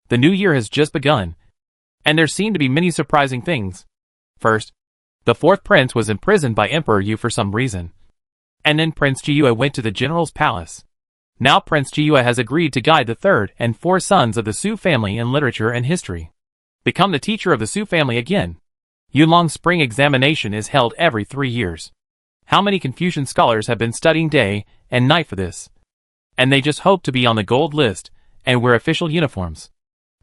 The new year has just begun, and there seem to be many surprising things. First, the fourth prince was imprisoned by Emperor Yu for some reason. And then Prince Jiyue went to the general's palace. Now Prince Jiyue has agreed to guide the third and fourth sons of the Su family in literature and history. Become the teacher of the Su family again. Yulong spring examination is held every 3 years. How many Confucian scholars have been studying day and night for this? And they just hope to be on the gold list and wear official uniforms.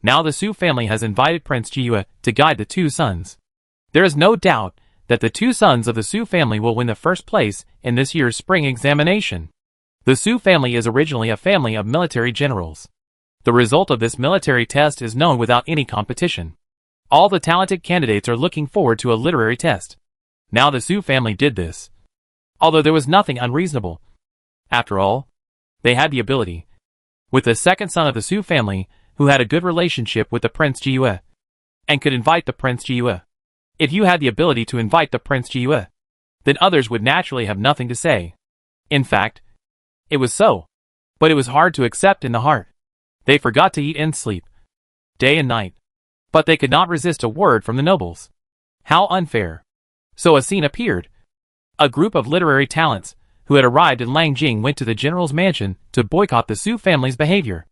Now the Su family has invited Prince Jiyue to guide the 2 sons. There is no doubt that the 2 sons of the Su family will win the first place in this year's spring examination. The Su family is originally a family of military generals. The result of this military test is known without any competition. All the talented candidates are looking forward to a literary test. Now the Su family did this. Although there was nothing unreasonable. After all, they had the ability. With the second son of the Su family, who had a good relationship with the Prince Jiyue, and could invite the Prince Jiyue. If you had the ability to invite the Prince Jiyue, then others would naturally have nothing to say. In fact, it was so. But it was hard to accept in the heart. They forgot to eat and sleep, day and night. But they could not resist a word from the nobles. How unfair. So a scene appeared. A group of literary talents, who had arrived in Langjing, went to the general's mansion to boycott the Su family's behavior.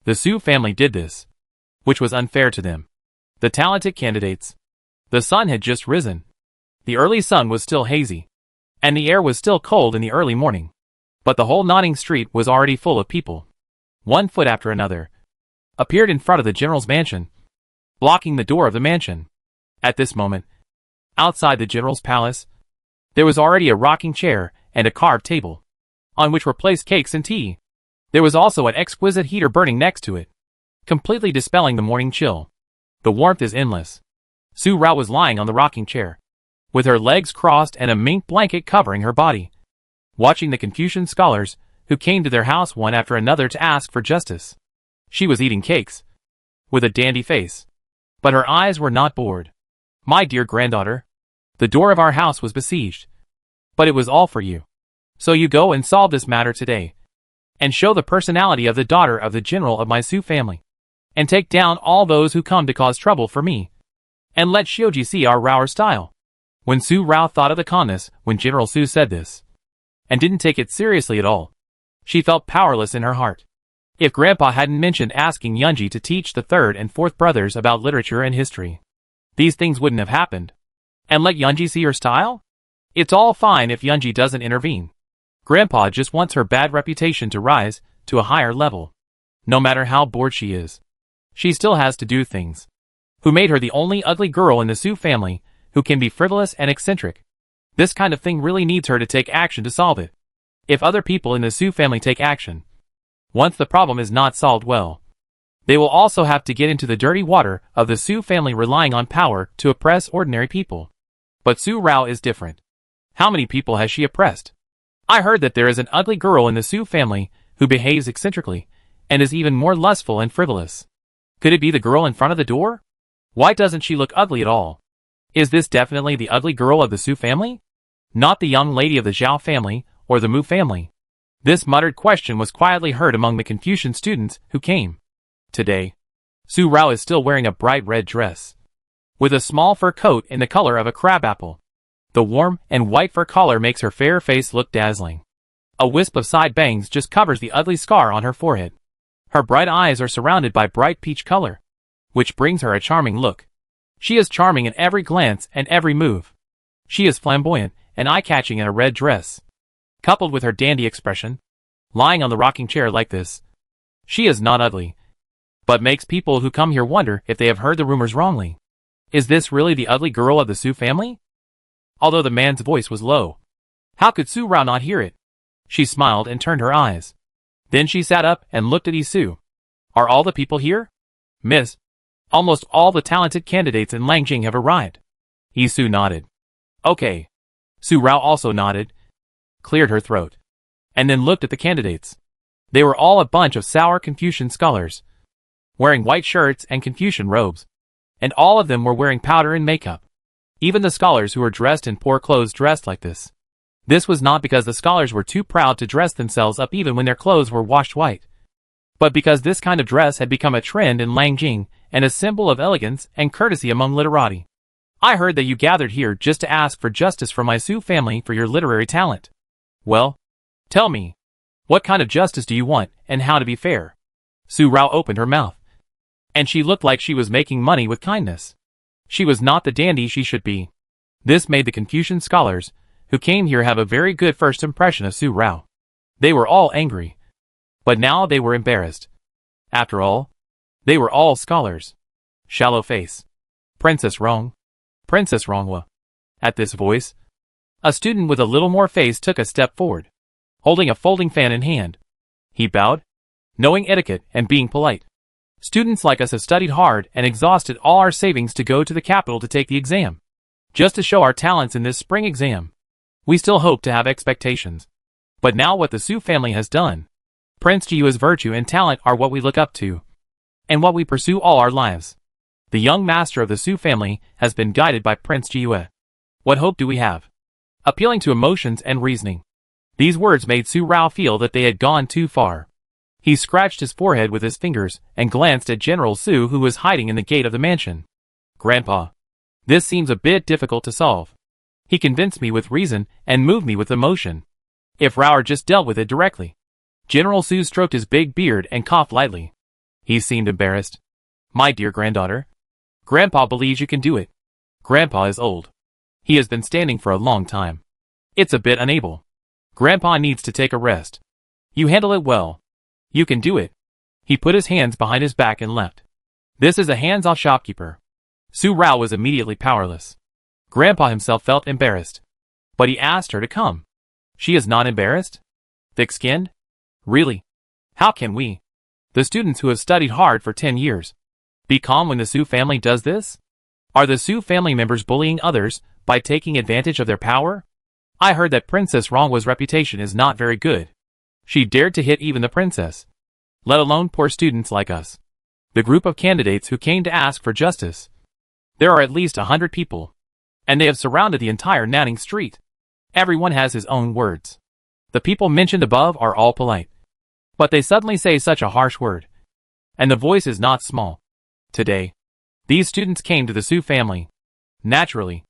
The Su family did this, which was unfair to them. The talented candidates. The sun had just risen. The early sun was still hazy, and the air was still cold in the early morning. But the whole nodding street was already full of people. One foot after another appeared in front of the general's mansion, blocking the door of the mansion. At this moment, outside the general's palace, there was already a rocking chair and a carved table, on which were placed cakes and tea. There was also an exquisite heater burning next to it, completely dispelling the morning chill. The warmth is endless. Su Rao was lying on the rocking chair, with her legs crossed and a mink blanket covering her body, watching the Confucian scholars who came to their house one after another to ask for justice. She was eating cakes, with a dandy face, but her eyes were not bored. My dear granddaughter, the door of our house was besieged, but it was all for you. So you go and solve this matter today, and show the personality of the daughter of the general of my Su family, and take down all those who come to cause trouble for me, and let Shioji see our Raoer style. When Su Rao thought of the calmness when General Su said this, and didn't take it seriously at all, she felt powerless in her heart. If Grandpa hadn't mentioned asking Yunji to teach the third and fourth brothers about literature and history, these things wouldn't have happened. And let Yunji see her style? It's all fine if Yunji doesn't intervene. Grandpa just wants her bad reputation to rise to a higher level. No matter how bored she is, she still has to do things. Who made her the only ugly girl in the Su family who can be frivolous and eccentric? This kind of thing really needs her to take action to solve it. If other people in the Su family take action, once the problem is not solved well, they will also have to get into the dirty water of the Su family relying on power to oppress ordinary people. But Su Rao is different. How many people has she oppressed? I heard that there is an ugly girl in the Su family who behaves eccentrically and is even more lustful and frivolous. Could it be the girl in front of the door? Why doesn't she look ugly at all? Is this definitely the ugly girl of the Su family? Not the young lady of the Zhao family or the Mu family? This muttered question was quietly heard among the Confucian students who came. Today, Su Rao is still wearing a bright red dress, with a small fur coat in the color of a crabapple. The warm and white fur collar makes her fair face look dazzling. A wisp of side bangs just covers the ugly scar on her forehead. Her bright eyes are surrounded by bright peach color, which brings her a charming look. She is charming in every glance and every move. She is flamboyant and eye-catching in a red dress. Coupled with her dandy expression, lying on the rocking chair like this, she is not ugly, but makes people who come here wonder if they have heard the rumors wrongly. Is this really the ugly girl of the Su family? Although the man's voice was low, how could Su Rao not hear it? She smiled and turned her eyes. Then she sat up and looked at Isu. Are all the people here? Miss, almost all the talented candidates in Langjing have arrived. Isu nodded. Okay. Su Rao also nodded, cleared her throat, and then looked at the candidates. They were all a bunch of sour Confucian scholars, wearing white shirts and Confucian robes, and all of them were wearing powder and makeup. Even the scholars who were dressed in poor clothes dressed like this. This was not because the scholars were too proud to dress themselves up even when their clothes were washed white. but because this kind of dress had become a trend in Langjing and a symbol of elegance and courtesy among literati. I heard that you gathered here just to ask for justice from my Su family for your literary talent. Well, tell me, what kind of justice do you want, and how to be fair? Su Rao opened her mouth, and she looked like she was making money with kindness. She was not the dandy she should be. This made the Confucian scholars who came here have a very good first impression of Su Rao. They were all angry, but now they were embarrassed. After all, they were all scholars. Shallow face. Princess Rong. Princess Rongwa. At this voice, a student with a little more face took a step forward, holding a folding fan in hand. He bowed, knowing etiquette and being polite. Students like us have studied hard and exhausted all our savings to go to the capital to take the exam, just to show our talents in this spring exam. We still hope to have expectations. But now what the Su family has done, Prince Jiu's virtue and talent are what we look up to, and what we pursue all our lives. The young master of the Su family has been guided by Prince Jiu. What hope do we have? Appealing to emotions and reasoning. These words made Su Rao feel that they had gone too far. He scratched his forehead with his fingers and glanced at General Su, who was hiding in the gate of the mansion. Grandpa, this seems a bit difficult to solve. He convinced me with reason and moved me with emotion. If Rao just dealt with it directly. General Su stroked his big beard and coughed lightly. He seemed embarrassed. My dear granddaughter, Grandpa believes you can do it. Grandpa is old. He has been standing for a long time. It's a bit unable. Grandpa needs to take a rest. You handle it well. You can do it. He put his hands behind his back and left. This is a hands-off shopkeeper. Su Rao was immediately powerless. Grandpa himself felt embarrassed. But he asked her to come. She is not embarrassed? Thick-skinned? Really? How can we, the students who have studied hard for 10 years, be calm when the Su family does this? Are the Su family members bullying others by taking advantage of their power? I heard that Princess Rongwa's reputation is not very good. She dared to hit even the princess, let alone poor students like us. The group of candidates who came to ask for justice. There are at least 100 people, and they have surrounded the entire Nanning Street. Everyone has his own words. The people mentioned above are all polite, but they suddenly say such a harsh word, and the voice is not small. Today, these students came to the Su family. Naturally,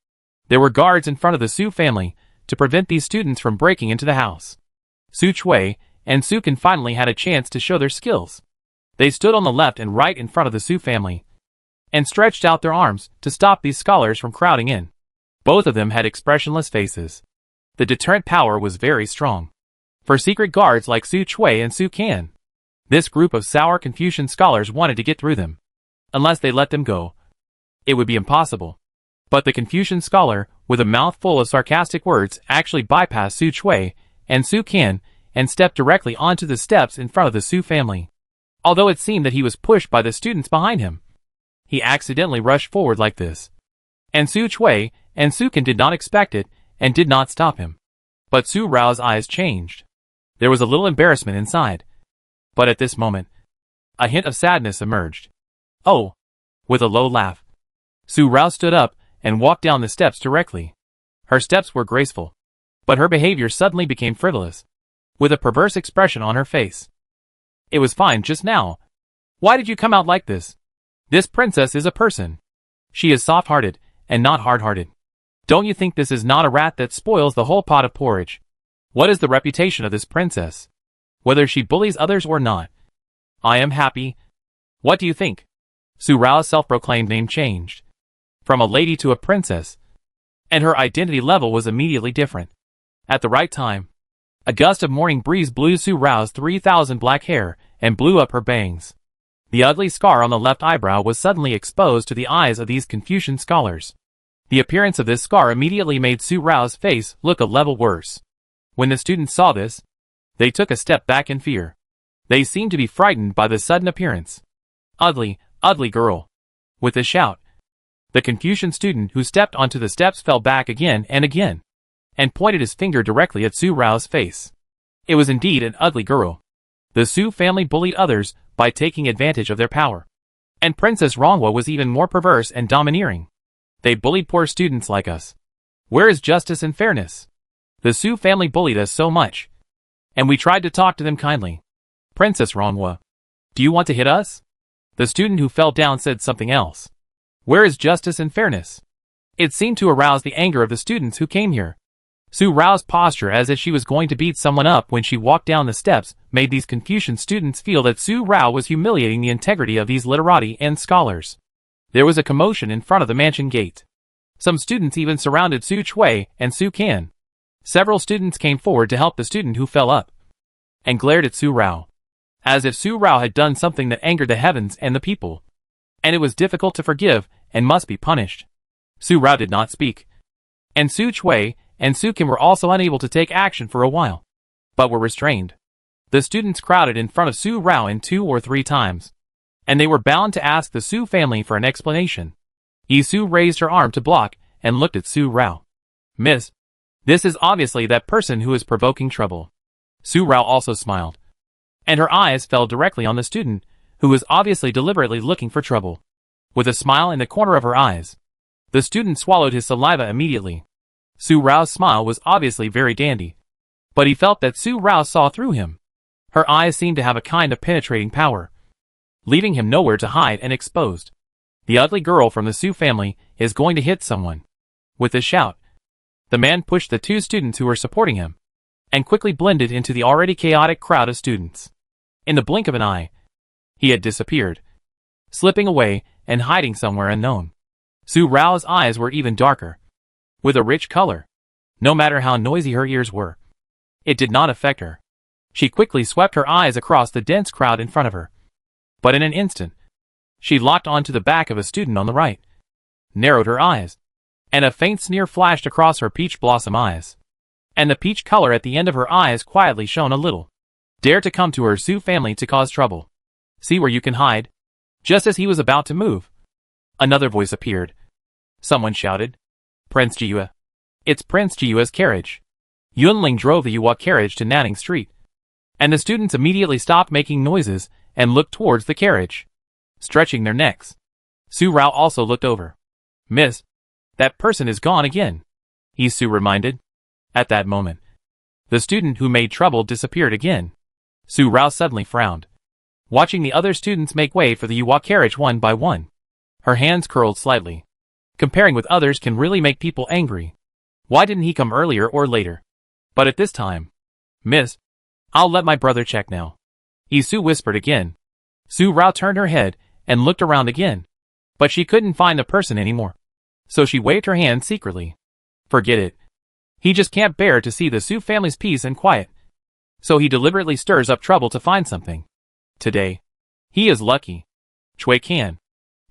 there were guards in front of the Su family to prevent these students from breaking into the house. Su Chui and Su Can finally had a chance to show their skills. They stood on the left and right in front of the Su family, and stretched out their arms to stop these scholars from crowding in. Both of them had expressionless faces. The deterrent power was very strong. For secret guards like Su Chui and Su Can, this group of sour Confucian scholars wanted to get through them. Unless they let them go, it would be impossible. But the Confucian scholar, with a mouth full of sarcastic words, actually bypassed Su Chui and Su Can and stepped directly onto the steps in front of the Su family. Although it seemed that he was pushed by the students behind him, he accidentally rushed forward like this. And Su Chui and Su Can did not expect it and did not stop him. But Su Rao's eyes changed. There was a little embarrassment inside. But at this moment, a hint of sadness emerged. Oh! With a low laugh, Su Rao stood up and walked down the steps directly. Her steps were graceful, but her behavior suddenly became frivolous, with a perverse expression on her face. It was fine just now. Why did you come out like this? This princess is a person. She is soft-hearted and not hard-hearted. Don't you think this is not a rat that spoils the whole pot of porridge? What is the reputation of this princess, whether she bullies others or not? I am happy. What do you think? Su Rao's self-proclaimed name changed from a lady to a princess, and her identity level was immediately different. At the right time, a gust of morning breeze blew Su Rao's 3,000 black hair and blew up her bangs. The ugly scar on the left eyebrow was suddenly exposed to the eyes of these Confucian scholars. The appearance of this scar immediately made Su Rao's face look a level worse. When the students saw this, they took a step back in fear. They seemed to be frightened by the sudden appearance. Ugly, ugly girl. With a shout, the Confucian student who stepped onto the steps fell back again and pointed his finger directly at Su Rao's face. It was indeed an ugly girl. The Su family bullied others by taking advantage of their power. And Princess Rongwa was even more perverse and domineering. They bullied poor students like us. Where is justice and fairness? The Su family bullied us so much, and we tried to talk to them kindly. Princess Rongwa, Do you want to hit us? The student who fell down said something else. Where is justice and fairness? It seemed to arouse the anger of the students who came here. Su Rao's posture as if she was going to beat someone up when she walked down the steps made these Confucian students feel that Su Rao was humiliating the integrity of these literati and scholars. There was a commotion in front of the mansion gate. Some students even surrounded Su Chui and Su Can. Several students came forward to help the student who fell up and glared at Su Rao, as if Su Rao had done something that angered the heavens and the people, and it was difficult to forgive and must be punished. Su Rao did not speak, and Su Chui and Su Can were also unable to take action for a while, but were restrained. The students crowded in front of Su Rao in 2 or 3 times, and they were bound to ask the Su family for an explanation. Yi Su raised her arm to block and looked at Su Rao. Miss, this is obviously that person who is provoking trouble. Su Rao also smiled, and her eyes fell directly on the student, who was obviously deliberately looking for trouble. With a smile in the corner of her eyes, the student swallowed his saliva immediately. Su Rao's smile was obviously very dandy, but he felt that Su Rao saw through him. Her eyes seemed to have a kind of penetrating power, leaving him nowhere to hide and exposed. The ugly girl from the Su family is going to hit someone. With a shout, the man pushed the 2 students who were supporting him, and quickly blended into the already chaotic crowd of students. In the blink of an eye, he had disappeared, slipping away and hiding somewhere unknown. Su Rao's eyes were even darker, with a rich color. No matter how noisy her ears were, it did not affect her. She quickly swept her eyes across the dense crowd in front of her. But in an instant, she locked onto the back of a student on the right, narrowed her eyes, and a faint sneer flashed across her peach blossom eyes, and the peach color at the end of her eyes quietly shone a little. Dare to come to her Su family to cause trouble. See where you can hide. Just as he was about to move, another voice appeared. Someone shouted, Prince Jiyue. It's Prince Jiyue's carriage. Yunling drove the Yuhua carriage to Nanning Street, and the students immediately stopped making noises and looked towards the carriage, stretching their necks. Su Rao also looked over. Miss, that person is gone again, Yi Su reminded. At that moment, the student who made trouble disappeared again. Su Rao suddenly frowned, watching the other students make way for the Yuhua carriage one by one. Her hands curled slightly. Comparing with others can really make people angry. Why didn't he come earlier or later? But at this time, Miss, I'll let my brother check now, Yi Su whispered again. Su Rao turned her head and looked around again, but she couldn't find the person anymore. So she waved her hand secretly. Forget it. He just can't bear to see the Su family's peace and quiet, so he deliberately stirs up trouble to find something. Today, he is lucky. Chui Can,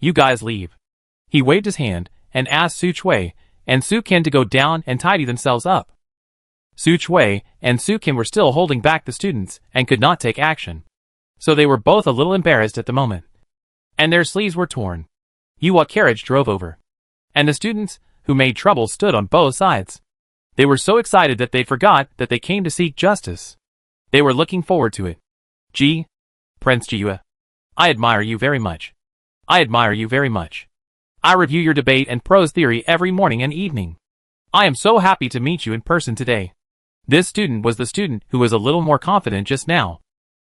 you guys leave. He waved his hand and asked Su Chui and Su Can to go down and tidy themselves up. Su Chui and Su Can were still holding back the students and could not take action, so they were both a little embarrassed at the moment, and their sleeves were torn. Yuhua carriage drove over, and the students who made trouble stood on both sides. They were so excited that they forgot that they came to seek justice. They were looking forward to it. Prince Jiyue, I admire you very much. I admire you very much. I review your debate and prose theory every morning and evening. I am so happy to meet you in person today. This student was the student who was a little more confident just now.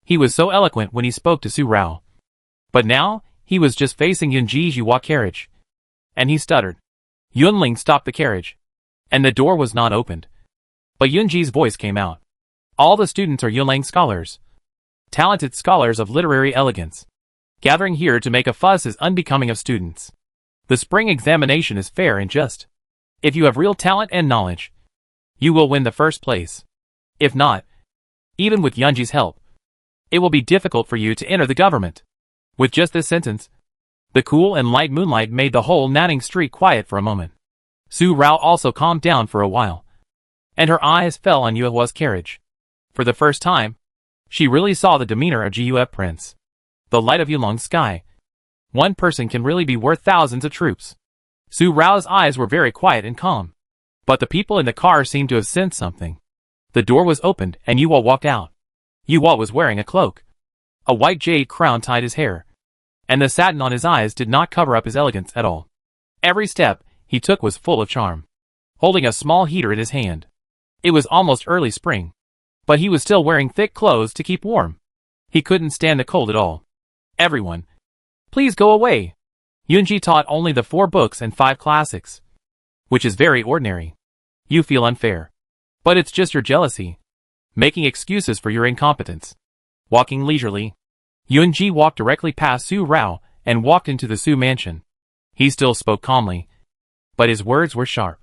He was so eloquent when he spoke to Su Rao. But now, he was just facing Yunji's Yuhua carriage, and he stuttered. Yunling stopped the carriage, and the door was not opened. But Yunji's voice came out. All the students are Yunling scholars, talented scholars of literary elegance. Gathering here to make a fuss is unbecoming of students. The spring examination is fair and just. If you have real talent and knowledge, you will win the first place. If not, even with Yunji's help, it will be difficult for you to enter the government. With just this sentence, the cool and light moonlight made the whole Nanning Street quiet for a moment. Su Rao also calmed down for a while, and her eyes fell on Yuhua's carriage. For the first time, she really saw the demeanor of Jiyue Prince. The light of Yulong's sky. One person can really be worth thousands of troops. Su Rao's eyes were very quiet and calm, but the people in the car seemed to have sensed something. The door was opened and Yuhua walked out. Yuhua was wearing a cloak. A white jade crown tied his hair, and the satin on his eyes did not cover up his elegance at all. Every step he took was full of charm, holding a small heater in his hand. It was almost early spring, but he was still wearing thick clothes to keep warm. He couldn't stand the cold at all. Everyone, please go away. Yunji taught only the 4 books and 5 classics, which is very ordinary. You feel unfair. But it's just your jealousy, making excuses for your incompetence. Walking leisurely, Yunji walked directly past Su Rao and walked into the Su mansion. He still spoke calmly, but his words were sharp.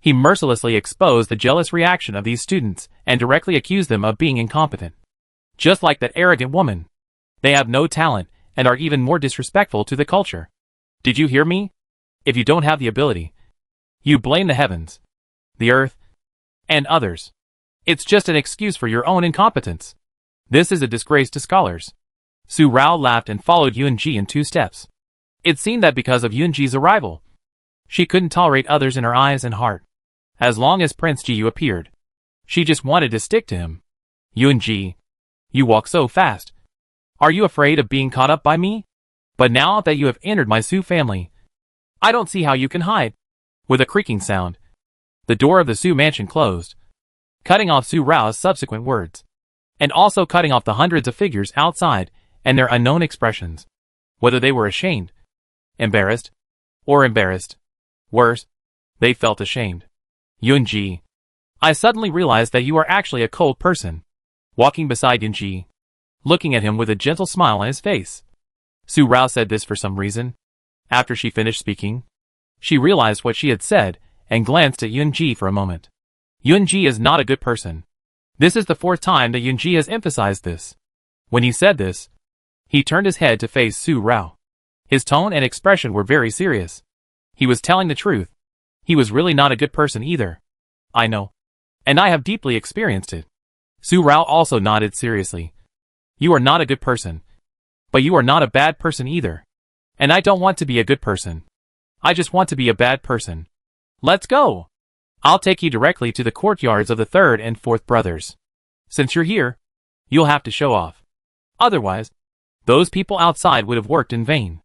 He mercilessly exposed the jealous reaction of these students and directly accused them of being incompetent. Just like that arrogant woman. They have no talent and are even more disrespectful to the culture. Did you hear me? If you don't have the ability, you blame the heavens, the earth, and others. It's just an excuse for your own incompetence. This is a disgrace to scholars. Su Rao laughed and followed Yunji in 2 steps. It seemed that because of Yunji's arrival, she couldn't tolerate others in her eyes and heart. As long as Prince Jiyu appeared, she just wanted to stick to him. Yunji, you walk so fast. Are you afraid of being caught up by me? But now that you have entered my Su family, I don't see how you can hide. With a creaking sound, the door of the Su mansion closed, cutting off Su Rao's subsequent words, and also cutting off the hundreds of figures outside and their unknown expressions, whether they were ashamed, embarrassed, or embarrassed. Worse, they felt ashamed. Yunji, I suddenly realized that you are actually a cold person. Walking beside Yunji, looking at him with a gentle smile on his face. Su Rao said this for some reason. After she finished speaking, she realized what she had said and glanced at Yunji for a moment. Yunji is not a good person. This is the 4th time that Yunji has emphasized this. When he said this, he turned his head to face Su Rao. His tone and expression were very serious. He was telling the truth. He was really not a good person either. I know. And I have deeply experienced it. Su Rao also nodded seriously. You are not a good person. But you are not a bad person either. And I don't want to be a good person. I just want to be a bad person. Let's go. I'll take you directly to the courtyards of the 3rd and 4th brothers. Since you're here, you'll have to show off. Otherwise, those people outside would have worked in vain.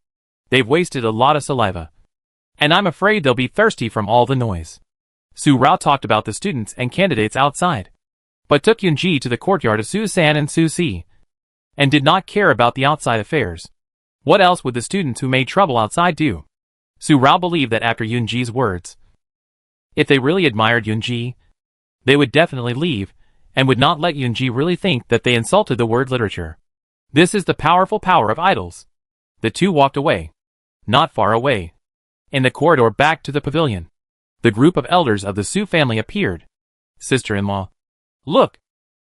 They've wasted a lot of saliva. And I'm afraid they'll be thirsty from all the noise. Su Rao talked about the students and candidates outside, but took Yunji to the courtyard of Su-san and Su-si, and did not care about the outside affairs. What else would the students who made trouble outside do? Su Rao believed that after Yunji's words, if they really admired Yunji, they would definitely leave, and would not let Yunji really think that they insulted the word literature. This is the powerful power of idols. The 2 walked away. Not far away. In the corridor back to the pavilion, the group of elders of the Su family appeared. Sister-in-law. Look.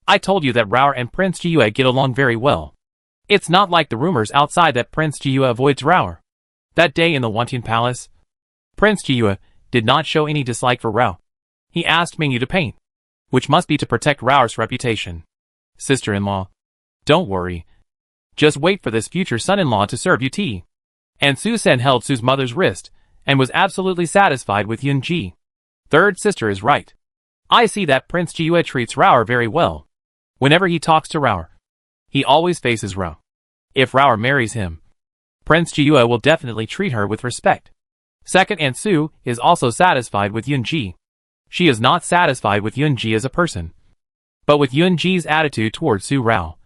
I told you that Rao and Prince Jiyu get along very well. It's not like the rumors outside that Prince Jiyu avoids Rao. That day in the Wantian Palace, Prince Jiyu did not show any dislike for Rao. He asked Mingyu to paint, which must be to protect Rao's reputation. Sister-in-law. Don't worry. Just wait for this future son-in-law to serve you tea. And Su-sen held Su's mother's wrist, and was absolutely satisfied with Yunji. 3rd sister is right. I see that Prince Jiyu treats Rao very well. Whenever he talks to Rao, he always faces Rao. If Rao marries him, Prince Jiyu will definitely treat her with respect. 2nd Aunt Su is also satisfied with Yunji. She is not satisfied with Yunji as a person, but with Yunji's attitude towards Su Rao,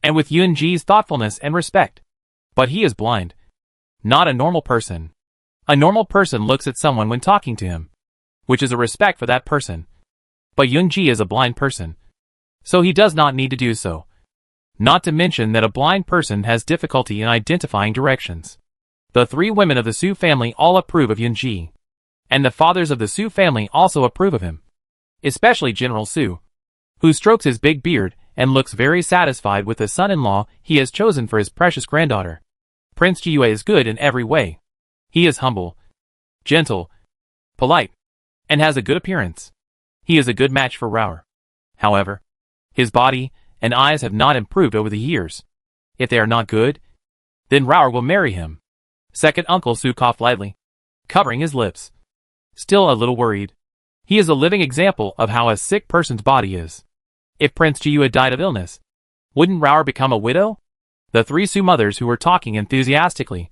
and with Yunji's thoughtfulness and respect. But he is blind. Not a normal person. A normal person looks at someone when talking to him, which is a respect for that person. But Yunji is a blind person, so he does not need to do so. Not to mention that a blind person has difficulty in identifying directions. The 3 women of the Su family all approve of Yunji, and the fathers of the Su family also approve of him. Especially General Su, who strokes his big beard and looks very satisfied with the son-in-law he has chosen for his precious granddaughter. Prince Jiyu is good in every way. He is humble, gentle, polite, and has a good appearance. He is a good match for Rao. However, his body and eyes have not improved over the years. If they are not good, then Rao will marry him. 2nd Uncle Su coughed lightly, covering his lips. Still a little worried. He is a living example of how a sick person's body is. If Prince Jiyu died of illness, wouldn't Rao become a widow? The 3 Su mothers who were talking enthusiastically,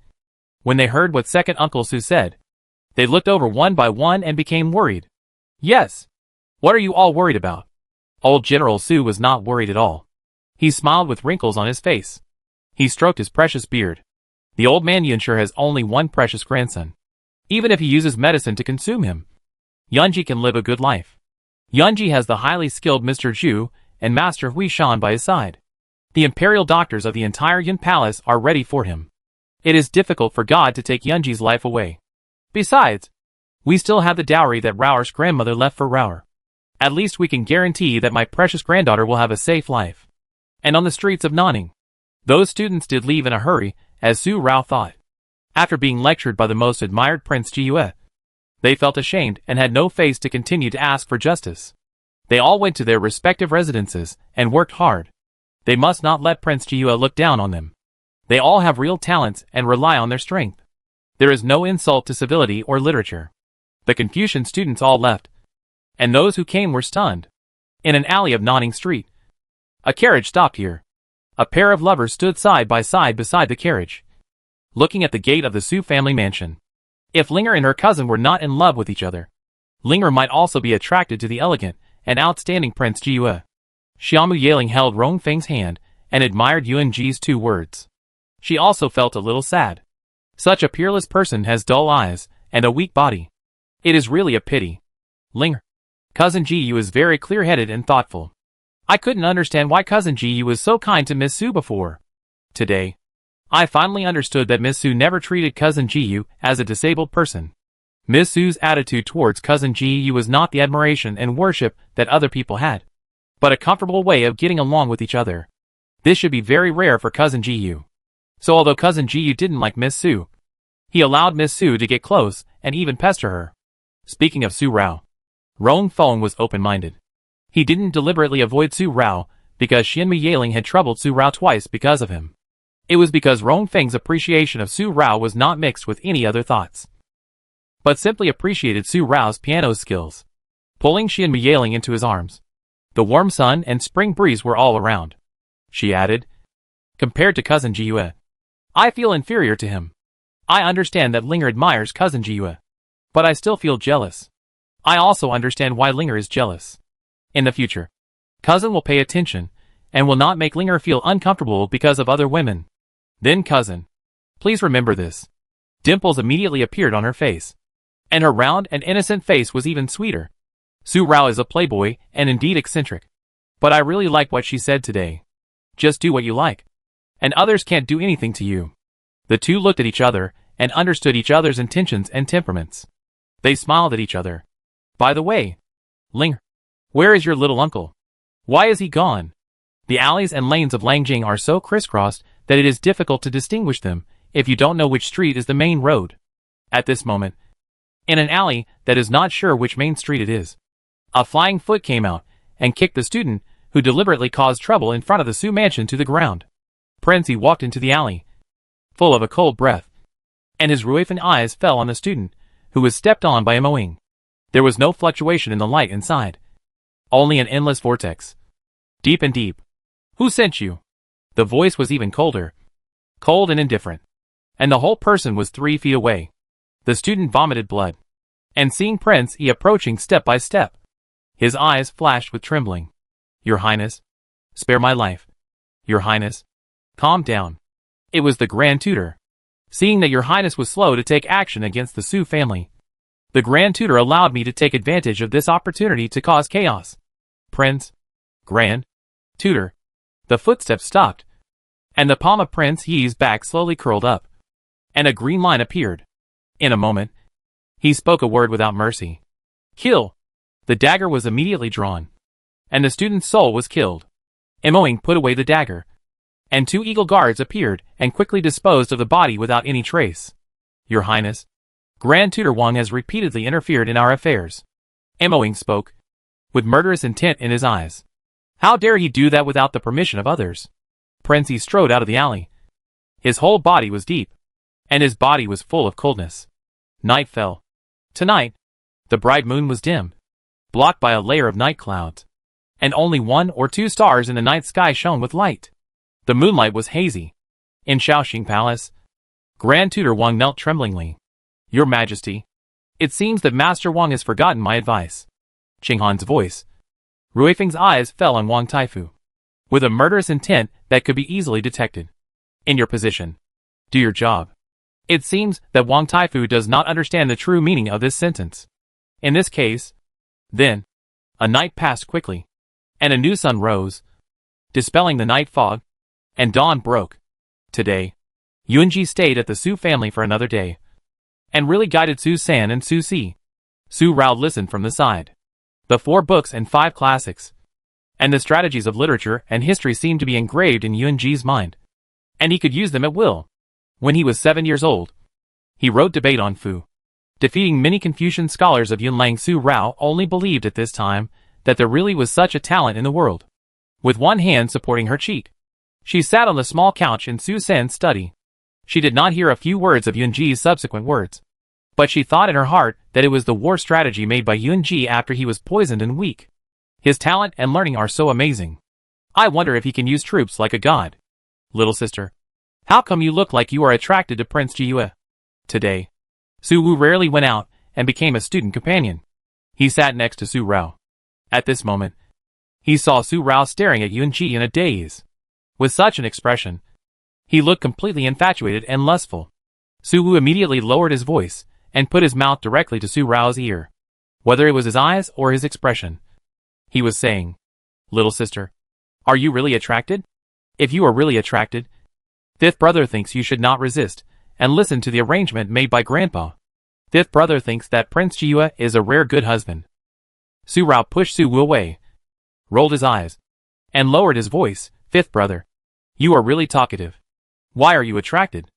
when they heard what 2nd Uncle Su said, they looked over one by one and became worried. Yes. What are you all worried about? Old General Su was not worried at all. He smiled with wrinkles on his face. He stroked his precious beard. The old man Yunsure has only one precious grandson. Even if he uses medicine to consume him, Yunji can live a good life. Yunji has the highly skilled Mr. Zhu and Master Hui Shan by his side. The imperial doctors of the entire Yun Palace are ready for him. It is difficult for God to take Yunji's life away. Besides, we still have the dowry that Raoer's grandmother left for Raoer. At least we can guarantee that my precious granddaughter will have a safe life. And on the streets of Nanning, those students did leave in a hurry, as Su Rao thought. After being lectured by the most admired Prince Jiyue, they felt ashamed and had no face to continue to ask for justice. They all went to their respective residences and worked hard. They must not let Prince Jiyue look down on them. They all have real talents and rely on their strength. There is no insult to civility or literature. The Confucian students all left, and those who came were stunned. In an alley of Nanning Street, a carriage stopped here. A pair of lovers stood side by side beside the carriage, looking at the gate of the Su family mansion. If Linger and her cousin were not in love with each other, Linger might also be attracted to the elegant and outstanding Prince Jiyue. Xiaomu Yaling held Rongfeng's hand and admired Yuan Ji's 2 words. She also felt a little sad. Such a peerless person has dull eyes and a weak body. It is really a pity. Linger. Cousin Jiyu is very clear-headed and thoughtful. I couldn't understand why Cousin Jiyu was so kind to Miss Su before. Today, I finally understood that Miss Su never treated Cousin Jiyu as a disabled person. Miss Su's attitude towards Cousin Jiyu was not the admiration and worship that other people had, but a comfortable way of getting along with each other. This should be very rare for Cousin Jiyu. So although Cousin Jiyu didn't like Miss Su, he allowed Miss Su to get close and even pester her. Speaking of Su Rao, Rong Feng was open-minded. He didn't deliberately avoid Su Rao because Xianmu Yaling had troubled Su Rao twice because of him. It was because Rong Feng's appreciation of Su Rao was not mixed with any other thoughts, but simply appreciated Su Rao's piano skills. Pulling Xianmu Yaling into his arms, the warm sun and spring breeze were all around. She added, compared to Cousin Jiyue, I feel inferior to him. I understand that Linger admires Cousin Jiyue, but I still feel jealous. I also understand why Linger is jealous. In the future, Cousin will pay attention and will not make Linger feel uncomfortable because of other women. Then Cousin, please remember this. Dimples immediately appeared on her face, and her round and innocent face was even sweeter. Su Rao is a playboy and indeed eccentric, but I really like what she said today. Just do what you like, and others can't do anything to you. The two looked at each other and understood each other's intentions and temperaments. They smiled at each other. By the way, Linger, where is your little uncle? Why is he gone? The alleys and lanes of Langjing are so crisscrossed that it is difficult to distinguish them if you don't know which street is the main road. At this moment, in an alley that is not sure which main street it is, a flying foot came out and kicked the student who deliberately caused trouble in front of the Su mansion to the ground. Prince walked into the alley, full of a cold breath, and his rueful eyes fell on the student who was stepped on by Moing. There was no fluctuation in the light inside, only an endless vortex. Deep and deep. Who sent you? The voice was even colder. Cold and indifferent. And the whole person was 3 feet away. The student vomited blood. And seeing Prince approaching step by step, his eyes flashed with trembling. Your Highness, spare my life. Your Highness, calm down. It was the Grand Tutor. Seeing that Your Highness was slow to take action against the Su family, the Grand Tutor allowed me to take advantage of this opportunity to cause chaos. Prince, Grand Tutor. The footsteps stopped, and the palm of Prince Yi's back slowly curled up, and a green line appeared. In a moment, he spoke a word without mercy. Kill! The dagger was immediately drawn, and the student's soul was killed. Emoing put away the dagger, and 2 eagle guards appeared and quickly disposed of the body without any trace. Your Highness, Grand Tutor Wang has repeatedly interfered in our affairs. Emoing spoke, with murderous intent in his eyes. How dare he do that without the permission of others? Prince strode out of the alley. His whole body was deep, and his body was full of coldness. Night fell. Tonight, the bright moon was dim, blocked by a layer of night clouds, and only 1 or 2 stars in the night sky shone with light. The moonlight was hazy. In Shaoxing Palace, Grand Tutor Wang knelt tremblingly. Your Majesty, it seems that Master Wang has forgotten my advice. Qinghan's voice. Ruifeng's eyes fell on Wang Taifu, with a murderous intent that could be easily detected. In your position. Do your job. It seems that Wang Taifu does not understand the true meaning of this sentence. In this case, then, a night passed quickly, and a new sun rose, dispelling the night fog, and dawn broke. Today, Yunji stayed at the Su family for another day, and really guided Su San and Su Si. Su Rao listened from the side. The 4 books and 5 classics, and the strategies of literature and history seemed to be engraved in Yunji's mind, and he could use them at will. When he was 7 years old, he wrote Debate on Fu, defeating many Confucian scholars of Yunlang. Su Rao only believed at this time that there really was such a talent in the world. With one hand supporting her cheek, she sat on the small couch in Su San's study. She did not hear a few words of Yunji's subsequent words, but she thought in her heart that it was the war strategy made by Yunji after he was poisoned and weak. His talent and learning are so amazing. I wonder if he can use troops like a god. Little sister, how come you look like you are attracted to Prince Jiyue? Today, Su Wu rarely went out and became a student companion. He sat next to Su Rao. At this moment, he saw Su Rao staring at Yunji in a daze. With such an expression, he looked completely infatuated and lustful. Su Wu immediately lowered his voice and put his mouth directly to Su Rao's ear. Whether it was his eyes or his expression, he was saying, "Little sister, are you really attracted? If you are really attracted, fifth brother thinks you should not resist and listen to the arrangement made by grandpa. Fifth brother thinks that Prince Jiyue is a rare good husband." Su Rao pushed Su Wu away, rolled his eyes, and lowered his voice. "Fifth brother, you are really talkative. Why are you attracted?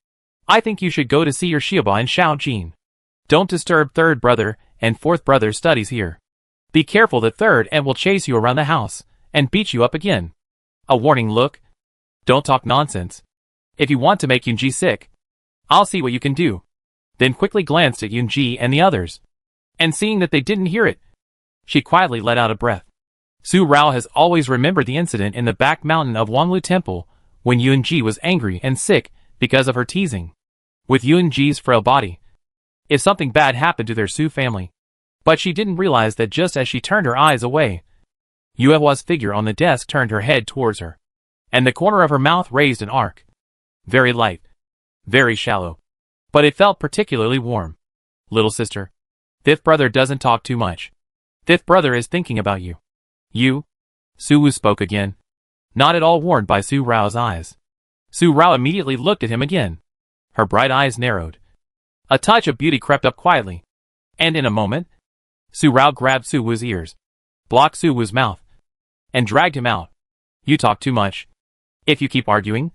I think you should go to see your Xiaoba in Shaojin. Don't disturb third brother and fourth brother's studies here. Be careful that third aunt will chase you around the house and beat you up again." A warning look. Don't talk nonsense. If you want to make Yunji sick, I'll see what you can do. Then quickly glanced at Yunji and the others, and seeing that they didn't hear it, she quietly let out a breath. Su Rao has always remembered the incident in the back mountain of Wanglu Temple when Yunji was angry and sick because of her teasing with Yunji's frail body. If something bad happened to their Su family. But she didn't realize that just as she turned her eyes away, Yuehua's figure on the desk turned her head towards her, and the corner of her mouth raised an arc. Very light, very shallow, but it felt particularly warm. "Little sister, fifth brother doesn't talk too much. Fifth brother is thinking about you." "You?" Su Wu spoke again, not at all warned by Su Rao's eyes. Su Rao immediately looked at him again. Her bright eyes narrowed. A touch of beauty crept up quietly, and in a moment, Su Rao grabbed Su Wu's ears, blocked Su Wu's mouth, and dragged him out. "You talk too much. If you keep arguing,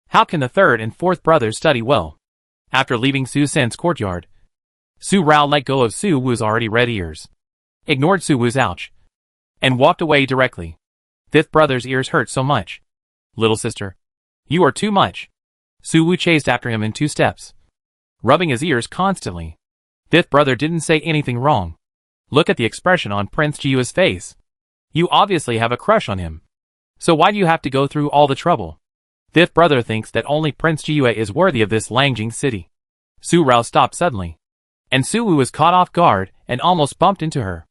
how can the third and fourth brothers study well?" After leaving Su San's courtyard, Su Rao let go of Su Wu's already red ears, ignored Su Wu's ouch, and walked away directly. Fifth brother's ears hurt so much. "Little sister, you are too much." Su Wu chased after him in 2 steps, rubbing his ears constantly. Fifth brother didn't say anything wrong. Look at the expression on Prince Jiyue's face. You obviously have a crush on him. So why do you have to go through all the trouble? Fifth brother thinks that only Prince Jiyue is worthy of this Langjing city. Su Rao stopped suddenly, and Su Wu was caught off guard and almost bumped into her.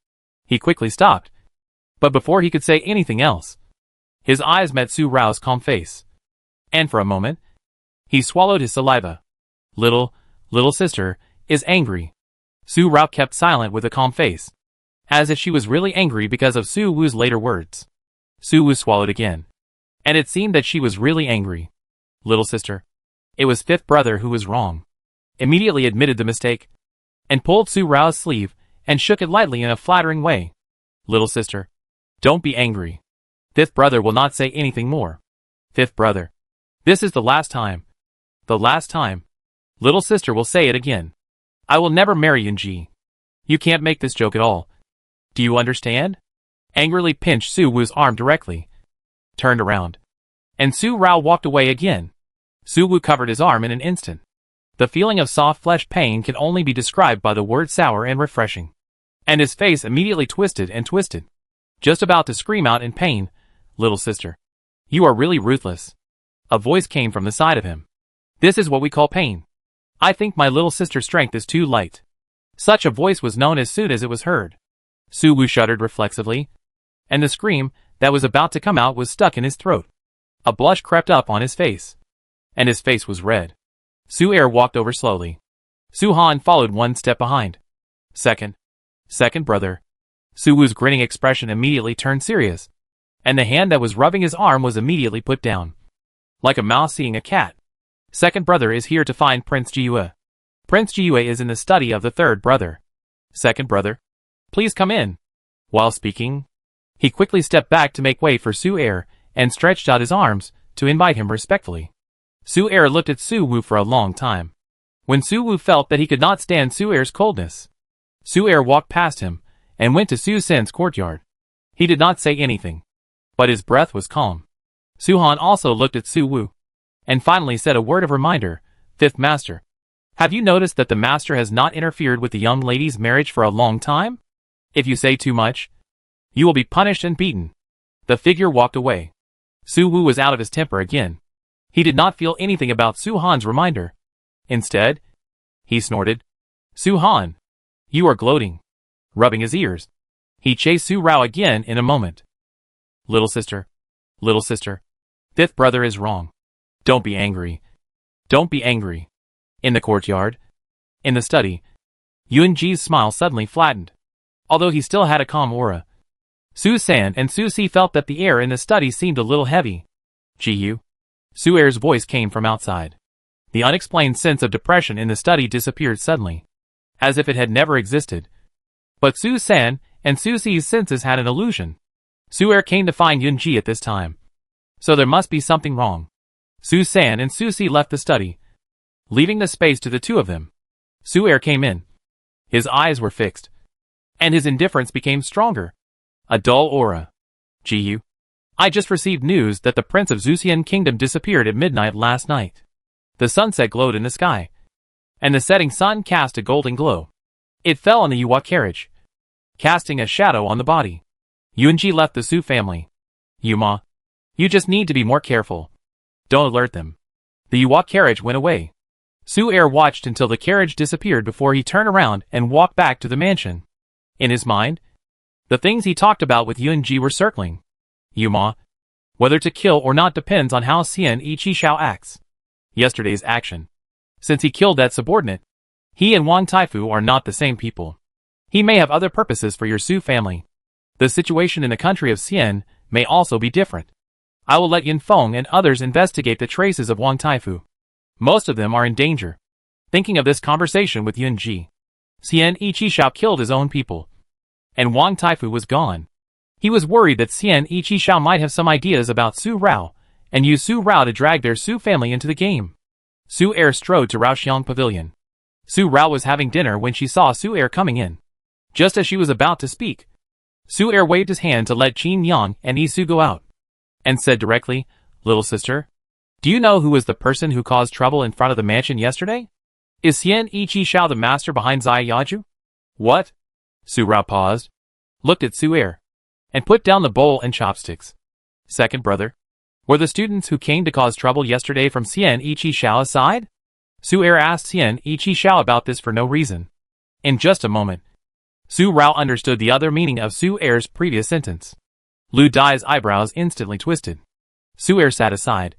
He quickly stopped, but before he could say anything else, his eyes met Su Rao's calm face, and for a moment, he swallowed his saliva. Little sister, is angry." Su Rao kept silent with a calm face, as if she was really angry because of Su Wu's later words. Su Wu swallowed again, and it seemed that she was really angry. "Little sister, it was fifth brother who was wrong," immediately admitted the mistake, and pulled Su Rao's sleeve and shook it lightly in a flattering way. "Little sister, don't be angry. Fifth brother will not say anything more. Fifth brother, this is the last time. The last time. Little sister will say it again. I will never marry Yunji. You can't make this joke at all. Do you understand?" Angrily pinched Su Wu's arm directly, turned around, and Su Rao walked away again. Su Wu covered his arm in an instant. The feeling of soft flesh pain can only be described by the word sour and refreshing. And his face immediately twisted and twisted, just about to scream out in pain. "Little sister, you are really ruthless." A voice came from the side of him. "This is what we call pain. I think my little sister's strength is too light." Such a voice was known as soon as it was heard. Su Wu shuddered reflexively, and the scream that was about to come out was stuck in his throat. A blush crept up on his face. and his face was red. Su-er walked over slowly. Su-han followed one step behind. Second brother. Su-woo's grinning expression immediately turned serious, and the hand that was rubbing his arm was immediately put down. Like a mouse seeing a cat. Second brother is here to find Prince Jiyue. Prince Jiyue is in the study of the third brother. Second brother, please come in. While speaking, he quickly stepped back to make way for Su-er and stretched out his arms to invite him respectfully. Su-er looked at Su-woo for a long time. When Su-woo felt that he could not stand Su-er's coldness, Su-er walked past him and went to Su-sen's courtyard. He did not say anything, but his breath was calm. Su-han also looked at Su-woo and finally said a word of reminder. Fifth master, have you noticed that the master has not interfered with the young lady's marriage for a long time? If you say too much, you will be punished and beaten. The figure walked away. Su-woo was out of his temper again. He did not feel anything about Su-han's reminder. Instead, he snorted. Su-han, you are gloating. Rubbing his ears, he chased Su-rao again in a moment. Little sister, fifth brother is wrong. Don't be angry. Don't be angry. In the courtyard, in the study, Yun-ji's smile suddenly flattened. Although he still had a calm aura, Su-san and Su-si felt that the air in the study seemed a little heavy. Ji-yu? Su-er's voice came from outside. The unexplained sense of depression in the study disappeared suddenly, as if it had never existed. But Su-san and Su-si's senses had an illusion. Su-er came to find Yun-ji at this time, so there must be something wrong. Su-san and Su-si left the study, leaving the space to the two of them. Su-er came in. His eyes were fixed, and his indifference became stronger. A dull aura. Ji-yu, I just received news that the Prince of Zuxian Kingdom disappeared at midnight last night. The sunset glowed in the sky, and the setting sun cast a golden glow. It fell on the Yuwa carriage, casting a shadow on the body. Yun-ji left the Su family. Yuma, you just need to be more careful. Don't alert them. The Yuwa carriage went away. Su-er watched until the carriage disappeared before he turned around and walked back to the mansion. In his mind, the things he talked about with Yun-ji were circling. Yuma, whether to kill or not depends on how Xian Ichi-shao acts. Yesterday's action. Since he killed that subordinate, he and Wang Taifu are not the same people. He may have other purposes for your Su family. The situation in the country of Xian may also be different. I will let Yin Feng and others investigate the traces of Wang Taifu. Most of them are in danger. Thinking of this conversation with Yun-ji, Xian Ichi-shao killed his own people, and Wang Taifu was gone. He was worried that Xian Ichi-shao might have some ideas about Su-rao, and use Su-rao to drag their Su family into the game. Su-er strode to Raoxiang Pavilion. Su-rao was having dinner when she saw Su-er coming in. Just as she was about to speak, Su-er waved his hand to let Qin Yang and Isu go out, and said directly, Little sister, do you know who was the person who caused trouble in front of the mansion yesterday? Is Xian Ichi-shao the master behind Zai Yaju? What? Su-rao paused, looked at Su-er, and put down the bowl and chopsticks. Second brother, were the students who came to cause trouble yesterday from Xian Ichi-shao's side? Su-er asked Xian Ichi-shao about this for no reason. In just a moment, Su-rao understood the other meaning of Su-er's previous sentence. Lu Dai's eyebrows instantly twisted. Su-er sat aside,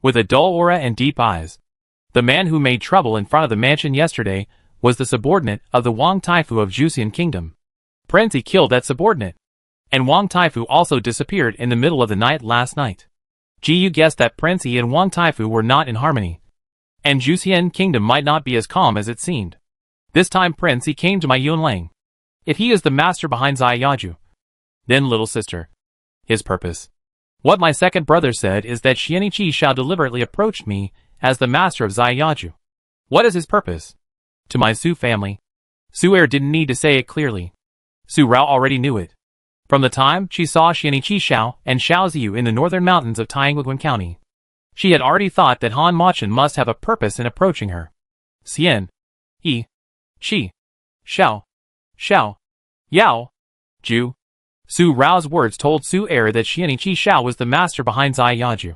with a dull aura and deep eyes. The man who made trouble in front of the mansion yesterday was the subordinate of the Wang Taifu of Zuxian Kingdom. Prince Yi killed that subordinate, and Wang Taifu also disappeared in the middle of the night last night. Ji-yu guessed that Prince Yi and Wang Taifu were not in harmony, and Zuxian Kingdom might not be as calm as it seemed. This time Prince Yi came to my Yunlang. If he is the master behind Zai Yaju, then little sister, his purpose. What my second brother said is that Xianichi shall deliberately approach me as the master of Zai Yaju. What is his purpose? To my Su family. Su-er didn't need to say it clearly. Su-rao already knew it. From the time she saw Xianichi Shao and Xiao Ziyu in the northern mountains of Taiyuan County, she had already thought that Han Machin must have a purpose in approaching her. Xian, Yi, Shi, Xiao, Yao, Ju. Su-rao's words told Su-er that Xianichi Shao was the master behind Zai Yaju.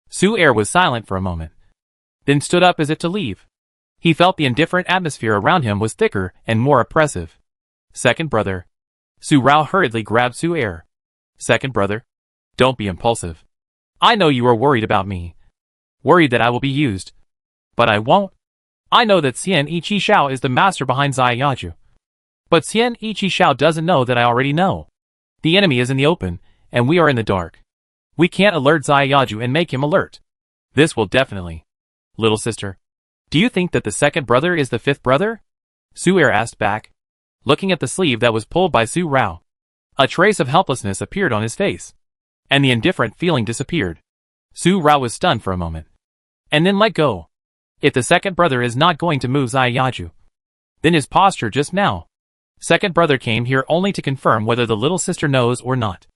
Su-er was silent for a moment, then stood up as if to leave. He felt the indifferent atmosphere around him was thicker and more oppressive. Second brother. Su-rao hurriedly grabbed Su-er. Second brother, don't be impulsive. I know you are worried about me. worried that I will be used. But I won't. I know that Xian Ichi Xiao is the master behind Zayaju. But Xian Ichi Xiao doesn't know that I already know. The enemy is in the open, and we are in the dark. We can't alert Zayaju and make him alert. This will definitely. Little sister, do you think that the second brother is the fifth brother? Su Er asked back, looking at the sleeve that was pulled by Su Rao. A trace of helplessness appeared on his face, and the indifferent feeling disappeared. Su Rao was stunned for a moment, and then let go. If the second brother is not going to move Zayaju, then his posture just now. Second brother came here only to confirm whether the little sister knows or not,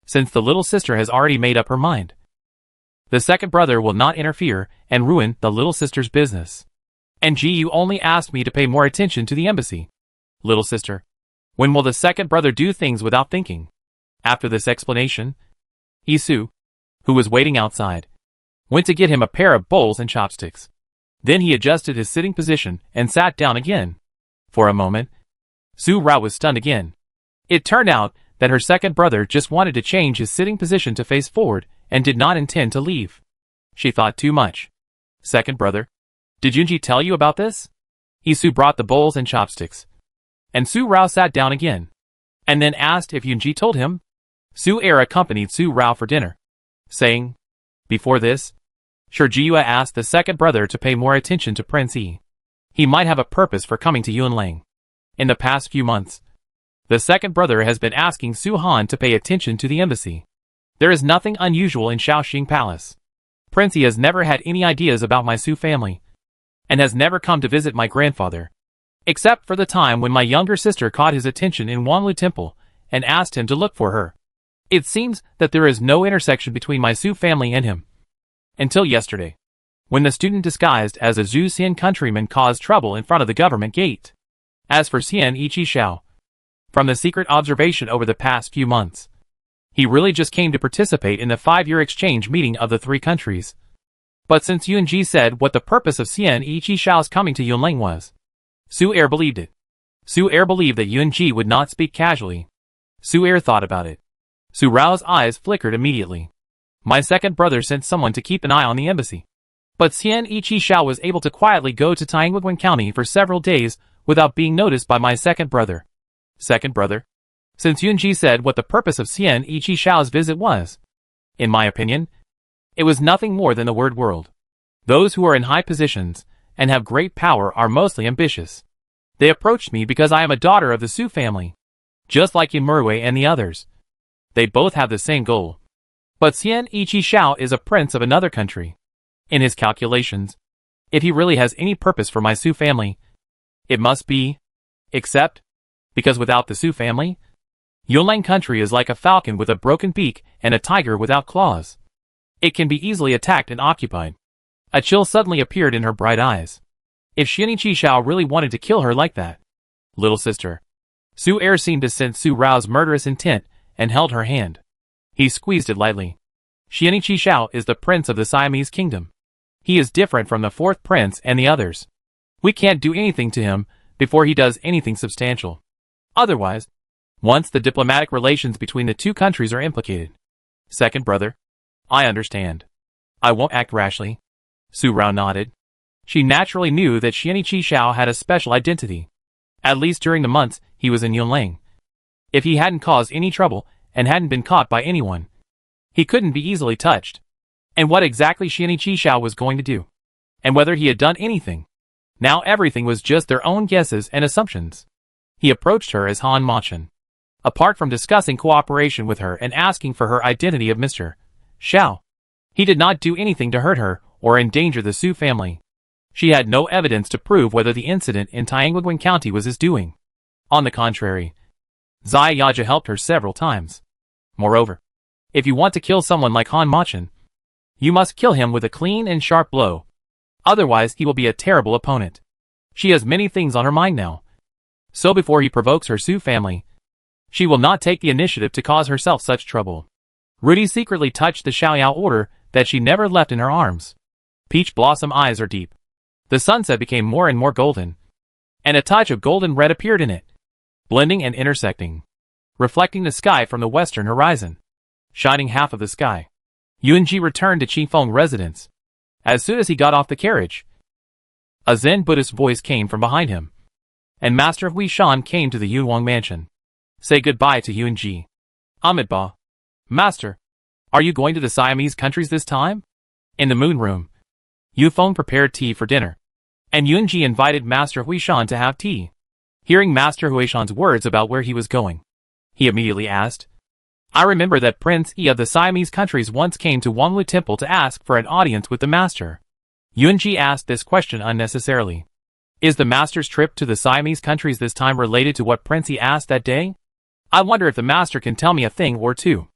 since the little sister has already made up her mind. The second brother will not interfere and ruin the little sister's business. And Gu only asked me to pay more attention to the embassy. Little sister, when will the second brother do things without thinking? After this explanation, Isu, who was waiting outside, went to get him a pair of bowls and chopsticks. Then he adjusted his sitting position and sat down again. For a moment, Su Rao was stunned again. It turned out that her second brother just wanted to change his sitting position to face forward and did not intend to leave. She thought too much. Second brother, did Yunji tell you about this? Isu brought the bowls and chopsticks, and Su Rao sat down again, and then asked if Yunji told him. Su Er accompanied Su Rao for dinner, saying, before this, Shirjiua asked the second brother to pay more attention to Prince Yi. He might have a purpose for coming to Yunlang. In the past few months, the second brother has been asking Su Han to pay attention to the embassy. There is nothing unusual in Shaoxing Palace. Prince Yi has never had any ideas about my Su family, and has never come to visit my grandfather, except for the time when my younger sister caught his attention in Wanlu Temple and asked him to look for her. It seems that there is no intersection between my Su family and him. Until yesterday, when the student disguised as a Zhu Xian countryman caused trouble in front of the government gate. As for Xian Ichi Xiao, from the secret observation over the past few months, he really just came to participate in the 5-year exchange meeting of the 3 countries. But since Yunji said what the purpose of Xian Ichi Xiao's coming to Yunlang was, Su Er believed it. Su Er believed that Yunji would not speak casually. Su Er thought about it. Su Rao's eyes flickered immediately. My second brother sent someone to keep an eye on the embassy. But Xian Ichi Xiao was able to quietly go to Taingguan County for several days without being noticed by my second brother. Second brother? Since Yunji said what the purpose of Xian Ichi Xiao's visit was, in my opinion, it was nothing more than the word world. Those who are in high positions and have great power are mostly ambitious. They approached me because I am a daughter of the Su family, just like Yimurue and the others. They both have the same goal. But Xian Ichi Xiao is a prince of another country. In his calculations, if he really has any purpose for my Su family, it must be, except, because without the Su family, Yunlang country is like a falcon with a broken beak and a tiger without claws. It can be easily attacked and occupied. A chill suddenly appeared in her bright eyes. If Xian Ichi Xiao really wanted to kill her like that. Little sister. Su Er seemed to sense Su Rao's murderous intent and held her hand. He squeezed it lightly. Xian Ichi Xiao is the prince of the Siamese kingdom. He is different from the 4th prince and the others. We can't do anything to him before he does anything substantial. Otherwise, once the diplomatic relations between the 2 countries are implicated. Second brother, I understand. I won't act rashly. Su Rao nodded. She naturally knew that Xian Ichi Xiao had a special identity, at least during the months he was in Yunlang. If he hadn't caused any trouble and hadn't been caught by anyone, he couldn't be easily touched. And what exactly Xian Ichi Xiao was going to do, and whether he had done anything. Now everything was just their own guesses and assumptions. He approached her as Han Machin. Apart from discussing cooperation with her and asking for her identity of Mr. Xiao, he did not do anything to hurt her or endanger the Su family. She had no evidence to prove whether the incident in Taingguan County was his doing. On the contrary, Zai Yaja helped her several times. Moreover, if you want to kill someone like Han Machin, you must kill him with a clean and sharp blow. Otherwise he will be a terrible opponent. She has many things on her mind now. So before he provokes her Su family, she will not take the initiative to cause herself such trouble. Rudy secretly touched the Xiaoyao order that she never left in her arms. Peach blossom eyes are deep. The sunset became more and more golden, and a touch of golden red appeared in it, blending and intersecting, reflecting the sky from the western horizon, shining half of the sky. Yunji returned to Qifeng residence. As soon as he got off the carriage, a Zen Buddhist voice came from behind him, and Master Hui Shan came to the Yunwang mansion. Say goodbye to Yunji. Amitabha. Master, are you going to the Siamese countries this time? In the moon room, Yufeng prepared tea for dinner, and Yunji invited Master Hui Shan to have tea. Hearing Master Hui Shan's words about where he was going, he immediately asked, I remember that Prince Yi of the Siamese countries once came to Wanglu Temple to ask for an audience with the master. Yunji asked this question unnecessarily. Is the master's trip to the Siamese countries this time related to what Prince Yi asked that day? I wonder if the master can tell me a thing or two.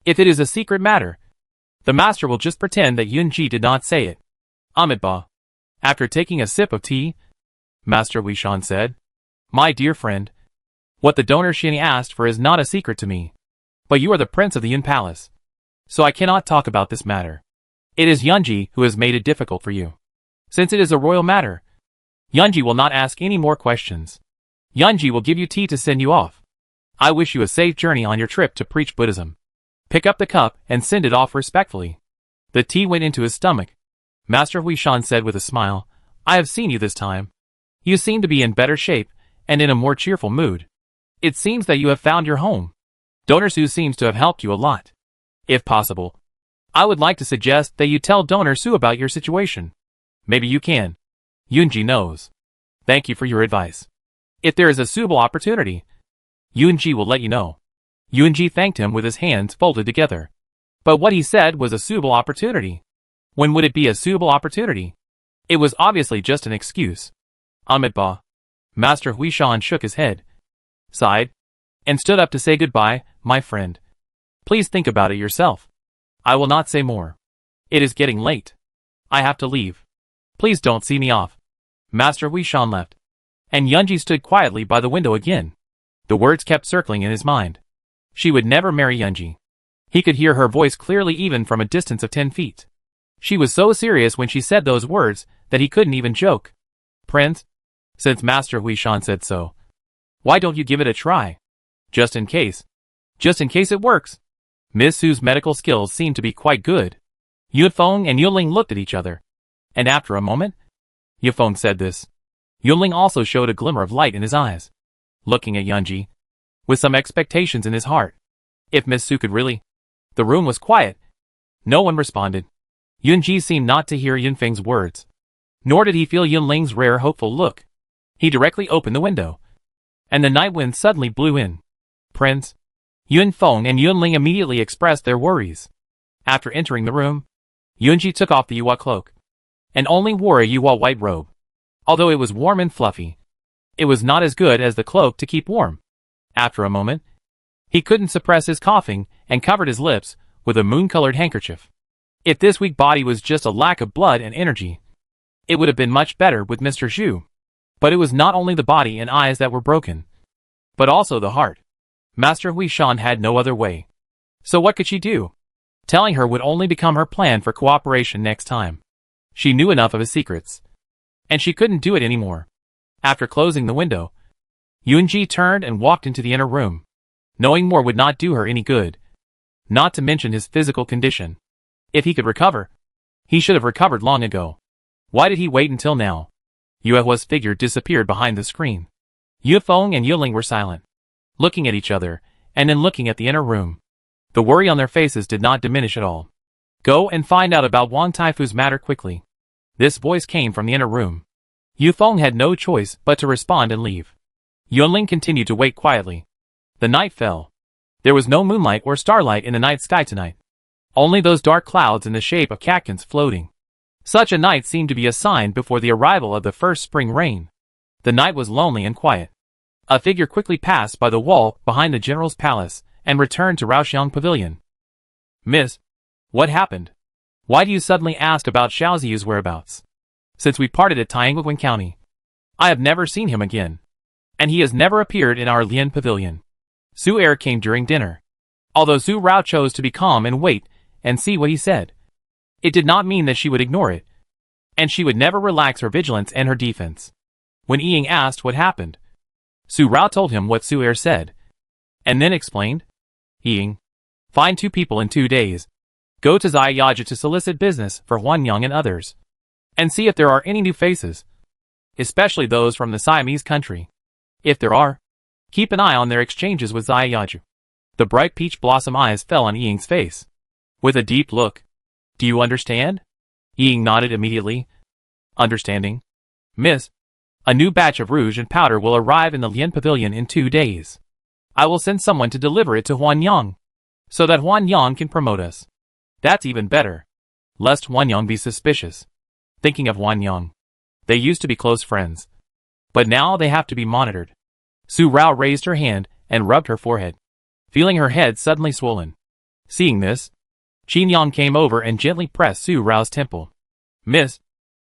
If it is a secret matter, the master will just pretend that Yunji did not say it. Amitabha. After taking a sip of tea, Master Hui Shan said, My dear friend, what the donor Xin asked for is not a secret to me. But you are the prince of the Yun Palace, so I cannot talk about this matter. It is Yunji who has made it difficult for you. Since it is a royal matter, Yunji will not ask any more questions. Yunji will give you tea to send you off. I wish you a safe journey on your trip to preach Buddhism. Pick up the cup and send it off respectfully. The tea went into his stomach. Master Hui Shan said with a smile, I have seen you this time. You seem to be in better shape and in a more cheerful mood. It seems that you have found your home. Donor Su seems to have helped you a lot. If possible, I would like to suggest that you tell Donor Su about your situation. Maybe you can. Yunji knows. Thank you for your advice. If there is a suitable opportunity, Yunji will let you know. Yunji thanked him with his hands folded together. But what he said was a suitable opportunity. When would it be a suitable opportunity? It was obviously just an excuse. Amitabha. Master Hui Shan shook his head, sighed, and stood up to say goodbye, my friend. Please think about it yourself. I will not say more. It is getting late. I have to leave. Please don't see me off. Master Hui Shan left, and Yunji stood quietly by the window again. The words kept circling in his mind. She would never marry Yunji. He could hear her voice clearly even from a distance of 10 feet. She was so serious when she said those words that he couldn't even joke. Prince, since Master Hui Shan said so, why don't you give it a try? Just in case. Just in case it works. Miss Su's medical skills seemed to be quite good. Yunfeng and Yunling looked at each other, and after a moment, Yunfeng said this. Yunling also showed a glimmer of light in his eyes, looking at Yunji, with some expectations in his heart. If Miss Su could really... The room was quiet. No one responded. Yunji seemed not to hear Yunfeng's words, nor did he feel Yunling's rare hopeful look. He directly opened the window, and the night wind suddenly blew in. Prince, Yunfeng and Yunling immediately expressed their worries. After entering the room, Yunji took off the Yuhua cloak, and only wore a Yuhua white robe. Although it was warm and fluffy, it was not as good as the cloak to keep warm. After a moment, he couldn't suppress his coughing and covered his lips with a moon-colored handkerchief. If this weak body was just a lack of blood and energy, it would have been much better with Mr. Zhu. But it was not only the body and eyes that were broken, but also the heart. Master Hui Shan had no other way. So what could she do? Telling her would only become her plan for cooperation next time. She knew enough of his secrets, and she couldn't do it anymore. After closing the window, Yunji turned and walked into the inner room. Knowing more would not do her any good, not to mention his physical condition. If he could recover, he should have recovered long ago. Why did he wait until now? Yuehua's figure disappeared behind the screen. Yufeng and Yuling were silent, looking at each other, and then looking at the inner room. The worry on their faces did not diminish at all. Go and find out about Wang Taifu's matter quickly. This voice came from the inner room. Yufeng had no choice but to respond and leave. Yunling continued to wait quietly. The night fell. There was no moonlight or starlight in the night sky tonight. Only those dark clouds in the shape of catkins floating. Such a night seemed to be a sign before the arrival of the first spring rain. The night was lonely and quiet. A figure quickly passed by the wall behind the general's palace and returned to Raoxiang Pavilion. Miss, what happened? Why do you suddenly ask about Xiaoziu's whereabouts? Since we parted at Tianguoguan County, I have never seen him again, and he has never appeared in our Lian Pavilion. Su Er came during dinner. Although Su Rao chose to be calm and wait and see what he said, it did not mean that she would ignore it, and she would never relax her vigilance and her defense. When Ying asked what happened, Su Rao told him what Su Er said, and then explained. Ying, find 2 people in 2 days. Go to Zayaju to solicit business for Huanyang and others, and see if there are any new faces, especially those from the Siamese country. If there are, keep an eye on their exchanges with Zayaju. The bright peach blossom eyes fell on Ying's face, with a deep look. Do you understand? Ying nodded immediately. Understanding. Miss, a new batch of rouge and powder will arrive in the Lian Pavilion in 2 days. I will send someone to deliver it to Huanyang, so that Huanyang can promote us. That's even better, lest Huanyang be suspicious. Thinking of Huanyang, they used to be close friends, but now they have to be monitored. Su Rao raised her hand and rubbed her forehead, feeling her head suddenly swollen. Seeing this, Qin Yang came over and gently pressed Su Rao's temple. Miss,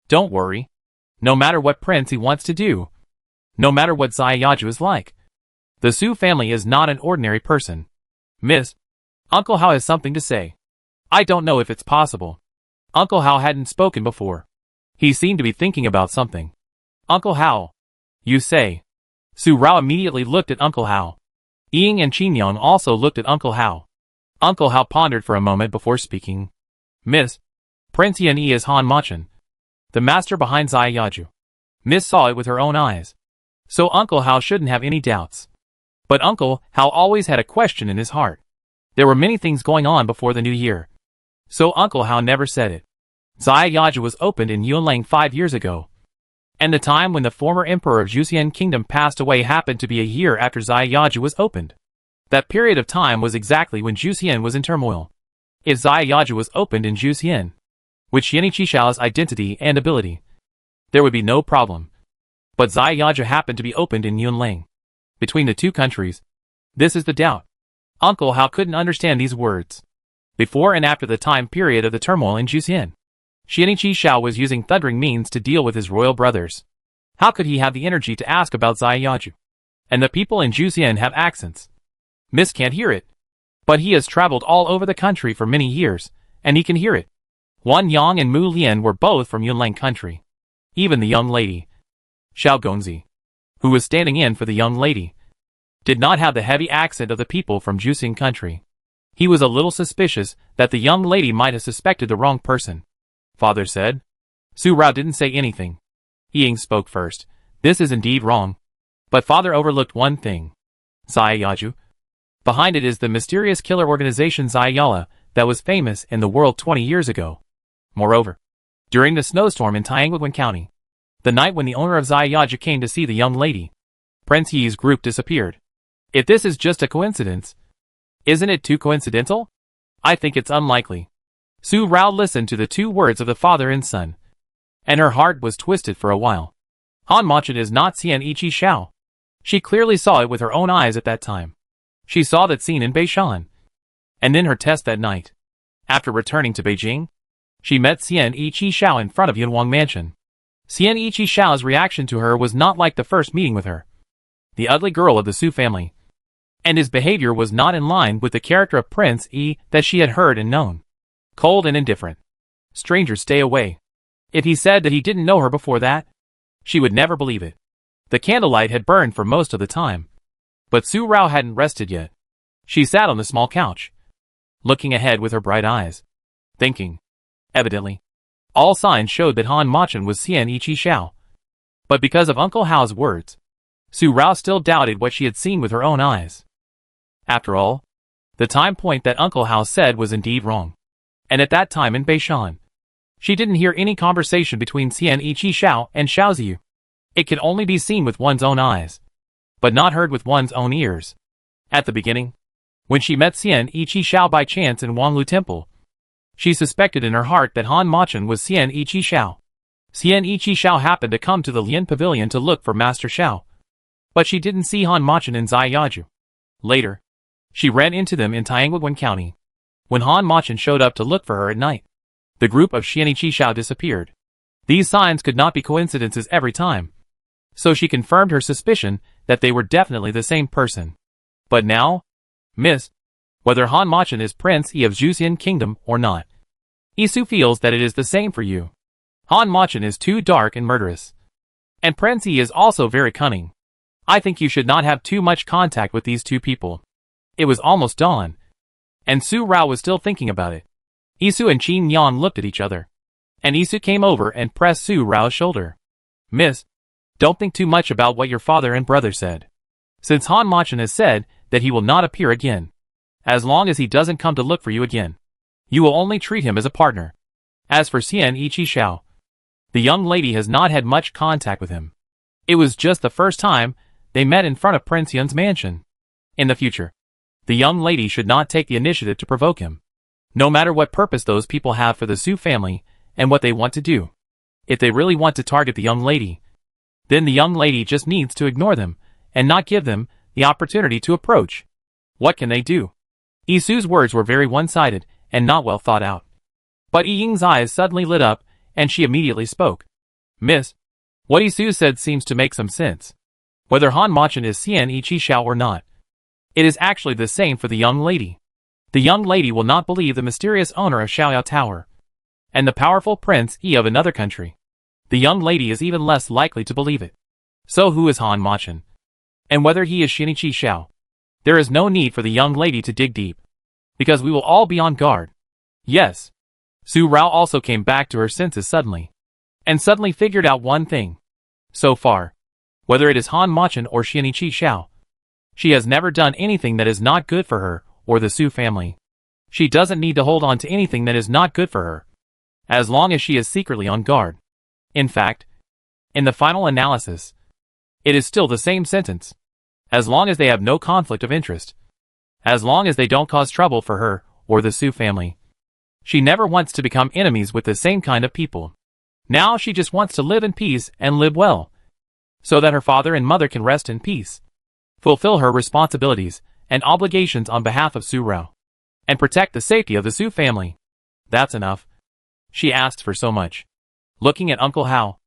don't worry. No matter what prince he wants to do, no matter what Zayaju is like, the Su family is not an ordinary person. Miss, Uncle Hao has something to say. I don't know if it's possible. Uncle Hao hadn't spoken before. He seemed to be thinking about something. Uncle Hao, you say? Su Rao immediately looked at Uncle Hao. Ying and Qin Yang also looked at Uncle Hao. Uncle Hao pondered for a moment before speaking. Miss, Prince Yan Yi is Han Machan, the master behind Zayaju. Miss saw it with her own eyes, so Uncle Hao shouldn't have any doubts. But Uncle Hao always had a question in his heart. There were many things going on before the new year, so Uncle Hao never said it. Zayaju was opened in Yunlang 5 years ago, and the time when the former emperor of Juxian Kingdom passed away happened to be a year after Zayaju was opened. That period of time was exactly when Juxian was in turmoil. If Zayaju was opened in Juxian, with Xian Qishao's identity and ability, there would be no problem. But Zayaju happened to be opened in Yunlang. Between the two countries, this is the doubt. Uncle Hao couldn't understand these words. Before and after the time period of the turmoil in Juxian, Xian Qishao was using thundering means to deal with his royal brothers. How could he have the energy to ask about Zayaju? And the people in Juxian have accents. Miss can't hear it. But he has traveled all over the country for many years, and he can hear it. Huanyang and Mu Lian were both from Yunlang country. Even the young lady, Xiao Gongzi, who was standing in for the young lady, did not have the heavy accent of the people from Juxian country. He was a little suspicious that the young lady might have suspected the wrong person. Father said. Su Rao didn't say anything. Ying spoke first. This is indeed wrong. But father overlooked one thing. Zayaju. Behind it is the mysterious killer organization Zayala that was famous in the world 20 years ago. Moreover, during the snowstorm in Tianguan County, the night when the owner of Zayaju came to see the young lady, Prince Yi's group disappeared. If this is just a coincidence, isn't it too coincidental? I think it's unlikely. Su Rao listened to the 2 words of the father and son, and her heart was twisted for a while. Han Machan is not Xian Qishao. She clearly saw it with her own eyes at that time. She saw that scene in Beishan, and in her test that night. After returning to Beijing, she met Xian Qishao in front of Yunwang Mansion. Xian Qishao's reaction to her was not like the first meeting with her, the ugly girl of the Su family, and his behavior was not in line with the character of Prince Yi that she had heard and known. Cold and indifferent. Strangers stay away. If he said that he didn't know her before that, she would never believe it. The candlelight had burned for most of the time, but Su Rao hadn't rested yet. She sat on the small couch, looking ahead with her bright eyes, thinking. Evidently, all signs showed that Han Machan was Xian Qishao. But because of Uncle Hao's words, Su Rao still doubted what she had seen with her own eyes. After all, the time point that Uncle Hao said was indeed wrong. And at that time in Beishan, she didn't hear any conversation between Xian Qishao and Xiaoziyu. It could only be seen with one's own eyes, but not heard with one's own ears. At the beginning, when she met Xian Qishao by chance in Wanglu Temple, she suspected in her heart that Han Machan was Xian Qishao. Xian Qishao happened to come to the Lian Pavilion to look for Master Xiao, but she didn't see Han Machan in Zayaju. Later, she ran into them in Tianguan County. When Han Machan showed up to look for her at night, the group of Xian Qishao disappeared. These signs could not be coincidences every time, so she confirmed her suspicion that they were definitely the same person. But now, Miss, whether Han Machan is Prince Yi of Juxian Kingdom or not, Isu feels that it is the same for you. Han Machan is too dark and murderous, and Prince Yi is also very cunning. I think you should not have too much contact with these 2 people. It was almost dawn, and Su Rao was still thinking about it. Isu and Qin Yan looked at each other, and Isu came over and pressed Su Rao's shoulder. Miss, don't think too much about what your father and brother said. Since Han Machin has said that he will not appear again, as long as he doesn't come to look for you again, you will only treat him as a partner. As for Xian Ichi Xiao, the young lady has not had much contact with him. It was just the first time they met in front of Prince Yun's mansion. In the future, the young lady should not take the initiative to provoke him, no matter what purpose those people have for the Su family and what they want to do. If they really want to target the young lady, then the young lady just needs to ignore them and not give them the opportunity to approach. What can they do? Isu's words were very one-sided and not well thought out. But Ying's eyes suddenly lit up and she immediately spoke. Miss, what Isu said seems to make some sense. Whether Han Machin is Xian Ichi Xiao or not, it is actually the same for the young lady. The young lady will not believe the mysterious owner of Xiaoyao Tower and the powerful Prince Yi of another country. The young lady is even less likely to believe it. So who is Han Machin? And whether he is Shinichi Xiao? There is no need for the young lady to dig deep, because we will all be on guard. Yes. Su Rao also came back to her senses suddenly, and suddenly figured out one thing. So far, whether it is Han Machin or Shinichi Xiao, she has never done anything that is not good for her or the Su family. She doesn't need to hold on to anything that is not good for her, as long as she is secretly on guard. In fact, in the final analysis, it is still the same sentence. As long as they have no conflict of interest, as long as they don't cause trouble for her or the Su family, she never wants to become enemies with the same kind of people. Now she just wants to live in peace and live well, so that her father and mother can rest in peace, fulfill her responsibilities and obligations on behalf of Su Rao, and protect the safety of the Su family. That's enough. She asked for so much. Looking at Uncle Hao,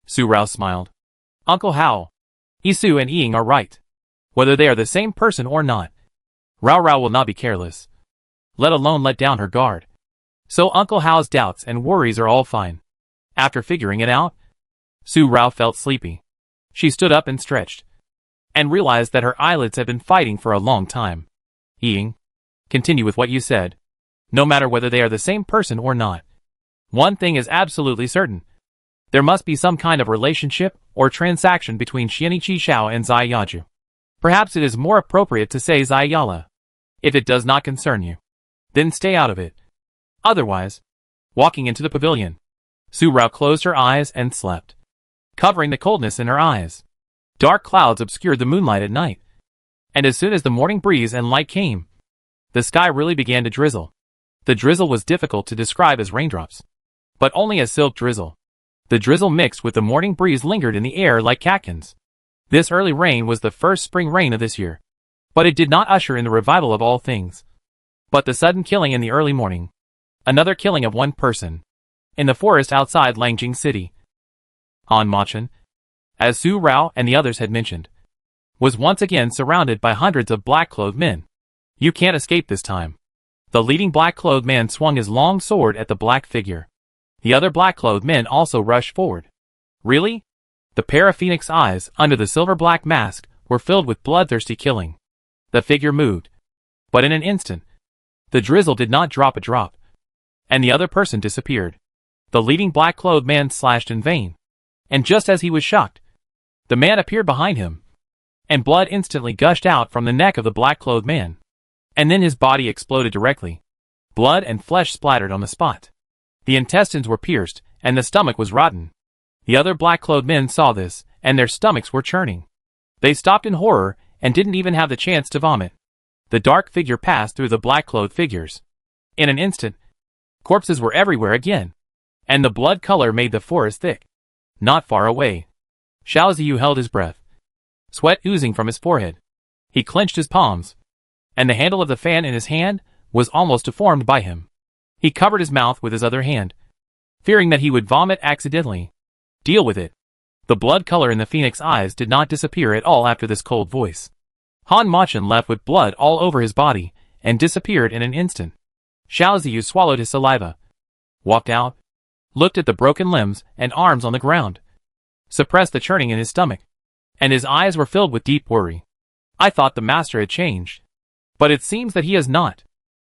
Su Rao smiled. Uncle Hao, Isu and Ying are right. Whether they are the same person or not, Rao Rao will not be careless, let alone let down her guard. So Uncle Hao's doubts and worries are all fine. After figuring it out, Su Rao felt sleepy. She stood up and stretched, and realized that her eyelids had been fighting for a long time. Ying, continue with what you said. No matter whether they are the same person or not, one thing is absolutely certain. There must be some kind of relationship or transaction between Shinichi Xiao and Zai Yaju. Perhaps it is more appropriate to say Zai Yala. If it does not concern you, then stay out of it. Otherwise, walking into the pavilion, Su Rao closed her eyes and slept, covering the coldness in her eyes. Dark clouds obscured the moonlight at night, and as soon as the morning breeze and light came, the sky really began to drizzle. The drizzle was difficult to describe as raindrops, but only as silk drizzle. The drizzle mixed with the morning breeze lingered in the air like catkins. This early rain was the first spring rain of this year, but it did not usher in the revival of all things. But the sudden killing in the early morning, another killing of one person, in the forest outside Langjing City. Han Machin, as Su Rao and the others had mentioned, was once again surrounded by hundreds of black-clothed men. You can't escape this time. The leading black-clothed man swung his long sword at the black figure. The other black-clothed men also rushed forward. Really? The pair of phoenix eyes under the silver-black mask were filled with bloodthirsty killing. The figure moved, but in an instant, the drizzle did not drop a drop, and the other person disappeared. The leading black-clothed man slashed in vain, and just as he was shocked, the man appeared behind him, and blood instantly gushed out from the neck of the black-clothed man, and then his body exploded directly. Blood and flesh splattered on the spot. The intestines were pierced, and the stomach was rotten. The other black-clothed men saw this, and their stomachs were churning. They stopped in horror, and didn't even have the chance to vomit. The dark figure passed through the black-clothed figures. In an instant, corpses were everywhere again, and the blood color made the forest thick. Not far away, Xiao Ziyu held his breath, sweat oozing from his forehead. He clenched his palms, and the handle of the fan in his hand was almost deformed by him. He covered his mouth with his other hand, fearing that he would vomit accidentally. Deal with it. The blood color in the phoenix eyes did not disappear at all after this cold voice. Han Machin left with blood all over his body and disappeared in an instant. Xiao Ziyu swallowed his saliva, walked out, looked at the broken limbs and arms on the ground, suppressed the churning in his stomach, and his eyes were filled with deep worry. I thought the master had changed, but it seems that he has not.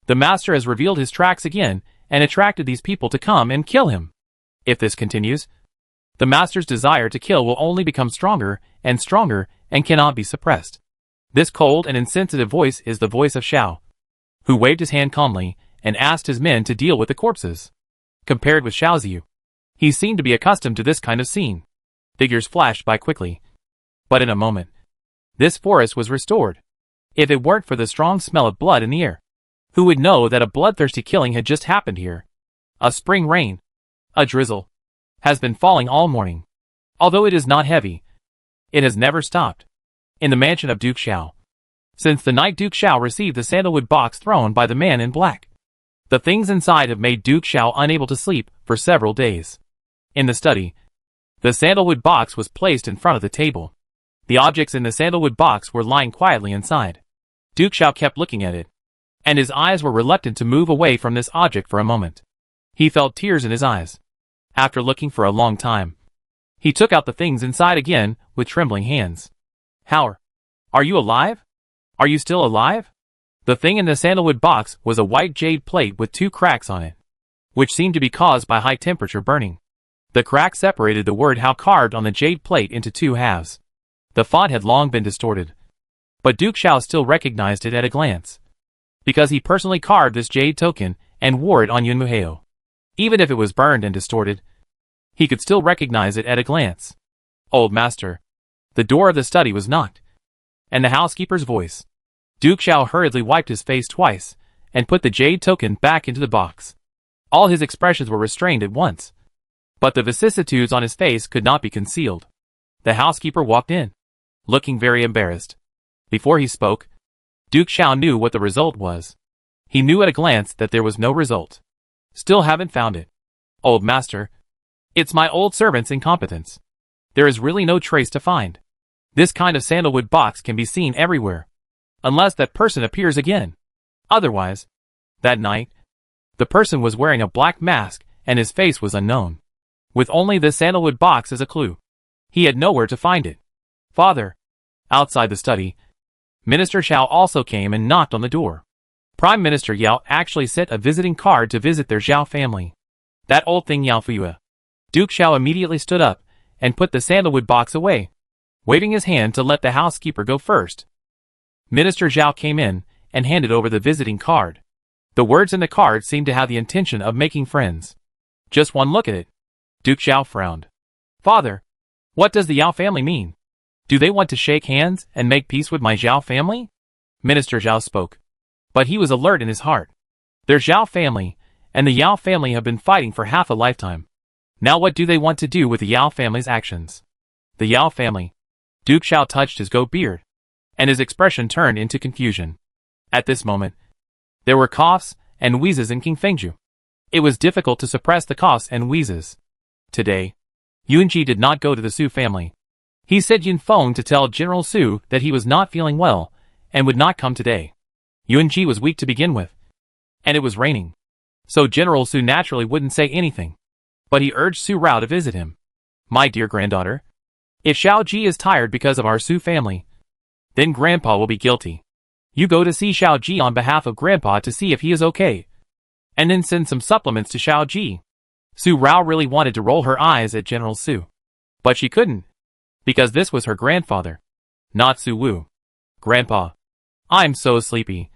The master has revealed his tracks again and attracted these people to come and kill him. If this continues, the master's desire to kill will only become stronger and cannot be suppressed. This cold and insensitive voice is the voice of Xiao, who waved his hand calmly and asked his men to deal with the corpses. Compared with Xiao Ziyu, he seemed to be accustomed to this kind of scene. Figures flashed by quickly. But in a moment, this forest was restored. If it weren't for the strong smell of blood in the air, who would know that a bloodthirsty killing had just happened here? A spring rain, a drizzle, has been falling all morning. Although it is not heavy, it has never stopped. In the mansion of Duke Xiao, since the night Duke Xiao received the sandalwood box thrown by the man in black, the things inside have made Duke Xiao unable to sleep for several days. In the study, the sandalwood box was placed in front of the table. The objects in the sandalwood box were lying quietly inside. Duke Xiao kept looking at it, and his eyes were reluctant to move away from this object for a moment. He felt tears in his eyes. After looking for a long time, he took out the things inside again with trembling hands. How are you alive? Are you still alive? The thing in the sandalwood box was a white jade plate with 2 cracks on it, which seemed to be caused by high temperature burning. The crack separated the word How carved on the jade plate into 2 halves. The font had long been distorted, but Duke Xiao still recognized it at a glance, because he personally carved this jade token and wore it on Yun Muheo. Even if it was burned and distorted, he could still recognize it at a glance. Old master. The door of the study was knocked, and the housekeeper's voice. Duke Xiao hurriedly wiped his face twice, and put the jade token back into the box. All his expressions were restrained at once, but the vicissitudes on his face could not be concealed. The housekeeper walked in, looking very embarrassed. Before he spoke, Duke Xiao knew what the result was. He knew at a glance that there was no result. Still haven't found it. Old master. It's my old servant's incompetence. There is really no trace to find. This kind of sandalwood box can be seen everywhere, unless that person appears again. Otherwise, that night, the person was wearing a black mask and his face was unknown. With only this sandalwood box as a clue, he had nowhere to find it. Father. Outside the study, Minister Xiao also came and knocked on the door. Prime Minister Yao actually sent a visiting card to visit their Zhao family. That old thing Yao Fuyue. Duke Xiao immediately stood up and put the sandalwood box away, waving his hand to let the housekeeper go first. Minister Zhao came in and handed over the visiting card. The words in the card seemed to have the intention of making friends. Just one look at it. Duke Xiao frowned. Father, what does the Yao family mean? Do they want to shake hands and make peace with my Zhao family? Minister Zhao spoke, but he was alert in his heart. Their Zhao family and the Yao family have been fighting for half a lifetime. Now what do they want to do with the Yao family's actions? The Yao family. Duke Xiao touched his goat beard, and his expression turned into confusion. At this moment, there were coughs and wheezes in King Fengju. It was difficult to suppress the coughs and wheezes. Today, Yunji did not go to the Su family. He sent Yun Feng to tell General Su that he was not feeling well and would not come today. Yunji was weak to begin with, and it was raining, so General Su naturally wouldn't say anything. But he urged Su Rao to visit him. My dear granddaughter, if Xiao Ji is tired because of our Su family, then Grandpa will be guilty. You go to see Xiao Ji on behalf of Grandpa to see if he is okay, and then send some supplements to Xiao Ji. Su Rao really wanted to roll her eyes at General Su, but she couldn't, because this was her grandfather, not Su Wu. Grandpa, I'm so sleepy.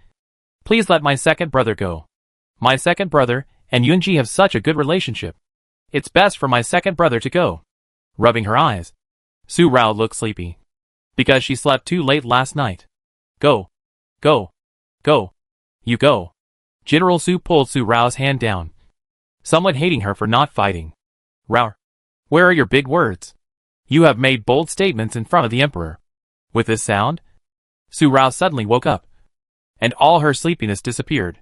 Please let my second brother go. My second brother and Yunji have such a good relationship. It's best for my second brother to go. Rubbing her eyes, Su Rao looked sleepy, because she slept too late last night. Go. Go. Go. You go. General Su pulled Su Rao's hand down, somewhat hating her for not fighting. Rao, where are your big words? You have made bold statements in front of the emperor. With this sound, Su Rao suddenly woke up, and all her sleepiness disappeared.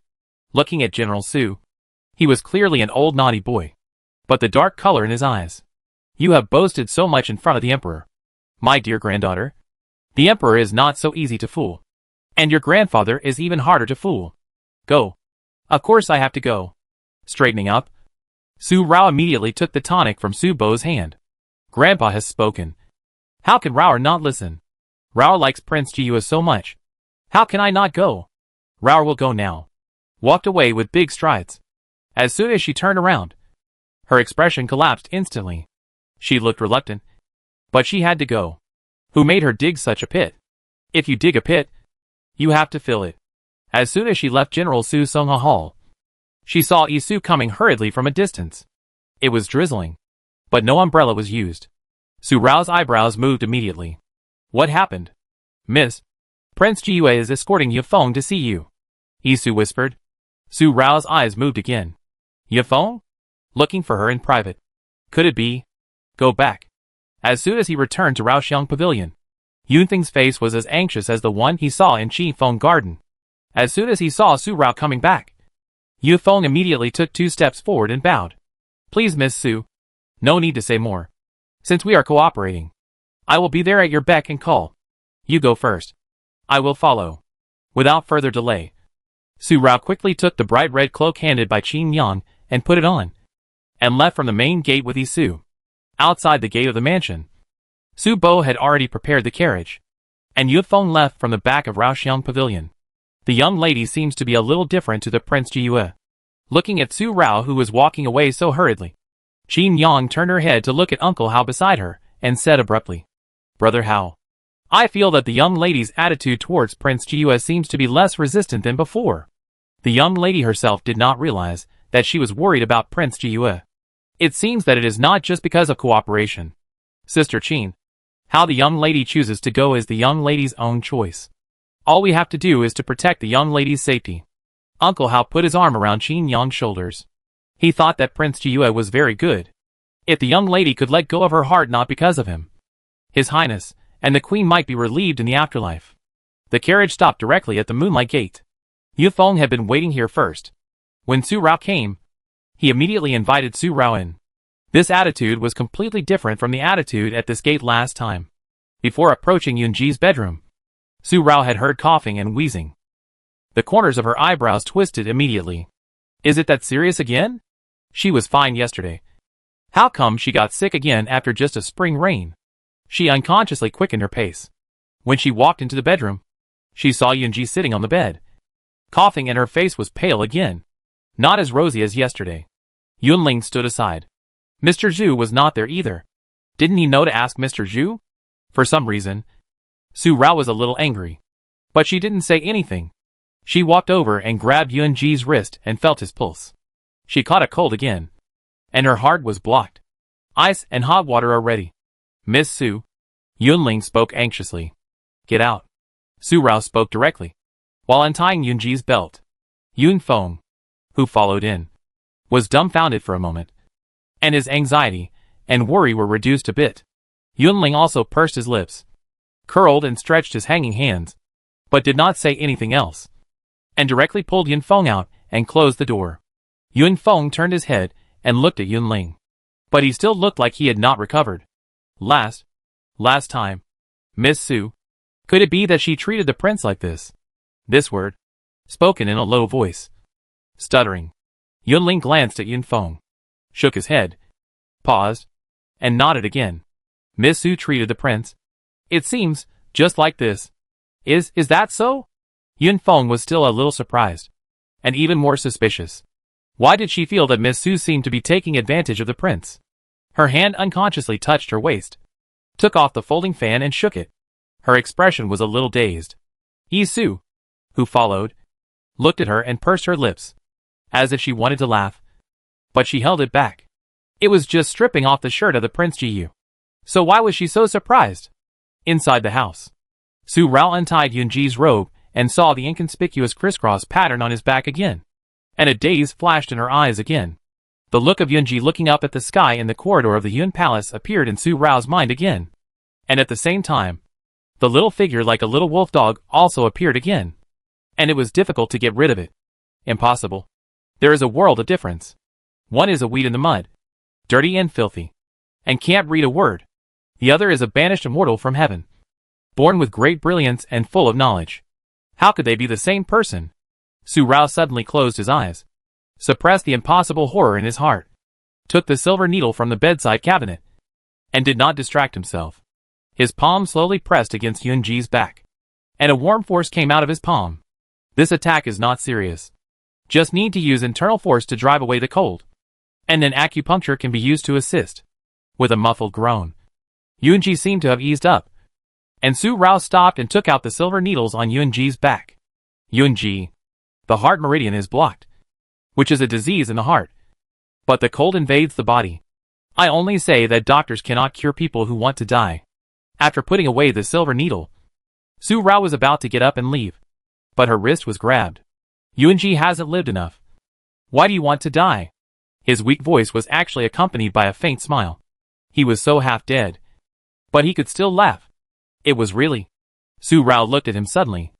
Looking at General Su, he was clearly an old naughty boy, but the dark color in his eyes. You have boasted so much in front of the emperor. My dear granddaughter, the emperor is not so easy to fool, and your grandfather is even harder to fool. Go. Of course I have to go. Straightening up, Su Rao immediately took the tonic from Su Bo's hand. Grandpa has spoken. How can Rao not listen? Rao likes Prince Jiyue so much. How can I not go? Rao will go now. Walked away with big strides. As soon as she turned around, her expression collapsed instantly. She looked reluctant, but she had to go. Who made her dig such a pit? If you dig a pit, you have to fill it. As soon as she left General Su Sung Hall, she saw Isu coming hurriedly from a distance. It was drizzling, but no umbrella was used. Su Rao's eyebrows moved immediately. What happened? Miss, Prince Jiyue is escorting Yifeng to see you, Isu whispered. Su Rao's eyes moved again. Yifeng? Looking for her in private. Could it be? Go back. As soon as he returned to Raoxiang Pavilion, Yunfeng's face was as anxious as the one he saw in Qifeng Garden. As soon as he saw Su Rao coming back, Yifeng immediately took 2 steps forward and bowed. Please, Miss Su. No need to say more. Since we are cooperating, I will be there at your beck and call. You go first. I will follow. Without further delay, Su Rao quickly took the bright red cloak handed by Qin Yang and put it on, and left from the main gate with Isu. Outside the gate of the mansion, Su Bo had already prepared the carriage, and Yifeng left from the back of Raoxiang Pavilion. The young lady seems to be a little different to the Prince Jiyue. Looking at Su Rao, who was walking away so hurriedly, Qin Yang turned her head to look at Uncle Hao beside her, and said abruptly, Brother Hao, I feel that the young lady's attitude towards Prince Jiyue seems to be less resistant than before. The young lady herself did not realize that she was worried about Prince Jiyue. It seems that it is not just because of cooperation. Sister Qin, how the young lady chooses to go is the young lady's own choice. All we have to do is to protect the young lady's safety. Uncle Hao put his arm around Qin Yang's shoulders. He thought that Prince Jiyue was very good. If the young lady could let go of her heart not because of him, His Highness and the Queen might be relieved in the afterlife. The carriage stopped directly at the Moonlight Gate. Yifeng had been waiting here first. When Su Rao came, he immediately invited Su Rao in. This attitude was completely different from the attitude at this gate last time. Before approaching Yunji's bedroom, Su Rao had heard coughing and wheezing. The corners of her eyebrows twisted immediately. Is it that serious again? She was fine yesterday. How come she got sick again after just a spring rain? She unconsciously quickened her pace. When she walked into the bedroom, she saw Yunji sitting on the bed, coughing, and her face was pale again. Not as rosy as yesterday. Yunling stood aside. Mr. Zhu was not there either. Didn't he know to ask Mr. Zhu? For some reason, Su Rao was a little angry. But she didn't say anything. She walked over and grabbed Yunji's wrist and felt his pulse. She caught a cold again, and her heart was blocked. Ice and hot water are ready. Miss Su. Yunling spoke anxiously. Get out. Su Rao spoke directly, while untying Yunji's belt. Yunfeng, who followed in, was dumbfounded for a moment, and his anxiety and worry were reduced a bit. Yunling also pursed his lips, curled and stretched his hanging hands, but did not say anything else, and directly pulled Yunfeng out and closed the door. Yunfeng turned his head and looked at Yunling, but he still looked like he had not recovered. Last time, Miss Su. Could it be that she treated the prince like this? This word, spoken in a low voice. Stuttering, Yunling glanced at Yunfeng, shook his head, paused, and nodded again. Miss Su treated the prince. It seems, just like this. Is that so? Yunfeng was still a little surprised, and even more suspicious. Why did she feel that Miss Su seemed to be taking advantage of the prince? Her hand unconsciously touched her waist, took off the folding fan and shook it. Her expression was a little dazed. Isu, who followed, looked at her and pursed her lips, as if she wanted to laugh. But she held it back. It was just stripping off the shirt of the Prince Jiyu. So why was she so surprised? Inside the house, Su Rao untied Yunji's robe and saw the inconspicuous crisscross pattern on his back again. And a daze flashed in her eyes again. The look of Yunji looking up at the sky in the corridor of the Yun Palace appeared in Su Rao's mind again. And at the same time, the little figure like a little wolf dog also appeared again. And it was difficult to get rid of it. Impossible. There is a world of difference. One is a weed in the mud, dirty and filthy, and can't read a word. The other is a banished immortal from heaven, born with great brilliance and full of knowledge. How could they be the same person? Su Rao suddenly closed his eyes, suppressed the impossible horror in his heart, took the silver needle from the bedside cabinet, and did not distract himself. His palm slowly pressed against Yunji's back, and a warm force came out of his palm. This attack is not serious. Just need to use internal force to drive away the cold. And then acupuncture can be used to assist. With a muffled groan, Yunji seemed to have eased up, and Su Rao stopped and took out the silver needles on Yunji's back. Yunji, the heart meridian is blocked, which is a disease in the heart. But the cold invades the body. I only say that doctors cannot cure people who want to die. After putting away the silver needle, Su Rao was about to get up and leave, but her wrist was grabbed. Yunji hasn't lived enough. Why do you want to die? His weak voice was actually accompanied by a faint smile. He was so half dead, but he could still laugh. It was really. Su Rao looked at him suddenly.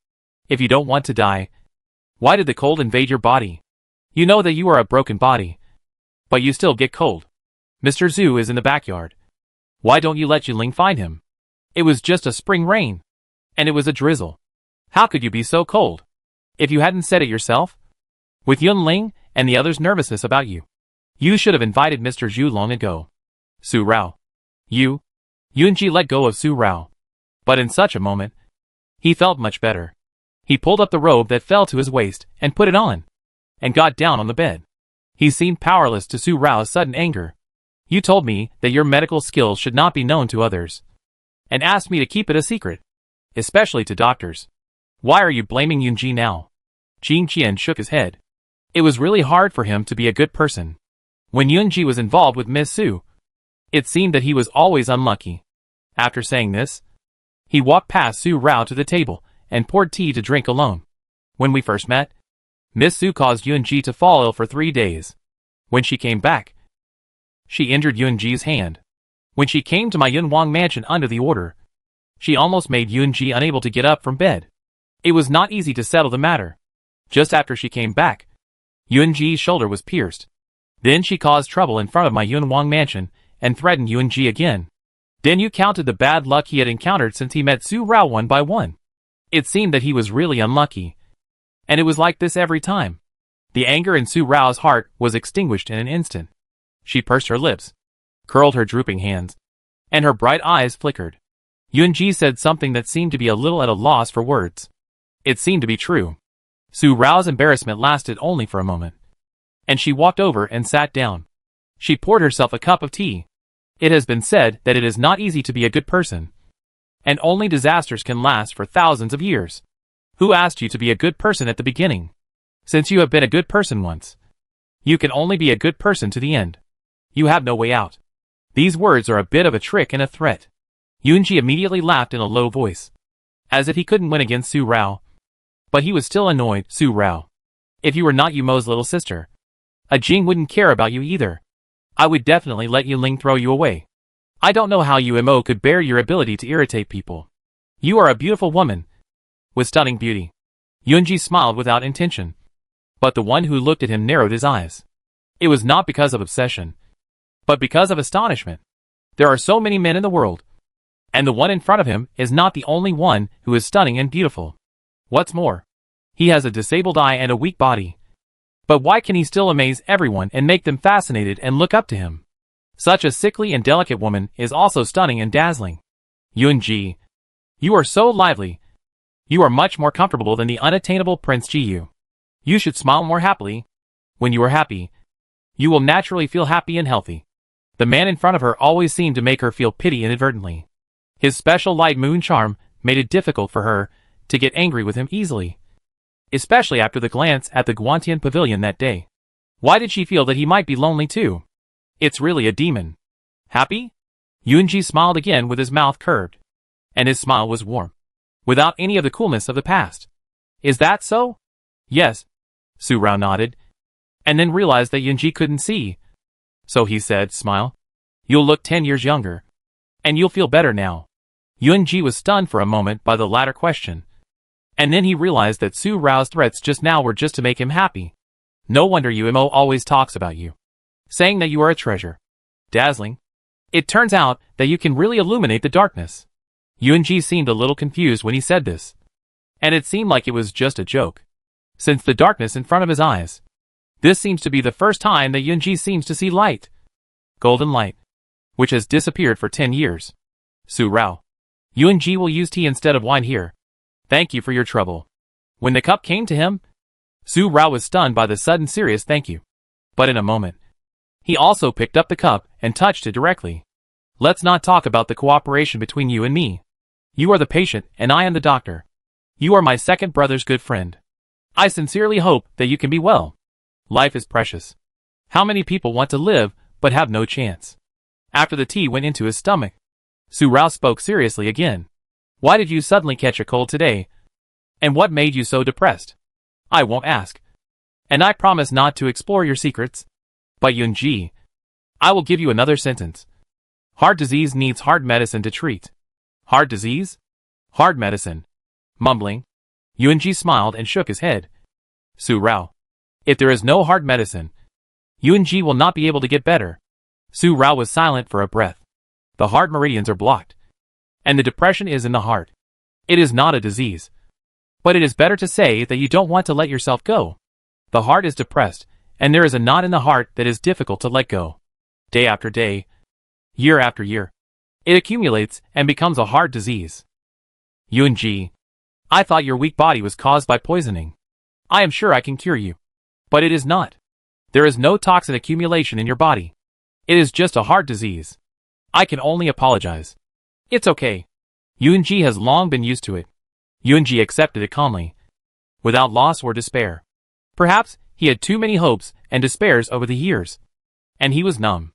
If you don't want to die, why did the cold invade your body? You know that you are a broken body, but you still get cold. Mr. Zhu is in the backyard. Why don't you let Yuling find him? It was just a spring rain, and it was a drizzle. How could you be so cold? If you hadn't said it yourself? With Yunling and the others' nervousness about you, you should have invited Mr. Zhu long ago. Su Rao. Yunji let go of Su Rao. But in such a moment, he felt much better. He pulled up the robe that fell to his waist and put it on, and got down on the bed. He seemed powerless to Su Rao's sudden anger. You told me that your medical skills should not be known to others, and asked me to keep it a secret, especially to doctors. Why are you blaming Yunji now? Jing Qian shook his head. It was really hard for him to be a good person. When Yunji was involved with Miss Su, it seemed that he was always unlucky. After saying this, he walked past Su Rao to the table and poured tea to drink alone. When we first met, Miss Su caused Yunji to fall ill for 3 days. When she came back, she injured Yunji's hand. When she came to my Yunwang mansion under the order, she almost made Yunji unable to get up from bed. It was not easy to settle the matter. Just after she came back, Yunji's shoulder was pierced. Then she caused trouble in front of my Yunwang mansion and threatened Yunji again. Then you counted the bad luck he had encountered since he met Su Rao one by one. It seemed that he was really unlucky. And it was like this every time. The anger in Su Rao's heart was extinguished in an instant. She pursed her lips, curled her drooping hands, and her bright eyes flickered. Yunji said something that seemed to be a little at a loss for words. It seemed to be true. Su Rao's embarrassment lasted only for a moment, and she walked over and sat down. She poured herself a cup of tea. It has been said that it is not easy to be a good person, and only disasters can last for thousands of years. Who asked you to be a good person at the beginning? Since you have been a good person once, you can only be a good person to the end. You have no way out. These words are a bit of a trick and a threat. Yunji immediately laughed in a low voice, as if he couldn't win against Su Rao. But he was still annoyed. Su Rao, if you were not Yumo's little sister, a Jing wouldn't care about you either. I would definitely let Yuling throw you away. I don't know how Yumo could bear your ability to irritate people. You are a beautiful woman, with stunning beauty. Yunji smiled without intention, but the one who looked at him narrowed his eyes. It was not because of obsession, but because of astonishment. There are so many men in the world, and the one in front of him is not the only one who is stunning and beautiful. What's more, he has a disabled eye and a weak body. But why can he still amaze everyone and make them fascinated and look up to him? Such a sickly and delicate woman is also stunning and dazzling. Yunji, you are so lively. You are much more comfortable than the unattainable Prince Jiyu. You should smile more happily. When you are happy, you will naturally feel happy and healthy. The man in front of her always seemed to make her feel pity inadvertently. His special light moon charm made it difficult for her to get angry with him easily, especially after the glance at the Guantian pavilion that day. Why did she feel that he might be lonely too? It's really a demon. Happy? Yunji smiled again with his mouth curved, and his smile was warm, without any of the coolness of the past. Is that so? Yes. Su Rao nodded, and then realized that Yunji couldn't see. So he said, smile. You'll look 10 years younger, and you'll feel better now. Yunji was stunned for a moment by the latter question, and then he realized that Su Rao's threats just now were just to make him happy. No wonder Yumo always talks about you, saying that you are a treasure. Dazzling. It turns out that you can really illuminate the darkness. Yunji seemed a little confused when he said this, and it seemed like it was just a joke, since the darkness in front of his eyes. This seems to be the first time that Yunji seems to see light. Golden light, which has disappeared for 10 years. Su Rao, Yunji will use tea instead of wine here. Thank you for your trouble. When the cup came to him, Su Rao was stunned by the sudden serious thank you. But in a moment, he also picked up the cup and touched it directly. Let's not talk about the cooperation between you and me. You are the patient and I am the doctor. You are my second brother's good friend. I sincerely hope that you can be well. Life is precious. How many people want to live but have no chance? After the tea went into his stomach, Su Rao spoke seriously again. Why did you suddenly catch a cold today? And what made you so depressed? I won't ask. And I promise not to explore your secrets. But Yunji, I will give you another sentence. Heart disease needs hard medicine to treat. Heart disease? Hard medicine. Mumbling, Yunji smiled and shook his head. Su Rao, if there is no hard medicine, Yunji will not be able to get better. Su Rao was silent for a breath. The heart meridians are blocked. And the depression is in the heart. It is not a disease. But it is better to say that you don't want to let yourself go. The heart is depressed, and there is a knot in the heart that is difficult to let go. Day after day, year after year, it accumulates and becomes a heart disease. Yunji, I thought your weak body was caused by poisoning. I am sure I can cure you. But it is not. There is no toxin accumulation in your body. It is just a heart disease. I can only apologize. It's okay. Yunji has long been used to it. Yunji accepted it calmly, without loss or despair. Perhaps he had too many hopes and despairs over the years, and he was numb.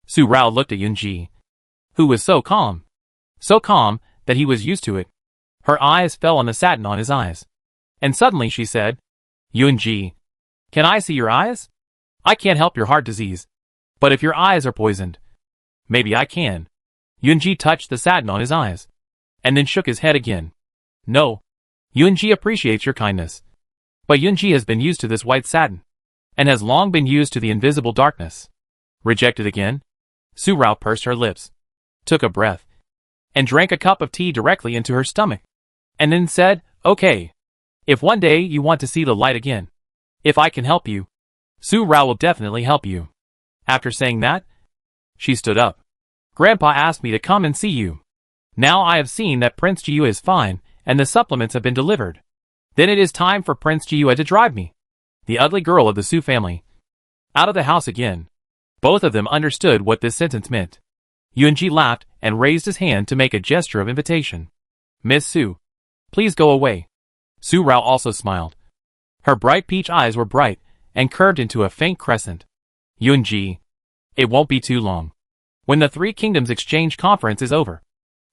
Su Rao looked at Yunji, who was so calm that he was used to it. Her eyes fell on the satin on his eyes, and suddenly she said, Yunji, can I see your eyes? I can't help your heart disease, but if your eyes are poisoned, maybe I can. Yunji touched the satin on his eyes, and then shook his head again. No. Yunji appreciates your kindness. But Yunji has been used to this white satin, and has long been used to the invisible darkness. Rejected again? Su Rao pursed her lips, took a breath, and drank a cup of tea directly into her stomach, and then said, okay. If one day you want to see the light again, if I can help you, Su Rao will definitely help you. After saying that, she stood up. Grandpa asked me to come and see you. Now I have seen that Prince Jiyu is fine, and the supplements have been delivered. Then it is time for Prince Jiyu to drive me, the ugly girl of the Su family, out of the house again. Both of them understood what this sentence meant. Yunji laughed and raised his hand to make a gesture of invitation. Miss Su, please go away. Su Rao also smiled. Her bright peach eyes were bright and curved into a faint crescent. Yunji, it won't be too long. When the Three Kingdoms Exchange Conference is over,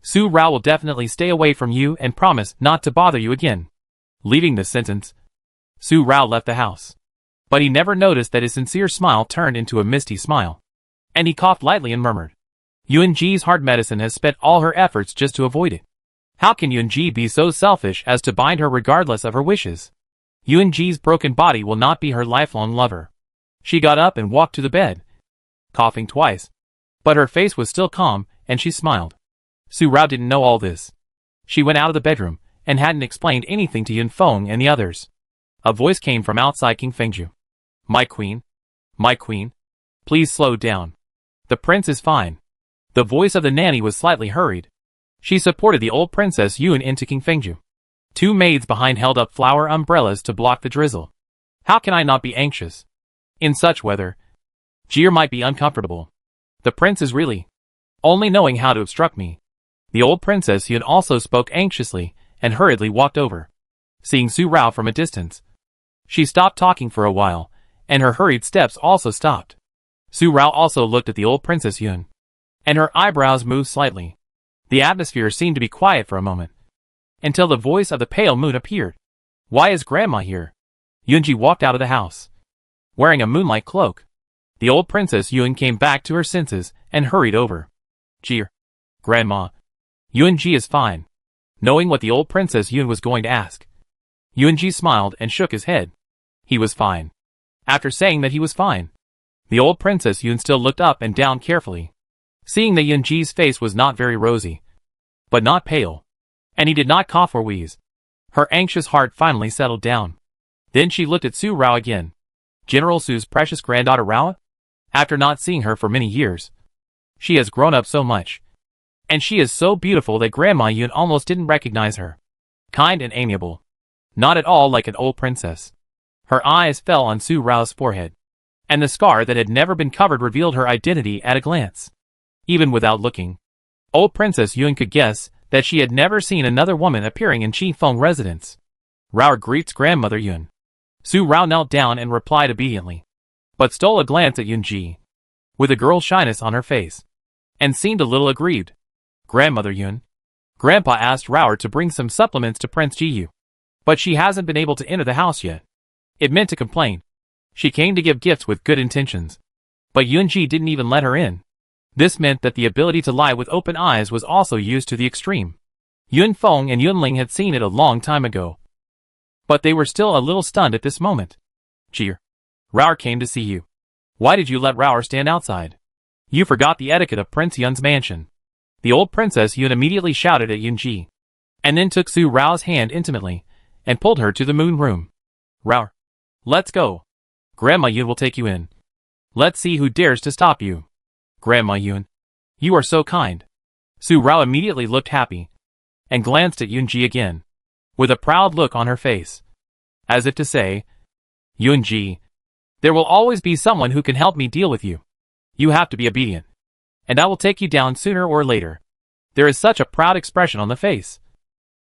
Su Rao will definitely stay away from you and promise not to bother you again. Leaving this sentence, Su Rao left the house. But he never noticed that his sincere smile turned into a misty smile. And he coughed lightly and murmured, Yunji's hard medicine has spent all her efforts just to avoid it. How can Yunji be so selfish as to bind her regardless of her wishes? Yunji's broken body will not be her lifelong lover. She got up and walked to the bed, coughing twice. But her face was still calm, and she smiled. Su Rao didn't know all this. She went out of the bedroom, and hadn't explained anything to Yun Feng and the others. A voice came from outside King Fengju. My queen, please slow down. The prince is fine. The voice of the nanny was slightly hurried. She supported the old Princess Yun into King Fengju. Two maids behind held up flower umbrellas to block the drizzle. How can I not be anxious? In such weather, Jir might be uncomfortable. The prince is really only knowing how to obstruct me. The old Princess Yun also spoke anxiously and hurriedly walked over. Seeing Su Rao from a distance, she stopped talking for a while, and her hurried steps also stopped. Su Rao also looked at the old Princess Yun, and her eyebrows moved slightly. The atmosphere seemed to be quiet for a moment, until the voice of the pale moon appeared. Why is Grandma here? Yunji walked out of the house, wearing a moonlight cloak. The old Princess Yun came back to her senses and hurried over. Jir, Grandma. Yunji is fine. Knowing what the old Princess Yun was going to ask, Yunji smiled and shook his head. He was fine. After saying that he was fine, the old Princess Yun still looked up and down carefully, seeing that Yunji's face was not very rosy, but not pale, and he did not cough or wheeze. Her anxious heart finally settled down. Then she looked at Su Rao again. General Su's precious granddaughter Rao? After not seeing her for many years, she has grown up so much. And she is so beautiful that Grandma Yun almost didn't recognize her. Kind and amiable. Not at all like an old princess. Her eyes fell on Su Rao's forehead, and the scar that had never been covered revealed her identity at a glance. Even without looking, old Princess Yun could guess that she had never seen another woman appearing in Chi Feng residence. Rao greets grandmother Yun. Su Rao knelt down and replied obediently, but stole a glance at Yun Ji, with a girl's shyness on her face, and seemed a little aggrieved. Grandmother Yun, Grandpa asked Rao to bring some supplements to Prince Jiyu, but she hasn't been able to enter the house yet. It meant to complain. She came to give gifts with good intentions, but Yun Ji didn't even let her in. This meant that the ability to lie with open eyes was also used to the extreme. Yun Feng and Yun Ling had seen it a long time ago, but they were still a little stunned at this moment. Cheer. Rao came to see you. Why did you let Rao stand outside? You forgot the etiquette of Prince Yun's mansion. The old Princess Yun immediately shouted at Yun Ji, and then took Su Rao's hand intimately, and pulled her to the moon room. Rao, let's go. Grandma Yun will take you in. Let's see who dares to stop you. Grandma Yun, you are so kind. Su Rao immediately looked happy, and glanced at Yun Ji again, with a proud look on her face, as if to say, Yun Ji, there will always be someone who can help me deal with you. You have to be obedient, and I will take you down sooner or later. There is such a proud expression on the face,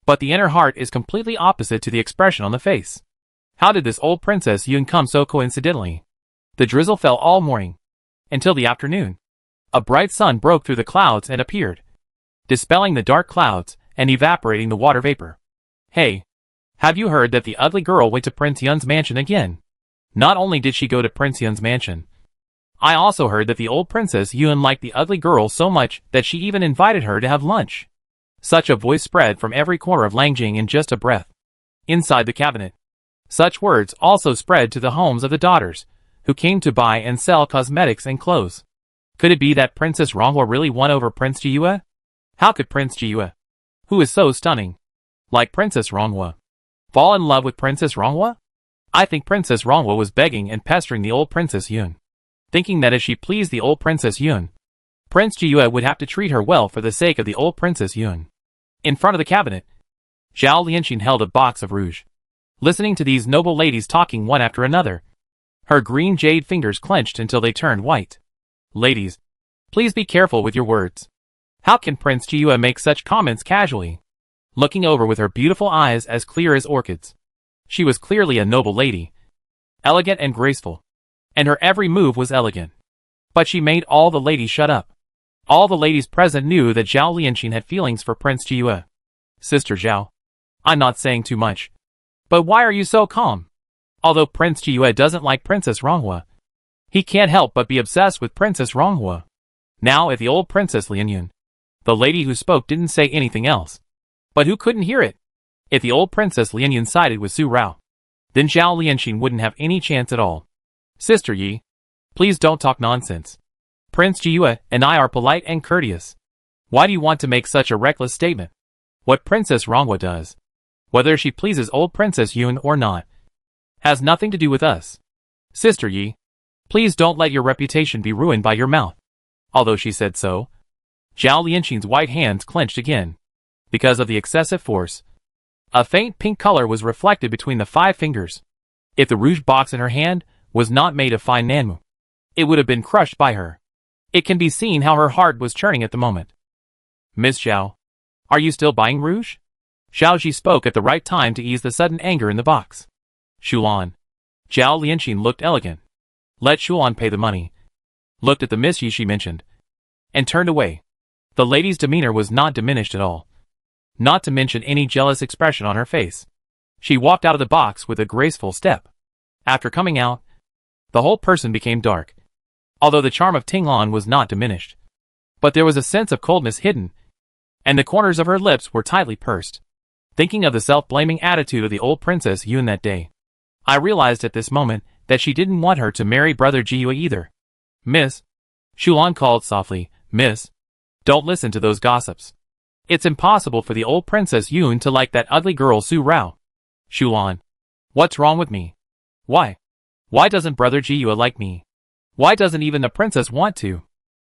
but the inner heart is completely opposite to the expression on the face. How did this old Princess Yun come so coincidentally? The drizzle fell all morning, until the afternoon. A bright sun broke through the clouds and appeared, dispelling the dark clouds and evaporating the water vapor. Hey, have you heard that the ugly girl went to Prince Yun's mansion again? Not only did she go to Prince Yun's mansion, I also heard that the old Princess Yun liked the ugly girl so much that she even invited her to have lunch. Such a voice spread from every corner of Langjing in just a breath. Inside the cabinet, such words also spread to the homes of the daughters, who came to buy and sell cosmetics and clothes. Could it be that Princess Ronghua really won over Prince Jiyue? How could Prince Jiyue, who is so stunning, like Princess Ronghua, fall in love with Princess Ronghua? I think Princess Ronghua was begging and pestering the old Princess Yun, thinking that if she pleased the old Princess Yun, Prince Jiyue would have to treat her well for the sake of the old Princess Yun. In front of the cabinet, Zhao Lianxin held a box of rouge, listening to these noble ladies talking one after another. Her green jade fingers clenched until they turned white. Ladies, please be careful with your words. How can Prince Jiyue make such comments casually? Looking over with her beautiful eyes as clear as orchids. She was clearly a noble lady, elegant and graceful, and her every move was elegant. But she made all the ladies shut up. All the ladies present knew that Zhao Lianxin had feelings for Prince Jiyue. Sister Zhao, I'm not saying too much, but why are you so calm? Although Prince Jiyue doesn't like Princess Ronghua, he can't help but be obsessed with Princess Ronghua. Now if the old Princess Lianyun, the lady who spoke, didn't say anything else, but who couldn't hear it? If the old Princess Lianyun sided with Su Rao, then Zhao Lianxin wouldn't have any chance at all. Sister Yi, please don't talk nonsense. Prince Jiyue and I are polite and courteous. Why do you want to make such a reckless statement? What Princess Ronghua does, whether she pleases old Princess Yun or not, has nothing to do with us. Sister Yi, please don't let your reputation be ruined by your mouth. Although she said so, Zhao Lianxin's white hands clenched again, because of the excessive force. A faint pink color was reflected between the 5 fingers. If the rouge box in her hand was not made of fine nanmu, it would have been crushed by her. It can be seen how her heart was churning at the moment. Miss Zhao, are you still buying rouge? Zhao Ji spoke at the right time to ease the sudden anger in the box. Shulan. Zhao Lianxin looked elegant. Let Shulan pay the money. Looked at the Miss Yi she mentioned, and turned away. The lady's demeanor was not diminished at all, not to mention any jealous expression on her face. She walked out of the box with a graceful step. After coming out, the whole person became dark. Although the charm of Tinglan was not diminished, but there was a sense of coldness hidden, and the corners of her lips were tightly pursed. Thinking of the self-blaming attitude of the old Princess Yun that day, I realized at this moment that she didn't want her to marry Brother Jiyue either. Miss, Shulan called softly, Miss, don't listen to those gossips. It's impossible for the old Princess Yun to like that ugly girl Su Rao. Shulan, what's wrong with me? Why? Why doesn't Brother Jiyue like me? Why doesn't even the princess want to?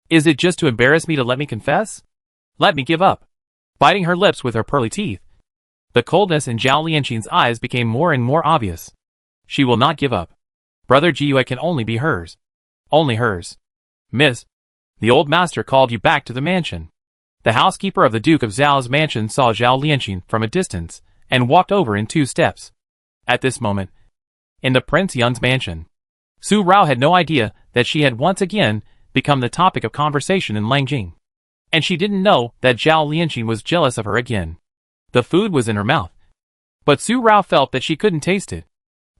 Is it just to embarrass me to let me confess? Let me give up. Biting her lips with her pearly teeth, the coldness in Zhao Lianxin's eyes became more and more obvious. She will not give up. Brother Jiue can only be hers. Only hers. Miss, the old master called you back to the mansion. The housekeeper of the Duke of Zhao's mansion saw Zhao Lianqing from a distance, and walked over in 2 steps. At this moment, in the Prince Yun's mansion, Su Rao had no idea that she had once again become the topic of conversation in Langjing. And she didn't know that Zhao Lianqing was jealous of her again. The food was in her mouth, but Su Rao felt that she couldn't taste it.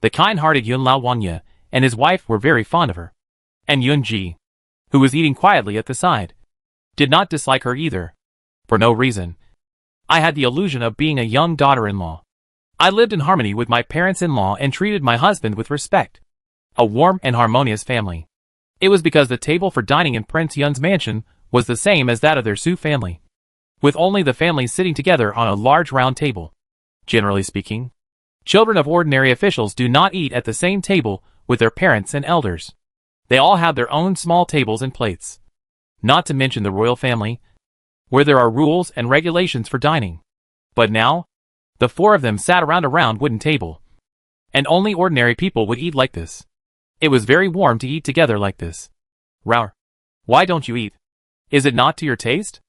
The kind-hearted Yun Lao Wanya and his wife were very fond of her. And Yun Ji, who was eating quietly at the side, did not dislike her either. For no reason. I had the illusion of being a young daughter-in-law. I lived in harmony with my parents-in-law and treated my husband with respect. A warm and harmonious family. It was because the table for dining in Prince Yun's mansion was the same as that of their Su family, with only the families sitting together on a large round table. Generally speaking, children of ordinary officials do not eat at the same table with their parents and elders. They all have their own small tables and plates. Not to mention the royal family, where there are rules and regulations for dining. But now, the 4 of them sat around a round wooden table. And only ordinary people would eat like this. It was very warm to eat together like this. Rao, why don't you eat? Is it not to your taste?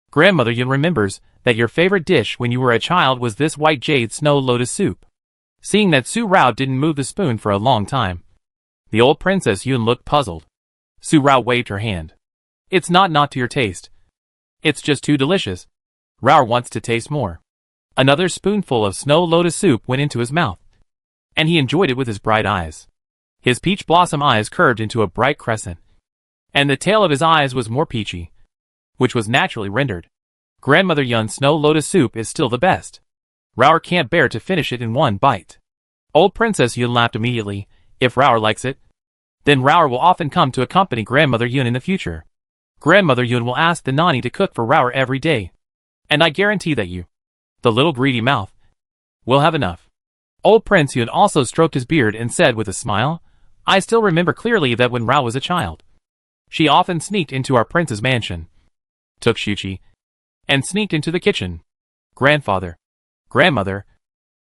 Grandmother Yun remembers that your favorite dish when you were a child was this white jade snow lotus soup. Seeing that Su Rao didn't move the spoon for a long time, the old Princess Yun looked puzzled. Su Rao waved her hand. It's not to your taste. It's just too delicious. Rao wants to taste more. Another spoonful of snow lotus soup went into his mouth, and he enjoyed it with his bright eyes. His peach blossom eyes curved into a bright crescent, and the tail of his eyes was more peachy, which was naturally rendered. Grandmother Yun's snow lotus soup is still the best. Rao can't bear to finish it in one bite. Old Princess Yun laughed immediately. If Rao likes it, then Rao will often come to accompany Grandmother Yun in the future. Grandmother Yun will ask the nanny to cook for Rao every day. And I guarantee that you, the little greedy mouth, will have enough. Old Prince Yun also stroked his beard and said with a smile, I still remember clearly that when Rao was a child, she often sneaked into our prince's mansion, took Shuqi, and sneaked into the kitchen. Grandfather, grandmother,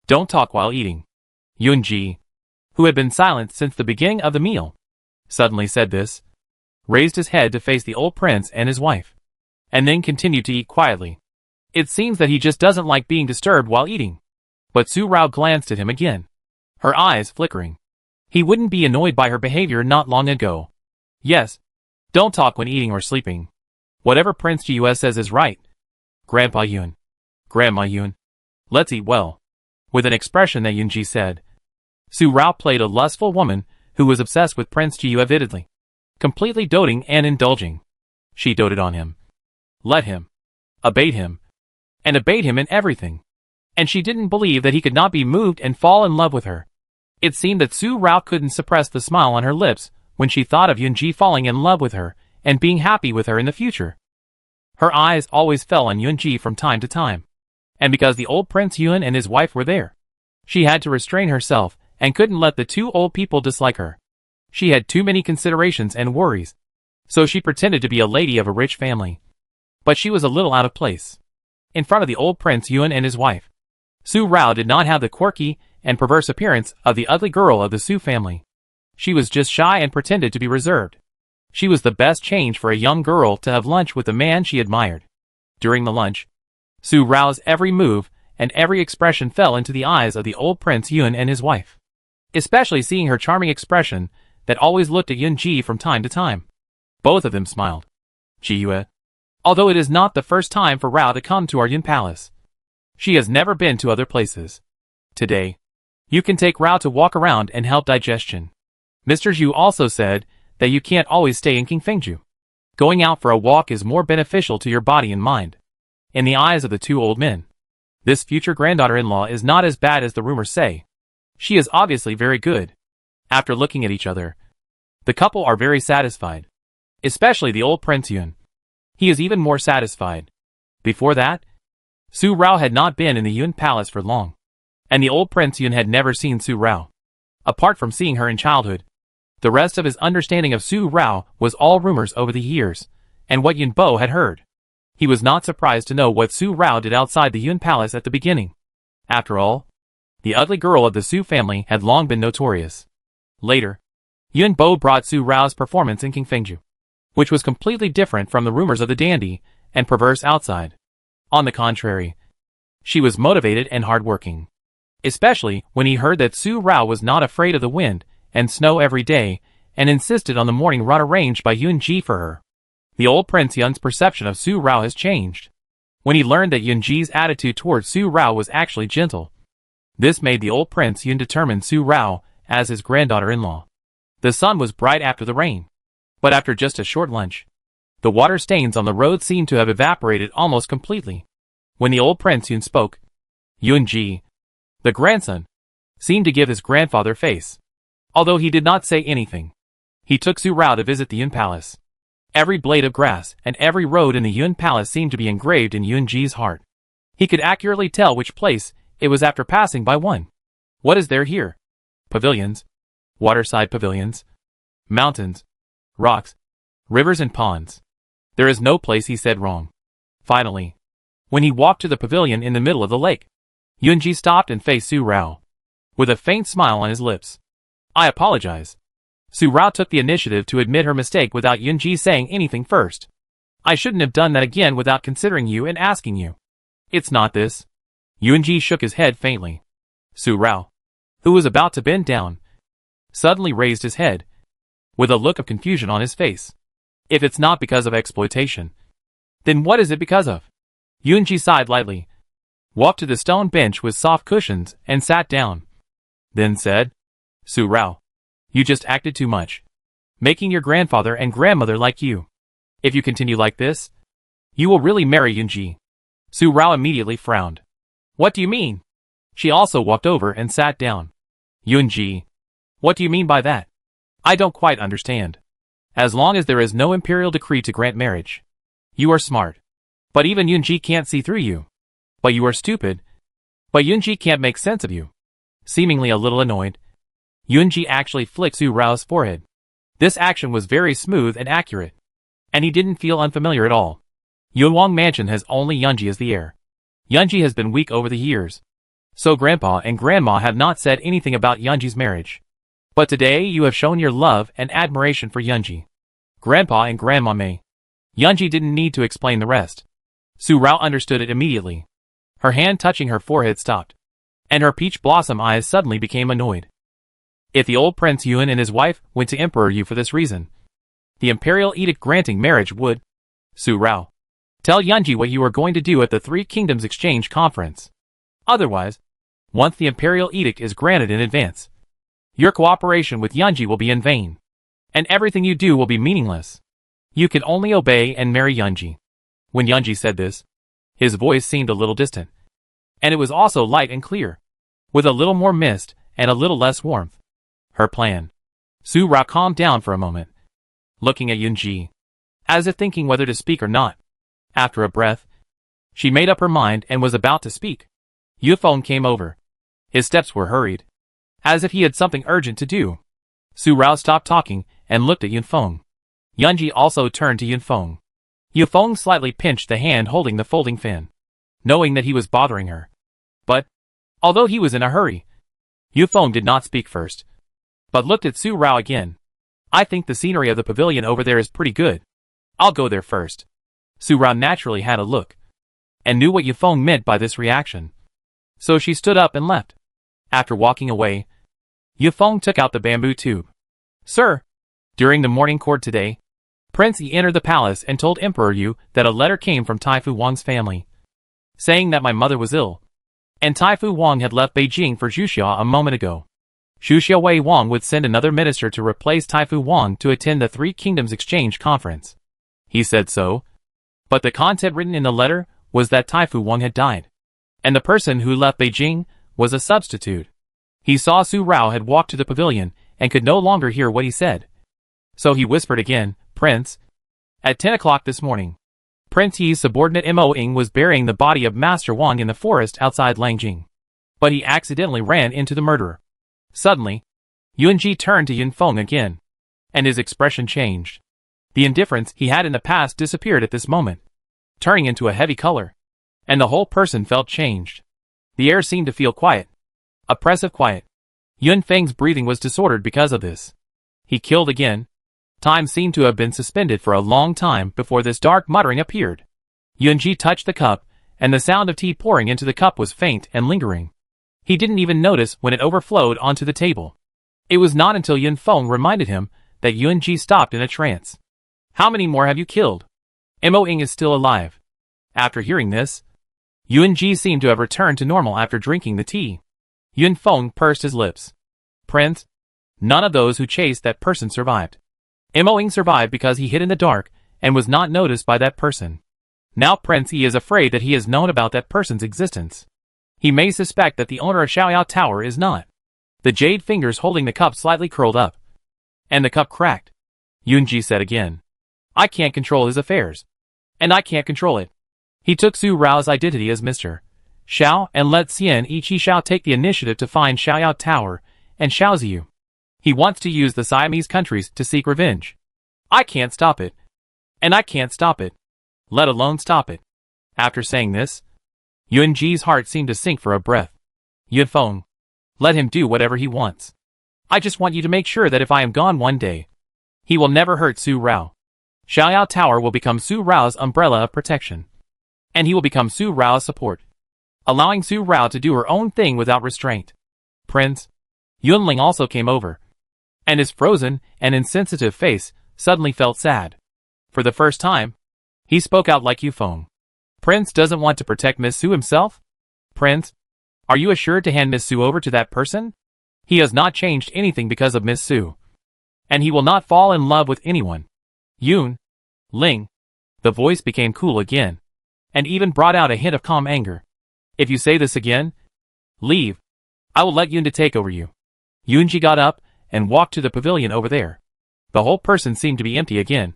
don't talk while eating. Yun Ji, who had been silent since the beginning of the meal, suddenly said this, raised his head to face the old prince and his wife, and then continued to eat quietly. It seems that he just doesn't like being disturbed while eating. But Su Rao glanced at him again, her eyes flickering. He wouldn't be annoyed by her behavior not long ago. Yes, don't talk when eating or sleeping. Whatever Prince Jiue says is right. Grandpa Yun, Grandma Yun, let's eat well. With an expression that Yunji said. Su Rao played a lustful woman who was obsessed with Prince Jiue avidly, completely doting and indulging. She doted on him, let him, obeyed him, and obeyed him in everything. And she didn't believe that he could not be moved and fall in love with her. It seemed that Su Rao couldn't suppress the smile on her lips when she thought of Yunji falling in love with her and being happy with her in the future. Her eyes always fell on Yunji from time to time. And because the old Prince Yun and his wife were there, she had to restrain herself and couldn't let the 2 old people dislike her. She had too many considerations and worries, so she pretended to be a lady of a rich family. But she was a little out of place in front of the old Prince Yun and his wife. Su Rao did not have the quirky and perverse appearance of the ugly girl of the Su family. She was just shy and pretended to be reserved. She was the best change for a young girl to have lunch with a man she admired. During the lunch, Su Rao's every move and every expression fell into the eyes of the old Prince Yun and his wife, especially seeing her charming expression that always looked at Yun Ji from time to time. Both of them smiled. Jiue, although it is not the first time for Rao to come to our Yun Palace, she has never been to other places. Today, you can take Rao to walk around and help digestion. Mr. Zhu also said that you can't always stay in Qingfengju. Going out for a walk is more beneficial to your body and mind. In the eyes of the 2 old men, this future granddaughter-in-law is not as bad as the rumors say. She is obviously very good. After looking at each other, the couple are very satisfied. Especially the old Prince Yun. He is even more satisfied. Before that, Su Rao had not been in the Yun Palace for long, and the old Prince Yun had never seen Su Rao. Apart from seeing her in childhood, the rest of his understanding of Su Rao was all rumors over the years, and what Yun Bo had heard. He was not surprised to know what Su Rao did outside the Yun Palace at the beginning. After all, The ugly girl of the Su family had long been notorious. Later, Yun Bo brought Su Rao's performance in King Fengju, which was completely different from the rumors of the dandy and perverse outside. On the contrary, she was motivated and hardworking. Especially when he heard that Su Rao was not afraid of the wind and snow every day and insisted on the morning run arranged by Yun Ji for her. The old Prince Yun's perception of Su Rao has changed when he learned that Yun Ji's attitude towards Su Rao was actually gentle. This made the old Prince Yun determine Su Rao as his granddaughter-in-law. The sun was bright after the rain, but after just a short lunch, the water stains on the road seemed to have evaporated almost completely. When the old Prince Yun spoke, Yun Ji, the grandson, seemed to give his grandfather face. Although he did not say anything, he took Su Rao to visit the Yun Palace. Every blade of grass and every road in the Yun Palace seemed to be engraved in Yun Ji's heart. He could accurately tell which place it was after passing by one. What is there here? Pavilions, waterside pavilions, mountains, rocks, rivers and ponds. There is no place he said wrong. Finally, when he walked to the pavilion in the middle of the lake, Yun Ji stopped and faced Su Rao, with a faint smile on his lips. I apologize. Su Rao took the initiative to admit her mistake without Yun Ji saying anything first. I shouldn't have done that again without considering you and asking you. It's not this. Yun Ji shook his head faintly. Su Rao, who was about to bend down, suddenly raised his head, with a look of confusion on his face. If it's not because of exploitation, then what is it because of? Yun Ji sighed lightly, walked to the stone bench with soft cushions and sat down. Then said, Su Rao, you just acted too much, making your grandfather and grandmother like you. If you continue like this, you will really marry Yun Ji. Su Rao immediately frowned. What do you mean? She also walked over and sat down. Yun Ji, what do you mean by that? I don't quite understand. As long as there is no imperial decree to grant marriage, you are smart. But even Yun Ji can't see through you. But you are stupid. But Yun Ji can't make sense of you. Seemingly a little annoyed, Yun Ji actually flicked Su Rao's forehead. This action was very smooth and accurate, and he didn't feel unfamiliar at all. Yunwang Mansion has only Yun Ji as the heir. Yun Ji has been weak over the years, so Grandpa and Grandma have not said anything about Yun Ji's marriage. But today you have shown your love and admiration for Yun Ji. Grandpa and Grandma may. Yun Ji didn't need to explain the rest. Su Rao understood it immediately. Her hand touching her forehead stopped, and her peach blossom eyes suddenly became annoyed. If the old Prince Yun and his wife went to Emperor Yu for this reason, the imperial edict granting marriage would. Su Rao, tell Yun Ji what you are going to do at the Three Kingdoms Exchange Conference. Otherwise, once the imperial edict is granted in advance, your cooperation with Yun Ji will be in vain, and everything you do will be meaningless. You can only obey and marry Yun Ji. When Yun Ji said this, his voice seemed a little distant, and it was also light and clear, with a little more mist and a little less warmth. Her plan. Su Rao calmed down for a moment, looking at Yun Ji, as if thinking whether to speak or not. After a breath, she made up her mind and was about to speak. Yufeng came over. His steps were hurried, as if he had something urgent to do. Su Rao stopped talking and looked at Yunfeng. Yun Ji also turned to Yunfeng. Yunfeng slightly pinched the hand holding the folding fan, knowing that he was bothering her. But, although he was in a hurry, Yunfeng did not speak first, but looked at Su Rao again. I think the scenery of the pavilion over there is pretty good. I'll go there first. Su Rao naturally had a look, and knew what Yunfeng meant by this reaction. So she stood up and left. After walking away, Yunfeng took out the bamboo tube. Sir, during the morning court today, Prince Yi entered the palace and told Emperor Yu that a letter came from Taifu Wang's family, saying that my mother was ill, and Taifu Wang had left Beijing for Zhuxia a moment ago. Zhuxia Wei Wang would send another minister to replace Taifu Wang to attend the Three Kingdoms Exchange Conference. He said so, but the content written in the letter was that Taifu Wang had died, and the person who left Beijing was a substitute. He saw Su Rao had walked to the pavilion and could no longer hear what he said. So he whispered again, Prince, at 10 o'clock this morning, Prince Yi's subordinate Mo Ying was burying the body of Master Wang in the forest outside Langjing, but he accidentally ran into the murderer. Suddenly, Yun Ji turned to Yunfeng again, and his expression changed. The indifference he had in the past disappeared at this moment, turning into a heavy color, and the whole person felt changed. The air seemed to feel quiet. Oppressive quiet. Yun Feng's breathing was disordered because of this. He killed again. Time seemed to have been suspended for a long time before this dark muttering appeared. Yunji touched the cup, and the sound of tea pouring into the cup was faint and lingering. He didn't even notice when it overflowed onto the table. It was not until Yun Feng reminded him that Yunji stopped in a trance. How many more have you killed? Mo Ying is still alive. After hearing this, Yunji seemed to have returned to normal after drinking the tea. Yun Feng pursed his lips. Prince, none of those who chased that person survived. Mo Ying survived because he hid in the dark and was not noticed by that person. Now Prince Yi is afraid that he has known about that person's existence. He may suspect that the owner of Xiaoyao Tower is not. The jade fingers holding the cup slightly curled up. And the cup cracked. Yunji said again. I can't control his affairs. And I can't control it. He took Su Rao's identity as Mr. Xiao and let Xian Ichi Xiao take the initiative to find Xiaoyao Tower and Xiao Ziyu. He wants to use the Siamese countries to seek revenge. I can't stop it. And I can't stop it. Let alone stop it. After saying this, Yunji's heart seemed to sink for a breath. Yun Feng, let him do whatever he wants. I just want you to make sure that if I am gone one day, he will never hurt Su Rao. Xiaoyao Tower will become Su Rao's umbrella of protection. And he will become Su Rao's support, allowing Su Rao to do her own thing without restraint. Prince, Yunling also came over, and his frozen and insensitive face suddenly felt sad. For the first time, he spoke out like Yu Feng. Prince doesn't want to protect Miss Su himself? Prince, are you assured to hand Miss Su over to that person? He has not changed anything because of Miss Su. And he will not fall in love with anyone. Yun Ling. The voice became cool again, and even brought out a hint of calm anger. If you say this again, leave. I will let Yun to take over you. Yunji got up and walked to the pavilion over there. The whole person seemed to be empty again.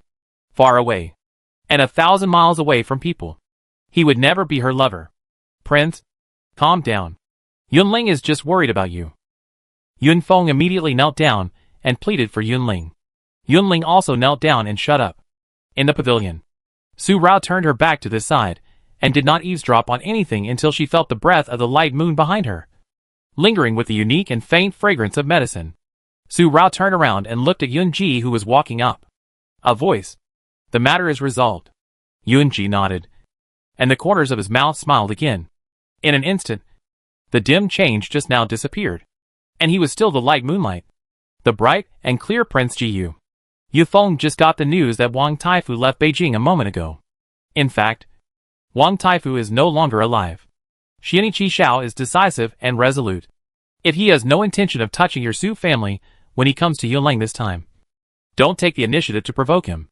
Far away. And 1,000 miles away from people. He would never be her lover. Prince, calm down. Yunling is just worried about you. Yun Feng immediately knelt down and pleaded for Yunling. Yunling also knelt down and shut up. In the pavilion, Su Rao turned her back to this side and did not eavesdrop on anything until she felt the breath of the light moon behind her, lingering with the unique and faint fragrance of medicine. Su Rao turned around and looked at Yunji, who was walking up. A voice. The matter is resolved. Yunji nodded, and the corners of his mouth smiled again. In an instant, the dim change just now disappeared, and he was still the light moonlight, the bright and clear Prince Jiyu. Yu Feng just got the news that Wang Taifu left Beijing a moment ago. In fact, Wang Taifu is no longer alive. Xianiqi Xiao is decisive and resolute. If he has no intention of touching your Su family when he comes to Yunling this time, don't take the initiative to provoke him.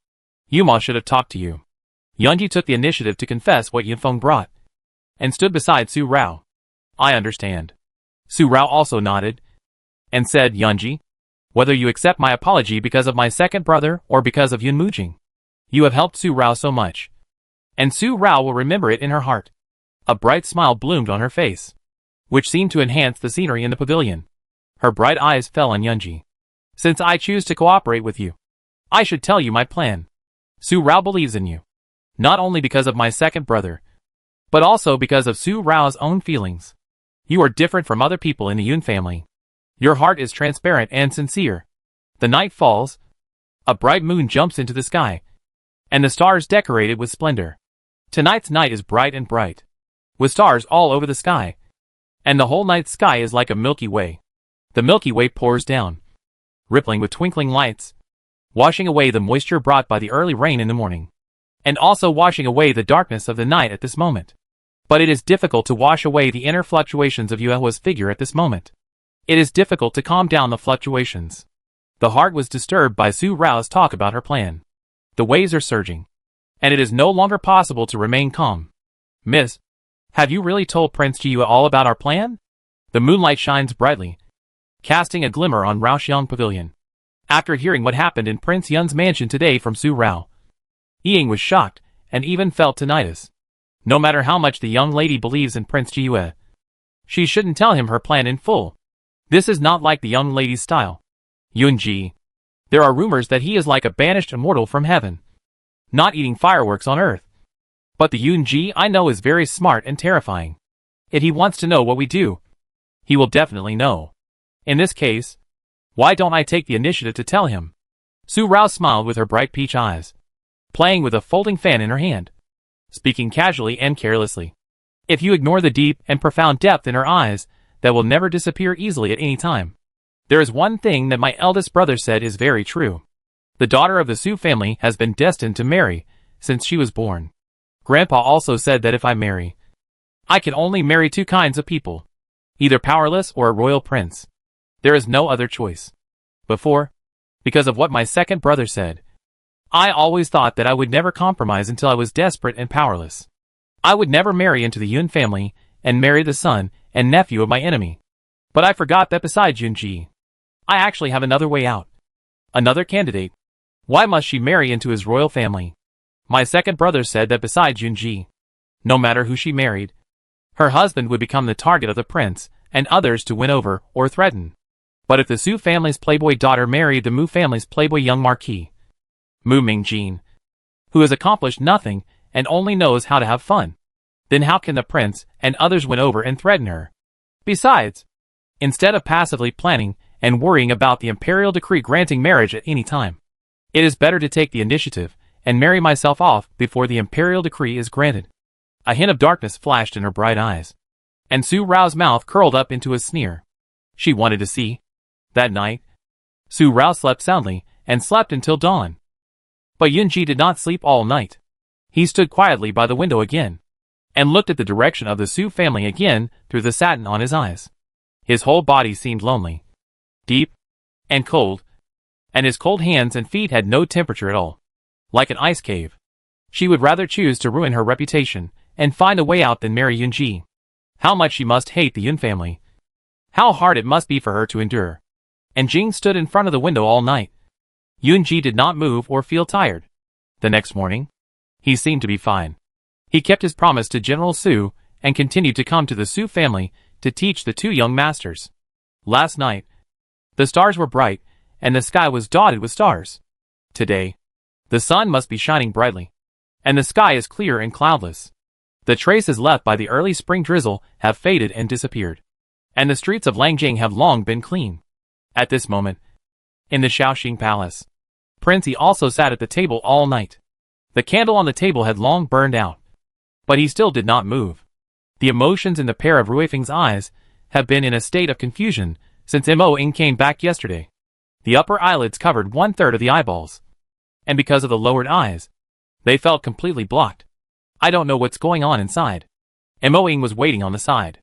Yuma should have talked to you. Yunji took the initiative to confess what Yun Feng brought, and stood beside Su Rao. I understand. Su Rao also nodded, and said, Yunji, whether you accept my apology because of my second brother or because of Yun Mujing, you have helped Su Rao so much, and Su Rao will remember it in her heart. A bright smile bloomed on her face, which seemed to enhance the scenery in the pavilion. Her bright eyes fell on Yunji. Since I choose to cooperate with you, I should tell you my plan. Su Rao believes in you, not only because of my second brother, but also because of Su Rao's own feelings. You are different from other people in the Yun family. Your heart is transparent and sincere. The night falls, a bright moon jumps into the sky, and the stars decorated with splendor. Tonight's night is bright and bright, with stars all over the sky, and the whole night sky is like a Milky Way. The Milky Way pours down, rippling with twinkling lights, washing away the moisture brought by the early rain in the morning, and also washing away the darkness of the night at this moment. But it is difficult to wash away the inner fluctuations of Yuehua's figure at this moment. It is difficult to calm down the fluctuations. The heart was disturbed by Su Rao's talk about her plan. The waves are surging, and it is no longer possible to remain calm. Miss, have you really told Prince Jiyue all about our plan? The moonlight shines brightly, casting a glimmer on Raoxiang Pavilion. After hearing what happened in Prince Yun's mansion today from Su Rao, Ying was shocked and even felt tinnitus. No matter how much the young lady believes in Prince Jiyue, she shouldn't tell him her plan in full. This is not like the young lady's style. Yunji, there are rumors that he is like a banished immortal from heaven, not eating fireworks on earth. But the Yunji I know is very smart and terrifying. If he wants to know what we do, He will definitely know. In this case, why don't I take the initiative to tell him? Su Rao smiled with her bright peach eyes, playing with a folding fan in her hand, speaking casually and carelessly. If you ignore the deep and profound depth in her eyes, that will never disappear easily at any time. There is one thing that my eldest brother said is very true. The daughter of the Su family has been destined to marry since she was born. Grandpa also said that if I marry, I can only marry two kinds of people, either powerless or a royal prince. There is no other choice. Because of what my second brother said, I always thought that I would never compromise until I was desperate and powerless. I would never marry into the Yun family and marry the son and nephew of my enemy. But I forgot that besides Yunji, I actually have another way out. Another candidate. Why must she marry into his royal family? My second brother said that besides Yunji, no matter who she married, her husband would become the target of the prince and others to win over or threaten. But if the Su family's playboy daughter married the Mu family's playboy young marquis, Mu Mingjin, who has accomplished nothing and only knows how to have fun, then how can the prince and others win over and threaten her? Besides, instead of passively planning and worrying about the imperial decree granting marriage at any time, it is better to take the initiative and marry myself off before the imperial decree is granted. A hint of darkness flashed in her bright eyes, and Su Rao's mouth curled up into a sneer. She wanted to see. That night, Su Rao slept soundly and slept until dawn. But Yunji did not sleep all night. He stood quietly by the window again, and looked at the direction of the Su family again through the satin on his eyes. His whole body seemed lonely, deep, and cold, and his cold hands and feet had no temperature at all. Like an ice cave. She would rather choose to ruin her reputation and find a way out than marry Yunji. How much she must hate the Yun family. How hard it must be for her to endure. And Jing stood in front of the window all night. Yunji did not move or feel tired. The next morning, he seemed to be fine. He kept his promise to General Su and continued to come to the Su family to teach the two young masters. Last night, the stars were bright and the sky was dotted with stars. Today, the sun must be shining brightly, and the sky is clear and cloudless. The traces left by the early spring drizzle have faded and disappeared, and the streets of Langjing have long been clean. At this moment, in the Shaoxing Palace, Prince Yi also sat at the table all night. The candle on the table had long burned out, but he still did not move. The emotions in the pair of Ruifeng's eyes have been in a state of confusion since Mo Ying came back yesterday. The upper eyelids covered 1/3 of the eyeballs, and because of the lowered eyes, they felt completely blocked. I don't know what's going on inside. Mo Ying was waiting on the side.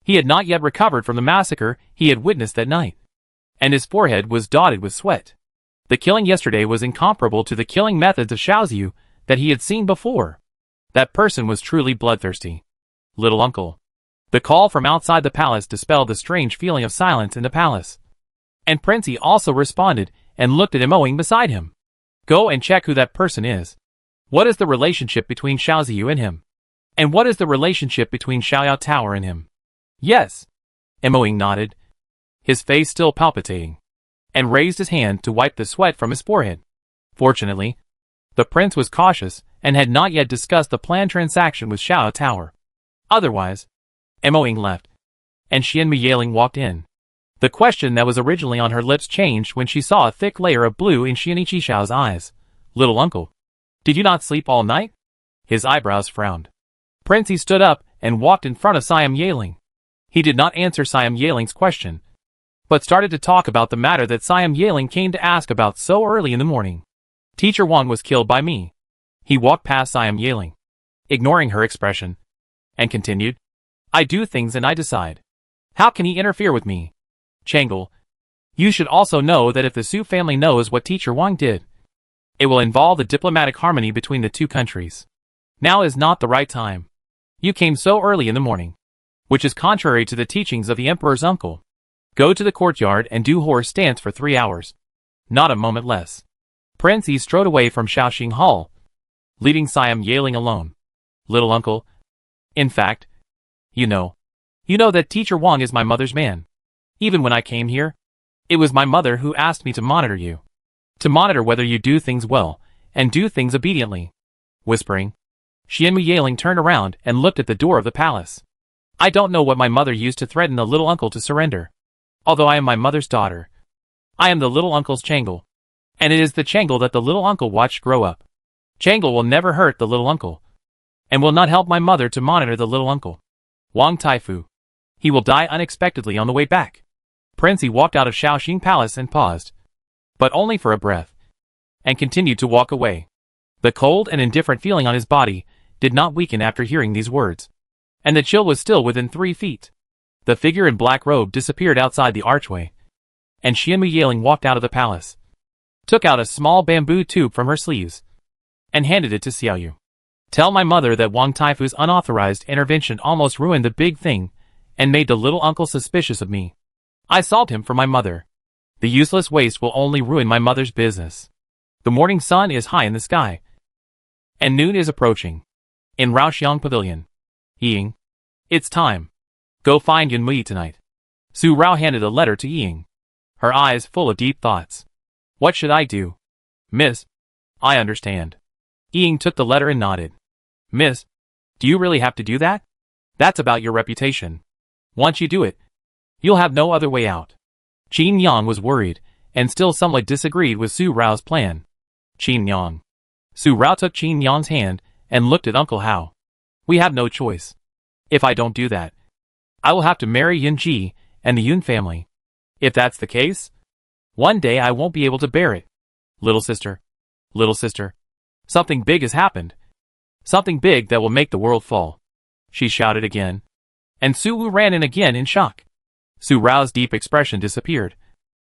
He had not yet recovered from the massacre he had witnessed that night, and his forehead was dotted with sweat. The killing yesterday was incomparable to the killing methods of Xiaoziyu that he had seen before. That person was truly bloodthirsty. Little uncle. The call from outside the palace dispelled the strange feeling of silence in the palace. And Prince Yi also responded and looked at Mo Ying beside him. Go and check who that person is. What is the relationship between Xiaoziyu and him? And what is the relationship between Xiaoyao Tower and him? Yes. Mo Ying nodded, his face still palpitating, and raised his hand to wipe the sweat from his forehead. Fortunately, the prince was cautious and had not yet discussed the planned transaction with Xiaoyao Tower. Otherwise, Mo Ying left, and Xianmu Yaling walked in. The question that was originally on her lips changed when she saw a thick layer of blue in Xianichi Xiao's eyes. Little uncle, did you not sleep all night? His eyebrows frowned. Prince Yi stood up and walked in front of Siam Yaling. He did not answer Siam Yaling's question, but started to talk about the matter that Siam Yaling came to ask about so early in the morning. Teacher Wang was killed by me. He walked past Siam Yaling, ignoring her expression, and continued, I do things and I decide. How can he interfere with me? Changel, you should also know that if the Su family knows what Teacher Wang did, it will involve the diplomatic harmony between the two countries. Now is not the right time. You came so early in the morning, which is contrary to the teachings of the Emperor's uncle. Go to the courtyard and do horse dance for 3 hours. Not a moment less. Prince Yi strode away from Shaoxing Hall, leaving Siam Yaling alone. Little uncle, in fact, you know that Teacher Wang is my mother's man. Even when I came here, it was my mother who asked me to monitor you. To monitor whether you do things well, and do things obediently. Whispering, Xianmu Yaling turned around and looked at the door of the palace. I don't know what my mother used to threaten the little uncle to surrender. Although I am my mother's daughter, I am the little uncle's Changle. And it is the Changle that the little uncle watched grow up. Changle will never hurt the little uncle, and will not help my mother to monitor the little uncle. Wang Taifu. He will die unexpectedly on the way back. Princey walked out of Shaoxing Palace and paused, but only for a breath, and continued to walk away. The cold and indifferent feeling on his body did not weaken after hearing these words, and the chill was still within 3 feet. The figure in black robe disappeared outside the archway, and Xianmu Yaling walked out of the palace, took out a small bamboo tube from her sleeves, and handed it to Xiaoyu. Tell my mother that Wang Taifu's unauthorized intervention almost ruined the big thing, and made the little uncle suspicious of me. I solved him for my mother. The useless waste will only ruin my mother's business. The morning sun is high in the sky, and noon is approaching. In Raoxiang Pavilion. Ying. It's time. Go find Yun Mui tonight. Su Rao handed a letter to Ying, her eyes full of deep thoughts. What should I do? Miss, I understand. Ying took the letter and nodded. Miss, do you really have to do that? That's about your reputation. Once you do it, you'll have no other way out. Qin Yang was worried, and still somewhat disagreed with Su Rao's plan. Qin Yang. Su Rao took Qin Yang's hand and looked at Uncle Hao. We have no choice. If I don't do that, I will have to marry Yun Ji and the Yun family. If that's the case, one day I won't be able to bear it. Little sister, something big has happened. Something big that will make the world fall. She shouted again, and Su Wu ran in again in shock. Su Rao's deep expression disappeared,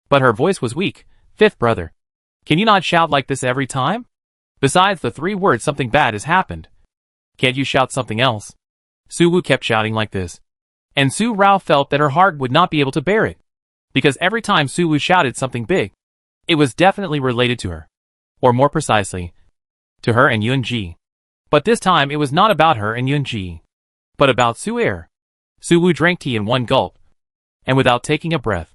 but her voice was weak. Fifth brother, can you not shout like this every time? Besides the 3 words something bad has happened, can't you shout something else? Su Wu kept shouting like this, and Su Rao felt that her heart would not be able to bear it, because every time Su Wu shouted something big, it was definitely related to her, or more precisely, to her and Yun Ji. But this time it was not about her and Yun Ji, but about Su Er. Su Wu drank tea in one gulp, and without taking a breath,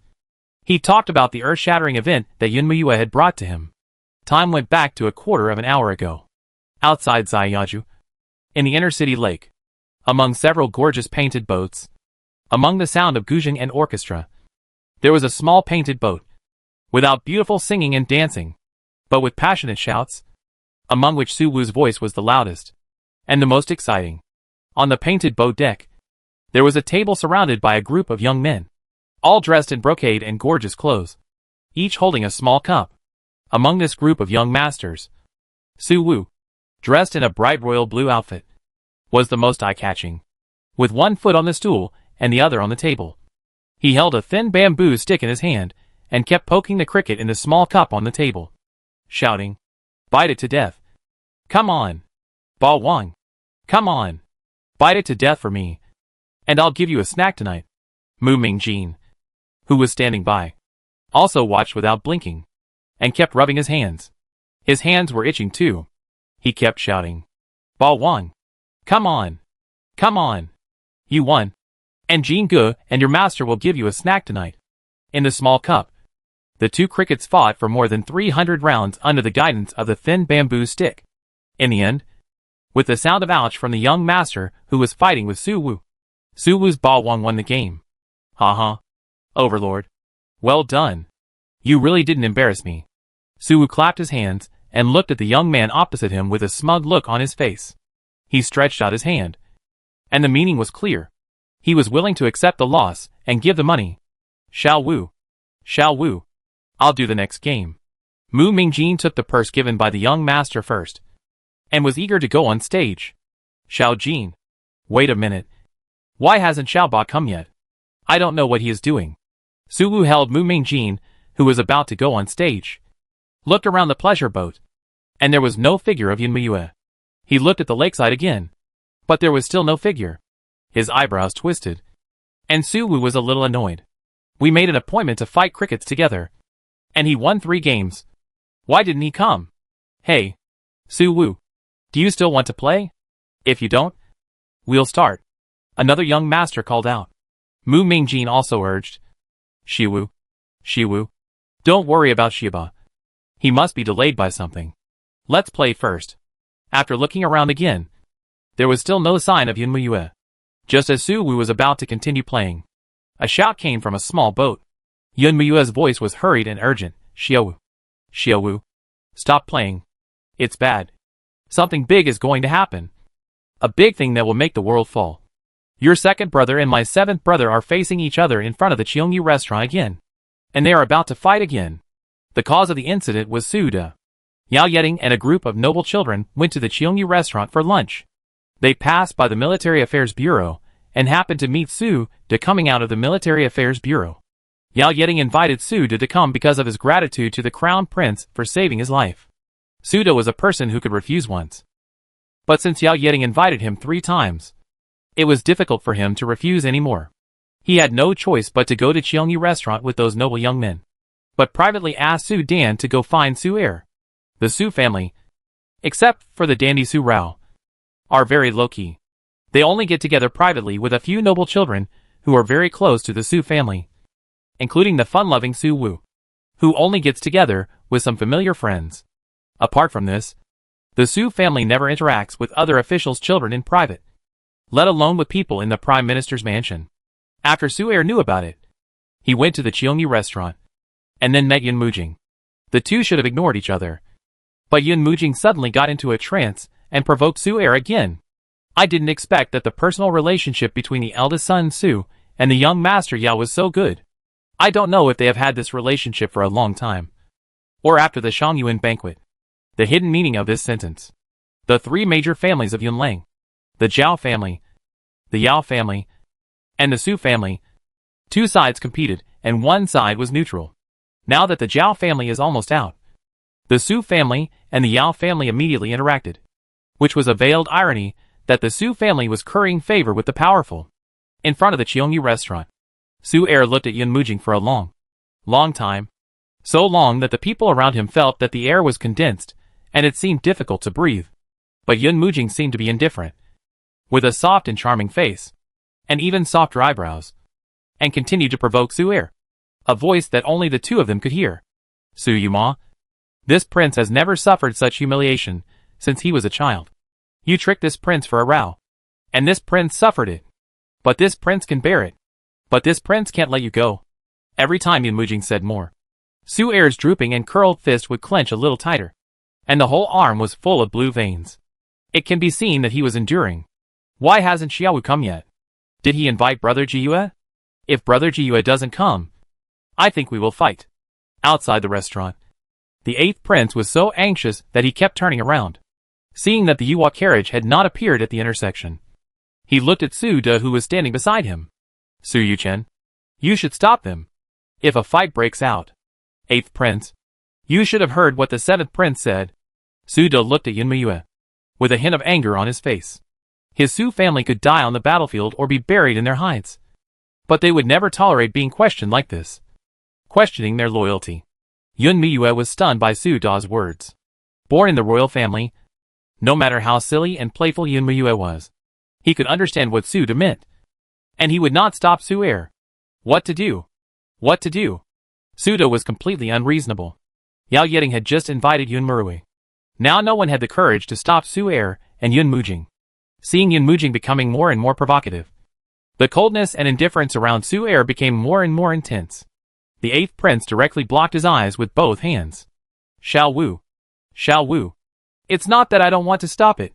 he talked about the earth-shattering event that Yun Muyue had brought to him. Time went back to a quarter of an hour ago. Outside Zaiyaju, in the inner-city lake, among several gorgeous painted boats, among the sound of guzheng and orchestra, there was a small painted boat, without beautiful singing and dancing, but with passionate shouts, among which Su Wu's voice was the loudest, and the most exciting. On the painted boat deck, there was a table surrounded by a group of young men, all dressed in brocade and gorgeous clothes, each holding a small cup. Among this group of young masters, Su Wu, dressed in a bright royal blue outfit, was the most eye-catching. With one foot on the stool and the other on the table, he held a thin bamboo stick in his hand and kept poking the cricket in the small cup on the table, shouting, "Bite it to death. Come on. Ba Wang. Come on. Bite it to death for me, and I'll give you a snack tonight." Mu Mingjin, who was standing by, also watched without blinking, and kept rubbing his hands. His hands were itching too. He kept shouting, "Ba Wang. Come on. Come on. You won. And Jin Ge and your master will give you a snack tonight." In the small cup, the 2 crickets fought for more than 300 rounds under the guidance of the thin bamboo stick. In the end, with the sound of ouch from the young master who was fighting with Su Wu, Su Wu's Ba Wang won the game. Ha ha. Overlord. Well done. You really didn't embarrass me. Su Wu clapped his hands and looked at the young man opposite him with a smug look on his face. He stretched out his hand, and the meaning was clear. He was willing to accept the loss and give the money. Xiao Wu. I'll do the next game. Mu Mingjin took the purse given by the young master first, and was eager to go on stage. Xiao Jin. Wait a minute. Why hasn't Xiao Ba come yet? I don't know what he is doing. Su Wu held Mu Mingjin, who was about to go on stage, looked around the pleasure boat, and there was no figure of Yun Muyue. He looked at the lakeside again, but there was still no figure. His eyebrows twisted, and Su Wu was a little annoyed. We made an appointment to fight crickets together, and he won 3 games. Why didn't he come? Hey, Su Wu, do you still want to play? If you don't, we'll start. Another young master called out. Mu Mingjin also urged. Shiwu, don't worry about Shiba. He must be delayed by something. Let's play first. After looking around again, there was still no sign of Yun Muyue. Just as Su Wu was about to continue playing, a shout came from a small boat. Yun Muyue's voice was hurried and urgent. Xiaowu. Xiaowu. Stop playing. It's bad. Something big is going to happen. A big thing that will make the world fall. Your second brother and my seventh brother are facing each other in front of the Cheongyu restaurant again. And they are about to fight again. The cause of the incident was Su De. Yao Yeding and a group of noble children went to the Cheongyu restaurant for lunch. They passed by the Military Affairs Bureau and happened to meet Su De coming out of the Military Affairs Bureau. Yao Yeding invited Su De to come because of his gratitude to the Crown Prince for saving his life. Su De was a person who could refuse once. But since Yao Yeding invited him 3 times, it was difficult for him to refuse anymore. He had no choice but to go to Cheongyu restaurant with those noble young men. But privately asked Su Dan to go find Su Er. The Su family, except for the dandy Su Rao, are very low-key. They only get together privately with a few noble children who are very close to the Su family, including the fun-loving Su Wu, who only gets together with some familiar friends. Apart from this, the Su family never interacts with other officials' children in private, let alone with people in the Prime Minister's mansion. After Su Er knew about it, he went to the Cheongyu restaurant, and then met Yun Mujing. The two should have ignored each other. But Yun Mujing suddenly got into a trance and provoked Su Er again. I didn't expect that the personal relationship between the eldest son Su and the young master Yao was so good. I don't know if they have had this relationship for a long time, or after the Shangyuan banquet. The hidden meaning of this sentence. The 3 major families of Yunlang, the Zhao family, the Yao family, and the Su family. 2 sides competed, and 1 side was neutral. Now that the Zhao family is almost out, the Su family and the Yao family immediately interacted, which was a veiled irony that the Su family was currying favor with the powerful. In front of the Cheongyu restaurant, Su Er looked at Yun Mujing for a long time. So long that the people around him felt that the air was condensed, and it seemed difficult to breathe. But Yun Mujing seemed to be indifferent, with a soft and charming face, and even softer eyebrows, and continued to provoke Su Er, a voice that only the 2 of them could hear. Su Yuma, this prince has never suffered such humiliation since he was a child. You tricked this prince for a row, and this prince suffered it. But this prince can bear it. But this prince can't let you go. Every time Yun Mujing said more, Su Er's drooping and curled fist would clench a little tighter, and the whole arm was full of blue veins. It can be seen that he was enduring. Why hasn't Xiaowu come yet? Did he invite Brother Jiyue? If Brother Jiyue doesn't come, I think we will fight. Outside the restaurant, the 8th prince was so anxious that he kept turning around, seeing that the Yuhua carriage had not appeared at the intersection. He looked at Su De, who was standing beside him. Su Yuchen, you should stop them. If a fight breaks out. 8th prince, you should have heard what the 7th prince said. Su De looked at Yun Muyue, with a hint of anger on his face. His Su family could die on the battlefield or be buried in their hides. But they would never tolerate being questioned like this, questioning their loyalty. Yun Muyue was stunned by Su De's words. Born in the royal family, no matter how silly and playful Yun Muyue was, he could understand what Su De meant. And he would not stop Su Er. What to do? What to do? Su De was completely unreasonable. Yao Yeding had just invited Yun Murui. Now no one had the courage to stop Su Er and Yun Mujing. Seeing Yun Mujing becoming more and more provocative, the coldness and indifference around Su Er became more and more intense. The 8th prince directly blocked his eyes with both hands. Xiao Wu. Xiao Wu. It's not that I don't want to stop it.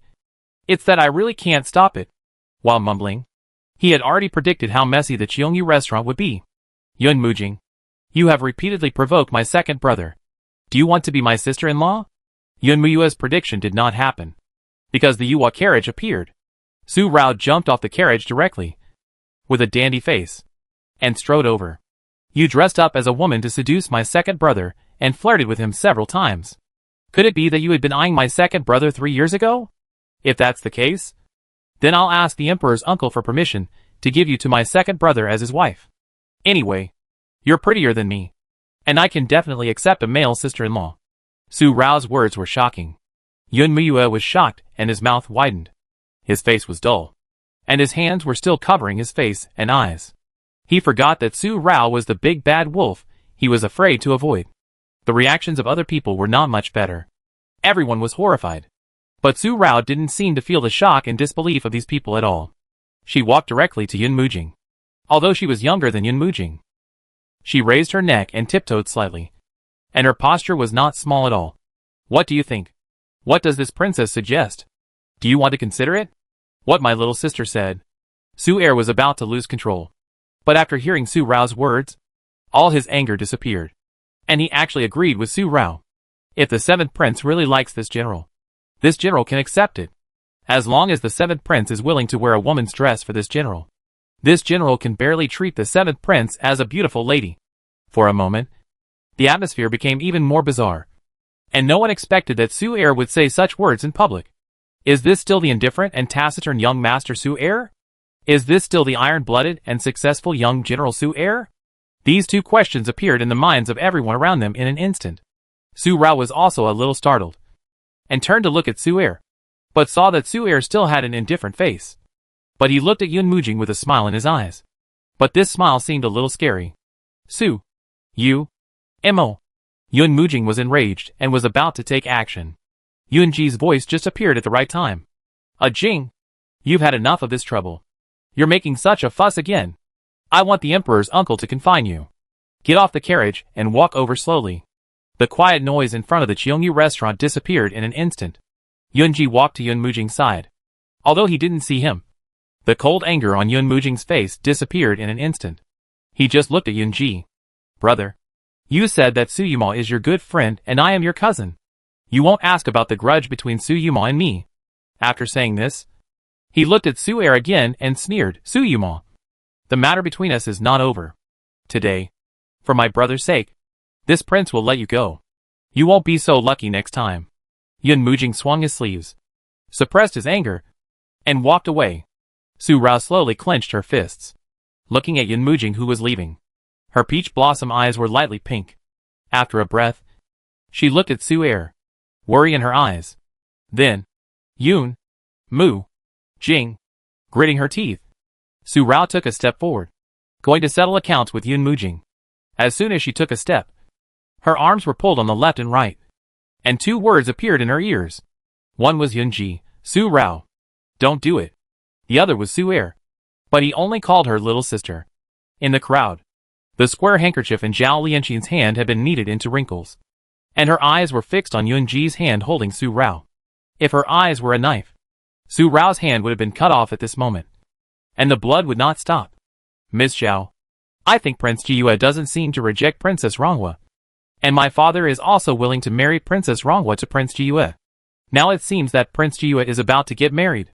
It's that I really can't stop it. While mumbling, he had already predicted how messy the Cheongyu restaurant would be. Yun Mujing, you have repeatedly provoked my second brother. Do you want to be my sister-in-law? Yun Muyue's prediction did not happen, because the Yuhua carriage appeared. Su Rao jumped off the carriage directly, with a dandy face, and strode over. You dressed up as a woman to seduce my second brother, and flirted with him several times. Could it be that you had been eyeing my second brother 3 years ago? If that's the case, then I'll ask the emperor's uncle for permission to give you to my second brother as his wife. Anyway, you're prettier than me, and I can definitely accept a male sister-in-law. Su Rao's words were shocking. Yun Muyue was shocked, and his mouth widened. His face was dull, and his hands were still covering his face and eyes. He forgot that Su Rao was the big bad wolf he was afraid to avoid. The reactions of other people were not much better. Everyone was horrified. But Su Rao didn't seem to feel the shock and disbelief of these people at all. She walked directly to Yun Mujing. Although she was younger than Yun Mujing, she raised her neck and tiptoed slightly. And her posture was not small at all. What do you think? What does this princess suggest? Do you want to consider it? What my little sister said. Su Er was about to lose control. But after hearing Su Rao's words, all his anger disappeared. And he actually agreed with Su Rao. If the 7th prince really likes this general can accept it. As long as the 7th prince is willing to wear a woman's dress for this general can barely treat the 7th prince as a beautiful lady. For a moment, the atmosphere became even more bizarre. And no one expected that Su Er would say such words in public. Is this still the indifferent and taciturn young master Su Er? Is this still the iron-blooded and successful young General Su Er? These two questions appeared in the minds of everyone around them in an instant. Su Rao was also a little startled, and turned to look at Su Er, but saw that Su Er still had an indifferent face. But he looked at Yun Mujing with a smile in his eyes. But this smile seemed a little scary. Su. You. Mo. Yun Mujing was enraged and was about to take action. Yun Ji's voice just appeared at the right time. Jing. You've had enough of this trouble. You're making such a fuss again. I want the emperor's uncle to confine you. Get off the carriage and walk over slowly. The quiet noise in front of the Cheongyu restaurant disappeared in an instant. Yun Ji walked to Yun Mujing's side. Although he didn't see him, the cold anger on Yun Mujing's face disappeared in an instant. He just looked at Yun Ji. Brother, you said that Su Yuma is your good friend and I am your cousin. You won't ask about the grudge between Su Yuma and me. After saying this, he looked at Su Er again and sneered, Su Yuma. The matter between us is not over. Today, for my brother's sake, this prince will let you go. You won't be so lucky next time. Yun Mujing swung his sleeves, suppressed his anger, and walked away. Su Rao slowly clenched her fists, looking at Yun Mujing who was leaving. Her peach blossom eyes were lightly pink. After a breath, she looked at Su Er, worry in her eyes. Then, Yun Jing, gritting her teeth. Su Rao took a step forward, going to settle accounts with Yun Mujing. As soon as she took a step, her arms were pulled on the left and right, and two words appeared in her ears. One was Yun Ji, Su Rao. Don't do it. The other was Su Er, but he only called her little sister. In the crowd, the square handkerchief in Zhao Lianqin's hand had been kneaded into wrinkles, and her eyes were fixed on Yun Ji's hand holding Su Rao. If her eyes were a knife, Su Rao's hand would have been cut off at this moment, and the blood would not stop. Miss Zhao, I think Prince Jiyue doesn't seem to reject Princess Ronghua, and my father is also willing to marry Princess Ronghua to Prince Jiyue. Now it seems that Prince Jiyue is about to get married.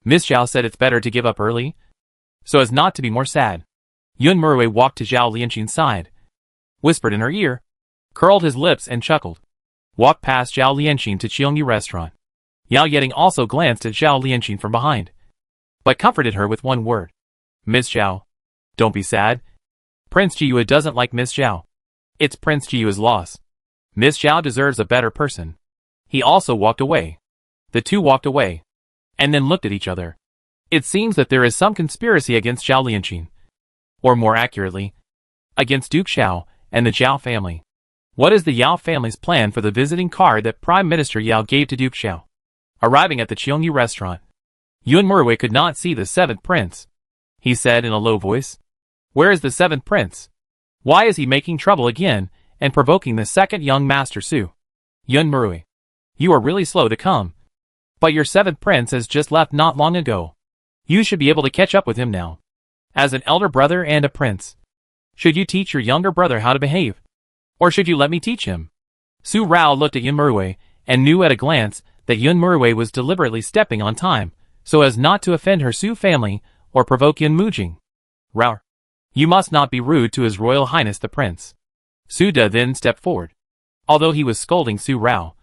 Miss Zhao said it's better to give up early, so as not to be more sad. Yun Murui walked to Zhao Lianqin's side, whispered in her ear, curled his lips and chuckled, walked past Zhao Lianqin to Cheongyu restaurant. Yao Yeting also glanced at Zhao Lianqin from behind, but comforted her with one word. Miss Zhao, don't be sad. Prince Jiyue doesn't like Miss Zhao. It's Prince Jiyue's loss. Miss Zhao deserves a better person. He also walked away. The two walked away, and then looked at each other. It seems that there is some conspiracy against Zhao Lianqin, or more accurately, against Duke Xiao and the Zhao family. What is the Yao family's plan for the visiting card that Prime Minister Yao gave to Duke Xiao? Arriving at the Cheongyu restaurant, Yun Murui could not see the 7th prince. He said in a low voice, Where is the 7th prince? Why is he making trouble again and provoking the 2nd young master Su? Yun Murui, you are really slow to come. But your 7th prince has just left not long ago. You should be able to catch up with him now. As an elder brother and a prince, should you teach your younger brother how to behave? Or should you let me teach him? Su Rao looked at Yun Murui and knew at a glance that Yun Murui was deliberately stepping on time so as not to offend her Su family or provoke Yun Mujing. Rao, you must not be rude to His Royal Highness the Prince. Su De then stepped forward. Although he was scolding Su Rao,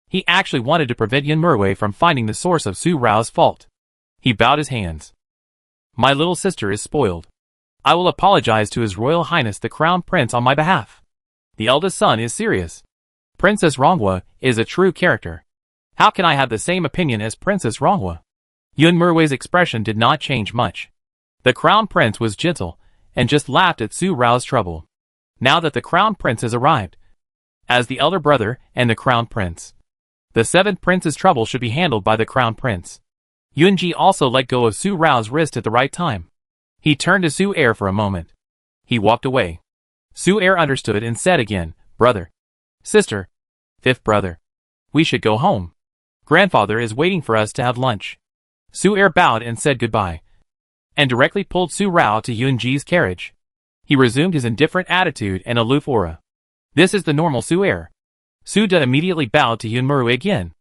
he actually wanted to prevent Yun Murui from finding the source of Su Rao's fault. He bowed his hands. My little sister is spoiled. I will apologize to His Royal Highness the Crown Prince on my behalf. The eldest son is serious. Princess Ronghua is a true character. How can I have the same opinion as Princess Ronghua? Yun Murui's expression did not change much. The Crown Prince was gentle and just laughed at Su Rao's trouble. Now that the Crown Prince has arrived, as the elder brother and the Crown Prince, the 7th Prince's trouble should be handled by the Crown Prince. Yunji also let go of Su Rao's wrist at the right time. He turned to Su Er for a moment. He walked away. Su Er understood and said again, "Brother. Sister. Fifth brother. We should go home. Grandfather is waiting for us to have lunch." Su Er bowed and said goodbye, and directly pulled Su Rao to Yunji's carriage. He resumed his indifferent attitude and aloof aura. This is the normal Su Er. Su De immediately bowed to Yunmuru again,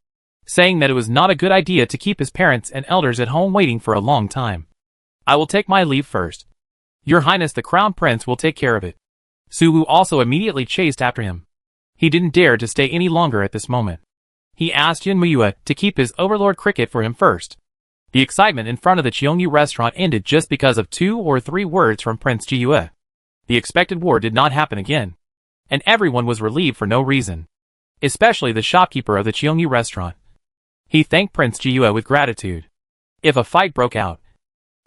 saying that it was not a good idea to keep his parents and elders at home waiting for a long time. "I will take my leave first. Your Highness the Crown Prince will take care of it." Su Wu also immediately chased after him. He didn't dare to stay any longer at this moment. He asked Yun Muyue to keep his overlord cricket for him first. The excitement in front of the Cheongyu restaurant ended just because of 2 or 3 words from Prince Jiyue. The expected war did not happen again, and everyone was relieved for no reason, especially the shopkeeper of the Cheongyu restaurant. He thanked Prince Jiyue with gratitude. If a fight broke out,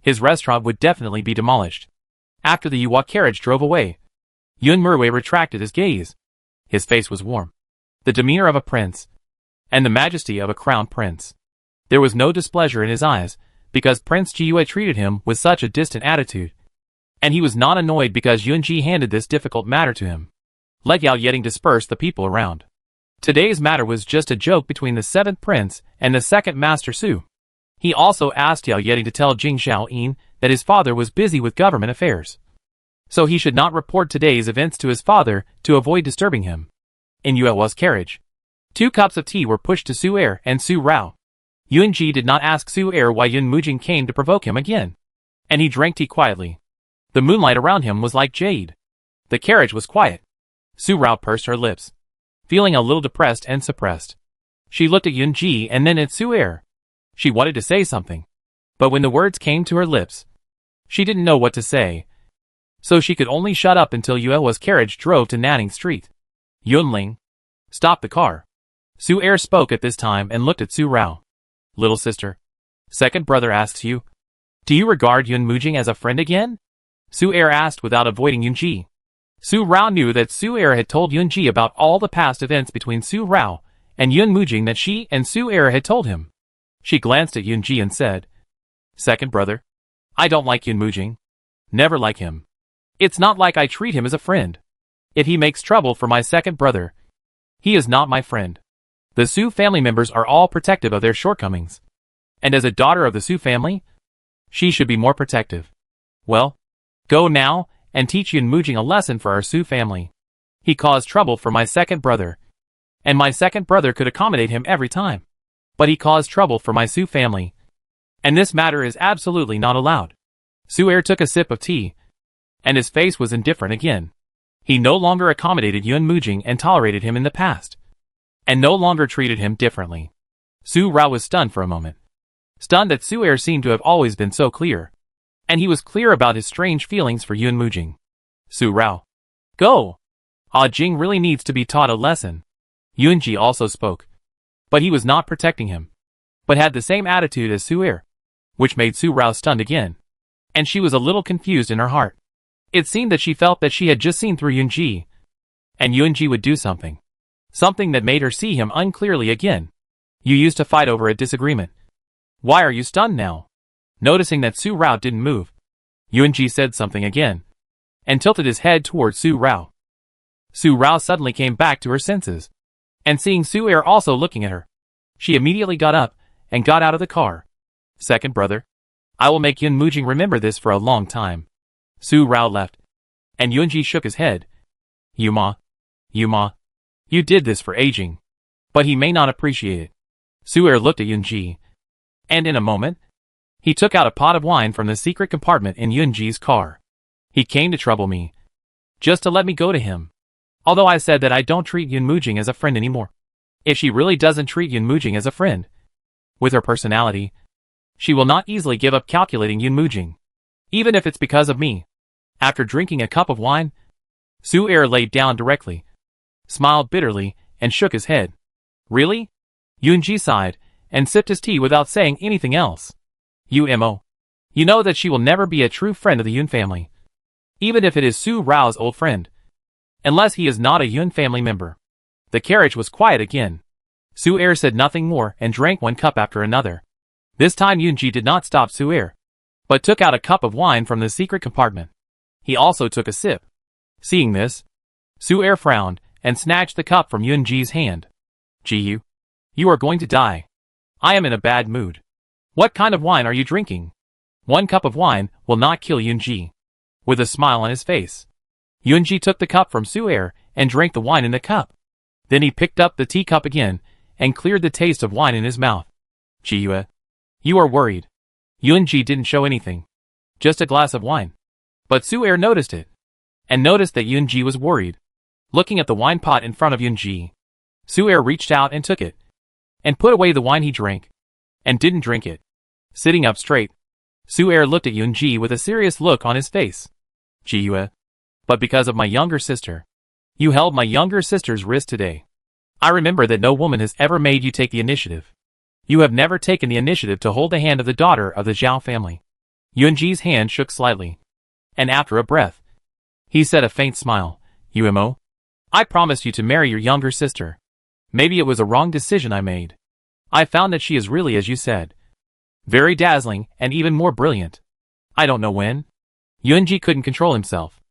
his restaurant would definitely be demolished. After the Yuwa carriage drove away, Yun Murwei retracted his gaze. His face was warm, the demeanor of a prince, and the majesty of a crown prince. There was no displeasure in his eyes, because Prince Jiyue treated him with such a distant attitude. And he was not annoyed because Yunji handed this difficult matter to him. Let Yao Yeting disperse the people around. Today's matter was just a joke between the 7th prince and the 2nd master Su. He also asked Yao Yeting to tell Jing Xiaoyin that his father was busy with government affairs, so he should not report today's events to his father to avoid disturbing him. In Yuewa's carriage, 2 cups of tea were pushed to Su Er and Su Rao. Yunji did not ask Su Er why Yun Mujing came to provoke him again, and he drank tea quietly. The moonlight around him was like jade. The carriage was quiet. Su Rao pursed her lips, feeling a little depressed and suppressed. She looked at Yunji and then at Su Er. She wanted to say something, but when the words came to her lips, she didn't know what to say, so she could only shut up until Yuewa's carriage drove to Nanning Street. "Yunling, stop the car." Su Er spoke at this time and looked at Su Rao. "Little sister, 2nd brother asks you, do you regard Yun Mujing as a friend again?" Su Er asked without avoiding Yunji. Su Rao knew that Su Er had told Yunji about all the past events between Su Rao and Yun Mujing that she and Su Er had told him. She glanced at Yunji and said, "2nd brother, I don't like Yun Mujing. Never like him. It's not like I treat him as a friend. If he makes trouble for my 2nd brother, he is not my friend. The Su family members are all protective of their shortcomings, and as a daughter of the Su family, she should be more protective. Well, go now and teach Yun Mujing a lesson for our Su family. He caused trouble for my 2nd brother, and my 2nd brother could accommodate him every time. But he caused trouble for my Su family, and this matter is absolutely not allowed." Su Er took a sip of tea, and his face was indifferent again. He no longer accommodated Yun Mujing and tolerated him in the past, and no longer treated him differently. Su Rao was stunned for a moment. Stunned that Su Er seemed to have always been so clear, and he was clear about his strange feelings for Yun Mujing. "Su Rao, go! Ah Jing really needs to be taught a lesson." Yunji also spoke, but he was not protecting him, but had the same attitude as Su Er, which made Su Rao stunned again, and she was a little confused in her heart. It seemed that she felt that she had just seen through Yunji, and Yunji would do something that made her see him unclearly again. "You used to fight over a disagreement. Why are you stunned now?" Noticing that Su Rao didn't move, Yunji said something again, and tilted his head towards Su Rao. Su Rao suddenly came back to her senses, and seeing Su Er also looking at her, she immediately got up and got out of the car. "2nd brother, I will make Yun Mujing remember this for a long time." Su Rao left, and Yunji shook his head. Yuma, you did this for aging, but he may not appreciate it." Su Er looked at Yunji, and in a moment, he took out a pot of wine from the secret compartment in Yunji's car. "He came to trouble me, just to let me go to him. Although I said that I don't treat Yun Mujing as a friend anymore. If she really doesn't treat Yun Mujing as a friend, with her personality, she will not easily give up calculating Yun Mujing, even if it's because of me." After drinking a cup of wine, Su Er laid down directly, smiled bitterly, and shook his head. "Really?" Yunji sighed, and sipped his tea without saying anything else. "Umo. You know that she will never be a true friend of the Yun family, even if it is Su Rao's old friend, unless he is not a Yun family member." The carriage was quiet again. Su Er said nothing more and drank one cup after another. This time Yunji did not stop Su-er, but took out a cup of wine from the secret compartment. He also took a sip. Seeing this, Su-er frowned and snatched the cup from Yunji's hand. "Ji-yu, you are going to die. I am in a bad mood. What kind of wine are you drinking? 1 cup of wine will not kill Yunji." With a smile on his face, Yunji took the cup from Su-er and drank the wine in the cup. Then he picked up the teacup again and cleared the taste of wine in his mouth. "Ji-yu, you are worried." Yunji didn't show anything. Just a glass of wine. But Su-er noticed it. And noticed that Yunji was worried. Looking at the wine pot in front of Yunji, Su-er reached out and took it. And put away the wine he drank. And didn't drink it. Sitting up straight, Su-er looked at Yunji with a serious look on his face. "Ji-yu, but because of my younger sister. You held my younger sister's wrist today. I remember that no woman has ever made you take the initiative. You have never taken the initiative to hold the hand of the daughter of the Zhao family." Yunji's hand shook slightly. And after a breath, he said a faint smile. "Umo, I promised you to marry your younger sister. Maybe it was a wrong decision I made. I found that she is really as you said. Very dazzling and even more brilliant. I don't know when." Yunji couldn't control himself.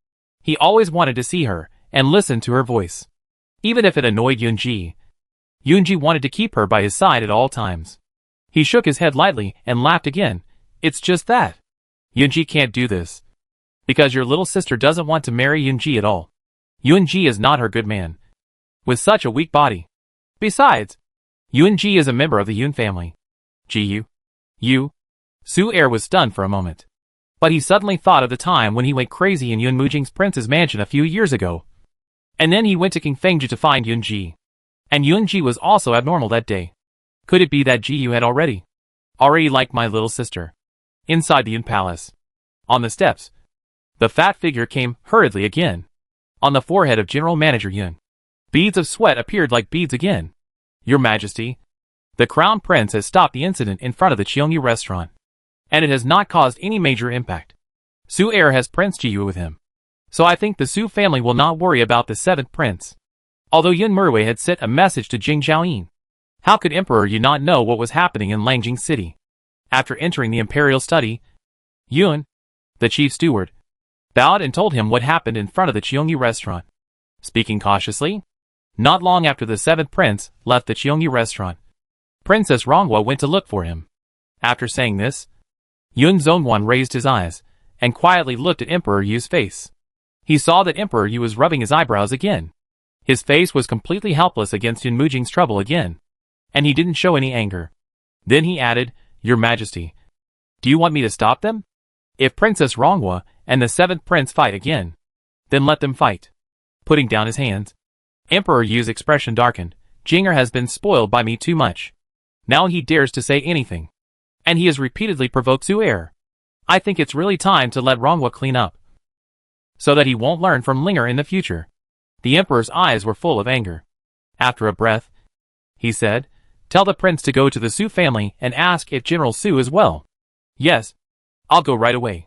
He always wanted to see her and listen to her voice. Even if it annoyed Yunji, Yunji wanted to keep her by his side at all times. He shook his head lightly and laughed again. "It's just that. Yunji can't do this. Because your little sister doesn't want to marry Yunji at all. Yunji is not her good man. With such a weak body. Besides, Yunji is a member of the Yun family." "Ji-yu, you?" Su-er was stunned for a moment. But he suddenly thought of the time when he went crazy in Yun Mujing's prince's mansion a few years ago. And then he went to King Fengju to find Yunji. And Yunji was also abnormal that day. Could it be that Ji-yu had already liked my little sister? Inside the Yun palace. On the steps, the fat figure came hurriedly again. On the forehead of General Manager Yun, beads of sweat appeared like beads again. "Your Majesty, the Crown Prince has stopped the incident in front of the Cheongyu restaurant. And it has not caused any major impact. Su-er has Prince Ji-yu with him. So I think the Su family will not worry about the 7th prince." Although Yun Murwei had sent a message to Jing Zhaoyin, how could Emperor Yu not know what was happening in Langjing City? After entering the imperial study, Yun, the chief steward, bowed and told him what happened in front of the Cheongyu restaurant. Speaking cautiously, not long after the 7th prince left the Cheongyu restaurant, Princess Ronghua went to look for him. After saying this, Yun Zongwan raised his eyes and quietly looked at Emperor Yu's face. He saw that Emperor Yu was rubbing his eyebrows again. His face was completely helpless against Yun Mujing's trouble again, and he didn't show any anger. Then he added, "Your Majesty, do you want me to stop them? If Princess Ronghua and the 7th prince fight again, then let them fight." Putting down his hands, Emperor Yu's expression darkened. "Jinger has been spoiled by me too much. Now he dares to say anything. And he has repeatedly provoked Su-er. I think it's really time to let Ronghua clean up, so that he won't learn from Linger in the future." The emperor's eyes were full of anger. After a breath, he said, "Tell the prince to go to the Su family and ask if General Su is well." "Yes, I'll go right away."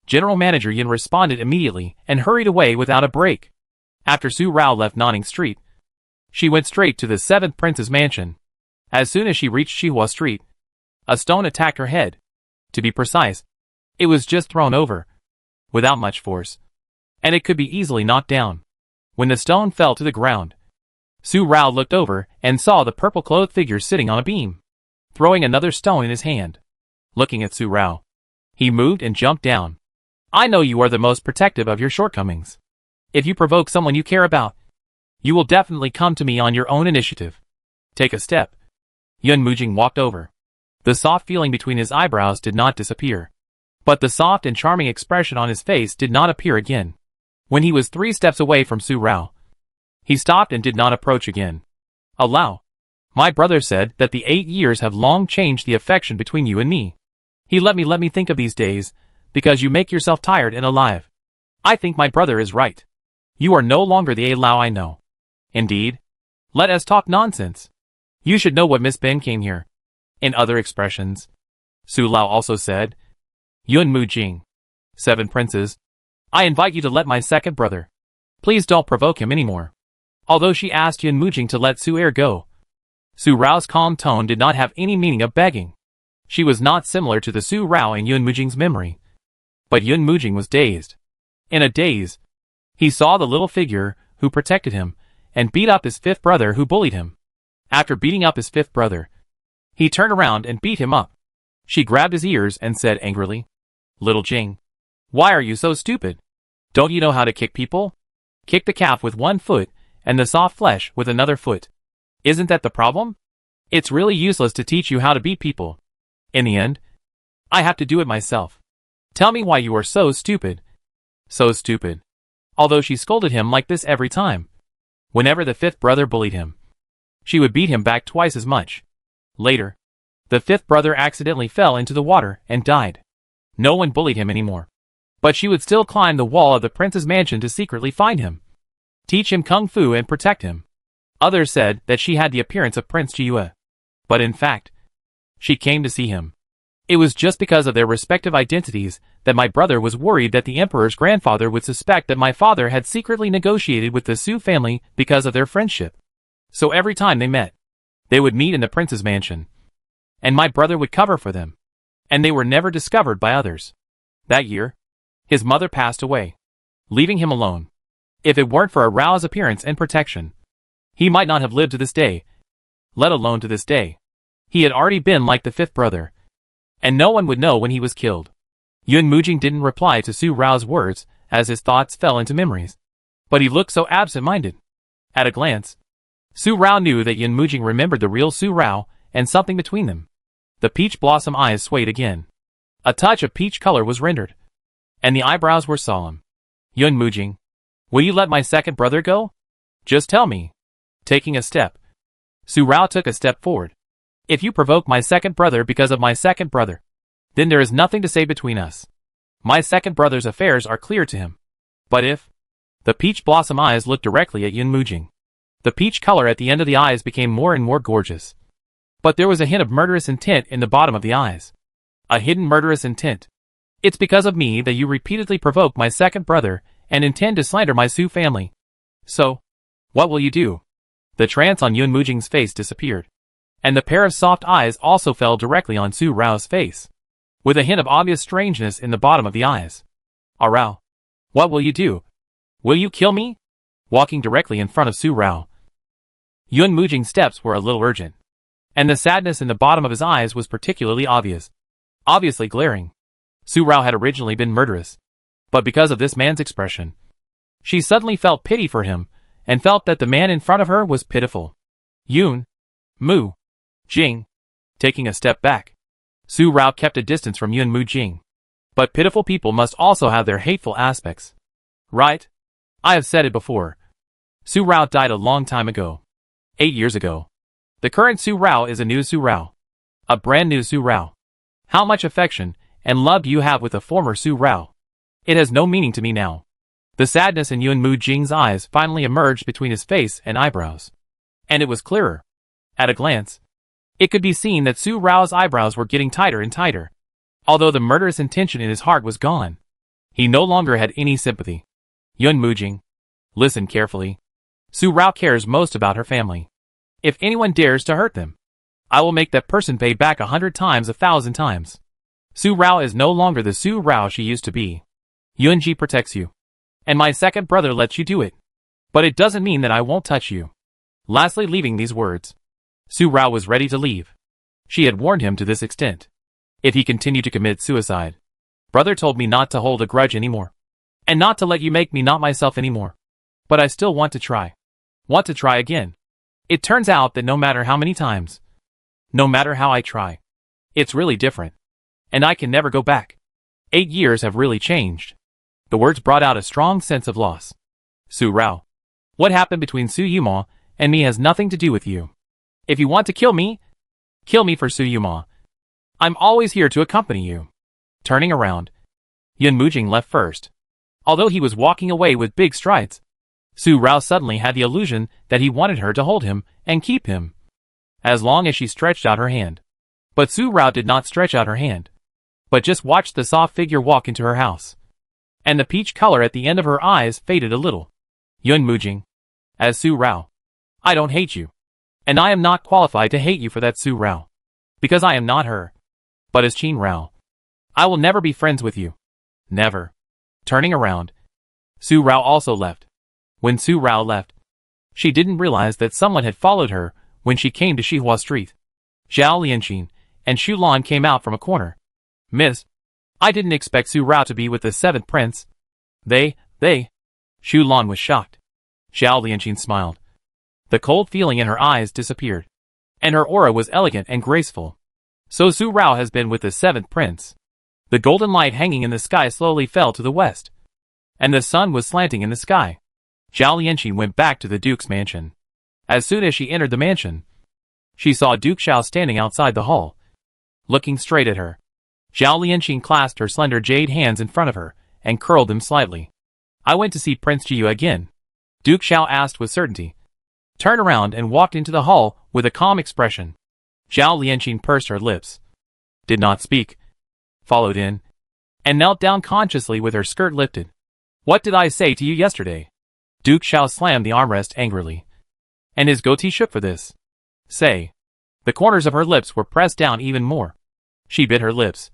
General Manager Yin responded immediately and hurried away without a break. After Su Rao left Nanning Street, she went straight to the 7th prince's mansion. As soon as she reached Shihua Street, a stone attacked her head. To be precise, it was just thrown over, without much force, and it could be easily knocked down. When the stone fell to the ground, Su Rao looked over and saw the purple-clothed figure sitting on a beam, throwing another stone in his hand. Looking at Su Rao, he moved and jumped down. "I know you are the most protective of your shortcomings. If you provoke someone you care about, you will definitely come to me on your own initiative. Take a step." Yun Mujing walked over. The soft feeling between his eyebrows did not disappear, but the soft and charming expression on his face did not appear again. When he was 3 steps away from Su Rao, he stopped and did not approach again. "Allow. My brother said that the 8 years have long changed the affection between you and me. He let me think of these days, because you make yourself tired and alive. I think my brother is right. You are no longer the Lao I know. Indeed. Let us talk nonsense. You should know what Miss Ben came here." In other expressions, Su Lao also said, "Yun Mujing, 7 princes, I invite you to let my second brother. Please don't provoke him anymore." Although she asked Yun Mujing to let Su-er go, Su Rao's calm tone did not have any meaning of begging. She was not similar to the Su Rao in Yun Mujing's memory. But Yun Mujing was dazed. In a daze, he saw the little figure who protected him and beat up his fifth brother who bullied him. After beating up his fifth brother, he turned around and beat him up. She grabbed his ears and said angrily, "Little Jing, why are you so stupid? Don't you know how to kick people? Kick the calf with one foot and the soft flesh with another foot. Isn't that the problem? It's really useless to teach you how to beat people. In the end, I have to do it myself. Tell me why you are so stupid." So stupid. Although she scolded him like this every time. Whenever the fifth brother bullied him, she would beat him back twice as much. Later, the fifth brother accidentally fell into the water and died. No one bullied him anymore. But she would still climb the wall of the prince's mansion to secretly find him, teach him kung fu and protect him. Others said that she had the appearance of Prince Jiue. But in fact, she came to see him. It was just because of their respective identities that my brother was worried that the emperor's grandfather would suspect that my father had secretly negotiated with the Su family because of their friendship. So every time they met, they would meet in the prince's mansion. And my brother would cover for them. And they were never discovered by others. That year, his mother passed away, leaving him alone. If it weren't for Rao's appearance and protection, he might not have lived to this day, let alone to this day. He had already been like the fifth brother, and no one would know when he was killed. Yun Mujing didn't reply to Su Rao's words as his thoughts fell into memories. But he looked so absent-minded. At a glance, Su Rao knew that Yun Mujing remembered the real Su Rao and something between them. The peach blossom eyes swayed again. A touch of peach color was rendered, and the eyebrows were solemn. "Yun Mujing, will you let my second brother go? Just tell me." Taking a step, Su Rao took a step forward. "If you provoke my second brother because of my second brother, then there is nothing to say between us. My second brother's affairs are clear to him. But if..." The peach blossom eyes looked directly at Yun Mujing. The peach color at the end of the eyes became more and more gorgeous. But there was a hint of murderous intent in the bottom of the eyes. A hidden murderous intent. "It's because of me that you repeatedly provoke my second brother and intend to slander my Su family. So, what will you do?" The trance on Yun Mujing's face disappeared, and the pair of soft eyes also fell directly on Su Rao's face, with a hint of obvious strangeness in the bottom of the eyes. "Rao, what will you do? Will you kill me?" Walking directly in front of Su Rao, Yun Mujing's steps were a little urgent, and the sadness in the bottom of his eyes was particularly obvious, obviously glaring. Su Rao had originally been murderous, but because of this man's expression, she suddenly felt pity for him, and felt that the man in front of her was pitiful. Yun Mujing. Taking a step back, Su Rao kept a distance from Yun Mujing. But pitiful people must also have their hateful aspects. Right? I have said it before. Su Rao died a long time ago. 8 years ago. The current Su Rao is a new Su Rao. A brand new Su Rao. How much affection and love do you have with the former Su Rao? It has no meaning to me now. The sadness in Yun Mujing's eyes finally emerged between his face and eyebrows. And it was clearer. At a glance, it could be seen that Su Rao's eyebrows were getting tighter and tighter. Although the murderous intention in his heart was gone, he no longer had any sympathy. Yun Mujing, listen carefully. Su Rao cares most about her family. If anyone dares to hurt them, I will make that person pay back 100 times 1,000 times. Su Rao is no longer the Su Rao she used to be. Yunji protects you, and my second brother lets you do it. But it doesn't mean that I won't touch you. Lastly, leaving these words, Su Rao was ready to leave. She had warned him to this extent. If he continued to commit suicide, brother told me not to hold a grudge anymore, and not to let you make me not myself anymore. But I still want to try. Want to try again. It turns out that no matter how many times, no matter how I try, it's really different. And I can never go back. 8 years have really changed. The words brought out a strong sense of loss. Su Rao, what happened between Su Yuma and me has nothing to do with you. If you want to kill me for Su Yuma. I'm always here to accompany you. Turning around, Yun Mujing left first. Although he was walking away with big strides, Su Rao suddenly had the illusion that he wanted her to hold him and keep him, as long as she stretched out her hand. But Su Rao did not stretch out her hand, but just watched the soft figure walk into her house. And the peach color at the end of her eyes faded a little. Yun Mujing, as Su Rao, I don't hate you. And I am not qualified to hate you for that, Su Rao. Because I am not her. but as Qin Rao. I will never be friends with you. Never. Turning around, Su Rao also left. When Su Rao left, she didn't realize that someone had followed her when she came to Shihua Street. Zhao Lianqin and Xu Lan came out from a corner. Miss, I didn't expect Su Rao to be with the 7th prince. They. Xu Lan was shocked. Zhao Lianqin smiled. The cold feeling in her eyes disappeared, and her aura was elegant and graceful. So Su Rao has been with the 7th prince. The golden light hanging in the sky slowly fell to the west, and the sun was slanting in the sky. Zhao Lianqin went back to the duke's mansion. As soon as she entered the mansion, she saw Duke Xiao standing outside the hall, looking straight at her. Zhao Lianqin clasped her slender jade hands in front of her and curled them slightly. I went to see Prince Jiyu again, Duke Xiao asked with certainty. Turned around and walked into the hall with a calm expression. Zhao Lianqin pursed her lips, did not speak, followed in, and knelt down consciously with her skirt lifted. What did I say to you yesterday? Duke Xiao slammed the armrest angrily, and his goatee shook for this. Say. The corners of her lips were pressed down even more. She bit her lips.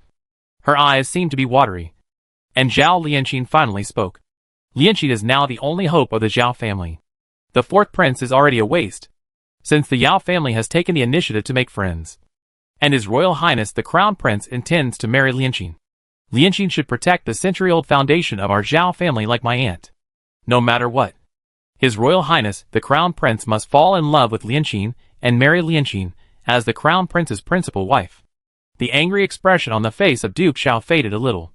Her eyes seemed to be watery. And Zhao Lianqin finally spoke. Lianqin is now the only hope of the Zhao family. The 4th prince is already a waste, since the Yao family has taken the initiative to make friends. And His Royal Highness the Crown Prince intends to marry Lianqin. Lianqin should protect the century-old foundation of our Zhao family like my aunt. No matter what. His Royal Highness the Crown Prince must fall in love with Lianqin and marry Lianqin as the Crown Prince's principal wife. The angry expression on the face of Duke Xiao faded a little,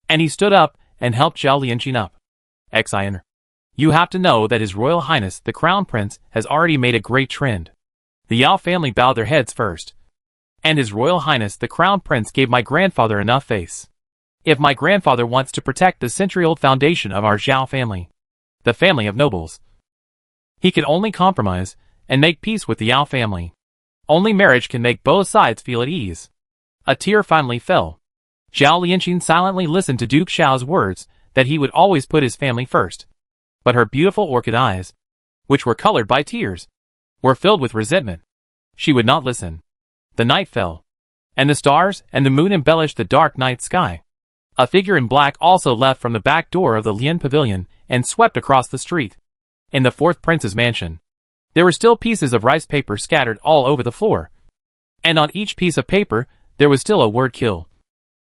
and he stood up and helped Zhao Lianqin up. Xiner. You have to know that His Royal Highness the Crown Prince has already made a great trend. The Yao family bowed their heads first, and His Royal Highness the Crown Prince gave my grandfather enough face. If my grandfather wants to protect the century-old foundation of our Zhao family, the family of nobles, he can only compromise and make peace with the Yao family. Only marriage can make both sides feel at ease. A tear finally fell. Zhao Lianqin silently listened to Duke Xiao's words that he would always put his family first. But her beautiful orchid eyes, which were colored by tears, were filled with resentment. She would not listen. The night fell, and the stars and the moon embellished the dark night sky. A figure in black also left from the back door of the Lian Pavilion and swept across the street. In the 4th prince's mansion, there were still pieces of rice paper scattered all over the floor. And on each piece of paper, there was still a word kill.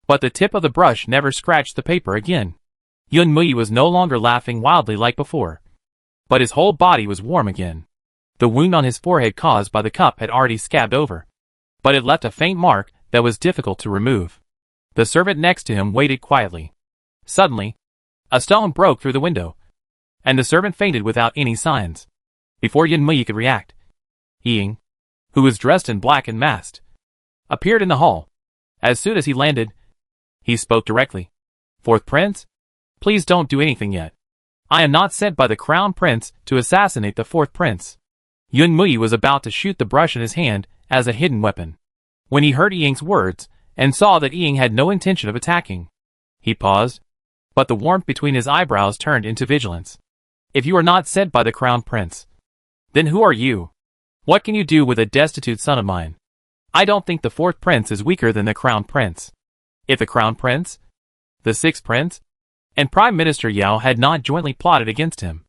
But the tip of the brush never scratched the paper again. Yun Mui was no longer laughing wildly like before, but his whole body was warm again. The wound on his forehead caused by the cup had already scabbed over, but it left a faint mark that was difficult to remove. The servant next to him waited quietly. Suddenly, a stone broke through the window, and the servant fainted without any signs. Before Yun Mui could react, Ying, who was dressed in black and masked, appeared in the hall. As soon as he landed, he spoke directly. 4th prince? Please don't do anything yet. I am not sent by the Crown Prince to assassinate the 4th prince. Yun Mui was about to shoot the brush in his hand as a hidden weapon, when he heard Ying's words and saw that Ying had no intention of attacking. He paused, but the warmth between his eyebrows turned into vigilance. If you are not sent by the Crown Prince, then who are you? What can you do with a destitute son of mine? I don't think the 4th prince is weaker than the Crown Prince. If the Crown Prince, the 6th prince, and Prime Minister Yao had not jointly plotted against him,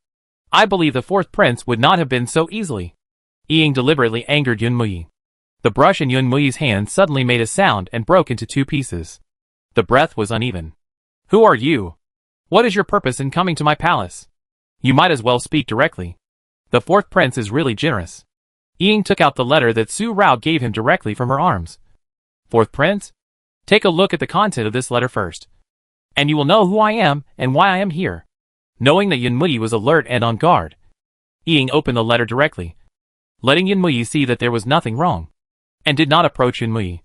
I believe the 4th prince would not have been so easily. Ying deliberately angered Yun Mui. The brush in Yun Mui's hand suddenly made a sound and broke into 2 pieces. The breath was uneven. Who are you? What is your purpose in coming to my palace? You might as well speak directly. The 4th prince is really generous. Ying took out the letter that Su Rao gave him directly from her arms. 4th prince? Take a look at the content of this letter first, and you will know who I am and why I am here. Knowing that Yun Mui was alert and on guard, Ying opened the letter directly, letting Yun Mui see that there was nothing wrong, and did not approach Yun Mui,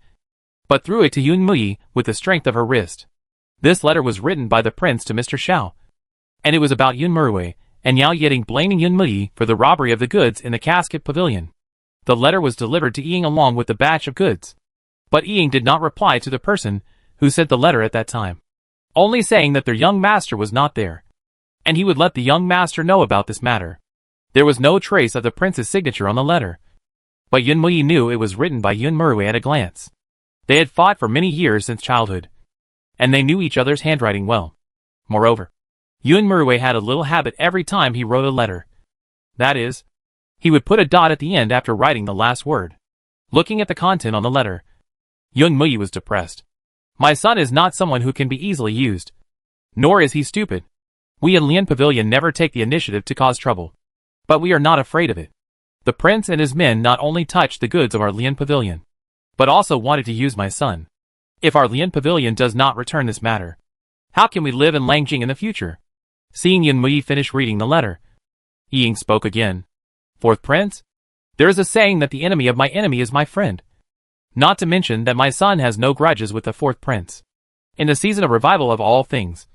but threw it to Yun Mui with the strength of her wrist. This letter was written by the prince to Mr. Xiao, and it was about Yun Murui and Yao Yeding blaming Yun Mui for the robbery of the goods in the casket pavilion. The letter was delivered to Ying along with the batch of goods, but Ying did not reply to the person who sent the letter at that time, only saying that their young master was not there, and he would let the young master know about this matter. There was no trace of the prince's signature on the letter, but Yun Mui knew it was written by Yun Murui at a glance. They had fought for many years since childhood, and they knew each other's handwriting well. Moreover, Yun Murue had a little habit every time he wrote a letter. That is, he would put a dot at the end after writing the last word. Looking at the content on the letter, Yun Mui was depressed. My son is not someone who can be easily used. Nor is he stupid. We in Lian Pavilion never take the initiative to cause trouble. But we are not afraid of it. The prince and his men not only touched the goods of our Lian Pavilion, but also wanted to use my son. If our Lian Pavilion does not return this matter, how can we live in Langjing in the future? Seeing Yun Mui finish reading the letter, Ying spoke again. Fourth prince, there is a saying that the enemy of my enemy is my friend. Not to mention that my son has no grudges with the fourth prince. In the season of revival of all things,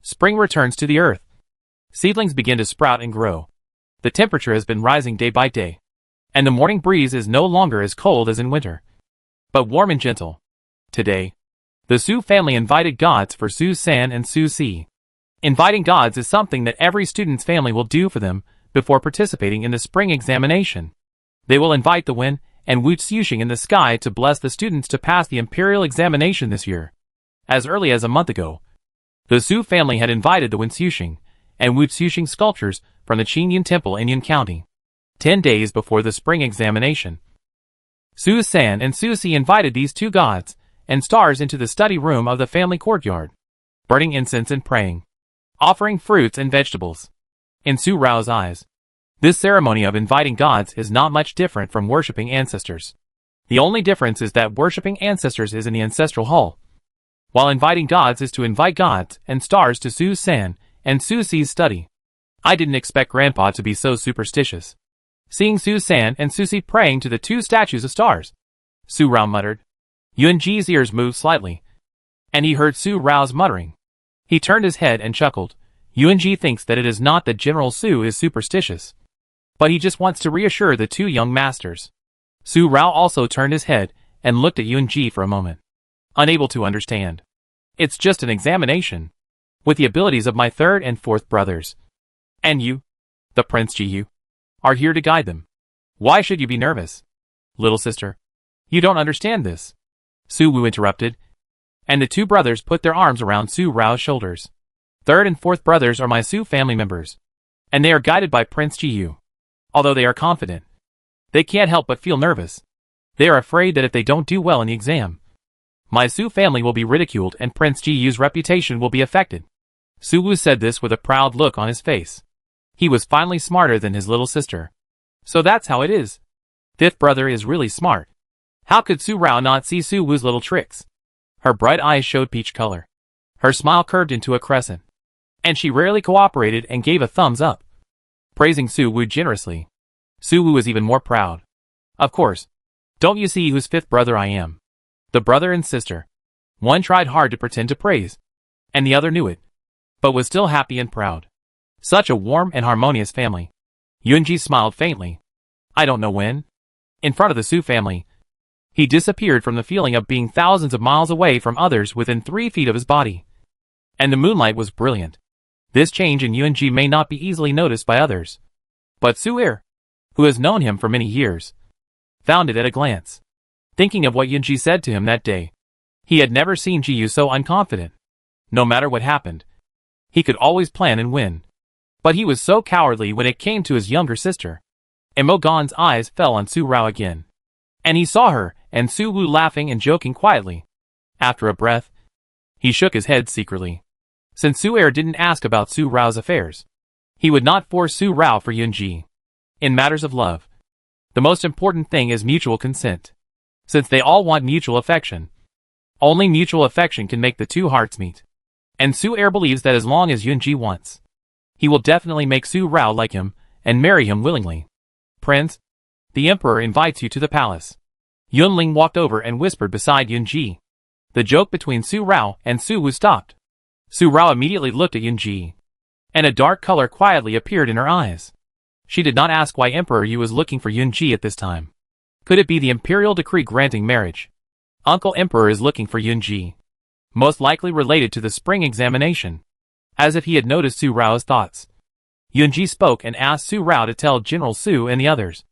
spring returns to the earth. Seedlings begin to sprout and grow. The temperature has been rising day by day, and the morning breeze is no longer as cold as in winter, but warm and gentle. Today, the Su family invited gods for Su San and Su Si. Inviting gods is something that every student's family will do for them before participating in the spring examination. They will invite the wind and Wu Xuxing in the sky to bless the students to pass the imperial examination this year. As early as a month ago, the Su family had invited the Wu Xuxing and Wu Xuxing sculptures from the Qingyun Temple in Yun County. 10 days before the spring examination, Su San and Su Si invited these two gods and stars into the study room of the family courtyard, burning incense and praying, offering fruits and vegetables. In Su Rao's eyes, this ceremony of inviting gods is not much different from worshipping ancestors. The only difference is that worshipping ancestors is in the ancestral hall, while inviting gods is to invite gods and stars to Su San and Su Si's study. I didn't expect Grandpa to be so superstitious. Seeing Su San and Su Si praying to the two statues of stars, Su Rao muttered. Yun Ji's ears moved slightly, and he heard Su Rao's muttering. He turned his head and chuckled. Yun Ji thinks that it is not that General Su is superstitious, but he just wants to reassure the two young masters. Su Rao also turned his head and looked at Yun Ji for a moment, unable to understand. It's just an examination, with the abilities of my third and fourth brothers. And you, the Prince Ji, are here to guide them. Why should you be nervous? Little sister, you don't understand this. Su Wu interrupted, and the two brothers put their arms around Su Rao's shoulders. Third and fourth brothers are my Su family members, and they are guided by Prince Ji. Although they are confident, they can't help but feel nervous. They are afraid that if they don't do well in the exam, my Su family will be ridiculed and Prince Ji's reputation will be affected. Su Wu said this with a proud look on his face. He was finally smarter than his little sister. So that's how it is. Fifth brother is really smart. How could Su Rao not see Su Wu's little tricks? Her bright eyes showed peach color. Her smile curved into a crescent, and she rarely cooperated and gave a thumbs up, praising Su Wu generously. Su Wu was even more proud. Of course. Don't you see whose fifth brother I am? The brother and sister. One tried hard to pretend to praise, and the other knew it, but was still happy and proud. Such a warm and harmonious family. Yunji smiled faintly. I don't know when. In front of the Su family, he disappeared from the feeling of being thousands of miles away from others within 3 feet of his body. And the moonlight was brilliant. This change in Yunji may not be easily noticed by others, but Su Er, who has known him for many years, found it at a glance. Thinking of what Yunji said to him that day, he had never seen Jiyu so unconfident. No matter what happened, he could always plan and win. But he was so cowardly when it came to his younger sister. And Mo Gan's eyes fell on Su Rao again, and he saw her and Su Wu laughing and joking quietly. After a breath, he shook his head secretly. Since Su Er didn't ask about Su Rao's affairs, he would not force Su Rao for Yunji. In matters of love, the most important thing is mutual consent. Since they all want mutual affection, only mutual affection can make the two hearts meet. And Su Er believes that as long as Yunji wants, he will definitely make Su Rao like him and marry him willingly. Prince, the Emperor invites you to the palace. Yunling walked over and whispered beside Yunji. The joke between Su Rao and Su Wu stopped. Su Rao immediately looked at Yunji, and a dark color quietly appeared in her eyes. She did not ask why Emperor Yu was looking for Yunji at this time. Could it be the imperial decree granting marriage? Uncle Emperor is looking for Yunji, most likely related to the spring examination. As if he had noticed Su Rao's thoughts, Yunji spoke and asked Su Rao to tell General Su and the others.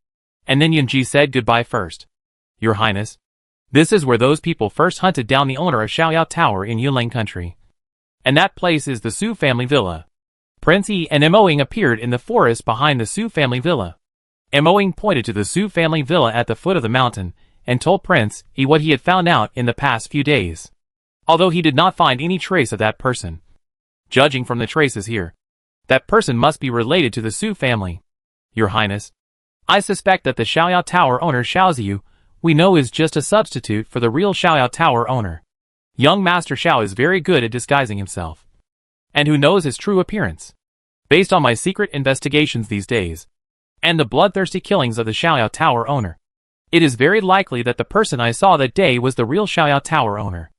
And then Yunji said goodbye first. Your Highness, This is where those people first hunted down the owner of Xiaoyao Tower in Yunlang country. And that place is the Su family villa. Prince Yi and Moing appeared in the forest behind the Su family villa. Moing pointed to the Su family villa at the foot of the mountain, and told Prince Yi what he had found out in the past few days. Although he did not find any trace of that person. Judging from the traces here, that person must be related to the Su family. Your Highness, I suspect that the Xiaoyao Tower owner Xiaoziyu we know is just a substitute for the real Xiaoyao Tower owner. Young Master Xiao is very good at disguising himself. And who knows his true appearance? Based on my secret investigations these days, and the bloodthirsty killings of the Xiaoyao Tower owner, it is very likely that the person I saw that day was the real Xiaoyao Tower owner.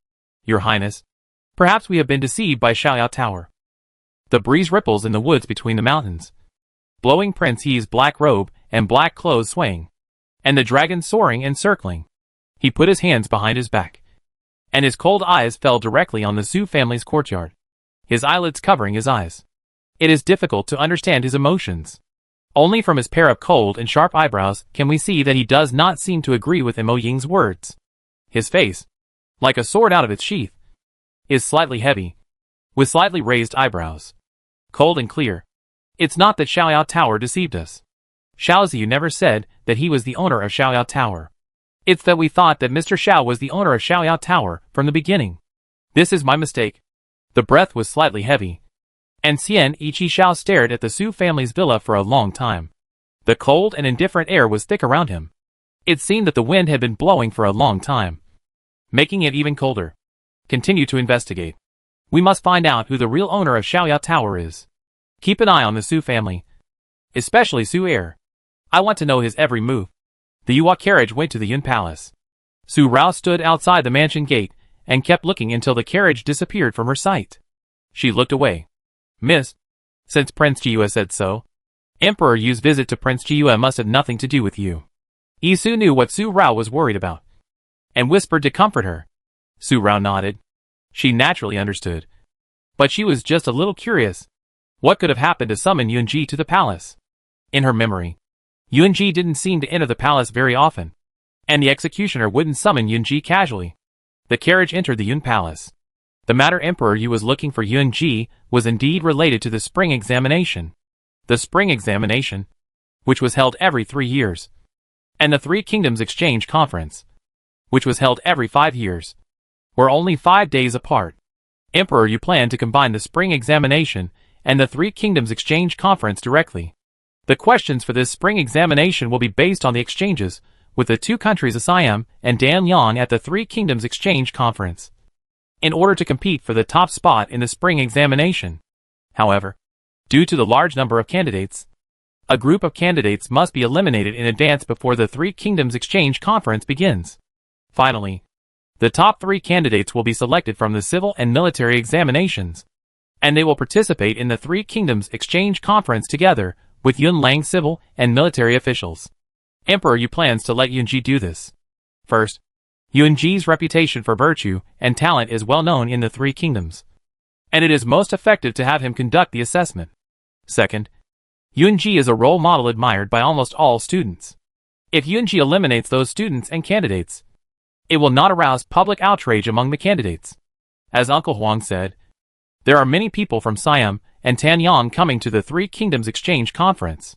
Your Highness, perhaps we have been deceived by Xiaoyao Tower. The breeze ripples in the woods between the mountains, blowing Prince Yi's black robe and black clothes swaying, and the dragon soaring and circling. He put his hands behind his back, and his cold eyes fell directly on the Su family's courtyard, his eyelids covering his eyes. It is difficult to understand his emotions. Only from his pair of cold and sharp eyebrows can we see that he does not seem to agree with Mo Ying's words. His face, like a sword out of its sheath, is slightly heavy, with slightly raised eyebrows. Cold and clear. It's not that Xiaoyao Tower deceived us. Xiaoziyu never said that he was the owner of Xiaoyao Tower. It's that we thought that Mr. Xiao was the owner of Xiaoyao Tower from the beginning. This is my mistake. The breath was slightly heavy, and Xian Ichi Xiao stared at the Su family's villa for a long time. The cold and indifferent air was thick around him. It seemed that the wind had been blowing for a long time, making it even colder. Continue to investigate. We must find out who the real owner of Xiaoyao Tower is. Keep an eye on the Su family, especially Su Heir. I want to know his every move. The Yuhua carriage went to the Yun Palace. Su Rao stood outside the mansion gate and kept looking until the carriage disappeared from her sight. She looked away. Miss, since Prince Jiyue said so, Emperor Yu's visit to Prince Jiyue must have nothing to do with you. Yi Su knew what Su Rao was worried about, and whispered to comfort her. Su Rao nodded. She naturally understood. But she was just a little curious. What could have happened to summon Yunji to the palace? In her memory, Yunji didn't seem to enter the palace very often, and the executioner wouldn't summon Yunji casually. The carriage entered the Yun Palace. The matter Emperor Yu was looking for Yunji was indeed related to the spring examination. The spring examination, which was held every 3 years, and the Three Kingdoms Exchange Conference, which was held every 5 years, were only 5 days apart. Emperor Yu planned to combine the spring examination and the Three Kingdoms Exchange Conference directly. The questions for this spring examination will be based on the exchanges with the two countries of Siam and Danyang at the Three Kingdoms Exchange Conference, in order to compete for the top spot in the spring examination. However, due to the large number of candidates, a group of candidates must be eliminated in advance before the Three Kingdoms Exchange Conference begins. Finally, the top 3 candidates will be selected from the civil and military examinations, and they will participate in the Three Kingdoms Exchange Conference together with Yunlang civil and military officials. Emperor Yu plans to let Yunji do this. First, Yunji's reputation for virtue and talent is well known in the Three Kingdoms, and it is most effective to have him conduct the assessment. Second, Yunji is a role model admired by almost all students. If Yunji eliminates those students and candidates, it will not arouse public outrage among the candidates. As Uncle Huang said, there are many people from Siam and Tanyang coming to the Three Kingdoms Exchange Conference.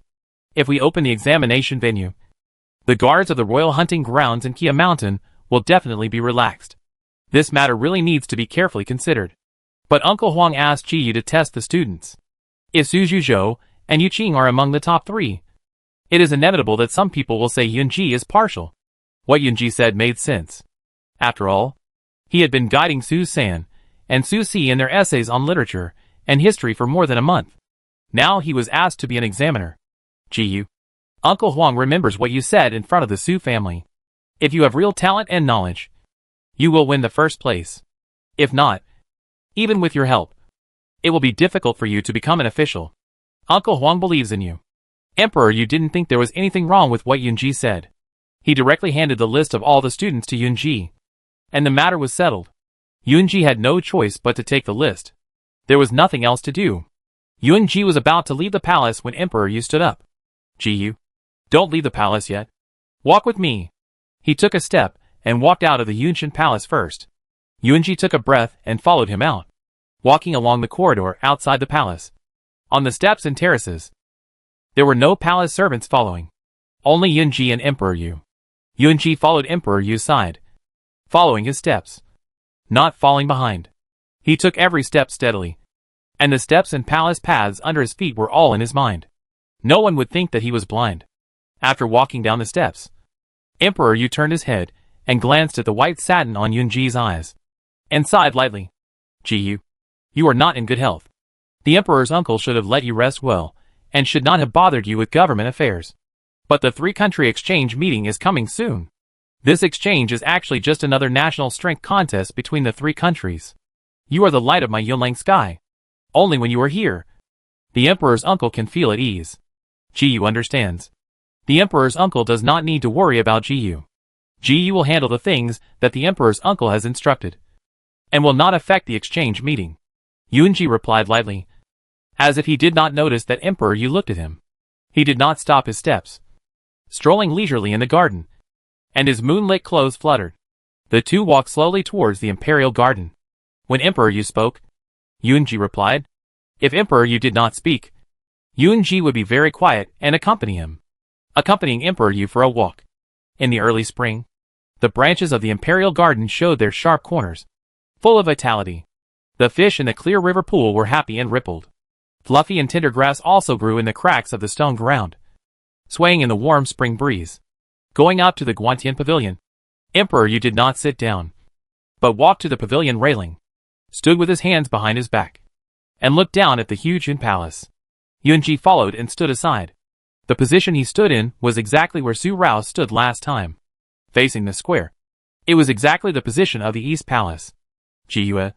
If we open the examination venue, the guards of the royal hunting grounds in Kia Mountain will definitely be relaxed. This matter really needs to be carefully considered. But Uncle Huang asked Ji Yu to test the students. If Su Zhuzhou and Yu Qing are among the top 3, it is inevitable that some people will say Yunji is partial. What Yunji said made sense. After all, he had been guiding Su San and Su Si in their essays on literature and history for more than a month. Now he was asked to be an examiner. Ji Yu, Uncle Huang remembers what you said in front of the Su family. If you have real talent and knowledge, you will win the first place. If not, even with your help, it will be difficult for you to become an official. Uncle Huang believes in you. Emperor Yu didn't think there was anything wrong with what Yunji said. He directly handed the list of all the students to Yunji, and the matter was settled. Yunji had no choice but to take the list. There was nothing else to do. Yunji was about to leave the palace when Emperor Yu stood up. Ji Yu, don't leave the palace yet. Walk with me. He took a step and walked out of the Yunshan Palace first. Yunji took a breath and followed him out, walking along the corridor outside the palace. On the steps and terraces, there were no palace servants following. Only Yunji and Emperor Yu. Yunji followed Emperor Yu's side, following his steps, not falling behind. He took every step steadily, and the steps and palace paths under his feet were all in his mind. No one would think that he was blind. After walking down the steps, Emperor Yu turned his head and glanced at the white satin on Yunji's eyes, and sighed lightly. Ji, you are not in good health. The Emperor's uncle should have let you rest well, and should not have bothered you with government affairs. But the three-country exchange meeting is coming soon. This exchange is actually just another national strength contest between the three countries. You are the light of my Yunlang sky. Only when you are here, the Emperor's uncle can feel at ease. Ji understands. The Emperor's uncle does not need to worry about Ji. Ji will handle the things that the Emperor's uncle has instructed, and will not affect the exchange meeting. Yunji replied lightly, as if he did not notice that Emperor Yu looked at him. He did not stop his steps, strolling leisurely in the garden, and his moonlit clothes fluttered. The two walked slowly towards the imperial garden. When Emperor Yu spoke, Yunji replied. If Emperor Yu did not speak, Yunji would be very quiet and accompany him, accompanying Emperor Yu for a walk. In the early spring, the branches of the imperial garden showed their sharp corners, full of vitality. The fish in the clear river pool were happy and rippled. Fluffy and tender grass also grew in the cracks of the stone ground, swaying in the warm spring breeze. Going out to the Guantian pavilion, Emperor Yu did not sit down, but walked to the pavilion railing, stood with his hands behind his back, and looked down at the huge Yun Palace. Yunji followed and stood aside. The position he stood in was exactly where Su Rao stood last time, facing the square. It was exactly the position of the East Palace. Ji Yue,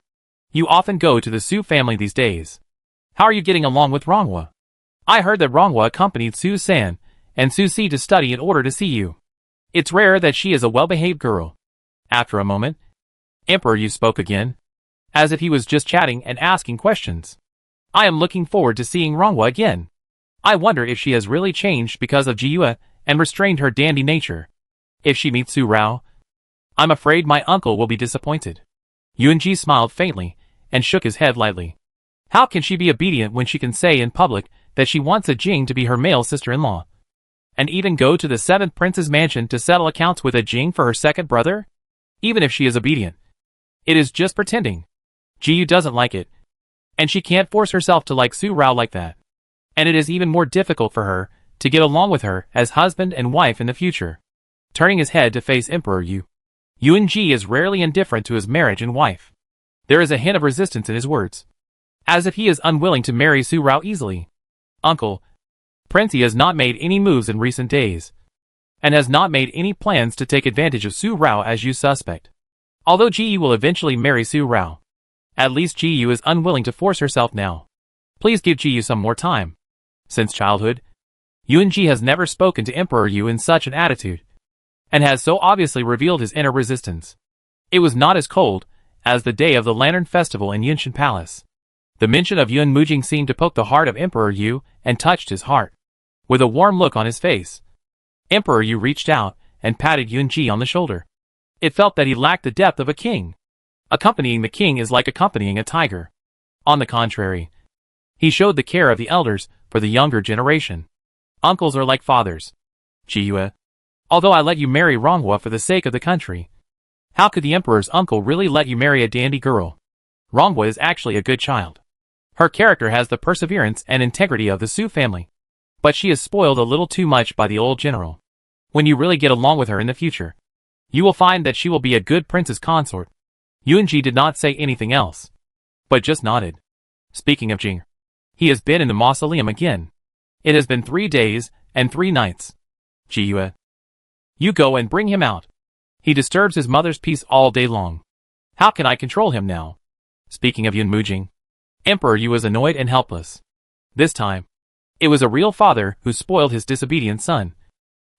you often go to the Su family these days. How are you getting along with Ronghua? I heard that Ronghua accompanied Su San and Su Si to study in order to see you. It's rare that she is a well-behaved girl. After a moment, Emperor Yu spoke again, as if he was just chatting and asking questions. I am looking forward to seeing Ronghua again. I wonder if she has really changed because of Ji Yue and restrained her dandy nature. If she meets Su Rao, I'm afraid my uncle will be disappointed. Yunji smiled faintly and shook his head lightly. How can she be obedient when she can say in public that she wants a Jing to be her male sister-in-law, and even go to the 7th prince's mansion to settle accounts with a Jing for her second brother? Even if she is obedient, it is just pretending. Ji Yu doesn't like it, and she can't force herself to like Su Rao like that. And it is even more difficult for her to get along with her as husband and wife in the future. Turning his head to face Emperor Yu, Yunji is rarely indifferent to his marriage and wife. There is a hint of resistance in his words, as if he is unwilling to marry Su Rao easily. Uncle, Princey has not made any moves in recent days, and has not made any plans to take advantage of Su Rao as you suspect. Although Ji Yu will eventually marry Su Rao, at least Ji Yu is unwilling to force herself now. Please give Ji Yu some more time. Since childhood, Yunji has never spoken to Emperor Yu in such an attitude, and has so obviously revealed his inner resistance. It was not as cold as the day of the Lantern Festival in Yunshan Palace. The mention of Yun Mujing seemed to poke the heart of Emperor Yu and touched his heart. With a warm look on his face, Emperor Yu reached out and patted Yunji on the shoulder. It felt that he lacked the depth of a king. Accompanying the king is like accompanying a tiger. On the contrary, he showed the care of the elders for the younger generation. Uncles are like fathers. Ji Yue, although I let you marry Ronghua for the sake of the country, how could the emperor's uncle really let you marry a dandy girl? Ronghua is actually a good child. Her character has the perseverance and integrity of the Su family, but she is spoiled a little too much by the old general. When you really get along with her in the future, you will find that she will be a good prince's consort. Yunji did not say anything else, but just nodded. Speaking of Jing, he has been in the mausoleum again. It has been 3 days and 3 nights. Ji Yue, you go and bring him out. He disturbs his mother's peace all day long. How can I control him now? Speaking of Yun Mujing, Emperor Yu was annoyed and helpless. This time, it was a real father who spoiled his disobedient son,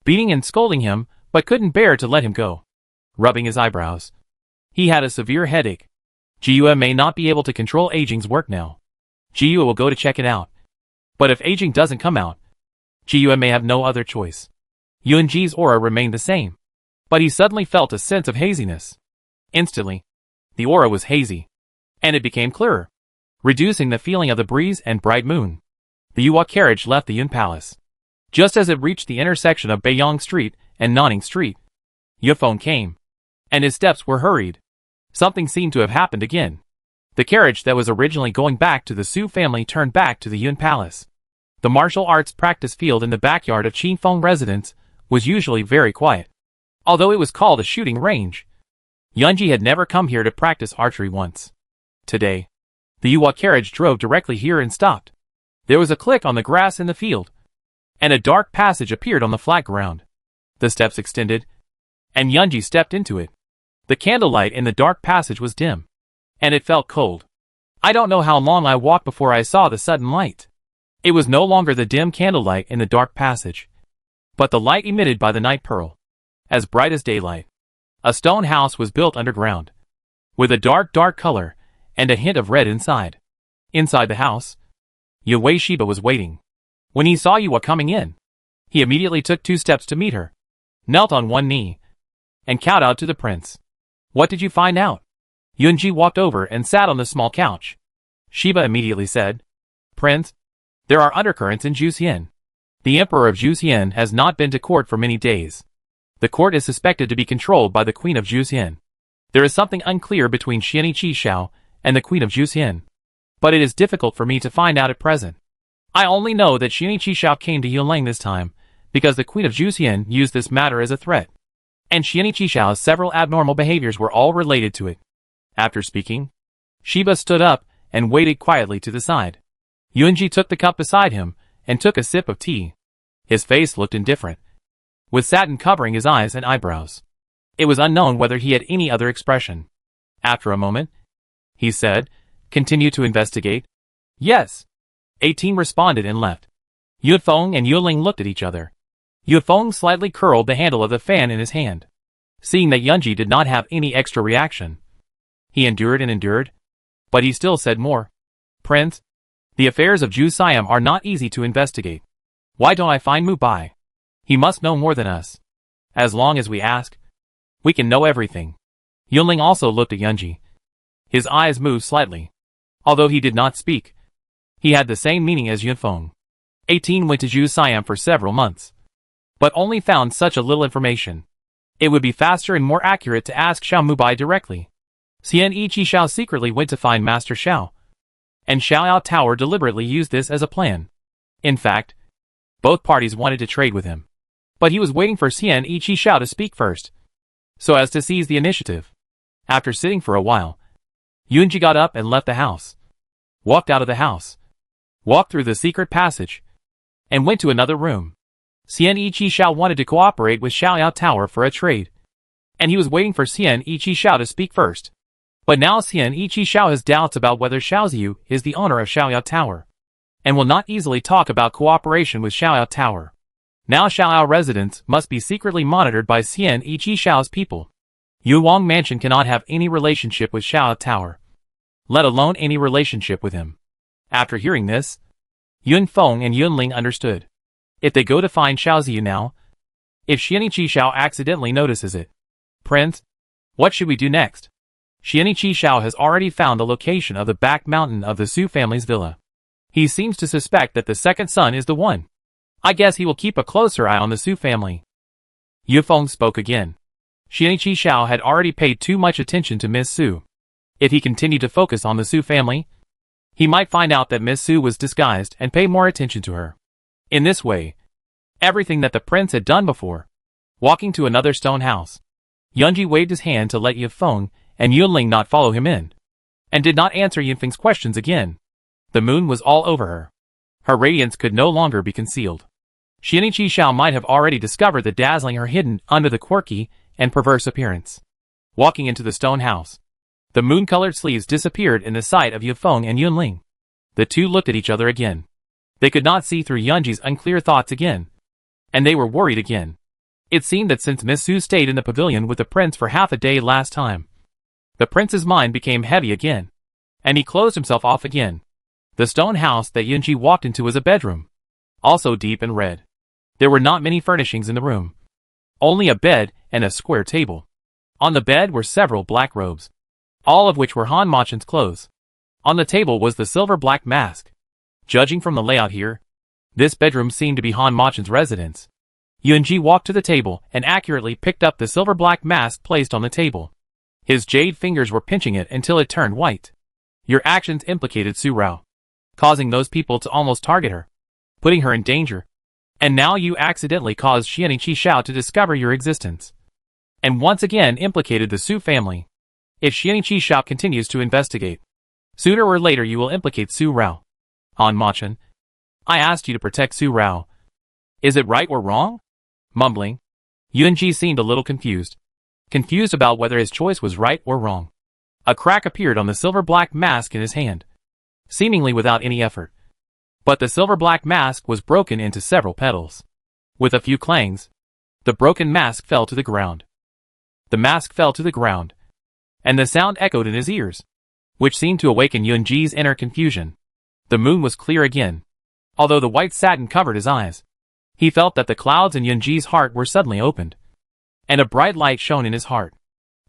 beating and scolding him, but couldn't bear to let him go. Rubbing his eyebrows, he had a severe headache. Ji Yue may not be able to control Ajing's work now. Ji Yue will go to check it out. But if Ajing doesn't come out, Ji Yue may have no other choice. Yunji's aura remained the same. But he suddenly felt a sense of haziness. Instantly, the aura was hazy, and it became clearer, reducing the feeling of the breeze and bright moon. The Yuhua carriage left the Yun Palace. Just as it reached the intersection of Beiyang Street and Nanning Street, Yufeng came, and his steps were hurried. Something seemed to have happened again. The carriage that was originally going back to the Su family turned back to the Yun Palace. The martial arts practice field in the backyard of Qingfeng residence was usually very quiet. Although it was called a shooting range, Yunji had never come here to practice archery once. Today, the Yuhua carriage drove directly here and stopped. There was a click on the grass in the field, and a dark passage appeared on the flat ground. The steps extended, and Yunji stepped into it. The candlelight in the dark passage was dim, and it felt cold. I don't know how long I walked before I saw the sudden light. It was no longer the dim candlelight in the dark passage, but the light emitted by the night pearl, as bright as daylight. A stone house was built underground, with a dark color and a hint of red inside. Inside the house, Yue Shiba was waiting. When he saw Yuhua coming in, he immediately took 2 steps to meet her, knelt on one knee, and kowtowed to the prince. What did you find out? Yunji walked over and sat on the small couch. Shiba immediately said, Prince, there are undercurrents in Juxian. The emperor of Juxian has not been to court for many days. The court is suspected to be controlled by the queen of Juxian. There is something unclear between Xiani Qishao and the queen of Juxian, but it is difficult for me to find out at present. I only know that Xiani Qishao came to Yunlang this time because the queen of Juxian used this matter as a threat, and Xiani Qishao's several abnormal behaviors were all related to it. After speaking, Shiba stood up and waited quietly to the side. Yunji took the cup beside him and took a sip of tea. His face looked indifferent, with satin covering his eyes and eyebrows. It was unknown whether he had any other expression. After a moment, he said, Continue to investigate? Yes. 18 responded and left. Yufeng and Yuling looked at each other. Yufeng slightly curled the handle of the fan in his hand. Seeing that Yunji did not have any extra reaction, he endured and endured, but he still said more. Prince, the affairs of Zhu Siam are not easy to investigate. Why don't I find Mu Bai? He must know more than us. As long as we ask, we can know everything. Yunling also looked at Yunji. His eyes moved slightly. Although he did not speak, he had the same meaning as Yunfeng. 18 went to Zhu Siam for several months, but only found such a little information. It would be faster and more accurate to ask Xiao Mubai directly. Xian Ichi Xiao secretly went to find Master Xiao, and Xiaoyao Tower deliberately used this as a plan. In fact, both parties wanted to trade with him, but he was waiting for Xian Ichi Xiao to speak first, so as to seize the initiative. After sitting for a while, Yunji got up and left the house, walked out of the house, walked through the secret passage, and went to another room. Xian Ichi Xiao wanted to cooperate with Xiaoyao Tower for a trade, and he was waiting for Xian Ichi Xiao to speak first. But now Xian Ichi Xiao has doubts about whether Xiaoziyu is the owner of Xiaoyao Tower, and will not easily talk about cooperation with Xiaoyao Tower. Now Xiaoyao residence must be secretly monitored by Xian Ichi Xiao's people. Yu Wang Mansion cannot have any relationship with Xiaoyao Tower, let alone any relationship with him. After hearing this, Yun Feng and Yunling understood. If they go to find Xiaoziyu now, if Xianichi Xiao accidentally notices it, Prince, what should we do next? Xianichi Xiao has already found the location of the back mountain of the Su family's villa. He seems to suspect that the second son is the one. I guess he will keep a closer eye on the Su family. Yufeng spoke again. Xianichi Xiao had already paid too much attention to Miss Su. If he continued to focus on the Su family, he might find out that Miss Su was disguised and pay more attention to her. In this way, everything that the prince had done before, walking to another stone house, Yunji waved his hand to let Yufeng and Yunling not follow him in, and did not answer Yunfeng's questions again. The moon was all over her. Her radiance could no longer be concealed. Xianichi Xiao might have already discovered the dazzling her hidden under the quirky and perverse appearance. Walking into the stone house, the moon-colored sleeves disappeared in the sight of Yufeng and Yunling. The two looked at each other again. They could not see through Yunji's unclear thoughts again, and they were worried again. It seemed that since Miss Su stayed in the pavilion with the prince for half a day last time, the prince's mind became heavy again, and he closed himself off again. The stone house that Yunji walked into was a bedroom, also deep and red. There were not many furnishings in the room. only a bed and a square table. On the bed were several black robes, all of which were Han Machen's clothes. On the table was the silver black mask. Judging from the layout here, this bedroom seemed to be Han Machen's residence. Yunji walked to the table and accurately picked up the silver black mask placed on the table. His jade fingers were pinching it until it turned white. Your actions implicated Su Rao, causing those people to almost target her, putting her in danger. And now you accidentally caused Xianing Qishao to discover your existence, and once again implicated the Su family. If Xianing Qishao continues to investigate, sooner or later you will implicate Su Rao. Han Machen, I asked you to protect Su Rao. Is it right or wrong? Mumbling, Yunji seemed a little confused about whether his choice was right or wrong. A crack appeared on the silver black mask in his hand, seemingly without any effort. But the silver black mask was broken into several petals. With a few clangs, the broken mask fell to the ground. The mask fell to the ground, and the sound echoed in his ears, which seemed to awaken Yunji's inner confusion. The moon was clear again, although the white satin covered his eyes. He felt that the clouds in Yunji's heart were suddenly opened, and a bright light shone in his heart.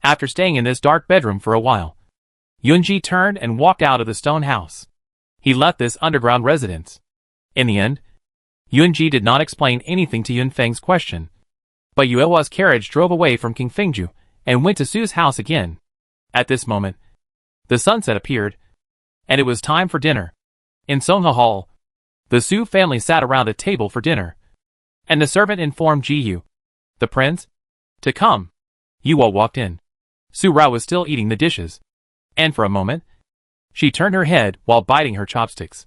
After staying in this dark bedroom for a while, Yunji turned and walked out of the stone house. He left this underground residence. In the end, Yunji did not explain anything to Yunfeng's question. But Yuehua's carriage drove away from King Fengju and went to Su's house again. At this moment, the sunset appeared, and it was time for dinner. In Songha Hall, the Su family sat around a table for dinner, and the servant informed Jiyu, the prince, to come. Yuehua walked in. Su Rao was still eating the dishes, and for a moment, she turned her head while biting her chopsticks.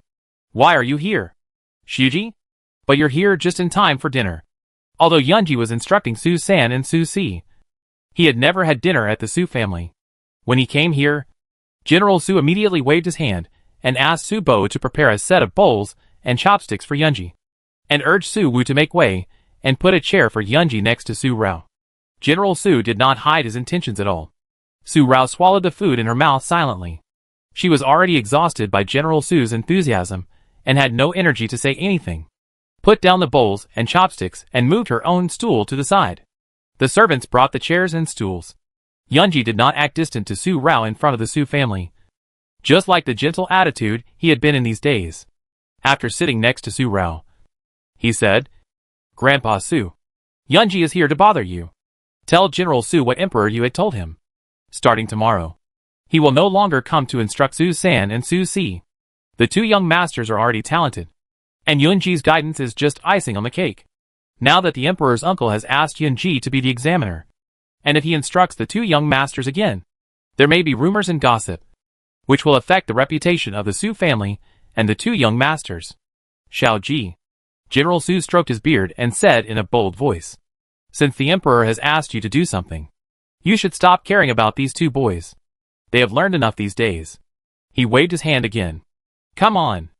Why are you here, Shuji? But you're here just in time for dinner. Although Yunji was instructing Su San and Su Si, he had never had dinner at the Su family. When he came here, General Su immediately waved his hand and asked Su Bo to prepare a set of bowls and chopsticks for Yunji, and urged Su Wu to make way and put a chair for Yunji next to Su Rao. General Su did not hide his intentions at all. Su Rao swallowed the food in her mouth silently. She was already exhausted by General Su's enthusiasm and had no energy to say anything. Put down the bowls and chopsticks and moved her own stool to the side. The servants brought the chairs and stools. Yunji did not act distant to Su Rao in front of the Su family, just like the gentle attitude he had been in these days. After sitting next to Su Rao, he said, Grandpa Su, Yunji is here to bother you. Tell General Su what Emperor you had told him. Starting tomorrow, he will no longer come to instruct Su San and Su Si. The two young masters are already talented, and Yunji's guidance is just icing on the cake. Now that the Emperor's uncle has asked Yunji to be the examiner, and if he instructs the two young masters again, there may be rumors and gossip, which will affect the reputation of the Su family and the two young masters. Xiao Ji. General Su stroked his beard and said in a bold voice, Since the Emperor has asked you to do something, you should stop caring about these two boys. They have learned enough these days. He waved his hand again. Come on.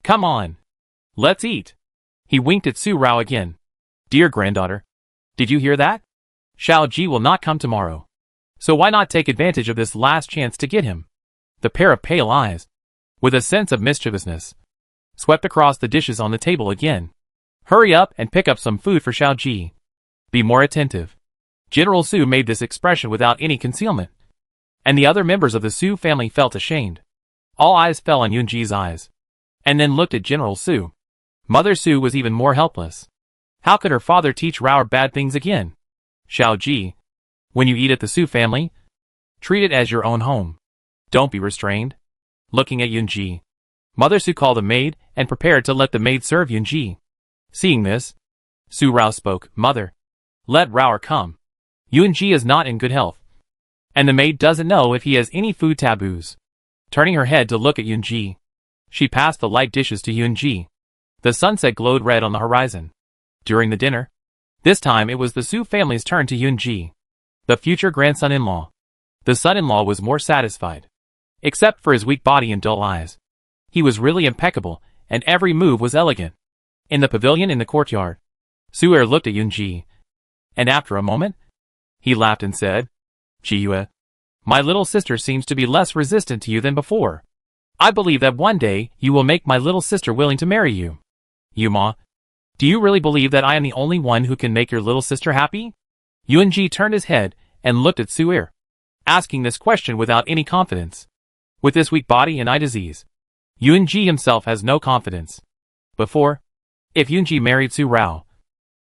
Come on. Let's eat. He winked at Su Rao again. Dear granddaughter, did you hear that? Xiao Ji will not come tomorrow. So why not take advantage of this last chance to get him? The pair of pale eyes, with a sense of mischievousness, swept across the dishes on the table again. Hurry up and pick up some food for Xiao Ji. Be more attentive. General Su made this expression without any concealment, and the other members of the Su family felt ashamed. All eyes fell on Yunji's eyes, and then looked at General Su. Mother Su was even more helpless. How could her father teach Rao bad things again? Xiao Ji, when you eat at the Su family, treat it as your own home. Don't be restrained. Looking at Yunji, Mother Su called a maid and prepared to let the maid serve Yunji. Seeing this, Su Rao spoke, Mother, let Rao come. Yunji is not in good health, and the maid doesn't know if he has any food taboos. Turning her head to look at Yunji, she passed the light dishes to Yunji. The sunset glowed red on the horizon. During the dinner, this time it was the Su family's turn to Yunji, the future grandson-in-law. The son-in-law was more satisfied. Except for his weak body and dull eyes, he was really impeccable, and every move was elegant. In the pavilion in the courtyard, Su-er looked at Yunji, and after a moment, he laughed and said, Jiyue, my little sister seems to be less resistant to you than before. I believe that one day you will make my little sister willing to marry you. Yuma, do you really believe that I am the only one who can make your little sister happy? Yunji turned his head and looked at Su-er, asking this question without any confidence. With this weak body and eye disease, Yunji himself has no confidence. Before, if Yunji married Su Rao,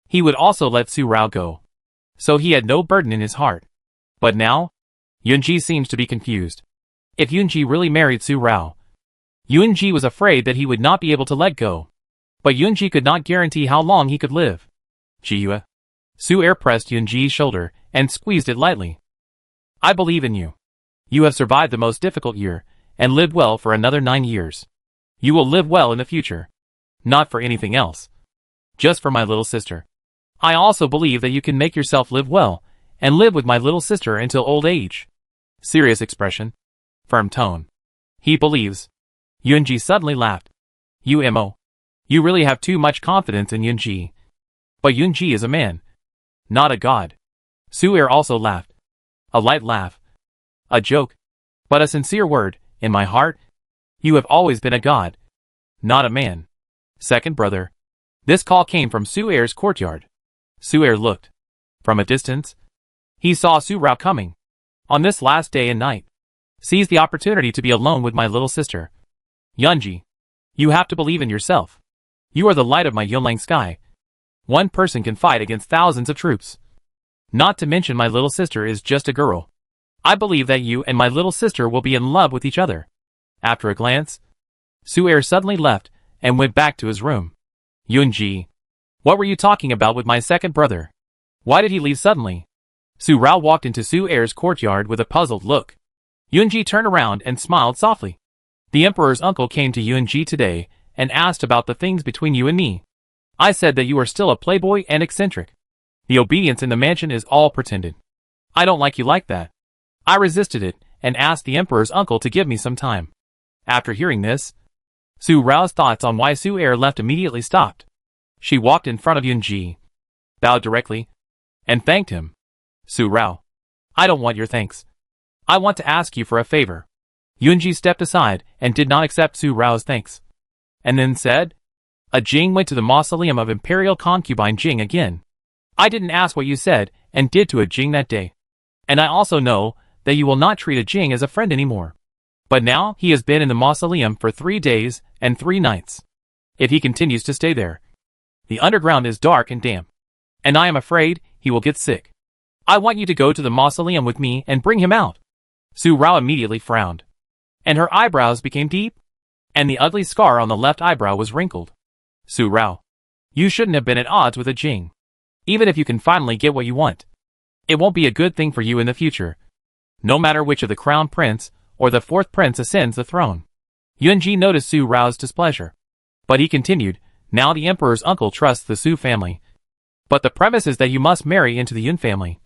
he would also let Su Rao go. So he had no burden in his heart. But now, Yunji seems to be confused. If Yunji really married Su Rao, Yunji was afraid that he would not be able to let go. But Yunji could not guarantee how long he could live. Jiyue. Su-er pressed Yunji's shoulder and squeezed it lightly. I believe in you. You have survived the most difficult year and lived well for another 9 years. You will live well in the future. Not for anything else. Just for my little sister. I also believe that you can make yourself live well and live with my little sister until old age. Serious expression. Firm tone. He believes. Yunji suddenly laughed. Umo. You really have too much confidence in Yunji. But Yunji is a man, not a god. Su-er also laughed. A light laugh. A joke. But a sincere word, in my heart. You have always been a god, not a man. Second brother. This call came from Su-er's courtyard. Su-er looked. From a distance, he saw Su Rao coming. On this last day and night. Seize the opportunity to be alone with my little sister. Yunji. You have to believe in yourself. You are the light of my Yunlang sky. One person can fight against thousands of troops. Not to mention my little sister is just a girl. I believe that you and my little sister will be in love with each other. After a glance, Su-er suddenly left and went back to his room. Yunji. What were you talking about with my second brother? Why did he leave suddenly? Su Rao walked into Su-er's courtyard with a puzzled look. Yunji turned around and smiled softly. The emperor's uncle came to Yunji today and asked about the things between you and me. I said that you are still a playboy and eccentric. The obedience in the mansion is all pretended. I don't like you like that. I resisted it and asked the emperor's uncle to give me some time. After hearing this, Su Rao's thoughts on why Su-er left immediately stopped. She walked in front of Yunji, bowed directly, and thanked him. Su Rao. I don't want your thanks. I want to ask you for a favor. Yunji stepped aside and did not accept Su Rao's thanks. And then said, A Jing went to the mausoleum of imperial concubine Jing again. I didn't ask what you said and did to a Jing that day. And I also know that you will not treat a Jing as a friend anymore. But now he has been in the mausoleum for 3 days and 3 nights. If he continues to stay there, the underground is dark and damp. And I am afraid he will get sick. I want you to go to the mausoleum with me and bring him out. Su Rao immediately frowned. And her eyebrows became deep. And the ugly scar on the left eyebrow was wrinkled. Su Rao. You shouldn't have been at odds with a Jing. Even if you can finally get what you want, it won't be a good thing for you in the future. No matter which of the crown prince or the 4th prince ascends the throne. Yunji noticed Su Rao's displeasure. But he continued, Now the emperor's uncle trusts the Su family. But the premise is that you must marry into the Yun family.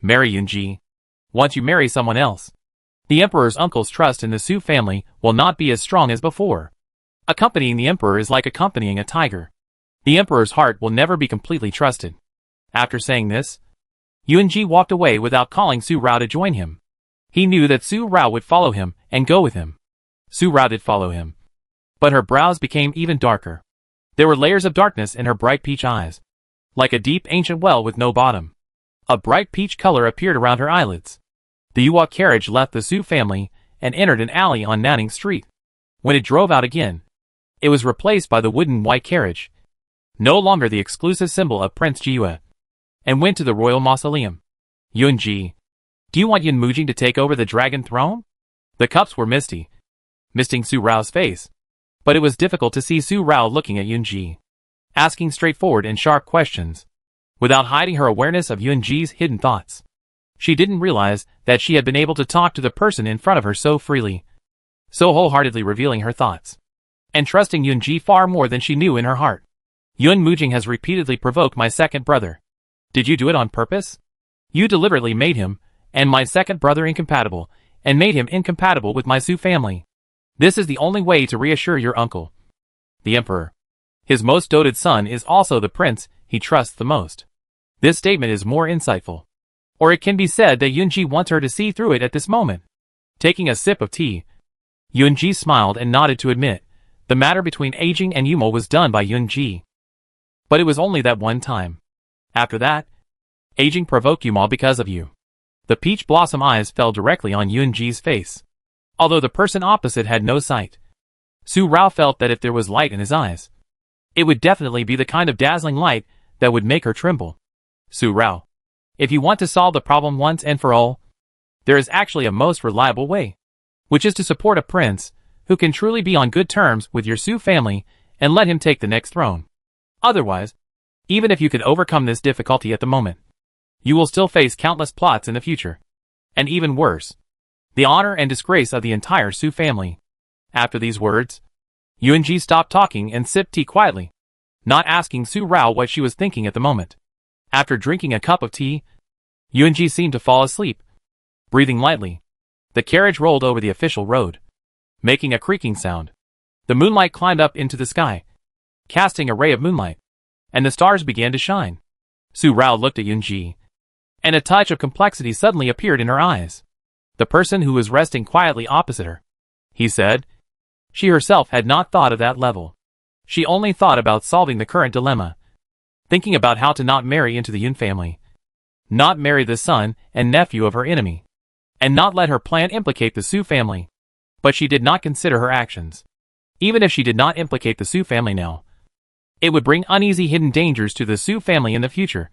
Marry Yunji. Once you marry someone else, the emperor's uncle's trust in the Su family will not be as strong as before. Accompanying the emperor is like accompanying a tiger. The emperor's heart will never be completely trusted. After saying this, Yunji walked away without calling Su Rao to join him. He knew that Su Rao would follow him and go with him. Su Rao did follow him. But her brows became even darker. There were layers of darkness in her bright peach eyes. Like a deep ancient well with no bottom. A bright peach color appeared around her eyelids. The Yuwa carriage left the Su family and entered an alley on Nanning Street. When it drove out again, it was replaced by the wooden white carriage, no longer the exclusive symbol of Prince Jiyue, and went to the royal mausoleum. Yunji. Do you want Yun Mujing to take over the dragon throne? The cups were misty, misting Su Rao's face. But it was difficult to see Su Rao looking at Yunji, asking straightforward and sharp questions, without hiding her awareness of Yunji's hidden thoughts. She didn't realize that she had been able to talk to the person in front of her so freely, so wholeheartedly revealing her thoughts, and trusting Yunji far more than she knew in her heart. Yun Mujing has repeatedly provoked my second brother. Did you do it on purpose? You deliberately made him and my second brother incompatible, and made him incompatible with my Su family. This is the only way to reassure your uncle, the emperor. His most doted son is also the prince he trusts the most. This statement is more insightful. Or it can be said that Yunji wants her to see through it at this moment. Taking a sip of tea, Yunji smiled and nodded to admit, the matter between Ajing and Yumo was done by Yunji. But it was only that one time. After that, Aging provoke you all because of you. The peach blossom eyes fell directly on Yunji's face. Although the person opposite had no sight, Su Rao felt that if there was light in his eyes, it would definitely be the kind of dazzling light that would make her tremble. Su Rao, if you want to solve the problem once and for all, there is actually a most reliable way, which is to support a prince who can truly be on good terms with your Su family and let him take the next throne. Otherwise, even if you could overcome this difficulty at the moment, you will still face countless plots in the future. And even worse, the honor and disgrace of the entire Su family. After these words, Yunji stopped talking and sipped tea quietly, not asking Su Rao what she was thinking at the moment. After drinking a cup of tea, Yunji seemed to fall asleep. Breathing lightly, the carriage rolled over the official road, making a creaking sound. The moonlight climbed up into the sky, casting a ray of moonlight, and the stars began to shine. Su Rao looked at Yunji, and a touch of complexity suddenly appeared in her eyes. The person who was resting quietly opposite her, he said. She herself had not thought of that level. She only thought about solving the current dilemma, thinking about how to not marry into the Yun family, not marry the son and nephew of her enemy, and not let her plan implicate the Su family. But she did not consider her actions. Even if she did not implicate the Su family now, it would bring uneasy hidden dangers to the Su family in the future,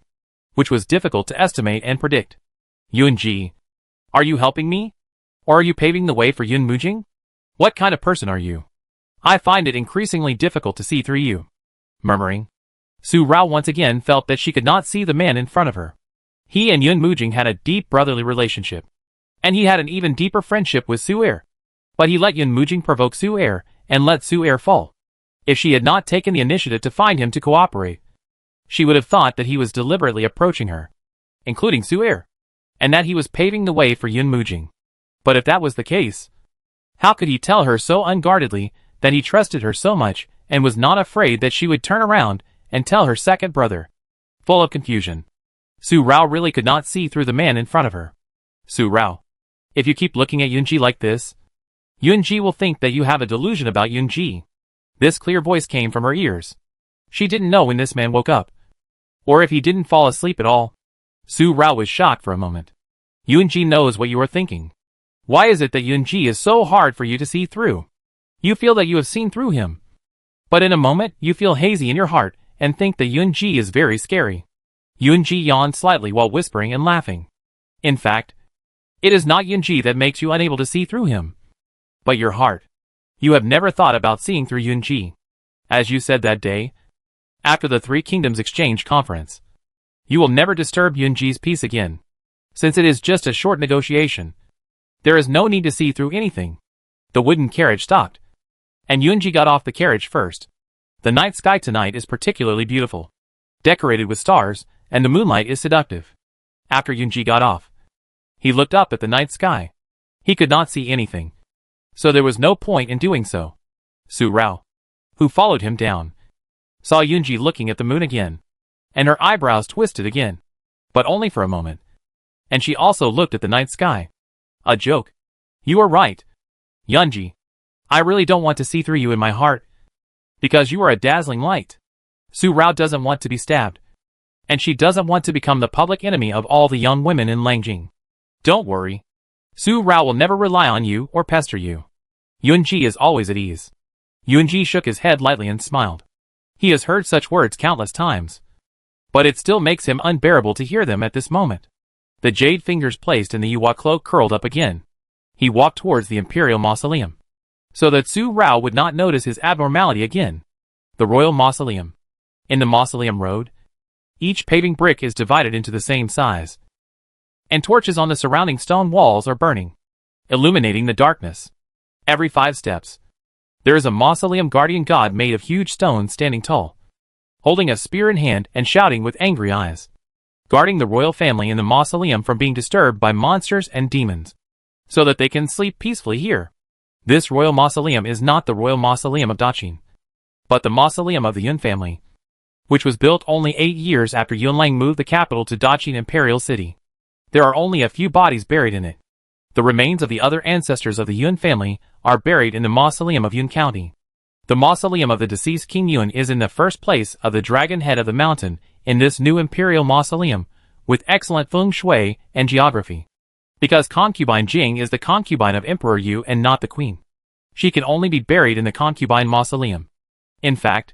which was difficult to estimate and predict. Yunji, are you helping me? Or are you paving the way for Yun Mujing? What kind of person are you? I find it increasingly difficult to see through you. Murmuring, Su Rao once again felt that she could not see the man in front of her. He and Yun Mujing had a deep brotherly relationship, and he had an even deeper friendship with Su Er. But he let Yun Mujing provoke Su Er and let Su Er fall. If she had not taken the initiative to find him to cooperate, she would have thought that he was deliberately approaching her, including Su Er, and that he was paving the way for Yun Mujing. But if that was the case, how could he tell her so unguardedly that he trusted her so much and was not afraid that she would turn around and tell her second brother? Full of confusion, Su Rao really could not see through the man in front of her. Su Rao, if you keep looking at Yunji like this, Yunji will think that you have a delusion about Yunji. This clear voice came from her ears. She didn't know when this man woke up, or if he didn't fall asleep at all. Su Rao was shocked for a moment. Yunji knows what you are thinking. Why is it that Yunji is so hard for you to see through? You feel that you have seen through him, but in a moment you feel hazy in your heart and think that Yunji is very scary. Yunji yawned slightly while whispering and laughing. In fact, it is not Yunji that makes you unable to see through him, but your heart. You have never thought about seeing through Yunji. As you said that day, after the Three Kingdoms Exchange Conference, you will never disturb Yunji's peace again. Since it is just a short negotiation, there is no need to see through anything. The wooden carriage stopped, and Yunji got off the carriage first. The night sky tonight is particularly beautiful, decorated with stars, and the moonlight is seductive. After Yunji got off, he looked up at the night sky. He could not see anything, so there was no point in doing so. Su Rao, who followed him down, saw Yunji looking at the moon again, and her eyebrows twisted again, but only for a moment. And she also looked at the night sky. A joke. You are right, Yunji. I really don't want to see through you in my heart, because you are a dazzling light. Su Rao doesn't want to be stabbed, and she doesn't want to become the public enemy of all the young women in Langjing. Don't worry. Su Rao will never rely on you or pester you. Yunji is always at ease. Yunji shook his head lightly and smiled. He has heard such words countless times, but it still makes him unbearable to hear them at this moment. The jade fingers placed in the Yuhua cloak curled up again. He walked towards the Imperial Mausoleum, so that Su Rao would not notice his abnormality again. The Royal Mausoleum. In the Mausoleum Road, each paving brick is divided into the same size, and torches on the surrounding stone walls are burning, illuminating the darkness. Every 5 steps, there is a mausoleum guardian god made of huge stones standing tall, holding a spear in hand and shouting with angry eyes, guarding the royal family in the mausoleum from being disturbed by monsters and demons, so that they can sleep peacefully here. This royal mausoleum is not the royal mausoleum of Daqin, but the mausoleum of the Yun family, which was built only 8 years after Yunlang moved the capital to Daqin Imperial City. There are only a few bodies buried in it. The remains of the other ancestors of the Yun family are buried in the mausoleum of Yun County. The mausoleum of the deceased King Yun is in the first place of the dragon head of the mountain in this new imperial mausoleum, with excellent feng shui and geography. Because concubine Jing is the concubine of Emperor Yu and not the queen, she can only be buried in the concubine mausoleum. In fact,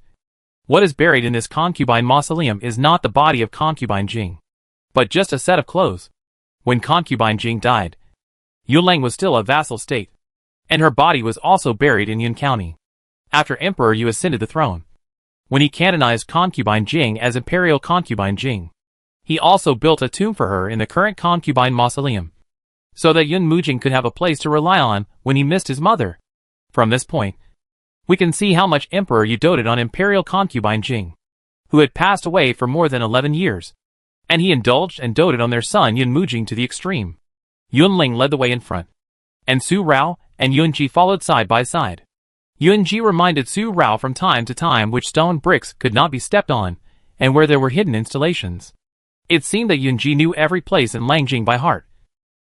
what is buried in this concubine mausoleum is not the body of concubine Jing, but just a set of clothes. When concubine Jing died, Yulang was still a vassal state, and her body was also buried in Yun County. After Emperor Yu ascended the throne, when he canonized concubine Jing as imperial concubine Jing, he also built a tomb for her in the current concubine mausoleum, so that Yun Mujing could have a place to rely on when he missed his mother. From this point, we can see how much Emperor Yu doted on imperial concubine Jing, who had passed away for more than 11 years, and he indulged and doted on their son Yun Mujing to the extreme. Yunling led the way in front, and Su Rao and Yunji followed side by side. Yunji reminded Su Rao from time to time which stone bricks could not be stepped on, and where there were hidden installations. It seemed that Yunji knew every place in Langjing by heart.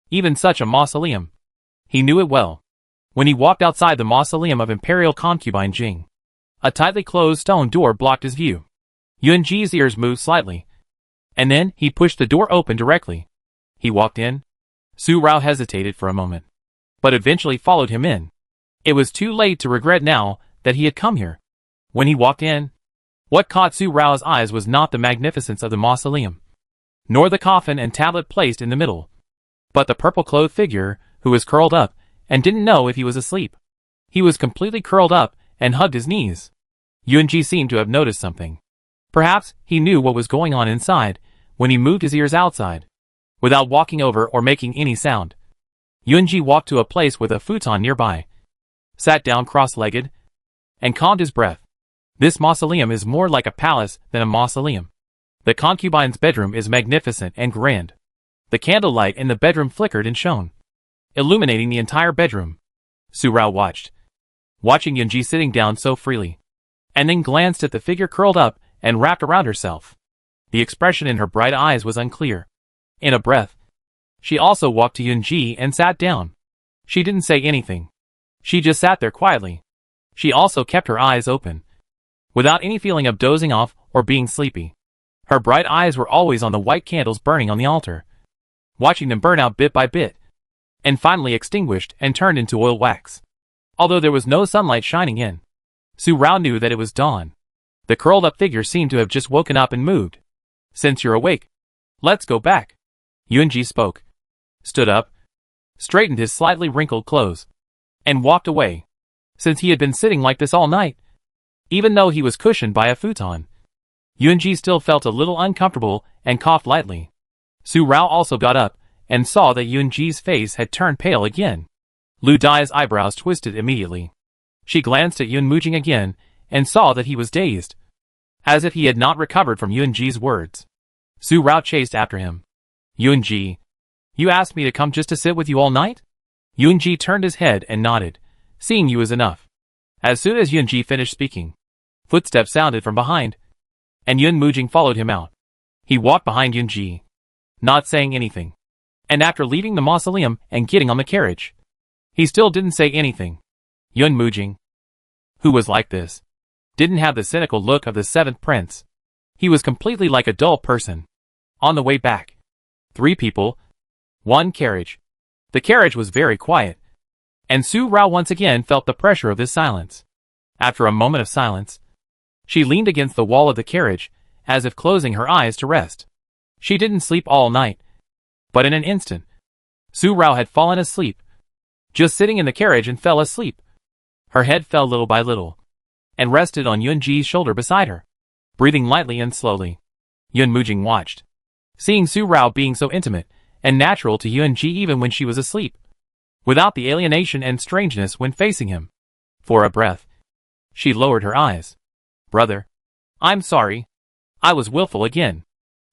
Even such a mausoleum. He knew it well. When he walked outside the mausoleum of imperial concubine Jing, a tightly closed stone door blocked his view. Yunji's ears moved slightly, and then he pushed the door open directly. He walked in. Su Rao hesitated for a moment, but eventually followed him in. It was too late to regret now that he had come here. When he walked in, what caught Su Rao's eyes was not the magnificence of the mausoleum, nor the coffin and tablet placed in the middle, but the purple-clothed figure who was curled up and didn't know if he was asleep. He was completely curled up and hugged his knees. Yunji seemed to have noticed something. Perhaps he knew what was going on inside when he moved his ears outside. Without walking over or making any sound, Yunji walked to a place with a futon nearby, sat down cross-legged, and calmed his breath. This mausoleum is more like a palace than a mausoleum. The concubine's bedroom is magnificent and grand. The candlelight in the bedroom flickered and shone, illuminating the entire bedroom. Su Rao watching Yunji sitting down so freely, and then glanced at the figure curled up and wrapped around herself. The expression in her bright eyes was unclear. In a breath, she also walked to Yunji and sat down. She didn't say anything. She just sat there quietly. She also kept her eyes open, without any feeling of dozing off or being sleepy. Her bright eyes were always on the white candles burning on the altar, watching them burn out bit by bit, and finally extinguished and turned into oil wax. Although there was no sunlight shining in, Su Rao knew that it was dawn. The curled-up figure seemed to have just woken up and moved. "Since you're awake, let's go back." Yunji spoke, stood up, straightened his slightly wrinkled clothes, and walked away. Since he had been sitting like this all night, even though he was cushioned by a futon, Yunji still felt a little uncomfortable and coughed lightly. Su Rao also got up and saw that Yunji's face had turned pale again. Lu Dai's eyebrows twisted immediately. She glanced at Yun Mujing again and saw that he was dazed, as if he had not recovered from Yunji's words. Su Rao chased after him. "Yunji, you asked me to come just to sit with you all night?" Yunji turned his head and nodded. "Seeing you is enough." As soon as Yunji finished speaking, footsteps sounded from behind, and Yun Mujing followed him out. He walked behind Yunji, not saying anything. And after leaving the mausoleum and getting on the carriage, he still didn't say anything. Yun Mujing, who was like this, didn't have the cynical look of the seventh prince. He was completely like a dull person. On the way back, 3 people, 1 carriage. The carriage was very quiet, and Su Rao once again felt the pressure of this silence. After a moment of silence, she leaned against the wall of the carriage, as if closing her eyes to rest. She didn't sleep all night, but in an instant, Su Rao had fallen asleep, just sitting in the carriage, and fell asleep. Her head fell little by little, and rested on Yunji's shoulder beside her, breathing lightly and slowly. Yun Mujing watched, seeing Su Rao being so intimate and natural to Yunji even when she was asleep, without the alienation and strangeness when facing him. For a breath, she lowered her eyes. "Brother, I'm sorry. I was willful again.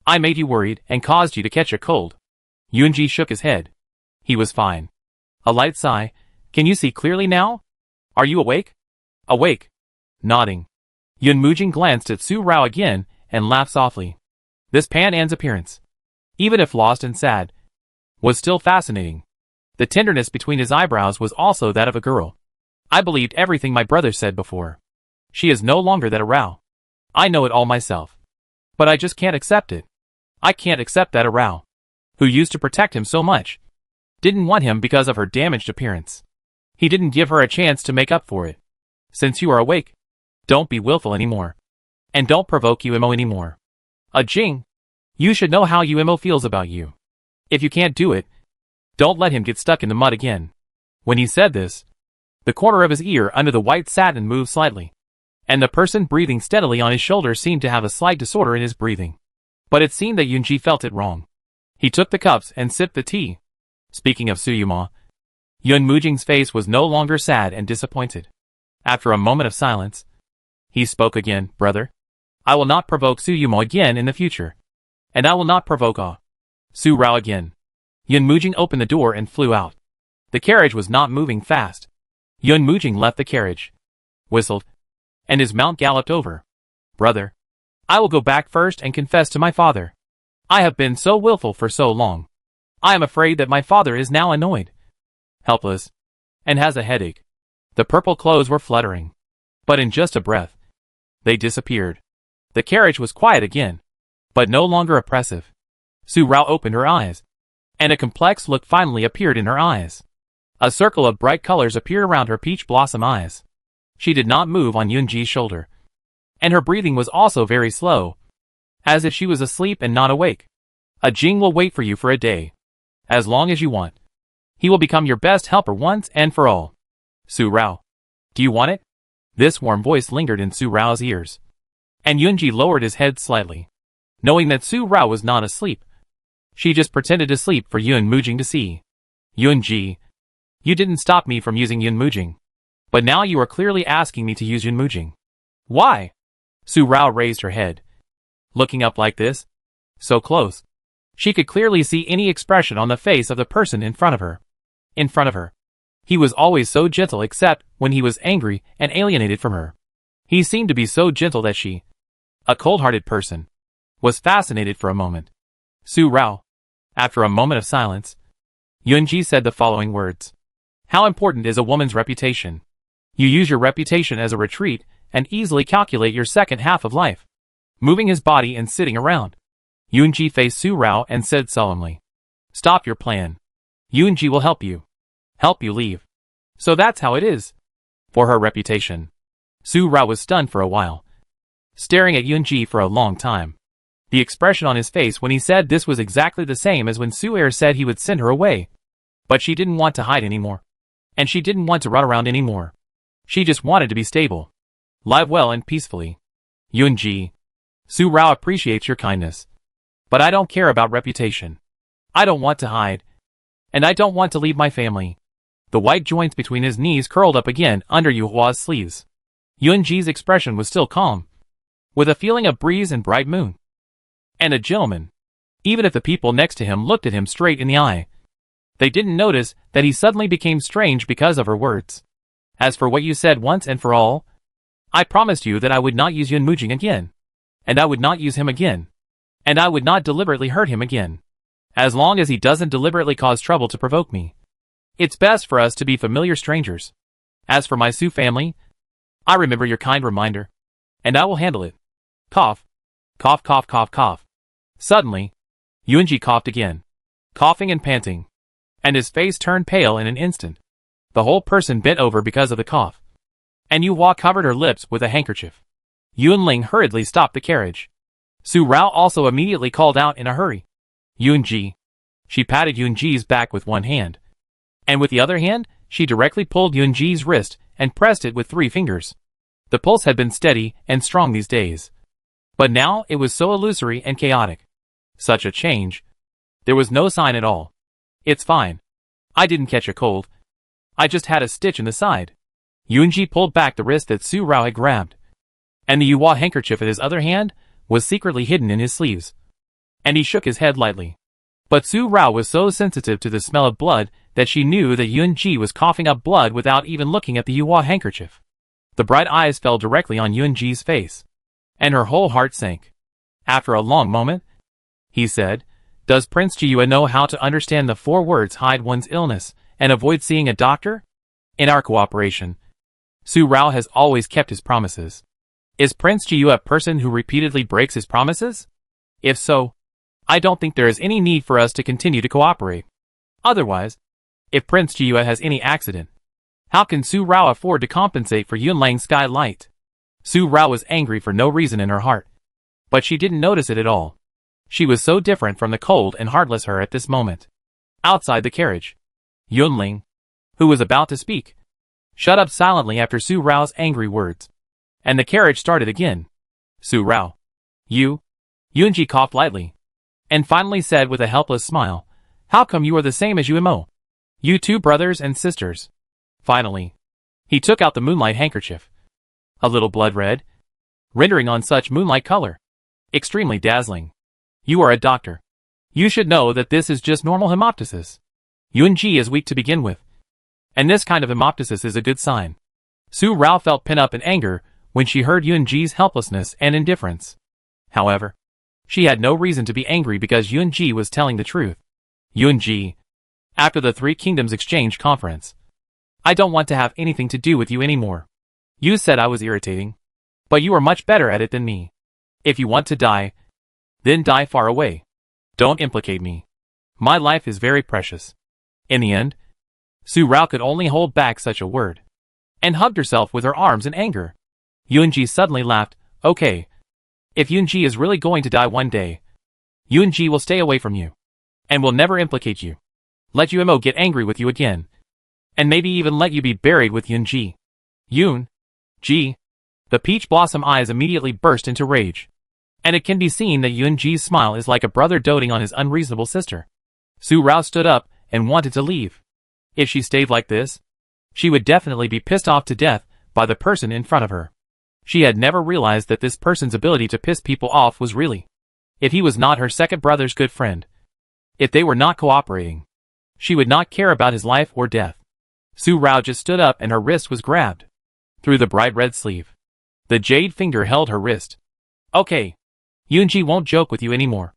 I made you worried and caused you to catch a cold." Yunji shook his head. He was fine. A light sigh. "Can you see clearly now? Are you awake?" "Awake." Nodding. Yun Mujing glanced at Su Rao again and laughed softly. This Pan An's appearance, even if lost and sad, was still fascinating. The tenderness between his eyebrows was also that of a girl. "I believed everything my brother said before. She is no longer that a Rao. I know it all myself. But I just can't accept it. I can't accept that Arao, who used to protect him so much, didn't want him because of her damaged appearance. He didn't give her a chance to make up for it. Since you are awake, don't be willful anymore. And don't provoke Umo anymore. Jing, you should know how Umo feels about you. If you can't do it, don't let him get stuck in the mud again. When he said this, the corner of his ear under the white satin moved slightly, and the person breathing steadily on his shoulder seemed to have a slight disorder in his breathing. But it seemed that Yunji felt it wrong. He took the cups and sipped the tea. Speaking of Suyuma, Yun Mujing's face was no longer sad and disappointed. After a moment of silence, he spoke again. Brother, I will not provoke Suyuma again in the future. And I will not provoke Su Rao again. Yun Mujing opened the door and flew out. The carriage was not moving fast. Yun Mujing left the carriage, whistled, and his mount galloped over. Brother, I will go back first and confess to my father. I have been so willful for so long. I am afraid that my father is now annoyed, helpless, and has a headache. The purple clothes were fluttering, but in just a breath, they disappeared. The carriage was quiet again, but no longer oppressive. Su Rao opened her eyes, and a complex look finally appeared in her eyes. A circle of bright colors appeared around her peach blossom eyes. She did not move on Yunji's shoulder, and her breathing was also very slow, as if she was asleep and not awake. Jing will wait for you for a day, as long as you want. He will become your best helper once and for all. Su Rao, do you want it? This warm voice lingered in Su Rao's ears, and Yunji lowered his head slightly, knowing that Su Rao was not asleep. She just pretended to sleep for Yun Mujing to see. Yunji, you didn't stop me from using Yun Mujing, but now you are clearly asking me to use Yun Mujing. Why? Su Rao raised her head, looking up like this, so close. She could clearly see any expression on the face of the person in front of her. In front of her. He was always so gentle except when he was angry and alienated from her. He seemed to be so gentle that she, a cold-hearted person, was fascinated for a moment. Su Rao. After a moment of silence, Yunji said the following words. How important is a woman's reputation? You use your reputation as a retreat and easily calculate your second half of life. Moving his body and sitting around, Yunji faced Su Rao and said solemnly, stop your plan. Yunji will help you. Help you leave. So that's how it is. For her reputation. Su Rao was stunned for a while, staring at Yunji for a long time. The expression on his face when he said this was exactly the same as when Su Er said he would send her away. But she didn't want to hide anymore. And she didn't want to run around anymore. She just wanted to be stable. Live well and peacefully. Yunji, Su Rao appreciates your kindness. But I don't care about reputation. I don't want to hide. And I don't want to leave my family. The white joints between his knees curled up again under Yuhua's sleeves. Yunji's expression was still calm, with a feeling of breeze and bright moon. And a gentleman. Even if the people next to him looked at him straight in the eye, they didn't notice that he suddenly became strange because of her words. As for what you said once and for all, I promised you that I would not use Yun Mujing again. And I would not use him again. And I would not deliberately hurt him again. As long as he doesn't deliberately cause trouble to provoke me. It's best for us to be familiar strangers. As for my Su family, I remember your kind reminder. And I will handle it. Cough. Cough, cough, cough, cough. Suddenly, Yunji coughed again. Coughing and panting. And his face turned pale in an instant. The whole person bent over because of the cough. And Yuhua covered her lips with a handkerchief. Yunling hurriedly stopped the carriage. Su Rao also immediately called out in a hurry. Yunji. She patted Yunji's back with one hand. And with the other hand, she directly pulled Yunji's wrist and pressed it with 3 fingers. The pulse had been steady and strong these days. But now it was so illusory and chaotic. Such a change. There was no sign at all. It's fine. I didn't catch a cold. I just had a stitch in the side. Yunji pulled back the wrist that Su Rao had grabbed. And the Yuhua handkerchief in his other hand was secretly hidden in his sleeves. And he shook his head lightly. But Su Rao was so sensitive to the smell of blood that she knew that Yunji was coughing up blood without even looking at the Yuhua handkerchief. The bright eyes fell directly on Yunji's face. And her whole heart sank. After a long moment, he said, does Prince Jiyue know how to understand the 4 words hide one's illness and avoid seeing a doctor? In our cooperation, Su Rao has always kept his promises. Is Prince Jiyue a person who repeatedly breaks his promises? If so, I don't think there is any need for us to continue to cooperate. Otherwise, if Prince Jiyue has any accident, how can Su Rao afford to compensate for Yunlang's skylight? Su Rao was angry for no reason in her heart, but she didn't notice it at all. She was so different from the cold and heartless her at this moment. Outside the carriage, Yunling, who was about to speak, shut up silently after Su Rao's angry words, and the carriage started again. Su Rao. Yunji coughed lightly, and finally said with a helpless smile, how come you are the same as Yuemo? You two brothers and sisters. Finally, he took out the moonlight handkerchief. A little blood red, rendering on such moonlight color. Extremely dazzling. You are a doctor. You should know that this is just normal hemoptysis. Yunji is weak to begin with, and this kind of hemoptysis is a good sign. Su Rao felt pent up in anger when she heard Yunji's helplessness and indifference. However, she had no reason to be angry because Yunji was telling the truth. Yunji, after the Three Kingdoms Exchange Conference, I don't want to have anything to do with you anymore. You said I was irritating, but you are much better at it than me. If you want to die, then die far away. Don't implicate me. My life is very precious. In the end, Su Rao could only hold back such a word, and hugged herself with her arms in anger. Yunji suddenly laughed. Okay. If Yunji is really going to die one day, Yunji will stay away from you, and will never implicate you. Let Yuemo get angry with you again, and maybe even let you be buried with Yunji. Yun-ji. The peach blossom eyes immediately burst into rage, and it can be seen that Yunji's smile is like a brother doting on his unreasonable sister. Su Rao stood up and wanted to leave. If she stayed like this, she would definitely be pissed off to death by the person in front of her. She had never realized that this person's ability to piss people off was really, if he was not her second brother's good friend, if they were not cooperating, she would not care about his life or death. Su Rao just stood up and her wrist was grabbed through the bright red sleeve. The jade finger held her wrist. Okay. Yunji won't joke with you anymore,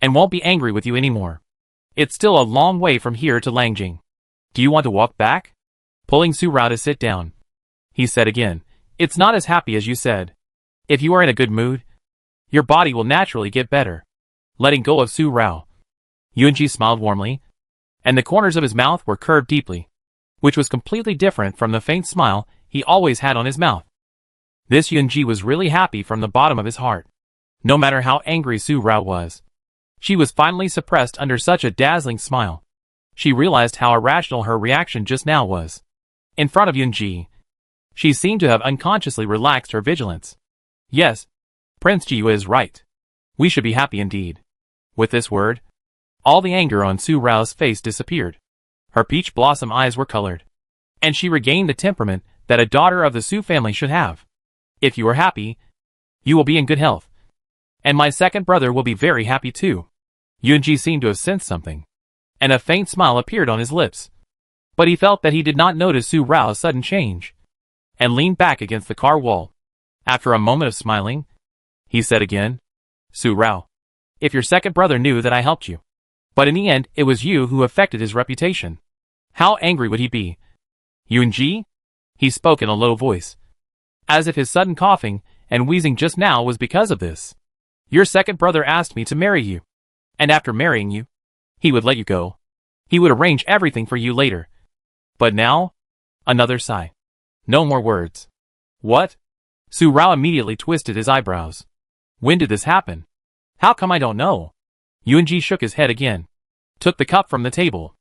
and won't be angry with you anymore. It's still a long way from here to Langjing. Do you want to walk back? Pulling Su Rao to sit down, he said again, it's not as happy as you said. If you are in a good mood, your body will naturally get better. Letting go of Su Rao, Yunji smiled warmly, and the corners of his mouth were curved deeply, which was completely different from the faint smile he always had on his mouth. This Yunji was really happy from the bottom of his heart. No matter how angry Su Rao was, she was finally suppressed under such a dazzling smile. She realized how irrational her reaction just now was. In front of Yunji, she seemed to have unconsciously relaxed her vigilance. Yes, Prince Jiyue is right. We should be happy indeed. With this word, all the anger on Su Rao's face disappeared. Her peach blossom eyes were colored, and she regained the temperament that a daughter of the Su family should have. If you are happy, you will be in good health. And my second brother will be very happy too. Yunji seemed to have sensed something, and a faint smile appeared on his lips. But he felt that he did not notice Su Rao's sudden change, and leaned back against the car wall. After a moment of smiling, he said again, Su Rao, if your second brother knew that I helped you, but in the end it was you who affected his reputation, how angry would he be? Yunji? He spoke in a low voice, as if his sudden coughing and wheezing just now was because of this. Your second brother asked me to marry you, and after marrying you, he would let you go. He would arrange everything for you later. But now? Another sigh. No more words. What? Su Rao immediately twisted his eyebrows. When did this happen? How come I don't know? Yunji shook his head again, took the cup from the table,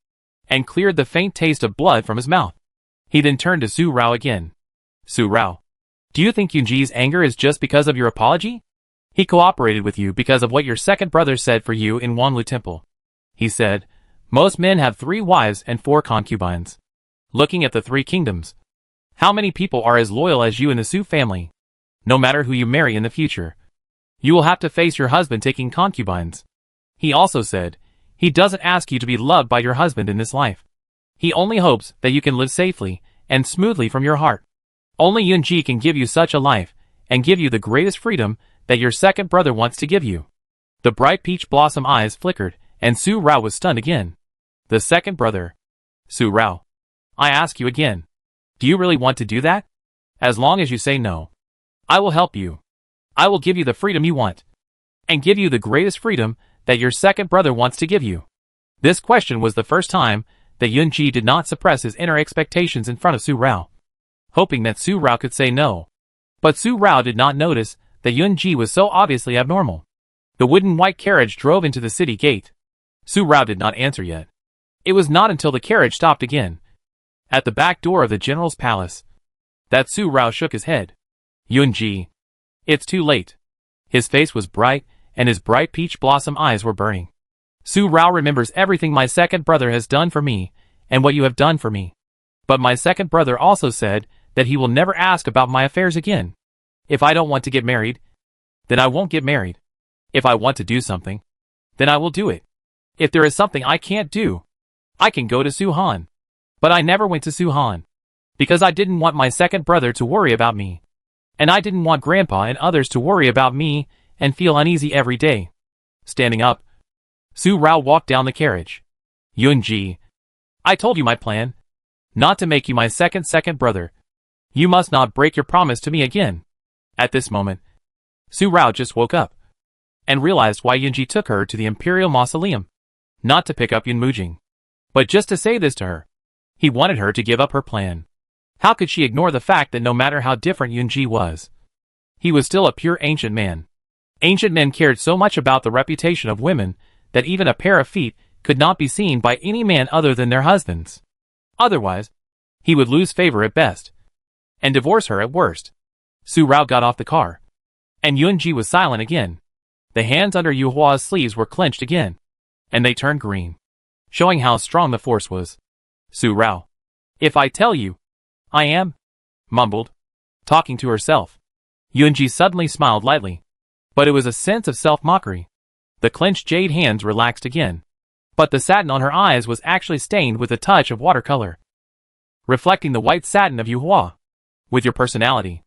and cleared the faint taste of blood from his mouth. He then turned to Su Rao again. Su Rao, do you think Yunji's anger is just because of your apology? He cooperated with you because of what your second brother said for you in Wanlu Temple. He said, most men have 3 wives and 4 concubines. Looking at the 3 kingdoms, how many people are as loyal as you in the Su family? No matter who you marry in the future, you will have to face your husband taking concubines. He also said, he doesn't ask you to be loved by your husband in this life. He only hopes that you can live safely and smoothly from your heart. Only Yunji can give you such a life, and give you the greatest freedom that your second brother wants to give you. The bright peach blossom eyes flickered, and Su Rao was stunned again. The second brother. Su Rao, I ask you again. Do you really want to do that? As long as you say no, I will help you. I will give you the freedom you want, and give you the greatest freedom that your second brother wants to give you? This question was the first time that Yunji did not suppress his inner expectations in front of Su Rao, hoping that Su Rao could say no. But Su Rao did not notice that Yunji was so obviously abnormal. The wooden white carriage drove into the city gate. Su Rao did not answer yet. It was not until the carriage stopped again, at the back door of the general's palace, that Su Rao shook his head. Yunji. It's too late. His face was bright, and his bright peach blossom eyes were burning. Su Rao remembers everything my second brother has done for me, and what you have done for me. But my second brother also said that he will never ask about my affairs again. If I don't want to get married, then I won't get married. If I want to do something, then I will do it. If there is something I can't do, I can go to Suhan. But I never went to Suhan, because I didn't want my second brother to worry about me. And I didn't want Grandpa and others to worry about me and feel uneasy every day. Standing up, Su Rao walked down the carriage. Yunji, I told you my plan. Not to make you my second brother. You must not break your promise to me again. At this moment, Su Rao just woke up and realized why Yunji took her to the Imperial Mausoleum. Not to pick up Yun Mujing, but just to say this to her. He wanted her to give up her plan. How could she ignore the fact that no matter how different Yunji was, he was still a pure ancient man. Ancient men cared so much about the reputation of women that even a pair of feet could not be seen by any man other than their husbands. Otherwise, he would lose favor at best, and divorce her at worst. Su Rao got off the car, and Yunji was silent again. The hands under Yu Hua's sleeves were clenched again, and they turned green, showing how strong the force was. Su Rao, if I tell you, I am, mumbled, talking to herself. Yunji suddenly smiled lightly, but it was a sense of self-mockery. The clenched jade hands relaxed again, but the satin on her eyes was actually stained with a touch of watercolor, reflecting the white satin of Yu Hua. With your personality,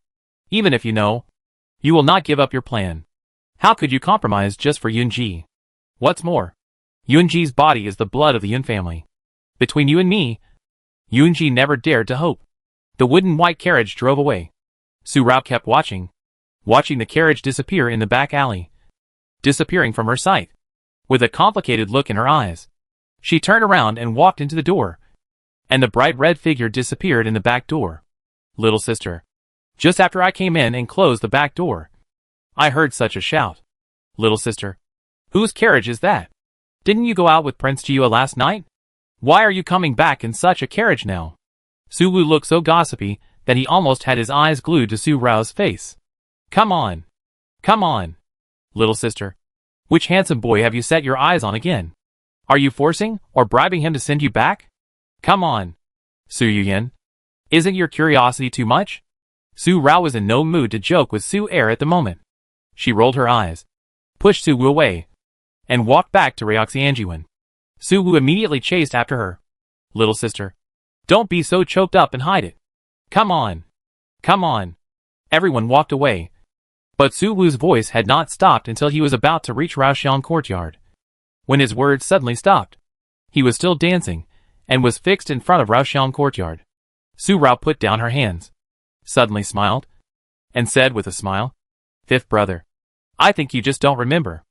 even if you know, you will not give up your plan. How could you compromise just for Yunji? What's more, Yunji's body is the blood of the Yun family. Between you and me, Yunji never dared to hope. The wooden white carriage drove away. Su Rao kept watching the carriage disappear in the back alley, disappearing from her sight. With a complicated look in her eyes, she turned around and walked into the door, and the bright red figure disappeared in the back door. Little sister, just after I came in and closed the back door, I heard such a shout. Little sister, whose carriage is that? Didn't you go out with Prince Jiua last night? Why are you coming back in such a carriage now? Su Wu looked so gossipy that he almost had his eyes glued to Su Rao's face. Come on. Come on. Little sister, which handsome boy have you set your eyes on again? Are you forcing or bribing him to send you back? Come on. Su Yuyan, isn't your curiosity too much? Su Rao was in no mood to joke with Su Er at the moment. She rolled her eyes, pushed Su Wu away, and walked back to Ryoxianjiwen. Su Wu immediately chased after her. Little sister, don't be so choked up and hide it. Come on. Come on. Everyone walked away, but Su Wu's voice had not stopped until he was about to reach Raoxiang courtyard, when his words suddenly stopped. He was still dancing, and was fixed in front of Raoxiang courtyard. Su Rao put down her hands, suddenly smiled, and said with a smile, Fifth brother, I think you just don't remember.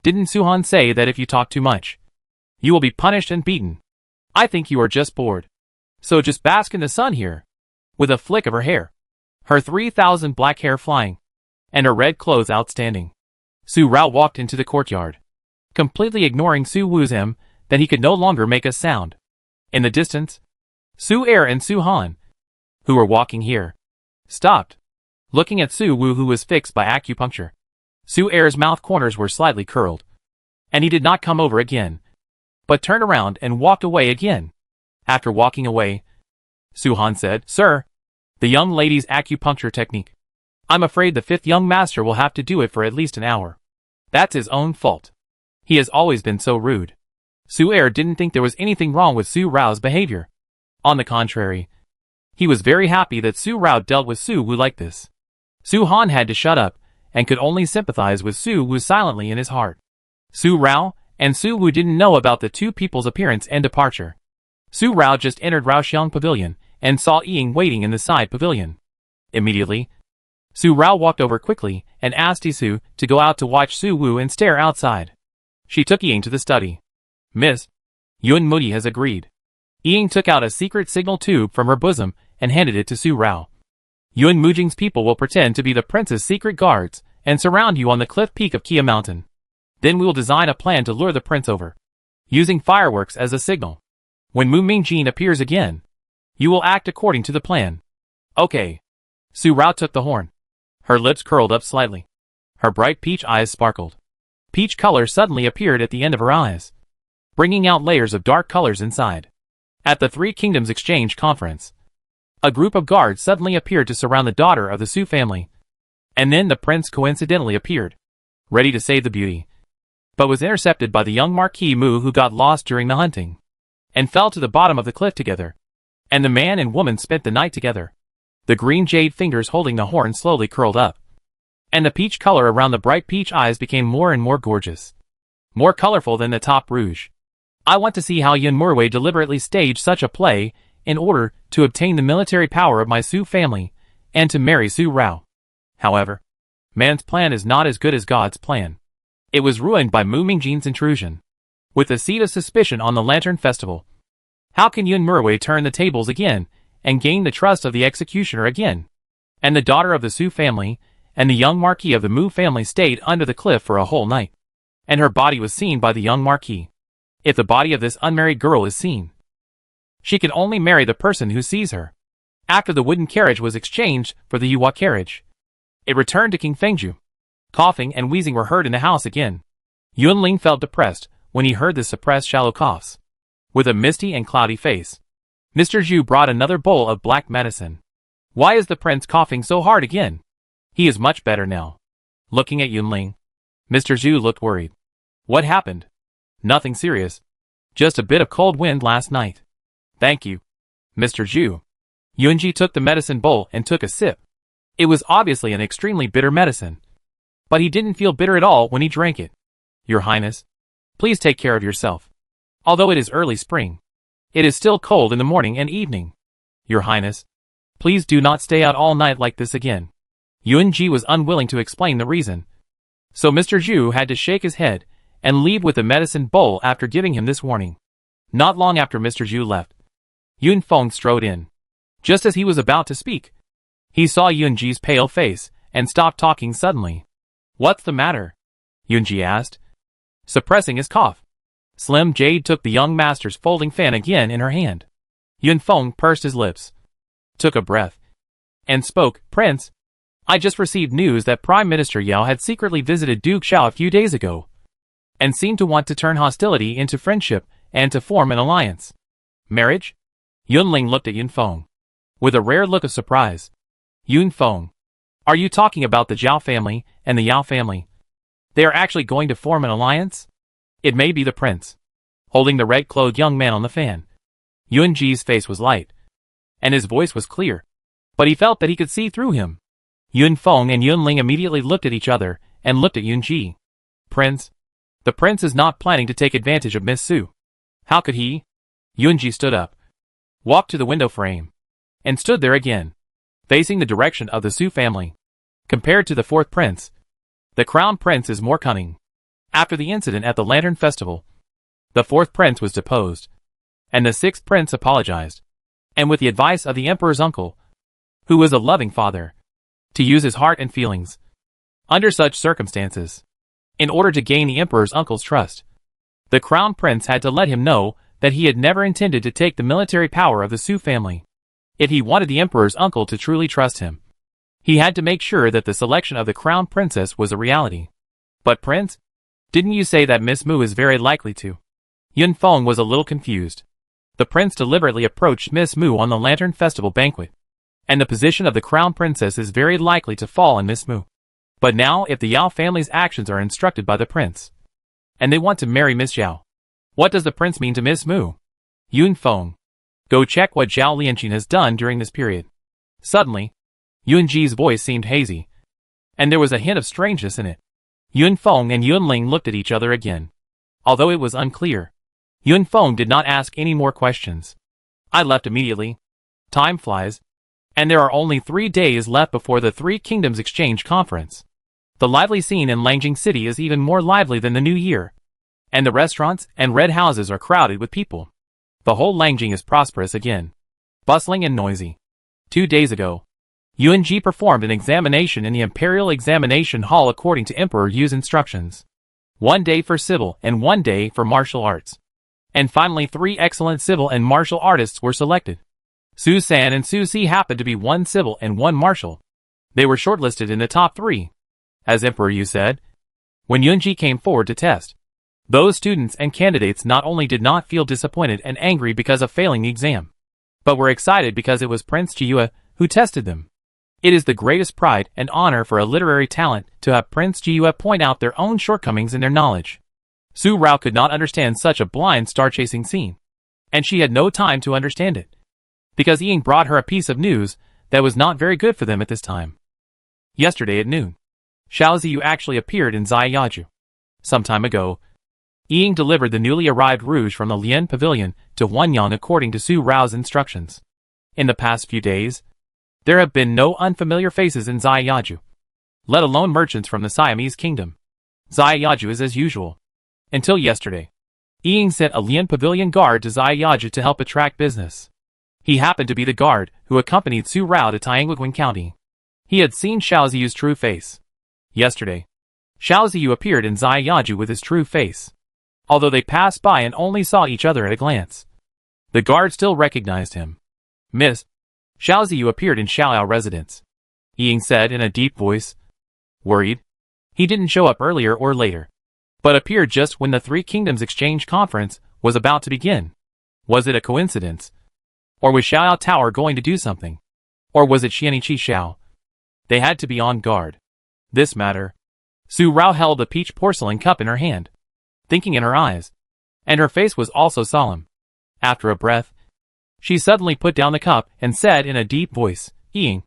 Didn't Suhan say that if you talk too much, you will be punished and beaten? I think you are just bored. So just bask in the sun here. With a flick of her hair, her 3,000 black hair flying, and her red clothes outstanding, Su Rao walked into the courtyard, completely ignoring Su Wu's him that he could no longer make a sound. In the distance, Su Er and Su Han, who were walking here, stopped, looking at Su Wu, who was fixed by acupuncture. Su Er's mouth corners were slightly curled, and he did not come over again, but turned around and walked away again. After walking away, Su Han said, Sir, the young lady's acupuncture technique. I'm afraid the fifth young master will have to do it for at least an hour. That's his own fault. He has always been so rude. Su Er didn't think there was anything wrong with Su Rao's behavior. On the contrary, he was very happy that Su Rao dealt with Su Wu like this. Su Han had to shut up, and could only sympathize with Su Wu silently in his heart. Su Rao and Su Wu didn't know about the two people's appearance and departure. Su Rao just entered Raoxiang Pavilion, and saw Ying waiting in the side pavilion. Immediately, Su Rao walked over quickly, and asked Isu to go out to watch Su Wu and stare outside. She took Ying to the study. Miss, Yun Moody has agreed. Ying took out a secret signal tube from her bosom and handed it to Su Rao. Yun Mujing's people will pretend to be the prince's secret guards and surround you on the cliff peak of Kia Mountain. Then we will design a plan to lure the prince over, using fireworks as a signal. When Mu Mingjin appears again, you will act according to the plan. Okay. Su Rao took the horn. Her lips curled up slightly. Her bright peach eyes sparkled. Peach color suddenly appeared at the end of her eyes, bringing out layers of dark colors inside. At the Three Kingdoms Exchange Conference, a group of guards suddenly appeared to surround the daughter of the Su family. And then the prince coincidentally appeared, ready to save the beauty, but was intercepted by the young Marquis Mu, who got lost during the hunting, and fell to the bottom of the cliff together. And the man and woman spent the night together. The green jade fingers holding the horn slowly curled up, and the peach color around the bright peach eyes became more and more gorgeous, more colorful than the top rouge. I want to see how Yun Murwei deliberately staged such a play in order to obtain the military power of my Su family and to marry Su Rao. However, man's plan is not as good as God's plan. It was ruined by Mu Mingjin's intrusion, with the seed of suspicion on the Lantern Festival. How can Yun Murwei turn the tables again and gain the trust of the executioner again? And the daughter of the Su family and the young Marquis of the Mu family stayed under the cliff for a whole night, and her body was seen by the young Marquis. If the body of this unmarried girl is seen, she can only marry the person who sees her. After the wooden carriage was exchanged for the Yuhua carriage, it returned to King Fengju. Coughing and wheezing were heard in the house again. Yunling felt depressed when he heard the suppressed shallow coughs. With a misty and cloudy face, Mr. Zhu brought another bowl of black medicine. Why is the prince coughing so hard again? He is much better now. Looking at Yunling, Mr. Zhu looked worried. What happened? Nothing serious. Just a bit of cold wind last night. Thank you, Mr. Zhu. Yunji took the medicine bowl and took a sip. It was obviously an extremely bitter medicine, but he didn't feel bitter at all when he drank it. Your Highness, please take care of yourself. Although it is early spring, it is still cold in the morning and evening. Your Highness, please do not stay out all night like this again. Yunji was unwilling to explain the reason, so Mr. Zhu had to shake his head and leave with the medicine bowl after giving him this warning. Not long after Mr. Zhu left, Yun Feng strode in. Just as he was about to speak, he saw Yunji's pale face and stopped talking suddenly. What's the matter? Yunji asked, suppressing his cough. Slim Jade took the young master's folding fan again in her hand. Yun Feng pursed his lips, took a breath, and spoke. Prince, I just received news that Prime Minister Yao had secretly visited Duke Xiao a few days ago, and seemed to want to turn hostility into friendship and to form an alliance. Marriage? Yunling looked at Yun Feng with a rare look of surprise. Yun Feng, are you talking about the Zhao family and the Yao family? They are actually going to form an alliance? It may be the prince. Holding the red-clothed young man on the fan, Yunji's face was light, and his voice was clear, but he felt that he could see through him. Yun Feng and Yunling immediately looked at each other and looked at Yunji. Prince, the prince is not planning to take advantage of Miss Su. How could he? Yunji stood up, walked to the window frame, and stood there again, facing the direction of the Su family. Compared to the fourth prince, the crown prince is more cunning. After the incident at the Lantern Festival, the fourth prince was deposed, and the sixth prince apologized, and with the advice of the emperor's uncle, who was a loving father, to use his heart and feelings. Under such circumstances, in order to gain the emperor's uncle's trust, the crown prince had to let him know that he had never intended to take the military power of the Su family. If he wanted the emperor's uncle to truly trust him, he had to make sure that the selection of the crown princess was a reality. But prince, didn't you say that Miss Mu is very likely to? Yun Feng was a little confused. The prince deliberately approached Miss Mu on the Lantern Festival banquet, and the position of the crown princess is very likely to fall on Miss Mu. But now if the Yao family's actions are instructed by the prince, and they want to marry Miss Zhao, what does the prince mean to Miss Mu? Yun Feng, go check what Zhao Lianqin has done during this period. Suddenly, Yunji's voice seemed hazy, and there was a hint of strangeness in it. Yun Feng and Yunling looked at each other again. Although it was unclear, Yun Feng did not ask any more questions. I left immediately. Time flies, and there are only 3 days left before the Three Kingdoms Exchange Conference. The lively scene in Langjing City is even more lively than the New Year, and the restaurants and red houses are crowded with people. The whole Langjing is prosperous again, bustling and noisy. 2 days ago, Yuan performed an examination in the Imperial Examination Hall according to Emperor Yu's instructions. 1 day for civil and 1 day for martial arts. And finally 3 excellent civil and martial artists were selected. Su San and Su Si happened to be 1 civil and 1 martial. They were shortlisted in the top 3. As Emperor Yu said, when Yuan came forward to test, those students and candidates not only did not feel disappointed and angry because of failing the exam, but were excited because it was Prince Jiyue who tested them. It is the greatest pride and honor for a literary talent to have Prince Jiyue point out their own shortcomings in their knowledge. Su Rao could not understand such a blind star-chasing scene, and she had no time to understand it, because Ying brought her a piece of news that was not very good for them at this time. Yesterday at noon, Xiao Ziyu actually appeared in Ziyaju. Some time ago, Ying delivered the newly arrived rouge from the Lian Pavilion to Huanyang according to Su Rao's instructions. In the past few days, there have been no unfamiliar faces in Ziyaju, let alone merchants from the Siamese kingdom. Ziyaju is as usual. Until yesterday, Ying sent a Lian Pavilion guard to Ziyaju to help attract business. He happened to be the guard who accompanied Su Rao to Tianguiquan County. He had seen Xiao Ziyu's true face. Yesterday, Xiao Ziyu appeared in Ziyaju with his true face. Although they passed by and only saw each other at a glance, the guard still recognized him. Miss, Xiao Ziyu appeared in Xiaoyao residence, Ying said in a deep voice. Worried? He didn't show up earlier or later, but appeared just when the Three Kingdoms Exchange Conference was about to begin. Was it a coincidence? Or was Xiaoyao Tower going to do something? Or was it Xianiqi Xiao? They had to be on guard. This matter. Su Rao held a peach porcelain cup in her hand, thinking in her eyes, and her face was also solemn. After a breath, she suddenly put down the cup and said in a deep voice, Ying,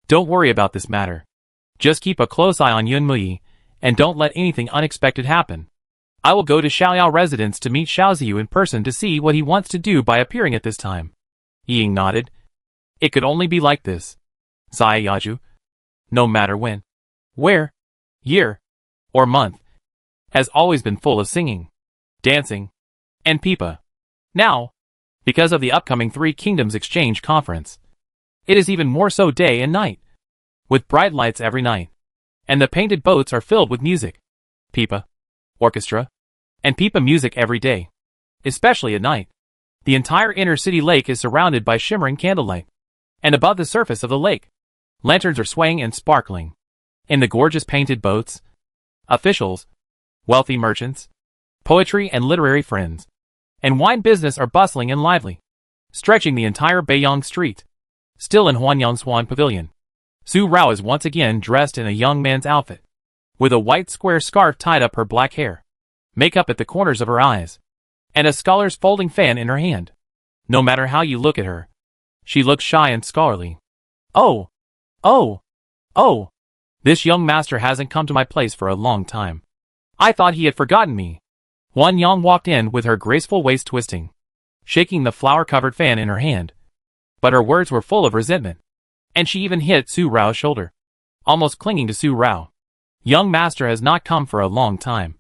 don't worry about this matter. Just keep a close eye on Yun Muyi, and don't let anything unexpected happen. I will go to Xiaoyao residence to meet Xiao Ziyu in person to see what he wants to do by appearing at this time. Ying nodded. It could only be like this. Ziyaju, no matter when, where, year, or month, has always been full of singing, dancing, and pipa. Now, because of the upcoming Three Kingdoms Exchange Conference, it is even more so day and night, with bright lights every night, and the painted boats are filled with music, pipa, orchestra, and pipa music every day, especially at night. The entire inner city lake is surrounded by shimmering candlelight, and above the surface of the lake, lanterns are swaying and sparkling. In the gorgeous painted boats, officials, wealthy merchants, poetry and literary friends, and wine business are bustling and lively, stretching the entire Beiyang Street. Still in Huanyang's Swan Pavilion, Su Rao is once again dressed in a young man's outfit, with a white square scarf tied up her black hair, makeup at the corners of her eyes, and a scholar's folding fan in her hand. No matter how you look at her, she looks shy and scholarly. Oh! Oh! Oh! This young master hasn't come to my place for a long time. I thought he had forgotten me. Huanyang walked in with her graceful waist twisting, shaking the flower-covered fan in her hand. But her words were full of resentment, and she even hit Su Rao's shoulder, almost clinging to Su Rao. Young master has not come for a long time.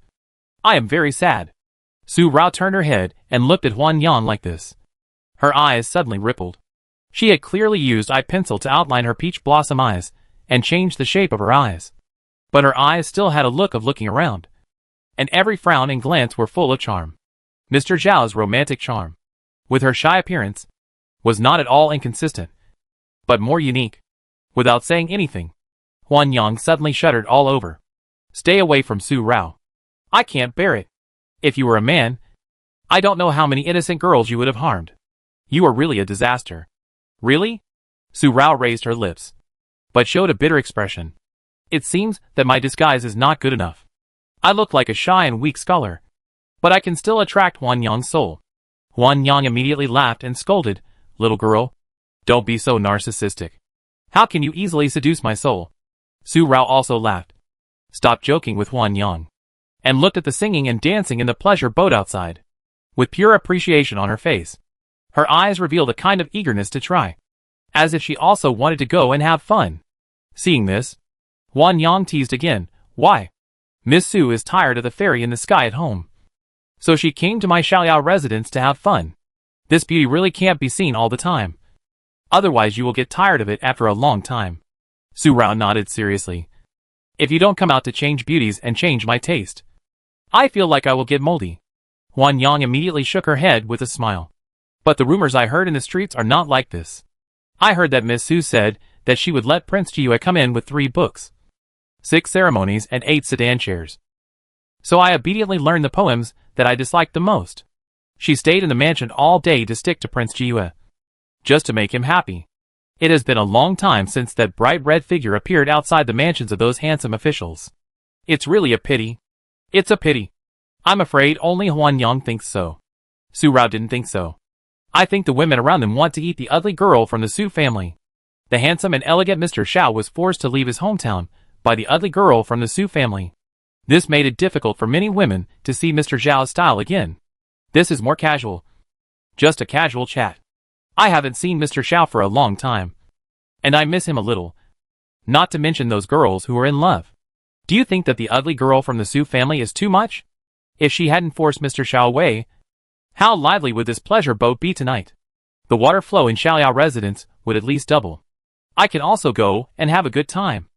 I am very sad. Su Rao turned her head and looked at Huanyang like this. Her eyes suddenly rippled. She had clearly used eye pencil to outline her peach blossom eyes and change the shape of her eyes. But her eyes still had a look of looking around, and every frown and glance were full of charm. Mr. Zhao's romantic charm, with her shy appearance, was not at all inconsistent, but more unique. Without saying anything, Huanyang suddenly shuddered all over. Stay away from Su Rao. I can't bear it. If you were a man, I don't know how many innocent girls you would have harmed. You are really a disaster. Really? Su Rao raised her lips, but showed a bitter expression. It seems that my disguise is not good enough. I look like a shy and weak scholar, but I can still attract Huanyang's soul. Huanyang immediately laughed and scolded, Little girl, don't be so narcissistic. How can you easily seduce my soul? Su Rao also laughed, stopped joking with Huanyang, and looked at the singing and dancing in the pleasure boat outside, with pure appreciation on her face. Her eyes revealed a kind of eagerness to try, as if she also wanted to go and have fun. Seeing this, Huanyang teased again, Why? Miss Su is tired of the fairy in the sky at home. So she came to my Xiaoliao residence to have fun. This beauty really can't be seen all the time. Otherwise you will get tired of it after a long time. Su Rao nodded seriously. If you don't come out to change beauties and change my taste, I feel like I will get moldy. Huan Yang immediately shook her head with a smile. But the rumors I heard in the streets are not like this. I heard that Miss Su said that she would let Prince Jiyue come in with 3 books, 6 ceremonies and 8 sedan chairs. So I obediently learned the poems that I disliked the most. She stayed in the mansion all day to stick to Prince Jiyue, just to make him happy. It has been a long time since that bright red figure appeared outside the mansions of those handsome officials. It's really a pity. It's a pity. I'm afraid only Huan Yang thinks so. Su Rao didn't think so. I think the women around them want to eat the ugly girl from the Su family. The handsome and elegant Mr. Xiao was forced to leave his hometown by the ugly girl from the Su family. This made it difficult for many women to see Mr. Zhao's style again. This is more casual. Just a casual chat. I haven't seen Mr. Xiao for a long time. And I miss him a little. Not to mention those girls who are in love. Do you think that the ugly girl from the Su family is too much? If she hadn't forced Mr. Xiao away, how lively would this pleasure boat be tonight? The water flow in Xiaoliao residence would at least double. I can also go and have a good time.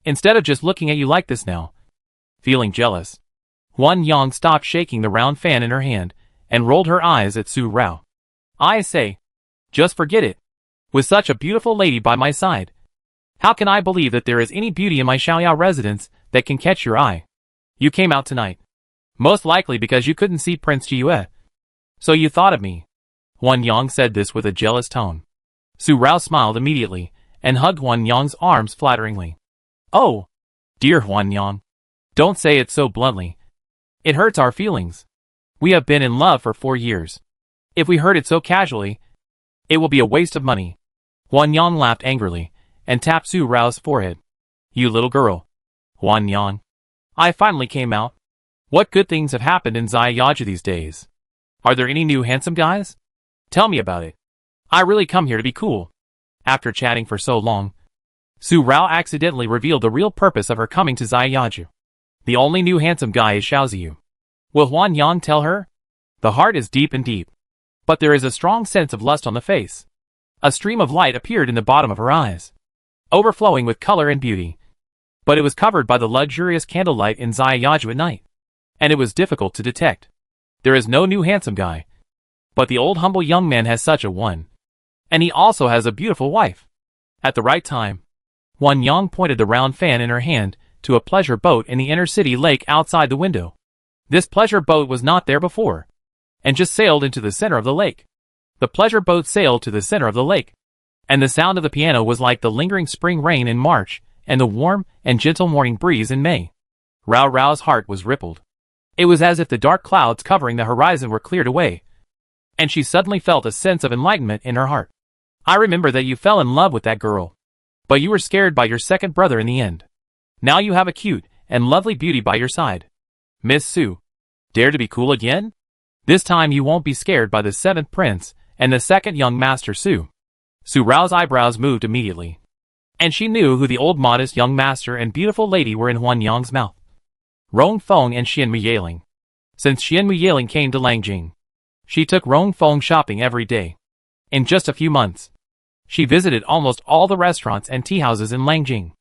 Instead of just looking at you like this now. Feeling jealous, Huan Yang stopped shaking the round fan in her hand and rolled her eyes at Su Rao. I say, just forget it. With such a beautiful lady by my side, how can I believe that there is any beauty in my Xiaoliao residence that can catch your eye? You came out tonight. Most likely because you couldn't see Prince Jiyue. So you thought of me. Huan Yang said this with a jealous tone. Su Rao smiled immediately and hugged Huan Yang's arms flatteringly. Oh, dear Huan Yang. Don't say it so bluntly. It hurts our feelings. We have been in love for 4 years. If we hurt it so casually, it will be a waste of money. Huan Yang laughed angrily and tapped Su Rao's forehead. You little girl. Huan Yang. I finally came out. What good things have happened in Ziyaju these days? Are there any new handsome guys? Tell me about it. I really come here to be cool. After chatting for so long, Su Rao accidentally revealed the real purpose of her coming to Ziyaju. The only new handsome guy is Xiaoziyu. Will Huan Yang tell her? The heart is deep and deep. But there is a strong sense of lust on the face. A stream of light appeared in the bottom of her eyes, overflowing with color and beauty. But it was covered by the luxurious candlelight in Ziyaju at night, and it was difficult to detect. There is no new handsome guy. But the old humble young man has such a one. And he also has a beautiful wife. At the right time, Huan Yang pointed the round fan in her hand to a pleasure boat in the inner city lake outside the window. This pleasure boat was not there before, and just sailed into the center of the lake. The pleasure boat sailed to the center of the lake, and the sound of the piano was like the lingering spring rain in March and the warm and gentle morning breeze in May. Rao Rao's heart was rippled. It was as if the dark clouds covering the horizon were cleared away, and she suddenly felt a sense of enlightenment in her heart. I remember that you fell in love with that girl, but you were scared by your second brother in the end. Now you have a cute and lovely beauty by your side. Miss Su, dare to be cool again? This time you won't be scared by the 7th prince and the 2nd young master Su. Su Rao's eyebrows moved immediately, and she knew who the old modest young master and beautiful lady were in Huan Yang's mouth. Rong Feng and Xian Muyeling. Since Xian Muyeling came to Langjing, she took Rong Feng shopping every day. In just a few months, she visited almost all the restaurants and tea houses in Langjing.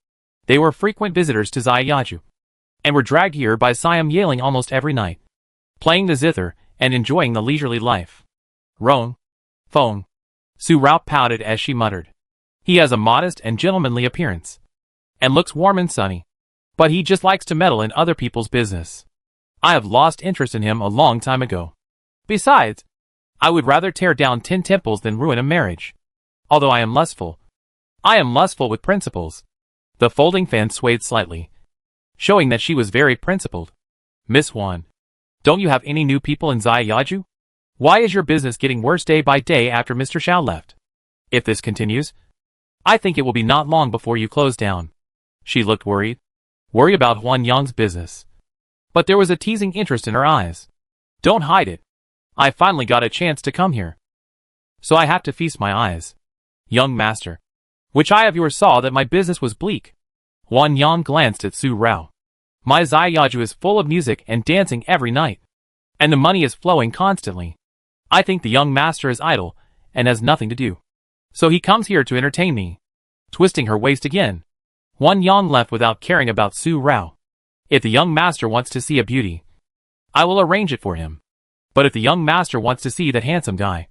They were frequent visitors to Ziyaju, and were dragged here by Siam Yeling almost every night, playing the zither and enjoying the leisurely life. Rong Feng. Su Rao pouted as she muttered. He has a modest and gentlemanly appearance, and looks warm and sunny, but he just likes to meddle in other people's business. I have lost interest in him a long time ago. Besides, I would rather tear down 10 temples than ruin a marriage. Although I am lustful with principles. The folding fan swayed slightly, showing that she was very principled. Miss Huan, don't you have any new people in Ziyaju? Why is your business getting worse day by day after Mr. Xiao left? If this continues, I think it will be not long before you close down. She looked worried. Worried about Huan Yang's business. But there was a teasing interest in her eyes. Don't hide it. I finally got a chance to come here, so I have to feast my eyes. Young master, which eye of yours saw that my business was bleak? Huan Yang glanced at Su Rao. My Ziyaju is full of music and dancing every night. and the money is flowing constantly. I think the young master is idle and has nothing to do. So he comes here to entertain me. Twisting her waist again, Huan Yang left without caring about Su Rao. If the young master wants to see a beauty, I will arrange it for him. But if the young master wants to see that handsome guy,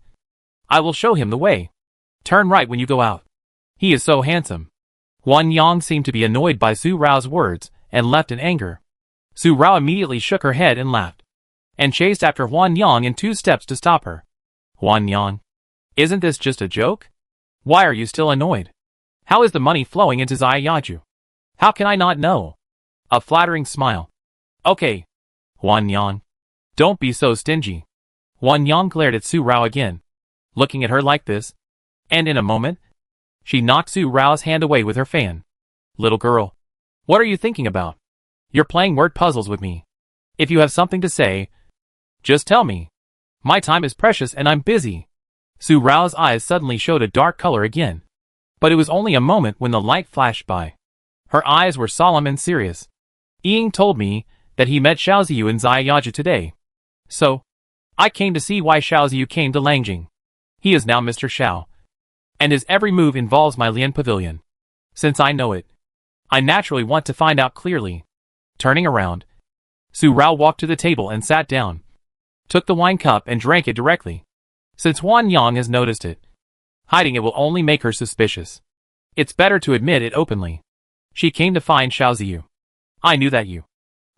I will show him the way. Turn right when you go out. He is so handsome. Huan Yang seemed to be annoyed by Su Rao's words and left in anger. Su Rao immediately shook her head and laughed, and chased after Huan Yang in 2 steps to stop her. Huan Yang, isn't this just a joke? Why are you still annoyed? How is the money flowing into Zayaju? How can I not know? A flattering smile. Okay, Huan Yang, don't be so stingy. Huan Yang glared at Su Rao again, looking at her like this, and in a moment, she knocked Su Rao's hand away with her fan. Little girl, what are you thinking about? You're playing word puzzles with me. If you have something to say, just tell me. My time is precious and I'm busy. Su Rao's eyes suddenly showed a dark color again. But it was only a moment when the light flashed by. Her eyes were solemn and serious. Ying told me that he met Xiaoziyu in Zayaju today. So, I came to see why Xiaoziyu came to Langjing. He is now Mr. Xiao, and his every move involves my Lian Pavilion. Since I know it, I naturally want to find out clearly. Turning around, Su Rao walked to the table and sat down, took the wine cup and drank it directly. Since Huan Yang has noticed it, hiding it will only make her suspicious. It's better to admit it openly. She came to find Xiaoziyu. I knew that you,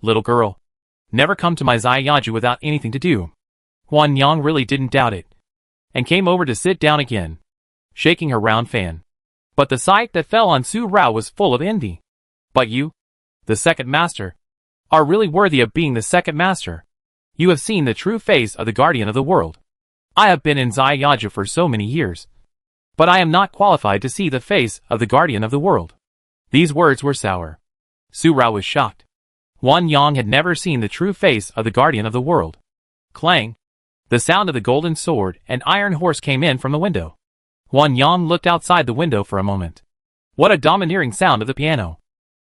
little girl, never come to my Zayaju without anything to do. Huan Yang really didn't doubt it, and came over to sit down again, shaking her round fan. But the sight that fell on Su Rao was full of envy. But you, the second master, are really worthy of being the second master. You have seen the true face of the guardian of the world. I have been in Zayaju for so many years, but I am not qualified to see the face of the guardian of the world. These words were sour. Su Rao was shocked. Huan Yang had never seen the true face of the guardian of the world. Clang! The sound of the golden sword and iron horse came in from the window. Huan Yang looked outside the window for a moment. What a domineering sound of the piano!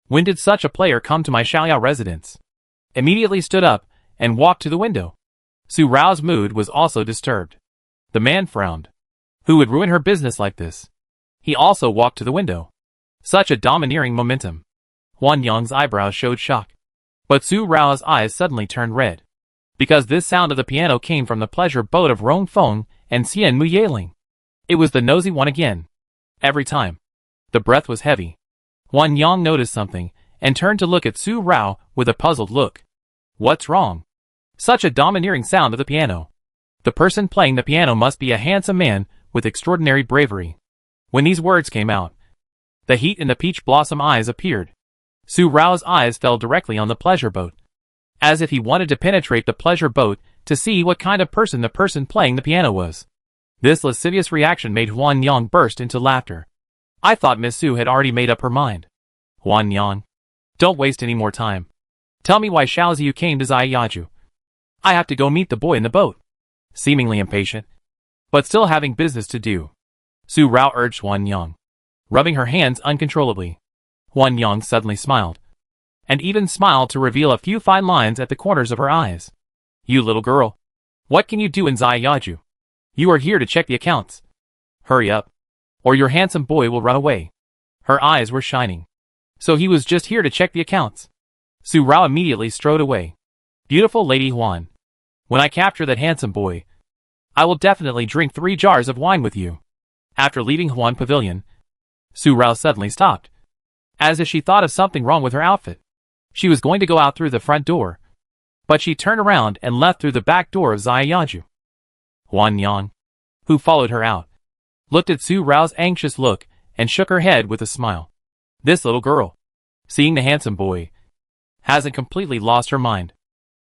When did such a player come to my Xiaoyao residence? Immediately stood up and walked to the window. Su Rao's mood was also disturbed. The man frowned. Who would ruin her business like this? He also walked to the window. Such a domineering momentum. Huan Yang's eyebrows showed shock. But Su Rao's eyes suddenly turned red. Because this sound of the piano came from the pleasure boat of Rongfeng and Xian Mu Yaling. It was the nosy one again. Every time. The breath was heavy. Huan Yang noticed something, and turned to look at Su Rao with a puzzled look. What's wrong? Such a domineering sound of the piano. The person playing the piano must be a handsome man with extraordinary bravery. When these words came out, the heat in the peach blossom eyes appeared. Su Rao's eyes fell directly on the pleasure boat, as if he wanted to penetrate the pleasure boat to see what kind of person the person playing the piano was. This lascivious reaction made Huan Yang burst into laughter. I thought Miss Su had already made up her mind. Huan Yang, don't waste any more time. Tell me why Xiaoziyu came to Zayaju. I have to go meet the boy in the boat. Seemingly impatient, but still having business to do, Su Rao urged Huan Yang, rubbing her hands uncontrollably. Huan Yang suddenly smiled, and even smiled to reveal a few fine lines at the corners of her eyes. You little girl, what can you do in Zayaju? You are here to check the accounts. Hurry up, or your handsome boy will run away. Her eyes were shining. So he was just here to check the accounts. Su Rao immediately strode away. Beautiful Lady Huan, when I capture that handsome boy, I will definitely drink 3 jars of wine with you. After leaving Huan Pavilion, Su Rao suddenly stopped, as if she thought of something wrong with her outfit. She was going to go out through the front door, but she turned around and left through the back door of Zayaju. Huan Yang, who followed her out, looked at Su Rao's anxious look and shook her head with a smile. This little girl, seeing the handsome boy, hasn't completely lost her mind.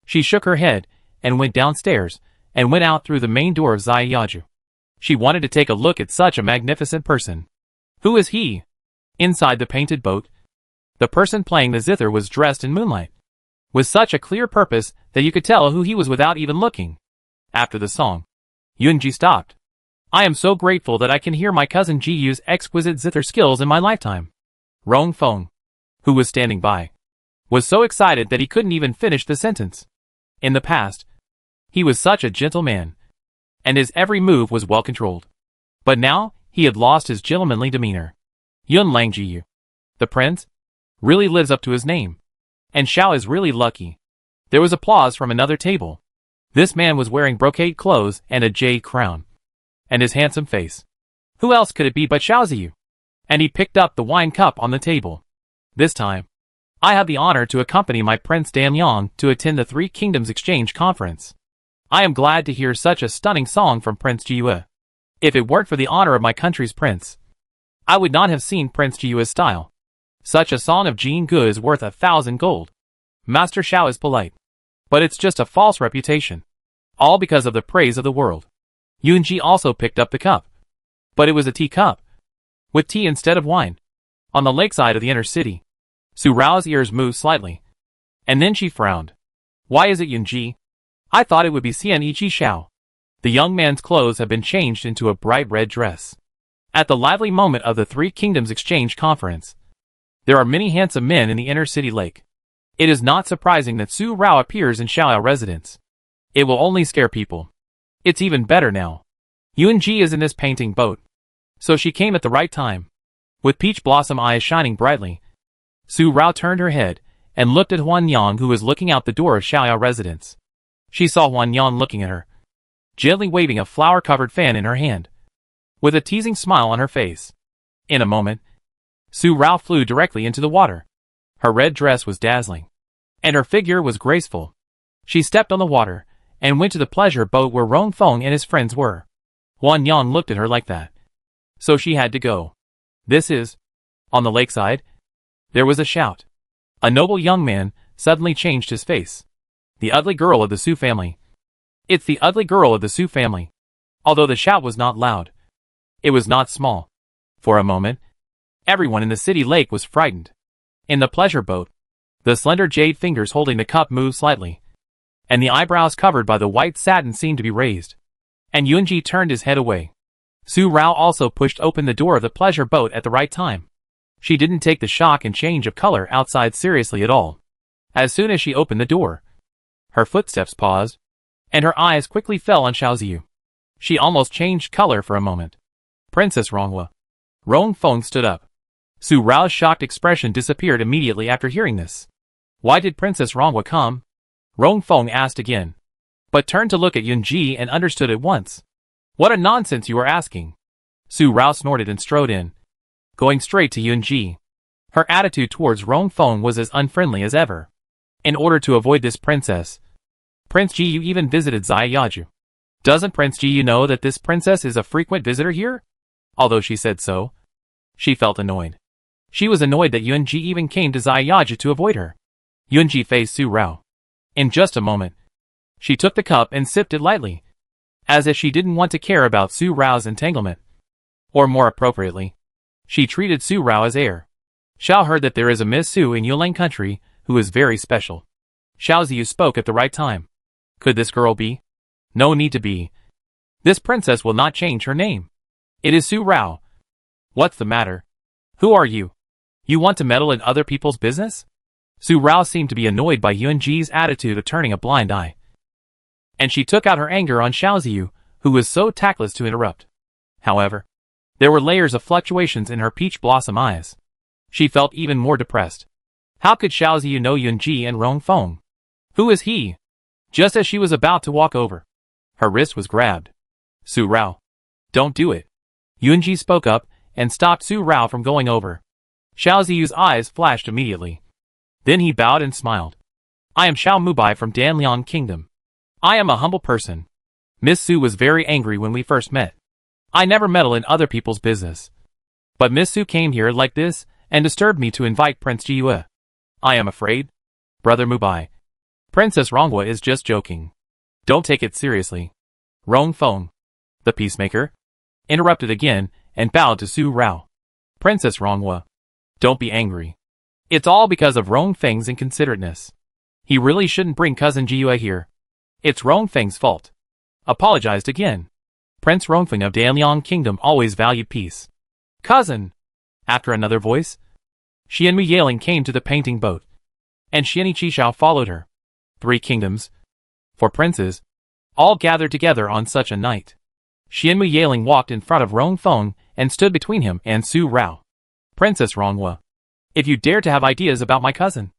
She shook her head and went downstairs and went out through the main door of Zayaju. She wanted to take a look at such a magnificent person. Who is he? Inside the painted boat, the person playing the zither was dressed in moonlight, with such a clear purpose that you could tell who he was without even looking. After the song, Yunji stopped. I am so grateful that I can hear my cousin Ji use exquisite zither skills in my lifetime. Rongfeng, who was standing by, was so excited that he couldn't even finish the sentence. In the past, He was such a gentle man, and his every move was well controlled. But now, he had lost his gentlemanly demeanor. Yun Langjiu, the prince, really lives up to his name. And Xiao is really lucky. There was applause from another table. This man was wearing brocade clothes and a jade crown. And his handsome face. Who else could it be but Xiao Ziyu? And he picked up the wine cup on the table. This time, I have the honor to accompany my Prince Danliang to attend the Three Kingdoms Exchange Conference. I am glad to hear such a stunning song from Prince Jiyue. If it weren't for the honor of my country's prince, I would not have seen Prince Jiyue's style. Such a song of Jin Gu is worth 1,000 gold. Master Xiao is polite, but it's just a false reputation. All because of the praise of the world. Yunji also picked up the cup. But it was a tea cup. With tea instead of wine. On the lakeside of the inner city. Su Rao's ears moved slightly. And then she frowned. Why is it Yunji? I thought it would be Xian Ichi Xiao. The young man's clothes have been changed into a bright red dress. At the lively moment of the Three Kingdoms Exchange Conference, there are many handsome men in the inner city lake. It is not surprising that Su Rao appears in Xiaoyao residence. It will only scare people. It's even better now. Yunji is in this painting boat. So she came at the right time. With peach blossom eyes shining brightly, Su Rao turned her head and looked at Huan Yang, who was looking out the door of Xiaoyao residence. She saw Huan Yang looking at her, gently waving a flower-covered fan in her hand, with a teasing smile on her face. In a moment, Su Rao flew directly into the water. Her red dress was dazzling, and her figure was graceful. She stepped on the water and went to the pleasure boat where Rong Feng and his friends were. Huan Yang looked at her like that, so she had to go. This is... On the lakeside, there was a shout. A noble young man suddenly changed his face. The ugly girl of the Su family. It's the ugly girl of the Su family. Although the shout was not loud, it was not small. For a moment, everyone in the city lake was frightened. In the pleasure boat, the slender jade fingers holding the cup moved slightly, and the eyebrows covered by the white satin seemed to be raised. And Yunji turned his head away. Su Rao also pushed open the door of the pleasure boat at the right time. She didn't take the shock and change of color outside seriously at all. As soon as she opened the door, her footsteps paused, and her eyes quickly fell on Xiao Ziyu. She almost changed color for a moment. Princess Ronghua. Rong Feng stood up. Su Rao's shocked expression disappeared immediately after hearing this. Why did Princess Ronghua come? Rong Feng asked again, but turned to look at Yunji and understood at once. What a nonsense you are asking. Su Rao snorted and strode in, going straight to Yunji. Her attitude towards Rong Feng was as unfriendly as ever. In order to avoid this princess, Prince Jiyu even visited Ziyaju. Doesn't Prince Jiyu know that this princess is a frequent visitor here? Although she said so, she felt annoyed. She was annoyed that Yunji even came to Ziyaju to avoid her. Yunji faced Su Rao. In just a moment, she took the cup and sipped it lightly, as if she didn't want to care about Su Rao's entanglement. Or more appropriately, she treated Su Rao as heir. Xiao heard that there is a Miss Su in Yulang country who is very special. Xiao Ziyu spoke at the right time. Could this girl be? No need to be. This princess will not change her name. It is Su Rao. What's the matter? Who are you? You want to meddle in other people's business? Su Rao seemed to be annoyed by Yunji's attitude of turning a blind eye. And she took out her anger on Xiao Ziyu, who was so tactless to interrupt. However, there were layers of fluctuations in her peach blossom eyes. She felt even more depressed. How could Xiao Ziyu know Yunji and Rong Feng? Who is he? Just as she was about to walk over, her wrist was grabbed. Su Rao. Don't do it. Yunji spoke up and stopped Su Rao from going over. Xiao Ziyu's eyes flashed immediately. Then he bowed and smiled. I am Xiao Mubai from Danliang Kingdom. I am a humble person. Miss Su was very angry when we first met. I never meddle in other people's business. But Miss Su came here like this and disturbed me to invite Prince Jiyue. I am afraid. Brother Mubai. Princess Ronghua is just joking. Don't take it seriously. Rong Feng, the peacemaker, interrupted again and bowed to Su Rao. Princess Ronghua, don't be angry. It's all because of Rong Feng's inconsiderateness. He really shouldn't bring cousin Jiyue here. It's Rong Feng's fault. Apologized again. Prince Rongfeng of Danliang Kingdom always valued peace. Cousin! After another voice, Xian Mu Yaling came to the painting boat, and Xian Qishao followed her. 3 kingdoms. For princes, all gathered together on such a night. Xian Muyaling walked in front of Rong Feng and stood between him and Su Rao. Princess Ronghua, if you dare to have ideas about my cousin.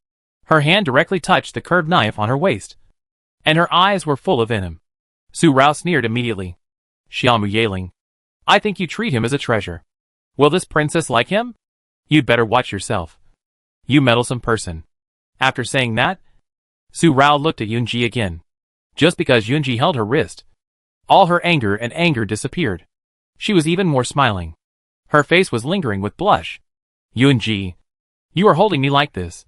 Her hand directly touched the curved knife on her waist, and her eyes were full of venom. Su Rao sneered immediately. Xian Muyaling, I think you treat him as a treasure. Will this princess like him? You'd better watch yourself. You meddlesome person. After saying that, Su Rao looked at Yunji again. Just because Yunji held her wrist, all her anger disappeared. She was even more smiling. Her face was lingering with blush. Yunji, you are holding me like this.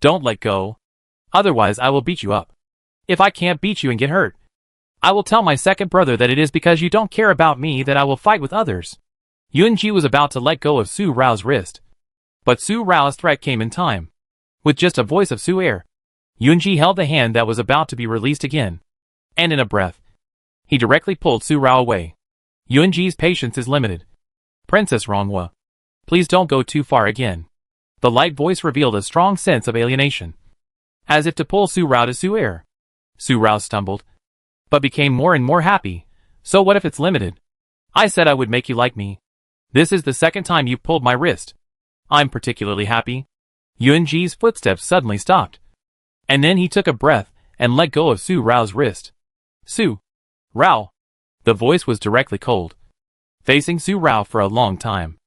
Don't let go. Otherwise I will beat you up. If I can't beat you and get hurt, I will tell my second brother that it is because you don't care about me that I will fight with others. Yunji was about to let go of Su Rao's wrist, but Su Rao's threat came in time. With just a voice of Su Air, Yunji held the hand that was about to be released again, and in a breath, he directly pulled Su Rao away. Yunji's patience is limited. Princess Ronghua, please don't go too far again. The light voice revealed a strong sense of alienation, as if to pull Su Rao to Su Air. Su Rao stumbled, but became more and more happy. So what if it's limited? I said I would make you like me. This is the second time you've pulled my wrist. I'm particularly happy. Yunji's footsteps suddenly stopped, and then he took a breath and let go of Su Rao's wrist. Su Rao. The voice was directly cold, facing Su Rao for a long time.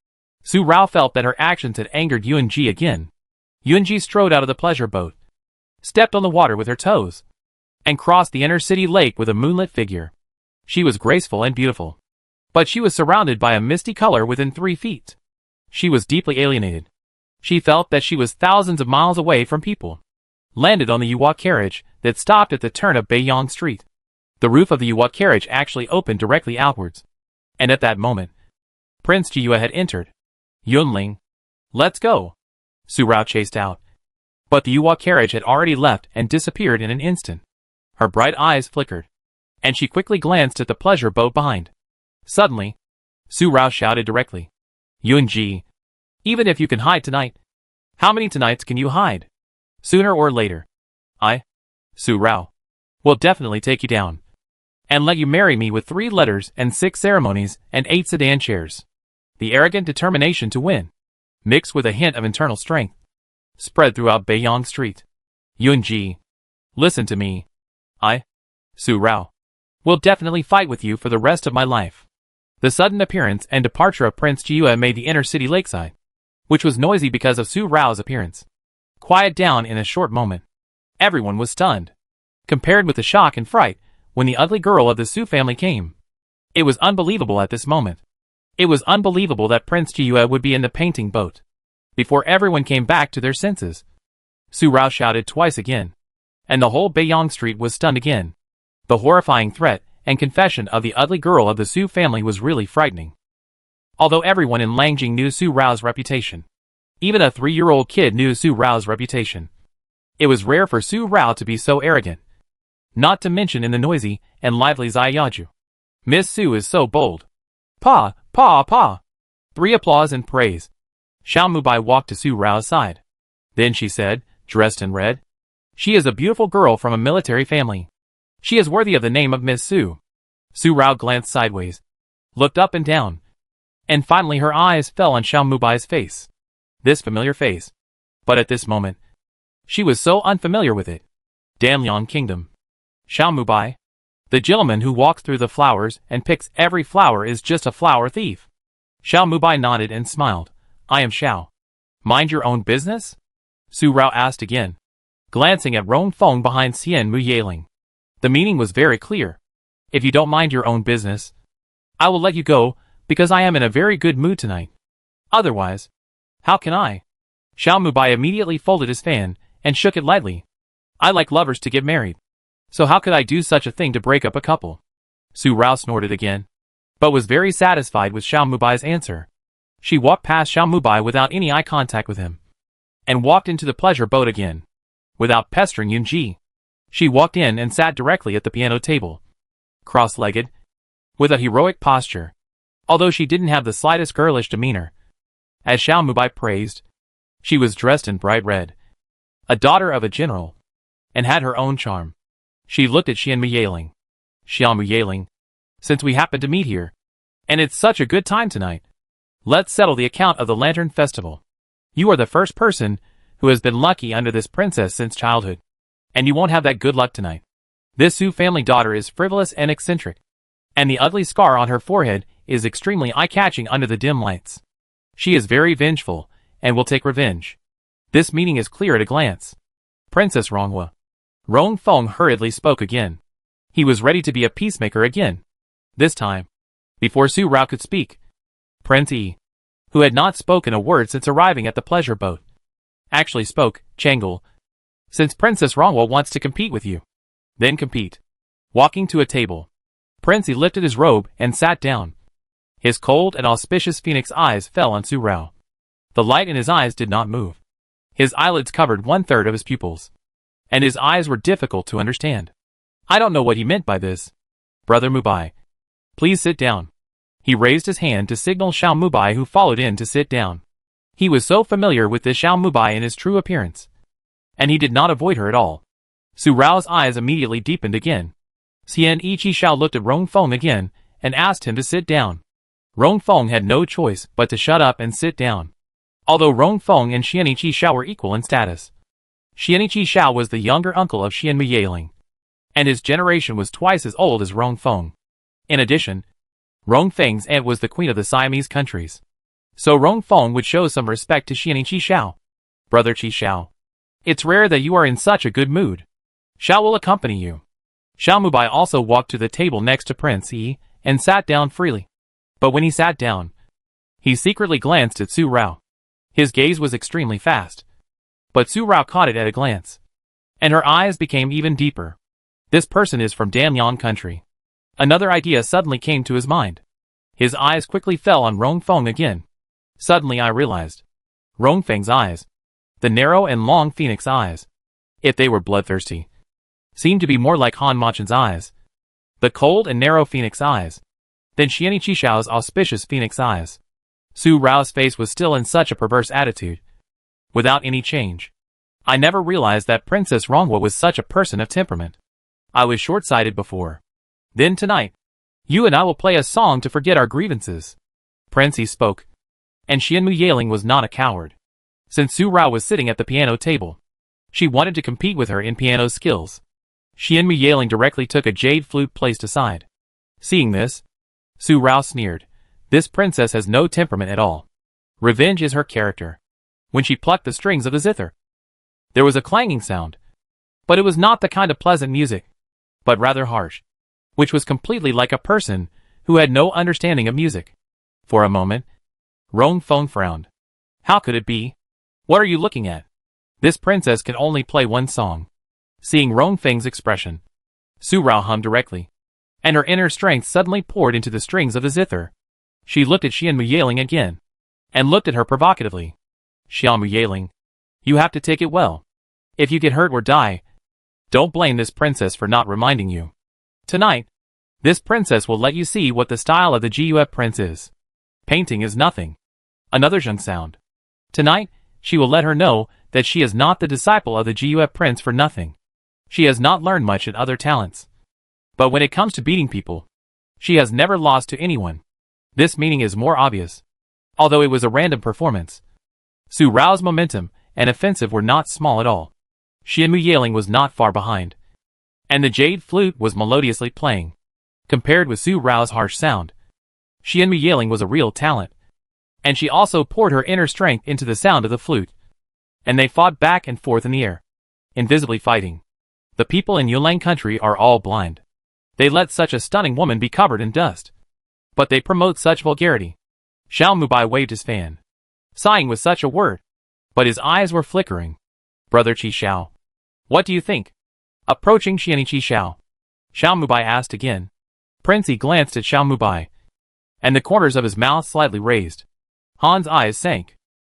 Su Rao felt that her actions had angered Yunji again. Yunji strode out of the pleasure boat, stepped on the water with her toes, and crossed the inner city lake with a moonlit figure. She was graceful and beautiful, but she was surrounded by a misty color within 3 feet. She was deeply alienated. She felt that she was thousands of miles away from people. Landed on the Yuwa carriage that stopped at the turn of Beiyang Street. The roof of the Yuwa carriage actually opened directly outwards, and at that moment, Prince Jiyue had entered. Yunling, let's go. Su Rao chased out, but the Yuwa carriage had already left and disappeared in an instant. Her bright eyes flickered, and she quickly glanced at the pleasure boat behind. Suddenly, Su Rao shouted directly. Yunji, even if you can hide tonight, how many tonights can you hide? Sooner or later, Su Rao, will definitely take you down, and let you marry me with 3 letters and 6 ceremonies and 8 sedan chairs. The arrogant determination to win, mixed with a hint of internal strength, spread throughout Beiyang Street. Yunji, listen to me. Su Rao, will definitely fight with you for the rest of my life. The sudden appearance and departure of Prince Jiyue made the inner city lakeside, which was noisy because of Su Rao's appearance, quiet down in a short moment. Everyone was stunned, compared with the shock and fright when the ugly girl of the Su family came. It was unbelievable at this moment. It was unbelievable that Prince Jiyue would be in the painting boat. Before everyone came back to their senses, Su Rao shouted twice again, and the whole Beiyang Street was stunned again. The horrifying threat and confession of the ugly girl of the Su family was really frightening. Although everyone in Langjing knew Su Rao's reputation, even a 3-year-old kid knew Su Rao's reputation. It was rare for Su Rao to be so arrogant, not to mention in the noisy and lively Ziyaju. Miss Su is so bold. Pa, pa, pa. 3 applause and praise. Xiao Mubai walked to Su Rao's side. Then she said, dressed in red, she is a beautiful girl from a military family. She is worthy of the name of Miss Su. Su Rao glanced sideways, looked up and down, and finally her eyes fell on Xiao Mubai's face. This familiar face. But at this moment, she was so unfamiliar with it. Danliang Kingdom. Xiao Mubai, the gentleman who walks through the flowers and picks every flower, is just a flower thief. Xiao Mubai nodded and smiled. I am Xiao. Mind your own business? Su Rao asked again, glancing at Rong Feng behind Xian Muyaling. The meaning was very clear. If you don't mind your own business, I will let you go, because I am in a very good mood tonight. Otherwise, how can I? Xiao Mubai immediately folded his fan and shook it lightly. I like lovers to get married. So how could I do such a thing to break up a couple? Su Rao snorted again, but was very satisfied with Xiao Mubai's answer. She walked past Xiao Mubai without any eye contact with him, and walked into the pleasure boat again. Without pestering Yunji, she walked in and sat directly at the piano table, cross-legged, with a heroic posture, although she didn't have the slightest girlish demeanor. As Xiao Mubai praised, she was dressed in bright red, a daughter of a general, and had her own charm. She looked at Xian Muyaling, Xiaomu Yaling. Since we happen to meet here, and it's such a good time tonight, let's settle the account of the Lantern Festival. You are the first person who has been lucky under this princess since childhood, and you won't have that good luck tonight. This Su family daughter is frivolous and eccentric, and the ugly scar on her forehead is extremely eye-catching under the dim lights. She is very vengeful, and will take revenge. This meaning is clear at a glance. Princess Ronghua. Rong Feng hurriedly spoke again. He was ready to be a peacemaker again. This time, before Su Rao could speak, Prince Yi, who had not spoken a word since arriving at the pleasure boat, actually spoke. Changel, since Princess Ronghua wants to compete with you, then compete. Walking to a table, Prince Yi lifted his robe and sat down. His cold and auspicious phoenix eyes fell on Su Rao. The light in his eyes did not move. His eyelids covered 1/3 of his pupils, and his eyes were difficult to understand. I don't know what he meant by this. Brother Mubai, please sit down. He raised his hand to signal Xiao Mubai, who followed in to sit down. He was so familiar with this Xiao Mubai in his true appearance, and he did not avoid her at all. Su Rao's eyes immediately deepened again. Xian Ichi Xiao looked at Rong Feng again and asked him to sit down. Rong Feng had no choice but to shut up and sit down. Although Rong Feng and Xian Ichi Xiao were equal in status, Xian Ichi Xiao was the younger uncle of Xian Muyaling, and his generation was twice as old as Rong Feng. In addition, Rong Feng's aunt was the queen of the Siamese countries, so Rong Feng would show some respect to Xian Ichi Xiao. Brother Qi Xiao, it's rare that you are in such a good mood. Xiao will accompany you. Xiao Mubai also walked to the table next to Prince Yi and sat down freely. But when he sat down, he secretly glanced at Su Rao. His gaze was extremely fast, but Su Rao caught it at a glance, and her eyes became even deeper. This person is from Damyan country. Another idea suddenly came to his mind. His eyes quickly fell on Rong Feng again. Suddenly I realized. Rong Feng's eyes, the narrow and long phoenix eyes, if they were bloodthirsty, seemed to be more like Han Machen's eyes, the cold and narrow phoenix eyes, than Xian Ichi Xiao's auspicious phoenix eyes. Su Rao's face was still in such a perverse attitude, without any change. I never realized that Princess Ronghua was such a person of temperament. I was short-sighted before. Then tonight, you and I will play a song to forget our grievances. Prince Yi spoke, and Xian Muyaling was not a coward. Since Su Rao was sitting at the piano table, she wanted to compete with her in piano skills. Xian Muyaling directly took a jade flute placed aside. Seeing this, Su Rao sneered. This princess has no temperament at all. Revenge is her character. When she plucked the strings of the zither, there was a clanging sound, but it was not the kind of pleasant music, but rather harsh, which was completely like a person who had no understanding of music. For a moment, Rong Feng frowned. How could it be? What are you looking at? This princess can only play one song. Seeing Rong Feng's expression, Su Rao hummed directly, and her inner strength suddenly poured into the strings of the zither. She looked at Xian Muyaling again, and looked at her provocatively. Xiao Muyaling, you have to take it well. If you get hurt or die, don't blame this princess for not reminding you. Tonight, this princess will let you see what the style of the Guyue prince is. Painting is nothing. Another zheng sound. Tonight, she will let her know that she is not the disciple of the Guyue prince for nothing. She has not learned much in other talents, but when it comes to beating people, she has never lost to anyone. This meaning is more obvious. Although it was a random performance, Su Rao's momentum and offensive were not small at all. Xian Muyaling was not far behind, and the jade flute was melodiously playing. Compared with Su Rao's harsh sound, Xian Muyaling was a real talent, and she also poured her inner strength into the sound of the flute, and they fought back and forth in the air, invisibly fighting. The people in Yulang country are all blind. They let such a stunning woman be covered in dust, but they promote such vulgarity. Xiao Mubai waved his fan, sighing with such a word, but his eyes were flickering. Brother Qi Xiao, what do you think? Approaching Xian Ichi Xiao, Xiao Mubai asked again. Prince Yi glanced at Xiao Mubai, and the corners of his mouth slightly raised. Han's eyes sank.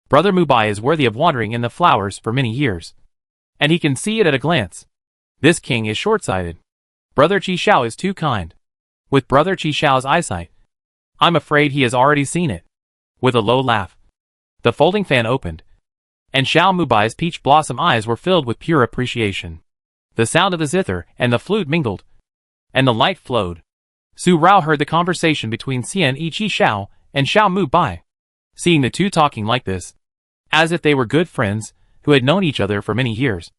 Brother Mubai is worthy of wandering in the flowers for many years, and he can see it at a glance. This king is short-sighted. Brother Qi Xiao is too kind. With Brother Qi Xiao's eyesight, I'm afraid he has already seen it. With a low laugh, the folding fan opened, and Xiao Mubai's peach blossom eyes were filled with pure appreciation. The sound of the zither and the flute mingled, and the light flowed. Su Rao heard the conversation between Xian Ichi Xiao and Xiao Mu Bai. Seeing the two talking like this, as if they were good friends who had known each other for many years,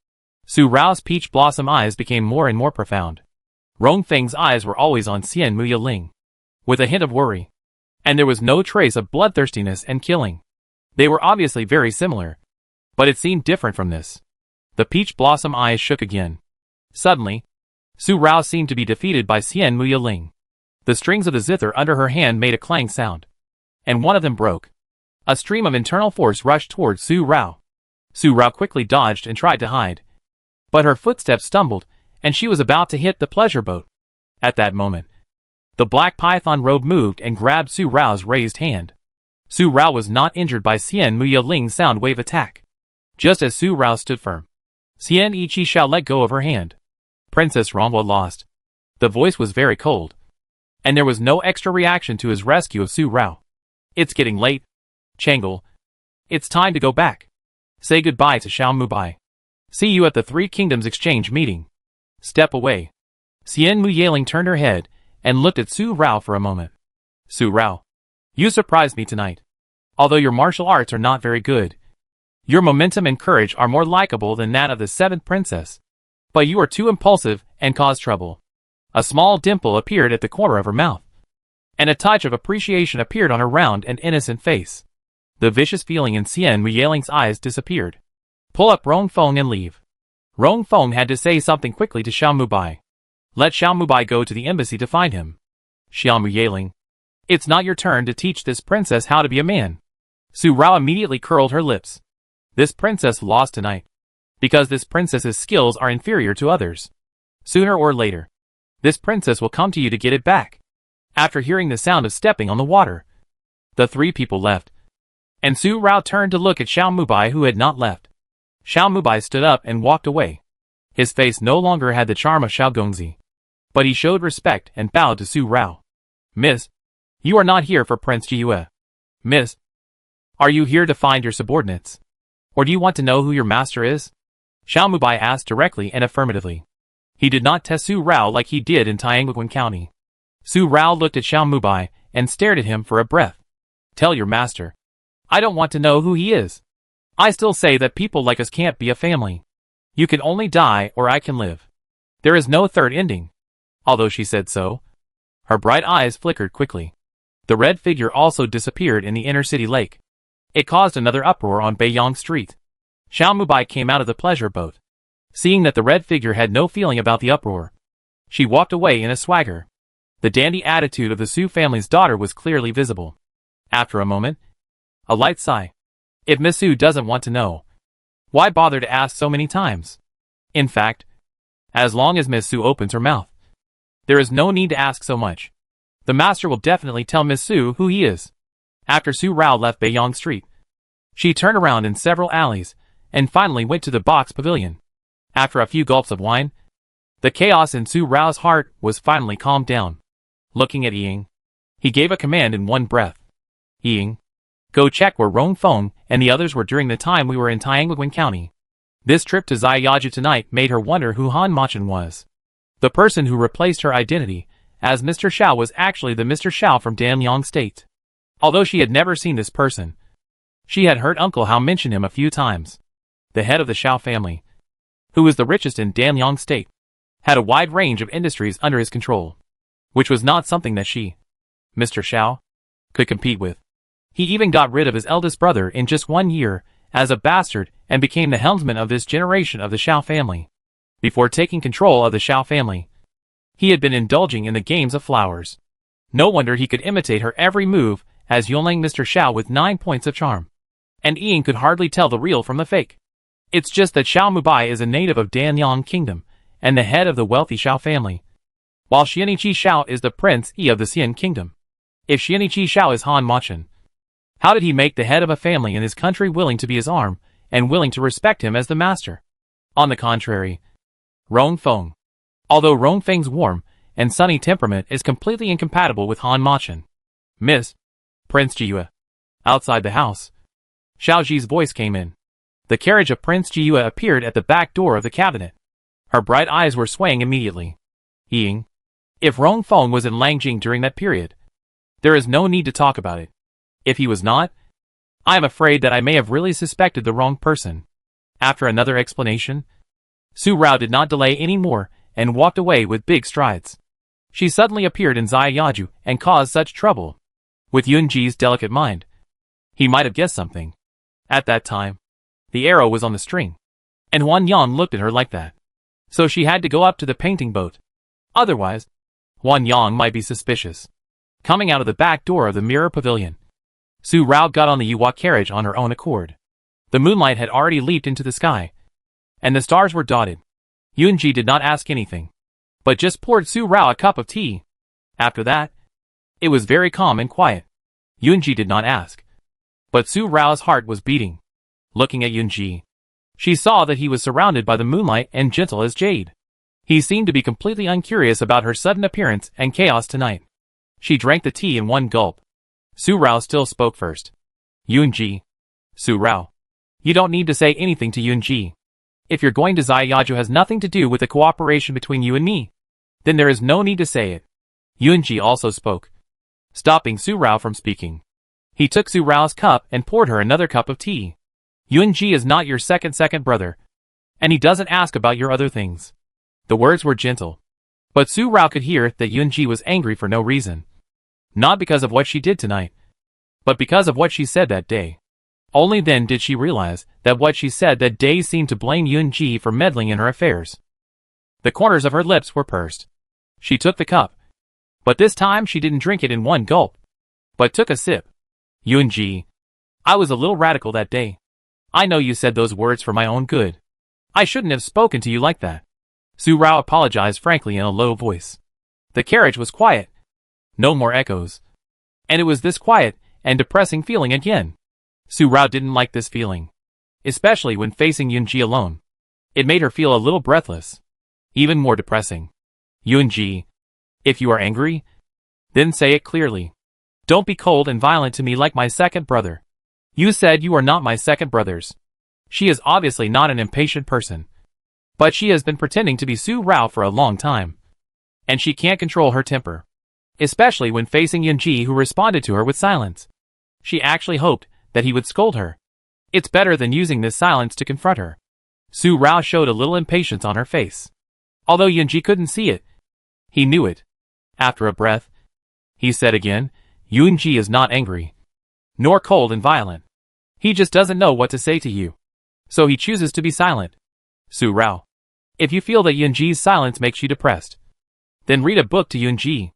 Su Rao's peach blossom eyes became more and more profound. Rong Feng's eyes were always on Xian Mu Yaling, with a hint of worry. And there was no trace of bloodthirstiness and killing. They were obviously very similar, but it seemed different from this. The peach blossom eyes shook again. Suddenly, Su Rao seemed to be defeated by Xian Mu Yaling. The strings of the zither under her hand made a clang sound, and one of them broke. A stream of internal force rushed towards Su Rao. Su Rao quickly dodged and tried to hide, but her footsteps stumbled, and she was about to hit the pleasure boat. At that moment, the black python robe moved and grabbed Su Rao's raised hand. Su Rao was not injured by Xian Mu Yaling's sound wave attack. Just as Su Rao stood firm, Xian Ichi Xiao let go of her hand. Princess Rongwa lost. The voice was very cold, and there was no extra reaction to his rescue of Su Rao. It's getting late, Chang'e. It's time to go back. Say goodbye to Xiao Mu Bai. See you at the Three Kingdoms exchange meeting. Step away. Xian Mu Yaling turned her head and looked at Su Rao for a moment. Su Rao, you surprised me tonight. Although your martial arts are not very good, your momentum and courage are more likable than that of the seventh princess. But you are too impulsive and cause trouble. A small dimple appeared at the corner of her mouth, and a touch of appreciation appeared on her round and innocent face. The vicious feeling in Xian Mu Yaling's eyes disappeared. Pull up Rong Feng and leave. Rong Feng had to say something quickly to Xiao Mu Bai. Let Xiao Mu Bai go to the embassy to find him. Xiao Mu Yaling, it's not your turn to teach this princess how to be a man. Su Rao immediately curled her lips. This princess lost tonight, because this princess's skills are inferior to others. Sooner or later, this princess will come to you to get it back. After hearing the sound of stepping on the water, the three people left, and Su Rao turned to look at Xiao Mu Bai, who had not left. Xiao Mu Bai stood up and walked away. His face no longer had the charm of Xiao Gongzi, but he showed respect and bowed to Su Rao. Miss, you are not here for Prince Jiyue. Miss, are you here to find your subordinates? Or do you want to know who your master is? Xiao Mu Bai asked directly and affirmatively. He did not test Su Rao like he did in Tianguan County. Su Rao looked at Xiao Mu Bai and stared at him for a breath. Tell your master. I don't want to know who he is. I still say that people like us can't be a family. You can only die or I can live. There is no third ending. Although she said so, her bright eyes flickered quickly. The red figure also disappeared in the inner city lake. It caused another uproar on Beiyang Street. Xiao Mu Bai came out of the pleasure boat. Seeing that the red figure had no feeling about the uproar, she walked away in a swagger. The dandy attitude of the Su family's daughter was clearly visible. After a moment, a light sigh. If Miss Su doesn't want to know, why bother to ask so many times? In fact, as long as Miss Su opens her mouth, there is no need to ask so much. The master will definitely tell Miss Su who he is. After Su Rao left Beiyang Street, she turned around in several alleys and finally went to the box pavilion. After a few gulps of wine, the chaos in Su Rao's heart was finally calmed down. Looking at Ying, he gave a command in one breath. Ying, go check where Rong Feng and the others were during the time we were in Tianguan County. This trip to Ziyaju tonight made her wonder who Han Machin was. The person who replaced her identity as Mr. Xiao was actually the Mr. Xiao from Danyang State. Although she had never seen this person, she had heard Uncle Hao mention him a few times. The head of the Xiao family, who was the richest in Danyang State, had a wide range of industries under his control, which was not something that she, Mr. Xiao, could compete with. He even got rid of his eldest brother in just 1 year as a bastard and became the helmsman of this generation of the Xiao family. Before taking control of the Xiao family, he had been indulging in the games of flowers. No wonder he could imitate her every move as Yonlang Mr. Xiao with 9 points of charm. And Ian could hardly tell the real from the fake. It's just that Xiao Mu Bai is a native of Danyang Kingdom and the head of the wealthy Xiao family, while Xianichi Xiao is the Prince of the Xian Kingdom. If Xianichi Xiao is Han Machin, how did he make the head of a family in his country willing to be his arm and willing to respect him as the master? On the contrary, Rong Feng, although Rong Feng's warm and sunny temperament is completely incompatible with Han Machin. Miss, Prince Jiyue. Outside the house, Xiao Ji's voice came in. The carriage of Prince Jiyue appeared at the back door of the cabinet. Her bright eyes were swaying immediately. Ying, If Rong Feng was in Langjing during that period, there is no need to talk about it. If he was not, I am afraid that I may have really suspected the wrong person. After another explanation, Su Rao did not delay any more and walked away with big strides. She suddenly appeared in Xia Yaju and caused such trouble. With Yunji's delicate mind, he might have guessed something. At that time, the arrow was on the string, and Huan Yang looked at her like that. So she had to go up to the painting boat. Otherwise, Huan Yang might be suspicious. Coming out of the back door of the mirror pavilion, Su Rao got on the Yuhua carriage on her own accord. The moonlight had already leaped into the sky, and the stars were dotted. Yunji did not ask anything, but just poured Su Rao a cup of tea. After that, it was very calm and quiet. Yunji did not ask, but Su Rao's heart was beating. Looking at Yunji, she saw that he was surrounded by the moonlight and gentle as jade. He seemed to be completely uncurious about her sudden appearance and chaos tonight. She drank the tea in one gulp. Su Rao still spoke first. Yunji. Su Rao. You don't need to say anything to Yunji. If you're going to Xia Yaju has nothing to do with the cooperation between you and me, then there is no need to say it. Yunji also spoke, stopping Su Rao from speaking. He took Su Rao's cup and poured her another cup of tea. Yunji is not your second brother, and he doesn't ask about your other things. The words were gentle, but Su Rao could hear that Yunji was angry for no reason. Not because of what she did tonight, but because of what she said that day. Only then did she realize that what she said that day seemed to blame Yunji for meddling in her affairs. The corners of her lips were pursed. She took the cup, but this time she didn't drink it in one gulp, but took a sip. Yunji, I was a little radical that day. I know you said those words for my own good. I shouldn't have spoken to you like that. Su Rao apologized frankly in a low voice. The carriage was quiet. No more echoes. And it was this quiet and depressing feeling again. Su Rao didn't like this feeling, especially when facing Yunji alone. It made her feel a little breathless. Even more depressing. Yunji, if you are angry, then say it clearly. Don't be cold and violent to me like my second brother. You said you are not my second brothers. She is obviously not an impatient person, but she has been pretending to be Su Rao for a long time, and she can't control her temper, especially when facing Yunji, who responded to her with silence. She actually hoped that he would scold her. It's better than using this silence to confront her. Su Rao showed a little impatience on her face. Although Yunji couldn't see it, he knew it. After a breath, he said again, Yunji is not angry, nor cold and violent. He just doesn't know what to say to you, so he chooses to be silent. Su Rao, if you feel that Yunji's silence makes you depressed, then read a book to Yunji.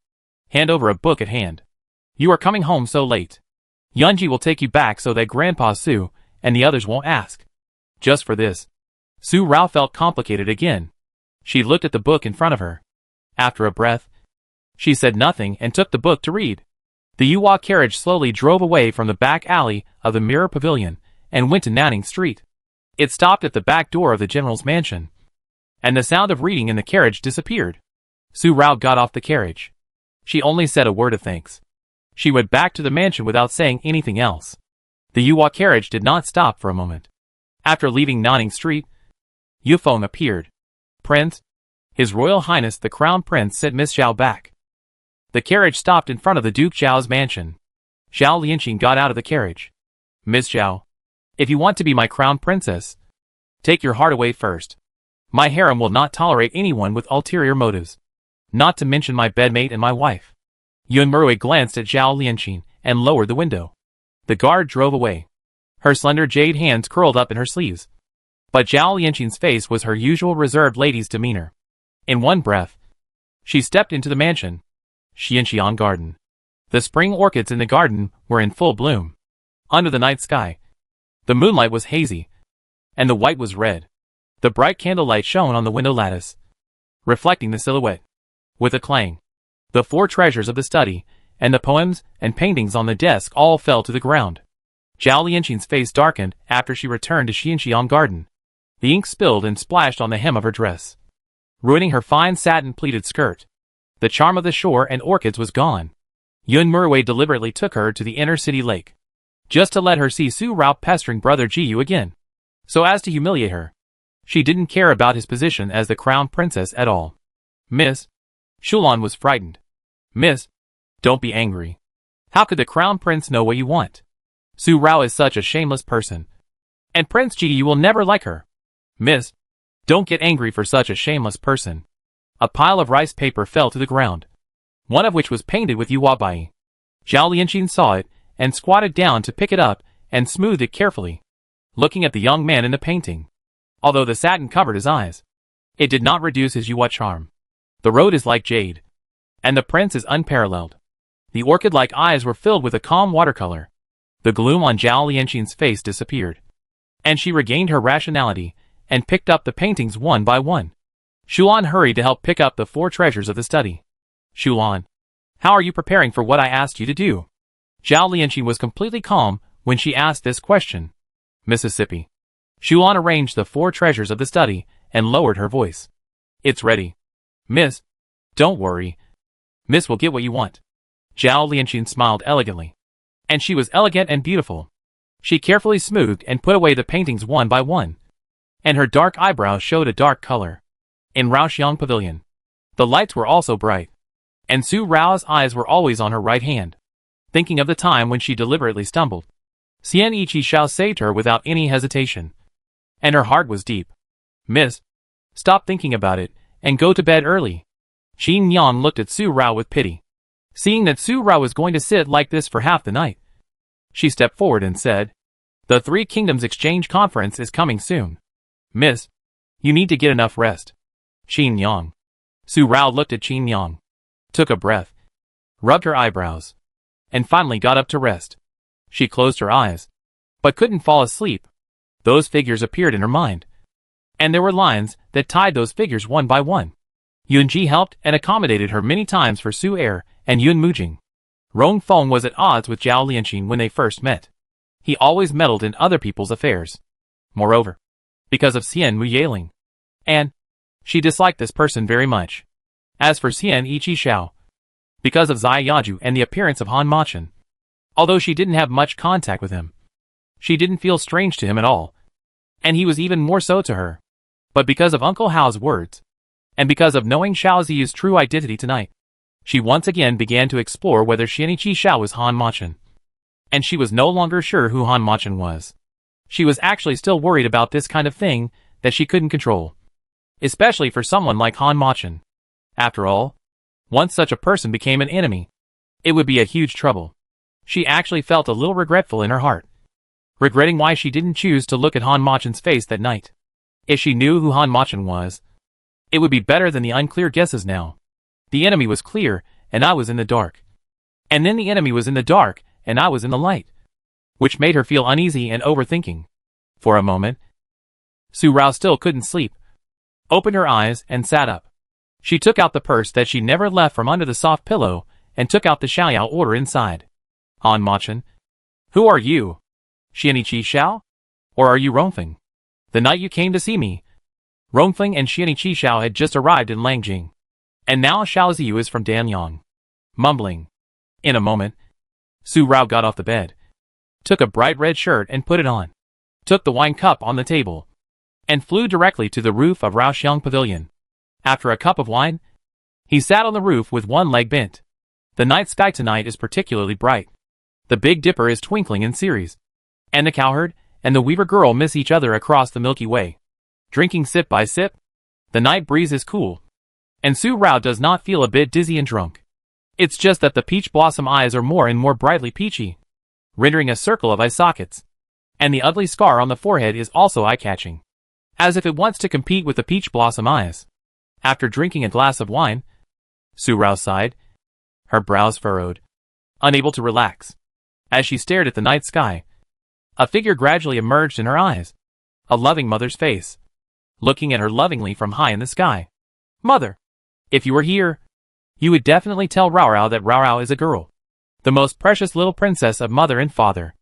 Hand over a book at hand. You are coming home so late. Yunji will take you back so that Grandpa Su and the others won't ask. Just for this, Su Rao felt complicated again. She looked at the book in front of her. After a breath, she said nothing and took the book to read. The Yuhua carriage slowly drove away from the back alley of the Mirror Pavilion and went to Nanning Street. It stopped at the back door of the general's mansion, and the sound of reading in the carriage disappeared. Su Rao got off the carriage. She only said a word of thanks. She went back to the mansion without saying anything else. The Yuhua carriage did not stop for a moment. After leaving Nanning Street, Yu Feng appeared. Prince, His Royal Highness the Crown Prince sent Miss Zhao back. The carriage stopped in front of the Duke Zhao's mansion. Zhao Lianqing got out of the carriage. Miss Zhao, if you want to be my crown princess, take your heart away first. My harem will not tolerate anyone with ulterior motives, not to mention my bedmate and my wife. Yun Murui glanced at Zhao Lianqing and lowered the window. The guard drove away. Her slender jade hands curled up in her sleeves. But Zhao Lianqing's face was her usual reserved lady's demeanor. In one breath, she stepped into the mansion. Xianxiang Garden. The spring orchids in the garden were in full bloom. Under the night sky, the moonlight was hazy, and the white was red. The bright candlelight shone on the window lattice, reflecting the silhouette. With a clang, the four treasures of the study, and the poems and paintings on the desk all fell to the ground. Zhao Lianqing's face darkened after she returned to Xianxiang Garden. The ink spilled and splashed on the hem of her dress, ruining her fine satin pleated skirt. The charm of the shore and orchids was gone. Yun Murui deliberately took her to the inner city lake, just to let her see Su Rao pestering brother Jiyu again, so as to humiliate her. She didn't care about his position as the crown princess at all. Miss, Shulan was frightened. Miss, don't be angry. How could the crown prince know what you want? Su Rao is such a shameless person. And Prince Ji will never like her. Miss, don't get angry for such a shameless person. A pile of rice paper fell to the ground, one of which was painted with Yuwabai. Zhao Lianqin saw it and squatted down to pick it up and smooth it carefully, looking at the young man in the painting. Although the satin covered his eyes, it did not reduce his Yuwa charm. The road is like jade, and the prince is unparalleled. The orchid-like eyes were filled with a calm watercolor. The gloom on Zhao Lianqin's face disappeared, and she regained her rationality and picked up the paintings one by one. Shulan hurried to help pick up the 4 treasures of the study. Shulan, how are you preparing for what I asked you to do? Zhao Lianqin was completely calm when she asked this question. Mississippi. Shulan arranged the 4 treasures of the study and lowered her voice. It's ready. Miss, don't worry. Miss will get what you want. Zhao Lianqin smiled elegantly. And she was elegant and beautiful. She carefully smoothed and put away the paintings one by one, and her dark eyebrows showed a dark color. In Raoxiang Pavilion, the lights were also bright, and Su Rao's eyes were always on her right hand, thinking of the time when she deliberately stumbled. Xian Ichi Xiao saved her without any hesitation, and her heart was deep. Miss, stop thinking about it, and go to bed early. Qin Yang looked at Su Rao with pity. Seeing that Su Rao was going to sit like this for half the night, she stepped forward and said, The 3 Kingdoms Exchange Conference is coming soon. Miss, you need to get enough rest. Qin Yang. Su Rao looked at Qin Yang, took a breath, rubbed her eyebrows, and finally got up to rest. She closed her eyes, but couldn't fall asleep. Those figures appeared in her mind, and there were lines that tied those figures one by one. Yunji helped and accommodated her many times for Su Er and Yun Mujing. Rong Feng was at odds with Zhao Lianqin when they first met. He always meddled in other people's affairs. Moreover, because of Xian Muyaling, and she disliked this person very much. As for Xian Ichi Xiao, because of Zai Yaju and the appearance of Han Machin, although she didn't have much contact with him, she didn't feel strange to him at all, and he was even more so to her. But because of Uncle Hao's words, and because of knowing Xiao Zi's true identity tonight, she once again began to explore whether Xianichi Xiao was Han Machin. And she was no longer sure who Han Machin was. She was actually still worried about this kind of thing that she couldn't control, especially for someone like Han Machin. After all, once such a person became an enemy, it would be a huge trouble. She actually felt a little regretful in her heart, regretting why she didn't choose to look at Han Machin's face that night. If she knew who Han Machin was, it would be better than the unclear guesses now. The enemy was clear, and I was in the dark. And then the enemy was in the dark, and I was in the light, which made her feel uneasy and overthinking. For a moment, Su Rao still couldn't sleep, opened her eyes, and sat up. She took out the purse that she never left from under the soft pillow, and took out the Xiaoyao order inside. Han Machin, who are you? Xianichi Xiao? Or are you Rongfeng? The night you came to see me, Rongfeng and Xianichi Xiao had just arrived in Langjing, and now Xiao Ziyu is from Danyang. Mumbling. In a moment, Su Rao got off the bed, took a bright red shirt and put it on, took the wine cup on the table, and flew directly to the roof of Raoxiang Pavilion. After a cup of wine, he sat on the roof with one leg bent. The night sky tonight is particularly bright. The Big Dipper is twinkling in series, and the cowherd and the weaver girl miss each other across the Milky Way. Drinking sip by sip, the night breeze is cool, and Su Rao does not feel a bit dizzy and drunk. It's just that the peach blossom eyes are more and more brightly peachy, rendering a circle of eye sockets, and the ugly scar on the forehead is also eye-catching, as if it wants to compete with the peach blossom eyes. After drinking a glass of wine, Su Rao sighed, her brows furrowed, unable to relax. As she stared at the night sky, a figure gradually emerged in her eyes, a loving mother's face, looking at her lovingly from high in the sky. Mother, if you were here, you would definitely tell Raorao that Raorao is a girl, the most precious little princess of mother and father.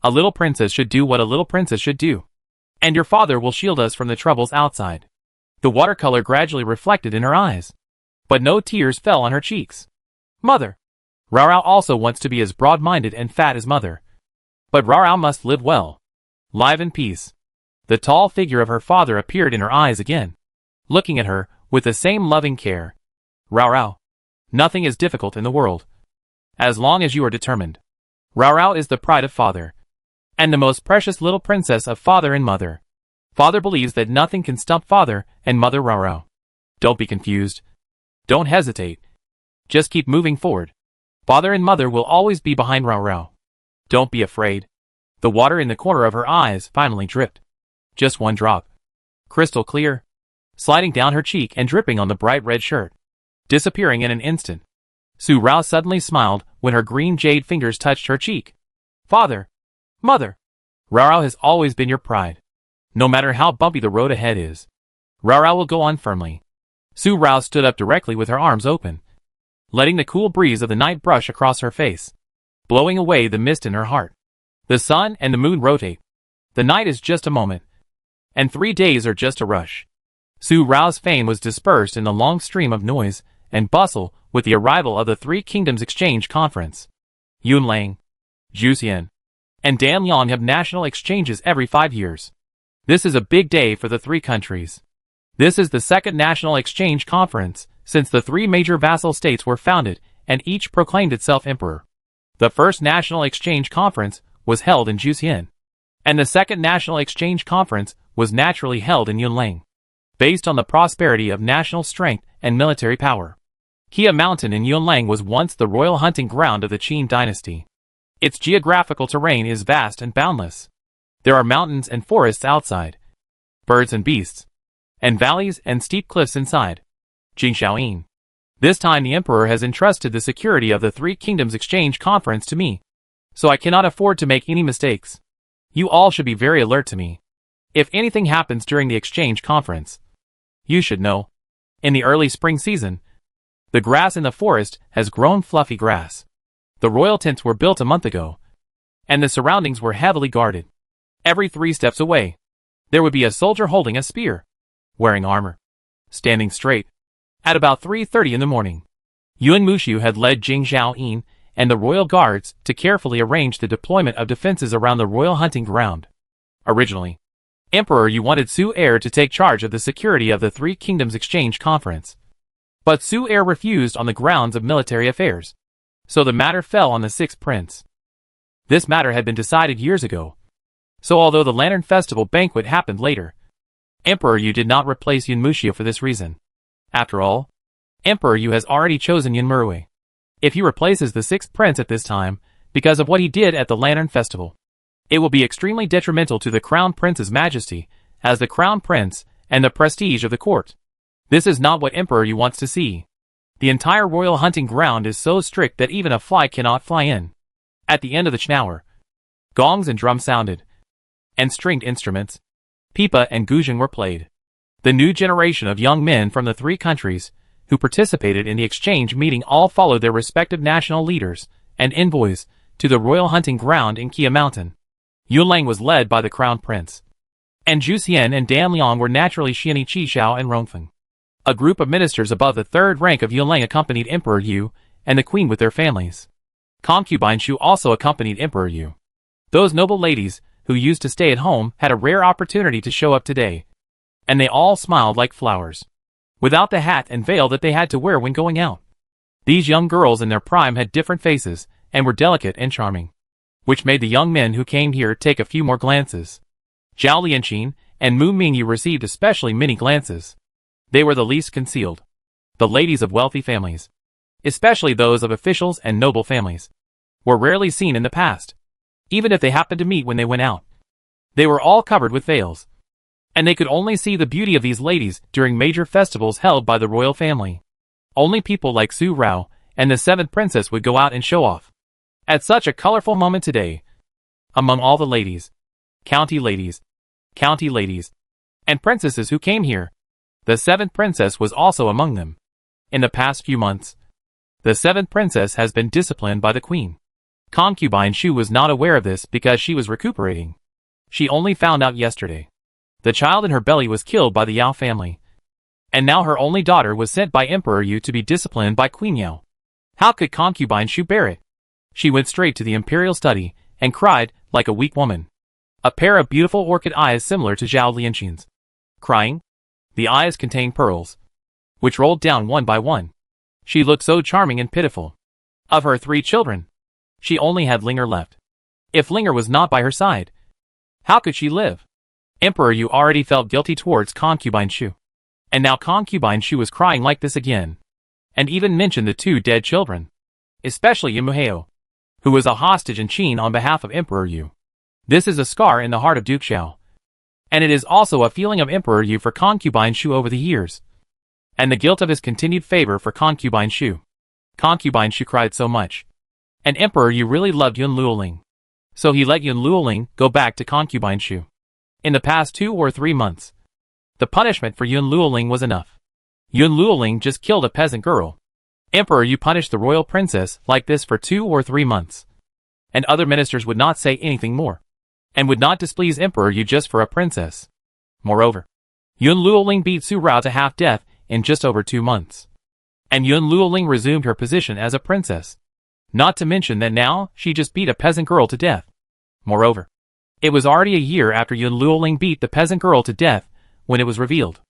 A little princess should do what a little princess should do, and your father will shield us from the troubles outside. The watercolor gradually reflected in her eyes, but no tears fell on her cheeks. Mother, Raorao also wants to be as broad-minded and fat as mother, but Raorao must live well, live in peace. The tall figure of her father appeared in her eyes again, looking at her with the same loving care. Raorao, Nothing is difficult in the world, as long as you are determined. Rao Rao is the pride of father, and the most precious little princess of father and mother. Father believes that nothing can stop father and mother Rao Rao. Don't be confused. Don't hesitate. Just keep moving forward. Father and mother will always be behind Rao Rao. Don't be afraid. The water in the corner of her eyes finally dripped. Just one drop. Crystal clear. Sliding down her cheek and dripping on the bright red shirt. Disappearing in an instant. Su Rao suddenly smiled when her green jade fingers touched her cheek. Father. Mother. Rao Rao has always been your pride. No matter how bumpy the road ahead is, Rao Rao will go on firmly. Su Rao stood up directly with her arms open, letting the cool breeze of the night brush across her face, blowing away the mist in her heart. The sun and the moon rotate. The night is just a moment, and 3 days are just a rush. Su Rao's fame was dispersed in the long stream of noise and bustle with the arrival of the Three Kingdoms Exchange Conference. Yunlang, Juxian, and Danliang have national exchanges every 5 years. This is a big day for the three countries. This is the second national exchange conference since the three major vassal states were founded and each proclaimed itself emperor. The first national exchange conference was held in Juxian, and the second national exchange conference was naturally held in Yunlang, based on the prosperity of national strength and military power. Kia Mountain in Yunlang was once the royal hunting ground of the Qin dynasty. Its geographical terrain is vast and boundless. There are mountains and forests outside, birds and beasts, and valleys and steep cliffs inside. Jingxiaoyin. This time the emperor has entrusted the security of the Three Kingdoms Exchange Conference to me, so I cannot afford to make any mistakes. You all should be very alert to me. If anything happens during the exchange conference, you should know. In the early spring season, the grass in the forest has grown fluffy grass. The royal tents were built a month ago, and the surroundings were heavily guarded. Every 3 steps away, there would be a soldier holding a spear, wearing armor, standing straight. At about 3:30 in the morning, Yuan Mushu had led Jing Xiaoyin and the royal guards to carefully arrange the deployment of defenses around the royal hunting ground. Originally, Emperor Yu wanted Su Heir to take charge of the security of the Three Kingdoms Exchange Conference, but Su Heir refused on the grounds of military affairs, so the matter fell on the 6th prince. This matter had been decided years ago, so although the Lantern Festival banquet happened later, Emperor Yu did not replace Yun Muxia for this reason. After all, Emperor Yu has already chosen Yun Murui. If he replaces the 6th prince at this time, because of what he did at the Lantern Festival, it will be extremely detrimental to the Crown Prince's majesty, as the Crown Prince, and the prestige of the court. This is not what Emperor Yu wants to see. The entire royal hunting ground is so strict that even a fly cannot fly in. At the end of the hour, gongs and drums sounded, and stringed instruments, pipa and guzheng were played. The new generation of young men from the three countries, who participated in the exchange meeting, all followed their respective national leaders and envoys to the royal hunting ground in Kia Mountain. Yunlang was led by the Crown Prince, and Juxian and Danliang were naturally Xiani Qishao and Rongfeng. A group of ministers above the 3rd rank of Yunlang accompanied Emperor Yu and the Queen with their families. Concubine Shu also accompanied Emperor Yu. Those noble ladies, who used to stay at home, had a rare opportunity to show up today, and they all smiled like flowers, without the hat and veil that they had to wear when going out. These young girls in their prime had different faces, and were delicate and charming, which made the young men who came here take a few more glances. Zhao Lianqin and Mu Mingyu received especially many glances. They were the least concealed. The ladies of wealthy families, especially those of officials and noble families, were rarely seen in the past, even if they happened to meet when they went out. They were all covered with veils, and they could only see the beauty of these ladies during major festivals held by the royal family. Only people like Su Rao and the 7th princess would go out and show off. At such a colorful moment today, among all the ladies, county ladies, and princesses who came here, the 7th princess was also among them. In the past few months, the 7th princess has been disciplined by the queen. Concubine Shu was not aware of this because she was recuperating. She only found out yesterday. The child in her belly was killed by the Yao family, and now her only daughter was sent by Emperor Yu to be disciplined by Queen Yao. How could Concubine Shu bear it? She went straight to the imperial study and cried like a weak woman. A pair of beautiful orchid eyes similar to Zhao Lianqin's. Crying? The eyes contained pearls, which rolled down one by one. She looked so charming and pitiful. Of her 3 children, she only had Linger left. If Linger was not by her side, how could she live? Emperor Yu already felt guilty towards concubine Shu. And now concubine Shu was crying like this again. And even mentioned the 2 dead children. Especially Yimuheo, who was a hostage in Qin on behalf of Emperor Yu. This is a scar in the heart of Duke Xiao. And it is also a feeling of Emperor Yu for concubine Shu over the years. And the guilt of his continued favor for concubine Shu. Concubine Shu cried so much. And Emperor Yu really loved Yun Luoling. So he let Yun Luoling go back to concubine Shu. In the past 2 or 3 months, the punishment for Yun Luoling was enough. Yun Luoling just killed a peasant girl. Emperor Yu punished the royal princess like this for 2 or 3 months. And other ministers would not say anything more. And would not displease Emperor Yu just for a princess. Moreover, Yun Luoling beat Su Rao to half-death in just over 2 months. And Yun Luoling resumed her position as a princess. Not to mention that now, she just beat a peasant girl to death. Moreover, it was already a year after Yun Luoling beat the peasant girl to death when it was revealed.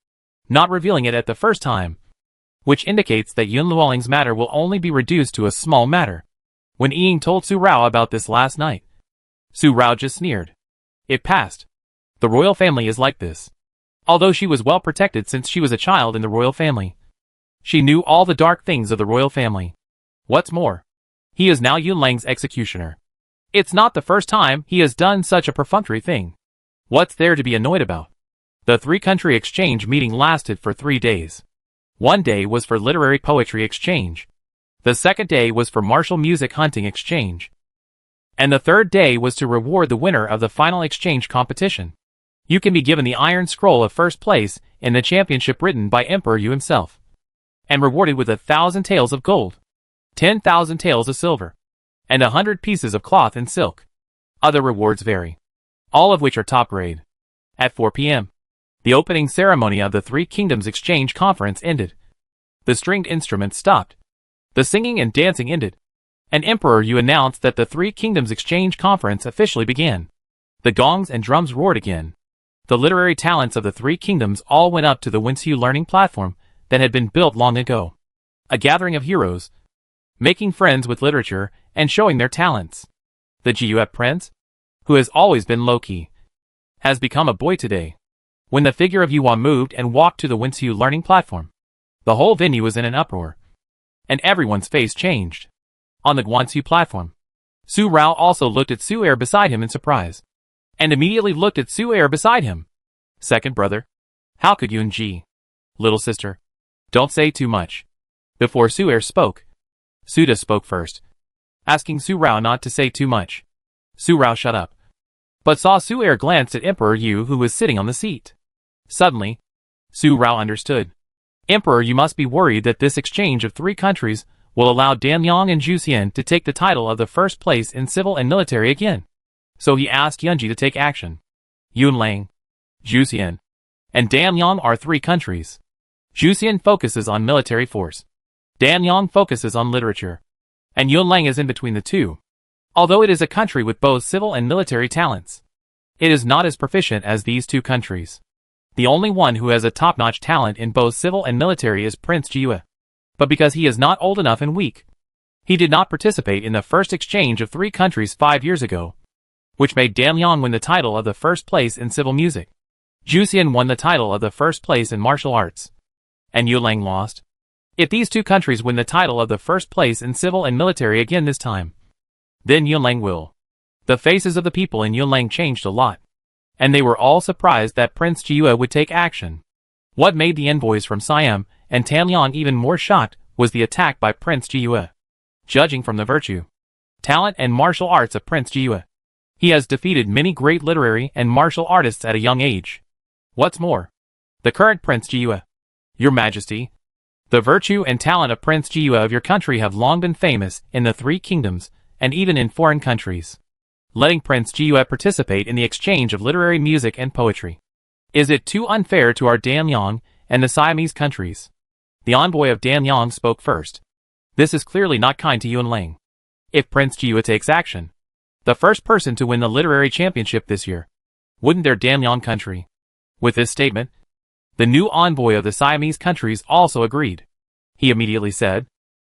Not revealing it at the first time. Which indicates that Yun Luoling's matter will only be reduced to a small matter. When Ying told Su Rao about this last night, Su Rao just sneered. It passed. The royal family is like this. Although she was well protected since she was a child in the royal family. She knew all the dark things of the royal family. What's more, he is now Yun Lang's executioner. It's not the first time he has done such a perfunctory thing. What's there to be annoyed about? The 3-country exchange meeting lasted for 3 days. 1 day was for literary poetry exchange. The 2nd day was for martial music hunting exchange. And the 3rd day was to reward the winner of the final exchange competition. You can be given the Iron Scroll of 1st place in the championship written by Emperor Yu himself. And rewarded with 1,000 taels of gold, 10,000 taels of silver, and 100 pieces of cloth and silk. Other rewards vary. All of which are top grade. At 4 p.m. the opening ceremony of the 3 Kingdoms Exchange Conference ended. The stringed instruments stopped. The singing and dancing ended. And Emperor Yu announced that the 3 Kingdoms Exchange Conference officially began. The gongs and drums roared again. The literary talents of the 3 kingdoms all went up to the Wenxiu learning platform that had been built long ago. A gathering of heroes, making friends with literature and showing their talents. The Jiyue prince, who has always been low-key, has become a boy today. When the figure of Yuan moved and walked to the Wenxiu learning platform, the whole venue was in an uproar. And everyone's face changed. On the Guanxu platform, Su Rao also looked at Su Er beside him in surprise. And immediately looked at Su Er beside him. Second brother. How could Yun Ji? Little sister. Don't say too much. Before Su Er spoke, Suda spoke first, asking Su Rao not to say too much. Su Rao shut up. But saw Su Er glance at Emperor Yu who was sitting on the seat. Suddenly, Su Rao understood. Emperor Yu must be worried that this exchange of 3 countries will allow Dan Yang and Zhu Xian to take the title of the 1st place in civil and military again. So he asked Yunji to take action. Yun Lang, Zhu Xian, and Dan Yang are 3 countries. Zhu Xian focuses on military force. Dan Yang focuses on literature. And Yun Lang is in between the 2. Although it is a country with both civil and military talents, it is not as proficient as these 2 countries. The only one who has a top-notch talent in both civil and military is Prince Jiyue. But because he is not old enough and weak, he did not participate in the first exchange of 3 countries 5 years ago, which made Dan Yang win the title of the 1st place in civil music. Zhu Xian won the title of the 1st place in martial arts. And Yun Lang lost. If these 2 countries win the title of the 1st place in civil and military again this time, then Yun Lang will. The faces of the people in Yun Lang changed a lot. And they were all surprised that Prince Jiyue would take action. What made the envoys from Siam and Tanlian even more shocked was the attack by Prince Jiyue. Judging from the virtue, talent and martial arts of Prince Jiyue, he has defeated many great literary and martial artists at a young age. What's more, the current Prince Jiyue, Your Majesty, the virtue and talent of Prince Jiyue of your country have long been famous in the 3 kingdoms and even in foreign countries. Letting Prince Jiyue participate in the exchange of literary music and poetry. Is it too unfair to our Dan Yang and the Siamese countries? The envoy of Dan Yang spoke first. This is clearly not kind to Yun Lang. If Prince Jiyue takes action, the first person to win the literary championship this year, wouldn't their Dan Yang country? With this statement, the new envoy of the Siamese countries also agreed. He immediately said,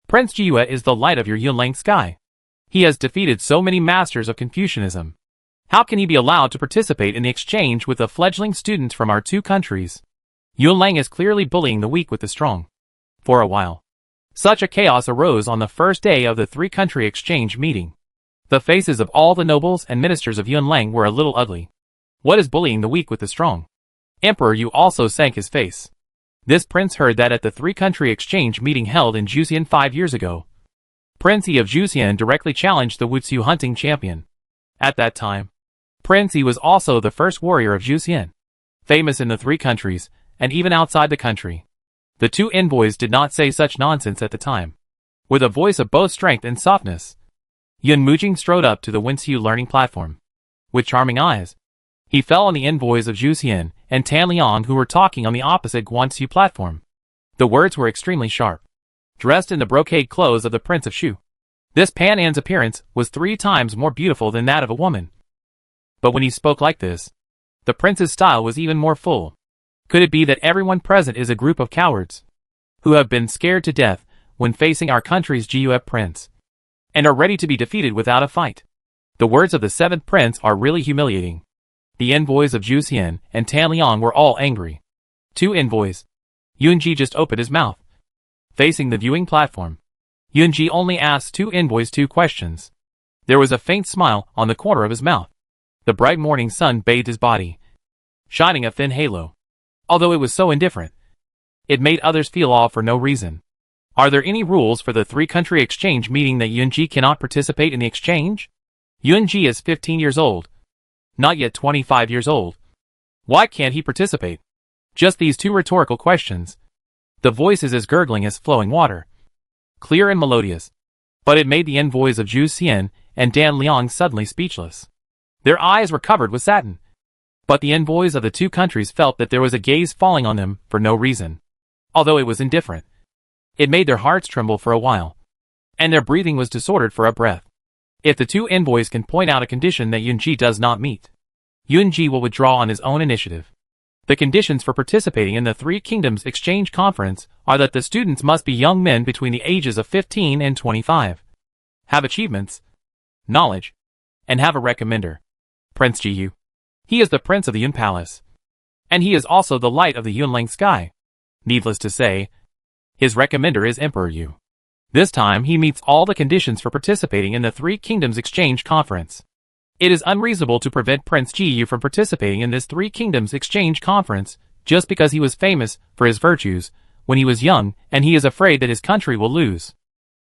Prince Jiyue is the light of your Yunlang sky. He has defeated so many masters of Confucianism. How can he be allowed to participate in the exchange with the fledgling students from our two countries? Yunlang is clearly bullying the weak with the strong. For a while, such a chaos arose on the first day of the three-country exchange meeting. The faces of all the nobles and ministers of Yunlang were a little ugly. What is bullying the weak with the strong? Emperor Yu also sank his face. This prince heard that at the three-country exchange meeting held in Juxian 5 years ago, Prince Yi of Juxian directly challenged the Wuxiu hunting champion. At that time, Prince Yi was also the first warrior of Juxian, famous in the three countries, and even outside the country. The two envoys did not say such nonsense at the time. With a voice of both strength and softness, Yun Mujing strode up to the Wuxiu learning platform. With charming eyes, he fell on the envoys of Juxian and Tan Liang who were talking on the opposite Guanxu platform. The words were extremely sharp. Dressed in the brocade clothes of the Prince of Shu, this Pan An's appearance was 3 times more beautiful than that of a woman. But when he spoke like this, the prince's style was even more full. Could it be that everyone present is a group of cowards who have been scared to death when facing our country's Jiyue prince and are ready to be defeated without a fight? The words of the 7th prince are really humiliating. The envoys of Juxian and Tan Liang were all angry. 2 envoys. Yunji just opened his mouth. Facing the viewing platform, Yunji only asked 2 envoys 2 questions. There was a faint smile on the corner of his mouth. The bright morning sun bathed his body, shining a thin halo. Although it was so indifferent, it made others feel awe for no reason. Are there any rules for the three-country exchange meeting that Yunji cannot participate in the exchange? Yunji is 15 years old, not yet 25 years old. Why can't he participate? Just these 2 rhetorical questions. The voice is as gurgling as flowing water, clear and melodious. But it made the envoys of Zhu Xian and Dan Liang suddenly speechless. Their eyes were covered with satin. But the envoys of the 2 countries felt that there was a gaze falling on them for no reason. Although it was indifferent, it made their hearts tremble for a while, and their breathing was disordered for a breath. If the 2 envoys can point out a condition that Yunji does not meet, Yunji will withdraw on his own initiative. The conditions for participating in the Three Kingdoms Exchange Conference are that the students must be young men between the ages of 15 and 25, have achievements, knowledge, and have a recommender. Prince Jiyu. He is the prince of the Yun Palace, and he is also the light of the Yunlang sky. Needless to say, his recommender is Emperor Yu. This time he meets all the conditions for participating in the Three Kingdoms Exchange Conference. It is unreasonable to prevent Prince Jiyu from participating in this Three Kingdoms Exchange Conference just because he was famous for his virtues when he was young and he is afraid that his country will lose.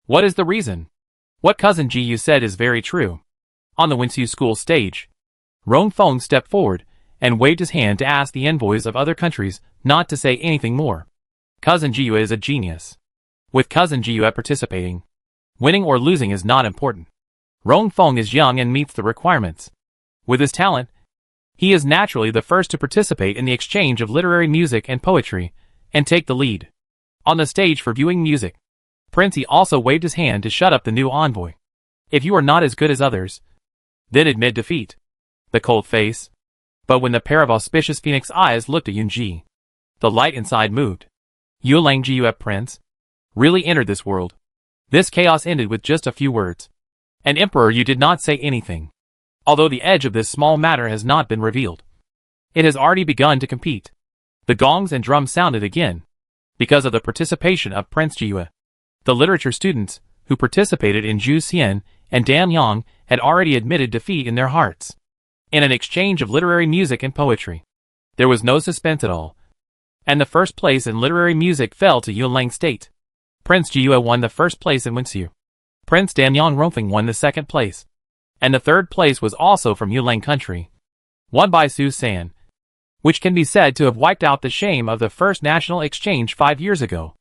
What is the reason? What cousin Jiyu said is very true. On the Winsu school stage, Rong Feng stepped forward and waved his hand to ask the envoys of other countries not to say anything more. Cousin Jiyu is a genius. With Cousin Jiyu participating, winning or losing is not important. Rong Feng is young and meets the requirements. With his talent, he is naturally the first to participate in the exchange of literary music and poetry, and take the lead. On the stage for viewing music, Prince Yi also waved his hand to shut up the new envoy. If you are not as good as others, then admit defeat. The cold face. But when the pair of auspicious phoenix eyes looked at Yunji, the light inside moved. Yulang Jiyu Prince really entered this world. This chaos ended with just a few words. And Emperor Yu did not say anything. Although the edge of this small matter has not been revealed, it has already begun to compete. The gongs and drums sounded again, because of the participation of Prince Jiyu. The literature students, who participated in Zhu Xian and Dan Yang, had already admitted defeat in their hearts. In an exchange of literary music and poetry, there was no suspense at all. And the first place in literary music fell to Yunlang State. Prince Jiyu won the first place in Winsu. Prince Danyang Rongfeng won the second place. And the third place was also from Yunlang country, won by Su San, which can be said to have wiped out the shame of the first national exchange 5 years ago.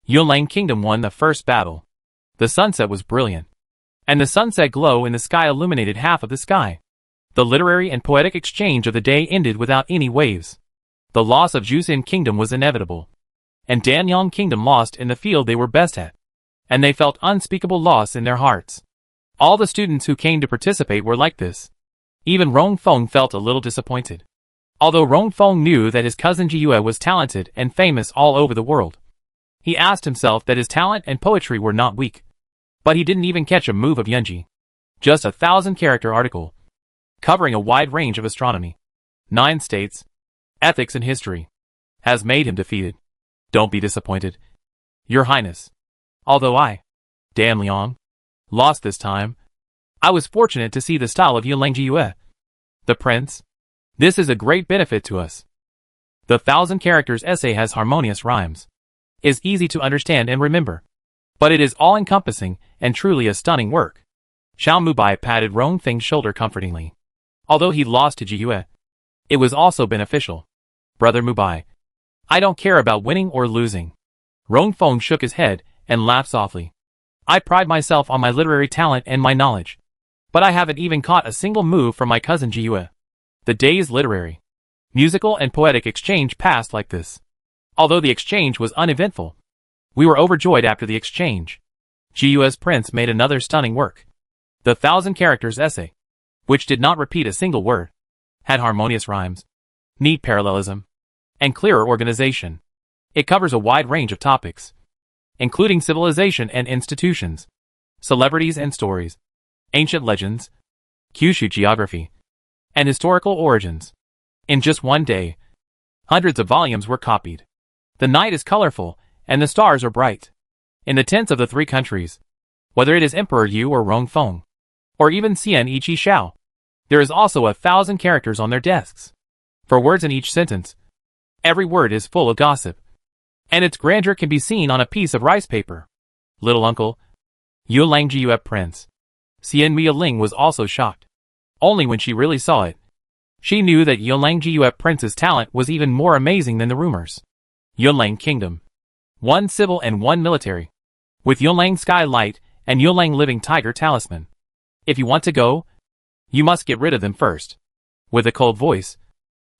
Yunlang Kingdom won the first battle. The sunset was brilliant, and the sunset glow in the sky illuminated half of the sky. The literary and poetic exchange of the day ended without any waves. The loss of Juxin Kingdom was inevitable, and Danyang Kingdom lost in the field they were best at, and they felt unspeakable loss in their hearts. All the students who came to participate were like this. Even Rong Feng felt a little disappointed. Although Rong Feng knew that his cousin Jiyu was talented and famous all over the world, He asked himself that his talent and poetry were not weak. But he didn't even catch a move of Yunji. Just a 1,000-character article, covering a wide range of astronomy, 9 states, ethics and history, has made him defeated. Don't be disappointed, Your Highness. Although I, Dan Liang, lost this time, I was fortunate to see the style of Yulang Jiyue, the prince. This is a great benefit to us. The 1,000 characters essay has harmonious rhymes, is easy to understand and remember, but it is all-encompassing and truly a stunning work. Xiao Mubai patted Rong Feng's shoulder comfortingly. Although he lost to Jiyue, it was also beneficial. Brother Mubai, I don't care about winning or losing. Rong Feng shook his head and laughed softly. I pride myself on my literary talent and my knowledge, but I haven't even caught a single move from my cousin Jiyue. The day's literary, musical and poetic exchange passed like this. Although the exchange was uneventful, we were overjoyed after the exchange. Jiyue's prince made another stunning work. The 1,000 characters essay, which did not repeat a single word, had harmonious rhymes, neat parallelism, and clearer organization. It covers a wide range of topics, including civilization and institutions, celebrities and stories, ancient legends, Kyushu geography, and historical origins. In just one day, hundreds of volumes were copied. The night is colorful, and the stars are bright. In the tents of the 3 countries, whether it is Emperor Yu or Rong Feng, or even Xian Ichi Xiao, there is also 1,000 characters on their desks. For words in each sentence, every word is full of gossip, and its grandeur can be seen on a piece of rice paper. Little uncle, Yulang Jiyue Prince. Xian Mialing was also shocked. Only when she really saw it, she knew that Yulang Jiyue Prince's talent was even more amazing than the rumors. Yulang Kingdom. 1 civil and 1 military. With Yulang Sky Light and Yulang Living Tiger Talisman. If you want to go, you must get rid of them first. With a cold voice,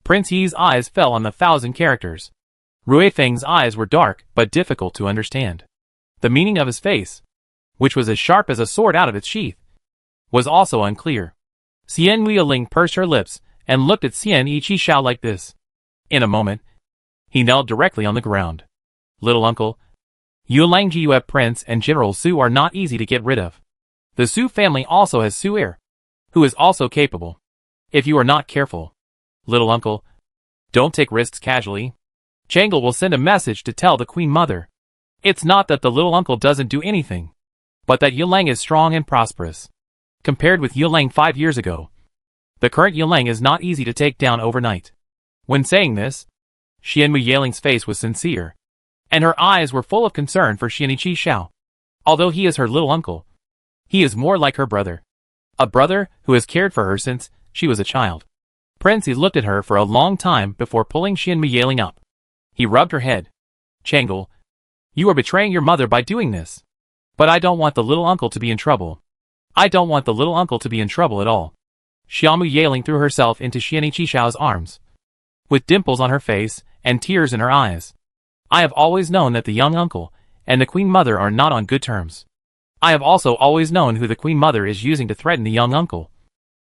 Prince Yi's eyes fell on the 1,000 characters. Rui Feng's eyes were dark but difficult to understand. The meaning of his face, which was as sharp as a sword out of its sheath, was also unclear. Xian Lialing pursed her lips and looked at Xian Ichi Xiao like this. In a moment, he knelt directly on the ground. Little uncle, Yulang Jiyue Prince and General Su are not easy to get rid of. The Su family also has Su heir, who is also capable. If you are not careful, little uncle, don't take risks casually. Changle will send a message to tell the Queen Mother. It's not that the little uncle doesn't do anything, but that Yulang is strong and prosperous. Compared with Yulang 5 years ago, the current Yulang is not easy to take down overnight. When saying this, Xian Muyaling's face was sincere, and her eyes were full of concern for Xianichi Xiao. Although he is her little uncle, he is more like her brother. A brother who has cared for her since she was a child. Prince Yi looked at her for a long time before pulling Xian Muyaling up. He rubbed her head. Changle, you are betraying your mother by doing this. But I don't want the little uncle to be in trouble. I don't want the little uncle to be in trouble at all. Xiaomu Yaling threw herself into Xianichi Xiao's arms, with dimples on her face and tears in her eyes. I have always known that the young uncle and the Queen Mother are not on good terms. I have also always known who the Queen Mother is using to threaten the young uncle.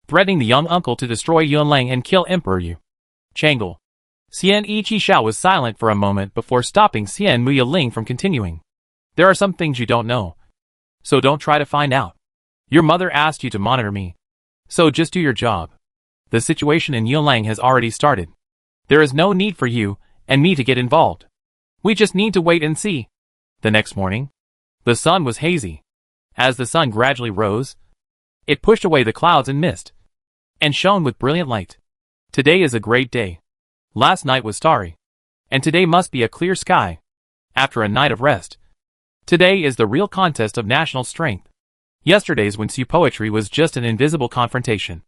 Threatening the young uncle to destroy Yunlang and kill Emperor Yu. Changle. Xian Ichi Xiao was silent for a moment before stopping Xian Muyaling from continuing. There are some things you don't know, so don't try to find out. Your mother asked you to monitor me, so just do your job. The situation in Yunlang has already started. There is no need for you and me to get involved. We just need to wait and see. The next morning, the sun was hazy. As the sun gradually rose, it pushed away the clouds and mist, and shone with brilliant light. Today is a great day. Last night was starry, and today must be a clear sky. After a night of rest, today is the real contest of national strength. Yesterday's Wutsu poetry was just an invisible confrontation.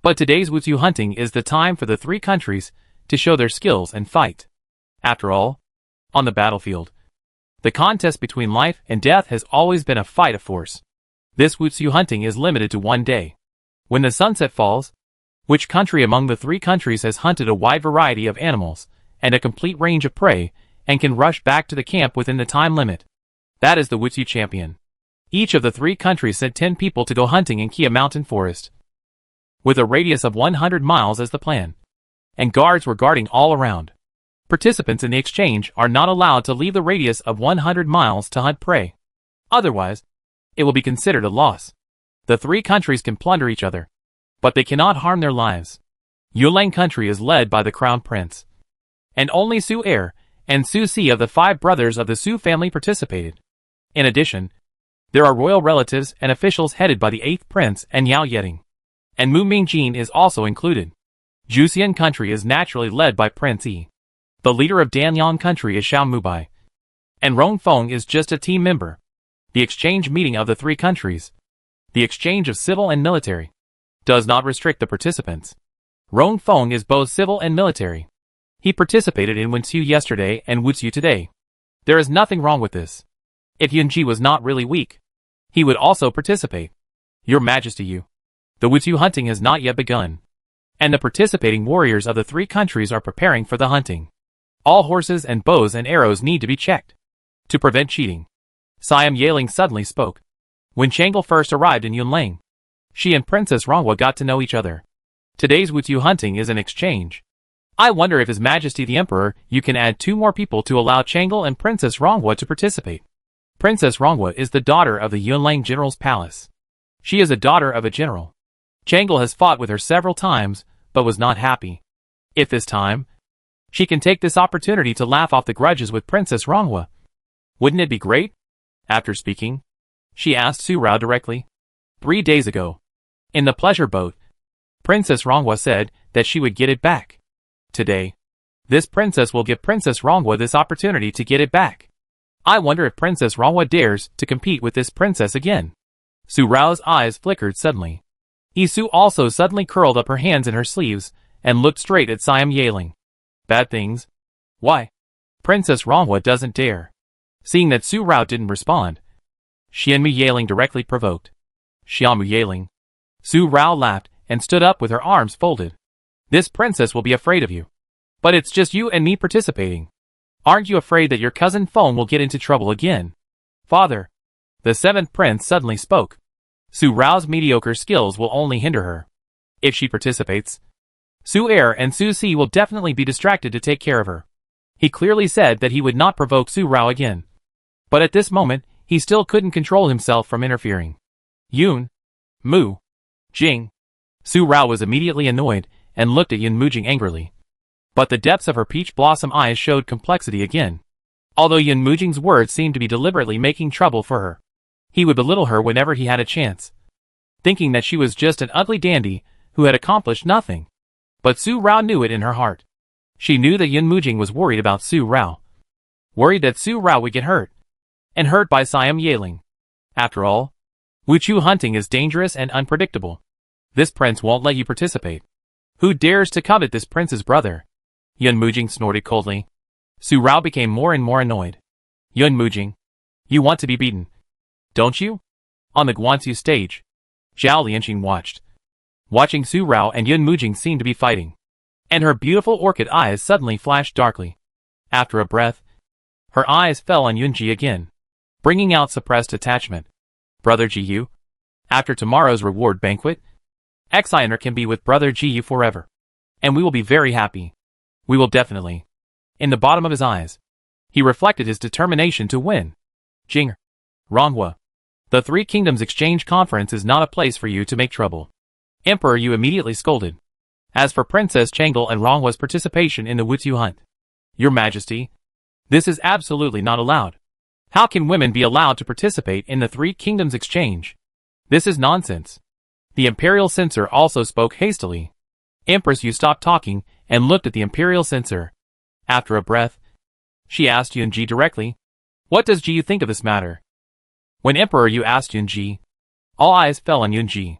But today's Wutsu hunting is the time for the 3 countries to show their skills and fight. After all, on the battlefield, the contest between life and death has always been a fight of force. This Wutsu hunting is limited to 1 day. When the sunset falls, which country among the 3 countries has hunted a wide variety of animals and a complete range of prey and can rush back to the camp within the time limit? That is the Wutsu champion. Each of the 3 countries sent 10 people to go hunting in Kia Mountain Forest, with a radius of 100 miles as the plan, and guards were guarding all around, Participants in the exchange are not allowed to leave the radius of 100 miles to hunt prey. Otherwise, it will be considered a loss. The three countries can plunder each other, but they cannot harm their lives. Yunlang country is led by the crown prince, and only Su heir and Su Si of the 5 brothers of the Su family participated. In addition, there are royal relatives and officials headed by the 8th prince and Yao Yeting, and Mu Mingjin is also included. Juxian country is naturally led by Prince Yi. The leader of Danyang country is Xiao Mubai, and Rongfeng is just a team member. The exchange meeting of the 3 countries, the exchange of civil and military, does not restrict the participants. Rongfeng is both civil and military. He participated in Wenxiu yesterday and Wuxiu today. There is nothing wrong with this. If Yunji was not really weak, he would also participate. Your Majesty, the Wuxiu hunting has not yet begun, and the participating warriors of the 3 countries are preparing for the hunting. All horses and bows and arrows need to be checked to prevent cheating. Siam Yaling suddenly spoke. When Changle first arrived in Yunlang, she and Princess Rongwa got to know each other. Today's Wuxiu hunting is an exchange. I wonder if His Majesty the Emperor, you can add 2 more people to allow Changle and Princess Rongwa to participate. Princess Rongwa is the daughter of the Yunlang General's palace. She is a daughter of a general. Changle has fought with her several times, but was not happy. If this time, she can take this opportunity to laugh off the grudges with Princess Rongwa. Wouldn't it be great? After speaking, she asked Su Rao directly. 3 days ago, in the pleasure boat, Princess Rongwa said that she would get it back. Today, this princess will give Princess Rongwa this opportunity to get it back. I wonder if Princess Rongwa dares to compete with this princess again. Su Rao's eyes flickered suddenly. Isu also suddenly curled up her hands in her sleeves and looked straight at Siam Yaling. Bad things? Why? Princess Rongwa doesn't dare. Seeing that Su Rao didn't respond, Xianmu Yaling directly provoked. Xiaomu Yaling. Su Rao laughed and stood up with her arms folded. This princess will be afraid of you. But it's just you and me participating. Aren't you afraid that your cousin Feng will get into trouble again? Father. The 7th prince suddenly spoke. Su Rao's mediocre skills will only hinder her. If she participates, Su heir and Su Si will definitely be distracted to take care of her. He clearly said that he would not provoke Su Rao again. But at this moment, he still couldn't control himself from interfering. Yun. Mu. Jing. Su Rao was immediately annoyed and looked at Yun Mujing angrily. But the depths of her peach blossom eyes showed complexity again. Although Yun Mujing's words seemed to be deliberately making trouble for her, he would belittle her whenever he had a chance, thinking that she was just an ugly dandy who had accomplished nothing. But Su Rao knew it in her heart. She knew that Yun Mujing was worried about Su Rao. Worried that Su Rao would get hurt. And hurt by Siam Yaling. After all, Wuxiu hunting is dangerous and unpredictable. This prince won't let you participate. Who dares to covet this prince's brother? Yun Mujing snorted coldly. Su Rao became more and more annoyed. Yun Mujing, you want to be beaten, don't you? On the Guanxu stage, Zhao Lianqing watched. Watching Su Rao and Yun Mujing seemed to be fighting. And her beautiful orchid eyes suddenly flashed darkly. After a breath, her eyes fell on Yunji again, bringing out suppressed attachment. Brother Jiyu, after tomorrow's reward banquet, Xiner can be with Brother Jiyu forever. And we will be very happy. We will definitely. In the bottom of his eyes, he reflected his determination to win. Jing. Rongwa. The 3 Kingdoms Exchange Conference is not a place for you to make trouble. Emperor Yu immediately scolded. As for Princess Changle and Rongwa's participation in the Wuxiu hunt, Your Majesty, this is absolutely not allowed. How can women be allowed to participate in the 3 Kingdoms Exchange? This is nonsense. The Imperial Censor also spoke hastily. Empress Yu stopped talking and looked at the Imperial Censor. After a breath, she asked Yunji directly, what does Ji think of this matter? When Emperor Yu asked Yunji, all eyes fell on Yunji.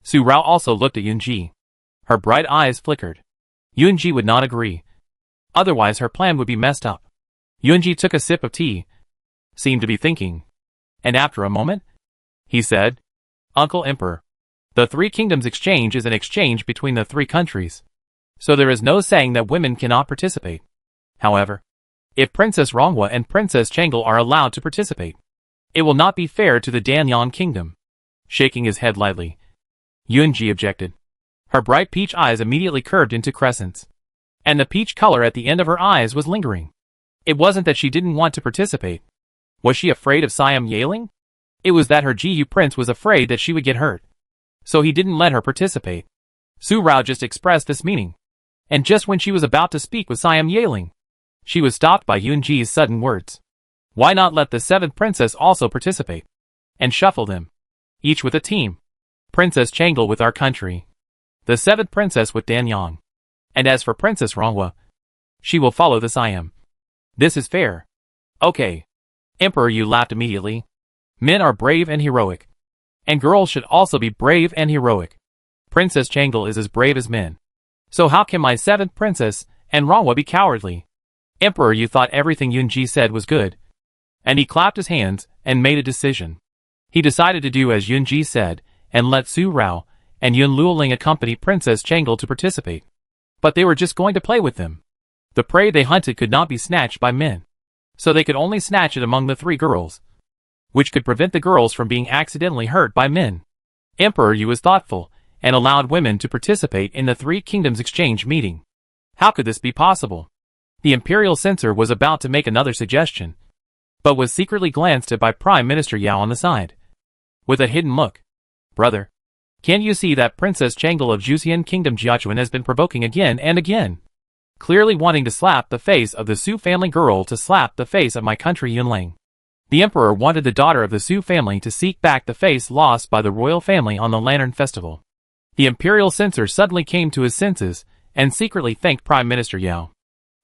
Su Rao also looked at Yunji. Her bright eyes flickered. Yunji would not agree. Otherwise her plan would be messed up. Yunji took a sip of tea, seemed to be thinking. And after a moment, he said, Uncle Emperor, the 3 Kingdoms Exchange is an exchange between the 3 countries. So there is no saying that women cannot participate. However, if Princess Rongwa and Princess Changle are allowed to participate, it will not be fair to the Danyan Kingdom. Shaking his head lightly, Yunji objected. Her bright peach eyes immediately curved into crescents. and the peach color at the end of her eyes was lingering. It wasn't that she didn't want to participate. Was she afraid of Siam Yaling? It was that her Gu prince was afraid that she would get hurt. So he didn't let her participate. Su Rao just expressed this meaning. And just when she was about to speak with Siam Yaling, she was stopped by Yunji's sudden words. Why not let the 7th princess also participate? And shuffle them. Each with a team. Princess Changle with our country. The 7th princess with Danyang. And as for Princess Rongwa, she will follow the Siam. This is fair. Okay. Emperor Yu laughed immediately. Men are brave and heroic. And girls should also be brave and heroic. Princess Changle is as brave as men. So how can my 7th princess and Rongwa be cowardly? Emperor Yu thought everything Yunji said was good. And he clapped his hands and made a decision. He decided to do as Yunji said and let Su Rao and Yun Luoling accompany Princess Changle to participate. But they were just going to play with them. The prey they hunted could not be snatched by men. So they could only snatch it among the 3 girls, which could prevent the girls from being accidentally hurt by men. Emperor Yu was thoughtful and allowed women to participate in the 3 kingdoms exchange meeting. How could this be possible? The imperial censor was about to make another suggestion, but was secretly glanced at by Prime Minister Yao on the side. With a hidden look. Brother, can you see that Princess Changle of Juxian Kingdom Jiachuan has been provoking again and again? Clearly wanting to slap the face of the Su family girl to slap the face of my country Yunlang. The emperor wanted the daughter of the Su family to seek back the face lost by the royal family on the Lantern Festival. The imperial censor suddenly came to his senses and secretly thanked Prime Minister Yao.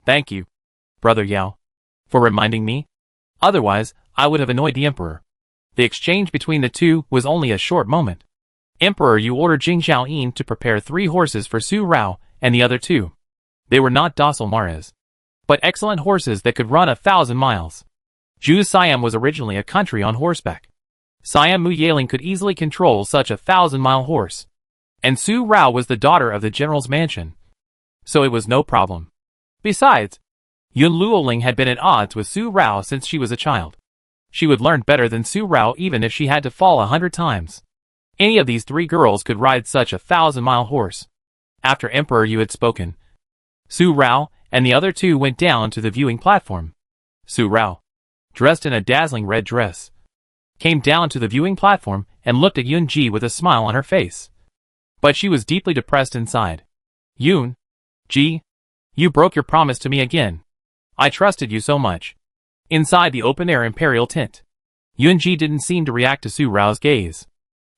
Thank you, Brother Yao, for reminding me. Otherwise, I would have annoyed the emperor. The exchange between the two was only a short moment. Emperor Yu ordered Jing Xiaoyin to prepare 3 horses for Su Rao and the other 2. They were not docile mares, but excellent horses that could run 1,000 miles. Zhu Siam was originally a country on horseback. Siam Mu Yaling could easily control such a 1,000-mile horse. And Su Rao was the daughter of the general's mansion. So it was no problem. Besides, Yun Luoling had been at odds with Su Rao since she was a child. She would learn better than Su Rao even if she had to fall 100 times. Any of these 3 girls could ride such a 1,000-mile horse. After Emperor Yu had spoken, Su Rao and the other 2 went down to the viewing platform. Su Rao, dressed in a dazzling red dress, came down to the viewing platform and looked at Yunji with a smile on her face. But she was deeply depressed inside. Yun Ji, you broke your promise to me again. I trusted you so much. Inside the open-air imperial tent, Yunji didn't seem to react to Su Rao's gaze.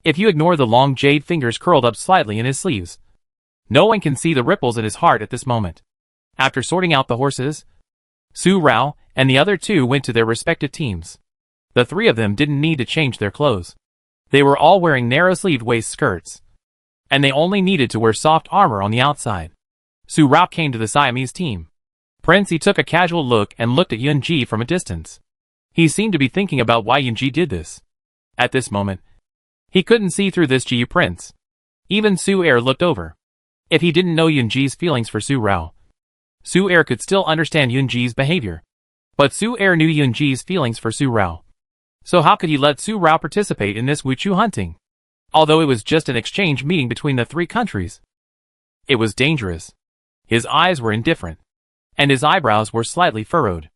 If you ignore the long jade fingers curled up slightly in his sleeves, no one can see the ripples in his heart at this moment. After sorting out the horses, Su Rao and the other 2 went to their respective teams. The 3 of them didn't need to change their clothes. They were all wearing narrow-sleeved waist skirts, and they only needed to wear soft armor on the outside. Su Rao came to the Siamese team. Prince He took a casual look and looked at Yunji from a distance. He seemed to be thinking about why Yunji did this. At this moment, he couldn't see through this Jiu prince. Even Su Er looked over. If he didn't know Yunji's feelings for Su Rao, Su Er could still understand Yunji's behavior. But Su Er knew Yunji's feelings for Su Rao. So how could he let Su Rao participate in this Wuchu hunting? Although it was just an exchange meeting between the 3 countries. It was dangerous. His eyes were indifferent, and his eyebrows were slightly furrowed.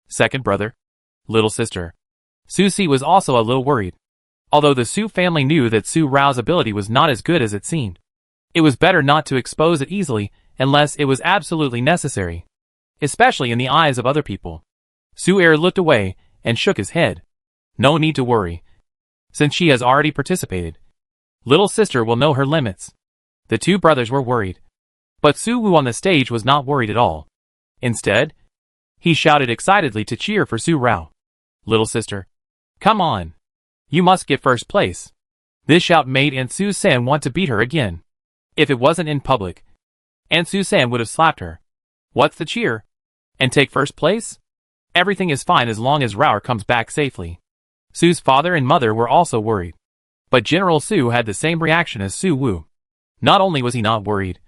Second brother, little sister. Su Si was also a little worried. Although the Su family knew that Su Rao's ability was not as good as it seemed, it was better not to expose it easily unless it was absolutely necessary, especially in the eyes of other people. Su Er looked away and shook his head. No need to worry. Since she has already participated, little sister will know her limits. The 2 brothers were worried. But Su Wu on the stage was not worried at all. Instead, he shouted excitedly to cheer for Su Rao. Little sister, come on. You must get first place. This shout made Aunt Su San want to beat her again. If it wasn't in public, Aunt Su San would have slapped her. What's the cheer? And take first place? Everything is fine as long as Rao comes back safely. Su's father and mother were also worried. But General Su had the same reaction as Su Wu. Not only was he not worried,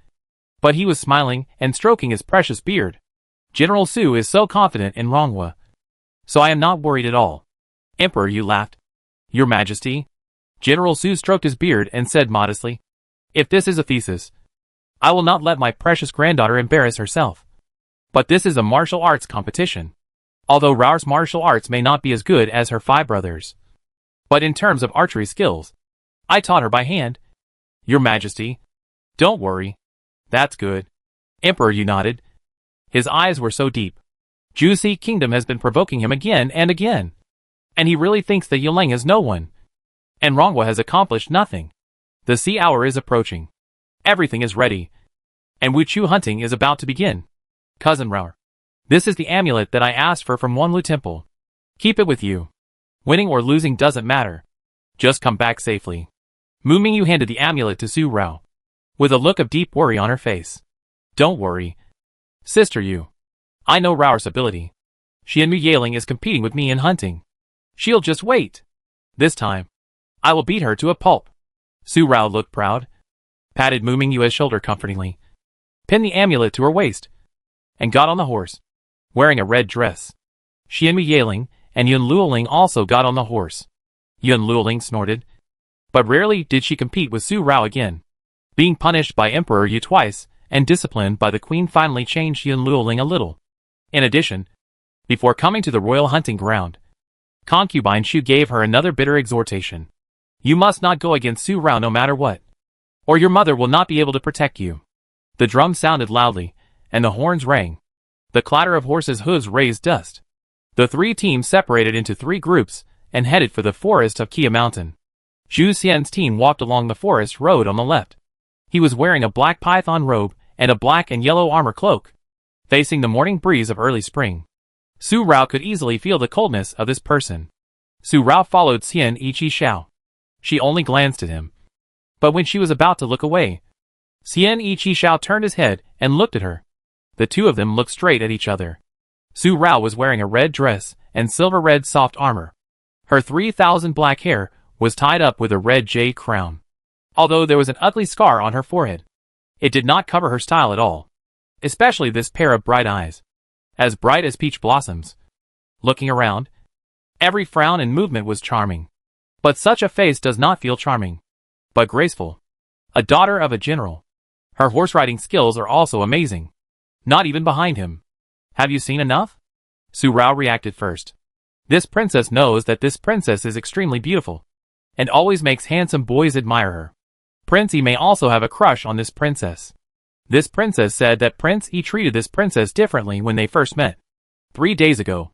but he was smiling and stroking his precious beard. General Su is so confident in Rongwa. So I am not worried at all. Emperor Yu laughed. Your Majesty. General Su stroked his beard and said modestly, if this is a thesis, I will not let my precious granddaughter embarrass herself. But this is a martial arts competition. Although Rao's martial arts may not be as good as her 5 brothers. But in terms of archery skills, I taught her by hand. Your Majesty. Don't worry. That's good. Emperor, you nodded. His eyes were so deep. Juicy Kingdom has been provoking him again and again. And he really thinks that Yuleng is no one. And Rongwa has accomplished nothing. The sea hour is approaching. Everything is ready. And Wuchu hunting is about to begin. Cousin Rao. This is the amulet that I asked for from Wanlu Temple. Keep it with you. Winning or losing doesn't matter. Just come back safely. Mu Mingyu handed the amulet to Su Rao, with a look of deep worry on her face. Don't worry. Sister Yu. I know Rao's ability. She and Mu Yaling is competing with me in hunting. She'll just wait. This time, I will beat her to a pulp. Su Rao looked proud, patted Mu Mingyu's shoulder comfortingly, pinned the amulet to her waist, and got on the horse, wearing a red dress. She and Mu Yaling and Yun Luoling also got on the horse. Yun Luoling snorted, but rarely did she compete with Su Rao again. Being punished by Emperor Yu twice and disciplined by the Queen finally changed Yun Luoling a little. In addition, before coming to the royal hunting ground, concubine Shu gave her another bitter exhortation. You must not go against Su Rao no matter what, or your mother will not be able to protect you. The drum sounded loudly, and the horns rang. The clatter of horses' hooves raised dust. The 3 teams separated into 3 groups and headed for the forest of Kia Mountain. Zhu Xian's team walked along the forest road on the left. He was wearing a black python robe and a black and yellow armor cloak, facing the morning breeze of early spring. Su Rao could easily feel the coldness of this person. Su Rao followed Xian Ichi Xiao. She only glanced at him. But when she was about to look away, Xian Ichi Xiao turned his head and looked at her. The two of them looked straight at each other. Su Rao was wearing a red dress and silver-red soft armor. Her 3,000 black hair was tied up with a red jade crown. Although there was an ugly scar on her forehead, it did not cover her style at all. Especially this pair of bright eyes, as bright as peach blossoms. Looking around, every frown and movement was charming. But such a face does not feel charming, but graceful. A daughter of a general. Her horse-riding skills are also amazing. Not even behind him. Have you seen enough? Su Rao reacted first. This princess knows that this princess is extremely beautiful, and always makes handsome boys admire her. Prince E may also have a crush on this princess. This princess said that Prince E treated this princess differently when they first met. 3 days ago.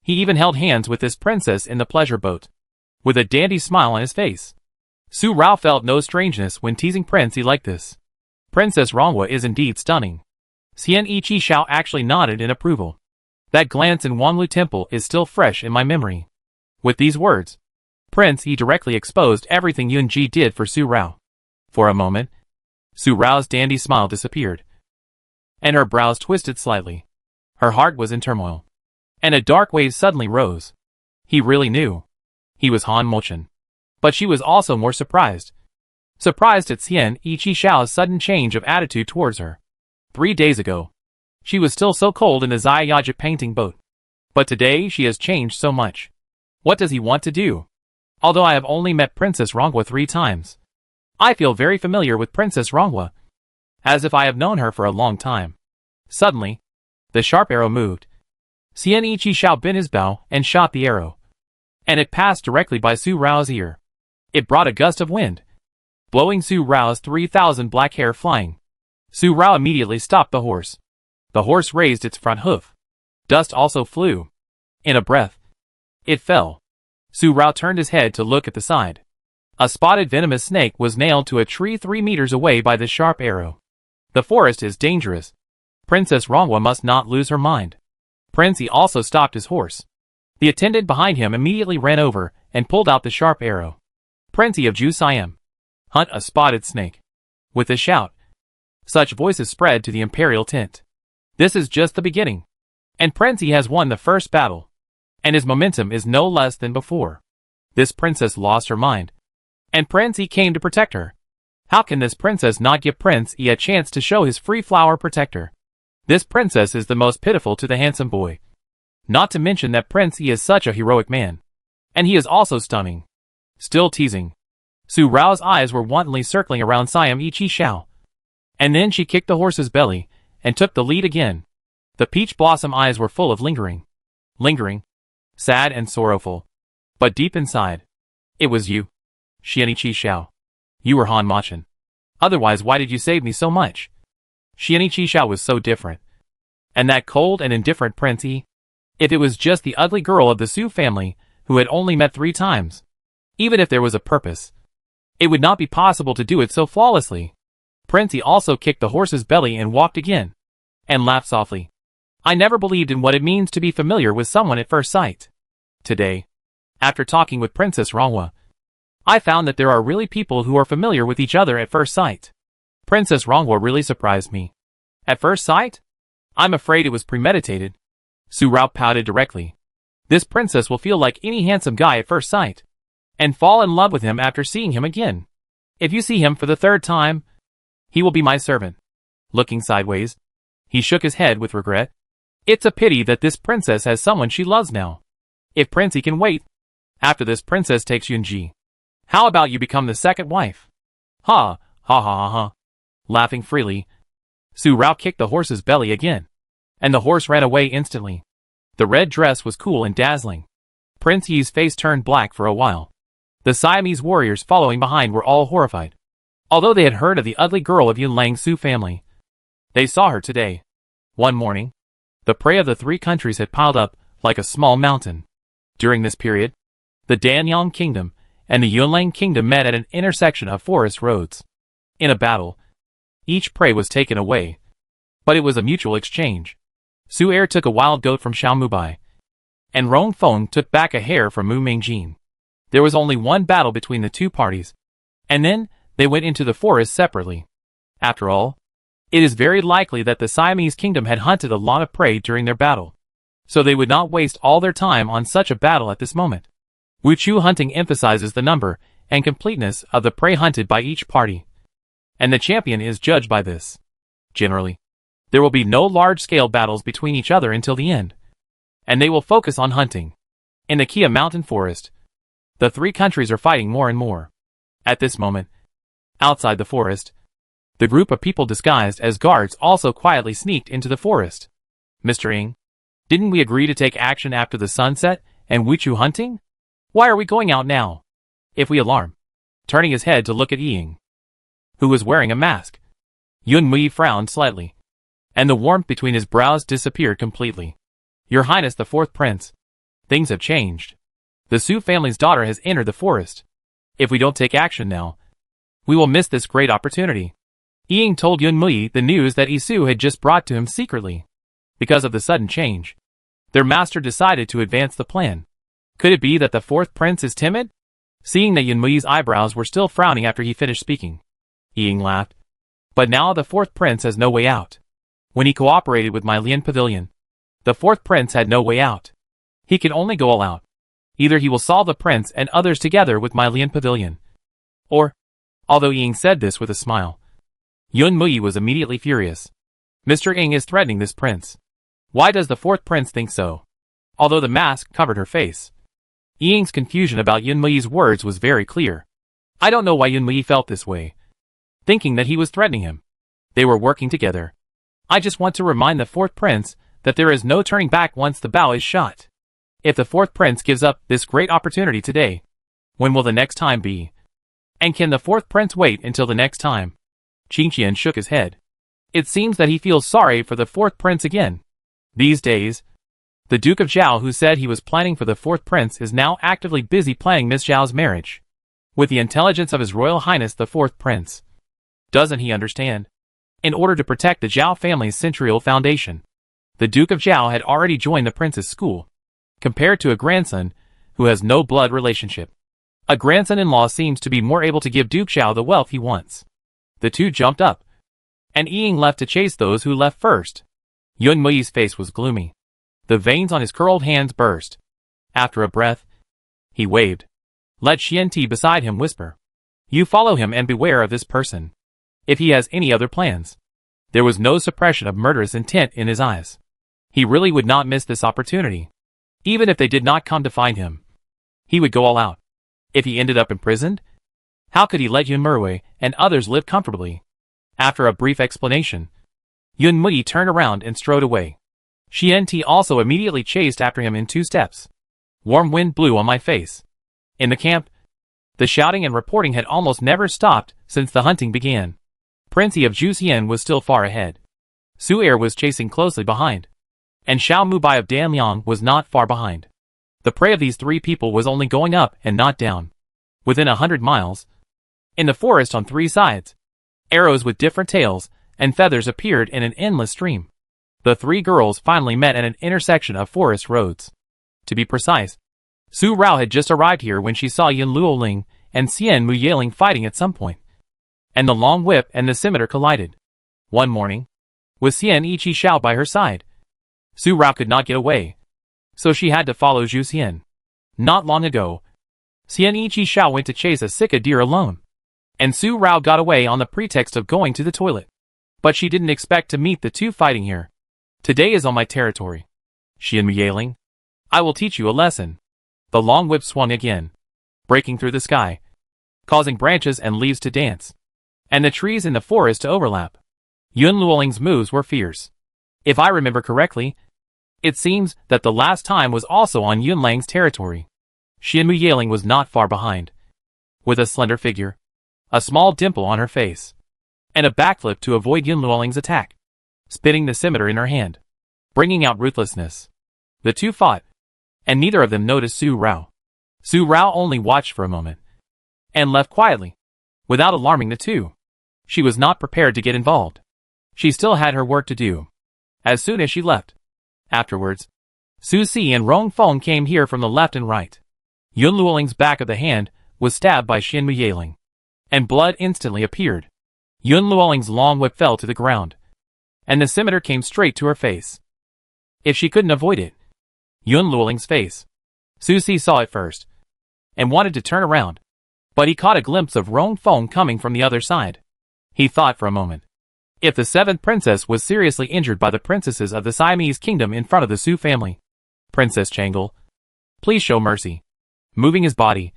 He even held hands with this princess in the pleasure boat, with a dandy smile on his face. Su Rao felt no strangeness when teasing Prince E like this. Princess Rongwa is indeed stunning. Xian Ichi Xiao actually nodded in approval. That glance in Wanlu Temple is still fresh in my memory. With these words, Prince E directly exposed everything Yun Ji did for Su Rao. For a moment, Su Rao's dandy smile disappeared, and her brows twisted slightly. Her heart was in turmoil, and a dark wave suddenly rose. He really knew. He was Han Mochen. But she was also more surprised. Surprised at Xian Ichi Xiao's sudden change of attitude towards her. 3 days ago, she was still so cold in the Zaiyaji painting boat. But today she has changed so much. What does he want to do? Although I have only met Princess Rongwa 3 times, I feel very familiar with Princess Rongwa, as if I have known her for a long time. Suddenly, the sharp arrow moved. Xian Ichi Xiao bent his bow and shot the arrow, and it passed directly by Su Rao's ear. It brought a gust of wind, blowing Su Rao's 3,000 black hair flying. Su Rao immediately stopped the horse. The horse raised its front hoof. Dust also flew. In a breath, it fell. Su Rao turned his head to look at the side. A spotted venomous snake was nailed to a tree 3 meters away by the sharp arrow. The forest is dangerous. Princess Rongwa must not lose her mind. Prince E also stopped his horse. The attendant behind him immediately ran over and pulled out the sharp arrow. Prince E of Ju Siam. Hunt a spotted snake. With a shout, such voices spread to the imperial tent. This is just the beginning. And Prince E has won the first battle. And his momentum is no less than before. This princess lost her mind. And Prince E came to protect her. How can this princess not give Prince E a chance to show his free flower protector? This princess is the most pitiful to the handsome boy. Not to mention that Prince E is such a heroic man. And he is also stunning. Still teasing. Su Rao's eyes were wantonly circling around Siam Ichi Xiao. And then she kicked the horse's belly, and took the lead again. The peach blossom eyes were full of lingering, sad and sorrowful. But deep inside, it was you, Xianqi Xiao. You were Han Machin. Otherwise, why did you save me so much? Xianqi Xiao was so different. And that cold and indifferent Prince Yi? If it was just the ugly girl of the Su family, who had only met 3 times. Even if there was a purpose, it would not be possible to do it so flawlessly. Prince Yi also kicked the horse's belly and walked again, and laughed softly. I never believed in what it means to be familiar with someone at first sight. Today, after talking with Princess Ronghua, I found that there are really people who are familiar with each other at first sight. Princess Ronghua really surprised me. At first sight? I'm afraid it was premeditated. Su Rao pouted directly. This princess will feel like any handsome guy at first sight, and fall in love with him after seeing him again. If you see him for the 3rd time, he will be my servant. Looking sideways, he shook his head with regret. It's a pity that this princess has someone she loves now. If Princey can wait, after this princess takes Yunji, how about you become the 2nd wife? Ha, ha ha ha ha. Laughing freely, Su Rao kicked the horse's belly again, and the horse ran away instantly. The red dress was cool and dazzling. Prince Yi's face turned black for a while. The Siamese warriors following behind were all horrified. Although they had heard of the ugly girl of Yun Lang's Su family, they saw her today. One morning, the prey of the 3 countries had piled up like a small mountain. During this period, the Danyang Kingdom and the Yunlang Kingdom met at an intersection of forest roads. In a battle, each prey was taken away, but it was a mutual exchange. Su Er took a wild goat from Xiao Mubai, and Rong Feng took back a hare from Mu Mingjin. There was only one battle between the 2 parties, and then they went into the forest separately. After all, it is very likely that the Siamese kingdom had hunted a lot of prey during their battle, so they would not waste all their time on such a battle at this moment. Wuchu hunting emphasizes the number and completeness of the prey hunted by each party, and the champion is judged by this. Generally, there will be no large-scale battles between each other until the end, and they will focus on hunting. In the Kia Mountain Forest, the 3 countries are fighting more and more. At this moment, outside the forest, the group of people disguised as guards also quietly sneaked into the forest. Mr. Ying, didn't we agree to take action after the sunset and Wuchu hunting? Why are we going out now? If we alarm. Turning his head to look at Ying, who was wearing a mask, Yun Mui frowned slightly, and the warmth between his brows disappeared completely. Your Highness the 4th Prince, things have changed. The Su family's daughter has entered the forest. If we don't take action now, we will miss this great opportunity. Ying told Yun Mui the news that Isu had just brought to him secretly. Because of the sudden change, their master decided to advance the plan. Could it be that the 4th Prince is timid? Seeing that Yun Mui's eyebrows were still frowning after he finished speaking, Ying laughed. But now the 4th Prince has no way out. When he cooperated with my Lian Pavilion, the 4th Prince had no way out. He can only go all out. Either he will solve the prince and others together with my Lian Pavilion, or, although Ying said this with a smile, Yun Mui was immediately furious. Mr. Ying is threatening this prince. Why does the 4th Prince think so? Although the mask covered her face, Ying's confusion about Yun Mui's words was very clear. I don't know why Yun Mui felt this way, thinking that he was threatening him. They were working together. I just want to remind the 4th Prince that there is no turning back once the bow is shot. If the 4th Prince gives up this great opportunity today, when will the next time be? And can the 4th Prince wait until the next time? Qingqian shook his head. It seems that he feels sorry for the 4th Prince again. These days, the Duke of Zhao, who said he was planning for the 4th Prince, is now actively busy planning Miss Zhao's marriage with the intelligence of His Royal Highness the 4th Prince. Doesn't he understand? In order to protect the Zhao family's centurial foundation, the Duke of Zhao had already joined the prince's school. Compared to a grandson who has no blood relationship, a grandson-in-law seems to be more able to give Duke Zhao the wealth he wants. The 2 jumped up, and Ying left to chase those who left first. Yun Mui's face was gloomy. The veins on his curled hands burst. After a breath, he waved. Let Xian Ti beside him whisper. You follow him and beware of this person. If he has any other plans. There was no suppression of murderous intent in his eyes. He really would not miss this opportunity. Even if they did not come to find him, he would go all out. If he ended up imprisoned, how could he let Yun Murwei and others live comfortably? After a brief explanation, Yun Mui turned around and strode away. Xian also immediately chased after him in 2 steps. Warm wind blew on my face. In the camp, the shouting and reporting had almost never stopped since the hunting began. Prince Yi of Juxian was still far ahead. Su Er was chasing closely behind. And Xiao Mubai of Danliang was not far behind. The prey of these 3 people was only going up and not down. Within 100 miles, in the forest on 3 sides, arrows with different tails and feathers appeared in an endless stream. The 3 girls finally met at an intersection of forest roads. To be precise, Su Rao had just arrived here when she saw Yin Luoling and Xian Muyeling fighting at some point. And the long whip and the scimitar collided. One morning, with Xian Ichi Xiao by her side, Su Rao could not get away, so she had to follow Zhu Xian. Not long ago, Xian Ichi Xiao went to chase a sika deer alone, and Su Rao got away on the pretext of going to the toilet. But she didn't expect to meet the 2 fighting here. Today is on my territory. Xian Muyeling, I will teach you a lesson. The long whip swung again, breaking through the sky, causing branches and leaves to dance, and the trees in the forest to overlap. Yun Luoling's moves were fierce. If I remember correctly, it seems that the last time was also on Yun Lang's territory. Xian Muyeling was not far behind, with a slender figure, a small dimple on her face, and a backflip to avoid Yun Luoling's attack, spinning the scimitar in her hand, bringing out ruthlessness. The 2 fought, and neither of them noticed Su Rao. Su Rao only watched for a moment, and left quietly, without alarming the 2. She was not prepared to get involved. She still had her work to do. As soon as she left, afterwards, Su Si and Rong Feng came here from the left and right. Yun Luoling's back of the hand was stabbed by Xian Muyeling, and blood instantly appeared. Yun Luoling's long whip fell to the ground, and the scimitar came straight to her face. If she couldn't avoid it, Yun Luoling's face. Su Si saw it first, and wanted to turn around, but he caught a glimpse of Rong Feng coming from the other side. He thought for a moment. If the 7th princess was seriously injured by the princesses of the Siamese kingdom in front of the Su family, Princess Changle, please show mercy. Moving his body,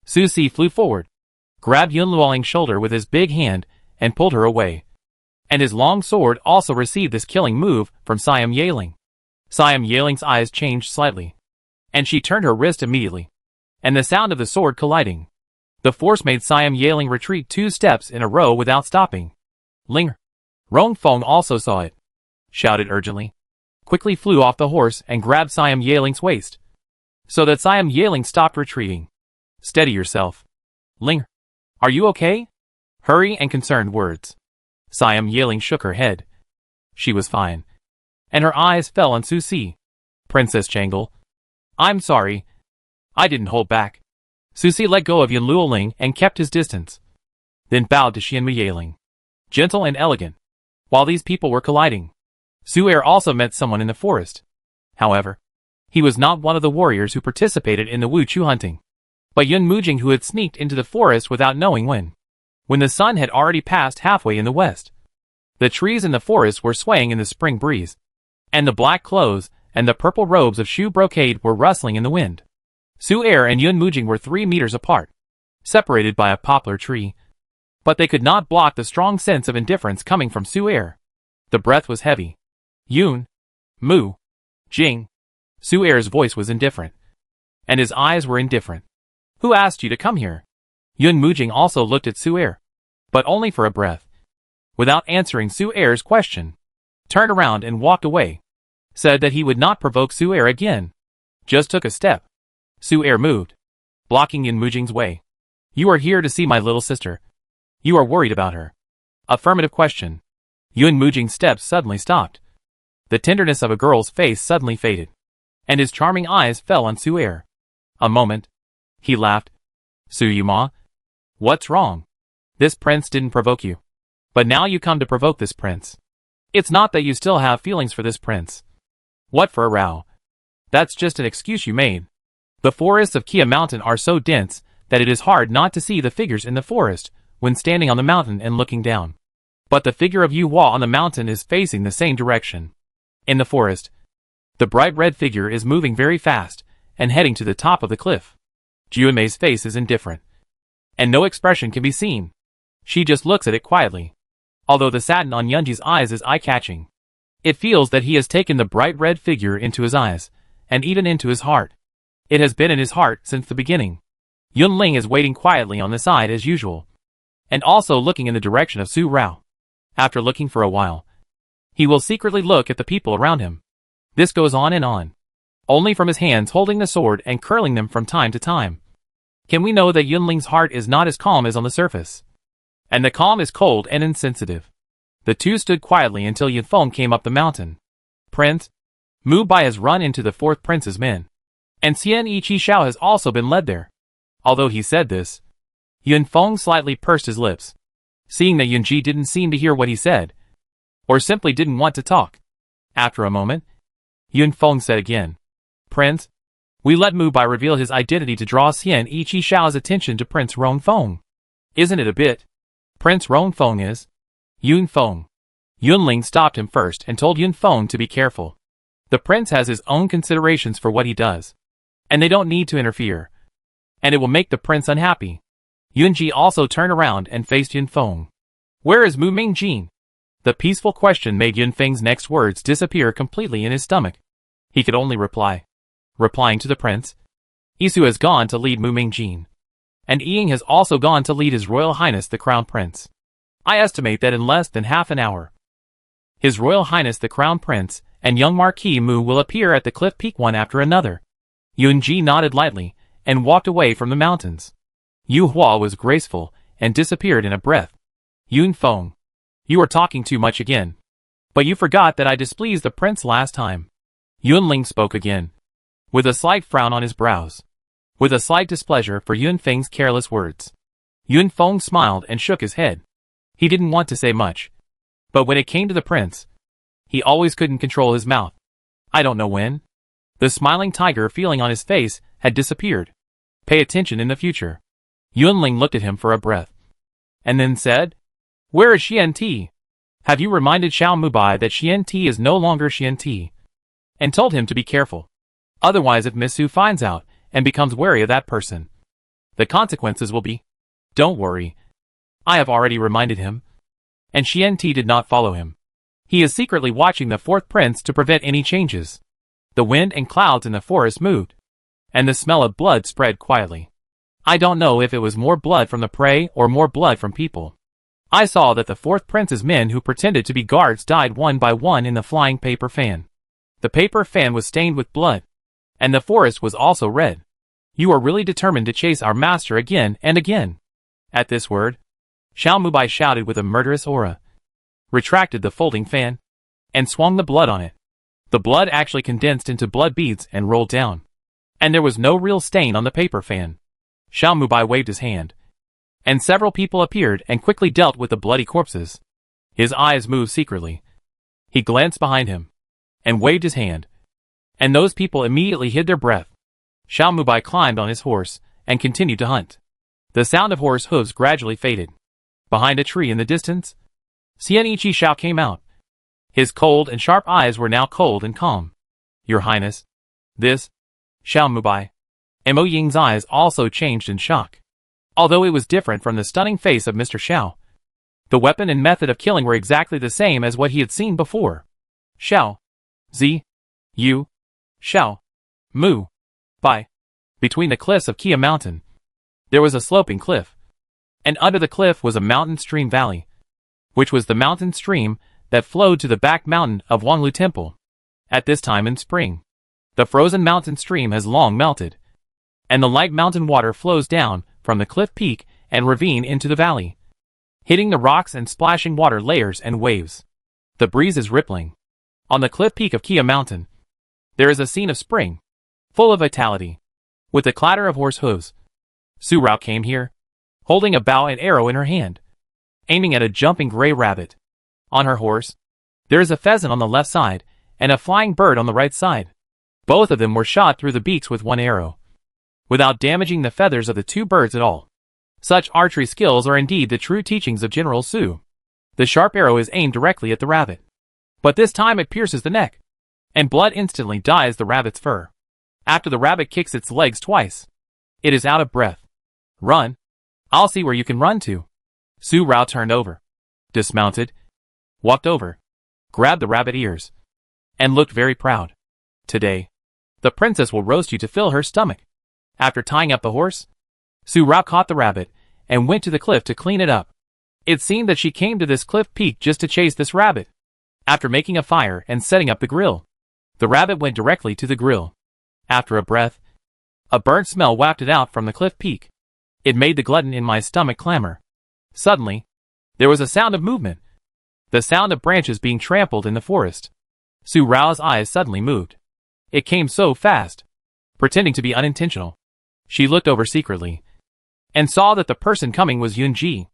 Su Si flew forward, grabbed Yun Luoling's shoulder with his big hand, and pulled her away. And his long sword also received this killing move from Siam Yeling. Siam Yeling's eyes changed slightly, and she turned her wrist immediately, and the sound of the sword colliding. The force made Siam Yeling retreat 2 steps in a row without stopping. Linger. Rong Feng also saw it, shouted urgently, quickly flew off the horse and grabbed Siam Yeling's waist, so that Siam Yeling stopped retreating. Steady yourself. Linger. Are you okay? Hurry and concerned words. Siam Yeling shook her head. She was fine, and her eyes fell on Su Si. Princess Changle, I'm sorry. I didn't hold back. Su Si let go of Yun Luoling and kept his distance, then bowed to Xian Muyeling. Gentle and elegant. While these people were colliding, Su Er also met someone in the forest. However, he was not one of the warriors who participated in the Wu Chu hunting, but Yun Mujing, who had sneaked into the forest without knowing when the sun had already passed halfway in the west. The trees in the forest were swaying in the spring breeze, and the black clothes and the purple robes of Shu brocade were rustling in the wind. Su Er and Yun Mujing were 3 meters apart, separated by a poplar tree, but they could not block the strong sense of indifference coming from Su Er. The breath was heavy. Yun, Mu, Jing. Su Er's voice was indifferent, and his eyes were indifferent. Who asked you to come here? Yun Mujing also looked at Su Er, but only for a breath. Without answering Su Er's question, turned around and walked away, said that he would not provoke Su Er again. Just took a step. Su Er moved, blocking Yun Mujing's way. You are here to see my little sister. You are worried about her. Affirmative question. Yun Mujing's steps suddenly stopped. The tenderness of a girl's face suddenly faded, and his charming eyes fell on Su Er. A moment. He laughed. Su Yuma? What's wrong? This prince didn't provoke you. But now you come to provoke this prince. It's not that you still have feelings for this prince. What for a row? That's just an excuse you made. The forests of Kia Mountain are so dense that it is hard not to see the figures in the forest when standing on the mountain and looking down. But the figure of Yu Hua on the mountain is facing the same direction. In the forest, the bright red figure is moving very fast and heading to the top of the cliff. Juanmei's face is indifferent, and no expression can be seen. She just looks at it quietly, although the satin on Yunji's eyes is eye-catching. It feels that he has taken the bright red figure into his eyes, and eaten into his heart. It has been in his heart since the beginning. Yunling is waiting quietly on the side as usual, and also looking in the direction of Su Rao. After looking for a while, he will secretly look at the people around him. This goes on and on, only from his hands holding the sword and curling them from time to time. Can we know that Yunling's heart is not as calm as on the surface? And the calm is cold and insensitive. The two stood quietly until Yunfeng came up the mountain. Prince, Mu Bai has run into the fourth prince's men, and Xian Ichi Xiao has also been led there. Although he said this, Yunfeng slightly pursed his lips, seeing that Yunji didn't seem to hear what he said, or simply didn't want to talk. After a moment, Yunfeng said again, Prince, we let Mu Bai reveal his identity to draw Xian Ichi Xiao's attention to Prince Rongfeng. Isn't it a bit? Prince Rongfeng is Yunfeng. Yunling stopped him first and told Yunfeng to be careful. The prince has his own considerations for what he does, and they don't need to interfere, and it will make the prince unhappy. Yunji also turned around and faced Yunfeng. Where is Mu Mingjin? The peaceful question made Yunfeng's next words disappear completely in his stomach. He could only replying to the prince, Isu has gone to lead Mu Mingjin, and Ying has also gone to lead His Royal Highness the Crown Prince. I estimate that in less than half an hour, His Royal Highness the Crown Prince and young Marquis Mu will appear at the cliff peak one after another. Yunji nodded lightly and walked away from the mountains. Yu Hua was graceful and disappeared in a breath. Yunfeng, you are talking too much again. But you forgot that I displeased the prince last time. Yunling spoke again, with a slight frown on his brows, with a slight displeasure for Yunfeng's careless words. Yunfeng smiled and shook his head. He didn't want to say much, but when it came to the prince, he always couldn't control his mouth. I don't know when. The smiling tiger feeling on his face had disappeared. Pay attention in the future. Yunling looked at him for a breath, and then said, Where is Xian Ti? Have you reminded Xiao Mubai that Xian Ti is no longer Xian Ti? And told him to be careful. Otherwise, if Miss Su finds out and becomes wary of that person, the consequences will be... Don't worry. I have already reminded him. And Xian Ti did not follow him. He is secretly watching the fourth prince to prevent any changes. The wind and clouds in the forest moved, and the smell of blood spread quietly. I don't know if it was more blood from the prey or more blood from people. I saw that the fourth prince's men who pretended to be guards died one by one in the flying paper fan. The paper fan was stained with blood, and the forest was also red. You are really determined to chase our master again and again. At this word, Xiao Mubai shouted with a murderous aura, retracted the folding fan, and swung the blood on it. The blood actually condensed into blood beads and rolled down, and there was no real stain on the paper fan. Xiao Mubai waved his hand, and several people appeared and quickly dealt with the bloody corpses. His eyes moved secretly. He glanced behind him, and waved his hand, and those people immediately hid their breath. Xiao Mubai climbed on his horse and continued to hunt. The sound of horse hooves gradually faded. Behind a tree in the distance, Xian Ichi Xiao came out. His cold and sharp eyes were now cold and calm. Your Highness, this, Xiao Mubai. Mo Ying's eyes also changed in shock. Although it was different from the stunning face of Mr. Xiao, the weapon and method of killing were exactly the same as what he had seen before. Xiao, Z, Yu, Xiao, Mu, Bai. Between the cliffs of Kia Mountain, there was a sloping cliff, and under the cliff was a mountain stream valley, which was the mountain stream that flowed to the back mountain of Wanglu Temple. At this time in spring, the frozen mountain stream has long melted, and the light mountain water flows down from the cliff peak and ravine into the valley, hitting the rocks and splashing water layers and waves. The breeze is rippling. On the cliff peak of Kia Mountain, there is a scene of spring, full of vitality, with the clatter of horse hooves. Su Rao came here, holding a bow and arrow in her hand, aiming at a jumping gray rabbit. On her horse, there is a pheasant on the left side, and a flying bird on the right side. Both of them were shot through the beaks with one arrow, without damaging the feathers of the two birds at all. Such archery skills are indeed the true teachings of General Su. The sharp arrow is aimed directly at the rabbit, but this time it pierces the neck, and blood instantly dyes the rabbit's fur. After the rabbit kicks its legs twice, it is out of breath. Run. I'll see where you can run to. Su Rao turned over, dismounted, walked over, grabbed the rabbit ears, and looked very proud. Today, the princess will roast you to fill her stomach. After tying up the horse, Su Rao caught the rabbit and went to the cliff to clean it up. It seemed that she came to this cliff peak just to chase this rabbit. After making a fire and setting up the grill, the rabbit went directly to the grill. After a breath, a burnt smell wafted out from the cliff peak. It made the glutton in my stomach clamor. Suddenly, there was a sound of movement. The sound of branches being trampled in the forest. Su Rao's eyes suddenly moved. It came so fast. Pretending to be unintentional, she looked over secretly and saw that the person coming was Yunji.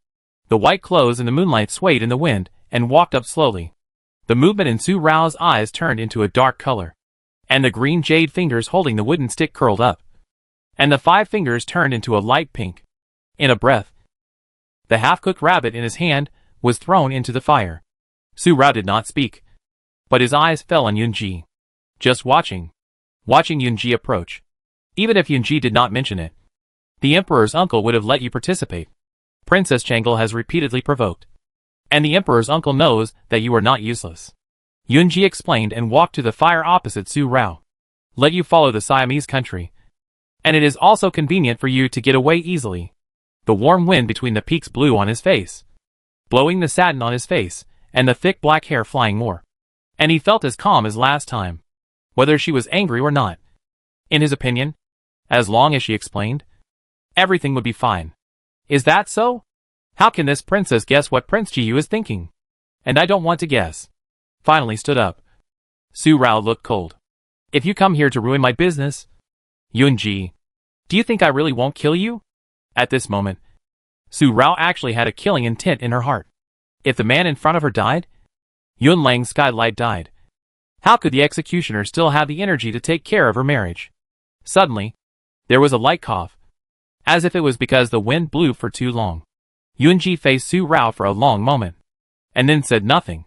The white clothes in the moonlight swayed in the wind and walked up slowly. The movement in Su Rao's eyes turned into a dark color, and the green jade fingers holding the wooden stick curled up, and the 5 fingers turned into a light pink. In a breath, the half-cooked rabbit in his hand was thrown into the fire. Su Rao did not speak, but his eyes fell on Yunji, just watching Yunji approach. Even if Yunji did not mention it, the emperor's uncle would have let you participate. Princess Changle has repeatedly provoked, and the emperor's uncle knows that you are not useless. Yunji explained and walked to the fire opposite Su Rao. Let you follow the Siamese country, and it is also convenient for you to get away easily. The warm wind between the peaks blew on his face, blowing the satin on his face and the thick black hair flying more. And he felt as calm as last time, whether she was angry or not. In his opinion, as long as she explained, everything would be fine. Is that so? How can this princess guess what Prince Jiyu is thinking? And I don't want to guess. Finally stood up. Su Rao looked cold. If you come here to ruin my business, Yunji, do you think I really won't kill you? At this moment, Su Rao actually had a killing intent in her heart. If the man in front of her died, Yun Lang's skylight died. How could the executioner still have the energy to take care of her marriage? Suddenly, there was a light cough, as if it was because the wind blew for too long. Yunji faced Su Rao for a long moment, and then said nothing,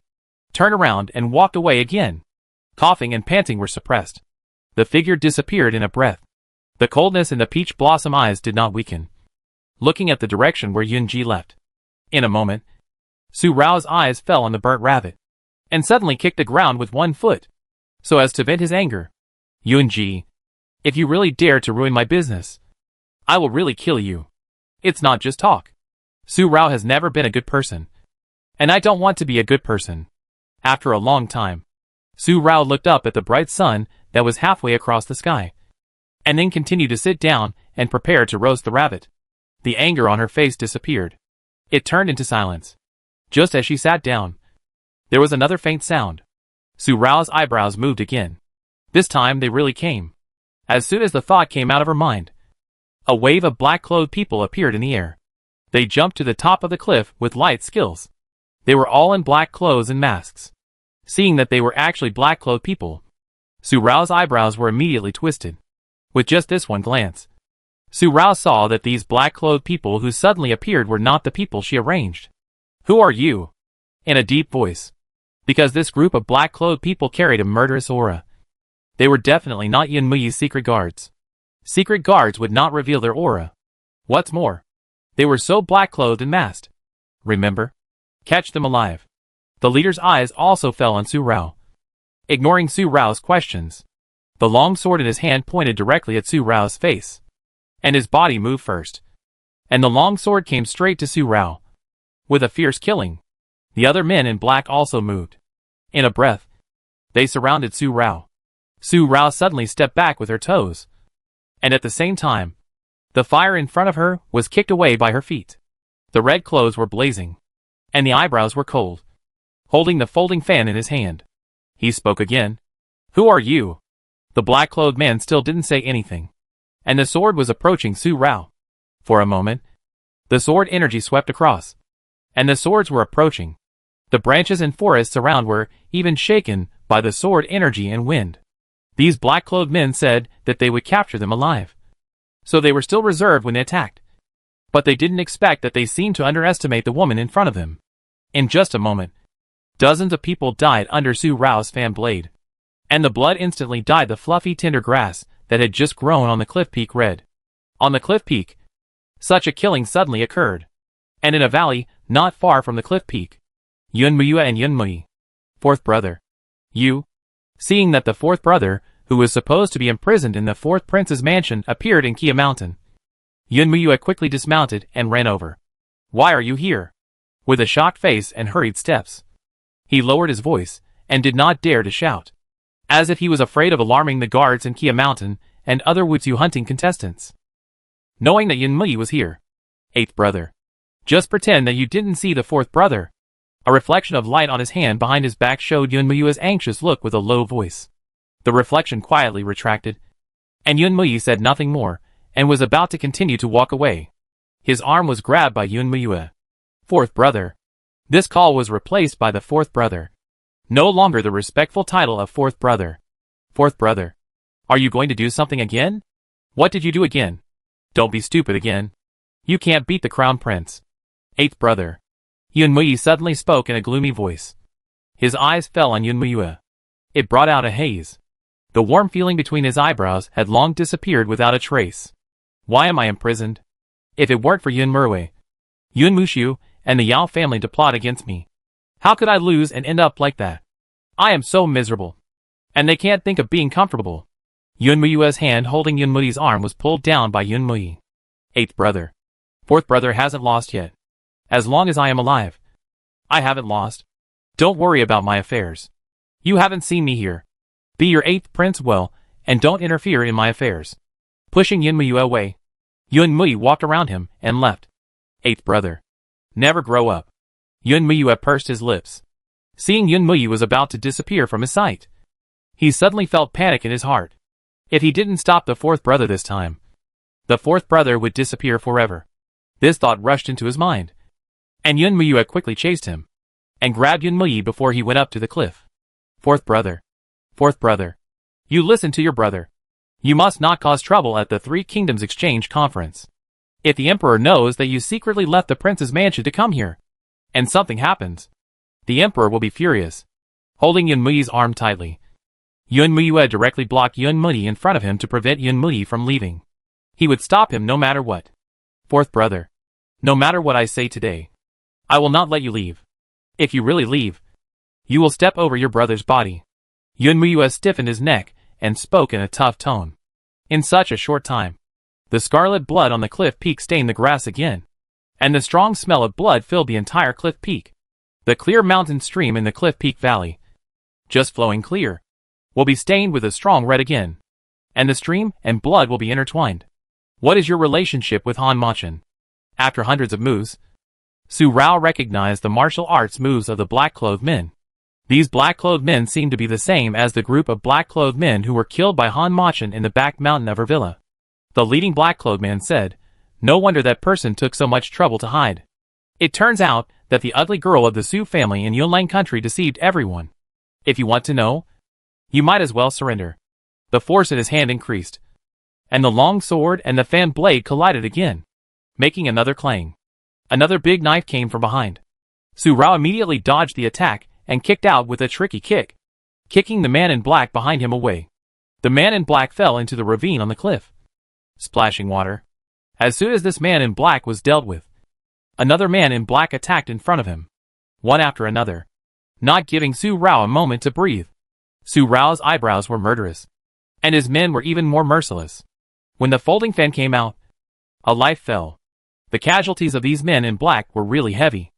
turned around and walked away again. Coughing and panting were suppressed. The figure disappeared in a breath. The coldness in the peach blossom eyes did not weaken, looking at the direction where Yunji left. In a moment, Su Rao's eyes fell on the burnt rabbit, and suddenly kicked the ground with one foot, so as to vent his anger. Yunji, if you really dare to ruin my business, I will really kill you. It's not just talk. Su Rao has never been a good person, and I don't want to be a good person. After a long time, Su Rao looked up at the bright sun that was halfway across the sky, and then continued to sit down and prepare to roast the rabbit. The anger on her face disappeared. It turned into silence. Just as she sat down, there was another faint sound. Su Rao's eyebrows moved again. This time they really came. As soon as the thought came out of her mind, a wave of black-clothed people appeared in the air. They jumped to the top of the cliff with light skills. They were all in black clothes and masks. Seeing that they were actually black-clothed people, Su Rao's eyebrows were immediately twisted. With just this one glance, Su Rao saw that these black-clothed people who suddenly appeared were not the people she arranged. Who are you? In a deep voice. Because this group of black-clothed people carried a murderous aura. They were definitely not Yin Muyi's secret guards. Secret guards would not reveal their aura. What's more, they were so black-clothed and masked. Remember? Catch them alive. The leader's eyes also fell on Su Rao. Ignoring Su Rao's questions, the long sword in his hand pointed directly at Su Rao's face, and his body moved first, and the long sword came straight to Su Rao. With a fierce killing, the other men in black also moved. In a breath, they surrounded Su Rao. Su Rao suddenly stepped back with her toes, and at the same time, the fire in front of her was kicked away by her feet. The red clothes were blazing, and the eyebrows were cold. Holding the folding fan in his hand, he spoke again. Who are you? The black-clothed man still didn't say anything, and the sword was approaching Su Rao. For a moment, the sword energy swept across, and the swords were approaching. The branches and forests around were even shaken by the sword energy and wind. These black-clothed men said that they would capture them alive, so they were still reserved when they attacked. But they didn't expect that they seemed to underestimate the woman in front of them. In just a moment, dozens of people died under Su Rao's fan blade, and the blood instantly dyed the fluffy tender grass that had just grown on the cliff peak red. On the cliff peak, such a killing suddenly occurred, and in a valley not far from the cliff peak, Yun Muya and Yun Mui, Fourth brother. You? Seeing that the fourth brother, who was supposed to be imprisoned in the fourth prince's mansion, appeared in Kia Mountain, Yunmuyue quickly dismounted and ran over. Why are you here? With a shocked face and hurried steps. He lowered his voice, and did not dare to shout, as if he was afraid of alarming the guards in Kia Mountain and other Wutsu hunting contestants. Knowing that Yunmui was here. Eighth brother. Just pretend that you didn't see the fourth brother. A reflection of light on his hand behind his back showed Yunmuyue's anxious look with a low voice. The reflection quietly retracted, and Yunmui said nothing more, and was about to continue to walk away. His arm was grabbed by Yunmuyue. Fourth brother. This call was replaced by the fourth brother. No longer the respectful title of fourth brother. Fourth brother. Are you going to do something again? What did you do again? Don't be stupid again. You can't beat the crown prince. Eighth brother. Yunmui suddenly spoke in a gloomy voice. His eyes fell on Yunmuyue. It brought out a haze. The warm feeling between his eyebrows had long disappeared without a trace. Why am I imprisoned? If it weren't for Yunmurue, Yunmushu, and the Yao family to plot against me, how could I lose and end up like that? I am so miserable. And they can't think of being comfortable. Yunmuyue's hand holding Yunmui's arm was pulled down by Yunmui. Eighth brother. Fourth brother hasn't lost yet. As long as I am alive, I haven't lost. Don't worry about my affairs. You haven't seen me here. Be your eighth prince well, and don't interfere in my affairs. Pushing Yunmui away, Yunmui walked around him and left. Eighth brother. Never grow up. Yunmui pursed his lips. Seeing Yunmui was about to disappear from his sight, he suddenly felt panic in his heart. If he didn't stop the fourth brother this time, the fourth brother would disappear forever. This thought rushed into his mind, and Yunmui quickly chased him, and grabbed Yunmui before he went up to the cliff. Fourth brother. Fourth brother. You listen to your brother. You must not cause trouble at the Three Kingdoms Exchange Conference. If the Emperor knows that you secretly left the prince's mansion to come here, and something happens, the Emperor will be furious. Holding Yunmui's arm tightly, Yunmui directly blocked Yunmui in front of him to prevent Yunmui from leaving. He would stop him no matter what. Fourth brother. No matter what I say today, I will not let you leave. If you really leave, you will step over your brother's body. Yunmui stiffened his neck and spoke in a tough tone. In such a short time, the scarlet blood on the cliff peak stained the grass again, and the strong smell of blood filled the entire cliff peak. The clear mountain stream in the cliff peak valley, just flowing clear, will be stained with a strong red again, and the stream and blood will be intertwined. What is your relationship with Han Machin? After hundreds of moves, Su Rao recognized the martial arts moves of the black-clothed men. These black-clothed men seemed to be the same as the group of black-clothed men who were killed by Han Machin in the back mountain of her villa. The leading black-clothed man said, "No wonder that person took so much trouble to hide. It turns out that the ugly girl of the Su family in Yunlang country deceived everyone. If you want to know, you might as well surrender." The force in his hand increased, and the long sword and the fan blade collided again, making another clang. Another big knife came from behind. Su Rao immediately dodged the attack and kicked out with a tricky kick, kicking the man in black behind him away. The man in black fell into the ravine on the cliff, splashing water. As soon as this man in black was dealt with, another man in black attacked in front of him, one after another, not giving Su Rao a moment to breathe. Su Rao's eyebrows were murderous, and his men were even more merciless. When the folding fan came out, a life fell. The casualties of these men in black were really heavy.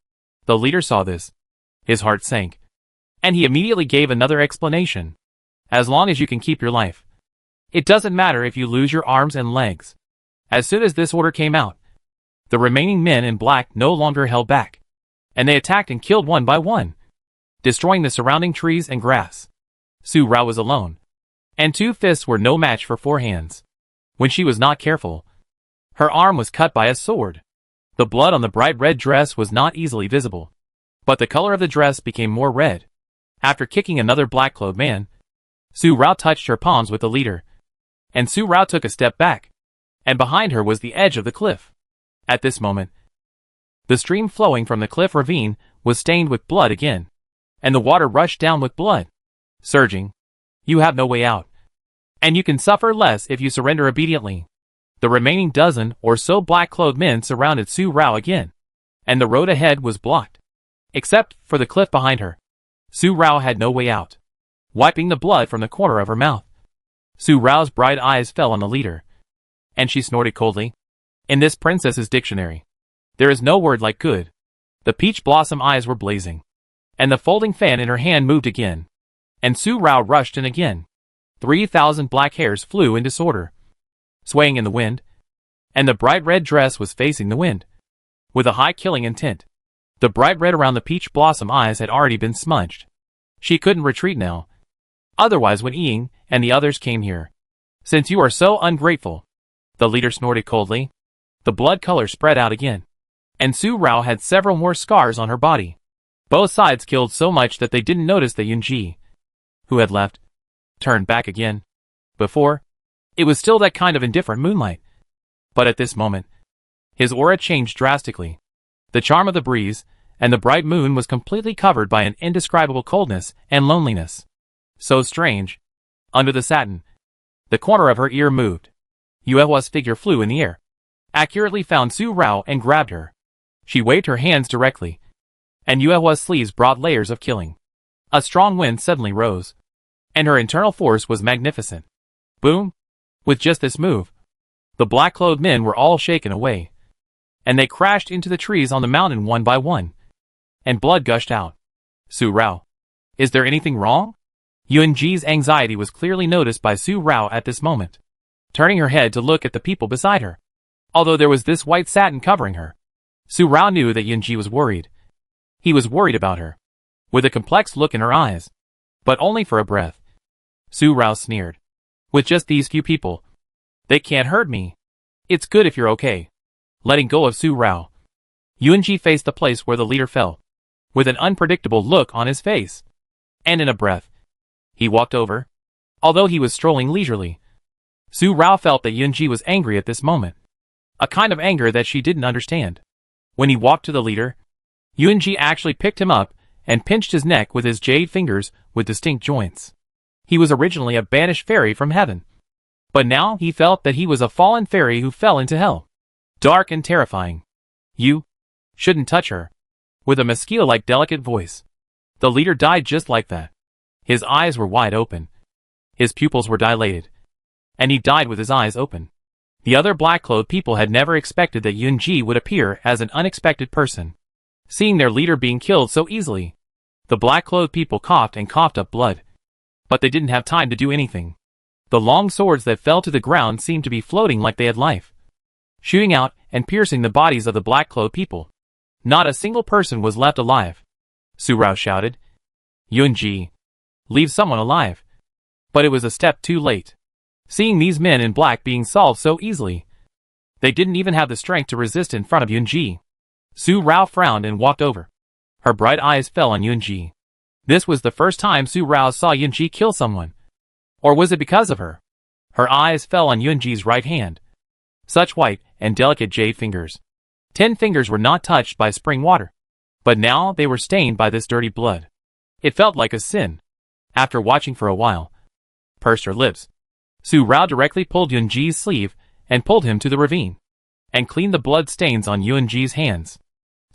The leader saw this. His heart sank, and he immediately gave another explanation. As long as you can keep your life, it doesn't matter if you lose your arms and legs. As soon as this order came out, the remaining men in black no longer held back, and they attacked and killed one by one, destroying the surrounding trees and grass. Su Rao was alone, and 2 fists were no match for 4 hands. When she was not careful, her arm was cut by a sword. The blood on the bright red dress was not easily visible, but the color of the dress became more red. After kicking another black-clothed man, Su Rao touched her palms with the leader, and Su Rao took a step back, and behind her was the edge of the cliff. At this moment, the stream flowing from the cliff ravine was stained with blood again, and the water rushed down with blood, surging. You have no way out, and you can suffer less if you surrender obediently. The remaining dozen or so black-clothed men surrounded Su Rao again, and the road ahead was blocked, except for the cliff behind her. Su Rao had no way out. Wiping the blood from the corner of her mouth, Su Rao's bright eyes fell on the leader, and she snorted coldly. In this princess's dictionary, there is no word like good. The peach blossom eyes were blazing, and the folding fan in her hand moved again, and Su Rao rushed in again. 3,000 black hairs flew in disorder, swaying in the wind, and the bright red dress was facing the wind, with a high killing intent. The bright red around the peach blossom eyes had already been smudged. She couldn't retreat now. Otherwise when Ying and the others came here. Since you are so ungrateful, the leader snorted coldly. The blood color spread out again, and Su Rao had several more scars on her body. Both sides killed so much that they didn't notice that Yunji, who had left, turned back again. Before, it was still that kind of indifferent moonlight. But at this moment, his aura changed drastically. The charm of the breeze and the bright moon was completely covered by an indescribable coldness and loneliness. So strange. Under the satin, the corner of her ear moved. Yuehua's figure flew in the air, accurately found Su Rao and grabbed her. She waved her hands directly, and Yuehua's sleeves brought layers of killing. A strong wind suddenly rose, and her internal force was magnificent. Boom! With just this move, the black-clothed men were all shaken away, and they crashed into the trees on the mountain one by one, and blood gushed out. Su Rao, is there anything wrong? Yunji's anxiety was clearly noticed by Su Rao at this moment, turning her head to look at the people beside her. Although there was this white satin covering her, Su Rao knew that Yunji was worried. He was worried about her, with a complex look in her eyes, but only for a breath. Su Rao sneered. With just these few people, they can't hurt me. It's good if you're okay. Letting go of Su Rao, Yunji faced the place where the leader fell, with an unpredictable look on his face. And in a breath, he walked over. Although he was strolling leisurely, Su Rao felt that Yunji was angry at this moment. A kind of anger that she didn't understand. When he walked to the leader, Yunji actually picked him up and pinched his neck with his jade fingers with distinct joints. He was originally a banished fairy from heaven, but now he felt that he was a fallen fairy who fell into hell. Dark and terrifying. You shouldn't touch her. With a mosquito-like delicate voice, the leader died just like that. His eyes were wide open. His pupils were dilated, and he died with his eyes open. The other black-clothed people had never expected that Yunji would appear as an unexpected person. Seeing their leader being killed so easily, the black-clothed people coughed and coughed up blood. But they didn't have time to do anything. The long swords that fell to the ground seemed to be floating like they had life, shooting out and piercing the bodies of the black-clothed people. Not a single person was left alive. Su Rao shouted, Yunji, leave someone alive. But it was a step too late. Seeing these men in black being solved so easily, they didn't even have the strength to resist in front of Yunji. Su Rao frowned and walked over. Her bright eyes fell on Yunji. This was the first time Su Rao saw Yunji kill someone. Or was it because of her? Her eyes fell on Yunji's right hand. Such white and delicate jade fingers. 10 fingers were not touched by spring water, but now they were stained by this dirty blood. It felt like a sin. After watching for a while, pursed her lips, Su Rao directly pulled Yunji's sleeve and pulled him to the ravine, and cleaned the blood stains on Yunji's hands.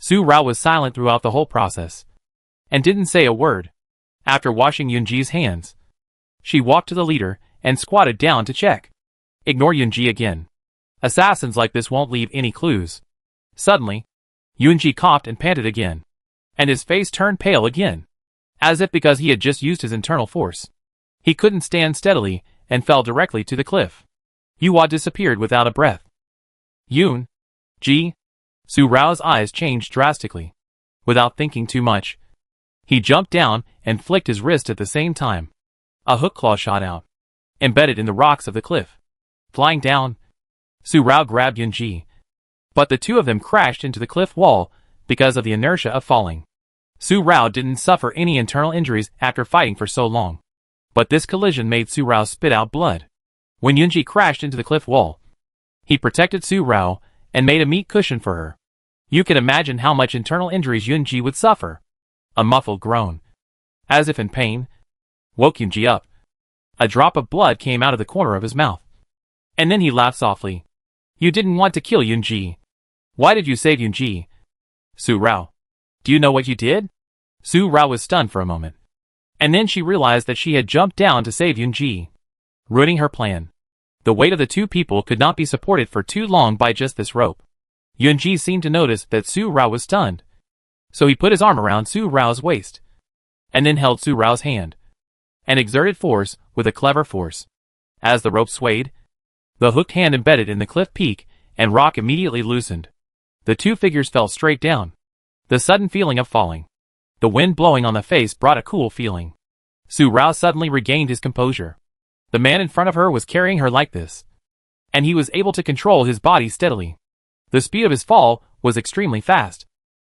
Su Rao was silent throughout the whole process, and didn't say a word. After washing Yunji's hands, she walked to the leader and squatted down to check. Ignore Yunji again. Assassins like this won't leave any clues. Suddenly, Yunji coughed and panted again, and his face turned pale again, as if because he had just used his internal force. He couldn't stand steadily and fell directly to the cliff. Yuhua disappeared without a breath. Yun-ji. Su Rao's eyes changed drastically. Without thinking too much, he jumped down and flicked his wrist at the same time. A hook claw shot out, embedded in the rocks of the cliff. Flying down, Su Rao grabbed Yunji, but the two of them crashed into the cliff wall because of the inertia of falling. Su Rao didn't suffer any internal injuries after fighting for so long, but this collision made Su Rao spit out blood. When Yunji crashed into the cliff wall, he protected Su Rao and made a meat cushion for her. You can imagine how much internal injuries Yunji would suffer. A muffled groan, as if in pain, woke Yunji up. A drop of blood came out of the corner of his mouth, and then he laughed softly. You didn't want to kill Yunji. Why did you save Yunji? Su Rao, do you know what you did? Su Rao was stunned for a moment. And then she realized that she had jumped down to save Yunji, ruining her plan. The weight of the two people could not be supported for too long by just this rope. Yunji seemed to notice that Su Rao was stunned, so he put his arm around Su Rao's waist, and then held Su Rao's hand, and exerted force with a clever force. As the rope swayed, the hooked hand embedded in the cliff peak and rock immediately loosened. The two figures fell straight down. The sudden feeling of falling, the wind blowing on the face, brought a cool feeling. Su Rao suddenly regained his composure. The man in front of her was carrying her like this, and he was able to control his body steadily. The speed of his fall was extremely fast.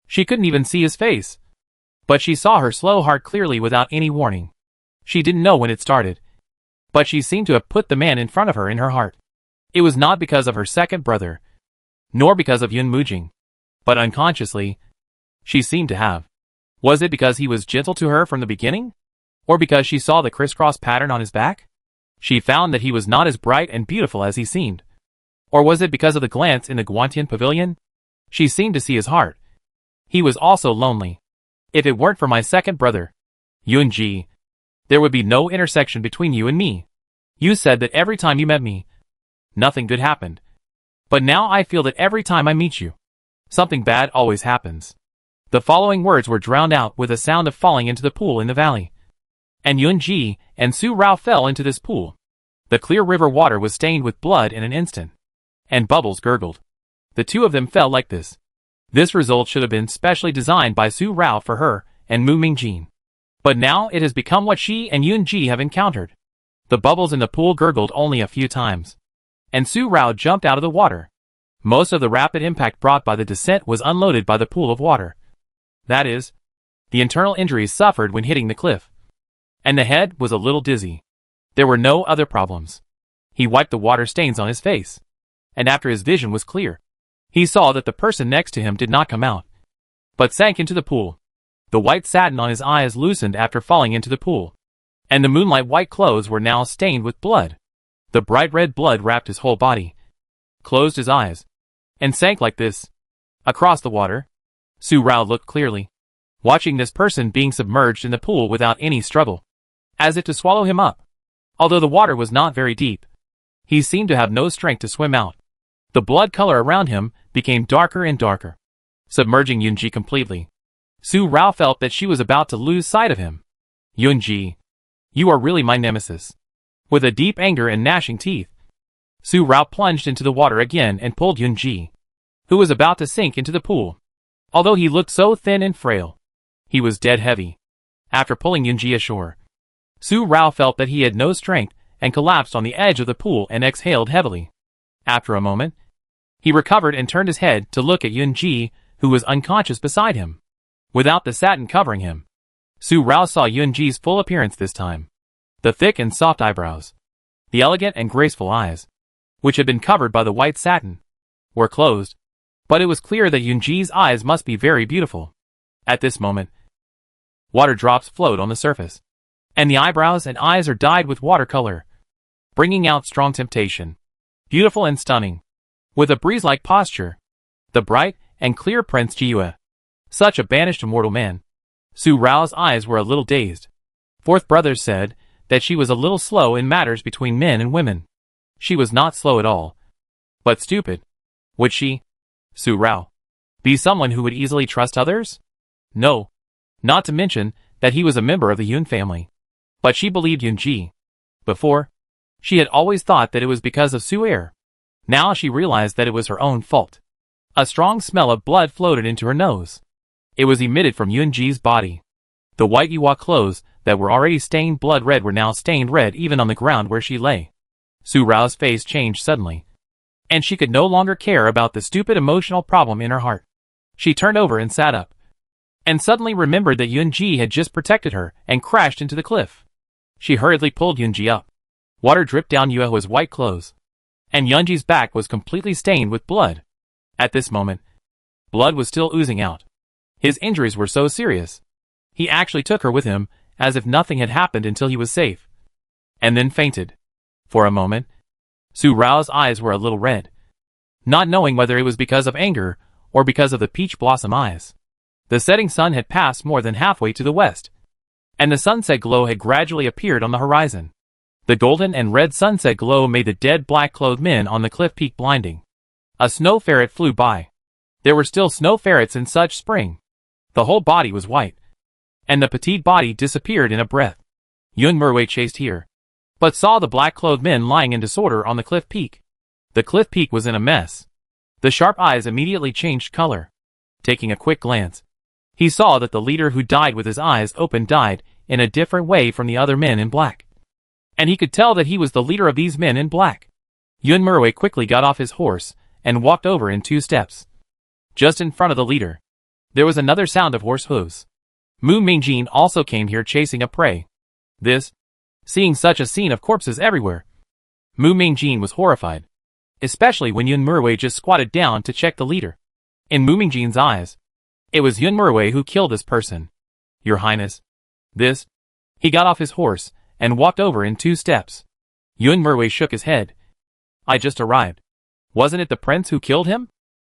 She couldn't even see his face, but she saw her slow heart clearly without any warning. She didn't know when it started, but she seemed to have put the man in front of her in her heart. It was not because of her second brother, nor because of Yun Mujing, but unconsciously, she seemed to have. Was it because he was gentle to her from the beginning? Or because she saw the crisscross pattern on his back? She found that he was not as bright and beautiful as he seemed. Or was it because of the glance in the Guantian pavilion? She seemed to see his heart. He was also lonely. If it weren't for my second brother, Yunji, there would be no intersection between you and me. You said that every time you met me, nothing good happened. But now I feel that every time I meet you, something bad always happens. The following words were drowned out with a sound of falling into the pool in the valley. And Yunji and Su Rao fell into this pool. The clear river water was stained with blood in an instant, and bubbles gurgled. The two of them fell like this. This result should have been specially designed by Su Rao for her and Mu Mingjin. But now it has become what she and Yunji have encountered. The bubbles in the pool gurgled only a few times, and Su Rao jumped out of the water. Most of the rapid impact brought by the descent was unloaded by the pool of water. That is, the internal injuries suffered when hitting the cliff. And the head was a little dizzy. There were no other problems. He wiped the water stains on his face, and after his vision was clear, he saw that the person next to him did not come out, but sank into the pool. The white satin on his eyes loosened after falling into the pool, and the moonlight white clothes were now stained with blood. The bright red blood wrapped his whole body, closed his eyes, and sank like this. Across the water, Su Rao looked clearly, watching this person being submerged in the pool without any struggle, as if to swallow him up. Although the water was not very deep, he seemed to have no strength to swim out. The blood color around him became darker and darker, submerging Yunji completely. Su Rao felt that she was about to lose sight of him. Yunji, you are really my nemesis. With a deep anger and gnashing teeth, Su Rao plunged into the water again and pulled Yunji, who was about to sink into the pool. Although he looked so thin and frail, he was dead heavy. After pulling Yunji ashore, Su Rao felt that he had no strength and collapsed on the edge of the pool and exhaled heavily. After a moment, he recovered and turned his head to look at Yunji, who was unconscious beside him, without the satin covering him. Su Rao saw Yunji's full appearance this time. The thick and soft eyebrows, the elegant and graceful eyes, which had been covered by the white satin, were closed, but it was clear that Yunji's eyes must be very beautiful. At this moment, water drops flowed on the surface, and the eyebrows and eyes are dyed with watercolor, bringing out strong temptation. Beautiful and stunning, with a breeze-like posture, the bright and clear Prince Jiue. Such a banished immortal man. Su Rao's eyes were a little dazed. Fourth brother said that she was a little slow in matters between men and women. She was not slow at all, but stupid. Would she, Su Rao, be someone who would easily trust others? No, not to mention that he was a member of the Yun family. But she believed Yunji. Before, she had always thought that it was because of Su Er. Now she realized that it was her own fault. A strong smell of blood floated into her nose. It was emitted from Yunji's body. The white Yuwa clothes that were already stained blood red were now stained red even on the ground where she lay. Su Rao's face changed suddenly, and she could no longer care about the stupid emotional problem in her heart. She turned over and sat up, and suddenly remembered that Yunji had just protected her and crashed into the cliff. She hurriedly pulled Yunji up. Water dripped down Yuehua's white clothes, and Yunji's back was completely stained with blood. At this moment, blood was still oozing out. His injuries were so serious. He actually took her with him, as if nothing had happened until he was safe, and then fainted. For a moment, Su Rao's eyes were a little red, not knowing whether it was because of anger or because of the peach blossom eyes. The setting sun had passed more than halfway to the west, and the sunset glow had gradually appeared on the horizon. The golden and red sunset glow made the dead black-clothed men on the cliff peak blinding. A snow ferret flew by. There were still snow ferrets in such spring. The whole body was white, and the petite body disappeared in a breath. Yun Murway chased here, but saw the black-clothed men lying in disorder on the cliff peak. The cliff peak was in a mess. The sharp eyes immediately changed color. Taking a quick glance, he saw that the leader who died with his eyes open died in a different way from the other men in black. And he could tell that he was the leader of these men in black. Yun Murway quickly got off his horse and walked over in 2 steps. Just in front of the leader, there was another sound of horse hooves. Mu Mingjin also came here chasing a prey. Seeing such a scene of corpses everywhere, Mu Mingjin was horrified, especially when Yun Murway just squatted down to check the leader. In Mu Mingjin's eyes, it was Yun Murway who killed this person. Your Highness. He got off his horse and walked over in 2 steps. Yun Murway shook his head. I just arrived. Wasn't it the prince who killed him?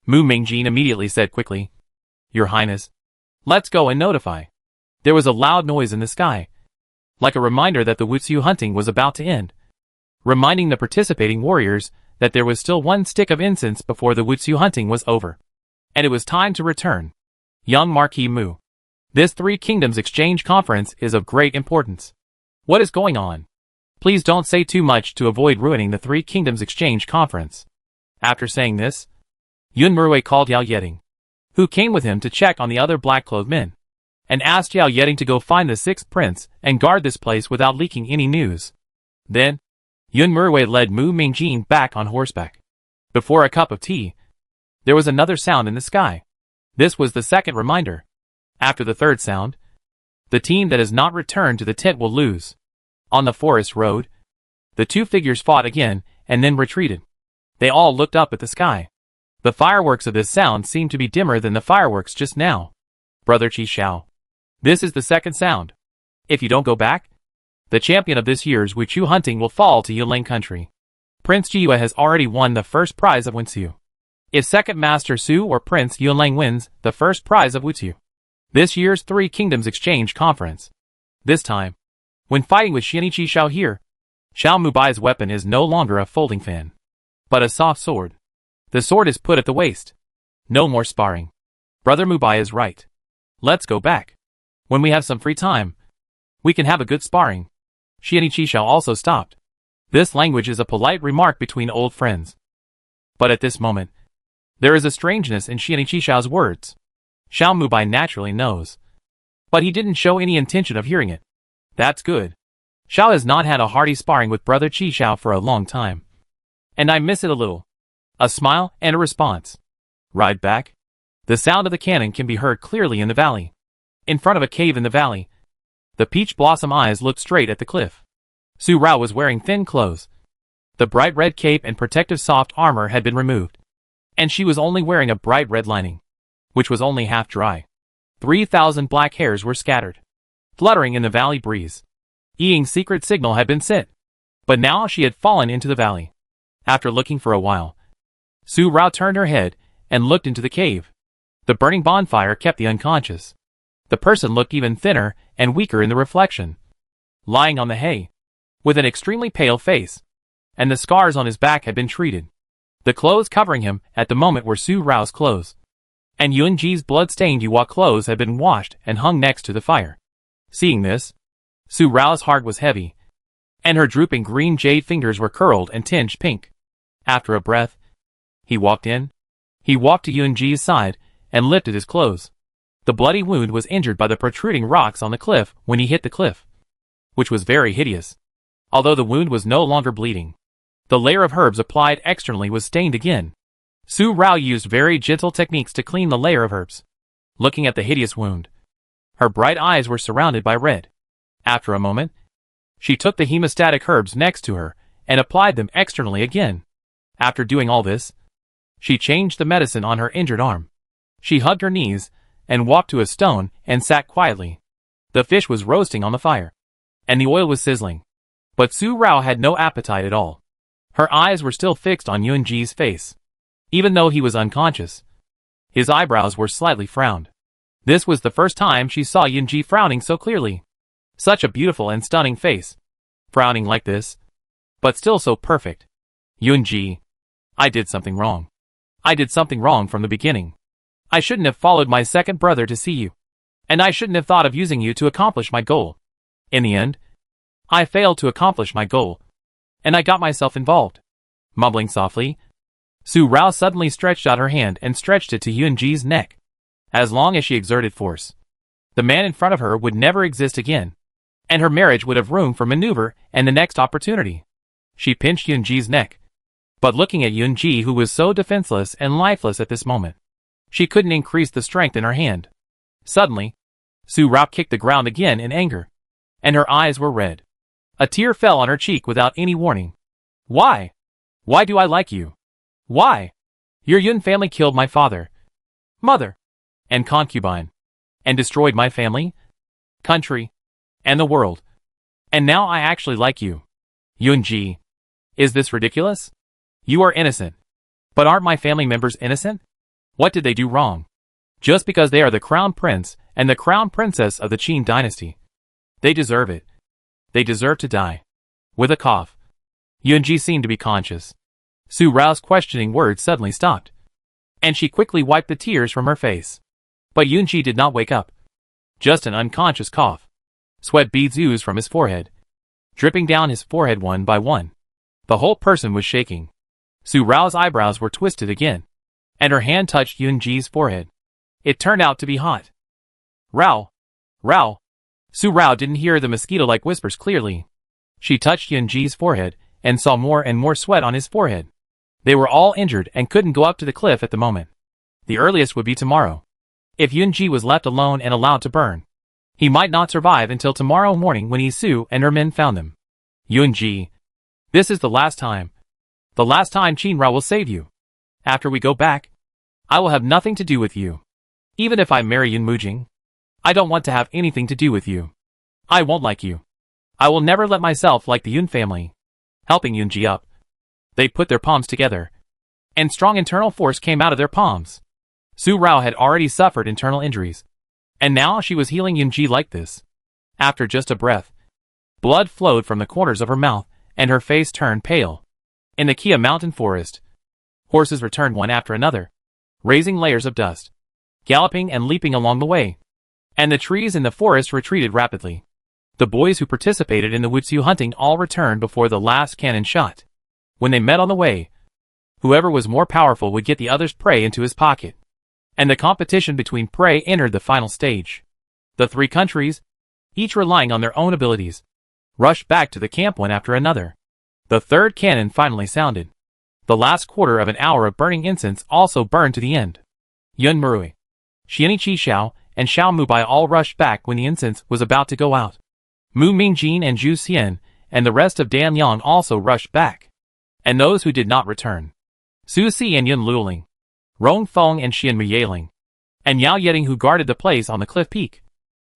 Mu Mingjin immediately said quickly. Your Highness. Let's go and notify. There was a loud noise in the sky, like a reminder that the Wutsu hunting was about to end, reminding the participating warriors that there was still 1 stick of incense before the Wutsu hunting was over, and it was time to return. Young Marquis Mu. This 3 Kingdoms Exchange Conference is of great importance. What is going on? Please don't say too much to avoid ruining the 3 Kingdoms Exchange Conference. After saying this, Yun Murway called Yao Yeding, who came with him to check on the other black-clothed men, and asked Yao Yeding to go find the 6th prince and guard this place without leaking any news. Then, Yun Murway led Mu Mingjin back on horseback. Before a cup of tea, there was another sound in the sky. This was the 2nd reminder. After the 3rd sound, the team that has not returned to the tent will lose. On the forest road, the 2 figures fought again and then retreated. They all looked up at the sky. The fireworks of this sound seemed to be dimmer than the fireworks just now. Brother Chi Xiao. This is the 2nd sound. If you don't go back, the champion of this year's Wutsu hunting will fall to Yiling country. Prince Jiyue has already won the first prize of Wutsu. If 2nd Master Su or Prince Yiling wins the first prize of Wutsu, this year's 3 Kingdoms Exchange Conference. This time, when fighting with Shinichi Xiao here, Xiao Mubai's weapon is no longer a folding fan, but a soft sword. The sword is put at the waist. No more sparring. Brother Mubai is right. Let's go back. When we have some free time, we can have a good sparring. Shinichi Xiao also stopped. This language is a polite remark between old friends. But at this moment, there is a strangeness in Shinichi Xiao's words. Xiao Mubai naturally knows, but he didn't show any intention of hearing it. That's good. Xiao has not had a hearty sparring with Brother Chi Xiao for a long time, and I miss it a little. A smile and a response. Ride back. The sound of the cannon can be heard clearly in the valley. In front of a cave in the valley, the peach blossom eyes looked straight at the cliff. Su Rao was wearing thin clothes. The bright red cape and protective soft armor had been removed, and she was only wearing a bright red lining, which was only half dry. 3,000 black hairs were scattered, fluttering in the valley breeze. Ying's secret signal had been sent, but now she had fallen into the valley. After looking for a while, Su Rao turned her head and looked into the cave. The burning bonfire kept the unconscious. The person looked even thinner and weaker in the reflection, lying on the hay, with an extremely pale face, and the scars on his back had been treated. The clothes covering him at the moment were Su Rao's clothes, and Yunji's blood-stained Yuwa clothes had been washed and hung next to the fire. Seeing this, Su Rao's heart was heavy, and her drooping green jade fingers were curled and tinged pink. After a breath, he walked in. He walked to Yunji's side and lifted his clothes. The bloody wound was injured by the protruding rocks on the cliff when he hit the cliff, which was very hideous. Although the wound was no longer bleeding, the layer of herbs applied externally was stained again. Su Rao used very gentle techniques to clean the layer of herbs. Looking at the hideous wound, her bright eyes were surrounded by red. After a moment, she took the hemostatic herbs next to her and applied them externally again. After doing all this, she changed the medicine on her injured arm. She hugged her knees and walked to a stone and sat quietly. The fish was roasting on the fire, and the oil was sizzling. But Su Rao had no appetite at all. Her eyes were still fixed on Yunji's face. Even though he was unconscious, his eyebrows were slightly frowned. This was the first time she saw Yunji frowning so clearly. Such a beautiful and stunning face. Frowning like this. But still so perfect. Yunji. I did something wrong. I did something wrong from the beginning. I shouldn't have followed my second brother to see you. And I shouldn't have thought of using you to accomplish my goal. In the end, I failed to accomplish my goal. And I got myself involved. Mumbling softly, Su Rao suddenly stretched out her hand and stretched it to Yunji's neck. As long as she exerted force, the man in front of her would never exist again, and her marriage would have room for maneuver and the next opportunity. She pinched Yunji's neck, but looking at Yunji, who was so defenseless and lifeless at this moment, she couldn't increase the strength in her hand. Suddenly, Su Rao kicked the ground again in anger, and her eyes were red. A tear fell on her cheek without any warning. Why? Why do I like you? Why? Your Yun family killed my father, mother, and concubine, and destroyed my family, country, and the world. And now I actually like you. Yunji. Is this ridiculous? You are innocent. But aren't my family members innocent? What did they do wrong? Just because they are the crown prince and the crown princess of the Qin dynasty. They deserve it. They deserve to die. With a cough, Yunji seemed to be conscious. Su Rao's questioning words suddenly stopped, and she quickly wiped the tears from her face. But Yunji did not wake up. Just an unconscious cough. Sweat beads oozed from his forehead, dripping down his forehead one by one. The whole person was shaking. Su Rao's eyebrows were twisted again, and her hand touched Yunji's forehead. It turned out to be hot. Rao! Rao! Su Rao didn't hear the mosquito-like whispers clearly. She touched Yunji's forehead and saw more and more sweat on his forehead. They were all injured and couldn't go up to the cliff at the moment. The earliest would be tomorrow. If Yunji was left alone and allowed to burn, he might not survive until tomorrow morning when Su and her men found them. Yunji. This is the last time. The last time Qinra will save you. After we go back, I will have nothing to do with you. Even if I marry Yun Mujing, I don't want to have anything to do with you. I won't like you. I will never let myself like the Yun family. Helping Yunji up, they put their palms together, and strong internal force came out of their palms. Su Rao had already suffered internal injuries, and now she was healing Yunji like this. After just a breath, blood flowed from the corners of her mouth, and her face turned pale. In the Kia mountain forest, horses returned one after another, raising layers of dust, galloping and leaping along the way, and the trees in the forest retreated rapidly. The boys who participated in the Wutsu hunting all returned before the last cannon shot. When they met on the way, whoever was more powerful would get the other's prey into his pocket, and the competition between prey entered the final stage. The three countries, each relying on their own abilities, rushed back to the camp one after another. The third cannon finally sounded. The last quarter of an hour of burning incense also burned to the end. Yun Murui, Xiani Qi Xiao, and Xiao Mubai all rushed back when the incense was about to go out. Mu Mingjin and Zhu Xian, and the rest of Dan Yang also rushed back. And those who did not return, Su Si and Yun Luling, Rong Feng and Xian Muyeling, and Yao Yeding, who guarded the place on the cliff peak.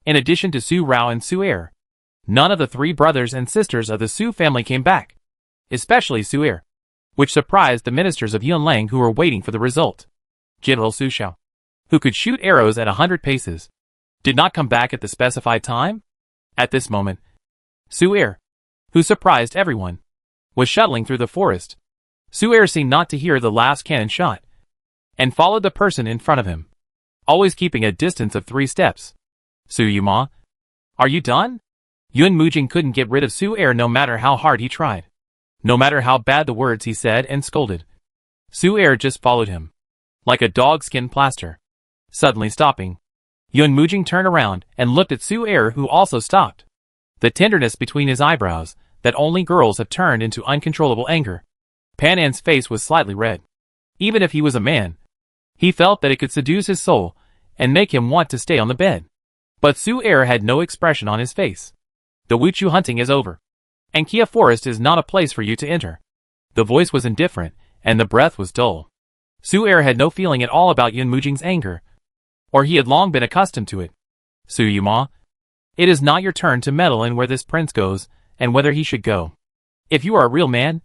In addition to Su Rao and Su Er, none of the three brothers and sisters of the Su family came back, especially Su Er, which surprised the ministers of Yun Lang who were waiting for the result. General Su Xiao, who could shoot arrows at 100 paces, did not come back at the specified time. At this moment, Su Er, who surprised everyone, was shuttling through the forest. Su Er seemed not to hear the last cannon shot, and followed the person in front of him, always keeping a distance of 3 steps. Su Yuma, are you done? Yun Mujing couldn't get rid of Su Er no matter how hard he tried, no matter how bad the words he said and scolded. Su Er just followed him, like a dog-skin plaster. Suddenly stopping, Yun Mujing turned around and looked at Su Er, who also stopped. The tenderness between his eyebrows, that only girls have turned into uncontrollable anger. Pan An's face was slightly red. Even if he was a man, he felt that it could seduce his soul and make him want to stay on the bed. But Su Er had no expression on his face. The Wutsu hunting is over, and Kia Forest is not a place for you to enter. The voice was indifferent, and the breath was dull. Su Er had no feeling at all about Yun Mujing's anger, or he had long been accustomed to it. Su Yuma, it is not your turn to meddle in where this prince goes, and whether he should go. If you are a real man,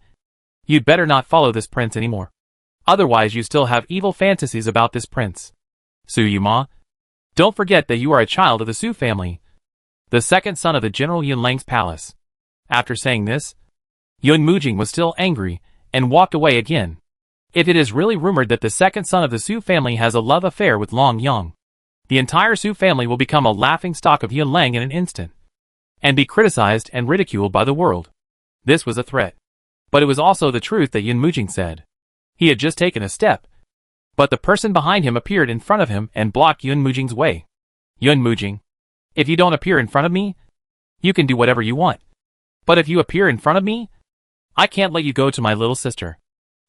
you'd better not follow this prince anymore. Otherwise you still have evil fantasies about this prince. Su Yuma, don't forget that you are a child of the Su family. the second son of the General Yunlang's palace. After saying this, Yun Mujing was still angry, and walked away again. If it is really rumored that the second son of the Su family has a love affair with Long Yang, the entire Su family will become a laughing stock of Yunlang in an instant, and be criticized and ridiculed by the world. This was a threat. But it was also the truth that Yun Mujing said. He had just taken a step, but the person behind him appeared in front of him and blocked Yun Mujing's way. Yun Mujing, if you don't appear in front of me, you can do whatever you want. But if you appear in front of me, I can't let you go to my little sister.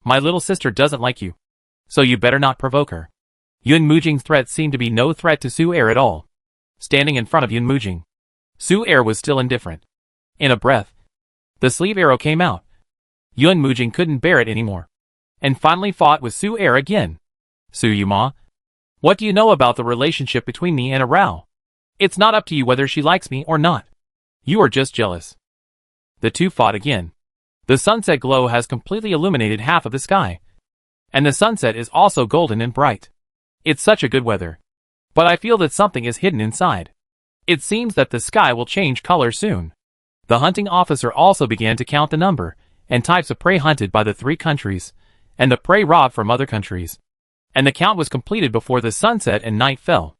My little sister doesn't like you, so you better not provoke her. Yun Mujing's threat seemed to be no threat to Su Er at all. Standing in front of Yun Mujing, Su Er was still indifferent. In a breath, the sleeve arrow came out. Yun Mujing couldn't bear it anymore, and finally fought with Su Er again. Su Yuma, what do you know about the relationship between me and a Rao? It's not up to you whether she likes me or not. You are just jealous. The two fought again. The sunset glow has completely illuminated half of the sky, and the sunset is also golden and bright. It's such a good weather. But I feel that something is hidden inside. It seems that the sky will change color soon. The hunting officer also began to count the number and types of prey hunted by the 3 countries, and the prey robbed from other countries. And the count was completed before the sunset and night fell.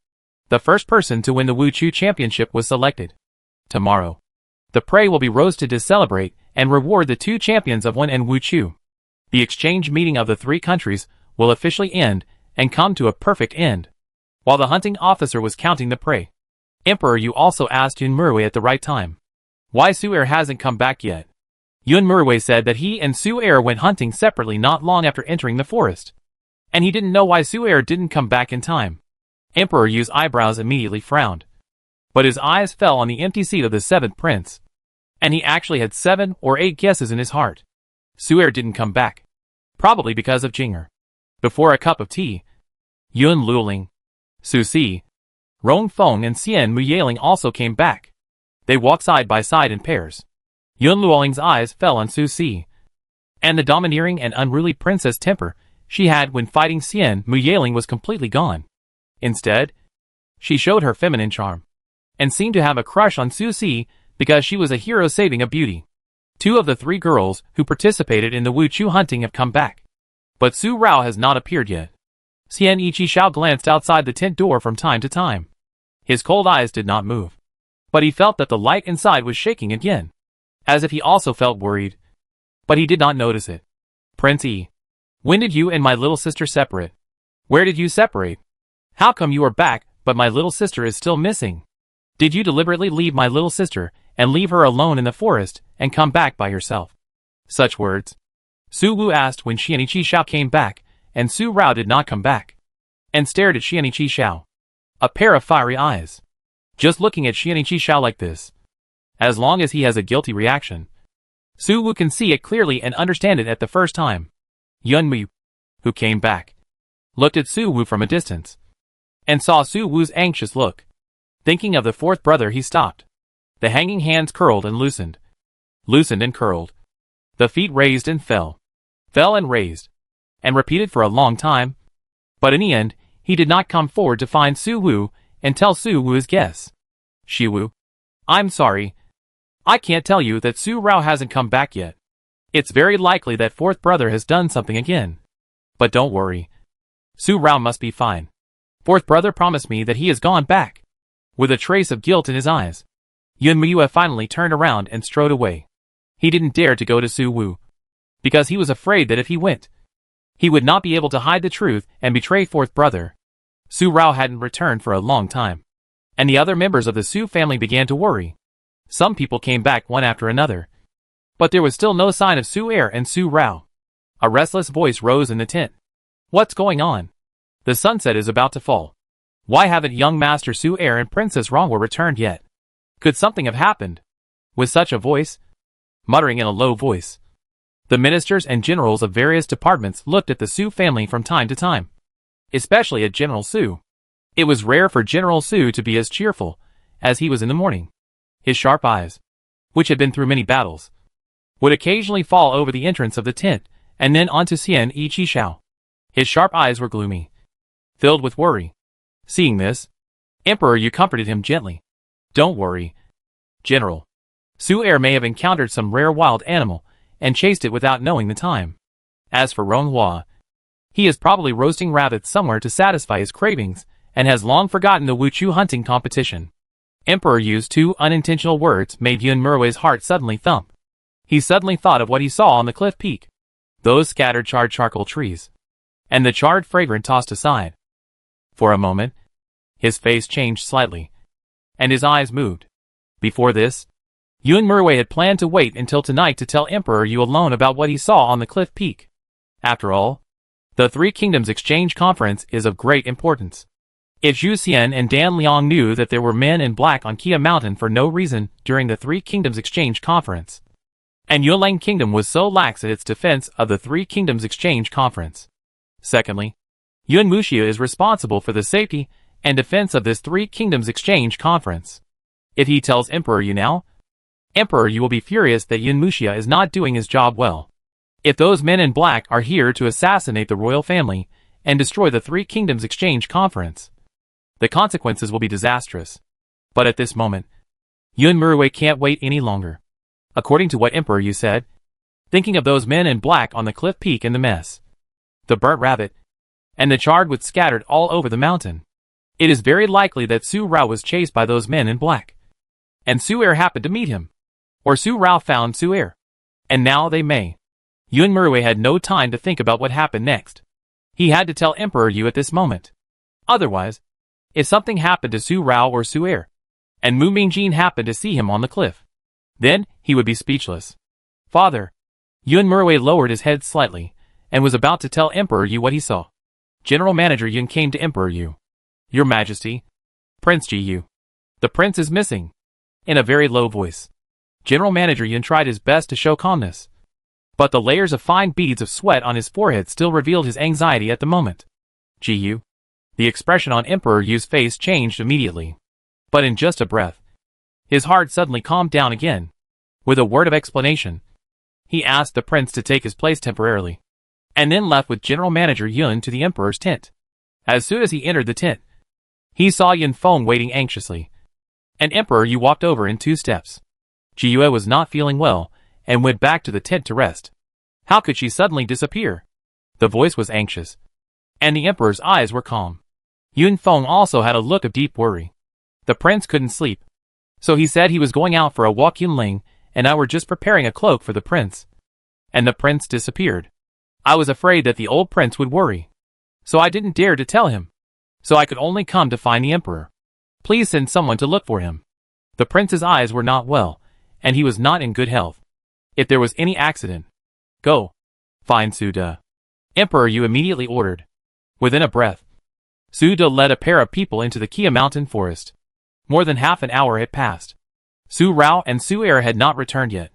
The first person to win the Wuchu Championship was selected. Tomorrow, the prey will be roasted to celebrate and reward the 2 champions of Wen and Wuchu. The exchange meeting of the 3 countries will officially end and come to a perfect end. While the hunting officer was counting the prey, Emperor Yu also asked Yun Murui at the right time, why Su Er hasn't come back yet. Yun Murui said that he and Su Er went hunting separately not long after entering the forest, and he didn't know why Su Er didn't come back in time. Emperor Yu's eyebrows immediately frowned, but his eyes fell on the empty seat of the 7th prince, and he actually had 7 or 8 guesses in his heart. Su Er didn't come back, probably because of Jinger. Before a cup of tea, Yun Luling, Su Si, Rong Feng and Xian Muyaling also came back. They walked side by side in pairs. Yun Luoling's eyes fell on Su Si, and the domineering and unruly princess temper she had when fighting Xian Muyaling was completely gone. Instead, she showed her feminine charm, and seemed to have a crush on Su Si because she was a hero saving a beauty. 2 of the 3 girls who participated in the Wuchu hunting have come back, but Su Rao has not appeared yet. Xian Yiqi glanced outside the tent door from time to time. His cold eyes did not move, but he felt that the light inside was shaking again, as if he also felt worried, but he did not notice it. Prince E, when did you and my little sister separate? Where did you separate? How come you are back, but my little sister is still missing? Did you deliberately leave my little sister and leave her alone in the forest and come back by yourself? Such words Su Wu asked when Xian Yiqi came back, and Su Rao did not come back, and stared at Xian Yiqi, a pair of fiery eyes. Just looking at Xian Yiqi like this, as long as he has a guilty reaction, Su Wu can see it clearly and understand it at the first time. Yun Mu, who came back, looked at Su Wu from a distance, and saw Su Wu's anxious look. Thinking of the 4th brother, he stopped. The hanging hands curled and loosened and curled. The feet raised and fell and raised, and repeated for a long time. But in the end, he did not come forward to find Su Wu and tell Su Wu his guess. Shi Wu, I'm sorry. I can't tell you that Su Rao hasn't come back yet. It's very likely that 4th brother has done something again. But don't worry. Su Rao must be fine. 4th brother promised me that he has gone back. With a trace of guilt in his eyes, Yun Muyue finally turned around and strode away. He didn't dare to go to Su Wu, because he was afraid that if he went, he would not be able to hide the truth and betray 4th brother. Su Rao hadn't returned for a long time, and the other members of the Su family began to worry. Some people came back one after another, but there was still no sign of Su Er and Su Rao. A restless voice rose in the tent. What's going on? The sunset is about to fall. Why haven't young Master Su Er and Princess Rongwa returned yet? Could something have happened? With such a voice, muttering in a low voice, the ministers and generals of various departments looked at the Su family from time to time, especially at General Su. It was rare for General Su to be as cheerful as he was in the morning. His sharp eyes, which had been through many battles, would occasionally fall over the entrance of the tent and then onto Xian Yiqi. His sharp eyes were gloomy, filled with worry. Seeing this, Emperor Yu comforted him gently. Don't worry. General, Su-er may have encountered some rare wild animal and chased it without knowing the time. As for Ronghua, he is probably roasting rabbits somewhere to satisfy his cravings and has long forgotten the Wuchu hunting competition. Emperor Yu's two unintentional words made Yun Murway's heart suddenly thump. He suddenly thought of what he saw on the cliff peak. Those scattered charred charcoal trees. And the charred fragrance tossed aside. For a moment, his face changed slightly. And his eyes moved. Before this, Yun Murway had planned to wait until tonight to tell Emperor Yu alone about what he saw on the cliff peak. After all, the Three Kingdoms Exchange Conference is of great importance. If Zhu Xian and Dan Liang knew that there were men in black on Kia Mountain for no reason during the Three Kingdoms Exchange Conference, and Yuelang Kingdom was so lax at its defense of the Three Kingdoms Exchange Conference. Secondly, Yun Muxia is responsible for the safety and defense of this Three Kingdoms Exchange Conference. If he tells Emperor Yu now, Emperor Yu will be furious that Yun Muxia is not doing his job well. If those men in black are here to assassinate the royal family and destroy the Three Kingdoms Exchange Conference, the consequences will be disastrous. But at this moment, Yun Murway can't wait any longer. According to what Emperor Yu said, thinking of those men in black on the cliff peak and the mess, the burnt rabbit, and the charred wood scattered all over the mountain, it is very likely that Su Rao was chased by those men in black. And Su-er happened to meet him. Or Su Rao found Su-er. And now they may. Yun Murway had no time to think about what happened next. He had to tell Emperor Yu at this moment. Otherwise, if something happened to Su Rao or Su-er, and Mu Mingjin happened to see him on the cliff, then he would be speechless. Father. Yun Murway lowered his head slightly, and was about to tell Emperor Yu what he saw. General Manager Yun came to Emperor Yu. Your Majesty. Prince Ji Yu. The prince is missing. In a very low voice. General Manager Yun tried his best to show calmness. But the layers of fine beads of sweat on his forehead still revealed his anxiety at the moment. Ji Yu. The expression on Emperor Yu's face changed immediately. But in just a breath, his heart suddenly calmed down again. With a word of explanation, he asked the prince to take his place temporarily, and then left with General Manager Yun to the Emperor's tent. As soon as he entered the tent, he saw Yun Feng waiting anxiously, and Emperor Yu walked over in 2 steps. Ji Yue was not feeling well, and went back to the tent to rest. How could she suddenly disappear? The voice was anxious, and the Emperor's eyes were calm. Yun Feng also had a look of deep worry. The prince couldn't sleep, so he said he was going out for a walk. Yunling and I were just preparing a cloak for the prince. And the prince disappeared. I was afraid that the old prince would worry, so I didn't dare to tell him. So I could only come to find the emperor. Please send someone to look for him. The prince's eyes were not well, and he was not in good health. If there was any accident, go. Find Su De. Emperor Yu immediately ordered. Within a breath, Su De led a pair of people into the Kia Mountain forest. More than half an hour had passed. Su Rao and Su-er had not returned yet,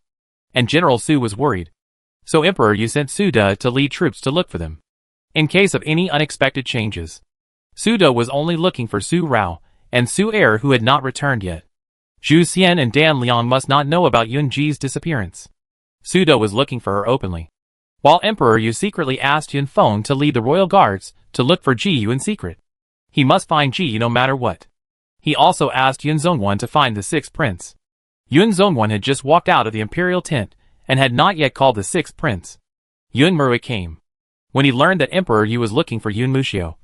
and General Su was worried. So Emperor Yu sent Su De to lead troops to look for them, in case of any unexpected changes. Su De was only looking for Su Rao and Su-er who had not returned yet. Zhu Xian and Dan Liang must not know about Yun Ji's disappearance. Su De was looking for her openly, while Emperor Yu secretly asked Yun Feng to lead the royal guards to look for Ji Yu in secret. He must find Ji Yu no matter what. He also asked Yun Zongwan to find the 6th prince. Yun Zongwan had just walked out of the imperial tent and had not yet called the 6th prince. Yun Murway came. When he learned that Emperor Yu was looking for Yun Muxio,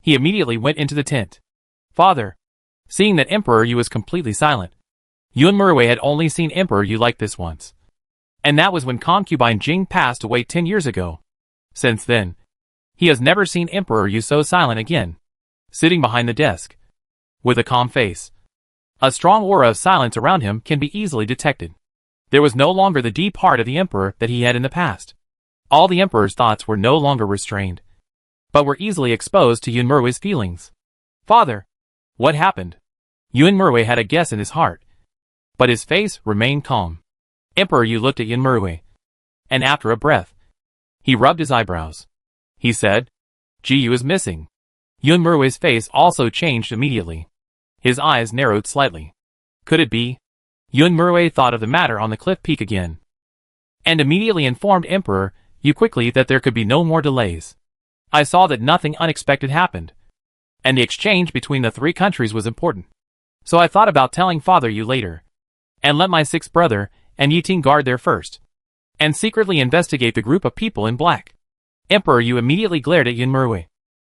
he immediately went into the tent. Father. Seeing that Emperor Yu was completely silent, Yun Murway had only seen Emperor Yu like this once. And that was when concubine Jing passed away 10 years ago. Since then, he has never seen Emperor Yu so silent again. Sitting behind the desk, with a calm face. A strong aura of silence around him can be easily detected. There was no longer the deep heart of the emperor that he had in the past. All the emperor's thoughts were no longer restrained, but were easily exposed to Yun Murway's feelings. Father. What happened? Yun Murway had a guess in his heart, but his face remained calm. Emperor Yu looked at Yun Murway, and after a breath, he rubbed his eyebrows. He said, Ji Yu is missing. Yun Murway's face also changed immediately. His eyes narrowed slightly. Could it be? Yun Murway thought of the matter on the cliff peak again, and immediately informed Emperor Yu quickly that there could be no more delays. I saw that nothing unexpected happened, and the exchange between the 3 countries was important. So I thought about telling Father Yu later. and let my sixth brother and Yiting guard there first, and secretly investigate the group of people in black. Emperor Yu immediately glared at Yunmurui.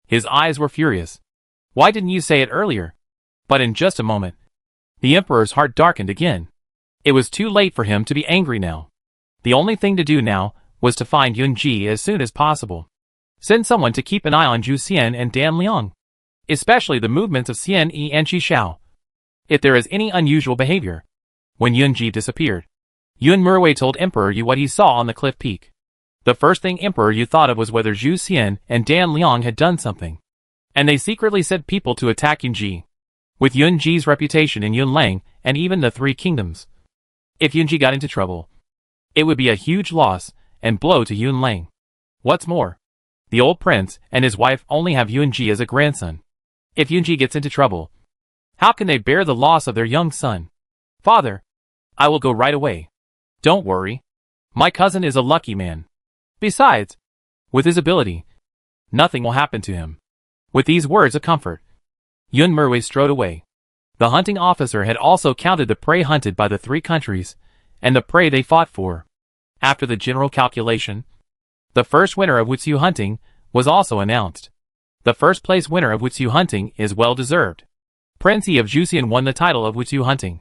His eyes were furious. Why didn't you say it earlier? But in just a moment, the emperor's heart darkened again. It was too late for him to be angry now. The only thing to do now was to find Yunji as soon as possible. Send someone to keep an eye on Zhu Xian and Dan Liang, especially the movements of Xian Yi and Qi Xiao. If there is any unusual behavior. When Yunji disappeared, Yun Murwei told Emperor Yu what he saw on the cliff peak. The first thing Emperor Yu thought of was whether Zhu Xian and Dan Liang had done something, and they secretly sent people to attack Yunji. With Yunji's reputation in Yunlang and even the Three Kingdoms, if Yunji got into trouble, it would be a huge loss and blow to Yunlang. What's more, the old prince and his wife only have Yunji as a grandson. If Yunji gets into trouble, how can they bear the loss of their young son? Father, I will go right away. Don't worry. My cousin is a lucky man. Besides, with his ability, nothing will happen to him. With these words of comfort, Yun Murwei strode away. The hunting officer had also counted the prey hunted by the three countries, and the prey they fought for. After the general calculation, the first winner of Wutsu hunting was also announced. The first place winner of Wutsu hunting is well deserved. Prince Yi of Zhuxian won the title of Wutsu hunting.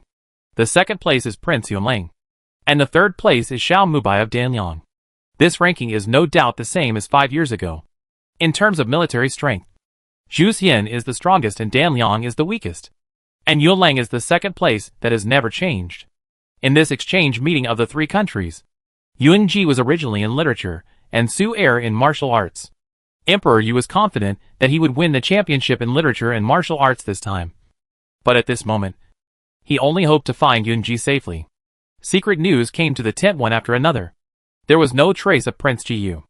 The second place is Prince Yunlang, and the third place is Xiao Mubai of Danyang. This ranking is no doubt the same as 5 years ago. In terms of military strength, Zhu Xian is the strongest and Dan Liang is the weakest. And Yunlang is the second place that has never changed. In this exchange meeting of the three countries, Yun Ji was originally in literature, and Su Er in martial arts. Emperor Yu was confident that he would win the championship in literature and martial arts this time. But at this moment, he only hoped to find Yun Ji safely. Secret news came to the tent one after another. There was no trace of Prince Ji Yu.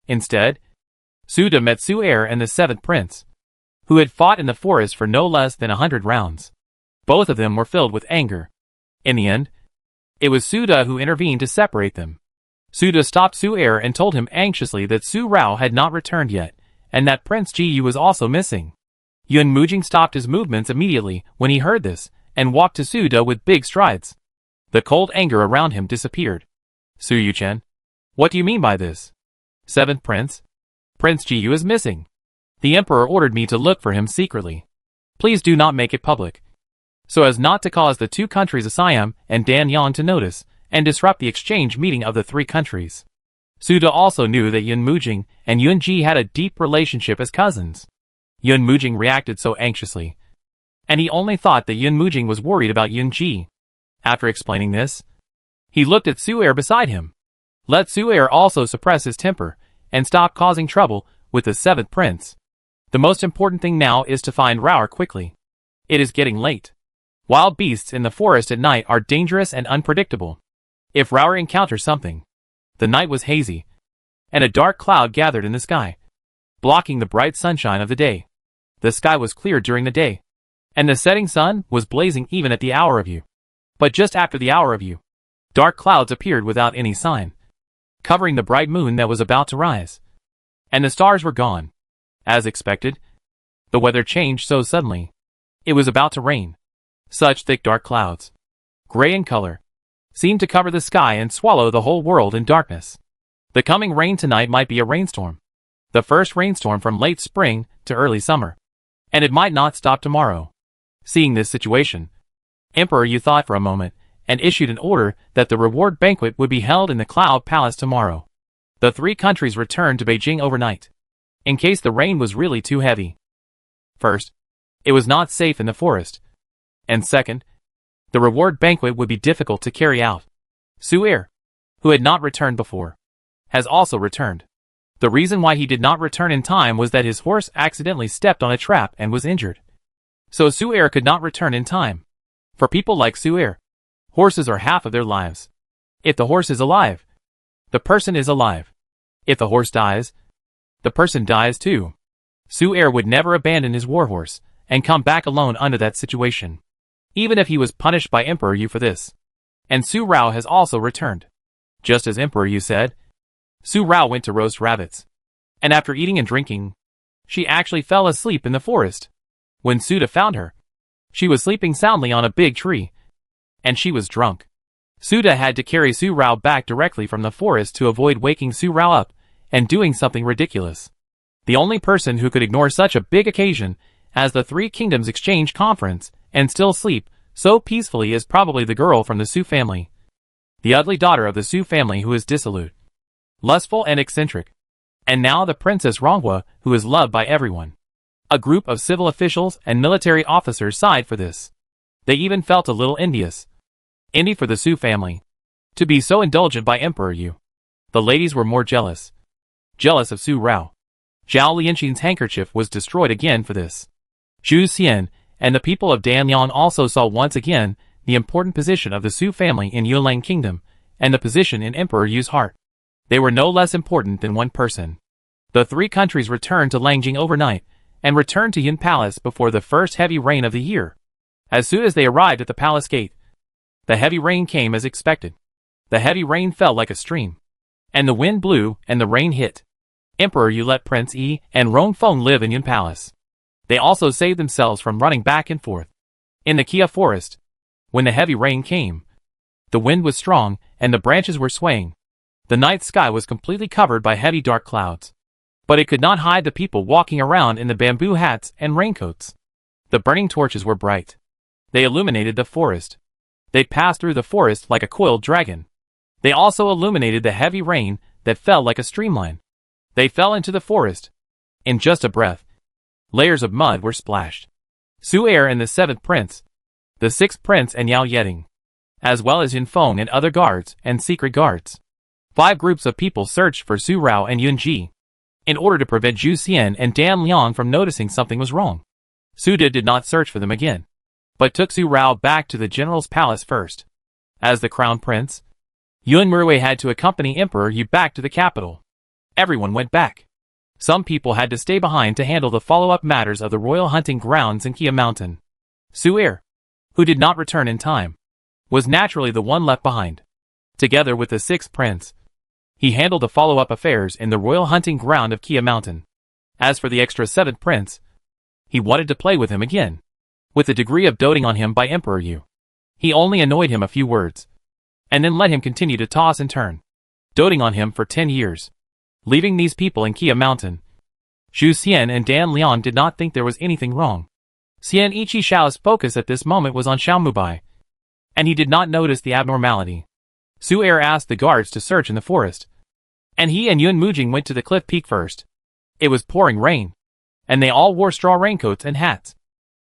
Instead, Su De met Su Er and the seventh prince, who had fought in the forest for no less than 100 rounds. Both of them were filled with anger. In the end, it was Su De who intervened to separate them. Su De stopped Su Er and told him anxiously that Su Rao had not returned yet, and that Prince Ji Yu was also missing. Yun Mujing stopped his movements immediately when he heard this, and walked to Su De with big strides. The cold anger around him disappeared. Su Yuchen, what do you mean by this? Seventh Prince? Prince Ji Yu is missing. The Emperor ordered me to look for him secretly. Please do not make it public, so as not to cause the two countries of Siam and Danyang to notice, and disrupt the exchange meeting of the three countries. Su De also knew that Yun Mujing and Yun Ji had a deep relationship as cousins. Yun Mujing reacted so anxiously, and he only thought that Yun Mujing was worried about Yun Ji. After explaining this, he looked at Su Er beside him. Let Su Er also suppress his temper, and stop causing trouble with the seventh prince. The most important thing now is to find Raoer quickly. It is getting late. Wild beasts in the forest at night are dangerous and unpredictable. If Raoer encounters something. The night was hazy, and a dark cloud gathered in the sky, blocking the bright sunshine of the day. The sky was clear during the day, and the setting sun was blazing even at the hour of Yu. But just after the hour of Yu, dark clouds appeared without any sign, covering the bright moon that was about to rise. And the stars were gone. As expected, the weather changed so suddenly. It was about to rain. Such thick dark clouds, gray in color, seemed to cover the sky and swallow the whole world in darkness. The coming rain tonight might be a rainstorm. The first rainstorm from late spring to early summer. And it might not stop tomorrow. Seeing this situation, Emperor Yu thought for a moment, and issued an order that the reward banquet would be held in the Cloud Palace tomorrow. The three countries returned to Beijing overnight, in case the rain was really too heavy. First, it was not safe in the forest. And second, the reward banquet would be difficult to carry out. Su Er, who had not returned before, has also returned. The reason why he did not return in time was that his horse accidentally stepped on a trap and was injured. So Su Er could not return in time. For people like Su Er, horses are half of their lives. If the horse is alive, the person is alive. If the horse dies, the person dies too. Su Er would never abandon his warhorse and come back alone under that situation, even if he was punished by Emperor Yu for this. And Su Rao has also returned. Just as Emperor Yu said, Su Rao went to roast rabbits. And after eating and drinking, she actually fell asleep in the forest. When Su De found her, she was sleeping soundly on a big tree. And she was drunk. Suda had to carry Su Rao back directly from the forest to avoid waking Su Rao up and doing something ridiculous. The only person who could ignore such a big occasion as the Three Kingdoms Exchange Conference and still sleep so peacefully is probably the girl from the Su family. The ugly daughter of the Su family who is dissolute, lustful and eccentric. And now the Princess Rongwa, who is loved by everyone. A group of civil officials and military officers sighed for this. They even felt a little envious for the Su family. To be so indulgent by Emperor Yu. The ladies were more jealous. Jealous of Su Rao. Zhao Lianxin's handkerchief was destroyed again for this. Zhu Xian and the people of Danliang also saw once again the important position of the Su family in Yuelang Kingdom and the position in Emperor Yu's heart. They were no less important than one person. The three countries returned to Langjing overnight and returned to Yun Palace before the first heavy rain of the year. As soon as they arrived at the palace gate, the heavy rain came as expected. The heavy rain fell like a stream. And the wind blew and the rain hit. Emperor Yu let Prince Yi and Rongfeng live in Yun Palace. They also saved themselves from running back and forth. In the Kia forest, when the heavy rain came, the wind was strong and the branches were swaying. The night sky was completely covered by heavy dark clouds. But it could not hide the people walking around in the bamboo hats and raincoats. The burning torches were bright. They illuminated the forest. They passed through the forest like a coiled dragon. They also illuminated the heavy rain that fell like a streamline. They fell into the forest. In just a breath, layers of mud were splashed. Su Er and the seventh prince, the sixth prince and Yao Yeding, as well as Yun Feng and other guards and secret guards. 5 groups of people searched for Su Rao and Yun Ji, in order to prevent Zhu Xian and Dan Liang from noticing something was wrong. Su De did not search for them again, but took Su Rao back to the general's palace first. As the crown prince, Yun Murwei had to accompany Emperor Yu back to the capital. Everyone went back. Some people had to stay behind to handle the follow-up matters of the royal hunting grounds in Kia Mountain. Su Er, who did not return in time, was naturally the one left behind. Together with the sixth prince, he handled the follow-up affairs in the royal hunting ground of Kia Mountain. As for the extra seventh prince, he wanted to play with him again. With a degree of doting on him by Emperor Yu, he only annoyed him a few words, and then let him continue to toss and turn, doting on him for 10 years. Leaving these people in Kia Mountain, Zhu Xian and Dan Liang did not think there was anything wrong. Xian Ichi Shao's focus at this moment was on Xiaomubai, and he did not notice the abnormality. Su Er asked the guards to search in the forest, and he and Yun Mujing went to the cliff peak first. It was pouring rain, and they all wore straw raincoats and hats.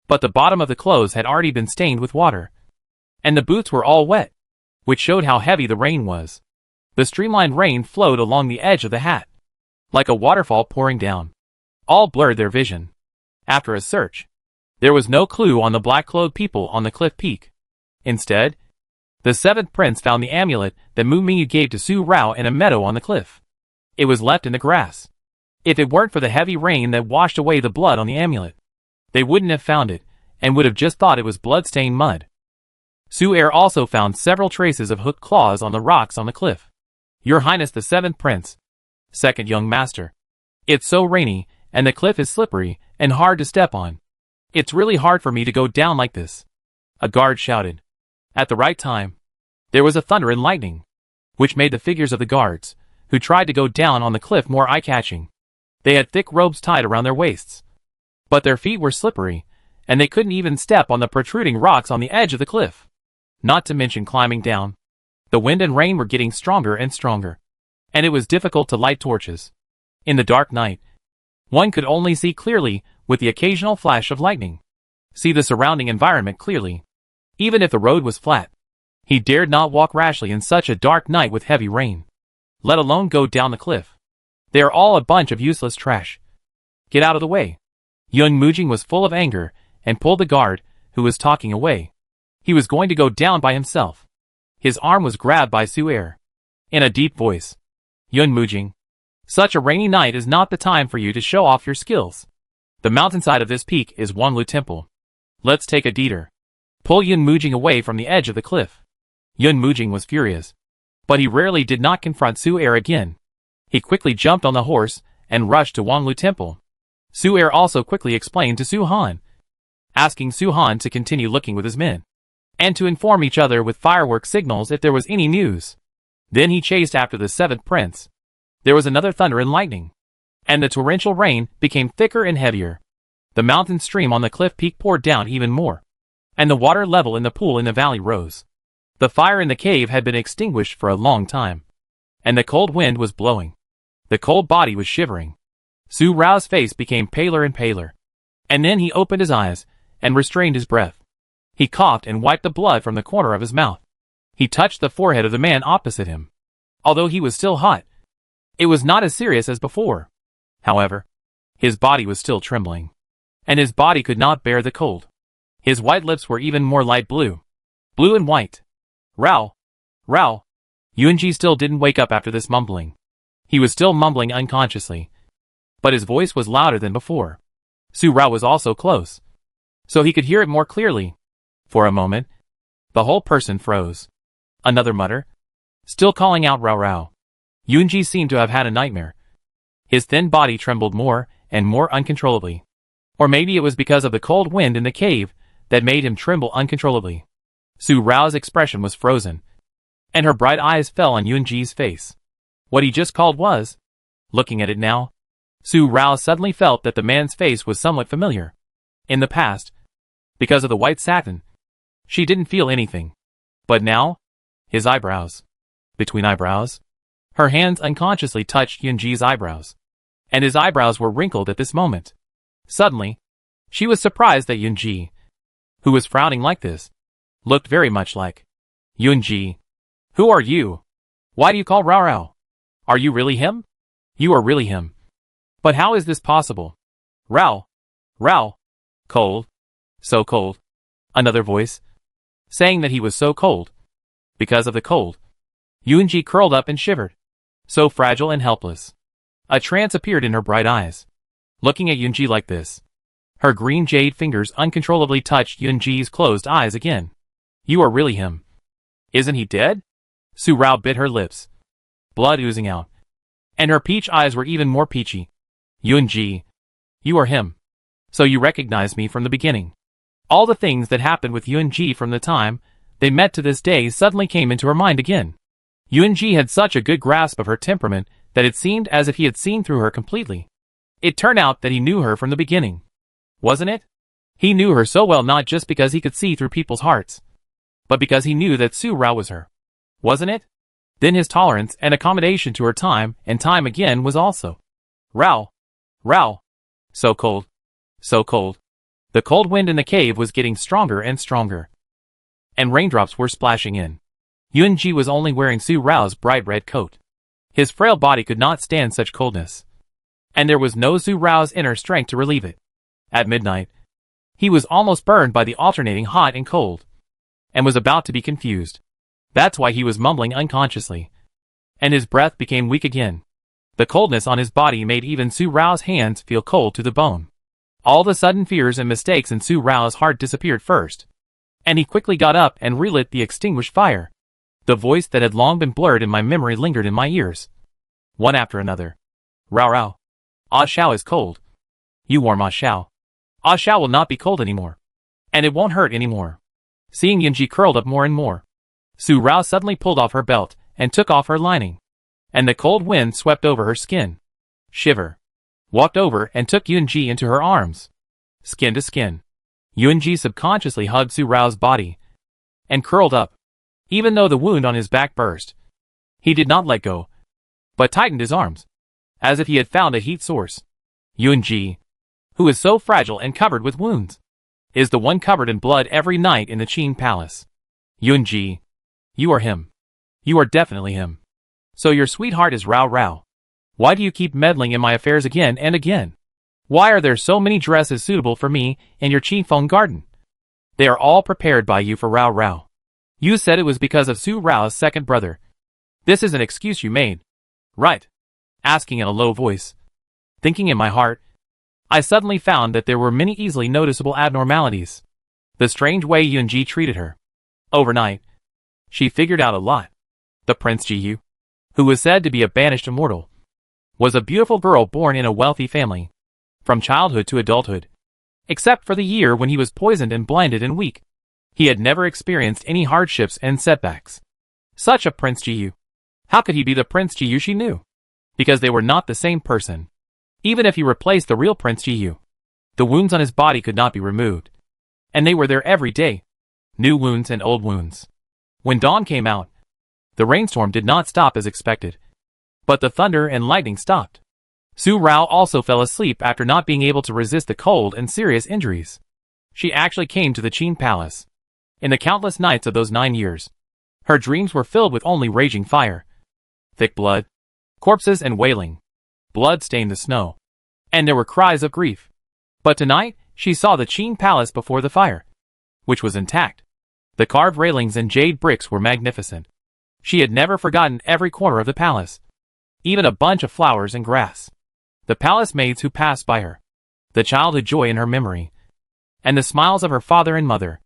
But the bottom of the clothes had already been stained with water, and the boots were all wet, which showed how heavy the rain was. The streamlined rain flowed along the edge of the hat, like a waterfall pouring down. All blurred their vision. After a search, there was no clue on the black-clothed people on the cliff peak. Instead, the seventh prince found the amulet that Mu Mingyu gave to Su Rao in a meadow on the cliff. It was left in the grass. If it weren't for the heavy rain that washed away the blood on the amulet, they wouldn't have found it, and would have just thought it was blood-stained mud. Su Er also found several traces of hooked claws on the rocks on the cliff. Your Highness the seventh prince, second young master. It's so rainy, and the cliff is slippery and hard to step on. It's really hard for me to go down like this. A guard shouted. At the right time, there was a thunder and lightning, which made the figures of the guards, who tried to go down on the cliff, more eye-catching. They had thick robes tied around their waists, but their feet were slippery, and they couldn't even step on the protruding rocks on the edge of the cliff. Not to mention climbing down. The wind and rain were getting stronger and stronger, and it was difficult to light torches. In the dark night, one could only see clearly with the occasional flash of lightning. See the surrounding environment clearly. Even if the road was flat, he dared not walk rashly in such a dark night with heavy rain, let alone go down the cliff. They are all a bunch of useless trash. Get out of the way. Yun Mujing was full of anger and pulled the guard, who was talking, away. He was going to go down by himself. His arm was grabbed by Su Er. In a deep voice. Yun Mujing, such a rainy night is not the time for you to show off your skills. The mountainside of this peak is Wanglu Temple. Let's take a detour. Pull Yun Mujing away from the edge of the cliff. Yun Mujing was furious, but he rarely did not confront Su Er again. He quickly jumped on the horse and rushed to Wanglu Temple. Su Er also quickly explained to Su Han, asking Su Han to continue looking with his men. and to inform each other with firework signals if there was any news. Then he chased after the seventh prince. There was another thunder and lightning, and the torrential rain became thicker and heavier. The mountain stream on the cliff peak poured down even more, and the water level in the pool in the valley rose. The fire in the cave had been extinguished for a long time, and the cold wind was blowing. The cold body was shivering. Su Rao's face became paler and paler, and then he opened his eyes and restrained his breath. He coughed and wiped the blood from the corner of his mouth. He touched the forehead of the man opposite him. Although he was still hot, it was not as serious as before. However, his body was still trembling, and his body could not bear the cold. His white lips were even more light blue. Blue and white. Rao! Rao! Yunji still didn't wake up after this mumbling. He was still mumbling unconsciously, but his voice was louder than before. Su Rao was also close, so he could hear it more clearly. For a moment, the whole person froze. Another mutter, still calling out Rao Rao. Yunji seemed to have had a nightmare. His thin body trembled more and more uncontrollably. Or maybe it was because of the cold wind in the cave that made him tremble uncontrollably. Su Rao's expression was frozen, and her bright eyes fell on Yunji's face. What he just called was, looking at it now, Su Rao suddenly felt that the man's face was somewhat familiar. In the past, because of the white satin, she didn't feel anything. But now, his eyebrows. Between eyebrows, her hands unconsciously touched Yunji's eyebrows, and his eyebrows were wrinkled at this moment. Suddenly, she was surprised that Yunji, who was frowning like this, looked very much like Yunji. Who are you? Why do you call Rao Rao? Are you really him? You are really him. But how is this possible? Rao. Rao. Cold. So cold. Another voice, saying that he was so cold. Because of the cold. Yunji curled up and shivered. So fragile and helpless. A trance appeared in her bright eyes. Looking at Yunji like this, her green jade fingers uncontrollably touched Yunji's closed eyes again. You are really him. Isn't he dead? Su Rao bit her lips, blood oozing out, and her peach eyes were even more peachy. Yunji, you are him. So you recognized me from the beginning. All the things that happened with Yunji from the time they met to this day suddenly came into her mind again. Yunji had such a good grasp of her temperament that it seemed as if he had seen through her completely. It turned out that he knew her from the beginning. Wasn't it? He knew her so well not just because he could see through people's hearts, but because he knew that Su Rao was her. Wasn't it? Then his tolerance and accommodation to her time and time again was also. Rao. Rao. So cold. So cold. The cold wind in the cave was getting stronger and stronger, and raindrops were splashing in. Yunji was only wearing Su Rao's bright red coat. His frail body could not stand such coldness, and there was no Su Rao's inner strength to relieve it. At midnight, he was almost burned by the alternating hot and cold, and was about to be confused. That's why he was mumbling unconsciously, and his breath became weak again. The coldness on his body made even Su Rao's hands feel cold to the bone. All the sudden fears and mistakes in Su Rao's heart disappeared first, and he quickly got up and relit the extinguished fire. The voice that had long been blurred in my memory lingered in my ears, one after another. Rao Rao. Ah Shao is cold. You warm Ah Shao. Ah Shao will not be cold anymore, and it won't hurt anymore. Seeing Yunji curled up more and more, Su Rao suddenly pulled off her belt and took off her lining, and the cold wind swept over her skin. Shiver. Walked over and took Yunji into her arms. Skin to skin. Yunji subconsciously hugged Su Rao's body and curled up. Even though the wound on his back burst, he did not let go, but tightened his arms, as if he had found a heat source. Yunji, who is so fragile and covered with wounds, is the one covered in blood every night in the Qing Palace. Yunji, you are him. You are definitely him. So your sweetheart is Rao Rao. Why do you keep meddling in my affairs again and again? Why are there so many dresses suitable for me in your Qifeng garden? They are all prepared by you for Rao Rao. You said it was because of Su Rao's second brother. This is an excuse you made, right? Asking in a low voice. Thinking in my heart, I suddenly found that there were many easily noticeable abnormalities. The strange way Yunji treated her. Overnight, she figured out a lot. The Prince Jiyu, who was said to be a banished immortal, was a beautiful girl born in a wealthy family, from childhood to adulthood, except for the year when he was poisoned and blinded and weak. He had never experienced any hardships and setbacks. Such a Prince Jiyu. How could he be the Prince Jiyu she knew? Because they were not the same person. Even if he replaced the real Prince Jiyu, the wounds on his body could not be removed. And they were there every day. New wounds and old wounds. When dawn came out, the rainstorm did not stop as expected. But the thunder and lightning stopped. Su Rao also fell asleep after not being able to resist the cold and serious injuries. She actually came to the Qin Palace. In the countless nights of those 9 years, her dreams were filled with only raging fire, thick blood, corpses and wailing. Blood stained the snow. And there were cries of grief. But tonight, she saw the Qin Palace before the fire, which was intact. The carved railings and jade bricks were magnificent. She had never forgotten every corner of the palace, even a bunch of flowers and grass. The palace maids who passed by her, the childhood joy in her memory, and the smiles of her father and mother.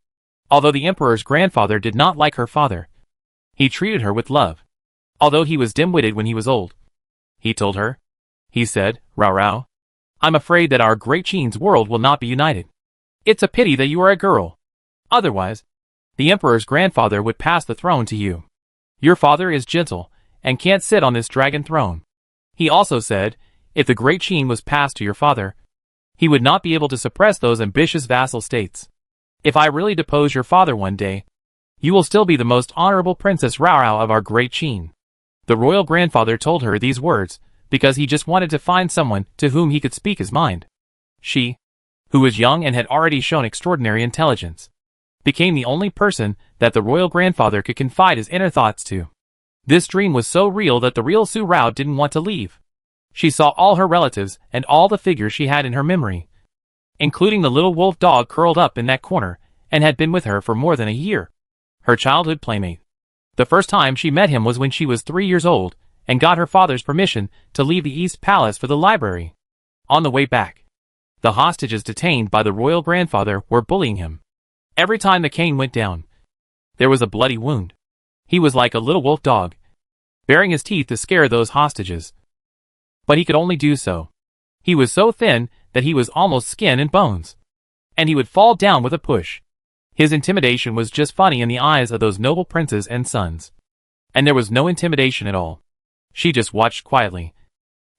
Although the emperor's grandfather did not like her father, he treated her with love. Although he was dim-witted when he was old, he told her. He said, "Rao Rao, I'm afraid that our great Qin's world will not be united. It's a pity that you are a girl. Otherwise, the emperor's grandfather would pass the throne to you. Your father is gentle and can't sit on this dragon throne." He also said, if the great Qin was passed to your father, he would not be able to suppress those ambitious vassal states. If I really depose your father one day, you will still be the most honorable Princess Rao Rao of our great Qin. The royal grandfather told her these words because he just wanted to find someone to whom he could speak his mind. She, who was young and had already shown extraordinary intelligence, became the only person that the royal grandfather could confide his inner thoughts to. This dream was so real that the real Su Rao didn't want to leave. She saw all her relatives and all the figures she had in her memory, including the little wolf dog curled up in that corner and had been with her for more than a year. Her childhood playmate. The first time she met him was when she was 3 years old and got her father's permission to leave the East Palace for the library. On the way back, the hostages detained by the royal grandfather were bullying him. Every time the cane went down, there was a bloody wound. He was like a little wolf dog, baring his teeth to scare those hostages. But he could only do so. He was so thin that he was almost skin and bones. And he would fall down with a push. His intimidation was just funny in the eyes of those noble princes and sons. And there was no intimidation at all. She just watched quietly,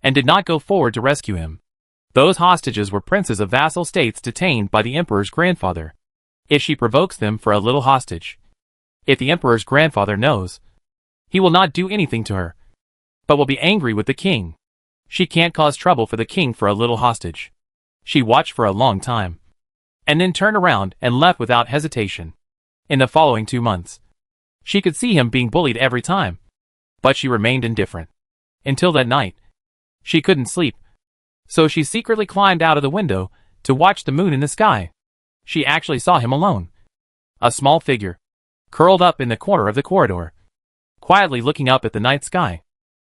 and did not go forward to rescue him. Those hostages were princes of vassal states detained by the emperor's grandfather. If she provokes them for a little hostage, if the emperor's grandfather knows, he will not do anything to her, but will be angry with the king. She can't cause trouble for the king for a little hostage. She watched for a long time, and then turned around and left without hesitation. In the following 2 months, she could see him being bullied every time, but she remained indifferent. Until that night, she couldn't sleep, so she secretly climbed out of the window to watch the moon in the sky. She actually saw him alone, a small figure, curled up in the corner of the corridor, quietly looking up at the night sky.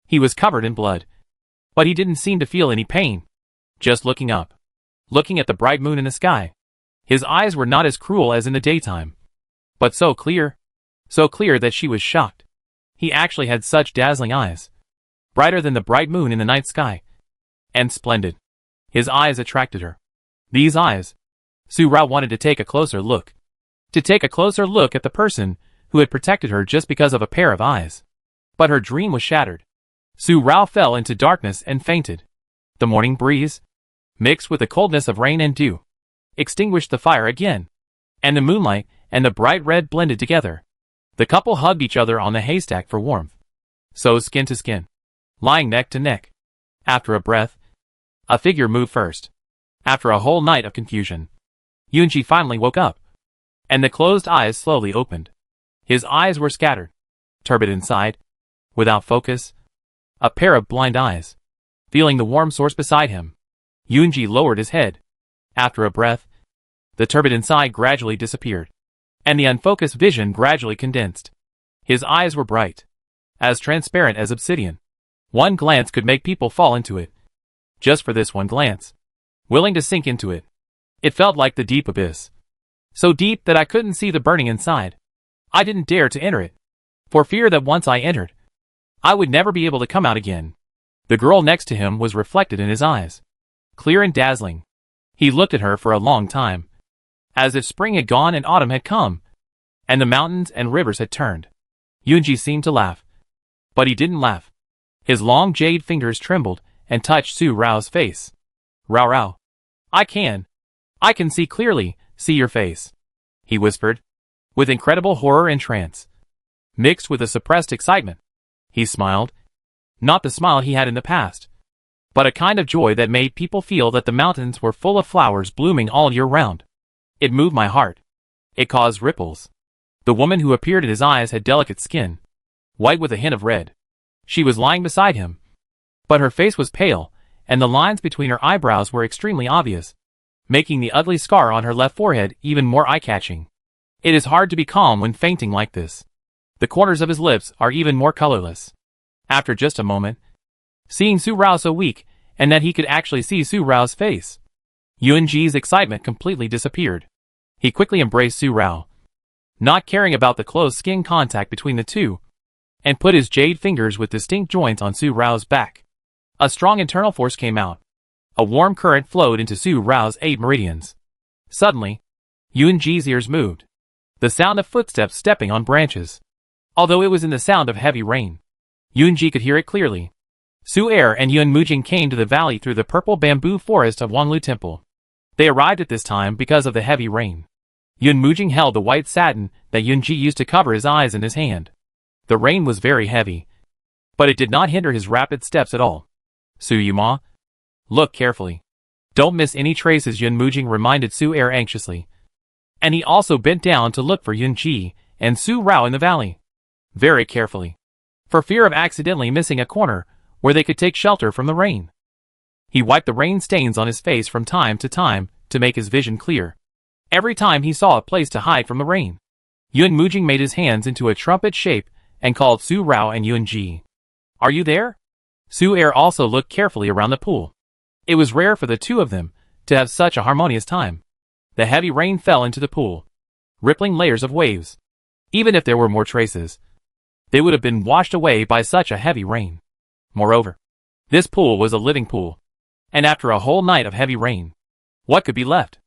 He was covered in blood, but he didn't seem to feel any pain, just looking up, looking at the bright moon in the sky. His eyes were not as cruel as in the daytime, but so clear that she was shocked. He actually had such dazzling eyes, brighter than the bright moon in the night sky, and splendid. His eyes attracted her. These eyes, Su Rao wanted to take a closer look. To take a closer look at the person who had protected her just because of a pair of eyes. But her dream was shattered. Su Rao fell into darkness and fainted. The morning breeze, mixed with the coldness of rain and dew, extinguished the fire again, and the moonlight and the bright red blended together. The couple hugged each other on the haystack for warmth. So skin to skin, lying neck to neck. After a breath, a figure moved first. After a whole night of confusion, Yunji finally woke up, and the closed eyes slowly opened. His eyes were scattered, turbid inside, without focus, a pair of blind eyes. Feeling the warm source beside him, Yunji lowered his head. After a breath, the turbid inside gradually disappeared, and the unfocused vision gradually condensed. His eyes were bright, as transparent as obsidian. One glance could make people fall into it. Just for this one glance, willing to sink into it. It felt like the deep abyss. So deep that I couldn't see the burning inside. I didn't dare to enter it, for fear that once I entered, I would never be able to come out again. The girl next to him was reflected in his eyes, clear and dazzling. He looked at her for a long time, as if spring had gone and autumn had come. and the mountains and rivers had turned. Yunji seemed to laugh. But he didn't laugh. His long jade fingers trembled and touched Su Rao's face. Rao Rao. I can see clearly, see your face, he whispered, with incredible horror and trance, mixed with a suppressed excitement. He smiled. Not the smile he had in the past, but a kind of joy that made people feel that the mountains were full of flowers blooming all year round. It moved my heart. It caused ripples. The woman who appeared in his eyes had delicate skin, white with a hint of red. She was lying beside him, but her face was pale, and the lines between her eyebrows were extremely obvious, making the ugly scar on her left forehead even more eye-catching. It is hard to be calm when fainting like this. The corners of his lips are even more colorless. After just a moment, seeing Su Rao so weak, and that he could actually see Su Rao's face, Yunji's excitement completely disappeared. He quickly embraced Su Rao, not caring about the close skin contact between the two, and put his jade fingers with distinct joints on Su Rao's back. A strong internal force came out. A warm current flowed into Su Rao's 8 meridians. Suddenly, Yunji's ears moved. The sound of footsteps stepping on branches. Although it was in the sound of heavy rain, Yunji could hear it clearly. Su Er and Yun Mujing came to the valley through the purple bamboo forest of Wanlu Temple. They arrived at this time because of the heavy rain. Yun Mujing held the white satin that Yunji used to cover his eyes in his hand. The rain was very heavy, but it did not hinder his rapid steps at all. Su Yuma, look carefully. Don't miss any traces, Yun Mujing reminded Su Er anxiously. And he also bent down to look for Yunji and Su Rao in the valley. Very carefully, for fear of accidentally missing a corner where they could take shelter from the rain. He wiped the rain stains on his face from time to make his vision clear. Every time he saw a place to hide from the rain, Yun Mujing made his hands into a trumpet shape and called Su Rao and Yunji. Are you there? Su Er also looked carefully around the pool. It was rare for the two of them to have such a harmonious time. The heavy rain fell into the pool, rippling layers of waves. Even if there were more traces, they would have been washed away by such a heavy rain. Moreover, this pool was a living pool, and after a whole night of heavy rain, what could be left?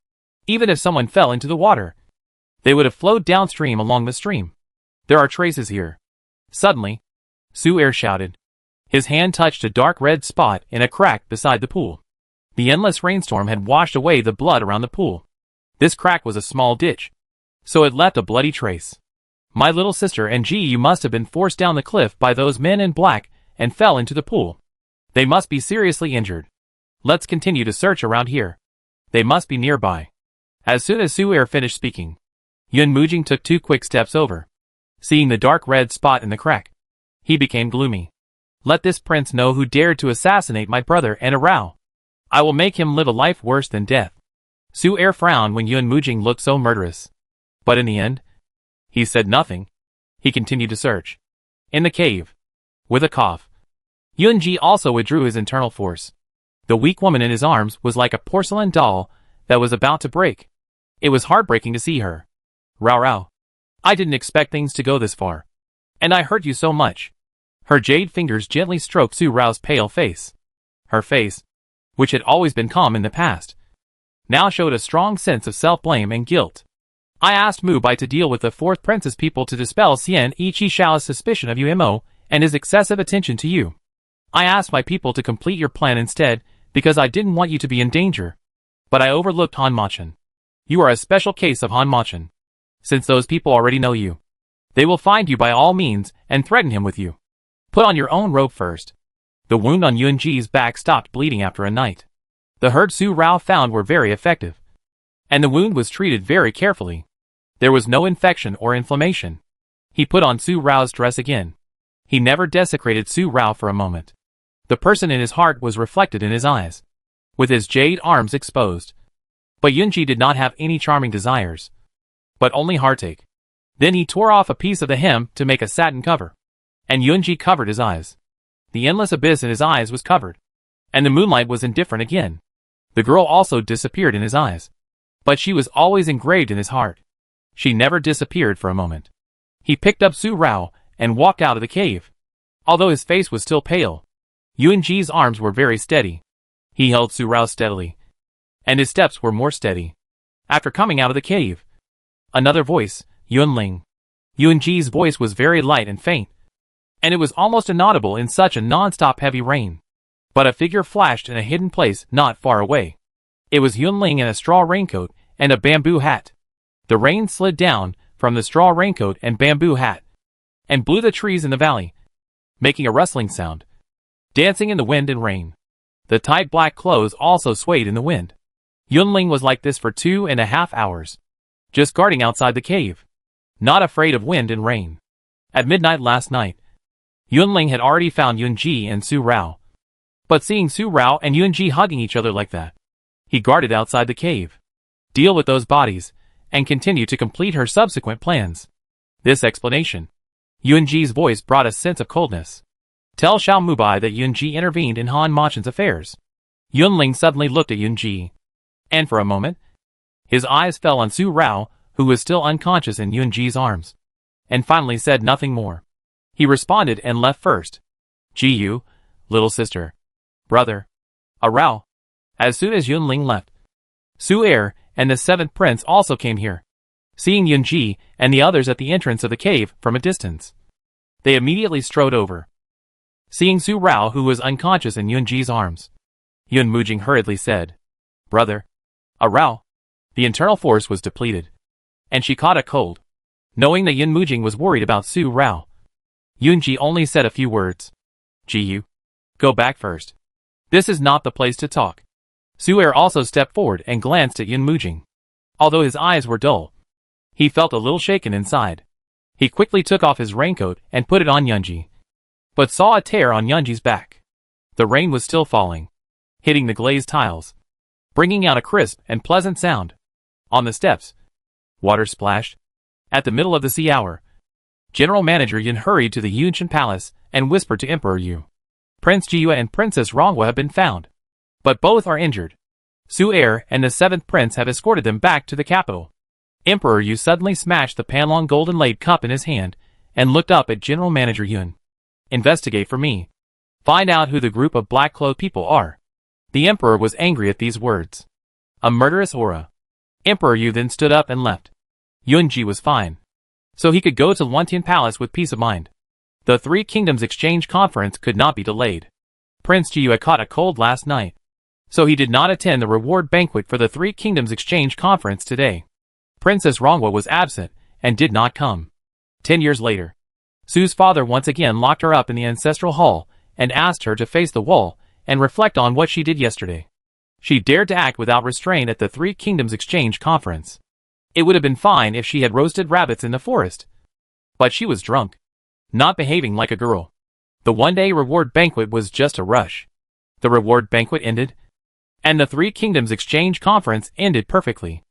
Even if someone fell into the water, they would have flowed downstream along the stream. There are traces here. Suddenly, Su Er shouted. His hand touched a dark red spot in a crack beside the pool. The endless rainstorm had washed away the blood around the pool. This crack was a small ditch, so it left a bloody trace. My little sister and you must have been forced down the cliff by those men in black and fell into the pool. They must be seriously injured. Let's continue to search around here. They must be nearby. As soon as Su Er finished speaking, Yun Mujing took 2 quick steps over. Seeing the dark red spot in the crack, he became gloomy. Let this prince know who dared to assassinate my brother and Rao. I will make him live a life worse than death. Su Er frowned when Yun Mujing looked so murderous. But in the end, he said nothing. He continued to search. In the cave, with a cough, Yunji also withdrew his internal force. The weak woman in his arms was like a porcelain doll that was about to break. It was heartbreaking to see her. Rao Rao. I didn't expect things to go this far. And I hurt you so much. Her jade fingers gently stroked Su Rao's pale face. Her face, which had always been calm in the past, now showed a strong sense of self-blame and guilt. I asked Mu Bai to deal with the 4th prince's people to dispel Xian Ichi Shao's suspicion of Umo and his excessive attention to you. I asked my people to complete your plan instead because I didn't want you to be in danger. But I overlooked Han Machan. You are a special case of Han Machan. Since those people already know you, they will find you by all means and threaten him with you. Put on your own robe first. The wound on Yunji's back stopped bleeding after a night. The herbs Su Rao found were very effective, and the wound was treated very carefully. There was no infection or inflammation. He put on Su Rao's dress again. He never desecrated Su Rao for a moment. The person in his heart was reflected in his eyes, with his jade arms exposed. But Yunji did not have any charming desires, but only heartache. Then he tore off a piece of the hem to make a satin cover, and Yunji covered his eyes. The endless abyss in his eyes was covered, and the moonlight was indifferent again. The girl also disappeared in his eyes, but she was always engraved in his heart. She never disappeared for a moment. He picked up Su Rao and walked out of the cave. Although his face was still pale, Yunji's arms were very steady. He held Su Rao steadily, and his steps were more steady. After coming out of the cave, another voice, Yunling, Yunji's voice was very light and faint, and it was almost inaudible in such a non-stop heavy rain. But a figure flashed in a hidden place not far away. It was Yunling in a straw raincoat and a bamboo hat. The rain slid down from the straw raincoat and bamboo hat, and blew the trees in the valley, making a rustling sound, dancing in the wind and rain. The tight black clothes also swayed in the wind. Yunling was like this for 2.5 hours, just guarding outside the cave, not afraid of wind and rain. At midnight last night, Yunling had already found Yunji and Su Rao. But seeing Su Rao and Yunji hugging each other like that, he guarded outside the cave, deal with those bodies, and continue to complete her subsequent plans. This explanation. Yunji's voice brought a sense of coldness. Tell Xiao Mubai that Yunji intervened in Han Machen's affairs. Yunling suddenly looked at Yunji, and for a moment, his eyes fell on Su Rao, who was still unconscious in Yunji's arms, and finally said nothing more. He responded and left first. Jiyu, little sister, brother, Rao. As soon as Yunling left, Su Er and the 7th prince also came here. Seeing Yunji and the others at the entrance of the cave from a distance, they immediately strode over. Seeing Su Rao, who was unconscious in Yunji's arms, Yun Mujing hurriedly said, Brother, Rao. The internal force was depleted, and she caught a cold. Knowing that Yun Mujing was worried about Su Rao, Yunji only said a few words. Jiyu, go back first. This is not the place to talk. Su Er also stepped forward and glanced at Yun Mujing. Although his eyes were dull, he felt a little shaken inside. He quickly took off his raincoat and put it on Yunji, but saw a tear on Yunji's back. The rain was still falling, hitting the glazed tiles, bringing out a crisp and pleasant sound. On the steps, water splashed. At the middle of the sea hour, General Manager Yun hurried to the Yunshan Palace and whispered to Emperor Yu. Prince Jiyue and Princess Rongwa have been found, but both are injured. Su Er and the 7th prince have escorted them back to the capital. Emperor Yu suddenly smashed the Panlong golden-laid cup in his hand and looked up at General Manager Yun. Investigate for me. Find out who the group of black-clothed people are. The emperor was angry at these words. A murderous aura. Emperor Yu then stood up and left. Yunji was fine, so he could go to Wantian Palace with peace of mind. The 3 Kingdoms Exchange Conference could not be delayed. Prince Jiyue caught a cold last night, so he did not attend the reward banquet for the 3 Kingdoms Exchange Conference today. Princess Rongwa was absent and did not come. 10 years later, Su's father once again locked her up in the ancestral hall and asked her to face the wall and reflect on what she did yesterday. She dared to act without restraint at the 3 Kingdoms Exchange Conference. It would have been fine if she had roasted rabbits in the forest, but she was drunk, not behaving like a girl. The one-day reward banquet was just a rush. The reward banquet ended, and the 3 Kingdoms Exchange Conference ended perfectly.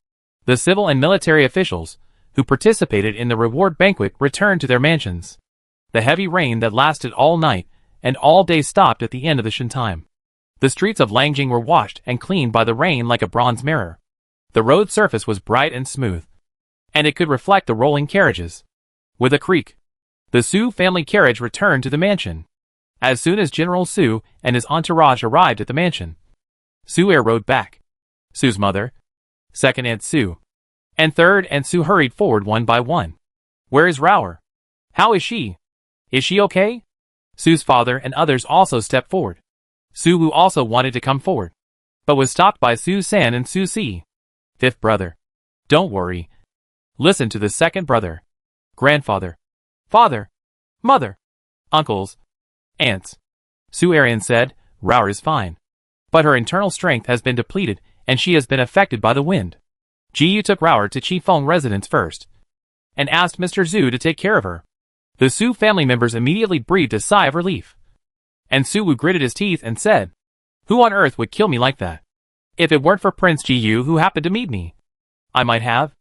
The civil and military officials who participated in the reward banquet returned to their mansions. The heavy rain that lasted all night and all day stopped at the end of the Shan time. The streets of Langjing were washed and cleaned by the rain like a bronze mirror. The road surface was bright and smooth, and it could reflect the rolling carriages. With a creak, the Su family carriage returned to the mansion. As soon as General Su and his entourage arrived at the mansion, Su Er rode back. Su's mother, 2nd Aunt Su, and 3rd Aunt Su hurried forward one by one. Where is Raoer? How is she? Is she okay? Su's father and others also stepped forward. Su Wu also wanted to come forward, but was stopped by Su San and Su Si. 5th brother. Don't worry. Listen to the 2nd brother. Grandfather. Father. Mother. Uncles. Aunts. Su Arian said, Raoer is fine, but her internal strength has been depleted and she has been affected by the wind. Jiyu took Raoer to Qifeng residence first, and asked Mr. Zhu to take care of her. The Su family members immediately breathed a sigh of relief. And Su Wu gritted his teeth and said, Who on earth would kill me like that? If it weren't for Prince Jiyu who happened to meet me, I might have.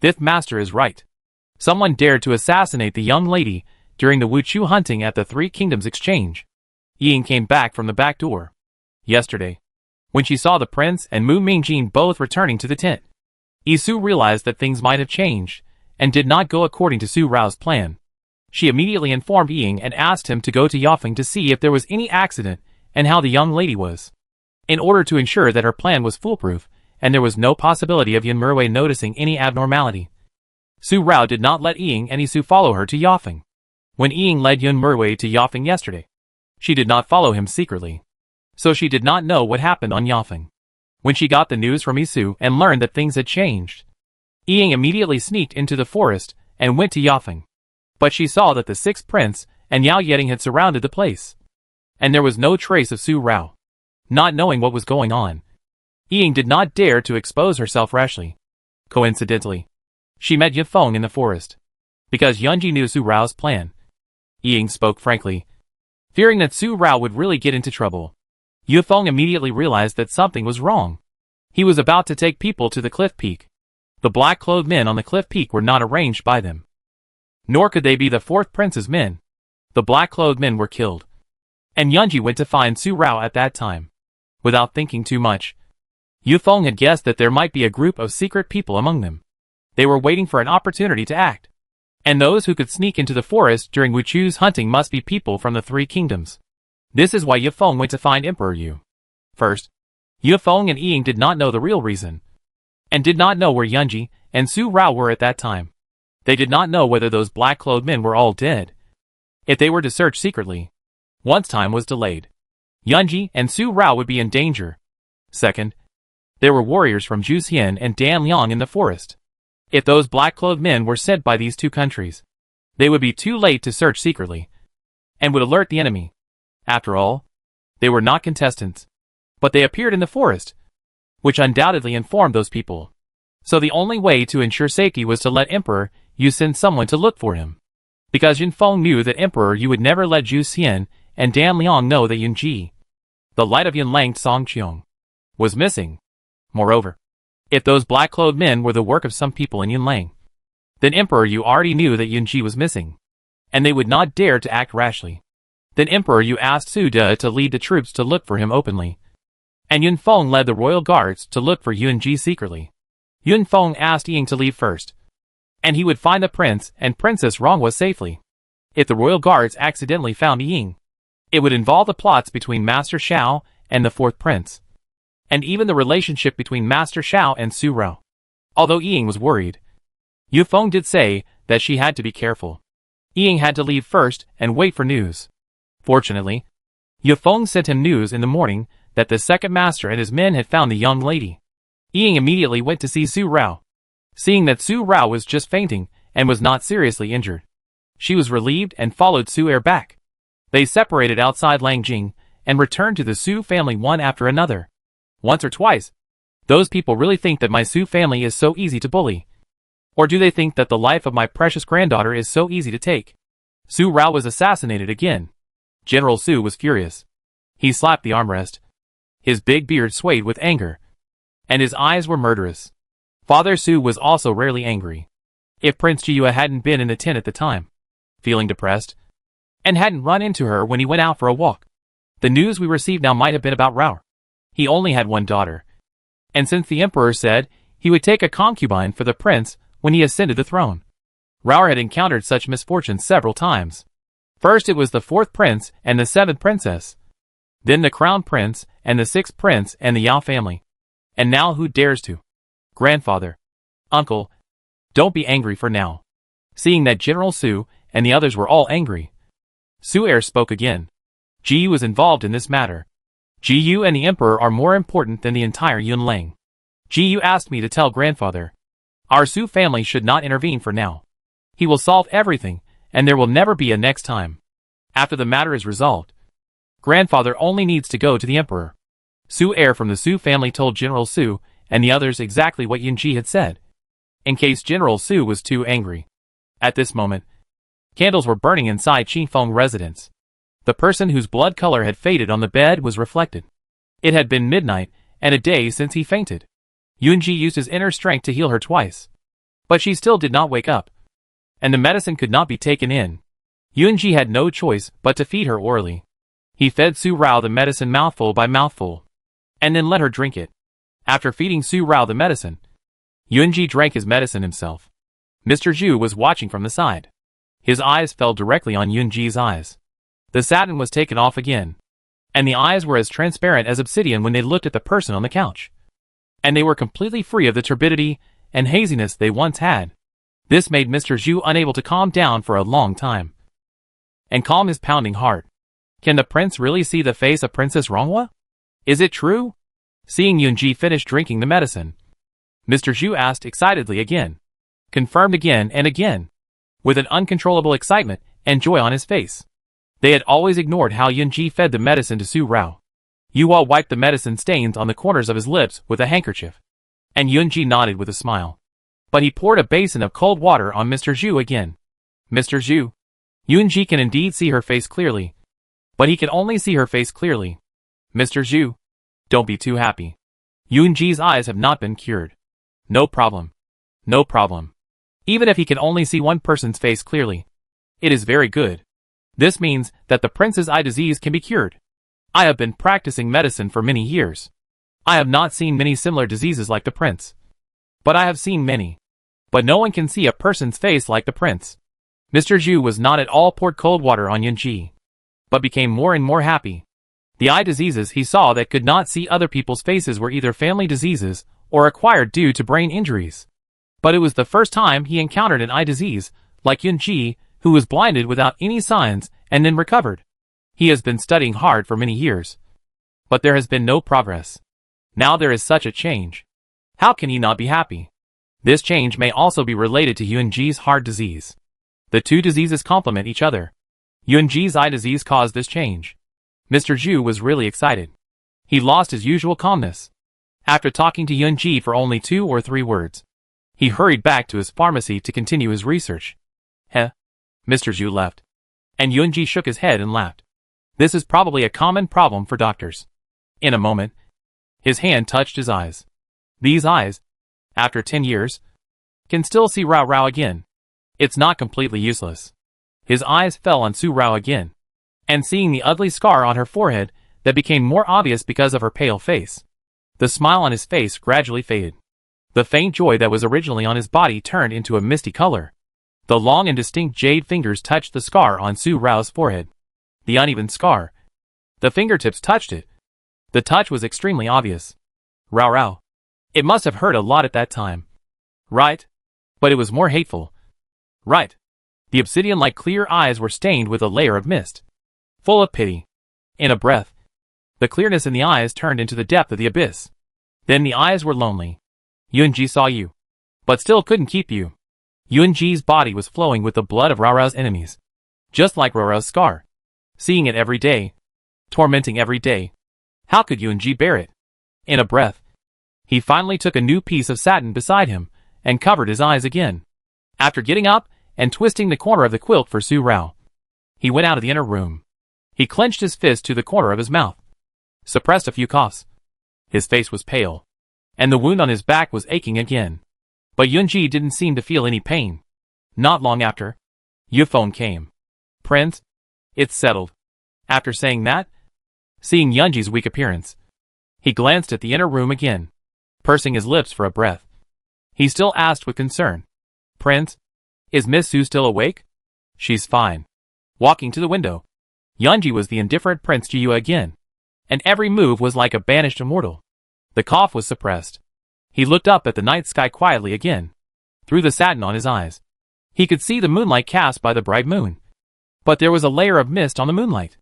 5th master is right. Someone dared to assassinate the young lady during the Wuchu hunting at the 3 Kingdoms Exchange. Ying came back from the back door yesterday, when she saw the prince and Mu Mingjin both returning to the tent. Isu realized that things might have changed, and did not go according to Su Rao's plan. She immediately informed Ying and asked him to go to Yafeng to see if there was any accident and how the young lady was, in order to ensure that her plan was foolproof and there was no possibility of Yun Murwei noticing any abnormality. Su Rao did not let Ying and Isu follow her to Yafeng. When Ying led Yun Merwei to Yafeng yesterday, she did not follow him secretly. So she did not know what happened on Yafeng. When she got the news from Isu and learned that things had changed, Ying immediately sneaked into the forest and went to Yafeng. But she saw that the sixth prince and Yao Yeding had surrounded the place, and there was no trace of Su Rao. Not knowing what was going on, Ying did not dare to expose herself rashly. Coincidentally, she met Yafeng in the forest. Because Yunji knew Su Rao's plan, Ying spoke frankly, fearing that Su Rao would really get into trouble. Yafeng immediately realized that something was wrong. He was about to take people to the cliff peak. The black-clothed men on the cliff peak were not arranged by them. Nor could they be the fourth prince's men. The black-clothed men were killed. And Yunji went to find Su Rao at that time. Without thinking too much, Yafeng had guessed that there might be a group of secret people among them. They were waiting for an opportunity to act. And those who could sneak into the forest during Wuchu's hunting must be people from the three kingdoms. This is why Yafeng went to find Emperor Yu. First, Yafeng and Ying did not know the real reason, and did not know where Yunji and Su Rao were at that time. They did not know whether those black-clothed men were all dead. If they were to search secretly, once time was delayed, Yunji and Su Rao would be in danger. Second, there were warriors from Juxian and Danliang in the forest. If those black-clothed men were sent by these two countries, they would be too late to search secretly, and would alert the enemy. After all, they were not contestants, but they appeared in the forest, which undoubtedly informed those people. So the only way to ensure safety was to let Emperor Yu send someone to look for him. Because Yunfeng knew that Emperor Yu would never let Zhu Xian and Dan Liang know that Yunji, the light of Yunlang Songqiong, was missing. Moreover, if those black-clothed men were the work of some people in Yunlang, then Emperor Yu already knew that Yunji was missing, and they would not dare to act rashly. Then Emperor Yu asked Su De to lead the troops to look for him openly, and Yunfeng led the royal guards to look for Yunji secretly. Yunfeng asked Ying to leave first, and he would find the prince and princess Ronghua safely. If the royal guards accidentally found Ying, it would involve the plots between Master Xiao and the fourth prince, and even the relationship between Master Xiao and Su Rao. Although Ying was worried, Yufeng did say that she had to be careful. Ying had to leave first and wait for news. Fortunately, Yufeng sent him news in the morning that the second master and his men had found the young lady. Ying immediately went to see Su Rao. Seeing that Su Rao was just fainting and was not seriously injured, she was relieved and followed Su Er back. They separated outside Langjing and returned to the Su family one after another. Once or twice, those people really think that my Su family is so easy to bully. Or do they think that the life of my precious granddaughter is so easy to take? Su Rao was assassinated again. General Su was furious. He slapped the armrest. His big beard swayed with anger, and his eyes were murderous. Father Su was also rarely angry. If Prince Jiyue hadn't been in the tent at the time, feeling depressed, and hadn't run into her when he went out for a walk, the news we received now might have been about Rao. He only had one daughter, and since the emperor said he would take a concubine for the prince when he ascended the throne, Rao had encountered such misfortune several times. First it was the fourth prince and the seventh princess, then the crown prince and the sixth prince and the Yao family. And now who dares to? Grandfather, uncle, don't be angry for now. Seeing that General Su and the others were all angry, Su Er spoke again. Jiyu was involved in this matter. Jiyu and the emperor are more important than the entire Yunlang. Jiyu asked me to tell grandfather, our Su family should not intervene for now. He will solve everything, and there will never be a next time. After the matter is resolved, grandfather only needs to go to the emperor. Su Er from the Su family told General Su and the others exactly what Yunji had said, in case General Su was too angry. At this moment, candles were burning inside Qingfeng residence. The person whose blood color had faded on the bed was reflected. It had been midnight and a day since he fainted. Yunji used his inner strength to heal her twice, but she still did not wake up, and the medicine could not be taken in. Yunji had no choice but to feed her orally. He fed Su Rao the medicine mouthful by mouthful, and then let her drink it. After feeding Su Rao the medicine, Yunji drank his medicine himself. Mr. Zhu was watching from the side. His eyes fell directly on Yunji's eyes. The satin was taken off again, and the eyes were as transparent as obsidian when they looked at the person on the couch. And they were completely free of the turbidity and haziness they once had. This made Mr. Zhu unable to calm down for a long time. And calm his pounding heart. Can the prince really see the face of Princess Ronghua? Is it true? Seeing Yunji finish drinking the medicine, Mr. Zhu asked excitedly again. Confirmed again and again, with an uncontrollable excitement and joy on his face. They had always ignored how Yunji fed the medicine to Su Rao. Yuhua wiped the medicine stains on the corners of his lips with a handkerchief. And Yunji nodded with a smile. But he poured a basin of cold water on Mr. Zhu again. Mr. Zhu. Yunji can indeed see her face clearly. But he can only see her face clearly. Mr. Zhu. Don't be too happy. Yunji's eyes have not been cured. No problem. No problem. Even if he can only see one person's face clearly. It is very good. This means that the prince's eye disease can be cured. I have been practicing medicine for many years. I have not seen many similar diseases like the prince. But I have seen many. But no one can see a person's face like the prince. Mr. Zhu was not at all poured cold water on Yunji, but became more and more happy. The eye diseases he saw that could not see other people's faces were either family diseases or acquired due to brain injuries. But it was the first time he encountered an eye disease, like Yunji, who was blinded without any signs and then recovered. He has been studying hard for many years. But there has been no progress. Now there is such a change. How can he not be happy? This change may also be related to Yunji's heart disease. The two diseases complement each other. Yunji's eye disease caused this change. Mr. Zhu was really excited. He lost his usual calmness. After talking to Yunji for only 2 or 3 words, he hurried back to his pharmacy to continue his research. Heh. Mr. Zhu left. And Yunji shook his head and laughed. This is probably a common problem for doctors. In a moment, his hand touched his eyes. These eyes, after 10 years, can still see Rao Rao again. It's not completely useless. His eyes fell on Su Rao again. And seeing the ugly scar on her forehead that became more obvious because of her pale face, the smile on his face gradually faded. The faint joy that was originally on his body turned into a misty color. The long and distinct jade fingers touched the scar on Su Rao's forehead. The uneven scar. The fingertips touched it. The touch was extremely obvious. Rao Rao. It must have hurt a lot at that time. Right? But it was more hateful. Right. The obsidian-like clear eyes were stained with a layer of mist. Full of pity. In a breath, the clearness in the eyes turned into the depth of the abyss. Then the eyes were lonely. Yunji saw you, but still couldn't keep you. Yunji's body was flowing with the blood of Rao Rao's enemies. Just like Rao Rao's scar. Seeing it every day. Tormenting every day. How could Yunji bear it? In a breath, he finally took a new piece of satin beside him, and covered his eyes again. After getting up, and twisting the corner of the quilt for Su Rao, he went out of the inner room. He clenched his fist to the corner of his mouth. Suppressed a few coughs. His face was pale. And the wound on his back was aching again. But Yunji didn't seem to feel any pain. Not long after, Yuphone came. Prince, it's settled. After saying that, seeing Yunji's weak appearance, he glanced at the inner room again, pursing his lips for a breath. He still asked with concern, Prince, is Miss Su still awake? She's fine. Walking to the window, Yunji was the indifferent Prince Jiyue again, and every move was like a banished immortal. The cough was suppressed. He looked up at the night sky quietly again. Through the satin on his eyes, he could see the moonlight cast by the bright moon. But there was a layer of mist on the moonlight.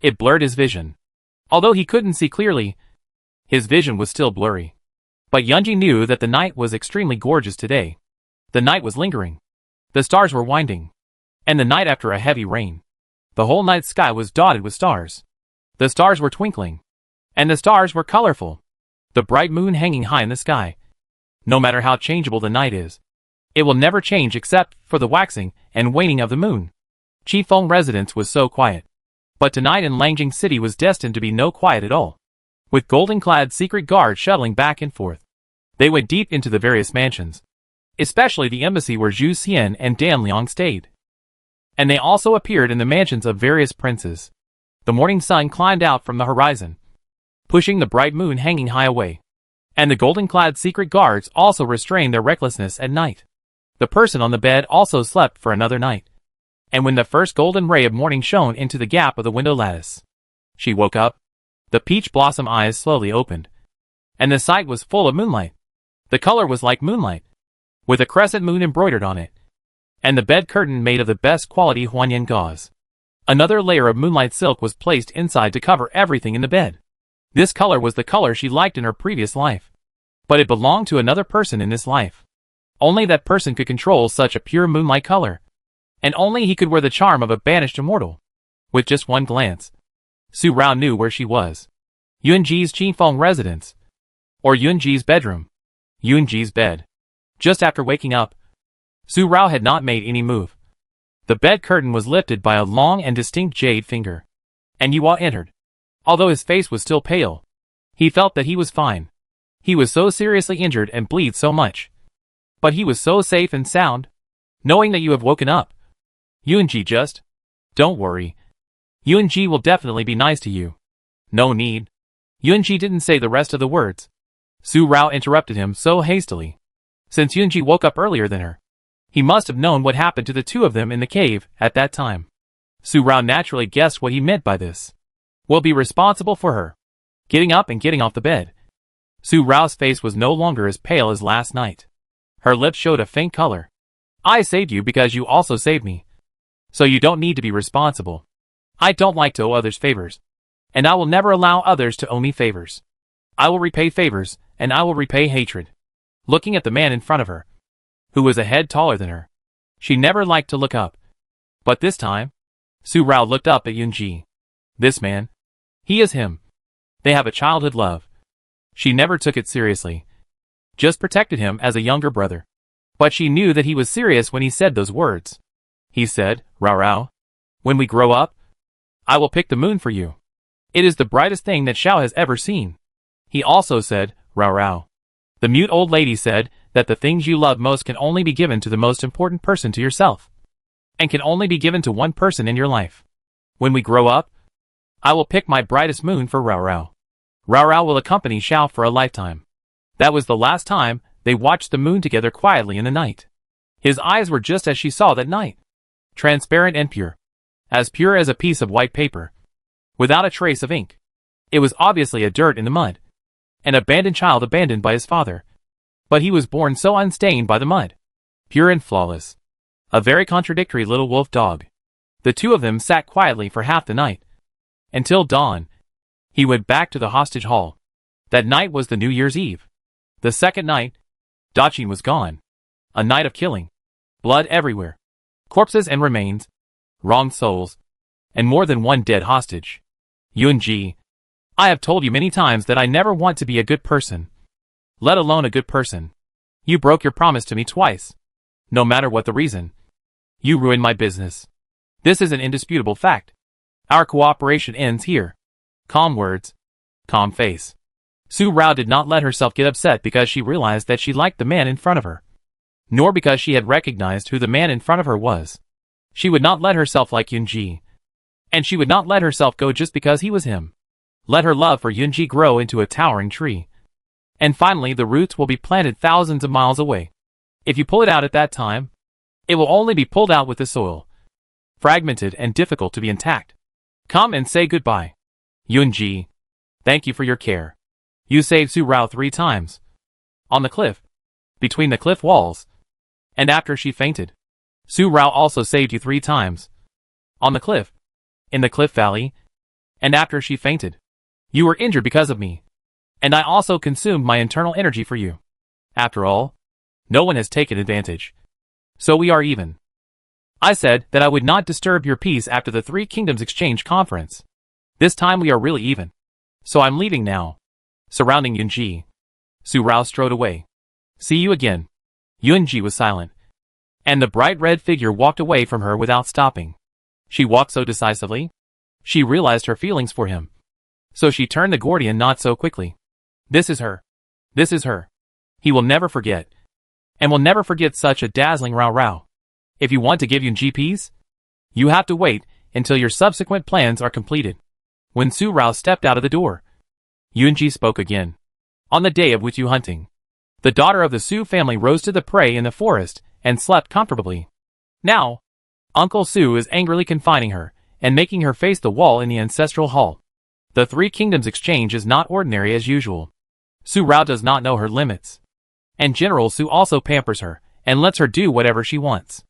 It blurred his vision. Although he couldn't see clearly, his vision was still blurry. But Yunji knew that the night was extremely gorgeous today. The night was lingering. The stars were winding. And the night after a heavy rain. The whole night sky was dotted with stars. The stars were twinkling. And the stars were colorful. The bright moon hanging high in the sky. No matter how changeable the night is, it will never change except for the waxing and waning of the moon. Qifeng residence was so quiet. But tonight in Langjing City was destined to be no quiet at all. With golden-clad secret guards shuttling back and forth, they went deep into the various mansions. Especially the embassy where Zhu Xian and Dan Liang stayed. And they also appeared in the mansions of various princes. The morning sun climbed out from the horizon, pushing the bright moon hanging high away. And the golden-clad secret guards also restrained their recklessness at night. The person on the bed also slept for another night. And when the first golden ray of morning shone into the gap of the window lattice, she woke up. The peach blossom eyes slowly opened. And the sight was full of moonlight. The color was like moonlight, with a crescent moon embroidered on it, and the bed curtain made of the best quality Huanyan gauze. Another layer of moonlight silk was placed inside to cover everything in the bed. This color was the color she liked in her previous life. But it belonged to another person in this life. Only that person could control such a pure moonlight color. And only he could wear the charm of a banished immortal. With just one glance, Su Rao knew where she was. Yunji's Qifeng residence. Or Yunji's bedroom. Yunji's bed. Just after waking up, Su Rao had not made any move. The bed curtain was lifted by a long and distinct jade finger. And Yua entered. Although his face was still pale, he felt that he was fine. He was so seriously injured and bleeds so much. But he was so safe and sound. Knowing that you have woken up. Yunji just. Don't worry. Yunji will definitely be nice to you. No need. Yunji didn't say the rest of the words. Su Rao interrupted him so hastily. Since Yunji woke up earlier than her, he must have known what happened to the two of them in the cave at that time. Su Rao naturally guessed what he meant by this. Will be responsible for her getting up and getting off the bed. Su Rao's face was no longer as pale as last night. Her lips showed a faint color. I saved you because you also saved me. So you don't need to be responsible. I don't like to owe others favors. And I will never allow others to owe me favors. I will repay favors, and I will repay hatred. Looking at the man in front of her, who was a head taller than her, she never liked to look up. But this time, Su Rao looked up at Yunji. This man. He is him. They have a childhood love. She never took it seriously. Just protected him as a younger brother. But she knew that he was serious when he said those words. He said, Rao Rao, when we grow up, I will pick the moon for you. It is the brightest thing that Xiao has ever seen. He also said, Rao Rao. The mute old lady said that the things you love most can only be given to the most important person to yourself. And can only be given to one person in your life. When we grow up, I will pick my brightest moon for Rao Rao. Rao Rao will accompany Xiao for a lifetime. That was the last time they watched the moon together quietly in the night. His eyes were just as she saw that night. Transparent and pure. As pure as a piece of white paper. Without a trace of ink. It was obviously a dirt in the mud. An abandoned child abandoned by his father. But he was born so unstained by the mud. Pure and flawless. A very contradictory little wolf dog. The two of them sat quietly for half the night. Until dawn. He went back to the hostage hall. That night was the New Year's Eve. The second night, Dachin was gone. A night of killing. Blood everywhere. Corpses and remains. Wronged souls. And more than one dead hostage. Yunji, I have told you many times that I never want to be a good person. Let alone a good person. You broke your promise to me twice. No matter what the reason. You ruined my business. This is an indisputable fact. Our cooperation ends here. Calm words. Calm face. Su Rao did not let herself get upset because she realized that she liked the man in front of her. Nor because she had recognized who the man in front of her was. She would not let herself like Yunji. And she would not let herself go just because he was him. Let her love for Yunji grow into a towering tree. And finally the roots will be planted thousands of miles away. If you pull it out at that time, it will only be pulled out with the soil. Fragmented and difficult to be intact. Come and say goodbye. Yunji, thank you for your care. You saved Su Rao 3 times. On the cliff. Between the cliff walls. And after she fainted. Su Rao also saved you 3 times. On the cliff. In the cliff valley. And after she fainted. You were injured because of me. And I also consumed my internal energy for you. After all, no one has taken advantage. So we are even. I said that I would not disturb your peace after the 3 Kingdoms Exchange Conference. This time we are really even. So I'm leaving now. Surrounding Yunji. Su Rao strode away. See you again. Yunji was silent. And the bright red figure walked away from her without stopping. She walked so decisively. She realized her feelings for him. So she turned the Gordian knot so quickly. This is her. This is her. He will never forget. And will never forget such a dazzling Rao Rao. If you want to give Yunji peace, you have to wait until your subsequent plans are completed. When Su Rao stepped out of the door, Yunji spoke again. On the day of Wutu hunting, the daughter of the Su family rose to the prey in the forest and slept comfortably. Now, Uncle Su is angrily confining her and making her face the wall in the ancestral hall. The 3 Kingdoms Exchange is not ordinary as usual. Su Rao does not know her limits. And General Su also pampers her and lets her do whatever she wants.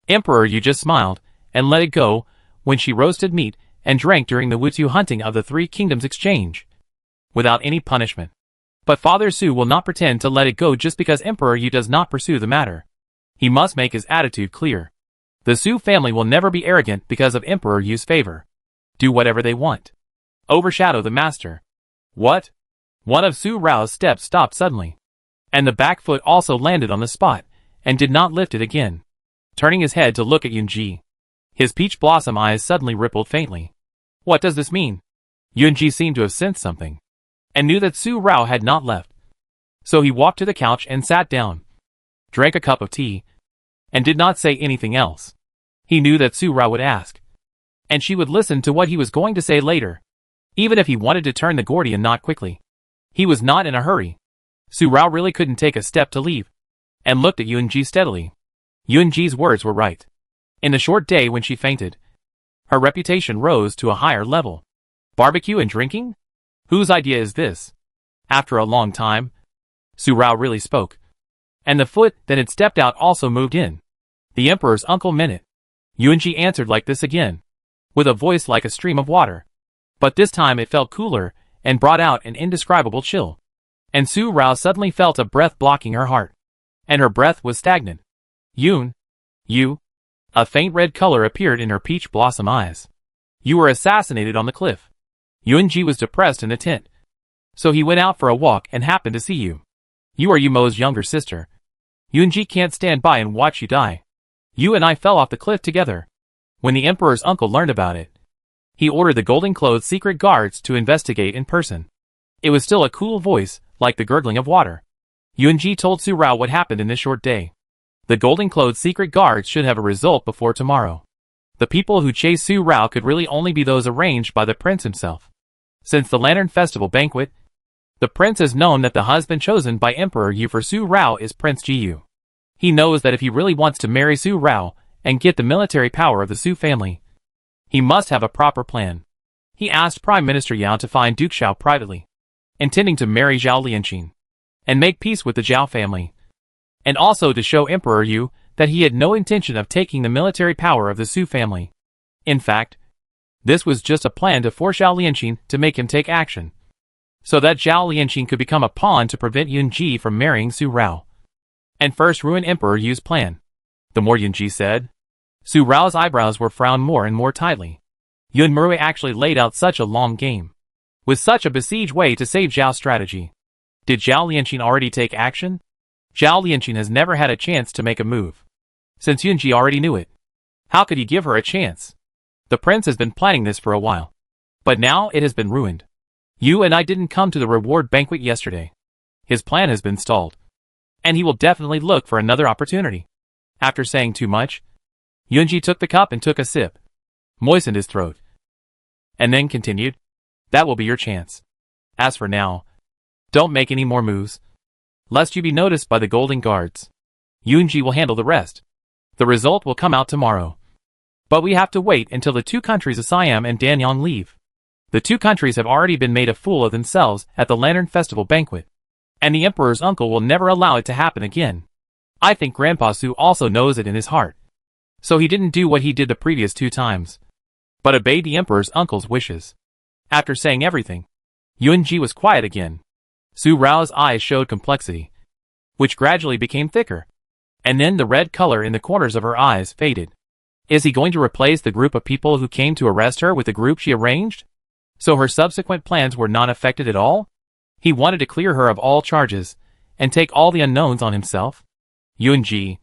Emperor Yu just smiled, and let it go, when she roasted meat, and drank during the Wutu hunting of the Three Kingdoms exchange. Without any punishment. But Father Su will not pretend to let it go just because Emperor Yu does not pursue the matter. He must make his attitude clear. The Su family will never be arrogant because of Emperor Yu's favor. Do whatever they want. Overshadow the master. What? One of Su Rao's steps stopped suddenly. And the back foot also landed on the spot, and did not lift it again. Turning his head to look at Yunji. His peach blossom eyes suddenly rippled faintly. What does this mean? Yunji seemed to have sensed something, and knew that Su Rao had not left. So he walked to the couch and sat down, drank a cup of tea, and did not say anything else. He knew that Su Rao would ask, and she would listen to what he was going to say later, even if he wanted to turn the Gordian knot quickly. He was not in a hurry. Su Rao really couldn't take a step to leave, and looked at Yunji steadily. Yunji's words were right. In the short day when she fainted, her reputation rose to a higher level. Barbecue and drinking? Whose idea is this? After a long time, Su Rao really spoke. And the foot that had stepped out also moved in. The Emperor's uncle meant it. Yunji answered like this again, with a voice like a stream of water. But this time it felt cooler, and brought out an indescribable chill. And Su Rao suddenly felt a breath blocking her heart. And her breath was stagnant. You. A faint red color appeared in her peach blossom eyes. You were assassinated on the cliff. Yunji was depressed in the tent. So he went out for a walk and happened to see you. You are Yumo's younger sister. Yunji can't stand by and watch you die. You and I fell off the cliff together. When the Emperor's uncle learned about it, he ordered the golden-clothed secret guards to investigate in person. It was still a cool voice, like the gurgling of water. Yunji told Su Rao what happened in this short day. The golden-clothed secret guards should have a result before tomorrow. The people who chased Su Rao could really only be those arranged by the prince himself. Since the Lantern Festival banquet, the prince has known that the husband chosen by Emperor Yu for Su Rao is Prince Jiyu. He knows that if he really wants to marry Su Rao and get the military power of the Su family, he must have a proper plan. He asked Prime Minister Yao to find Duke Xiao privately, intending to marry Zhao Lianqing and make peace with the Zhao family, and also to show Emperor Yu that he had no intention of taking the military power of the Su family. In fact, this was just a plan to force Zhao Lianqing to make him take action, so that Zhao Lianqing could become a pawn to prevent Yunji from marrying Su Rao, and first ruin Emperor Yu's plan. The more Yunji said, Su Rao's eyebrows were frowned more and more tightly. Yun Murui actually laid out such a long game, with such a besieged way to save Zhao's strategy. Did Zhao Lianqing already take action? Zhao Lianqing has never had a chance to make a move, since Yunji already knew it. How could he give her a chance? The prince has been planning this for a while, but now it has been ruined. You and I didn't come to the reward banquet yesterday. His plan has been stalled, and he will definitely look for another opportunity. After saying too much, Yunji took the cup and took a sip, moistened his throat, and then continued, "That will be your chance. As for now, don't make any more moves, lest you be noticed by the Golden Guards. Yunji will handle the rest. The result will come out tomorrow. But we have to wait until the two countries of Siam and Danyang leave. The two countries have already been made a fool of themselves at the Lantern Festival banquet, and the Emperor's uncle will never allow it to happen again. I think Grandpa Su also knows it in his heart. So he didn't do what he did the previous 2 times, but obeyed the Emperor's uncle's wishes." After saying everything, Yunji was quiet again. Su Rao's eyes showed complexity, which gradually became thicker, and then the red color in the corners of her eyes faded. Is he going to replace the group of people who came to arrest her with the group she arranged? So her subsequent plans were not affected at all? He wanted to clear her of all charges, and take all the unknowns on himself? Yunji,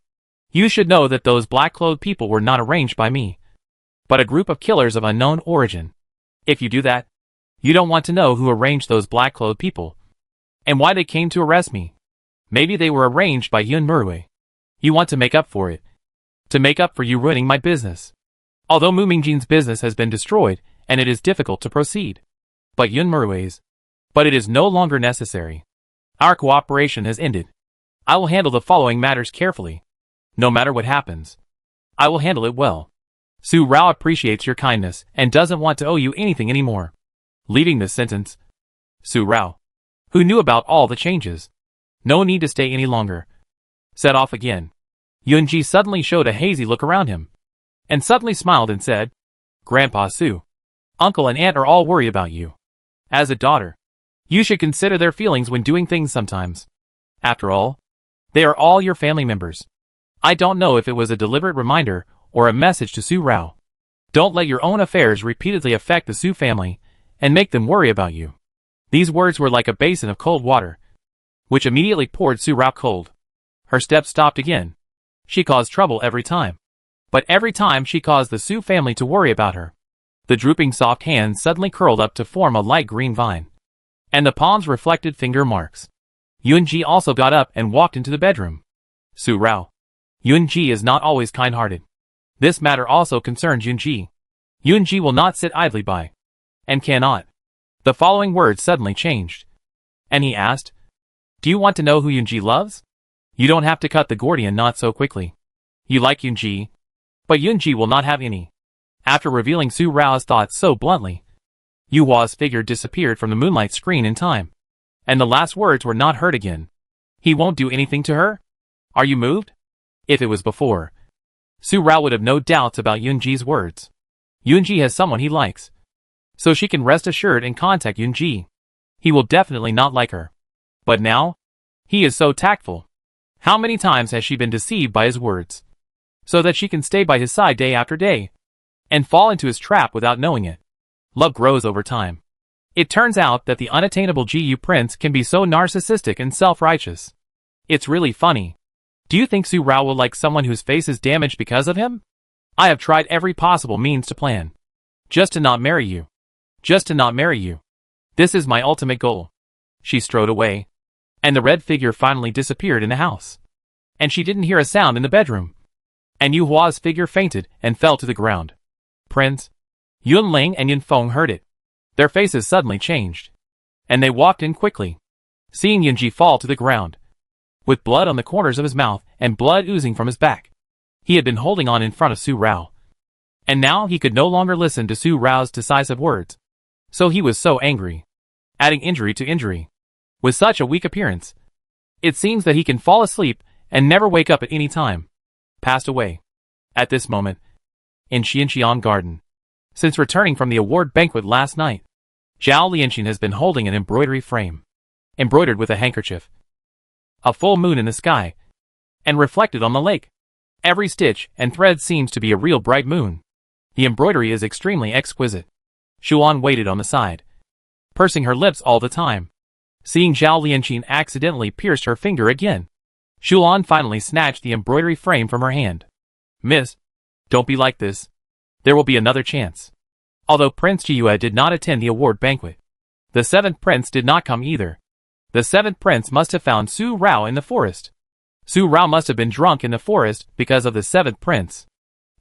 you should know that those black-clothed people were not arranged by me, but a group of killers of unknown origin. If you do that, you don't want to know who arranged those black-clothed people, and why they came to arrest me. Maybe they were arranged by Yun Murui. You want to make up for it, to make up for you ruining my business. Although Mu Mingjin's business has been destroyed, and it is difficult to proceed. But Yun Murui's. But it is no longer necessary. Our cooperation has ended. I will handle the following matters carefully. No matter what happens, I will handle it well. Su Rao appreciates your kindness and doesn't want to owe you anything anymore." Leaving this sentence, Su Rao, who knew about all the changes, no need to stay any longer, set off again. Yunji suddenly showed a hazy look around him, and suddenly smiled and said, Grandpa Su, Uncle and Aunt are all worried about you. As a daughter, you should consider their feelings when doing things sometimes. After all, they are all your family members. I don't know if it was a deliberate reminder or a message to Su Rao. Don't let your own affairs repeatedly affect the Su family and make them worry about you. These words were like a basin of cold water, which immediately poured Su Rao cold. Her steps stopped again. She caused trouble every time. But every time she caused the Su family to worry about her. The drooping soft hands suddenly curled up to form a light green vine, and the palms reflected finger marks. Yunji also got up and walked into the bedroom. Su Rao. Yunji is not always kind-hearted. This matter also concerns Yunji. Yunji will not sit idly by. And cannot. The following words suddenly changed. And he asked, Do you want to know who Yunji loves? You don't have to cut the Gordian knot so quickly. You like Yunji, but Yunji will not have any. After revealing Su Rao's thoughts so bluntly, Yu Hua's figure disappeared from the moonlight screen in time. And the last words were not heard again. He won't do anything to her? Are you moved? If it was before, Su Rao would have no doubts about Yunji's words. Yunji has someone he likes, so she can rest assured and contact Yunji. He will definitely not like her. But now, he is so tactful. How many times has she been deceived by his words? So that she can stay by his side day after day, and fall into his trap without knowing it. Love grows over time. It turns out that the unattainable GU prince can be so narcissistic and self-righteous. It's really funny. Do you think Su Rao will like someone whose face is damaged because of him? I have tried every possible means to plan. Just to not marry you. Just to not marry you. This is my ultimate goal. She strode away, and the red figure finally disappeared in the house. And she didn't hear a sound in the bedroom. And Yu Hua's figure fainted and fell to the ground. Prince, Yun Ling and Yun Feng heard it. Their faces suddenly changed, and they walked in quickly, seeing Yunji fall to the ground, with blood on the corners of his mouth and blood oozing from his back. He had been holding on in front of Su Rao, and now he could no longer listen to Su Rao's decisive words. So he was so angry, adding injury to injury. With such a weak appearance, it seems that he can fall asleep and never wake up at any time. Passed away. At this moment, in Xianxiang Garden. Since returning from the award banquet last night, Zhao Lianxin has been holding an embroidery frame, embroidered with a handkerchief, a full moon in the sky, and reflected on the lake. Every stitch and thread seems to be a real bright moon. The embroidery is extremely exquisite. Shuan waited on the side, pursing her lips all the time. Seeing Zhao Lianxin accidentally pierced her finger again, Shuan finally snatched the embroidery frame from her hand. Miss, don't be like this. There will be another chance. Although Prince Jiyue did not attend the award banquet, the seventh prince did not come either. The seventh prince must have found Su Rao in the forest. Su Rao must have been drunk in the forest because of the seventh prince.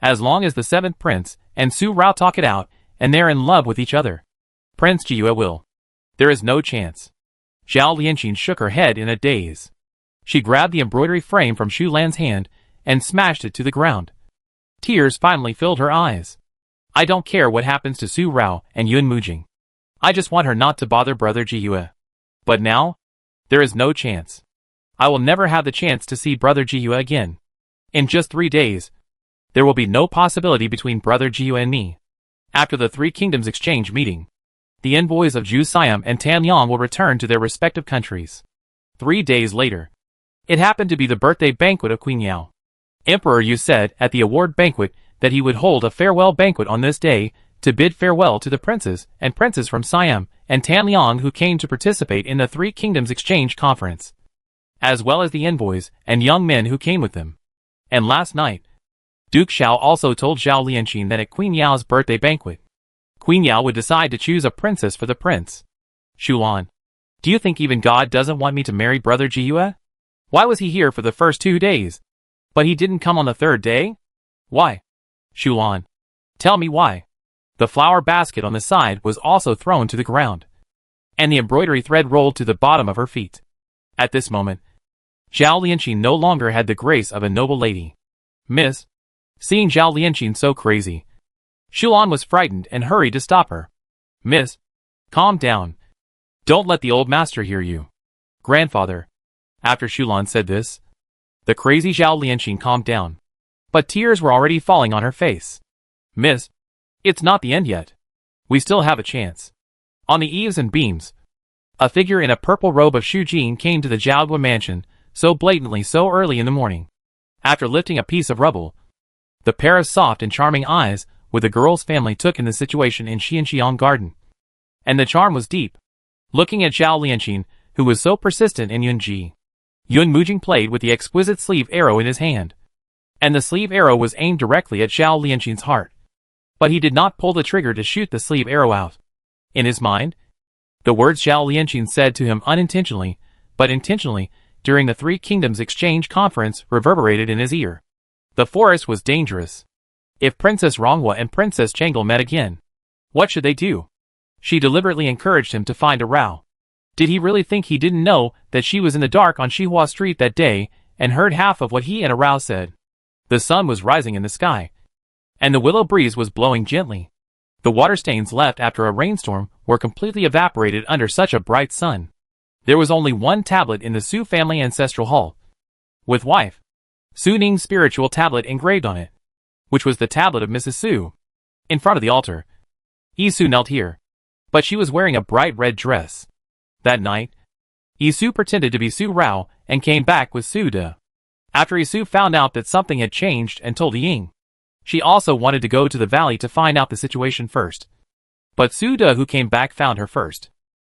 As long as the seventh prince and Su Rao talk it out, and they're in love with each other, Prince Jiyue will. There is no chance. Zhao Lianxin shook her head in a daze. She grabbed the embroidery frame from Shu Lan's hand and smashed it to the ground. Tears finally filled her eyes. I don't care what happens to Su Rao and Yun Mujing. I just want her not to bother brother Jiyue. But now, there is no chance. I will never have the chance to see brother Jiyue again. In just 3 days, there will be no possibility between brother Jiyue and me. After the Three Kingdoms exchange meeting, the envoys of Zhu Siam and Tan Yang will return to their respective countries. 3 days later, it happened to be the birthday banquet of Queen Yao. Emperor Yu said at the award banquet that he would hold a farewell banquet on this day to bid farewell to the princes and princesses from Siam and Tan Yang who came to participate in the Three Kingdoms exchange conference, as well as the envoys and young men who came with them. And last night, Duke Xiao also told Zhao Lianxin that at Queen Yao's birthday banquet, Queen Yao would decide to choose a princess for the prince. Shulan, do you think even God doesn't want me to marry brother Jiyue? Why was he here for the first 2 days? But he didn't come on the 3rd day? Why? Shulan, tell me why. The flower basket on the side was also thrown to the ground, and the embroidery thread rolled to the bottom of her feet. At this moment, Zhao Lianxin no longer had the grace of a noble lady. Miss, seeing Zhao Lianxin so crazy, Shulan was frightened and hurried to stop her. Miss, calm down. Don't let the old master hear you. Grandfather. After Shulan said this, The crazy Zhao Lianqing calmed down, but tears were already falling on her face. Miss, it's not the end yet. We still have a chance. On the eaves and beams, a figure in a purple robe of Shujin came to the Zhaodua mansion, so blatantly so early in the morning. After lifting a piece of rubble, the pair of soft and charming eyes with the girl's family took in the situation in Xianxiang Garden. And the charm was deep. Looking at Zhao Lianqing, who was so persistent in Yunji, Yun Mujing played with the exquisite sleeve arrow in his hand. And the sleeve arrow was aimed directly at Zhao Lianqing's heart. But he did not pull the trigger to shoot the sleeve arrow out. In his mind, the words Zhao Lianqing said to him unintentionally, but intentionally, during the Three Kingdoms Exchange Conference reverberated in his ear. The forest was dangerous. If Princess Ronghua and Princess Changel met again, what should they do? She deliberately encouraged him to find a row. Did he really think he didn't know that she was in the dark on Xihua Street that day and heard half of what he and Arao said? The sun was rising in the sky, and the willow breeze was blowing gently. The water stains left after a rainstorm were completely evaporated under such a bright sun. There was only one tablet in the Su family ancestral hall, with wife Su Ning's spiritual tablet engraved on it, which was the tablet of Mrs. Su. In front of the altar, Isu knelt here, but she was wearing a bright red dress. That night, Isu pretended to be Su Rao and came back with Su De. After Isu found out that something had changed and told Ying, she also wanted to go to the valley to find out the situation first. But Su De, who came back, found her first.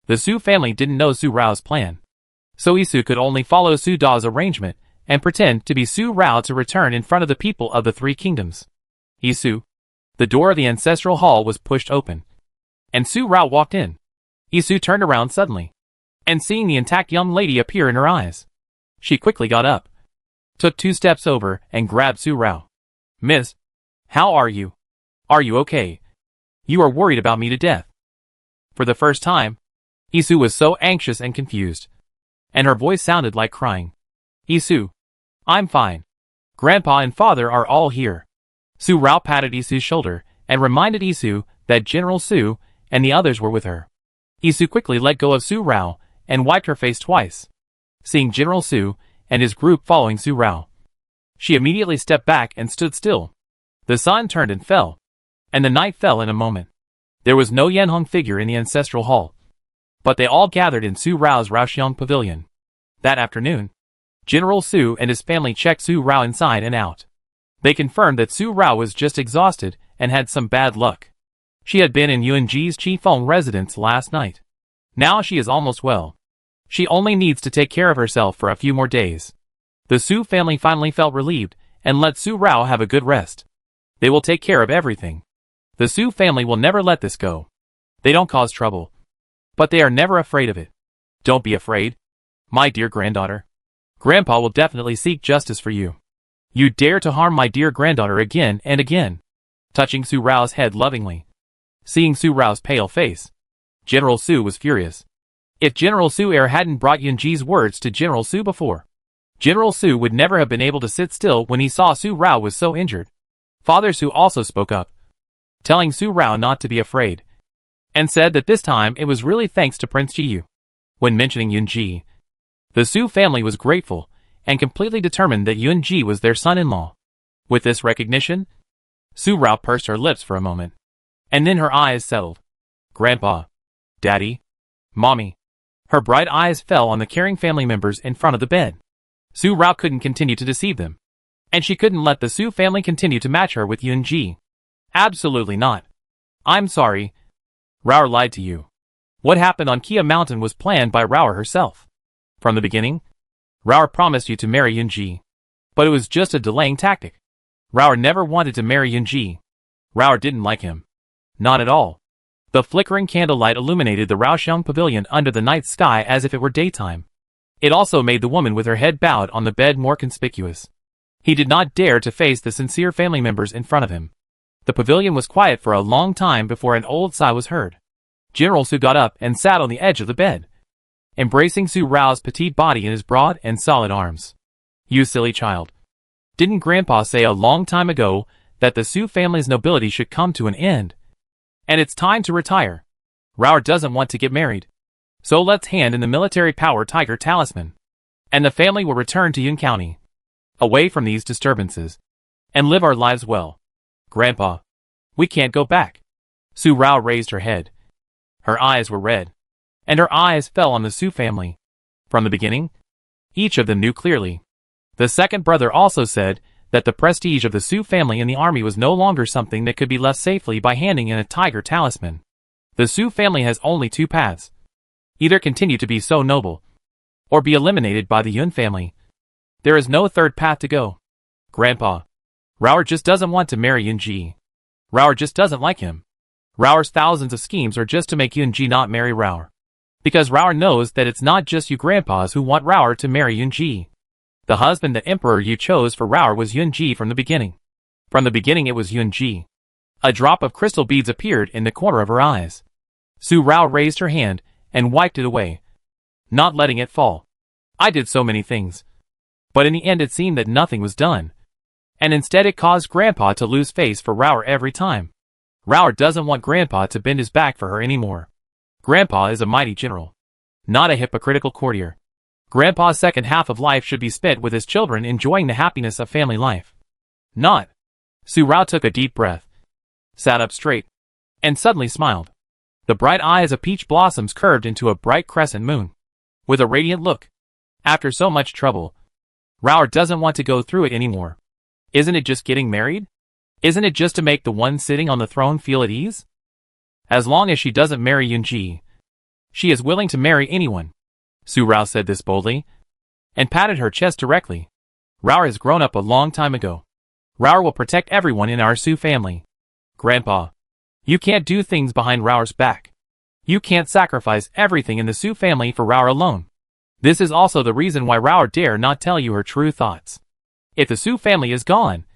The Su family didn't know Su Rao's plan, so Isu could only follow Su Da's arrangement and pretend to be Su Rao to return in front of the people of the Three Kingdoms. Isu. The door of the ancestral hall was pushed open, and Su Rao walked in. Isu turned around suddenly, and seeing the intact young lady appear in her eyes, she quickly got up, took 2 steps over, and grabbed Su Rao. Miss, how are you? Are you okay? You are worried about me to death. For the first time, Isu was so anxious and confused, and her voice sounded like crying. Isu, I'm fine. Grandpa and father are all here. Su Rao patted Isu's shoulder and reminded Isu that General Su and the others were with her. Isu quickly let go of Su Rao and wiped her face twice. Seeing General Su and his group following Su Rao, she immediately stepped back and stood still. The sun turned and fell, and the night fell in a moment. There was no Yanhong figure in the ancestral hall, but they all gathered in Su Rao's Raoxiang pavilion. That afternoon, General Su and his family checked Su Rao inside and out. They confirmed that Su Rao was just exhausted and had some bad luck. She had been in Yunji's Qifeng residence last night. Now she is almost well. She only needs to take care of herself for a few more days. The Su family finally felt relieved and let Su Rao have a good rest. They will take care of everything. The Su family will never let this go. They don't cause trouble, but they are never afraid of it. Don't be afraid, my dear granddaughter. Grandpa will definitely seek justice for you. You dare to harm my dear granddaughter again and again. Touching Su Rao's head lovingly. Seeing Su Rao's pale face, General Su was furious. If General Su hadn't brought Yunji's words to General Su before, General Su would never have been able to sit still when he saw Su Rao was so injured. Father Su also spoke up, telling Su Rao not to be afraid, and said that this time it was really thanks to Prince Jiyu. When mentioning Yunji, the Su family was grateful and completely determined that Yunji was their son-in-law. With this recognition, Su Rao pursed her lips for a moment, and then her eyes settled. Grandpa, Daddy, Mommy. Her bright eyes fell on the caring family members in front of the bed. Su Rao couldn't continue to deceive them, and she couldn't let the Su family continue to match her with Yunji. Absolutely not. I'm sorry. Rao lied to you. What happened on Kia Mountain was planned by Rao herself. From the beginning, Rao promised you to marry Yunji, but it was just a delaying tactic. Rao never wanted to marry Yunji. Rao didn't like him. Not at all. The flickering candlelight illuminated the Raoxiang pavilion under the night sky as if it were daytime. It also made the woman with her head bowed on the bed more conspicuous. He did not dare to face the sincere family members in front of him. The pavilion was quiet for a long time before an old sigh was heard. General Su got up and sat on the edge of the bed, embracing Su Rao's petite body in his broad and solid arms. You silly child. Didn't Grandpa say a long time ago that the Su family's nobility should come to an end? And it's time to retire. Rao doesn't want to get married. So let's hand in the military power tiger talisman, and the family will return to Yun County. away from these disturbances, and live our lives well. Grandpa, we can't go back. Su Rao raised her head. Her eyes were red, and her eyes fell on the Su family. From the beginning, each of them knew clearly. The second brother also said that the prestige of the Su family in the army was no longer something that could be left safely by handing in a tiger talisman. The Su family has only two paths. Either continue to be so noble, or be eliminated by the Yun family. There is no third path to go. Grandpa, Rao'er just doesn't want to marry Yunji. Rao'er just doesn't like him. Rao'er's thousands of schemes are just to make Yunji not marry Rao'er. Because Rao'er knows that it's not just you grandpas who want Rao'er to marry Yunji. The husband that Emperor Yu chose for Rao'er was Yunji from the beginning. From the beginning it was Yunji. A drop of crystal beads appeared in the corner of her eyes. Su Rao raised her hand and wiped it away, not letting it fall. I did so many things. But in the end it seemed that nothing was done. And instead it caused Grandpa to lose face for Rao'er every time. Rao'er doesn't want Grandpa to bend his back for her anymore. Grandpa is a mighty general, not a hypocritical courtier. Grandpa's second half of life should be spent with his children enjoying the happiness of family life. Not. Su Rao took a deep breath, sat up straight, and suddenly smiled. The bright eyes of peach blossoms curved into a bright crescent moon. With a radiant look. After so much trouble, Rao'er doesn't want to go through it anymore. Isn't it just getting married? Isn't it just to make the one sitting on the throne feel at ease? As long as she doesn't marry Yunji, she is willing to marry anyone. Su Rao said this boldly, and patted her chest directly. Rao'er has grown up a long time ago. Rao'er will protect everyone in our Su family. Grandpa, you can't do things behind Rao'er's back. You can't sacrifice everything in the Su family for Rao'er alone. This is also the reason why Rao'er dare not tell you her true thoughts. If the Su family is gone,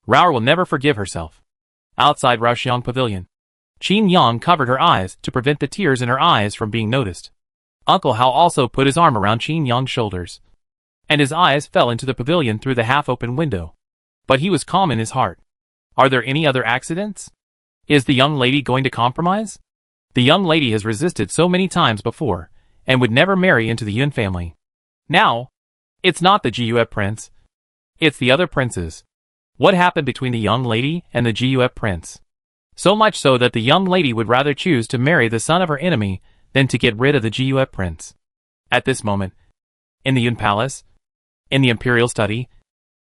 Rao'er will never forgive herself. Outside Raoxiang Pavilion, Qin Yang covered her eyes to prevent the tears in her eyes from being noticed. Uncle Hao also put his arm around Qin Yang's shoulders, and his eyes fell into the pavilion through the half-open window. But he was calm in his heart. Are there any other accidents? Is the young lady going to compromise? The young lady has resisted so many times before, and would never marry into the Yun family. Now, it's not the Jiyue prince. It's the other princes. What happened between the young lady and the Jiyue prince? So much so that the young lady would rather choose to marry the son of her enemy than to get rid of the Jiyue prince. At this moment, in the Yun palace, in the imperial study,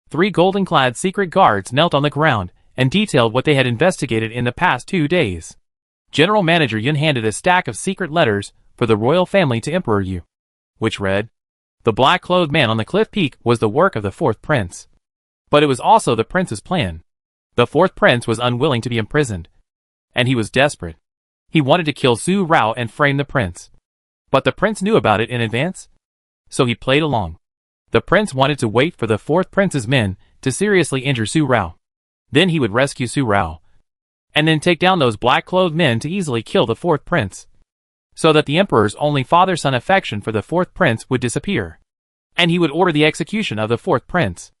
3 golden-clad secret guards knelt on the ground and detailed what they had investigated in the past 2 days. General Manager Yun handed a stack of secret letters for the royal family to Emperor Yu, which read, "The black-clothed man on the cliff peak was the work of the 4th prince. But it was also the prince's plan. The 4th prince was unwilling to be imprisoned, and he was desperate. He wanted to kill Su Rao and frame the prince. But the prince knew about it in advance, so he played along. The prince wanted to wait for the 4th prince's men to seriously injure Su Rao. Then he would rescue Su Rao, and then take down those black-clothed men to easily kill the 4th prince, so that the emperor's only father-son affection for the 4th prince would disappear, and he would order the execution of the 4th prince.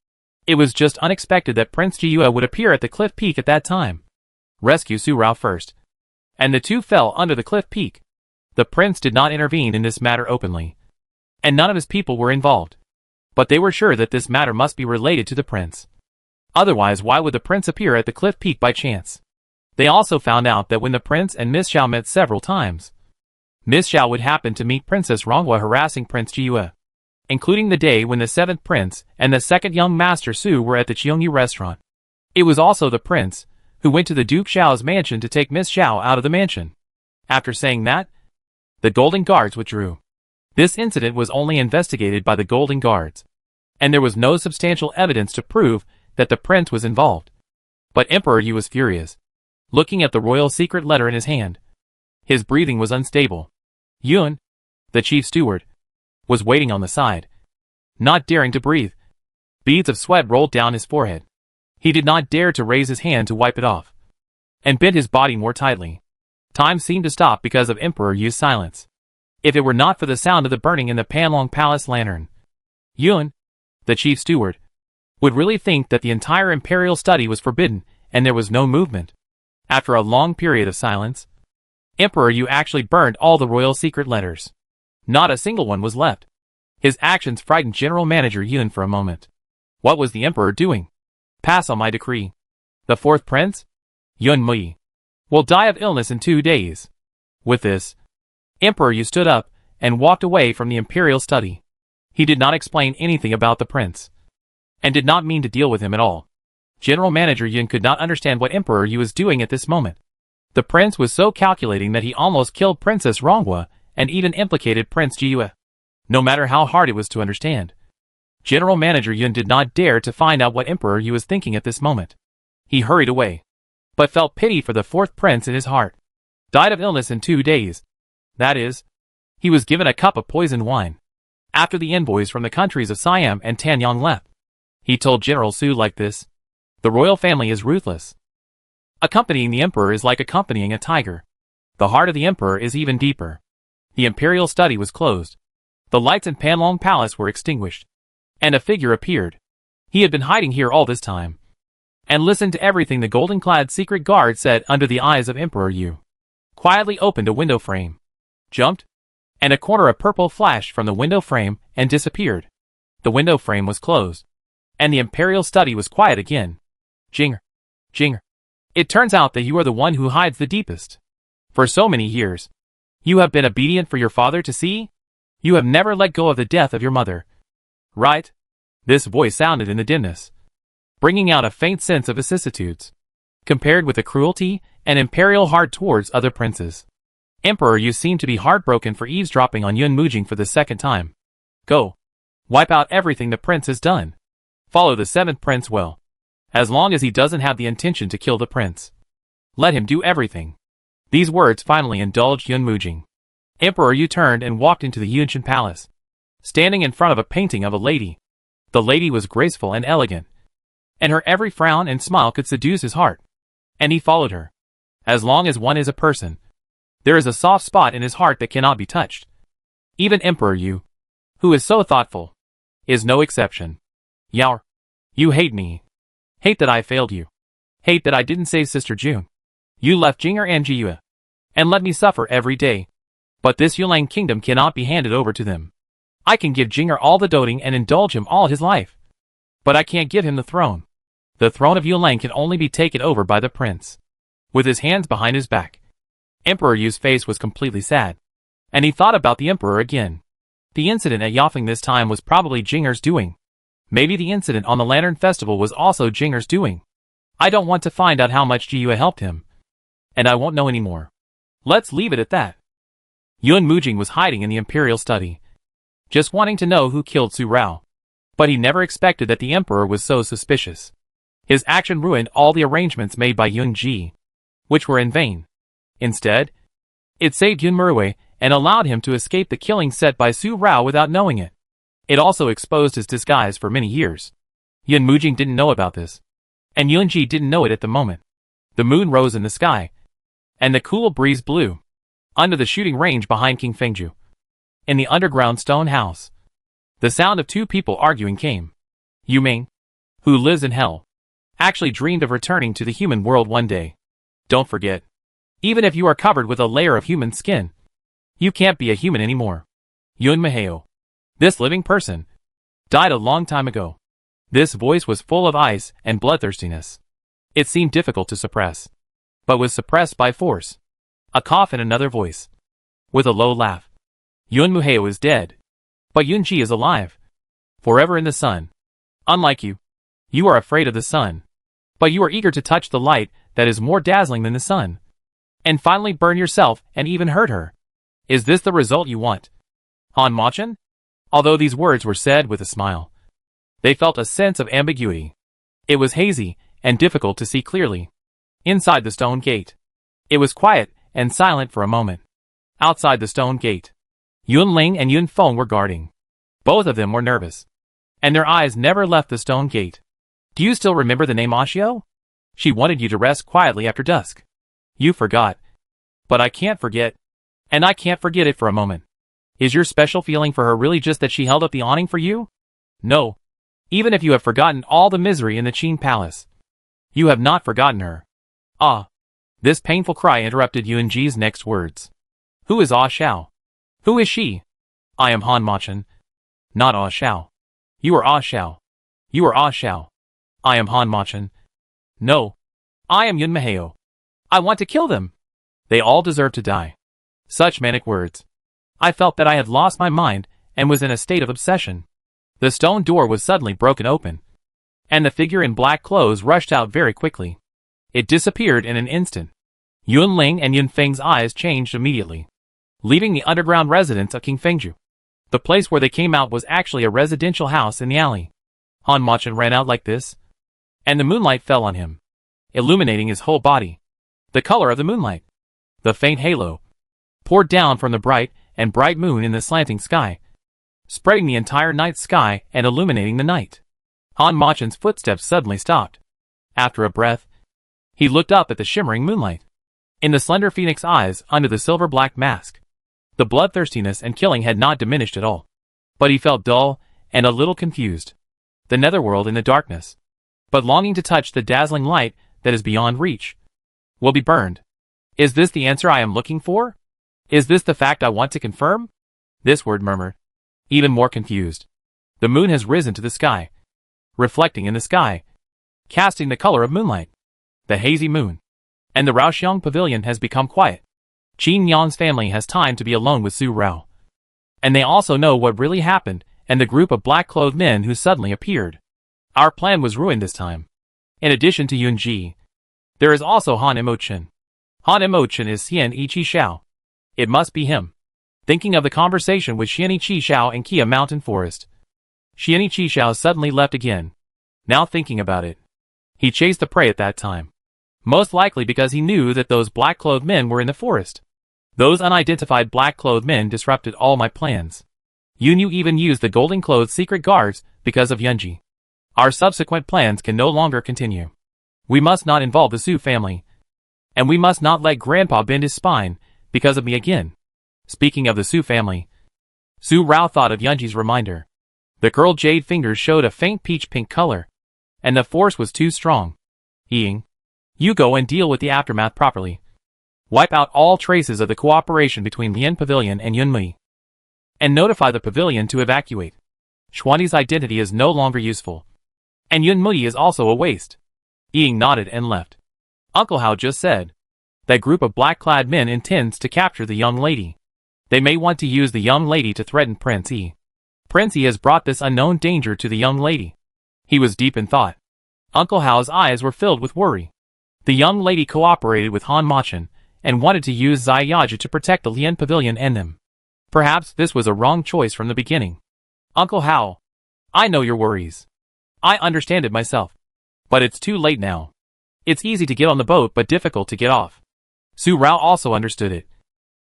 It was just unexpected that Prince Jiyue would appear at the cliff peak at that time. Rescue Su Rao first, and the two fell under the cliff peak. The prince did not intervene in this matter openly, and none of his people were involved. But they were sure that this matter must be related to the prince. Otherwise, why would the prince appear at the cliff peak by chance? They also found out that when the prince and Miss Xiao met several times, Miss Xiao would happen to meet Princess Ronghua harassing Prince Jiyue, including the day when the 7th prince and the 2nd young master Su were at the Qiongyu restaurant. It was also the prince who went to the Duke Xiao's mansion to take Miss Xiao out of the mansion. After saying that, the Golden Guards withdrew. This incident was only investigated by the Golden Guards, and there was no substantial evidence to prove that the prince was involved. But Emperor Yu was furious, looking at the royal secret letter in his hand. His breathing was unstable. Yun, the chief steward, was waiting on the side, not daring to breathe. Beads of sweat rolled down his forehead. He did not dare to raise his hand to wipe it off, and bent his body more tightly. Time seemed to stop because of Emperor Yu's silence. If it were not for the sound of the burning in the Panlong Palace lantern, Yun, the chief steward, would really think that the entire imperial study was forbidden and there was no movement. After a long period of silence, Emperor Yu actually burned all the royal secret letters. Not a single one was left. His actions frightened General Manager Yun for a moment. What was the emperor doing? Pass on my decree. The fourth prince, Yun Mui, will die of illness in 2 days. With this, Emperor Yu stood up and walked away from the imperial study. He did not explain anything about the prince, and did not mean to deal with him at all. General Manager Yun could not understand what Emperor Yu was doing at this moment. The prince was so calculating that he almost killed Princess Ronghua and even implicated Prince Jiyue. No matter how hard it was to understand, General Manager Yun did not dare to find out what Emperor Yu was thinking at this moment. He hurried away, but felt pity for the fourth prince in his heart. Died of illness in 2 days. That is, he was given a cup of poisoned wine. After the envoys from the countries of Siam and Tanyang left, he told General Su like this: the royal family is ruthless. Accompanying the emperor is like accompanying a tiger. The heart of the emperor is even deeper. The imperial study was closed. The lights in Panlong Palace were extinguished, and a figure appeared. He had been hiding here all this time, and listened to everything the golden-clad secret guard said under the eyes of Emperor Yu. Quietly opened a window frame, jumped, and a corner of purple flashed from the window frame and disappeared. The window frame was closed, and the imperial study was quiet again. Jinger, Jinger, it turns out that you are the one who hides the deepest. For so many years, you have been obedient for your father to see? You have never let go of the death of your mother. Right? This voice sounded in the dimness, bringing out a faint sense of vicissitudes, compared with the cruelty and imperial heart towards other princes. Emperor Yu seemed to be heartbroken for eavesdropping on Yun Mujing for the second time. Go. Wipe out everything the prince has done. Follow the seventh prince well. As long as he doesn't have the intention to kill the prince, let him do everything. These words finally indulged Yun Mujing. Emperor Yu turned and walked into the Yunshan Palace, standing in front of a painting of a lady. The lady was graceful and elegant, and her every frown and smile could seduce his heart. And he followed her. As long as one is a person, there is a soft spot in his heart that cannot be touched. Even Emperor Yu, who is so thoughtful, is no exception. Yaor, you hate me. Hate that I failed you. Hate that I didn't save Sister June. You left Jinger and Jiyue, and let me suffer every day. But this Yulang kingdom cannot be handed over to them. I can give Jinger all the doting and indulge him all his life, but I can't give him the throne. The throne of Yulang can only be taken over by the prince. With his hands behind his back, Emperor Yu's face was completely sad, and he thought about the emperor again. The incident at Yafeng this time was probably Jinger's doing. Maybe the incident on the Lantern Festival was also Jinger's doing. I don't want to find out how much Jiyue helped him, and I won't know anymore. Let's leave it at that. Yun Mujing was hiding in the imperial study, just wanting to know who killed Su Rao. But he never expected that the emperor was so suspicious. His action ruined all the arrangements made by Yun Ji, which were in vain. Instead, it saved Yun Murue and allowed him to escape the killing set by Su Rao without knowing it. It also exposed his disguise for many years. Yun Mujing didn't know about this, and Yun Ji didn't know it at the moment. The moon rose in the sky, and the cool breeze blew under the shooting range behind King Fengju. In the underground stone house, the sound of two people arguing came. Yu Ming, who lives in hell, actually dreamed of returning to the human world one day. Don't forget, even if you are covered with a layer of human skin, you can't be a human anymore. Yun Maheo, this living person, died a long time ago. This voice was full of ice and bloodthirstiness. It seemed difficult to suppress, but was suppressed by force. A cough and another voice, with a low laugh. Yun Muheo is dead, but Yun Ji is alive, forever in the sun. Unlike you, you are afraid of the sun, but you are eager to touch the light that is more dazzling than the sun, and finally burn yourself and even hurt her. Is this the result you want? Han Machin? Although these words were said with a smile, they felt a sense of ambiguity. It was hazy and difficult to see clearly. Inside the stone gate, it was quiet and silent for a moment. Outside the stone gate, Yun Ling and Yun Feng were guarding. Both of them were nervous, and their eyes never left the stone gate. Do you still remember the name Ashio? She wanted you to rest quietly after dusk. You forgot. But I can't forget. And I can't forget it for a moment. Is your special feeling for her really just that she held up the awning for you? No. Even if you have forgotten all the misery in the Qin Palace, you have not forgotten her. Ah. This painful cry interrupted Yun Ji's next words. Who is Ah Xiao? Who is she? I am Han Machin. Not Ah Xiao. You are Ah Xiao. You are Ah Xiao. I am Han Machin. No. I am Yun Maheo. I want to kill them. They all deserve to die. Such manic words. I felt that I had lost my mind and was in a state of obsession. The stone door was suddenly broken open, and the figure in black clothes rushed out very quickly. It disappeared in an instant. Yun Ling and Yun Feng's eyes changed immediately, leaving the underground residence of King Fengju. The place where they came out was actually a residential house in the alley. Han Machin ran out like this, and the moonlight fell on him, illuminating his whole body. The color of the moonlight, the faint halo, poured down from the bright moon in the slanting sky, spreading the entire night sky and illuminating the night. Han Machin's footsteps suddenly stopped. After a breath, he looked up at the shimmering moonlight. In the slender phoenix eyes under the silver-black mask, the bloodthirstiness and killing had not diminished at all. But he felt dull and a little confused. The netherworld in the darkness, but longing to touch the dazzling light that is beyond reach, will be burned. Is this the answer I am looking for? Is this the fact I want to confirm? This word murmured, even more confused. The moon has risen to the sky, reflecting in the sky, casting the color of moonlight. The hazy moon. And the Raoxiong pavilion has become quiet. Qin Yan's family has time to be alone with Su Rao. And they also know what really happened and the group of black-clothed men who suddenly appeared. Our plan was ruined this time. In addition to Yun Ji, there is also Han Emochin. Han Emochin is Xian Ichi Xiao. It must be him. Thinking of the conversation with Xian Ichi Xiao in Kia Mountain Forest, Xian Ichi Xiao suddenly left again. Now thinking about it, he chased the prey at that time. Most likely because he knew that those black-clothed men were in the forest. Those unidentified black-clothed men disrupted all my plans. Yun Yu even used the golden-clothed secret guards because of Yunji. Our subsequent plans can no longer continue. We must not involve the Su family. And we must not let Grandpa bend his spine because of me again. Speaking of the Su family, Su Rao thought of Yunji's reminder. The curled jade fingers showed a faint peach-pink color, and the force was too strong. Ying, you go and deal with the aftermath properly. Wipe out all traces of the cooperation between Lian Pavilion and Yunmei, and notify the pavilion to evacuate. Xuani's identity is no longer useful, and Yunmei is also a waste. Ying nodded and left. Uncle Hao just said, that group of black-clad men intends to capture the young lady. They may want to use the young lady to threaten Prince Yi. Prince Yi has brought this unknown danger to the young lady. He was deep in thought. Uncle Hao's eyes were filled with worry. The young lady cooperated with Han Machin and wanted to use Zai Yaji to protect the Lian Pavilion and them. Perhaps this was a wrong choice from the beginning. Uncle Hao, I know your worries. I understand it myself. But it's too late now. It's easy to get on the boat but difficult to get off. Su Rao also understood it.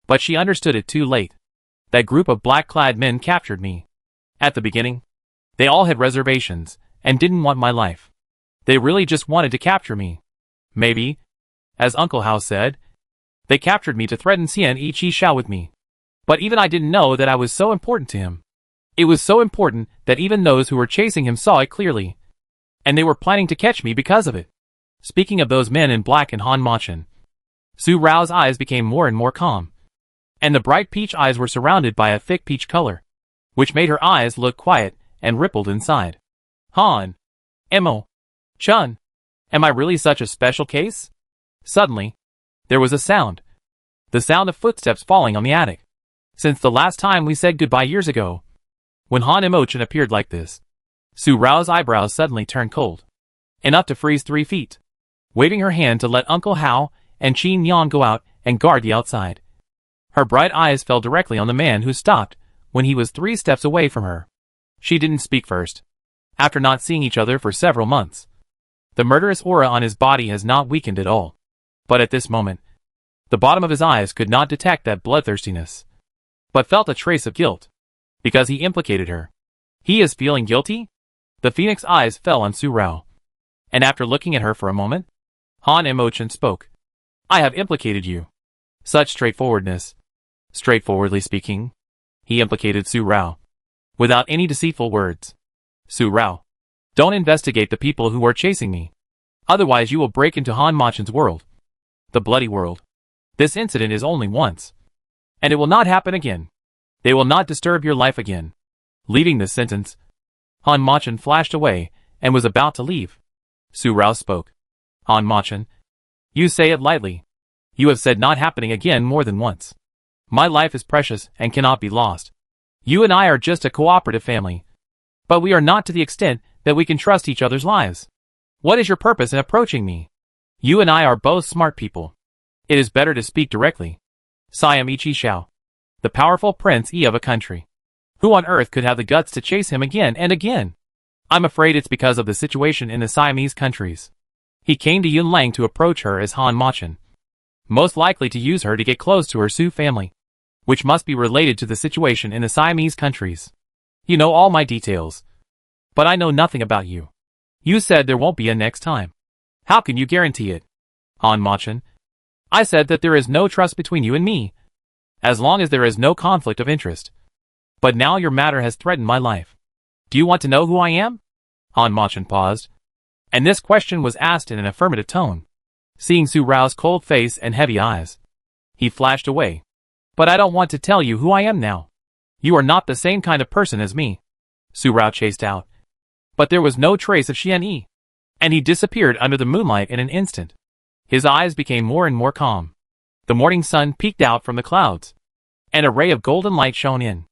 But she understood it too late. That group of black-clad men captured me. At the beginning, they all had reservations and didn't want my life. They really just wanted to capture me. Maybe, as Uncle Hao said, they captured me to threaten Xian Ichi Xiao with me. But even I didn't know that I was so important to him. It was so important that even those who were chasing him saw it clearly. And they were planning to catch me because of it. Speaking of those men in black and Han Machin, Su Rao's eyes became more and more calm. And the bright peach eyes were surrounded by a thick peach color, which made her eyes look quiet and rippled inside. Han, Emo, Chun, am I really such a special case? Suddenly, there was a sound. The sound of footsteps falling on the attic. Since the last time we said goodbye years ago, when Han Emochin appeared like this, Su Rao's eyebrows suddenly turned cold, enough to freeze 3 feet, waving her hand to let Uncle Hao and Qin Yan go out and guard the outside. Her bright eyes fell directly on the man who stopped when he was 3 steps away from her. She didn't speak first. After not seeing each other for several months, the murderous aura on his body has not weakened at all. But at this moment, the bottom of his eyes could not detect that bloodthirstiness, but felt a trace of guilt, because he implicated her. He is feeling guilty? The phoenix eyes fell on Su Rao, and after looking at her for a moment, Han Emochin spoke. I have implicated you. Such straightforwardness. Straightforwardly speaking, he implicated Su Rao, without any deceitful words. Su Rao, don't investigate the people who are chasing me. Otherwise you will break into Han Machin's world. The bloody world. This incident is only once. And it will not happen again. They will not disturb your life again. Leaving this sentence, Han Machin flashed away and was about to leave. Su Rao spoke. On Machin. You say it lightly. You have said not happening again more than once. My life is precious and cannot be lost. You and I are just a cooperative family. But we are not to the extent that we can trust each other's lives. What is your purpose in approaching me? You and I are both smart people. It is better to speak directly. Siam-ichi Xiao. The powerful Prince E of a country. Who on earth could have the guts to chase him again and again? I'm afraid it's because of the situation in the Siamese countries. He came to Yunlang to approach her as Han Machin. Most likely to use her to get close to her Su family, which must be related to the situation in the Siamese countries. You know all my details. But I know nothing about you. You said there won't be a next time. How can you guarantee it? Han Machin. I said that there is no trust between you and me, as long as there is no conflict of interest. But now your matter has threatened my life. Do you want to know who I am? Han Machin paused, and this question was asked in an affirmative tone. Seeing Su Rao's cold face and heavy eyes, he flashed away. But I don't want to tell you who I am now. You are not the same kind of person as me. Su Rao chased out. But there was no trace of Xian Yi, and he disappeared under the moonlight in an instant. His eyes became more and more calm. The morning sun peeked out from the clouds, and a ray of golden light shone in.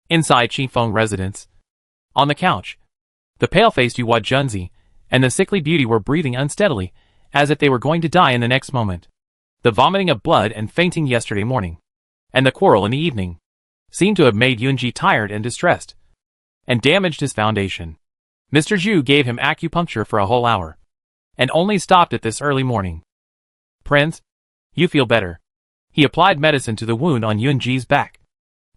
Inside Qifeng residence, on the couch, the pale-faced Yuhua Junzi and the sickly beauty were breathing unsteadily, as if they were going to die in the next moment. The vomiting of blood and fainting yesterday morning, and the quarrel in the evening, seemed to have made Yunji tired and distressed, and damaged his foundation. Mr. Zhu gave him acupuncture for a whole hour, and only stopped at this early morning. Prince, you feel better. He applied medicine to the wound on Yunji's back,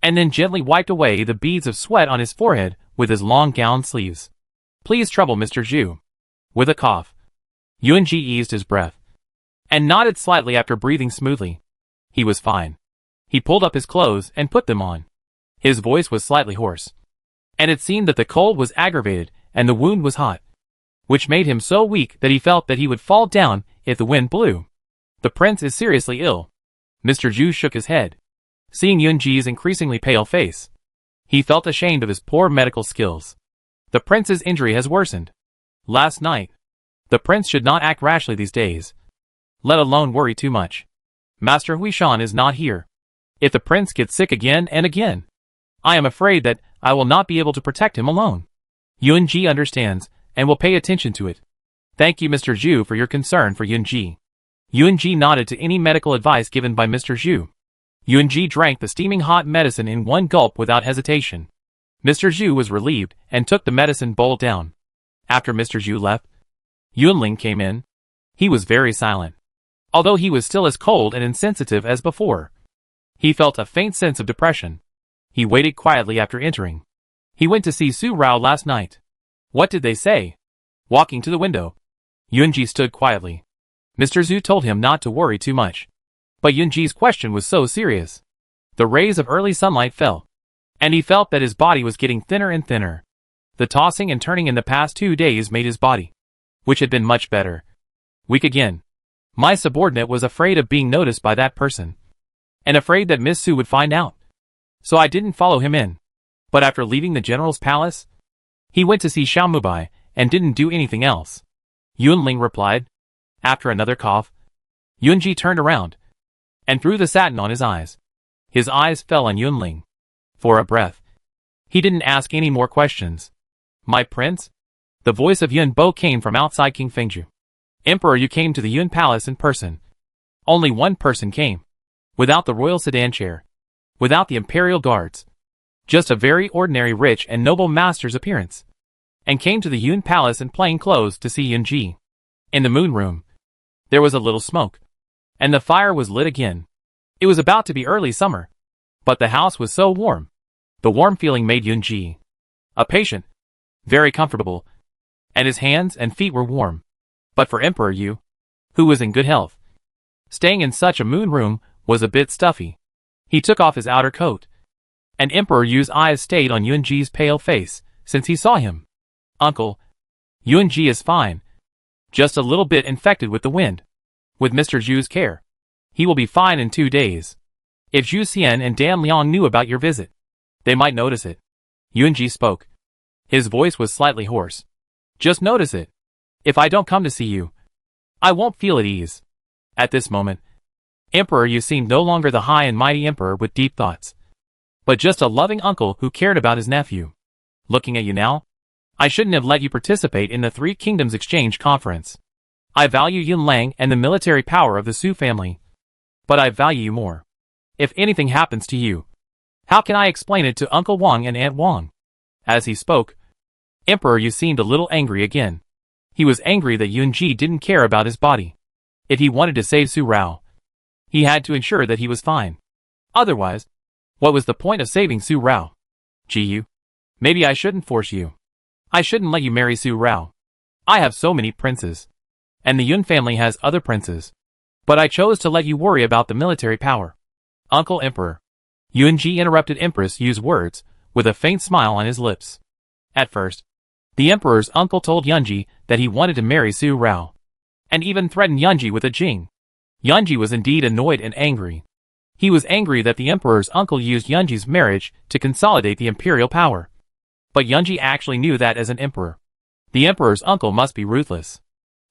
and then gently wiped away the beads of sweat on his forehead with his long gown sleeves. Please trouble Mr. Zhu. With a cough, Yunji eased his breath, and nodded slightly after breathing smoothly. He was fine. He pulled up his clothes and put them on. His voice was slightly hoarse, and it seemed that the cold was aggravated and the wound was hot, which made him so weak that he felt that he would fall down if the wind blew. The prince is seriously ill. Mr. Zhu shook his head. Seeing Yunji's increasingly pale face, he felt ashamed of his poor medical skills. The prince's injury has worsened. Last night. The prince should not act rashly these days, let alone worry too much. Master Huishan is not here. If the prince gets sick again and again, I am afraid that I will not be able to protect him alone. Yunji understands and will pay attention to it. Thank you, Mr. Zhu, for your concern for Yunji. Yunji nodded to any medical advice given by Mr. Zhu. Yunji drank the steaming hot medicine in one gulp without hesitation. Mr. Zhu was relieved and took the medicine bowl down. After Mr. Zhu left, Yunling came in. He was very silent, although he was still as cold and insensitive as before. He felt a faint sense of depression. He waited quietly after entering. He went to see Su Rao last night. What did they say? Walking to the window, Yunji stood quietly. Mr. Zhu told him not to worry too much. But Yunji's question was so serious. The rays of early sunlight fell, and he felt that his body was getting thinner and thinner. The tossing and turning in the past 2 days made his body, which had been much better, weak again. My subordinate was afraid of being noticed by that person, and afraid that Miss Su would find out. So I didn't follow him in. But after leaving the general's palace, he went to see Xiaomubai and didn't do anything else. Yunling replied. After another cough, Yunji turned around and threw the satin on his eyes. His eyes fell on Yunling. For a breath, he didn't ask any more questions. My prince? The voice of Yun Bo came from outside King Fengju. Emperor, you came to the Yun Palace in person. Only one person came. Without the royal sedan chair. Without the imperial guards. Just a very ordinary rich and noble master's appearance. And came to the Yun Palace in plain clothes to see Yunji. In the moon room, there was a little smoke, and the fire was lit again. It was about to be early summer, but the house was so warm. The warm feeling made Yunji a patient, very comfortable, and his hands and feet were warm. But for Emperor Yu, who was in good health, staying in such a moon room was a bit stuffy. He took off his outer coat, and Emperor Yu's eyes stayed on Yunji's pale face since he saw him. Uncle, Yunji is fine, just a little bit infected with the wind. With Mr. Zhu's care, he will be fine in 2 days. If Zhu Xian and Dan Liang knew about your visit, they might notice it. Yunji spoke. His voice was slightly hoarse. Just notice it. If I don't come to see you, I won't feel at ease. At this moment, Emperor Yu seemed no longer the high and mighty emperor with deep thoughts, but just a loving uncle who cared about his nephew. Looking at you now, I shouldn't have let you participate in the Three Kingdoms Exchange Conference. I value Yun Lang and the military power of the Su family, but I value you more. If anything happens to you, how can I explain it to Uncle Wang and Aunt Wang? As he spoke, Emperor Yu seemed a little angry again. He was angry that Yunji didn't care about his body. If he wanted to save Su Rao, he had to ensure that he was fine. Otherwise, what was the point of saving Su Rao? Ji, maybe I shouldn't force you. I shouldn't let you marry Su Rao. I have so many princes, and the Yun family has other princes. But I chose to let you worry about the military power. Uncle Emperor. Yunji interrupted Empress Yu's words, with a faint smile on his lips. At first, the Emperor's uncle told Yunji that he wanted to marry Su Rao, and even threatened Yunji with a jing. Yunji was indeed annoyed and angry. He was angry that the Emperor's uncle used Yunji's marriage to consolidate the imperial power. But Yunji actually knew that as an emperor, the Emperor's uncle must be ruthless.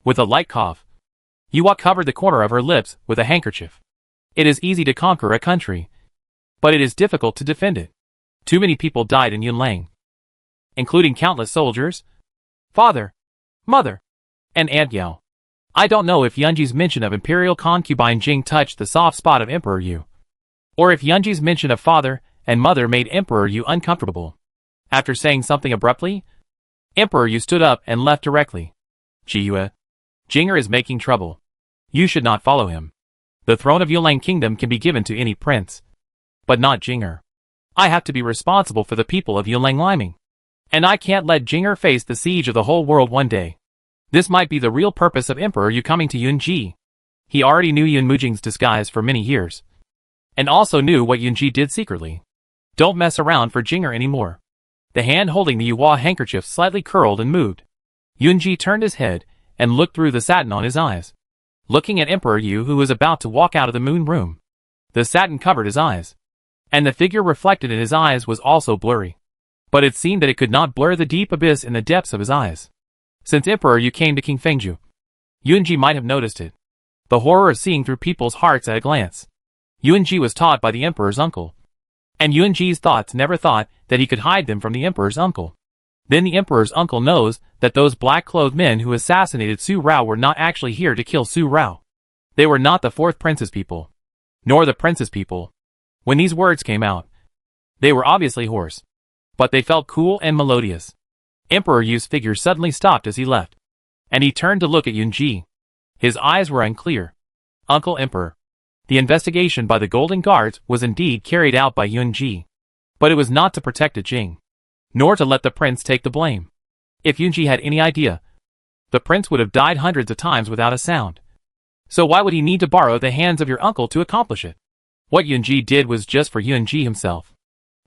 With a light cough, Yuwa covered the corner of her lips with a handkerchief. It is easy to conquer a country, but it is difficult to defend it. Too many people died in Yunlang, including countless soldiers, father, mother, and Aunt Yao. I don't know if Yunji's mention of imperial concubine Jing touched the soft spot of Emperor Yu, or if Yunji's mention of father and mother made Emperor Yu uncomfortable. After saying something abruptly, Emperor Yu stood up and left directly. Jiyue, Jinger is making trouble. You should not follow him. The throne of Yulang Kingdom can be given to any prince, but not Jinger. I have to be responsible for the people of Yulang Liming, and I can't let Jinger face the siege of the whole world one day. This might be the real purpose of Emperor Yu coming to Yunji. He already knew Yun Mujing's disguise for many years, and also knew what Yunji did secretly. Don't mess around for Jinger anymore. The hand holding the Yuwa handkerchief slightly curled and moved. Yunji turned his head and looked through the satin on his eyes, looking at Emperor Yu, who was about to walk out of the moon room. The satin covered his eyes, and the figure reflected in his eyes was also blurry. But it seemed that it could not blur the deep abyss in the depths of his eyes. Since Emperor Yu came to King Fengju, Yunji might have noticed it. The horror of seeing through people's hearts at a glance. Yunji was taught by the Emperor's uncle, and Yunji's thoughts never thought that he could hide them from the Emperor's uncle. Then the Emperor's uncle knows that those black-clothed men who assassinated Su Rao were not actually here to kill Su Rao. They were not the fourth prince's people, nor the prince's people. When these words came out, they were obviously hoarse, but they felt cool and melodious. Emperor Yu's figure suddenly stopped as he left, and he turned to look at Yunji. His eyes were unclear. Uncle Emperor. The investigation by the Golden Guards was indeed carried out by Yunji, but it was not to protect a Jing, nor to let the prince take the blame. If Yunji had any idea, the prince would have died hundreds of times without a sound. So why would he need to borrow the hands of your uncle to accomplish it? What Yunji did was just for Yunji himself.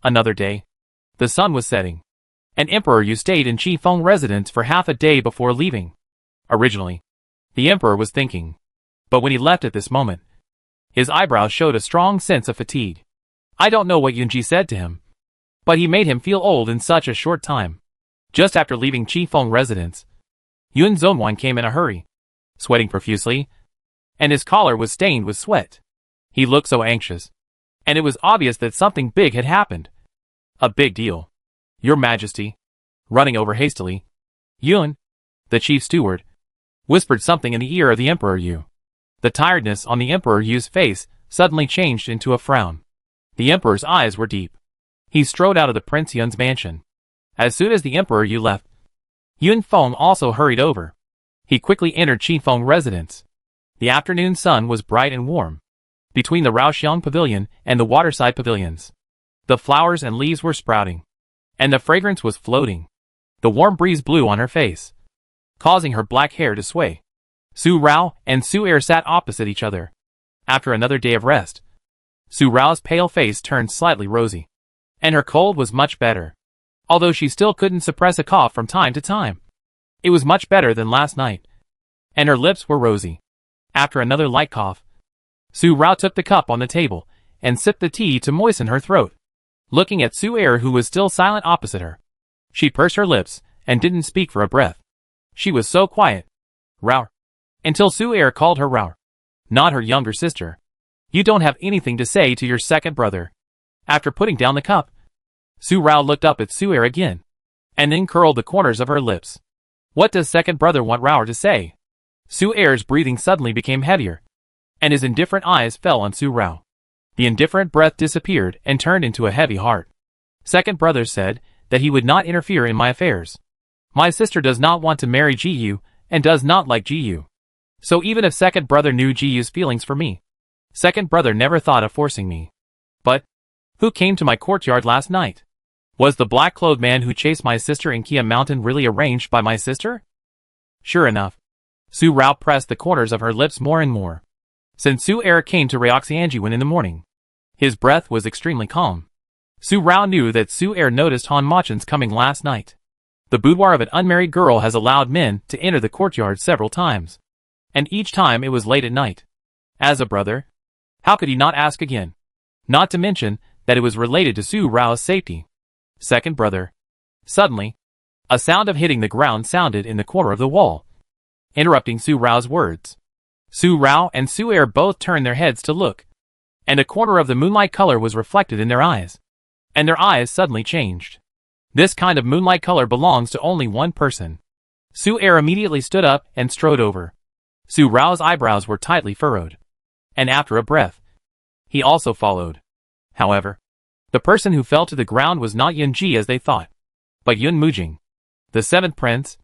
Another day. The sun was setting, and Emperor Yu stayed in Qifeng residence for half a day before leaving. Originally, the emperor was thinking, but when he left at this moment, his eyebrows showed a strong sense of fatigue. I don't know what Yunji said to him, but he made him feel old in such a short time. Just after leaving Qifeng residence, Yun Zonwan came in a hurry, sweating profusely, and his collar was stained with sweat. He looked so anxious, and it was obvious that something big had happened. A big deal. Your Majesty. Running over hastily, Yun, the chief steward, whispered something in the ear of the Emperor Yu. The tiredness on the Emperor Yu's face suddenly changed into a frown. The Emperor's eyes were deep. He strode out of the Prince Yun's mansion. As soon as the Emperor Yu left, Yun Feng also hurried over. He quickly entered Qifeng residence. The afternoon sun was bright and warm, between the Raoxiang Pavilion and the waterside pavilions. The flowers and leaves were sprouting, and the fragrance was floating. The warm breeze blew on her face, causing her black hair to sway. Su Rao and Su Er sat opposite each other. After another day of rest, Su Rao's pale face turned slightly rosy, and her cold was much better, although she still couldn't suppress a cough from time to time. It was much better than last night, and her lips were rosy. After another light cough, Su Rao took the cup on the table and sipped the tea to moisten her throat. Looking at Su Er, who was still silent opposite her, she pursed her lips and didn't speak for a breath. She was so quiet. Rao. Until Su-er called her Rao. Not her younger sister. You don't have anything to say to your second brother. After putting down the cup, Su-rao looked up at Su-er again, and then curled the corners of her lips. What does second brother want Rao to say? Su-er's breathing suddenly became heavier, and his indifferent eyes fell on Su-rao. The indifferent breath disappeared and turned into a heavy heart. Second brother said that he would not interfere in my affairs. My sister does not want to marry Ji-yu and does not like Ji-yu. So even if second brother knew Ji-yu's feelings for me, second brother never thought of forcing me. But who came to my courtyard last night? Was the black-clothed man who chased my sister in Kia Mountain really arranged by my sister? Sure enough, Su-rao pressed the corners of her lips more and more. Since Su-er came to Ryoxianjiwan in the morning, his breath was extremely calm. Su-rao knew that Su-er noticed Han Machen's coming last night. The boudoir of an unmarried girl has allowed men to enter the courtyard several times, and each time it was late at night. As a brother, how could he not ask again? Not to mention that it was related to Su-rao's safety. Second brother. Suddenly, a sound of hitting the ground sounded in the corner of the wall, interrupting Su-rao's words. Su-rao and Su-er both turned their heads to look, and a corner of the moonlight color was reflected in their eyes, and their eyes suddenly changed. This kind of moonlight color belongs to only one person. Su-er immediately stood up and strode over. Su-rao's eyebrows were tightly furrowed, and after a breath, he also followed. However, the person who fell to the ground was not Yun-ji as they thought, but Yun Mujing. The seventh prince,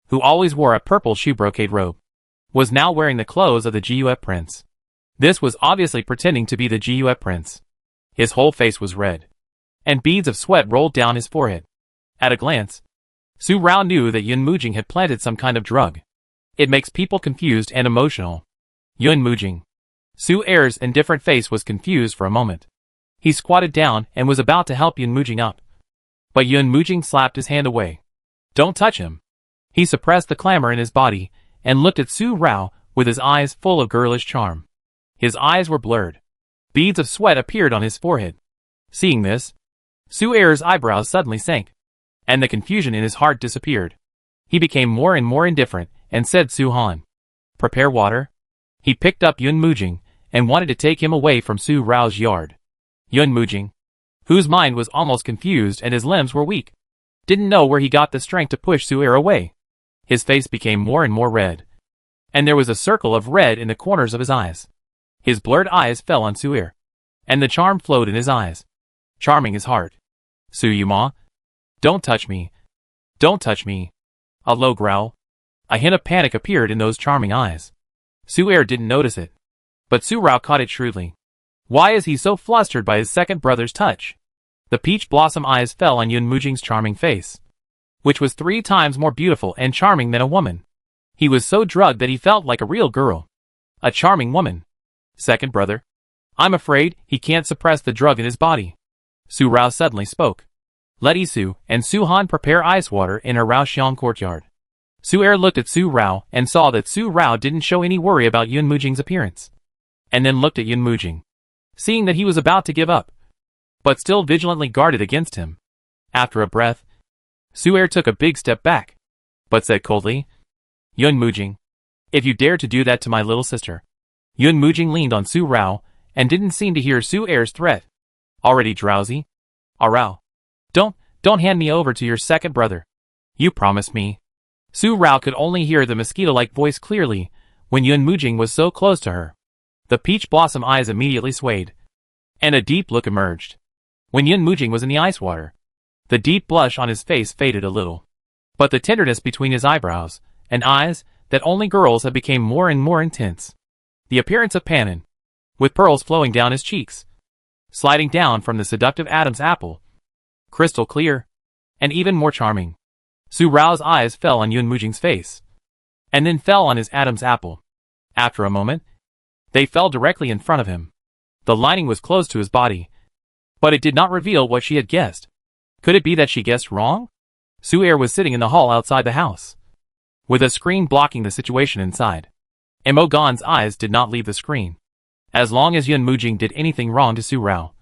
who always wore a purple shoe brocade robe, was now wearing the clothes of the Jiue prince. This was obviously pretending to be the Jiue prince. His whole face was red, and beads of sweat rolled down his forehead. At a glance, Su-rao knew that Yun Mujing had planted some kind of drug. It makes people confused and emotional. Yun Mujing. Su-er's indifferent face was confused for a moment. He squatted down and was about to help Yun Mujing up, but Yun Mujing slapped his hand away. Don't touch him. He suppressed the clamor in his body and looked at Su-rao with his eyes full of girlish charm. His eyes were blurred. Beads of sweat appeared on his forehead. Seeing this, Su-er's eyebrows suddenly sank, and the confusion in his heart disappeared. He became more and more indifferent and said, Su-han, prepare water. He picked up Yun Mujing and wanted to take him away from Su-rao's yard. Yun Mujing, whose mind was almost confused and his limbs were weak, didn't know where he got the strength to push Su-er away. His face became more and more red, and there was a circle of red in the corners of his eyes. His blurred eyes fell on Su-er, and the charm flowed in his eyes, charming his heart. Su-yuma, don't touch me. Don't touch me. A low growl. A hint of panic appeared in those charming eyes. Su-er didn't notice it, but Su-rao caught it shrewdly. Why is he so flustered by his second brother's touch? The peach blossom eyes fell on Yun Mujing's charming face, which was 3 times more beautiful and charming than a woman. He was so drugged that he felt like a real girl. A charming woman. Second brother. I'm afraid he can't suppress the drug in his body. Su-rao suddenly spoke. Let Isu and Su-han prepare ice water in her Raoxiang courtyard. Su-er looked at Su-rao and saw that Su-rao didn't show any worry about Yun Mujing's appearance, and then looked at Yun Mujing, seeing that he was about to give up, but still vigilantly guarded against him. After a breath, Su-er took a big step back, but said coldly, Yun Mujing, if you dare to do that to my little sister. Yun Mujing leaned on Su-rao and didn't seem to hear Su-er's threat. Already drowsy? Arao. Don't hand me over to your second brother. You promised me. Su-rao could only hear the mosquito-like voice clearly when Yun Mujing was so close to her. The peach blossom eyes immediately swayed, and a deep look emerged. When Yun Mujing was in the ice water, the deep blush on his face faded a little, but the tenderness between his eyebrows and eyes that only girls have became more and more intense. The appearance of Pannin, with pearls flowing down his cheeks, sliding down from the seductive Adam's apple, crystal clear, and even more charming. Su-rao's eyes fell on Yun Mujing's face, and then fell on his Adam's apple. After a moment, they fell directly in front of him. The lining was close to his body, but it did not reveal what she had guessed. Could it be that she guessed wrong? Su-er was sitting in the hall outside the house, with a screen blocking the situation inside. Mo Gan's eyes did not leave the screen. As long as Yun Mujing did anything wrong to Su-rao,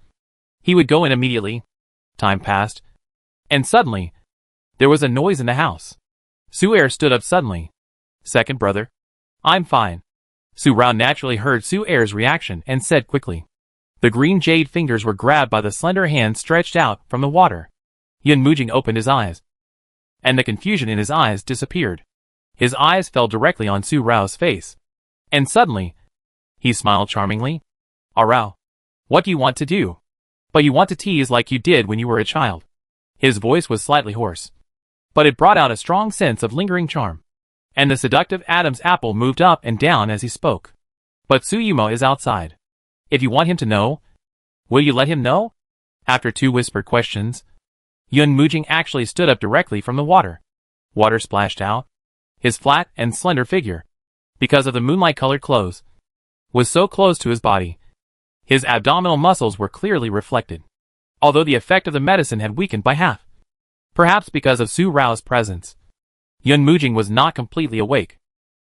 he would go in immediately. Time passed, and suddenly, there was a noise in the house. Su-er stood up suddenly. Second brother? I'm fine. Su-rao naturally heard Su-er's reaction and said quickly. The green jade fingers were grabbed by the slender hand stretched out from the water. Yun Mujing opened his eyes. And the confusion in his eyes disappeared. His eyes fell directly on Su-rao's face. And suddenly, he smiled charmingly. Rao, what do you want to do? But you want to tease like you did when you were a child. His voice was slightly hoarse. But it brought out a strong sense of lingering charm. And the seductive Adam's apple moved up and down as he spoke. But Su-yumo is outside. If you want him to know, will you let him know? After 2 whispered questions, Yun Mujing actually stood up directly from the water. Water splashed out. His flat and slender figure, because of the moonlight-colored clothes, was so close to his body. His abdominal muscles were clearly reflected, although the effect of the medicine had weakened by half. Perhaps because of Su-rao's presence. Yun Mujing was not completely awake.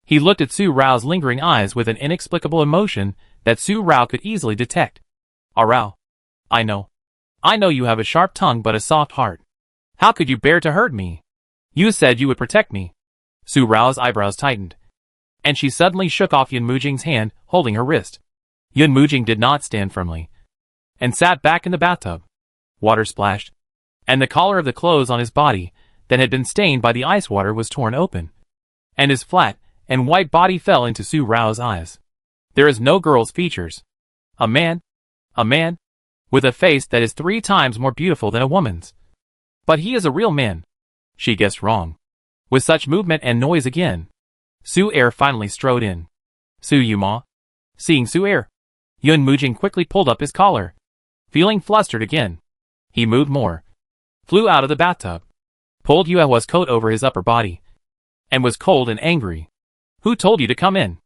He looked at Su-rao's lingering eyes with an inexplicable emotion that Su-rao could easily detect. Rao, I know you have a sharp tongue but a soft heart. How could you bear to hurt me? You said you would protect me. Su-rao's eyebrows tightened, and she suddenly shook off Yun Mujing's hand, holding her wrist. Yun Mujing did not stand firmly, and sat back in the bathtub. Water splashed, and the collar of the clothes on his body that had been stained by the ice water was torn open, and his flat and white body fell into Su-rao's eyes. There is no girl's features. A man, with a face that is 3 times more beautiful than a woman's. But he is a real man. She guessed wrong. With such movement and noise again, Su-er finally strode in. Su-yumo. Seeing Su-er, Yun Mujing quickly pulled up his collar. Feeling flustered again, he moved more, flew out of the bathtub, pulled Yuehua's coat over his upper body, and was cold and angry. Who told you to come in?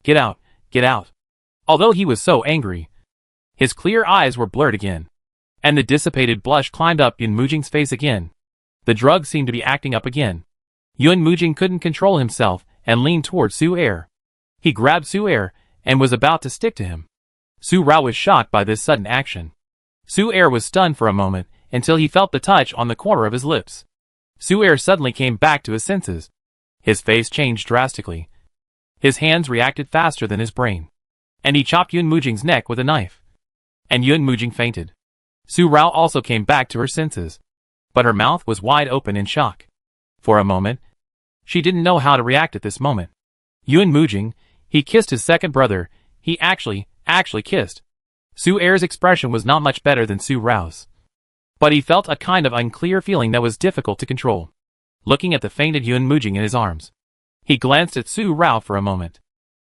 Get out, get out. Although he was so angry, his clear eyes were blurred again, and the dissipated blush climbed up Yun Mujing's face again. The drug seemed to be acting up again. Yun Mujing couldn't control himself and leaned toward Su-er. He grabbed Su-er and was about to stick to him. Su-rao was shocked by this sudden action. Su-er was stunned for a moment until he felt the touch on the corner of his lips. Su-er suddenly came back to his senses. His face changed drastically. His hands reacted faster than his brain, and he chopped Yun Mujing's neck with a knife. And Yun Mujing fainted. Su-rao also came back to her senses, but her mouth was wide open in shock. For a moment, she didn't know how to react at this moment. Yun Mujing, he kissed his second brother. He actually kissed. Su-er's expression was not much better than Su-rao's, but he felt a kind of unclear feeling that was difficult to control. Looking at the fainted Yun Mujing in his arms, he glanced at Su-rao for a moment.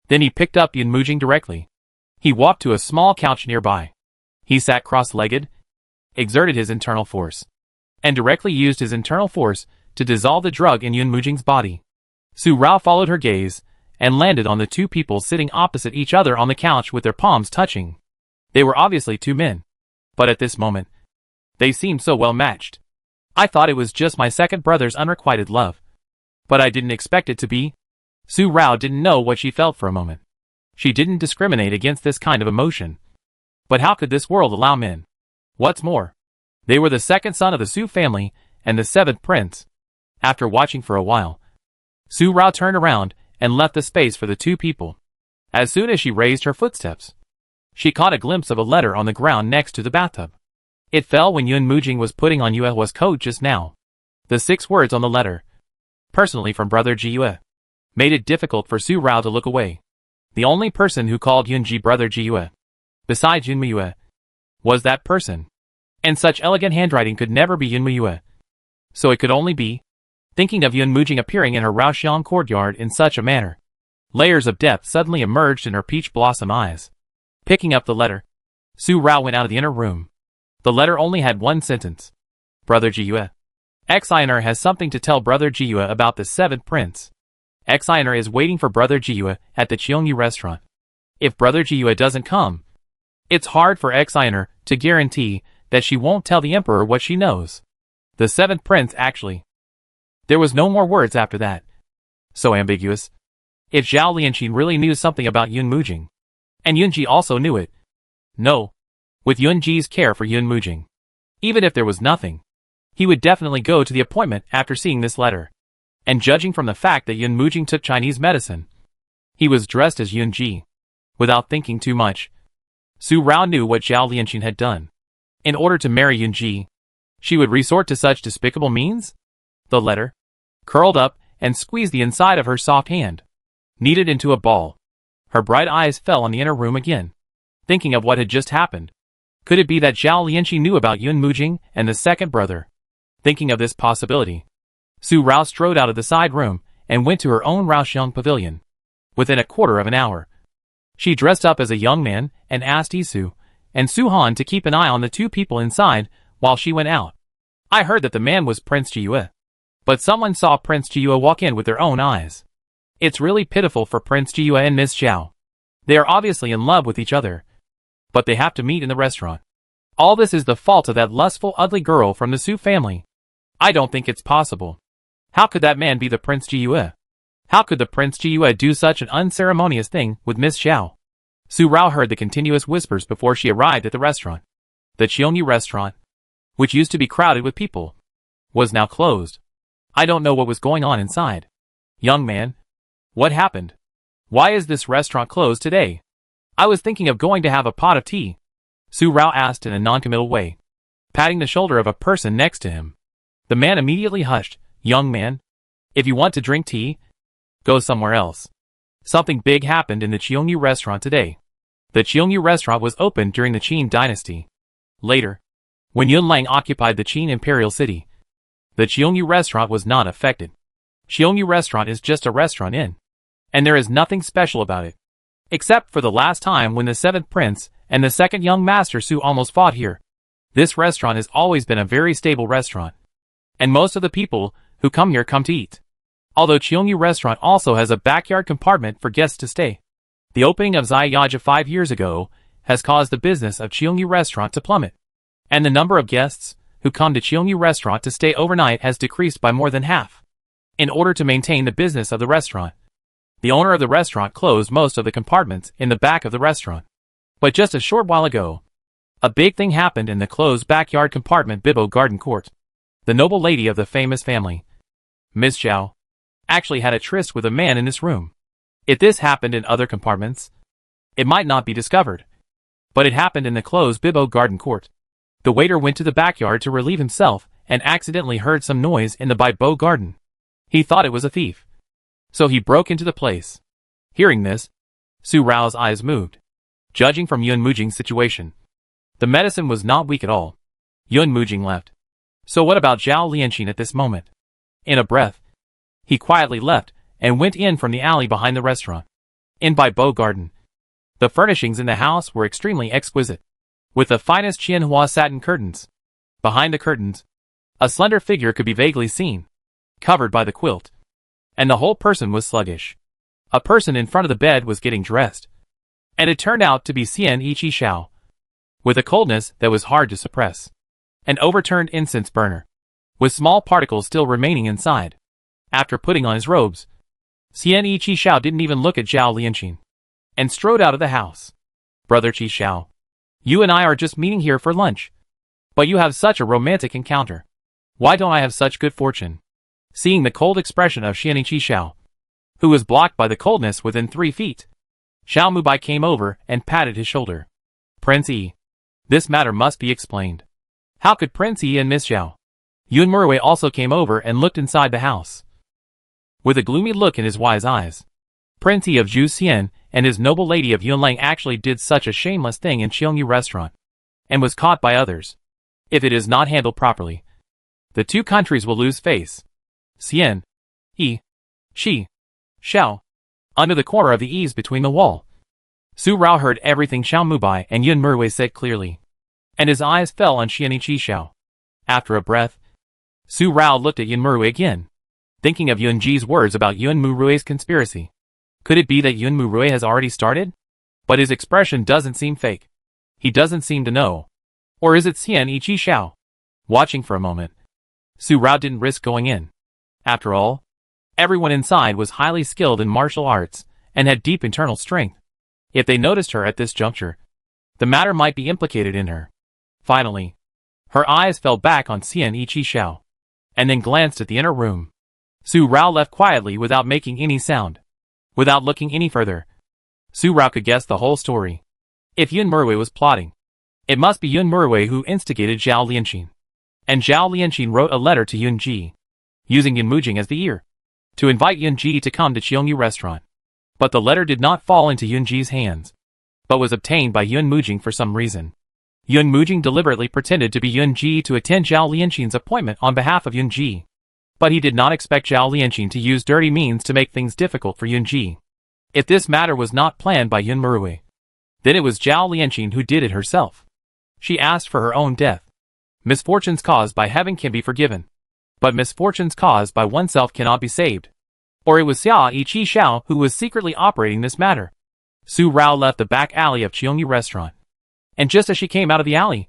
Then he picked up Yun Mujing directly. He walked to a small couch nearby. He sat cross-legged, exerted his internal force, and directly used his internal force to dissolve the drug in Yun Mujing's body. Su-rao followed her gaze and landed on the 2 people sitting opposite each other on the couch with their palms touching. They were obviously 2 men, but at this moment, they seemed so well matched. I thought it was just my second brother's unrequited love, but I didn't expect it to be. Su-rao didn't know what she felt for a moment. She didn't discriminate against this kind of emotion. But how could this world allow men? What's more, they were the second son of the Su family and the 7th prince. After watching for a while, Su-rao turned around and left the space for the 2 people. As soon as she raised her footsteps, she caught a glimpse of a letter on the ground next to the bathtub. It fell when Yun Mujing was putting on Yuehua's coat just now. The 6 words on the letter, personally from brother Jiyue, made it difficult for Su-rao to look away. The only person who called Yunji brother Jiyue, besides Yunmiyue, was that person. And such elegant handwriting could never be Yunmiyue. So it could only be, thinking of Yun Mujing appearing in her Raoxiang courtyard in such a manner. Layers of depth suddenly emerged in her peach blossom eyes. Picking up the letter, Su-rao went out of the inner room. The letter only had 1 sentence. Brother Jiyue. Xiner has something to tell brother Jiyue about the 7th prince. Xiner is waiting for brother Jiyue at the Cheongyu restaurant. If brother Jiyue doesn't come, it's hard for Xiner to guarantee that she won't tell the emperor what she knows. The 7th prince actually. There was no more words after that. So ambiguous. If Zhao Lianqi really knew something about Yun Mujing, and Yunji also knew it. No. With Yunji's care for Yun Mujing, even if there was nothing, he would definitely go to the appointment after seeing this letter. and judging from the fact that Yun Mujing took Chinese medicine, he was dressed as Yun Ji. Without thinking too much, Su Rao knew what Zhao Lianqin had done. In order to marry Yun Ji, she would resort to such despicable means? The letter, curled up and squeezed the inside of her soft hand, kneaded into a ball. Her bright eyes fell on the inner room again, thinking of what had just happened. Could it be that Zhao Lianqin knew about Yun Mujing and the second brother? Thinking of this possibility, Su Rao strode out of the side room and went to her own Raoxiong pavilion. Within a quarter of an hour, she dressed up as a young man and asked Isu and Su Han to keep an eye on the two people inside while she went out. I heard that the man was Prince Jiyue, but someone saw Prince Jiyue walk in with their own eyes. It's really pitiful for Prince Jiyue and Miss Zhao. They are obviously in love with each other, but they have to meet in the restaurant. All this is the fault of that lustful, ugly girl from the Su family. I don't think it's possible. How could that man be the Prince Jiyue? How could the Prince Jiyue do such an unceremonious thing with Miss Zhao? Su Rao heard the continuous whispers before she arrived at the restaurant. The Qiongyu restaurant, which used to be crowded with people, was now closed. I don't know what was going on inside. Young man, what happened? Why is this restaurant closed today? I was thinking of going to have a pot of tea, Su Rao asked in a noncommittal way, patting the shoulder of a person next to him. The man immediately hushed. Young man, if you want to drink tea, go somewhere else. Something big happened in the Qiongyu restaurant today. The Qiongyu restaurant was opened during the Qin dynasty. Later, when Yunlang occupied the Qin imperial city, the Qiongyu restaurant was not affected. Qiongyu restaurant is just a restaurant inn, and there is nothing special about it, except for the last time when the seventh prince and the second young master Su almost fought here. This restaurant has always been a very stable restaurant, and most of the people who come here come to eat. Although Qiongyu restaurant also has a backyard compartment for guests to stay. The opening of Zaiyaja 5 years ago has caused the business of Qiongyu restaurant to plummet, and the number of guests who come to Qiongyu restaurant to stay overnight has decreased by more than half. In order to maintain the business of the restaurant, the owner of the restaurant closed most of the compartments in the back of the restaurant. But just a short while ago, a big thing happened in the closed backyard compartment Bibo Garden Court. The noble lady of the famous family, Miss Zhao, actually had a tryst with a man in this room. If this happened in other compartments, it might not be discovered. But it happened in the closed Bibo Garden Court. The waiter went to the backyard to relieve himself and accidentally heard some noise in the Bibo garden. He thought it was a thief, so he broke into the place. Hearing this, Su Rao's eyes moved. Judging from Yun Mujing's situation, the medicine was not weak at all. Yun Mujing left. So what about Zhao Lianqin at this moment? In a breath, he quietly left and went in from the alley behind the restaurant. In Bibo Garden, the furnishings in the house were extremely exquisite, with the finest Qianhua satin curtains. Behind the curtains, a slender figure could be vaguely seen, covered by the quilt, and the whole person was sluggish. A person in front of the bed was getting dressed, and it turned out to be Xian Ichi Xiao, with a coldness that was hard to suppress. An overturned incense burner, with small particles still remaining inside. After putting on his robes, Xian Ichi Xiao didn't even look at Zhao Lianqin, and strode out of the house. Brother Qi Xiao, you and I are just meeting here for lunch, but you have such a romantic encounter. Why don't I have such good fortune? Seeing the cold expression of Xian Ichi Xiao, who was blocked by the coldness within 3 feet, Xiao Mubai came over and patted his shoulder. Prince Yi, this matter must be explained. How could Prince Yi and Miss Zhao? Yun Murui also came over and looked inside the house, with a gloomy look in his wise eyes. Prince Yi of Zhu Xian and his noble lady of Yunlang actually did such a shameless thing in Qiongyu restaurant, and was caught by others. If it is not handled properly, the two countries will lose face. Xian, Yi, Shi, Xiao, under the corner of the eaves between the wall. Su Rao heard everything Xiao Mubai and Yun Murui said clearly, and his eyes fell on Xian Ichi Xiao. After a breath, Su Rao looked at Yun Murui again, thinking of Yun Ji's words about Yun Murui's conspiracy. Could it be that Yun Murui has already started? But his expression doesn't seem fake. He doesn't seem to know. Or is it Xian Ichi Xiao? Watching for a moment, Su Rao didn't risk going in. After all, everyone inside was highly skilled in martial arts and had deep internal strength. If they noticed her at this juncture, the matter might be implicated in her. Finally, her eyes fell back on Xian Ichi Xiao, and then glanced at the inner room. Su Rao left quietly without making any sound. Without looking any further, Su Rao could guess the whole story. If Yun Murui was plotting, it must be Yun Murui who instigated Zhao Lianqin. And Zhao Lianqin wrote a letter to Yun Ji, using Yun Mujing as the ear, to invite Yun Ji to come to Cheongyu restaurant. But the letter did not fall into Yun Ji's hands, but was obtained by Yun Mujing for some reason. Yun Mujing deliberately pretended to be Yun Ji to attend Zhao Lianqin's appointment on behalf of Yun Ji. But he did not expect Zhao Lianqin to use dirty means to make things difficult for Yun Ji. If this matter was not planned by Yun Murui, then it was Zhao Lianqin who did it herself. She asked for her own death. Misfortunes caused by heaven can be forgiven, but misfortunes caused by oneself cannot be saved. Or it was Xia Yiqi Xiao who was secretly operating this matter. Su Rao left the back alley of Cheongyu restaurant. And just as she came out of the alley,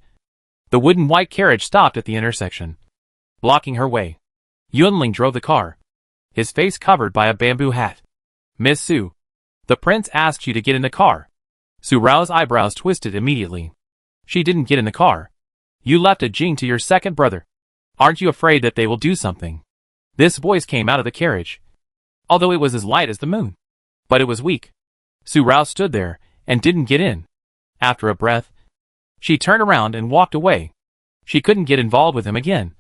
the wooden white carriage stopped at the intersection, blocking her way. Yunling drove the car, his face covered by a bamboo hat. "Miss Su, the prince asked you to get in the car." Su Rao's eyebrows twisted immediately. "She didn't get in the car. You left a Jing to your second brother. Aren't you afraid that they will do something?" This voice came out of the carriage, although it was as light as the moon. But it was weak. Su Rao stood there and didn't get in. After a breath, she turned around and walked away. She couldn't get involved with him again.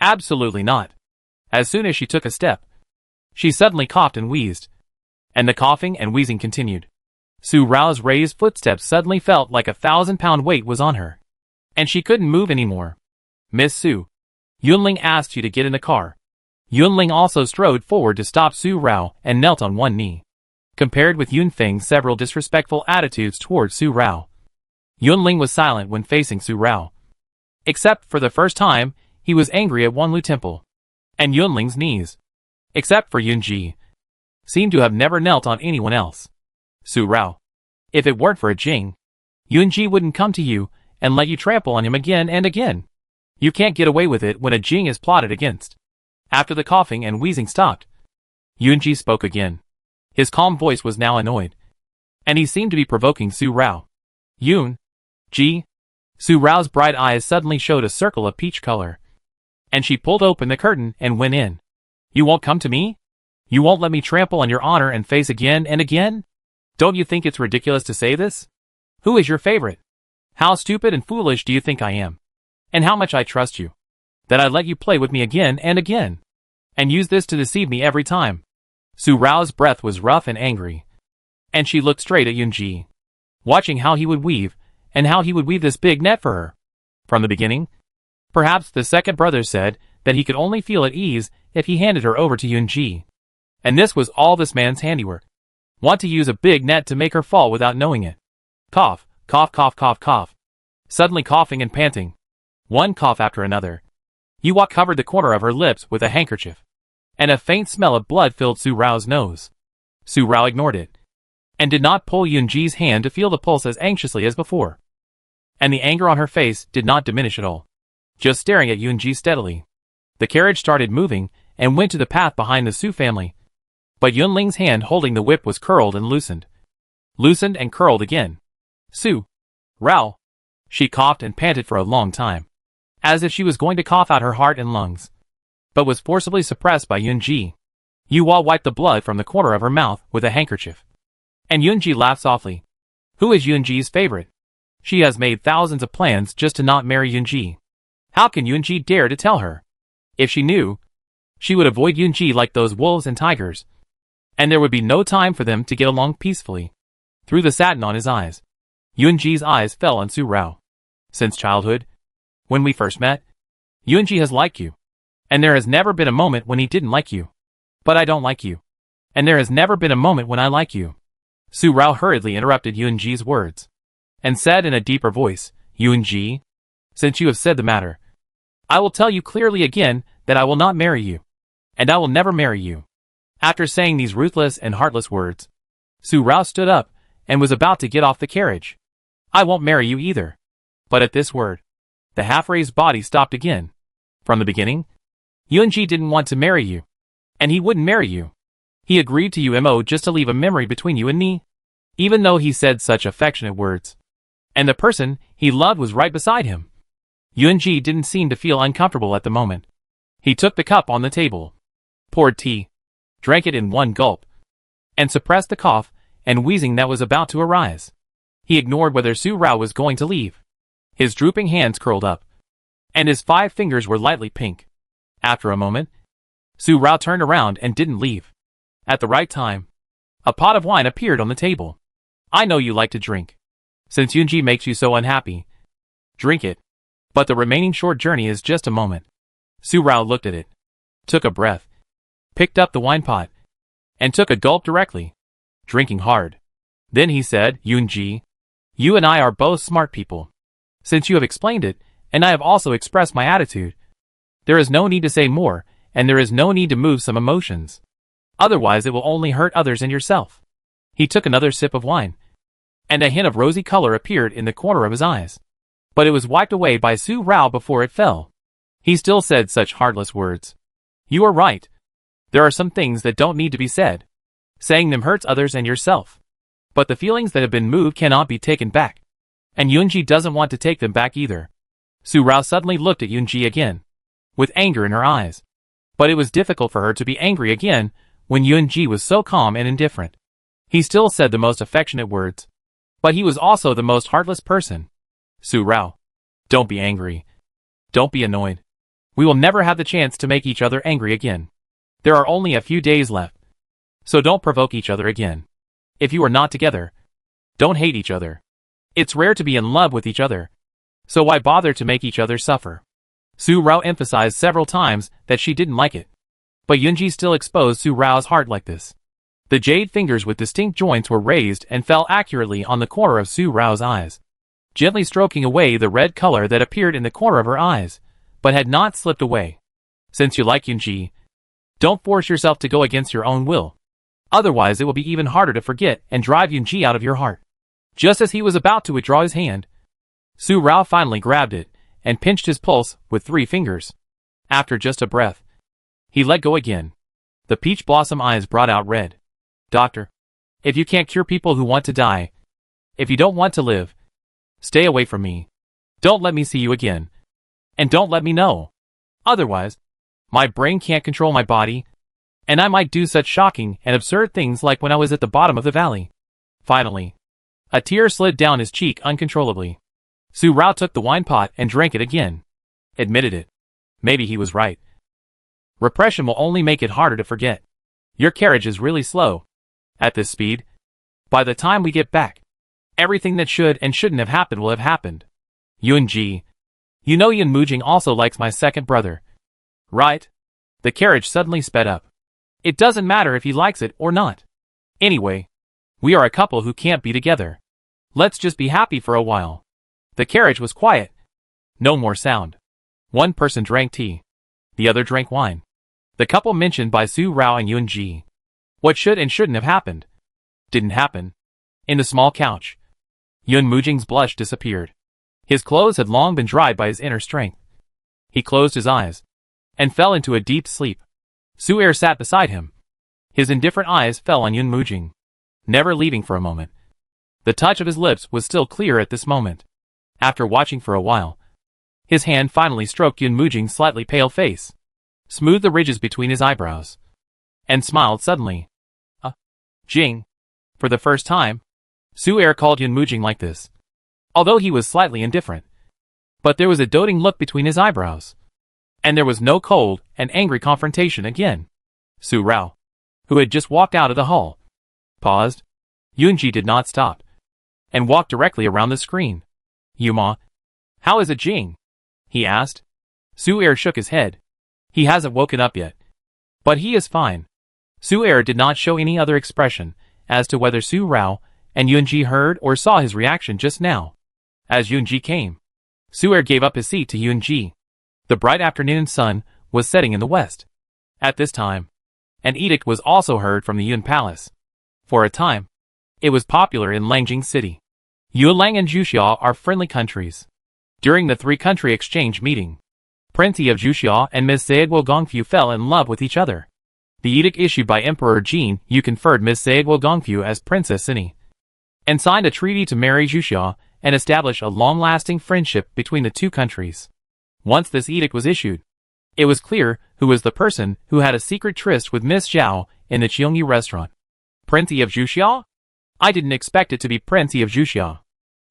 Absolutely not. As soon as she took a step, she suddenly coughed and wheezed. And the coughing and wheezing continued. Su Rao's raised footsteps suddenly felt like a 1,000-pound weight was on her. And she couldn't move anymore. "Miss Su, Yunling asked you to get in the car." Yunling also strode forward to stop Su Rao and knelt on one knee. Compared with Yun Feng's several disrespectful attitudes towards Su Rao, Yunling was silent when facing Su Rao. Except for the first time, he was angry at Wanlu Temple and Yunling's knees. Except for Yun Ji, seemed to have never knelt on anyone else. "Su Rao, if it weren't for a Jing, Yun Ji wouldn't come to you and let you trample on him again and again. You can't get away with it when a Jing is plotted against." After the coughing and wheezing stopped, Yun Ji spoke again. His calm voice was now annoyed, and he seemed to be provoking Su Rao. "Yun Ji?" Su Rao's bright eyes suddenly showed a circle of peach color, and she pulled open the curtain and went in. "You won't come to me? You won't let me trample on your honor and face again and again? Don't you think it's ridiculous to say this? Who is your favorite? How stupid and foolish do you think I am? And how much I trust you, that I let you play with me again and again, and use this to deceive me every time?" Su Rao's breath was rough and angry, and she looked straight at Yun Ji, watching how he would weave, and how he would weave this big net for her. From the beginning, perhaps the second brother said that he could only feel at ease if he handed her over to Yun Ji. And this was all this man's handiwork. Want to use a big net to make her fall without knowing it. Cough, cough, cough, cough, cough. Suddenly coughing and panting. One cough after another. Yuwa covered the corner of her lips with a handkerchief, and a faint smell of blood filled Su Rao's nose. Su Rao ignored it, and did not pull Yun Ji's hand to feel the pulse as anxiously as before. And the anger on her face did not diminish at all, just staring at Yun Ji steadily. The carriage started moving and went to the path behind the Su family, but Yunling's hand holding the whip was curled and loosened. Loosened and curled again. "Su Rao." She coughed and panted for a long time, as if she was going to cough out her heart and lungs, but was forcibly suppressed by Yun Ji. Yuwa wiped the blood from the corner of her mouth with a handkerchief, and Yun Ji laughed softly. Who is Yun Ji's favorite? She has made thousands of plans just to not marry Yun Ji. How can Yun Ji dare to tell her? If she knew, she would avoid Yun Ji like those wolves and tigers, and there would be no time for them to get along peacefully. Through the satin on his eyes, Yun Ji's eyes fell on Su Rao. "Since childhood, when we first met, Yun Ji has liked you, and there has never been a moment when he didn't like you. But I don't like you, and there has never been a moment when I like you." Su Rao hurriedly interrupted Yun Ji's words, and said in a deeper voice, "Yun Ji, since you have said the matter, I will tell you clearly again that I will not marry you, and I will never marry you." After saying these ruthless and heartless words, Su Rao stood up and was about to get off the carriage. "I won't marry you either." But at this word, the half-raised body stopped again. From the beginning, Yun Ji didn't want to marry you, and he wouldn't marry you. He agreed to UMO just to leave a memory between you and me, even though he said such affectionate words. And the person he loved was right beside him. Yun Ji didn't seem to feel uncomfortable at the moment. He took the cup on the table, poured tea, drank it in one gulp, and suppressed the cough and wheezing that was about to arise. He ignored whether Su Rao was going to leave. His drooping hands curled up, and his 5 fingers were lightly pink. After a moment, Su Rao turned around and didn't leave. At the right time, a pot of wine appeared on the table. I know you like to drink. Since Yunji makes you so unhappy, drink it. But the remaining short journey is just a moment. Su Rao looked at it, took a breath, picked up the wine pot, and took a gulp directly, drinking hard. Then he said, Yunji, you and I are both smart people. Since you have explained it, and I have also expressed my attitude, there is no need to say more, and there is no need to move some emotions. Otherwise it will only hurt others and yourself. He took another sip of wine, and a hint of rosy color appeared in the corner of his eyes. But it was wiped away by Su Rao before it fell. He still said such heartless words. You are right. There are some things that don't need to be said. Saying them hurts others and yourself. But the feelings that have been moved cannot be taken back. And Yunji doesn't want to take them back either. Su Rao suddenly looked at Yunji again, with anger in her eyes. But it was difficult for her to be angry again when Yunji was so calm and indifferent. He still said the most affectionate words, but he was also the most heartless person. Su Rao, don't be angry. Don't be annoyed. We will never have the chance to make each other angry again. There are only a few days left. So don't provoke each other again. If you are not together, don't hate each other. It's rare to be in love with each other. So why bother to make each other suffer? Su Rao emphasized several times that she didn't like it. But Yunji still exposed Su Rao's heart like this. The jade fingers with distinct joints were raised and fell accurately on the corner of Su Rao's eyes, gently stroking away the red color that appeared in the corner of her eyes, but had not slipped away. Since you like Yunji, don't force yourself to go against your own will. Otherwise it will be even harder to forget and drive Yunji out of your heart. Just as he was about to withdraw his hand, Su Rao finally grabbed it and pinched his pulse with 3 fingers. After just a breath, he let go again. The peach blossom eyes brought out red. Doctor, if you can't cure people who want to die, if you don't want to live, stay away from me. Don't let me see you again. And don't let me know. Otherwise, my brain can't control my body, and I might do such shocking and absurd things like when I was at the bottom of the valley. Finally, a tear slid down his cheek uncontrollably. Su Rao took the wine pot and drank it again. Admitted it. Maybe he was right. Repression will only make it harder to forget. Your carriage is really slow. At this speed, by the time we get back, everything that should and shouldn't have happened will have happened. Yunji, you know Yun Mujing also likes my second brother, right? The carriage suddenly sped up. It doesn't matter if he likes it or not. Anyway, we are a couple who can't be together. Let's just be happy for a while. The carriage was quiet. No more sound. One person drank tea. The other drank wine. The couple mentioned by Su Rao and Yunji. What should and shouldn't have happened didn't happen. In the small couch, Yun Mujing's blush disappeared. His clothes had long been dried by his inner strength. He closed his eyes and fell into a deep sleep. Su Er sat beside him. His indifferent eyes fell on Yun Mujing, never leaving for a moment. The touch of his lips was still clear at this moment. After watching for a while, his hand finally stroked Yun Mujing's slightly pale face, smoothed the ridges between his eyebrows, and smiled suddenly. Jing. For the first time, Su Er called Yun Mujing like this, although he was slightly indifferent. But there was a doting look between his eyebrows, and there was no cold and angry confrontation again. Su Rao, who had just walked out of the hall, paused. Yunji did not stop, and walked directly around the screen. Yuma, how is it, Jing? He asked. Su Er shook his head. He hasn't woken up yet, but he is fine. Su Er did not show any other expression as to whether Su Rao and Yunji heard or saw his reaction just now. As Yunji came, Su Er gave up his seat to Yunji. The bright afternoon sun was setting in the west. At this time, an edict was also heard from the Yun Palace. For a time, it was popular in Langjing City. Yuelang and Juxia are friendly countries. During the 3-country exchange meeting, Prince Yi of Juxia and Ms. Zaiguo Gongfu fell in love with each other. The edict issued by Emperor Jin Yu conferred Ms. Zaiguo Gongfu as Princess Sini, and signed a treaty to marry Juxia and establish a long-lasting friendship between the 2 countries. Once this edict was issued, It was clear who was the person who had a secret tryst with Miss Zhao in the Cheongyu restaurant. Prince of Zhuxiao? I didn't expect it to be Prince of Zhuxiao.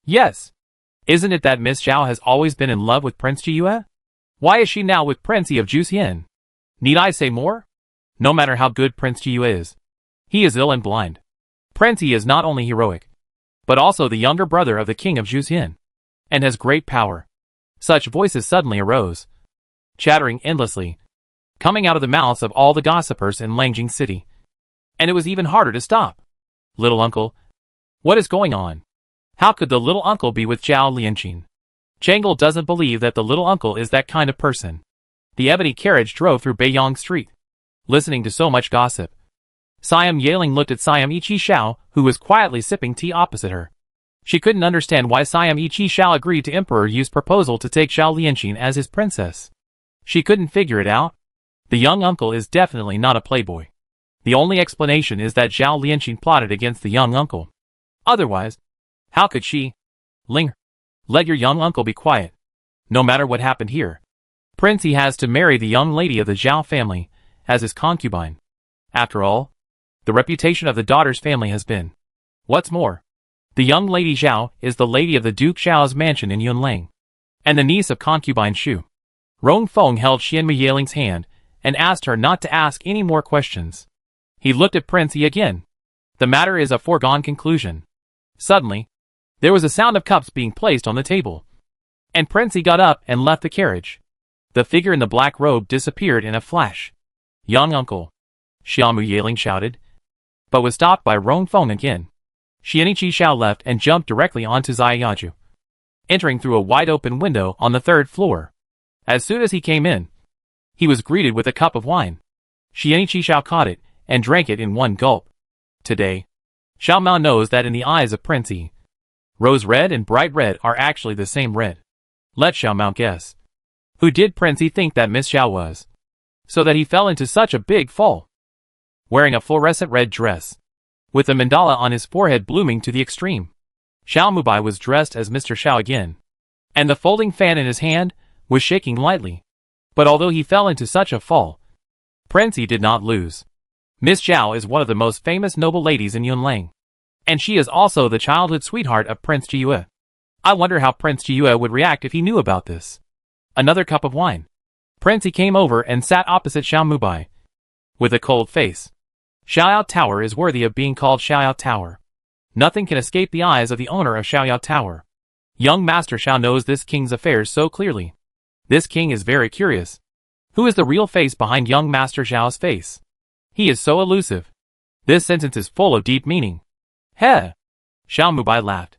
Yes. Isn't it that Miss Zhao has always been in love with Prince Jiyue? Why is she now with Prince of Zhuxian? Need I say more? No matter how good Prince Jiyue is, he is ill and blind. Prince Yi is not only heroic, but also the younger brother of the king of Zhuxian, and has great power. Such voices suddenly arose, chattering endlessly, coming out of the mouths of all the gossipers in Langjing City. And it was even harder to stop. Little uncle, what is going on? How could the little uncle be with Zhao Lianqing? Changle doesn't believe that the little uncle is that kind of person. The ebony carriage drove through Beiyang Street, listening to so much gossip. Siam Yaling looked at Siam Ichi Xiao, who was quietly sipping tea opposite her. She couldn't understand why Siam Ichi Xiao agreed to Emperor Yu's proposal to take Zhao Lianqing as his princess. She couldn't figure it out. The young uncle is definitely not a playboy. The only explanation is that Zhao Lianqing plotted against the young uncle. Otherwise, how could she? Ling, let your young uncle be quiet. No matter what happened here, Prince He has to marry the young lady of the Zhao family as his concubine. After all, the reputation of the daughter's family has been. What's more, the young lady Zhao is the lady of the Duke Zhao's mansion in Yunlang, and the niece of concubine Xu. Rong Feng held Xianmu Yaling's hand and asked her not to ask any more questions. He looked at Prince Yi again. The matter is a foregone conclusion. Suddenly, there was a sound of cups being placed on the table, and Prince Yi got up and left the carriage. The figure in the black robe disappeared in a flash. Young uncle, Xiaomu Yaling shouted, but was stopped by Rong Feng again. Xianichi Xiao left and jumped directly onto Ziyaju, entering through a wide-open window on the 3rd floor. As soon as he came in, he was greeted with a cup of wine. Xianichi Xiao caught it and drank it in one gulp. Today, Xiao Mao knows that in the eyes of Prince Yi, rose red and bright red are actually the same red. Let Xiao Mao guess. Who did Prince Yi think that Miss Xiao was? So that he fell into such a big fall. Wearing a fluorescent red dress, with a mandala on his forehead blooming to the extreme, Xiao Mubai was dressed as Mr. Xiao again, and the folding fan in his hand was shaking lightly. But although he fell into such a fall, Prince Yi did not lose. Miss Zhao is one of the most famous noble ladies in Yunlang, and she is also the childhood sweetheart of Prince Jiyue. I wonder how Prince Jiyue would react if he knew about this. Another cup of wine. Prince Yi came over and sat opposite Xiao Mubai, with a cold face. Xiaoyao Tower is worthy of being called Xiaoyao Tower. Nothing can escape the eyes of the owner of Xiaoyao Tower. Young Master Xiao knows this king's affairs so clearly. This king is very curious. Who is the real face behind young Master Xiao's face? He is so elusive. This sentence is full of deep meaning. Heh! Xiao Mubai laughed.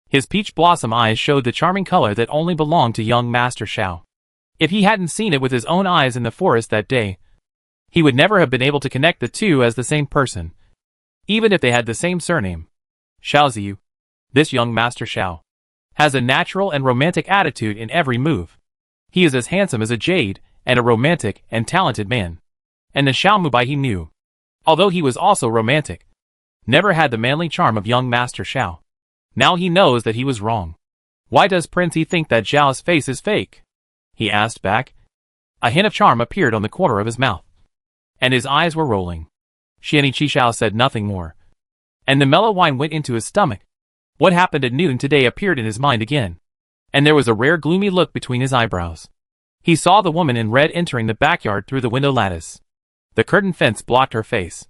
His peach blossom eyes showed the charming color that only belonged to young Master Xiao. If he hadn't seen it with his own eyes in the forest that day, he would never have been able to connect the two as the same person, even if they had the same surname. Xiao Ziyu, this young Master Xiao, has a natural and romantic attitude in every move. He is as handsome as a jade, and a romantic and talented man. And the Xiao Mubai he knew, although he was also romantic, never had the manly charm of young Master Xiao. Now he knows that he was wrong. Why does Prince Yi think that Zhao's face is fake? He asked back. A hint of charm appeared on the corner of his mouth, and his eyes were rolling. Xianichi Xiao said nothing more, and the mellow wine went into his stomach. What happened at noon today appeared in his mind again, and there was a rare gloomy look between his eyebrows. He saw the woman in red entering the backyard through the window lattice. The curtain fence blocked her face.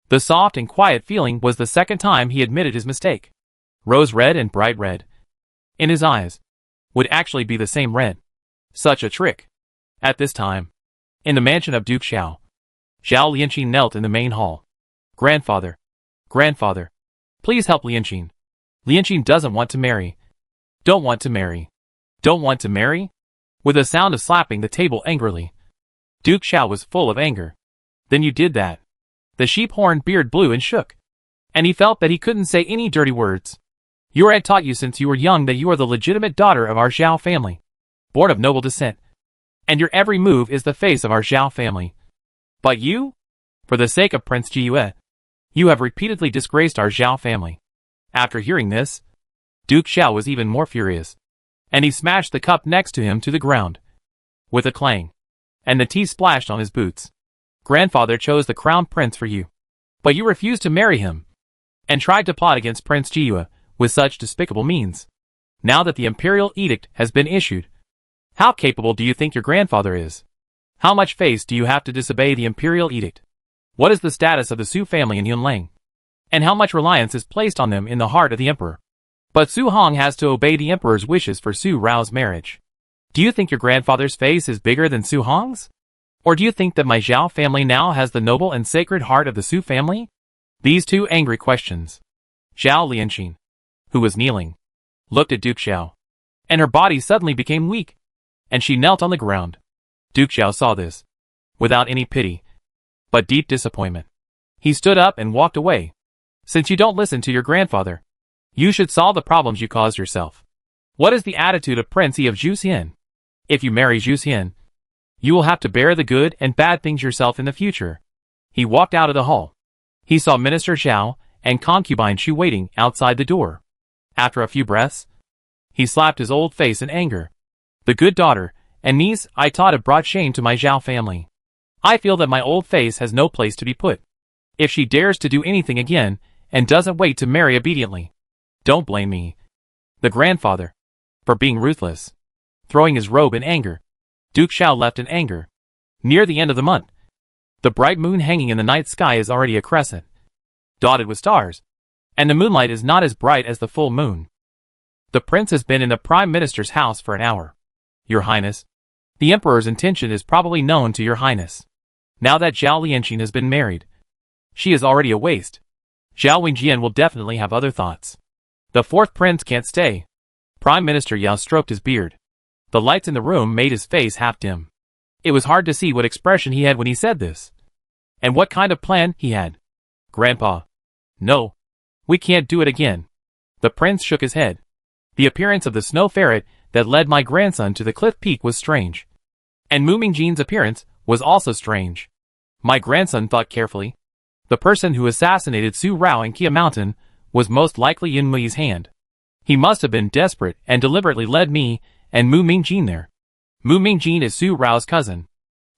The soft and quiet feeling was the second time he admitted his mistake. Rose red and bright red, in his eyes, would actually be the same red. Such a trick. At this time, in the mansion of Duke Xiao, Zhao Lianqing knelt in the main hall. Grandfather, grandfather, please help Lianqing. Lianqing doesn't want to marry. Don't want to marry. Don't want to marry? With a sound of slapping the table angrily. Duke Xiao was full of anger. Then you did that. The sheep-horned beard blew and shook, and he felt that he couldn't say any dirty words. Your aunt taught you since you were young that you are the legitimate daughter of our Zhao family, born of noble descent, and your every move is the face of our Zhao family. But you? For the sake of Prince Jiyue, you have repeatedly disgraced our Zhao family. After hearing this, Duke Xiao was even more furious, and he smashed the cup next to him to the ground with a clang. and the tea splashed on his boots. Grandfather chose the crown prince for you. But you refused to marry him, and tried to plot against Prince Jiyue with such despicable means. Now that the imperial edict has been issued, how capable do you think your grandfather is? How much face do you have to disobey the imperial edict? What is the status of the Su family in Yunlang? And how much reliance is placed on them in the heart of the emperor? But Su Hong has to obey the emperor's wishes for Su Rao's marriage. Do you think your grandfather's face is bigger than Su Hong's? Or do you think that my Zhao family now has the noble and sacred heart of the Su family? These two angry questions. Zhao Lianqing, who was kneeling, looked at Duke Xiao, and her body suddenly became weak, and she knelt on the ground. Duke Xiao saw this, without any pity, but deep disappointment. He stood up and walked away. Since you don't listen to your grandfather, you should solve the problems you caused yourself. What is the attitude of Prince Yi of Zhuxian? If you marry Zhuxian, you will have to bear the good and bad things yourself in the future. He walked out of the hall. He saw Minister Zhao and concubine Shu waiting outside the door. After a few breaths, he slapped his old face in anger. The good daughter and niece I taught have brought shame to my Zhao family. I feel that my old face has no place to be put. If she dares to do anything again and doesn't wait to marry obediently, don't blame me, the grandfather, for being ruthless. Throwing his robe in anger, Duke Xiao left in anger. Near the end of the month, the bright moon hanging in the night sky is already a crescent, dotted with stars, and the moonlight is not as bright as the full moon. The prince has been in the prime minister's house for an hour. Your Highness, the emperor's intention is probably known to your Highness. Now that Zhao Lianqing has been married, she is already a waste. Zhao Wenjian will definitely have other thoughts. The fourth prince can't stay. Prime Minister Yao stroked his beard. The lights in the room made his face half dim. It was hard to see what expression he had when he said this, and what kind of plan he had. Grandpa. No. We can't do it again. The prince shook his head. The appearance of the snow ferret that led my grandson to the cliff peak was strange. And Mu Mingjin's appearance was also strange. My grandson thought carefully. The person who assassinated Su Rao in Kia Mountain was most likely Yin Mui's hand. He must have been desperate and deliberately led me and Mu Mingjin there. Mu Mingjin is Su Rao's cousin.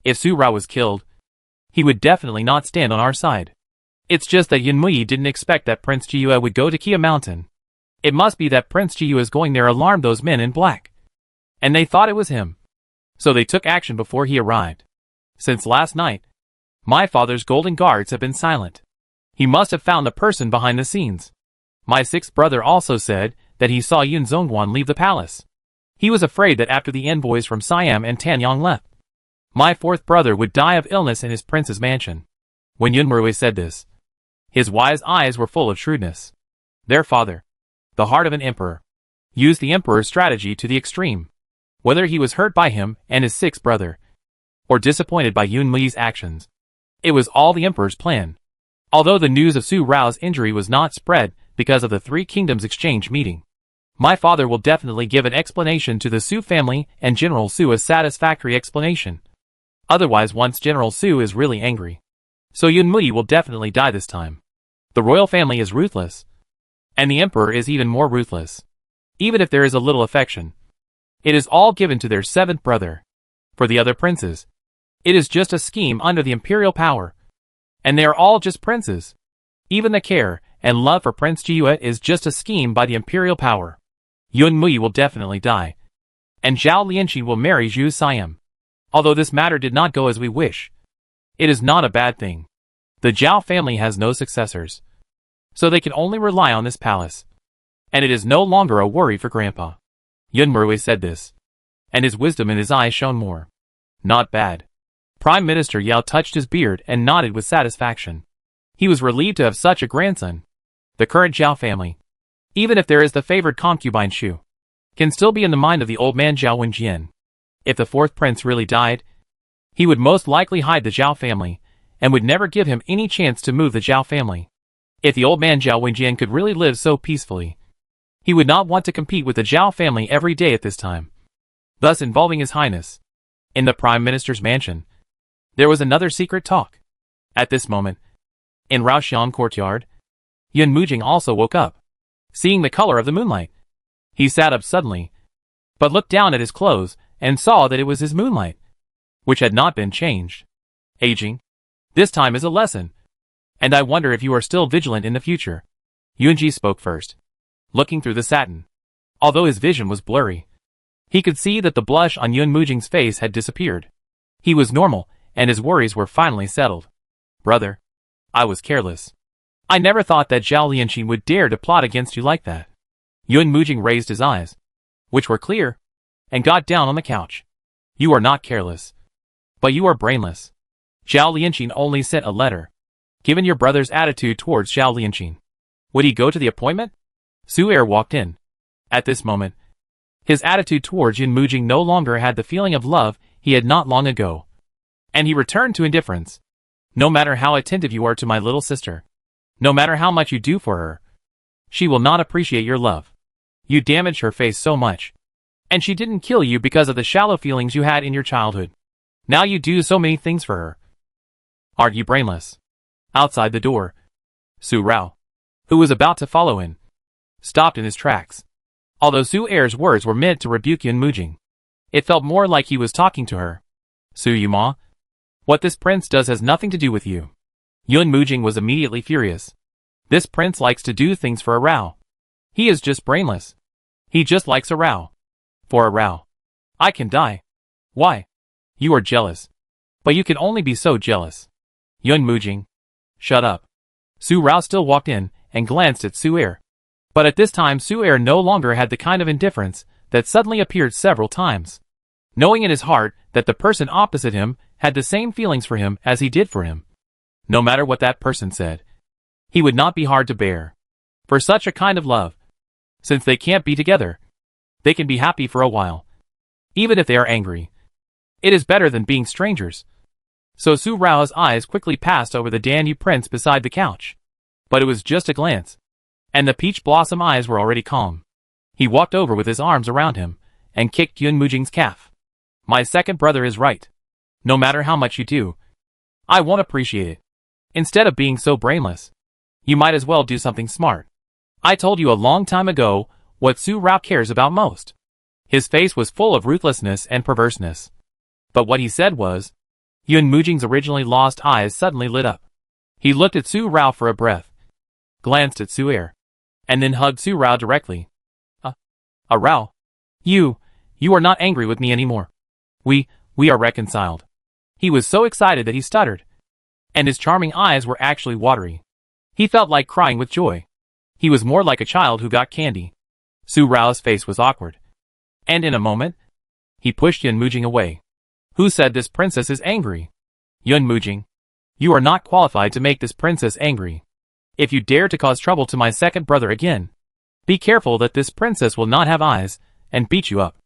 If Su Rao was killed, he would definitely not stand on our side. It's just that Yin Mui didn't expect that Prince Jiyue would go to Kia Mountain. It must be that Prince Jiyue's going there alarmed those men in black, and they thought it was him. So they took action before he arrived. Since last night, my father's golden guards have been silent. He must have found the person behind the scenes. My sixth brother also said that he saw Yun Zongguan leave the palace. He was afraid that after the envoys from Siam and Tanyang left, my fourth brother would die of illness in his prince's mansion. When Yun Murui said this, his wise eyes were full of shrewdness. Their father, the heart of an emperor, used the emperor's strategy to the extreme. Whether he was hurt by him and his sixth brother, or disappointed by Yun Mui's actions, it was all the emperor's plan. Although the news of Su Rao's injury was not spread because of the Three Kingdoms exchange meeting, my father will definitely give an explanation to the Su family and General Su, a satisfactory explanation. Otherwise, once General Su is really angry, so Yun Mui will definitely die this time. The royal family is ruthless, and the emperor is even more ruthless. Even if there is a little affection, it is all given to their seventh brother. For the other princes, it is just a scheme under the imperial power, and they are all just princes. Even the care and love for Prince Jiyue is just a scheme by the imperial power. Yun Mui will definitely die, and Zhao Lianqing will marry Zhu Siam. Although this matter did not go as we wish, it is not a bad thing. The Zhao family has no successors, so they can only rely on this palace, and it is no longer a worry for Grandpa. Yun Murui said this, and his wisdom in his eyes shone more. Not bad. Prime Minister Yao touched his beard and nodded with satisfaction. He was relieved to have such a grandson. The current Zhao family, even if there is the favored concubine Shu, can still be in the mind of the old man Zhao Wenjian. If the fourth prince really died, he would most likely hide the Zhao family, and would never give him any chance to move the Zhao family. If the old man Zhao Wenjian could really live so peacefully, he would not want to compete with the Zhao family every day at this time, thus involving his highness. In the prime minister's mansion, there was another secret talk. At this moment, in Raoxian courtyard, Yun Mujing also woke up. Seeing the color of the moonlight, he sat up suddenly, but looked down at his clothes and saw that it was his moonlight. which had not been changed. Aging. This time is a lesson. And I wonder if you are still vigilant in the future. Yunji spoke first, looking through the satin. Although his vision was blurry, he could see that the blush on Yun Mujing's face had disappeared. He was normal, and his worries were finally settled. Brother, I was careless. I never thought that Zhao Lianqing would dare to plot against you like that. Yun Mujing raised his eyes, which were clear, and got down on the couch. You are not careless, but you are brainless. Zhao Lianqing only sent a letter. Given your brother's attitude towards Zhao Lianqing, would he go to the appointment? Su Er walked in. At this moment, his attitude towards Yun Mujing no longer had the feeling of love he had not long ago, and he returned to indifference. No matter how attentive you are to my little sister, no matter how much you do for her, she will not appreciate your love. You damaged her face so much, and she didn't kill you because of the shallow feelings you had in your childhood. Now you do so many things for her. Aren't you brainless? Outside the door, Su Rao, who was about to follow in, stopped in his tracks. Although Su Er's words were meant to rebuke Yun Mujing, it felt more like he was talking to her. Su Yuma, what this prince does has nothing to do with you. Yun Mujing was immediately furious. This prince likes to do things for a row. He is just brainless. He just likes a row. For a row, I can die. Why? You are jealous. But you can only be so jealous. Yun Mujing, shut up. Su Rao still walked in and glanced at Su Er. But at this time Su Er no longer had the kind of indifference that suddenly appeared several times. Knowing in his heart that the person opposite him had the same feelings for him as he did for him. No matter what that person said, he would not be hard to bear. For such a kind of love, since they can't be together, they can be happy for a while. Even if they are angry, it is better than being strangers. So Su Rao's eyes quickly passed over the Danube prince beside the couch. But it was just a glance, and the peach blossom eyes were already calm. He walked over with his arms around him, and kicked Yun Mujing's calf. My second brother is right. No matter how much you do, I won't appreciate it. Instead of being so brainless, you might as well do something smart. I told you a long time ago what Su Rao cares about most. His face was full of ruthlessness and perverseness. But what he said was, Yun Mujing's originally lost eyes suddenly lit up. He looked at Su Rao for a breath, glanced at Su Er, and then hugged Su Rao directly. Rao. You are not angry with me anymore. We are reconciled. He was so excited that he stuttered, and his charming eyes were actually watery. He felt like crying with joy. He was more like a child who got candy. Su Rao's face was awkward, and in a moment, he pushed Yun Mujing away. Who said this princess is angry? Yun Mujing, you are not qualified to make this princess angry. If you dare to cause trouble to my second brother again, be careful that this princess will not have eyes and beat you up.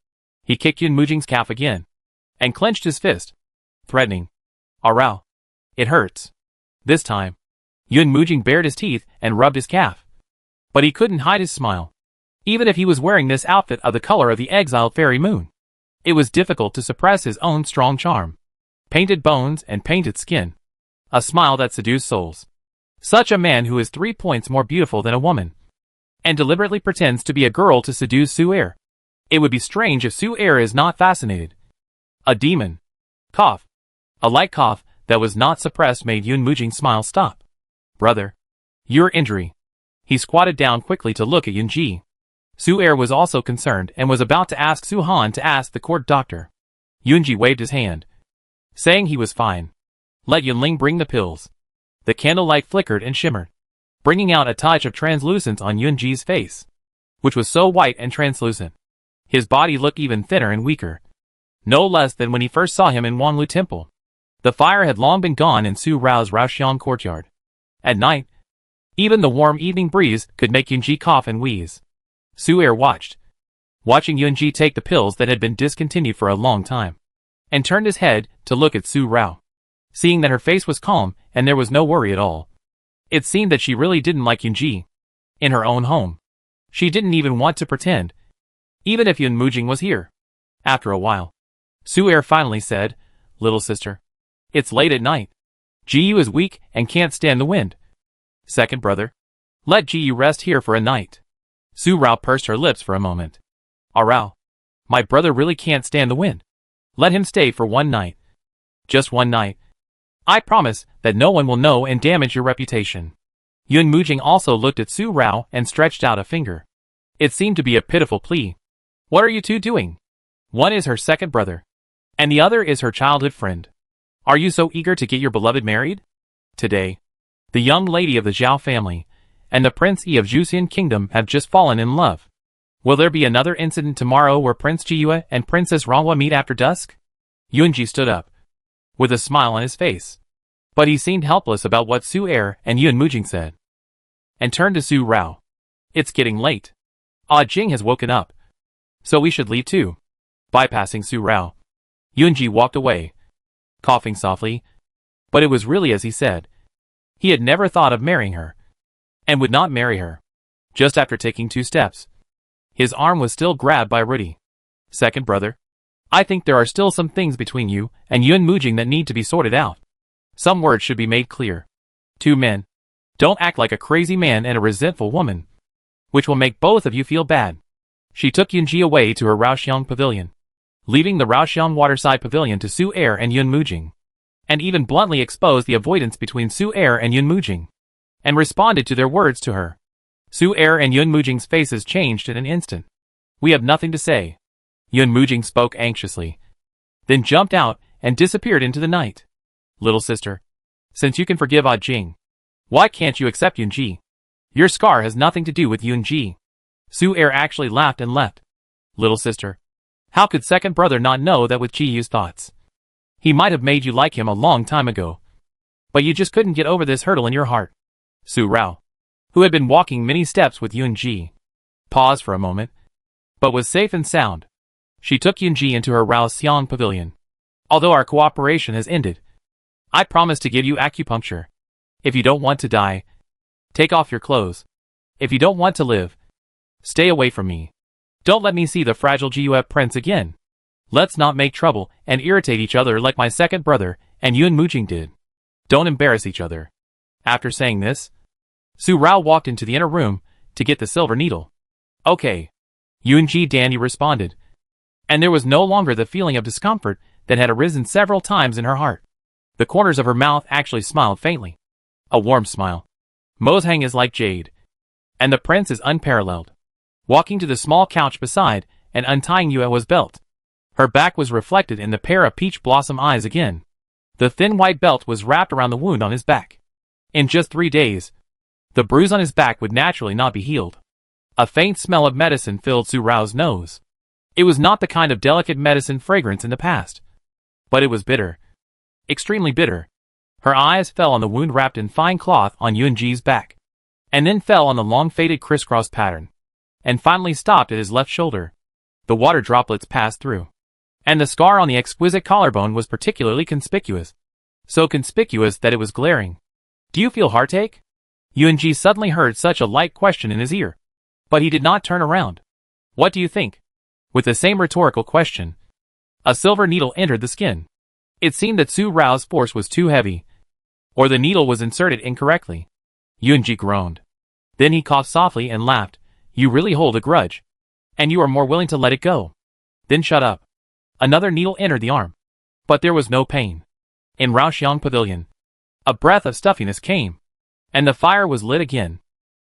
He kicked Yun Mujing's calf again, and clenched his fist, threatening. Rao, it hurts. This time, Yun Mujing bared his teeth and rubbed his calf. But he couldn't hide his smile. Even if he was wearing this outfit of the color of the exiled fairy moon, it was difficult to suppress his own strong charm. Painted bones and painted skin. A smile that seduced souls. Such a man who is 3 points more beautiful than a woman, and deliberately pretends to be a girl to seduce Su Er. It would be strange if Su Er is not fascinated. A demon. Cough. A light cough that was not suppressed made Yun Mujing's smile stop. Brother, your injury. He squatted down quickly to look at Yun Ji. Su Er was also concerned and was about to ask Su Han to ask the court doctor. Yunji waved his hand, saying he was fine. Let Yunling bring the pills. The candlelight flickered and shimmered, bringing out a touch of translucence on Yunji's face, which was so white and translucent. His body looked even thinner and weaker, no less than when he first saw him in Wanlu Temple. The fire had long been gone in Su Rao's Raoxiang courtyard. At night, even the warm evening breeze could make Yunji cough and wheeze. Su Er watching Yunji take the pills that had been discontinued for a long time, and turned his head to look at Su Rao. Seeing that her face was calm and there was no worry at all, it seemed that she really didn't like Yunji. In her own home, she didn't even want to pretend, even if Yun Mujing was here. After a while, Su Er finally said, Little sister, it's late at night. Jiyu is weak and can't stand the wind. Second brother, let Jiyu rest here for a night. Su Rao pursed her lips for a moment. Rao, my brother really can't stand the wind. Let him stay for one night. Just one night. I promise that no one will know and damage your reputation. Yun Mujing also looked at Su Rao and stretched out a finger. It seemed to be a pitiful plea. What are you two doing? One is her second brother, and the other is her childhood friend. Are you so eager to get your beloved married? Today, the young lady of the Zhao family and the Prince Yi of Juxian Kingdom have just fallen in love. Will there be another incident tomorrow where Prince Jiyue and Princess Ronghua meet after dusk? Yunji stood up, with a smile on his face. But he seemed helpless about what Su Er and Yun Mujing said, and turned to Su Rao. It's getting late. Ah Jing has woken up, so we should leave too. Bypassing Su Rao, Yunji walked away, coughing softly. But it was really as he said. He had never thought of marrying her, and would not marry her. Just after taking 2 steps, his arm was still grabbed by Rudy. Second brother, I think there are still some things between you and Yun Mujing that need to be sorted out. Some words should be made clear. 2 men. Don't act like a crazy man and a resentful woman, which will make both of you feel bad. She took Yunji away to her Raoxiang pavilion, leaving the Raoxiang waterside pavilion to Su Er and Yun Mujing, and even bluntly exposed the avoidance between Su Er and Yun Mujing, and responded to their words to her. Su Er and Yun Mujing's faces changed in an instant. We have nothing to say. Yun Mujing spoke anxiously, then jumped out and disappeared into the night. Little sister, since you can forgive Ah Jing, why can't you accept Yunji? Your scar has nothing to do with Yunji. Su Er actually laughed and left. Little sister, how could second brother not know that with Jiyu's thoughts? He might have made you like him a long time ago, but you just couldn't get over this hurdle in your heart. Su Rao, who had been walking many steps with Yunji, paused for a moment, but was safe and sound. She took Yunji into her Raoxiang pavilion. Although our cooperation has ended, I promise to give you acupuncture. If you don't want to die, take off your clothes. If you don't want to live, stay away from me. Don't let me see the fragile Jiyue prince again. Let's not make trouble and irritate each other like my second brother and Yun Mujing did. Don't embarrass each other. After saying this, Su Rao walked into the inner room to get the silver needle. Okay. Yunji Danny responded, and there was no longer the feeling of discomfort that had arisen several times in her heart. The corners of her mouth actually smiled faintly. A warm smile. Mozhang is like jade, and the prince is unparalleled. Walking to the small couch beside and untying Yue's belt, her back was reflected in the pair of peach blossom eyes again. The thin white belt was wrapped around the wound on his back. In just 3 days, the bruise on his back would naturally not be healed. A faint smell of medicine filled Su Rao's nose. It was not the kind of delicate medicine fragrance in the past, but it was bitter. Extremely bitter. Her eyes fell on the wound wrapped in fine cloth on Yunji's back, and then fell on the long faded crisscross pattern, and finally stopped at his left shoulder. The water droplets passed through, and the scar on the exquisite collarbone was particularly conspicuous. So conspicuous that it was glaring. Do you feel heartache? Yunji suddenly heard such a light question in his ear, but he did not turn around. What do you think? With the same rhetorical question, a silver needle entered the skin. It seemed that Su Rao's force was too heavy, or the needle was inserted incorrectly. Yunji groaned. Then he coughed softly and laughed. You really hold a grudge, and you are more willing to let it go. Then shut up. Another needle entered the arm, but there was no pain. In Raoxiang Pavilion, a breath of stuffiness came, and the fire was lit again.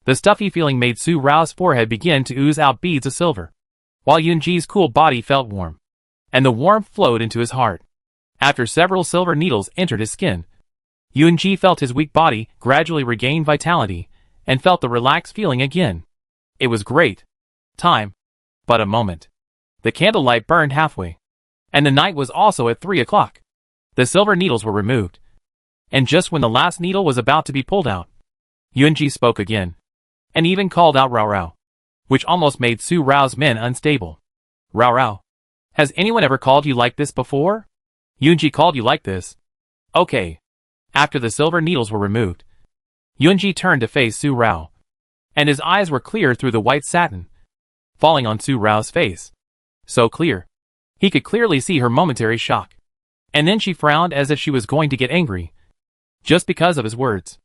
The stuffy feeling made Su Rao's forehead begin to ooze out beads of silver, while Yunji's cool body felt warm, and the warmth flowed into his heart. After several silver needles entered his skin, Yunji felt his weak body gradually regain vitality, and felt the relaxed feeling again. It was great. Time. But a moment. The candlelight burned halfway, and the night was also at 3 o'clock. The silver needles were removed, and just when the last needle was about to be pulled out, Yunji spoke again, and even called out Rao Rao, which almost made Su Rao's men unstable. Rao Rao, has anyone ever called you like this before? Yunji called you like this? Okay. After the silver needles were removed, Yunji turned to face Su Rao, and his eyes were clear through the white satin, falling on Su Rao's face. So clear, he could clearly see her momentary shock. And then she frowned as if she was going to get angry, just because of his words.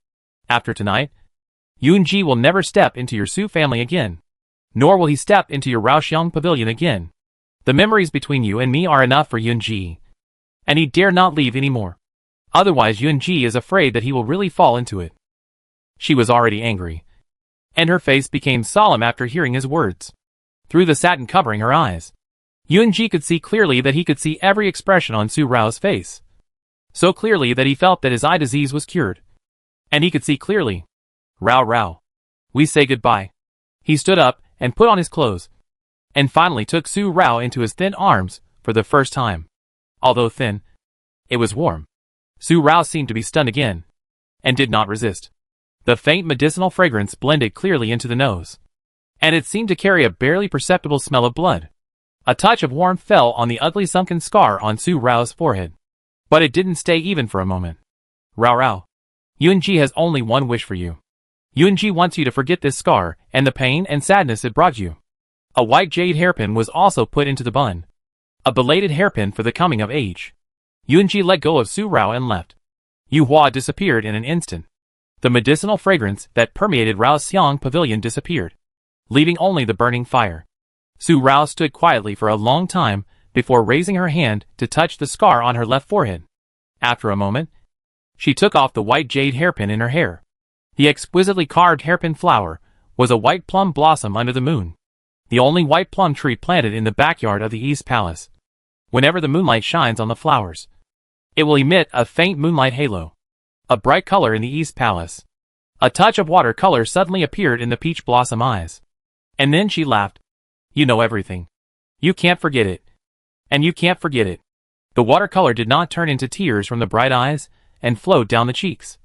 After tonight, Yunji will never step into your Su family again, nor will he step into your Raoxiang pavilion again. The memories between you and me are enough for Yunji. and he dare not leave any more. Otherwise Yunji is afraid that he will really fall into it. She was already angry, and her face became solemn after hearing his words. Through the satin covering her eyes, Yunji could see clearly that he could see every expression on Su Rao's face. So clearly that he felt that his eye disease was cured. And he could see clearly. Rao Rao. We say goodbye. He stood up and put on his clothes, and finally took Su Rao into his thin arms for the first time. Although thin, it was warm. Su Rao seemed to be stunned again, and did not resist. The faint medicinal fragrance blended clearly into the nose, and it seemed to carry a barely perceptible smell of blood. A touch of warmth fell on the ugly sunken scar on Su Rao's forehead, but it didn't stay even for a moment. Rao Rao. Yunji has only one wish for you. Yunji wants you to forget this scar and the pain and sadness it brought you. A white jade hairpin was also put into the bun. A belated hairpin for the coming of age. Yunji let go of Su Rao and left. Yu Hua disappeared in an instant. The medicinal fragrance that permeated Rao's Xiang pavilion disappeared, leaving only the burning fire. Su Rao stood quietly for a long time before raising her hand to touch the scar on her left forehead. After a moment, she took off the white jade hairpin in her hair. The exquisitely carved hairpin flower was a white plum blossom under the moon, the only white plum tree planted in the backyard of the East Palace. Whenever the moonlight shines on the flowers, it will emit a faint moonlight halo, a bright color in the East Palace. A touch of watercolor suddenly appeared in the peach blossom eyes. And then she laughed. You know everything. You can't forget it. And you can't forget it. The watercolor did not turn into tears from the bright eyes and flowed down the cheeks,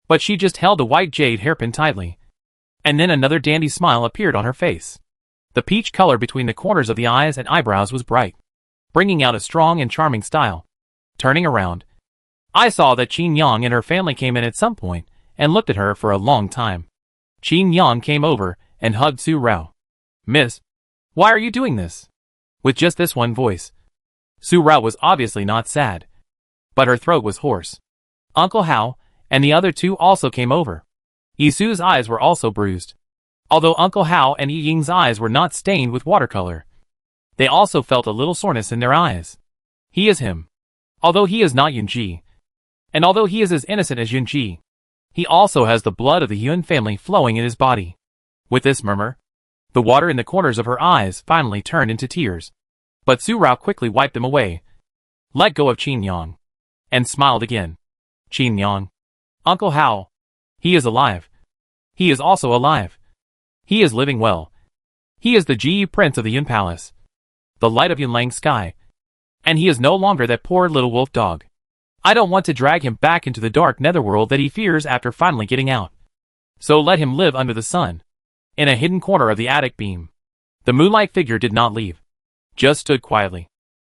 but she just held the white jade hairpin tightly. And then another dandy smile appeared on her face. The peach color between the corners of the eyes and eyebrows was bright, bringing out a strong and charming style. Turning around, I saw that Qin Yang and her family came in at some point and looked at her for a long time. Qin Yang came over and hugged Su Rao. Miss, why are you doing this? With just this one voice. Su Rao was obviously not sad, but her throat was hoarse. Uncle Hao and the other two also came over. Yisu's eyes were also bruised. Although Uncle Hao and Yi Ying's eyes were not stained with watercolor, they also felt a little soreness in their eyes. He is him. Although he is not Yunji, and although he is as innocent as Yunji, he also has the blood of the Yun family flowing in his body. With this murmur, the water in the corners of her eyes finally turned into tears. But Su Rao quickly wiped them away, let go of Qin Yang, and smiled again. Qin Yang. Uncle Hao. He is alive. He is also alive. He is living well. He is the Ji Prince of the Yun Palace, the light of Yunlang's sky. And he is no longer that poor little wolf dog. I don't want to drag him back into the dark netherworld that he fears after finally getting out. So let him live under the sun, in a hidden corner of the attic beam. The moonlight figure did not leave, just stood quietly,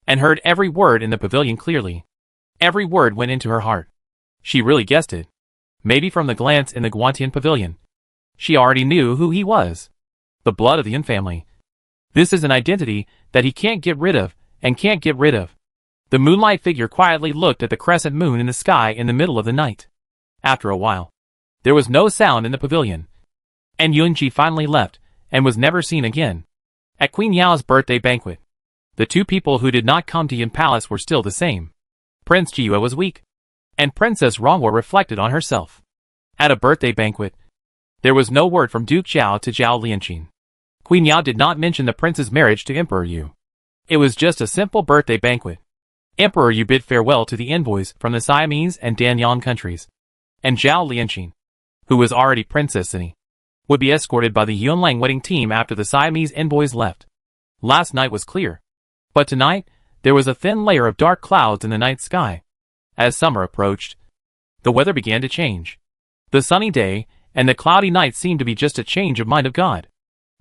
and heard every word in the pavilion clearly. Every word went into her heart. She really guessed it. Maybe from the glance in the Guantian pavilion. She already knew who he was. The blood of the Yun family. This is an identity that he can't get rid of, and can't get rid of. The moonlight figure quietly looked at the crescent moon in the sky in the middle of the night. After a while, there was no sound in the pavilion, and Yunji finally left, and was never seen again. At Queen Yao's birthday banquet, the two people who did not come to Yun Palace were still the same. Prince Jiyue was weak, and Princess Rongwa reflected on herself. At a birthday banquet, there was no word from Duke Zhao to Zhao Lianqin. Queen Yao did not mention the prince's marriage to Emperor Yu. It was just a simple birthday banquet. Emperor Yu bid farewell to the envoys from the Siamese and Danyan countries, and Zhao Lianqin, who was already Princess Sini, would be escorted by the Yunlang wedding team after the Siamese envoys left. Last night was clear, but tonight there was a thin layer of dark clouds in the night sky. As summer approached, the weather began to change. The sunny day and the cloudy night seemed to be just a change of mind of God.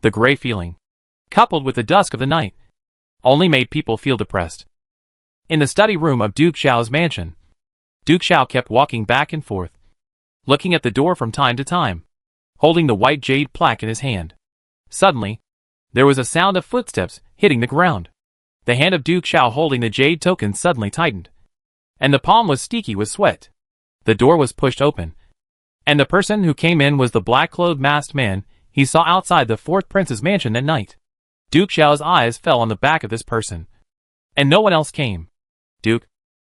The gray feeling, coupled with the dusk of the night, only made people feel depressed. In the study room of Duke Xiao's mansion, Duke Xiao kept walking back and forth, looking at the door from time to time, holding the white jade plaque in his hand. Suddenly, there was a sound of footsteps hitting the ground. The hand of Duke Xiao holding the jade token suddenly tightened, and the palm was sticky with sweat. The door was pushed open, and the person who came in was the black-clothed masked man he saw outside the fourth prince's mansion that night. Duke Xiao's eyes fell on the back of this person, and no one else came. Duke,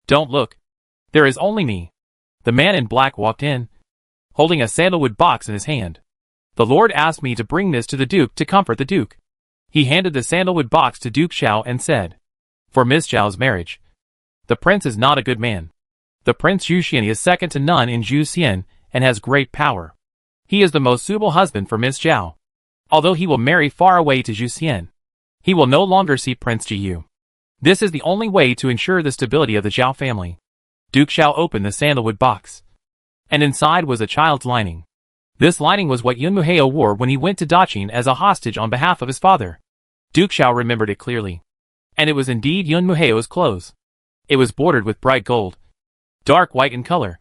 Don't look. There is only me. The man in black walked in, holding a sandalwood box in his hand. The Lord asked me to bring this to the Duke to comfort the Duke. He handed the sandalwood box to Duke Xiao and said, "For Miss Xiao's marriage. The prince is not a good man. The Prince Zhu Xian is second to none in Zhu Xian and has great power. He is the most suitable husband for Miss Xiao. Although he will marry far away to Zhu Xian, he will no longer see Prince Jiyu. This is the only way to ensure the stability of the Zhao family." Duke Xiao opened the sandalwood box, and inside was a child's lining. This lining was what Yun Muheo wore when he went to Daqin as a hostage on behalf of his father. Duke Xiao remembered it clearly. And it was indeed Yun Muheo's clothes. It was bordered with bright gold, dark white in color,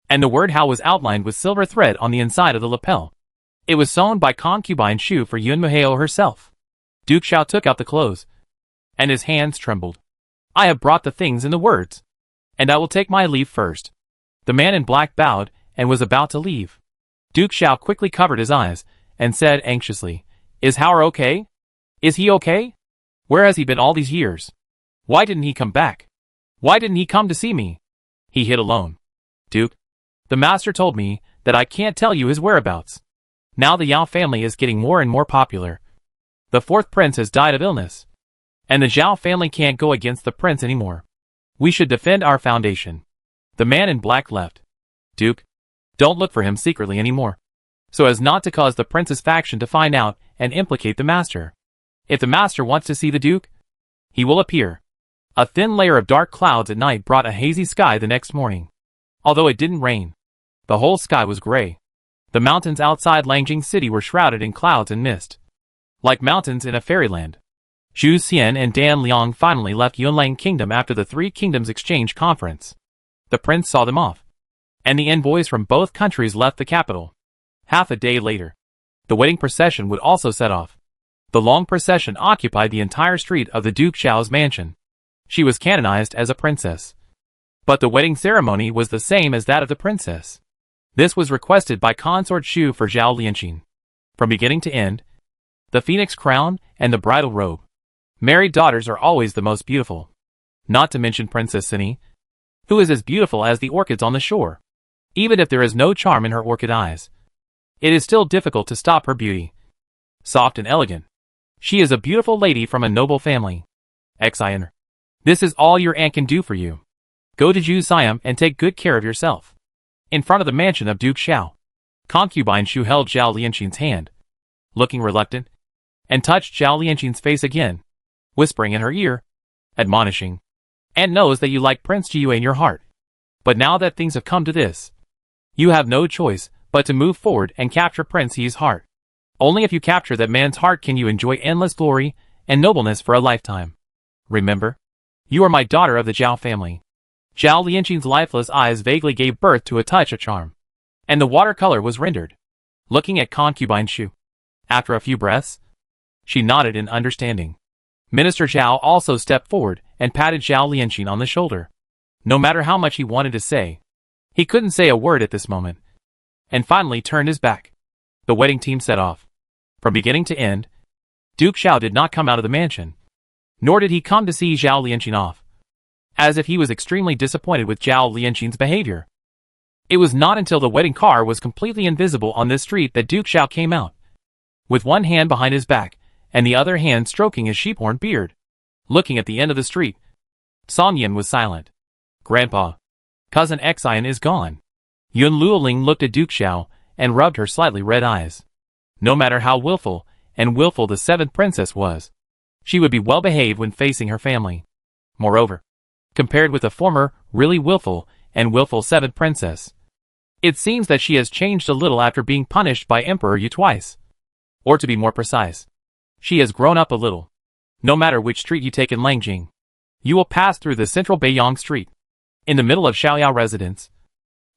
and the word Hao was outlined with silver thread on the inside of the lapel. It was sewn by concubine Shu for Yun Muheo herself. Duke Xiao took out the clothes, and his hands trembled. "I have brought the things in the words, and I will take my leave first." The man in black bowed and was about to leave. Duke Xiao quickly covered his eyes and said anxiously, "Is Hao okay? Is he okay? Where has he been all these years? Why didn't he come back? Why didn't he come to see me? He hid alone." "Duke, the master told me that I can't tell you his whereabouts. Now the Yao family is getting more and more popular. The fourth prince has died of illness, and the Zhao family can't go against the prince anymore. We should defend our foundation." The man in black left. "Duke, don't look for him secretly anymore, so as not to cause the prince's faction to find out and implicate the master. If the master wants to see the Duke, he will appear." A thin layer of dark clouds at night brought a hazy sky the next morning. Although it didn't rain, the whole sky was gray. The mountains outside Langjing City were shrouded in clouds and mist, like mountains in a fairyland. Zhu Xian and Dan Liang finally left Yunlang Kingdom after the Three Kingdoms Exchange Conference. The prince saw them off, and the envoys from both countries left the capital. Half a day later, the wedding procession would also set off. The long procession occupied the entire street of the Duke Xiao's mansion. She was canonized as a princess, but the wedding ceremony was the same as that of the princess. This was requested by Consort Shu for Zhao Lianqing. From beginning to end, the phoenix crown and the bridal robe. Married daughters are always the most beautiful. Not to mention Princess Sini, who is as beautiful as the orchids on the shore. Even if there is no charm in her orchid eyes, it is still difficult to stop her beauty. Soft and elegant, she is a beautiful lady from a noble family. Xian, this is all your aunt can do for you. Go to Zhu Siam and take good care of yourself. In front of the mansion of Duke Xiao, concubine Shu held Zhao Lianqing's hand, looking reluctant, and touched Zhao Lianqing's face again, whispering in her ear, admonishing, "Aunt knows that you like Prince Jiyu in your heart. But now that things have come to this, you have no choice but to move forward and capture Prince Yi's heart. Only if you capture that man's heart can you enjoy endless glory and nobleness for a lifetime. Remember, you are my daughter of the Zhao family." Zhao Lianqing's lifeless eyes vaguely gave birth to a touch of charm, and the watercolor was rendered, looking at concubine Shu. After a few breaths, she nodded in understanding. Minister Zhao also stepped forward and patted Zhao Lianqing on the shoulder. No matter how much he wanted to say, he couldn't say a word at this moment, and finally turned his back. The wedding team set off. From beginning to end, Duke Xiao did not come out of the mansion, nor did he come to see Zhao Lianqing off, as if he was extremely disappointed with Zhao Lianqing's behavior. It was not until the wedding car was completely invisible on this street that Duke Xiao came out, with one hand behind his back and the other hand stroking his sheephorn beard. Looking at the end of the street, Song Yin was silent. "Grandpa, cousin Xian is gone." Yun Luoling looked at Duke Xiao and rubbed her slightly red eyes. No matter how willful the seventh princess was, she would be well behaved when facing her family. Moreover, compared with the former, really willful seventh princess, it seems that she has changed a little after being punished by Emperor Yu twice. Or to be more precise, she has grown up a little. No matter which street you take in Langjing, you will pass through the central Beiyang Street, in the middle of Xiaoyao residence.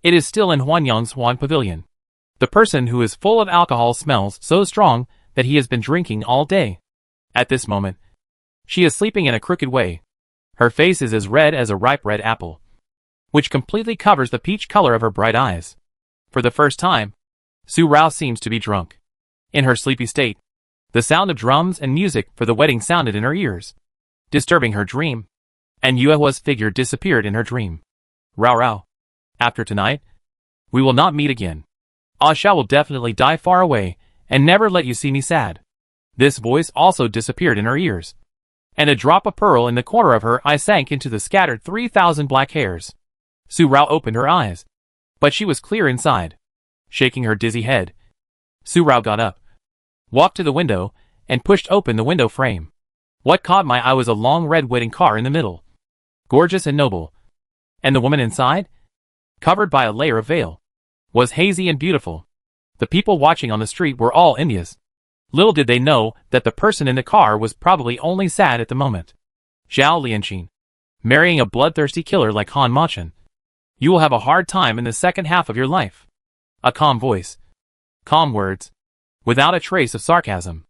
It is still in Huanyang's Huan Pavilion. The person who is full of alcohol smells so strong that he has been drinking all day. At this moment, she is sleeping in a crooked way. Her face is as red as a ripe red apple, which completely covers the peach color of her bright eyes. For the first time, Su Rao seems to be drunk. In her sleepy state, the sound of drums and music for the wedding sounded in her ears, disturbing her dream. and Yuehua's figure disappeared in her dream. Rao Rao. After tonight, we will not meet again. Asha will definitely die far away, and never let you see me sad. This voice also disappeared in her ears, and a drop of pearl in the corner of her eye sank into the scattered 3,000 black hairs. Su Rao opened her eyes, but she was clear inside. Shaking her dizzy head, Su Rao got up, walked to the window, and pushed open the window frame. What caught my eye was a long red wedding car in the middle, gorgeous and noble, and the woman inside, covered by a layer of veil, was hazy and beautiful. The people watching on the street were all Indians. Little did they know that the person in the car was probably only sad at the moment. Zhao Lianqin. Marrying a bloodthirsty killer like Han Machan. You will have a hard time in the second half of your life. A calm voice. Calm words. Without a trace of sarcasm.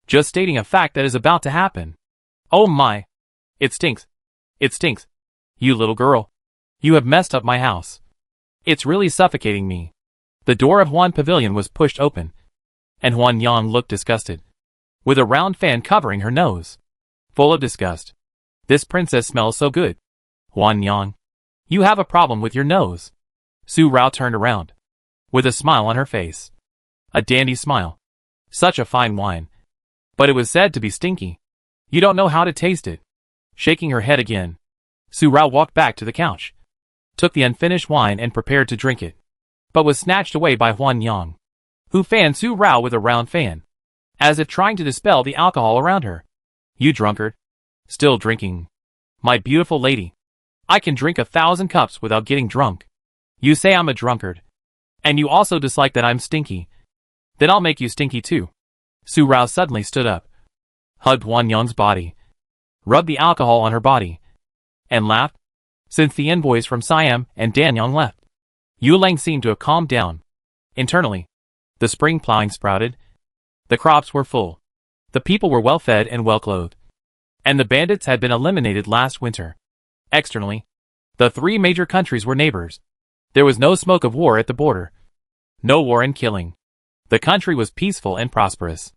Just stating a fact that is about to happen. Oh my. It stinks. It stinks. You little girl. You have messed up my house. It's really suffocating me. The door of Huan Pavilion was pushed open, and Huan Yang looked disgusted, with a round fan covering her nose. Full of disgust. This princess smells so good. Huan Yang. You have a problem with your nose. Su Rao turned around, with a smile on her face. A dandy smile. Such a fine wine. But it was said to be stinky. You don't know how to taste it. Shaking her head again, Su Rao walked back to the couch, took the unfinished wine and prepared to drink it, but was snatched away by Huan Yang, who fanned Su Rao with a round fan, as if trying to dispel the alcohol around her. You drunkard. Still drinking. My beautiful lady. I can drink 1,000 cups without getting drunk. You say I'm a drunkard. And you also dislike that I'm stinky. Then I'll make you stinky too. Su Rao suddenly stood up, hugged Huan Yang's body, rubbed the alcohol on her body, and laughed. Since the envoys from Siam and Danyang left, Yu Lang seemed to have calmed down. Internally, the spring plowing sprouted. The crops were full. The people were well fed and well clothed. And the bandits had been eliminated last winter. Externally, the three major countries were neighbors. There was no smoke of war at the border. No war and killing. The country was peaceful and prosperous.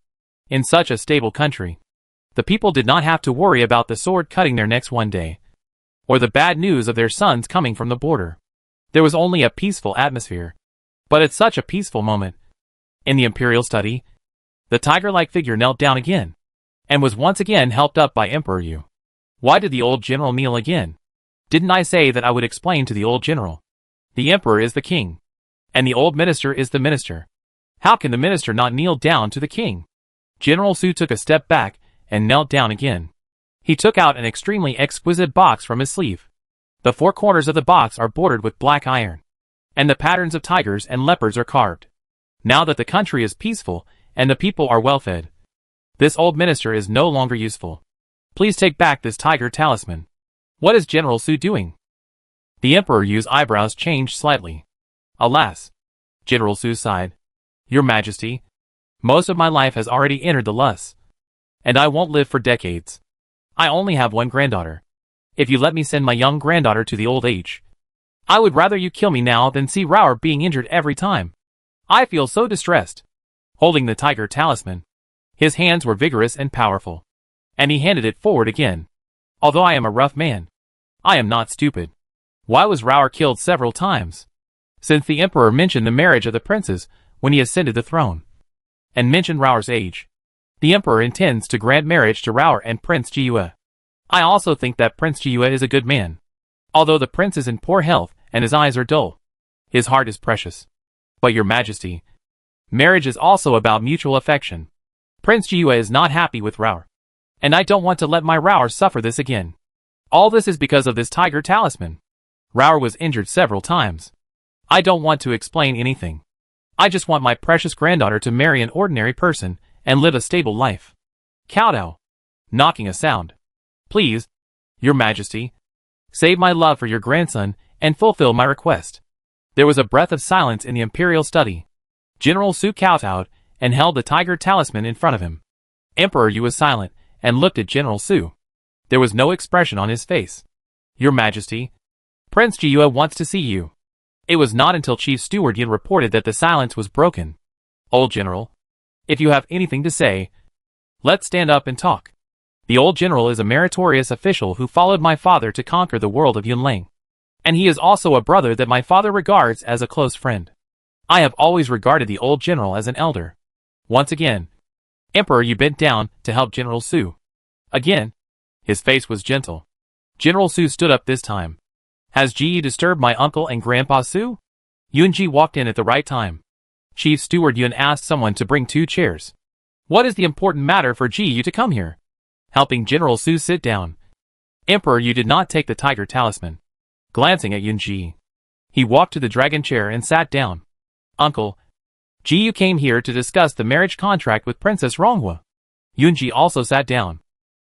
In such a stable country, the people did not have to worry about the sword cutting their necks one day, or the bad news of their sons coming from the border. There was only a peaceful atmosphere. But at such a peaceful moment, in the imperial study, the tiger-like figure knelt down again, and was once again helped up by Emperor Yu. Why did the old general kneel again? Didn't I say that I would explain to the old general? The emperor is the king, and the old minister is the minister. How can the minister not kneel down to the king? General Su took a step back and knelt down again. He took out an extremely exquisite box from his sleeve. The four corners of the box are bordered with black iron, and the patterns of tigers and leopards are carved. Now that the country is peaceful and the people are well fed, this old minister is no longer useful. Please take back this tiger talisman. What is General Su doing? The Emperor Yu's eyebrows changed slightly. Alas. General Su sighed. Your Majesty, most of my life has already entered the lusts, and I won't live for decades. I only have one granddaughter. If you let me send my young granddaughter to the old age, I would rather you kill me now than see Raour being injured every time. I feel so distressed. Holding the tiger talisman, his hands were vigorous and powerful, and he handed it forward again. Although I am a rough man, I am not stupid. Why was Raour killed several times? Since the emperor mentioned the marriage of the princes when he ascended the throne, and mentioned Raour's age, the emperor intends to grant marriage to Raour and Prince Jiyue. I also think that Prince Jiyue is a good man. Although the prince is in poor health and his eyes are dull, his heart is precious. But your Majesty, marriage is also about mutual affection. Prince Jiyue is not happy with Raour, and I don't want to let my Raour suffer this again. All this is because of this tiger talisman. Raour was injured several times. I don't want to explain anything. I just want my precious granddaughter to marry an ordinary person and live a stable life. Kowtow. Knocking a sound. Please, your Majesty, save my love for your grandson and fulfill my request. There was a breath of silence in the imperial study. General Su kowtowed and held the tiger talisman in front of him. Emperor Yu was silent and looked at General Su. There was no expression on his face. Your Majesty, Prince Jiyue wants to see you. It was not until Chief Steward Yin reported that the silence was broken. Old General, if you have anything to say, let's stand up and talk. The old general is a meritorious official who followed my father to conquer the world of Yunlang. And he is also a brother that my father regards as a close friend. I have always regarded the old general as an elder. Once again, Emperor Yu bent down to help General Su. Again, his face was gentle. General Su stood up this time. Has Ji disturbed my uncle and Grandpa Su? Yunji walked in at the right time. Chief Steward Yun asked someone to bring 2 chairs. What is the important matter for Ji to come here? Helping General Su sit down. Emperor Yu did not take the tiger talisman. Glancing at Yunji, he walked to the dragon chair and sat down. Uncle, Ji came here to discuss the marriage contract with Princess Ronghua. Yunji also sat down.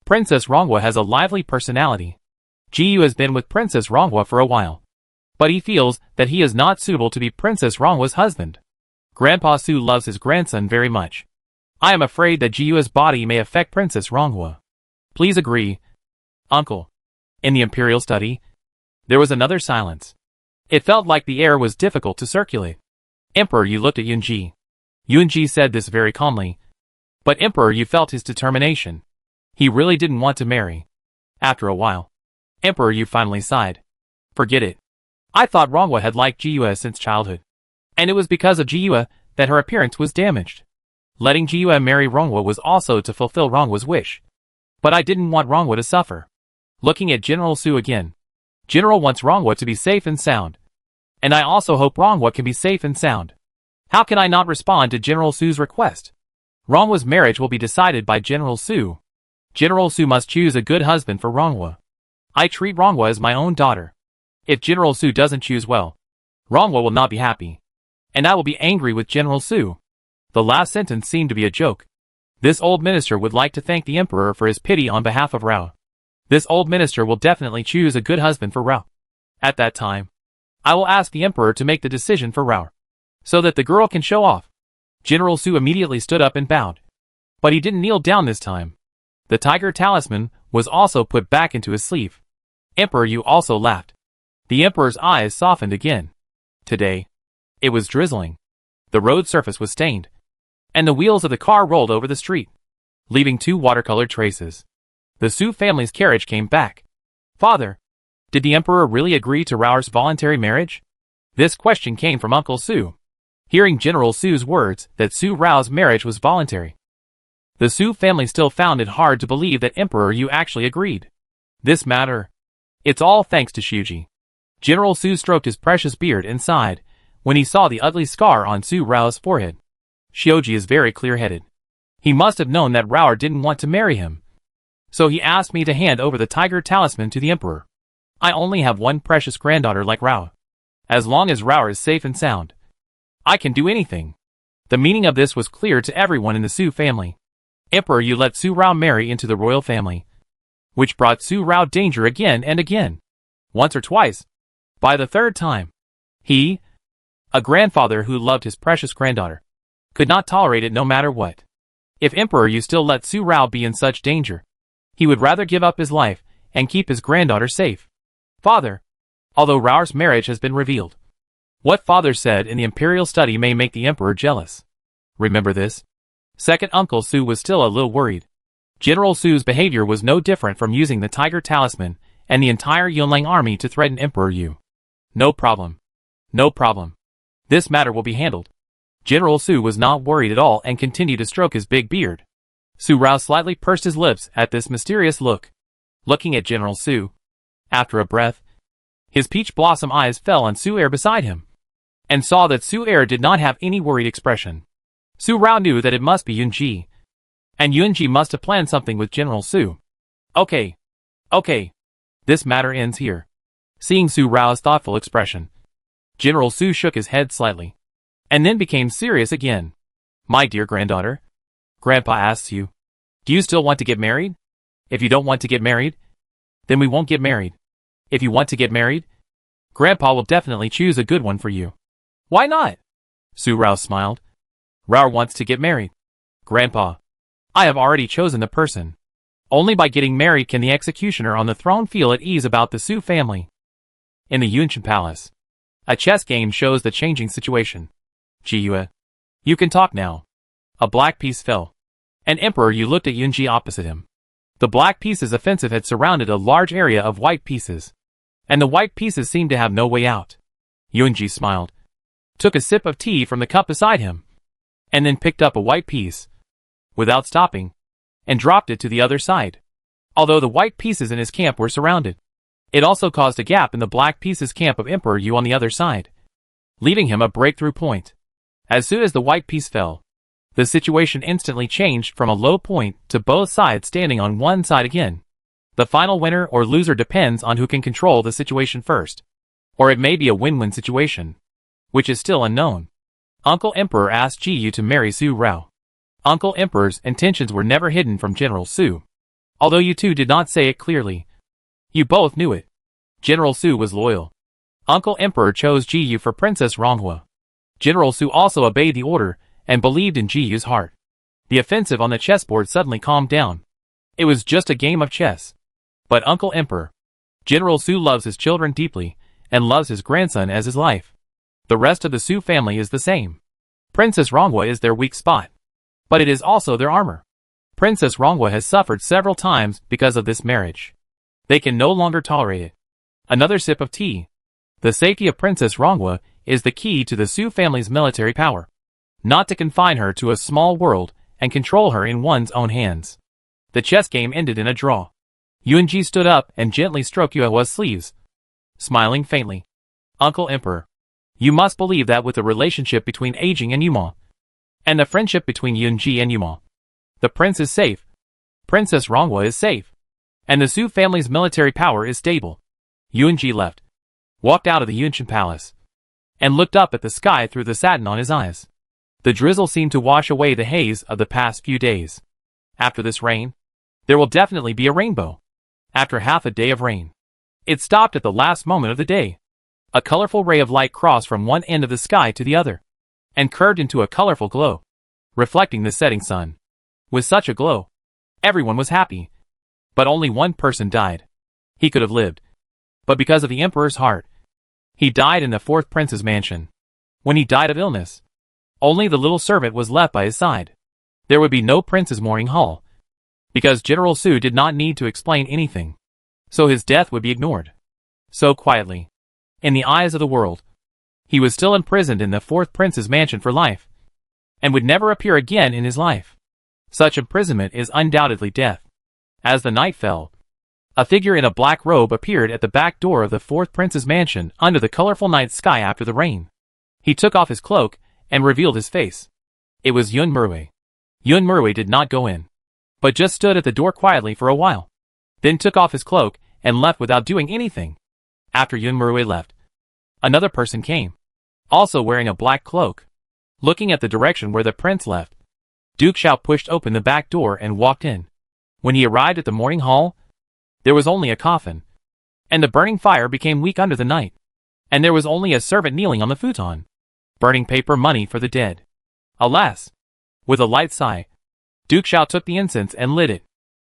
Princess Ronghua has a lively personality. Ji has been with Princess Ronghua for a while. But he feels that he is not suitable to be Princess Ronghua's husband. Grandpa Su loves his grandson very much. I am afraid that Jiu's body may affect Princess Ronghua. Please agree. Uncle. In the imperial study, there was another silence. It felt like the air was difficult to circulate. Emperor Yu looked at Yunji. Yunji said this very calmly. But Emperor Yu felt his determination. He really didn't want to marry. After a while, Emperor Yu finally sighed. Forget it. I thought Ronghua had liked Jiu since childhood. And it was because of Jiu that her appearance was damaged. Letting Jiu marry Ronghua was also to fulfill Ronghua's wish. But I didn't want Ronghua to suffer. Looking at General Su again. General wants Ronghua to be safe and sound. And I also hope Ronghua can be safe and sound. How can I not respond to General Su's request? Ronghua's marriage will be decided by General Su. General Su must choose a good husband for Ronghua. I treat Ronghua as my own daughter. If General Su doesn't choose well, Ronghua will not be happy. And I will be angry with General Su. The last sentence seemed to be a joke. This old minister would like to thank the emperor for his pity on behalf of Rao. This old minister will definitely choose a good husband for Rao. At that time, I will ask the emperor to make the decision for Rao, so that the girl can show off. General Su immediately stood up and bowed. But he didn't kneel down this time. The tiger talisman was also put back into his sleeve. Emperor Yu also laughed. The emperor's eyes softened again. Today, it was drizzling. The road surface was stained. And the wheels of the car rolled over the street, leaving 2 watercolored traces. The Su family's carriage came back. Father, did the emperor really agree to Rao's voluntary marriage? This question came from Uncle Su. Hearing General Su's words that Su Rao's marriage was voluntary, the Su family still found it hard to believe that Emperor Yu actually agreed. This matter, it's all thanks to Shuji. General Su stroked his precious beard and sighed when he saw the ugly scar on Su Rao's forehead. Shioji is very clear-headed. He must have known that Rao didn't want to marry him. So he asked me to hand over the tiger talisman to the emperor. I only have one precious granddaughter like Rao. As long as Rao is safe and sound, I can do anything. The meaning of this was clear to everyone in the Su family. Emperor Yu let Su Rao marry into the royal family, which brought Su Rao danger again and again. Once or twice. By the 3rd time, he, a grandfather who loved his precious granddaughter, could not tolerate it no matter what. If Emperor Yu still let Su Rao be in such danger, he would rather give up his life and keep his granddaughter safe. Father, although Rao's marriage has been revealed, what father said in the imperial study may make the emperor jealous. Remember this? Second Uncle Su was still a little worried. General Su's behavior was no different from using the tiger talisman and the entire Yunlang army to threaten Emperor Yu. No problem. No problem. This matter will be handled. General Su was not worried at all and continued to stroke his big beard. Su Rao slightly pursed his lips at this mysterious look. Looking at General Su, after a breath, his peach blossom eyes fell on Su Er beside him, and saw that Su Er did not have any worried expression. Su Rao knew that it must be Yunji, and Yunji must have planned something with General Su. Okay. This matter ends here. Seeing Su Rao's thoughtful expression, General Su shook his head slightly, and then became serious again. My dear granddaughter, Grandpa asks you, do you still want to get married? If you don't want to get married, then we won't get married. If you want to get married, Grandpa will definitely choose a good one for you. Why not? Su Rao smiled. Rao wants to get married. Grandpa, I have already chosen the person. Only by getting married can the executioner on the throne feel at ease about the Su family. In the Yunshan Palace, a chess game shows the changing situation. Jiyue, you can talk now. A black piece fell, and Emperor Yu looked at Yunji opposite him. The black pieces' offensive had surrounded a large area of white pieces, and the white pieces seemed to have no way out. Yunji smiled, took a sip of tea from the cup beside him, and then picked up a white piece, without stopping, and dropped it to the other side. Although the white pieces in his camp were surrounded, it also caused a gap in the black pieces' camp of Emperor Yu on the other side, leaving him a breakthrough point. As soon as the white piece fell, the situation instantly changed from a low point to both sides standing on one side again. The final winner or loser depends on who can control the situation first, or it may be a win-win situation, which is still unknown. Uncle Emperor asked Ji Yu to marry Su Rao. Uncle Emperor's intentions were never hidden from General Su. Although you two did not say it clearly, you both knew it. General Su was loyal. Uncle Emperor chose Ji Yu for Princess Ronghua. General Su also obeyed the order and believed in Ji Yu's heart. The offensive on the chessboard suddenly calmed down. It was just a game of chess. But Uncle Emperor, General Su loves his children deeply and loves his grandson as his life. The rest of the Su family is the same. Princess Ronghua is their weak spot, but it is also their armor. Princess Ronghua has suffered several times because of this marriage. They can no longer tolerate it. Another sip of tea. The safety of Princess Ronghua is the key to the Su family's military power. Not to confine her to a small world and control her in one's own hands. The chess game ended in a draw. Yunji stood up and gently stroked Yuehua's sleeves, smiling faintly. Uncle Emperor, you must believe that with the relationship between Aging and Yuma, and the friendship between Yunji and Yuma, the prince is safe, Princess Ronghua is safe, and the Su family's military power is stable. Yunji left, walked out of the Yunshan Palace, and looked up at the sky through the satin on his eyes. The drizzle seemed to wash away the haze of the past few days. After this rain, there will definitely be a rainbow. After half a day of rain, it stopped at the last moment of the day. A colorful ray of light crossed from one end of the sky to the other, and curved into a colorful glow, reflecting the setting sun. With such a glow, everyone was happy. But only one person died. He could have lived, but because of the Emperor's heart, he died in the fourth prince's mansion. When he died of illness, only the little servant was left by his side. There would be no prince's mourning hall, because General Su did not need to explain anything, so his death would be ignored. So quietly, in the eyes of the world, he was still imprisoned in the fourth prince's mansion for life, and would never appear again in his life. Such imprisonment is undoubtedly death. As the night fell, a figure in a black robe appeared at the back door of the fourth prince's mansion under the colorful night sky after the rain. He took off his cloak and revealed his face. It was Yun Murui. Yun Murui did not go in, but just stood at the door quietly for a while, then took off his cloak and left without doing anything. After Yun Murui left, another person came, also wearing a black cloak. Looking at the direction where the prince left, Duke Xiao pushed open the back door and walked in. When he arrived at the mourning hall, there was only a coffin, and the burning fire became weak under the night, and there was only a servant kneeling on the futon, burning paper money for the dead. Alas! With a light sigh, Duke Xiao took the incense and lit it.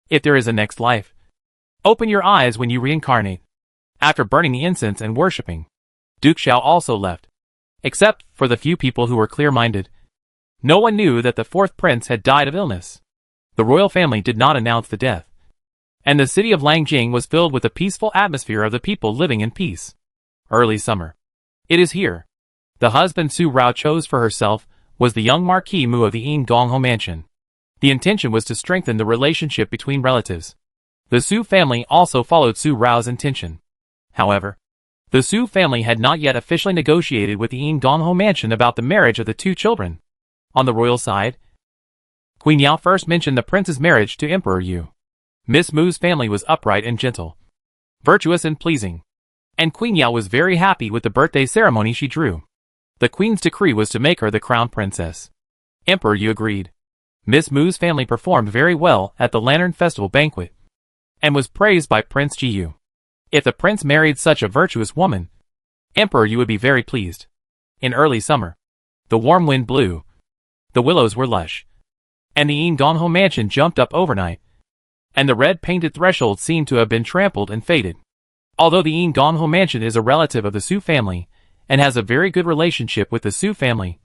If there is a next life, open your eyes when you reincarnate. After burning the incense and worshipping, Duke Xiao also left. Except for the few people who were clear-minded, no one knew that the fourth prince had died of illness. The royal family did not announce the death, and the city of Langjing was filled with the peaceful atmosphere of the people living in peace. Early summer. It is here. The husband Su Rao chose for herself was the young Marquis Mu of the Ying Gongho mansion. The intention was to strengthen the relationship between relatives. The Su family also followed Su Rao's intention. However, the Su family had not yet officially negotiated with the Ying Gongho mansion about the marriage of the two children. On the royal side, Queen Yao first mentioned the prince's marriage to Emperor Yu. Miss Mu's family was upright and gentle, virtuous and pleasing, and Queen Yao was very happy with the birthday ceremony she drew. The queen's decree was to make her the crown princess. Emperor Yu agreed. Miss Mu's family performed very well at the Lantern Festival banquet, and was praised by Prince Ji Yu. If the prince married such a virtuous woman, Emperor Yu would be very pleased. In early summer, the warm wind blew, the willows were lush, and the Ying Gongho mansion jumped up overnight, and the red-painted threshold seemed to have been trampled and faded. Although the Ying Gongho mansion is a relative of the Su family, and has a very good relationship with the Su family,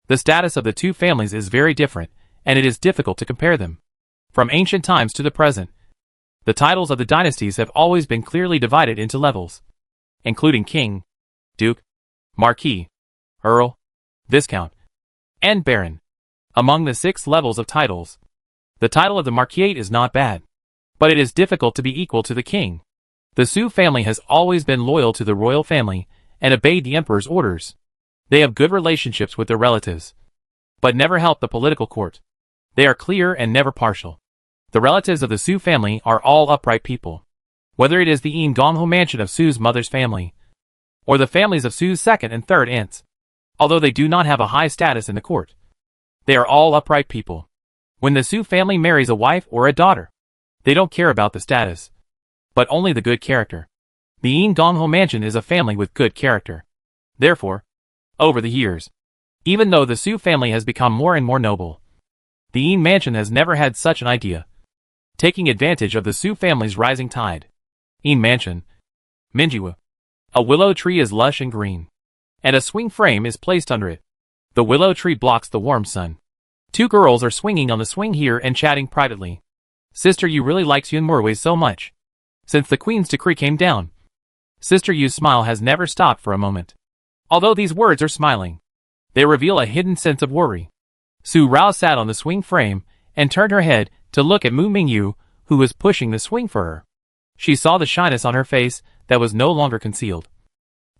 the status of the two families is very different, and it is difficult to compare them. From ancient times to the present, The titles of the dynasties have always been clearly divided into levels, including king, duke, marquis, earl, viscount, and baron. Among the 6 levels of titles, the title of the marquisate is not bad, but it is difficult to be equal to the king. The Sue family has always been loyal to the royal family and obeyed the emperor's orders. They have good relationships with their relatives, but never help the political court. They are clear and never partial. The relatives of the Sue family are all upright people. Whether it is the Een Gongho mansion of Sue's mother's family, or the families of Sue's second and third aunts, although they do not have a high status in the court, they are all upright people. When the Sue family marries a wife or a daughter, they don't care about the status, but only the good character. The Een Gongho mansion is a family with good character. Therefore, over the years, even though the Sue family has become more and more noble, the Een mansion has never had such an idea. Taking advantage of the Sue family's rising tide, Een mansion, Minjiwa. A willow tree is lush and green, and a swing frame is placed under it. The willow tree blocks the warm sun. 2 girls are swinging on the swing here and chatting privately. Sister Yu really likes Yun Murwei so much. Since the Queen's decree came down, Sister Yu's smile has never stopped for a moment. Although these words are smiling, they reveal a hidden sense of worry. Su Rao sat on the swing frame and turned her head to look at Mu Mingyu, who was pushing the swing for her. She saw the shyness on her face that was no longer concealed,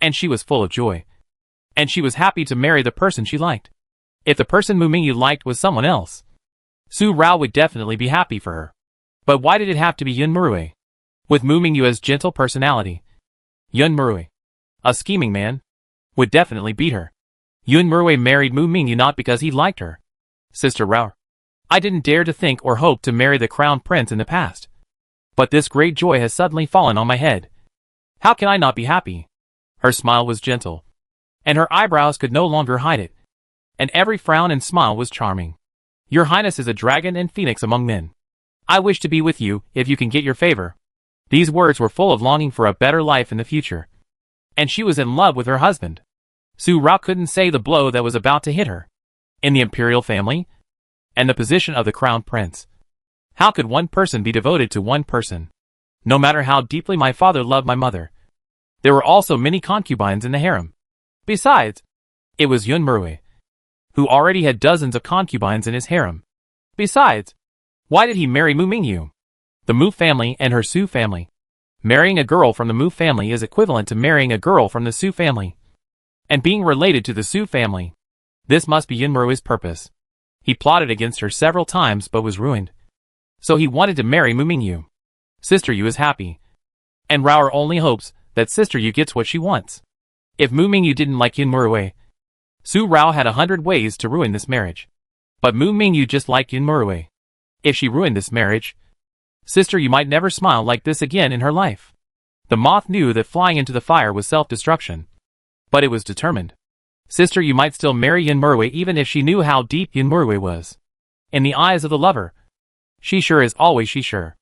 and she was full of joy. And she was happy to marry the person she liked. If the person Mu Mingyu liked was someone else, Su Rao would definitely be happy for her. But why did it have to be Yun Murwei? With Mu Mingyu's gentle personality, Yun Murwei, a scheming man, would definitely beat her. Yun Murwei married Mu Mingyu not because he liked her. Sister Rao, I didn't dare to think or hope to marry the crown prince in the past. But this great joy has suddenly fallen on my head. How can I not be happy? Her smile was gentle, and her eyebrows could no longer hide it, and every frown and smile was charming. Your Highness is a dragon and phoenix among men. I wish to be with you if you can get your favor. These words were full of longing for a better life in the future. And she was in love with her husband. Su Rao couldn't say the blow that was about to hit her. In the imperial family, and the position of the crown prince, how could one person be devoted to one person? No matter how deeply my father loved my mother, there were also many concubines in the harem. Besides, it was Yun Murwei, who already had dozens of concubines in his harem. Besides, why did he marry Mu Mingyu? The Mu family and her Su family. Marrying a girl from the Mu family is equivalent to marrying a girl from the Su family, and being related to the Su family. This must be Yun Murwei's purpose. He plotted against her several times but was ruined. So he wanted to marry Mu Mingyu. Sister Yu is happy, and Rao only hopes that Sister Yu gets what she wants. If Mu Mingyu didn't like Yun Murwei, Su Rao had 100 ways to ruin this marriage. But Mu Mingyu just liked Yun Murwei. If she ruined this marriage, Sister Yu might never smile like this again in her life. The moth knew that flying into the fire was self-destruction, but it was determined. Sister Yu might still marry Yun Murwei even if she knew how deep Yun Murwei was. In the eyes of the lover, she sure is always she sure.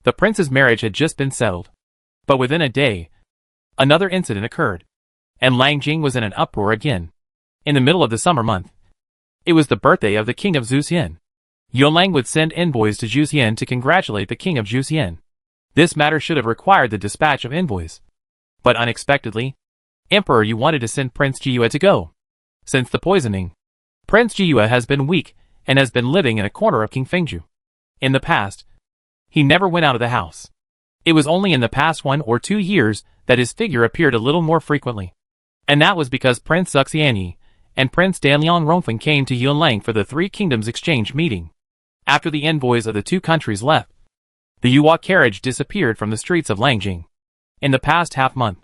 The prince's marriage had just been settled. But within a day, another incident occurred, and Langjing was in an uproar again. In the middle of the summer month, it was the birthday of the king of Zhuxian. Yuanlang would send envoys to Zhuxian to congratulate the king of Zhuxian. This matter should have required the dispatch of envoys. But unexpectedly, Emperor Yu wanted to send Prince Jiyue to go. Since the poisoning, Prince Jiyue has been weak and has been living in a corner of King Fengju. In the past, he never went out of the house. It was only in the past 1 or 2 years that his figure appeared a little more frequently. And that was because Prince Xuxianyi and Prince Danliang Rongfeng came to Yuanlang for the Three Kingdoms exchange meeting. After the envoys of the 2 countries left, the Yuhua carriage disappeared from the streets of Langjing. In the past half-month,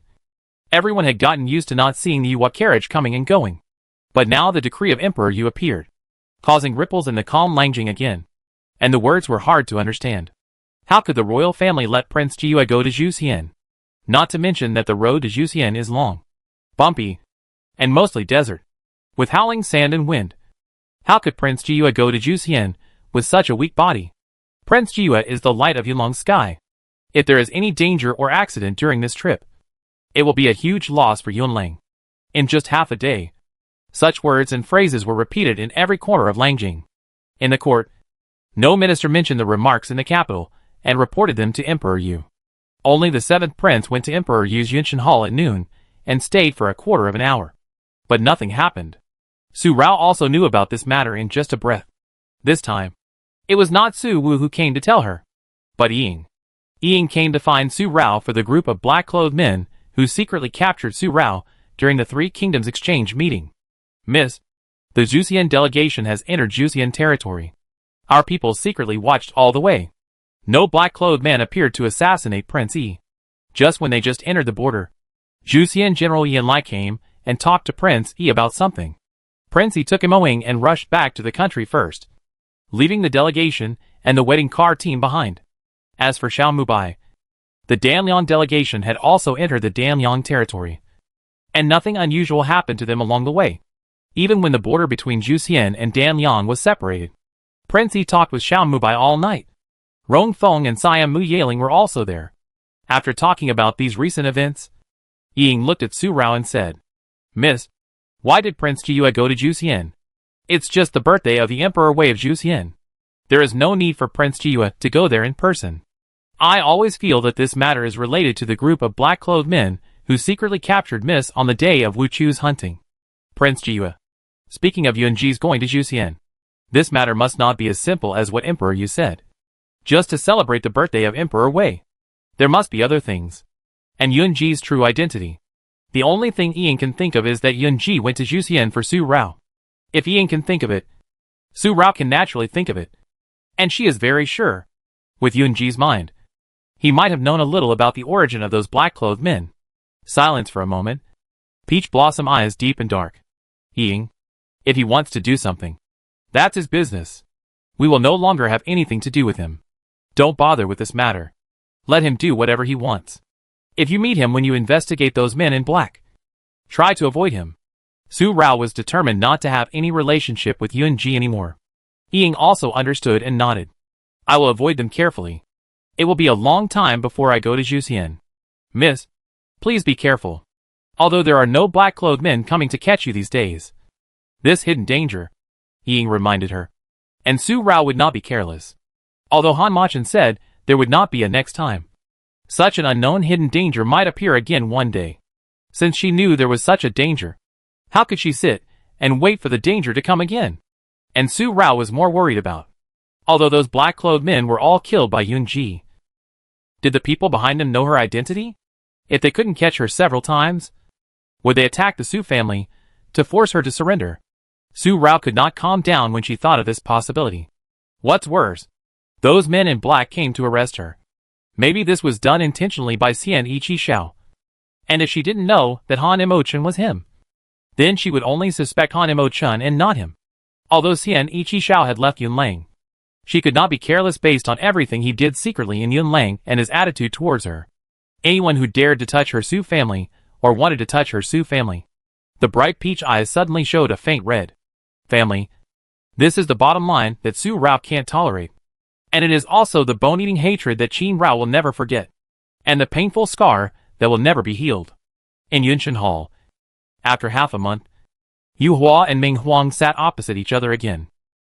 everyone had gotten used to not seeing the Yuhua carriage coming and going. But now the decree of Emperor Yu appeared, causing ripples in the calm Langjing again. And the words were hard to understand. How could the royal family let Prince Jiyue go to Zhuxian? Not to mention that the road to Zhuxian is long, bumpy, and mostly desert, with howling sand and wind. How could Prince Jiyue go to Zhuxian with such a weak body? Prince Jiyue is the light of Yulong's sky. If there is any danger or accident during this trip, it will be a huge loss for Yuanlang. In just half a day, such words and phrases were repeated in every corner of Langjing. In the court, no minister mentioned the remarks in the capital, and reported them to Emperor Yu. Only the 7th prince went to Emperor Yu's Yunshan Hall at noon, and stayed for a quarter of an hour. But nothing happened. Su Rao also knew about this matter in just a breath. This time, it was not Su Wu who came to tell her, but Ying. Ying came to find Su Rao for the group of black-clothed men who secretly captured Su Rao during the Three Kingdoms exchange meeting. Miss, the Juxian delegation has entered Juxian territory. Our people secretly watched all the way. No black-clothed man appeared to assassinate Prince Yi. Just when they just entered the border, Juxian General Yan Lai came and talked to Prince Yi about something. Prince Yi took him away and rushed back to the country first, leaving the delegation and the wedding car team behind. As for Xiao Mubai, the Danliang delegation had also entered the Danliang territory, and nothing unusual happened to them along the way. Even when the border between Juxian and Danliang was separated, Prince Yi talked with Xiao Mubai all night. Rong Feng and Siam Mu Yaling were also there. After talking about these recent events, Ying looked at Su Rao and said, Miss, why did Prince Jiyue go to Juxian? It's just the birthday of the Emperor Wei of Juxian. There is no need for Prince Jiyue to go there in person. I always feel that this matter is related to the group of black-clothed men who secretly captured Miss on the day of Wu Chu's hunting. Prince Jiyue, speaking of Yunji's going to Juxian, this matter must not be as simple as what Emperor Yu said. Just to celebrate the birthday of Emperor Wei. There must be other things. And Yunji's true identity. The only thing Ian can think of is that Yunji went to Juxian for Su Rao. If Ian can think of it, Su Rao can naturally think of it. And she is very sure. With Yunji's mind, he might have known a little about the origin of those black-clothed men. Silence for a moment. Peach Blossom eyes deep and dark. Ying, if he wants to do something, that's his business. We will no longer have anything to do with him. Don't bother with this matter. Let him do whatever he wants. If you meet him when you investigate those men in black, try to avoid him. Su Rao was determined not to have any relationship with Yunji anymore. Ying also understood and nodded. I will avoid them carefully. It will be a long time before I go to Juxian. Miss, please be careful. Although there are no black-clothed men coming to catch you these days. This hidden danger, Ying reminded her. And Su Rao would not be careless. Although Han Machin said there would not be a next time. Such an unknown hidden danger might appear again one day. Since she knew there was such a danger, how could she sit and wait for the danger to come again? And Su Rao was more worried about. Although those black-clothed men were all killed by Yunji. Did the people behind them know her identity? If they couldn't catch her several times, would they attack the Su family to force her to surrender? Su Rao could not calm down when she thought of this possibility. What's worse, those men in black came to arrest her. Maybe this was done intentionally by Xian Ichi Xiao. And if she didn't know that Han Imo-chun was him, then she would only suspect Han Imo-chun and not him. Although Xian Ichi Xiao had left Yunlang, she could not be careless based on everything he did secretly in Yunlang and his attitude towards her. Anyone who dared to touch her Su family, or wanted to touch her Su family. The bright peach eyes suddenly showed a faint red. Family. This is the bottom line that Su Rao can't tolerate. And it is also the bone-eating hatred that Qin Rao will never forget. And the painful scar that will never be healed. In Yunshan Hall, after half a month, Yu Hua and Ming Huang sat opposite each other again.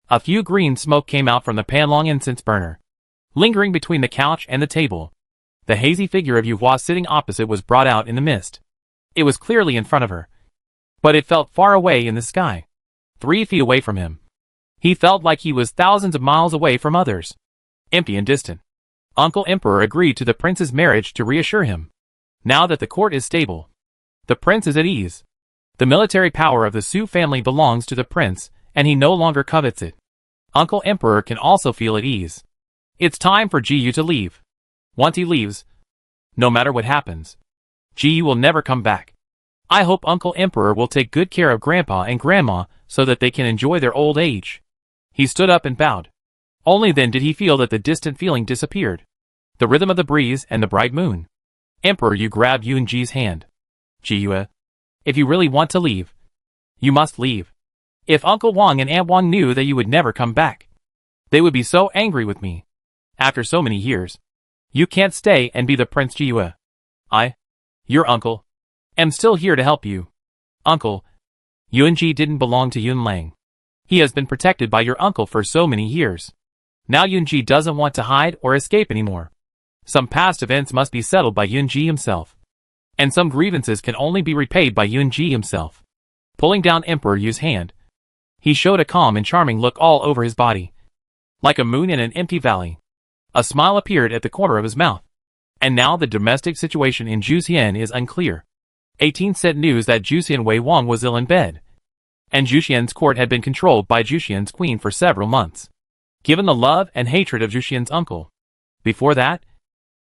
A few green smoke came out from the Panlong incense burner, lingering between the couch and the table. The hazy figure of Yu Hua sitting opposite was brought out in the mist. It was clearly in front of her, but it felt far away in the sky, 3 feet away from him. He felt like he was thousands of miles away from others, empty and distant. Uncle Emperor agreed to the prince's marriage to reassure him. Now that the court is stable, the prince is at ease. The military power of the Su family belongs to the prince, and he no longer covets it. Uncle Emperor can also feel at ease. It's time for Ji Yu to leave. Once he leaves, no matter what happens, Ji Yu will never come back. I hope Uncle Emperor will take good care of Grandpa and Grandma so that they can enjoy their old age. He stood up and bowed. Only then did he feel that the distant feeling disappeared. The rhythm of the breeze and the bright moon. Emperor Yu grabbed Yunji's hand. Ji Yu, if you really want to leave, you must leave. If Uncle Wang and Aunt Wang knew that you would never come back, they would be so angry with me. After so many years, you can't stay and be the Prince Ji Yu. I, your uncle, am still here to help you. Uncle, Yunji didn't belong to Yunlang. He has been protected by your uncle for so many years. Now Yunji doesn't want to hide or escape anymore. Some past events must be settled by Yunji himself. And some grievances can only be repaid by Yunji himself. Pulling down Emperor Yu's hand, he showed a calm and charming look all over his body. Like a moon in an empty valley. A smile appeared at the corner of his mouth. And now the domestic situation in Juxian is unclear. 18 sent news that Juxian Wei Wang was ill in bed. And Juxian's court had been controlled by Juxian's queen for several months. Given the love and hatred of Juxian's uncle. Before that,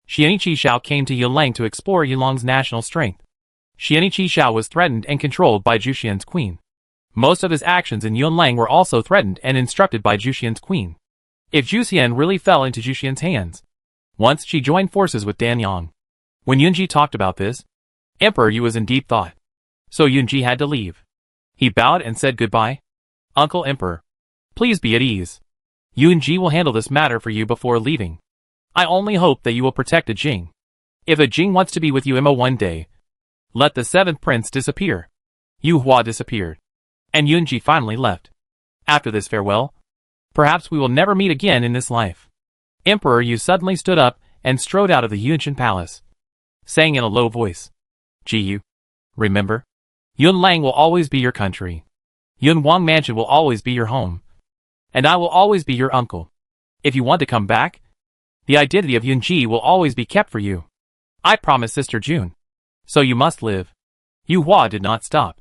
Xianyi Qishao came to Yunlang to explore Yulong's national strength. Xianyi Qishao was threatened and controlled by Juxian's queen. Most of his actions in Yunlang were also threatened and instructed by Juxian's queen. If Juxian really fell into Juxian's hands, once she joined forces with Dan Yang. When Yunji talked about this, Emperor Yu was in deep thought. So Yunji had to leave. He bowed and said goodbye. Uncle Emperor, please be at ease. Yunji will handle this matter for you before leaving. I only hope that you will protect a Jing. If a Jing wants to be with you one day, let the seventh prince disappear. Yu Hua disappeared. And Yunji finally left. After this farewell, perhaps we will never meet again in this life. Emperor Yu suddenly stood up and strode out of the Yunshan palace, saying in a low voice, Ji Yu, remember? Yunlang will always be your country. Yunwang Mansion will always be your home. And I will always be your uncle. If you want to come back, the identity of Yunji will always be kept for you. I promise Sister June. So you must live. Yu Hua did not stop.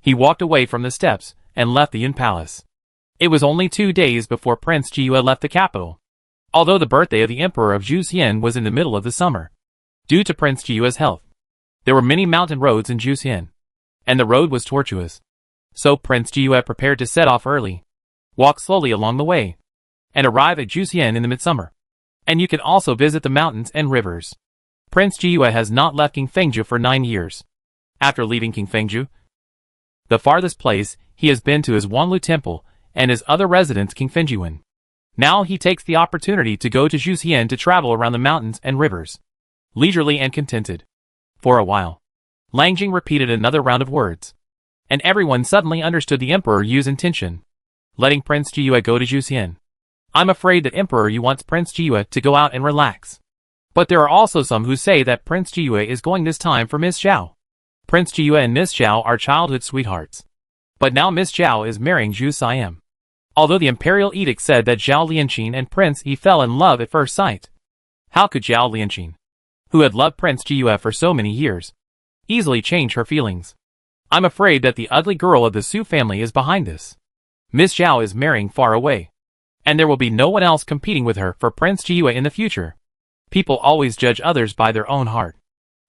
He walked away from the steps and left the Yun Palace. It was only 2 days before Prince Jiyue left the capital. Although the birthday of the Emperor of Juxian was in the middle of the summer. Due to Prince Jiyue's health, there were many mountain roads in Juxian. And the road was tortuous. So Prince Jiyue prepared to set off early, walk slowly along the way, and arrive at Juxian in the midsummer. And you can also visit the mountains and rivers. Prince Jiyue has not left King Fengju for 9 years. After leaving King Fengju, the farthest place he has been to is Wanlu Temple and his other residence King Fengjuan. Now he takes the opportunity to go to Juxian to travel around the mountains and rivers, leisurely and contented. For a while, Langjing repeated another round of words, and everyone suddenly understood the Emperor Yu's intention, letting Prince Jiyue go to Juxian. I'm afraid that Emperor Yu wants Prince Jiyue to go out and relax. But there are also some who say that Prince Jiyue is going this time for Miss Zhao. Prince Jiyue and Miss Zhao are childhood sweethearts. But now Miss Zhao is marrying Zhu Siam. Although the imperial edict said that Zhao Lianqing and Prince Yi fell in love at first sight. How could Zhao Lianqing, who had loved Prince Jiyue for so many years, easily change her feelings? I'm afraid that the ugly girl of the Su family is behind this. Miss Zhao is marrying far away. And there will be no one else competing with her for Prince Jiyue in the future. People always judge others by their own heart.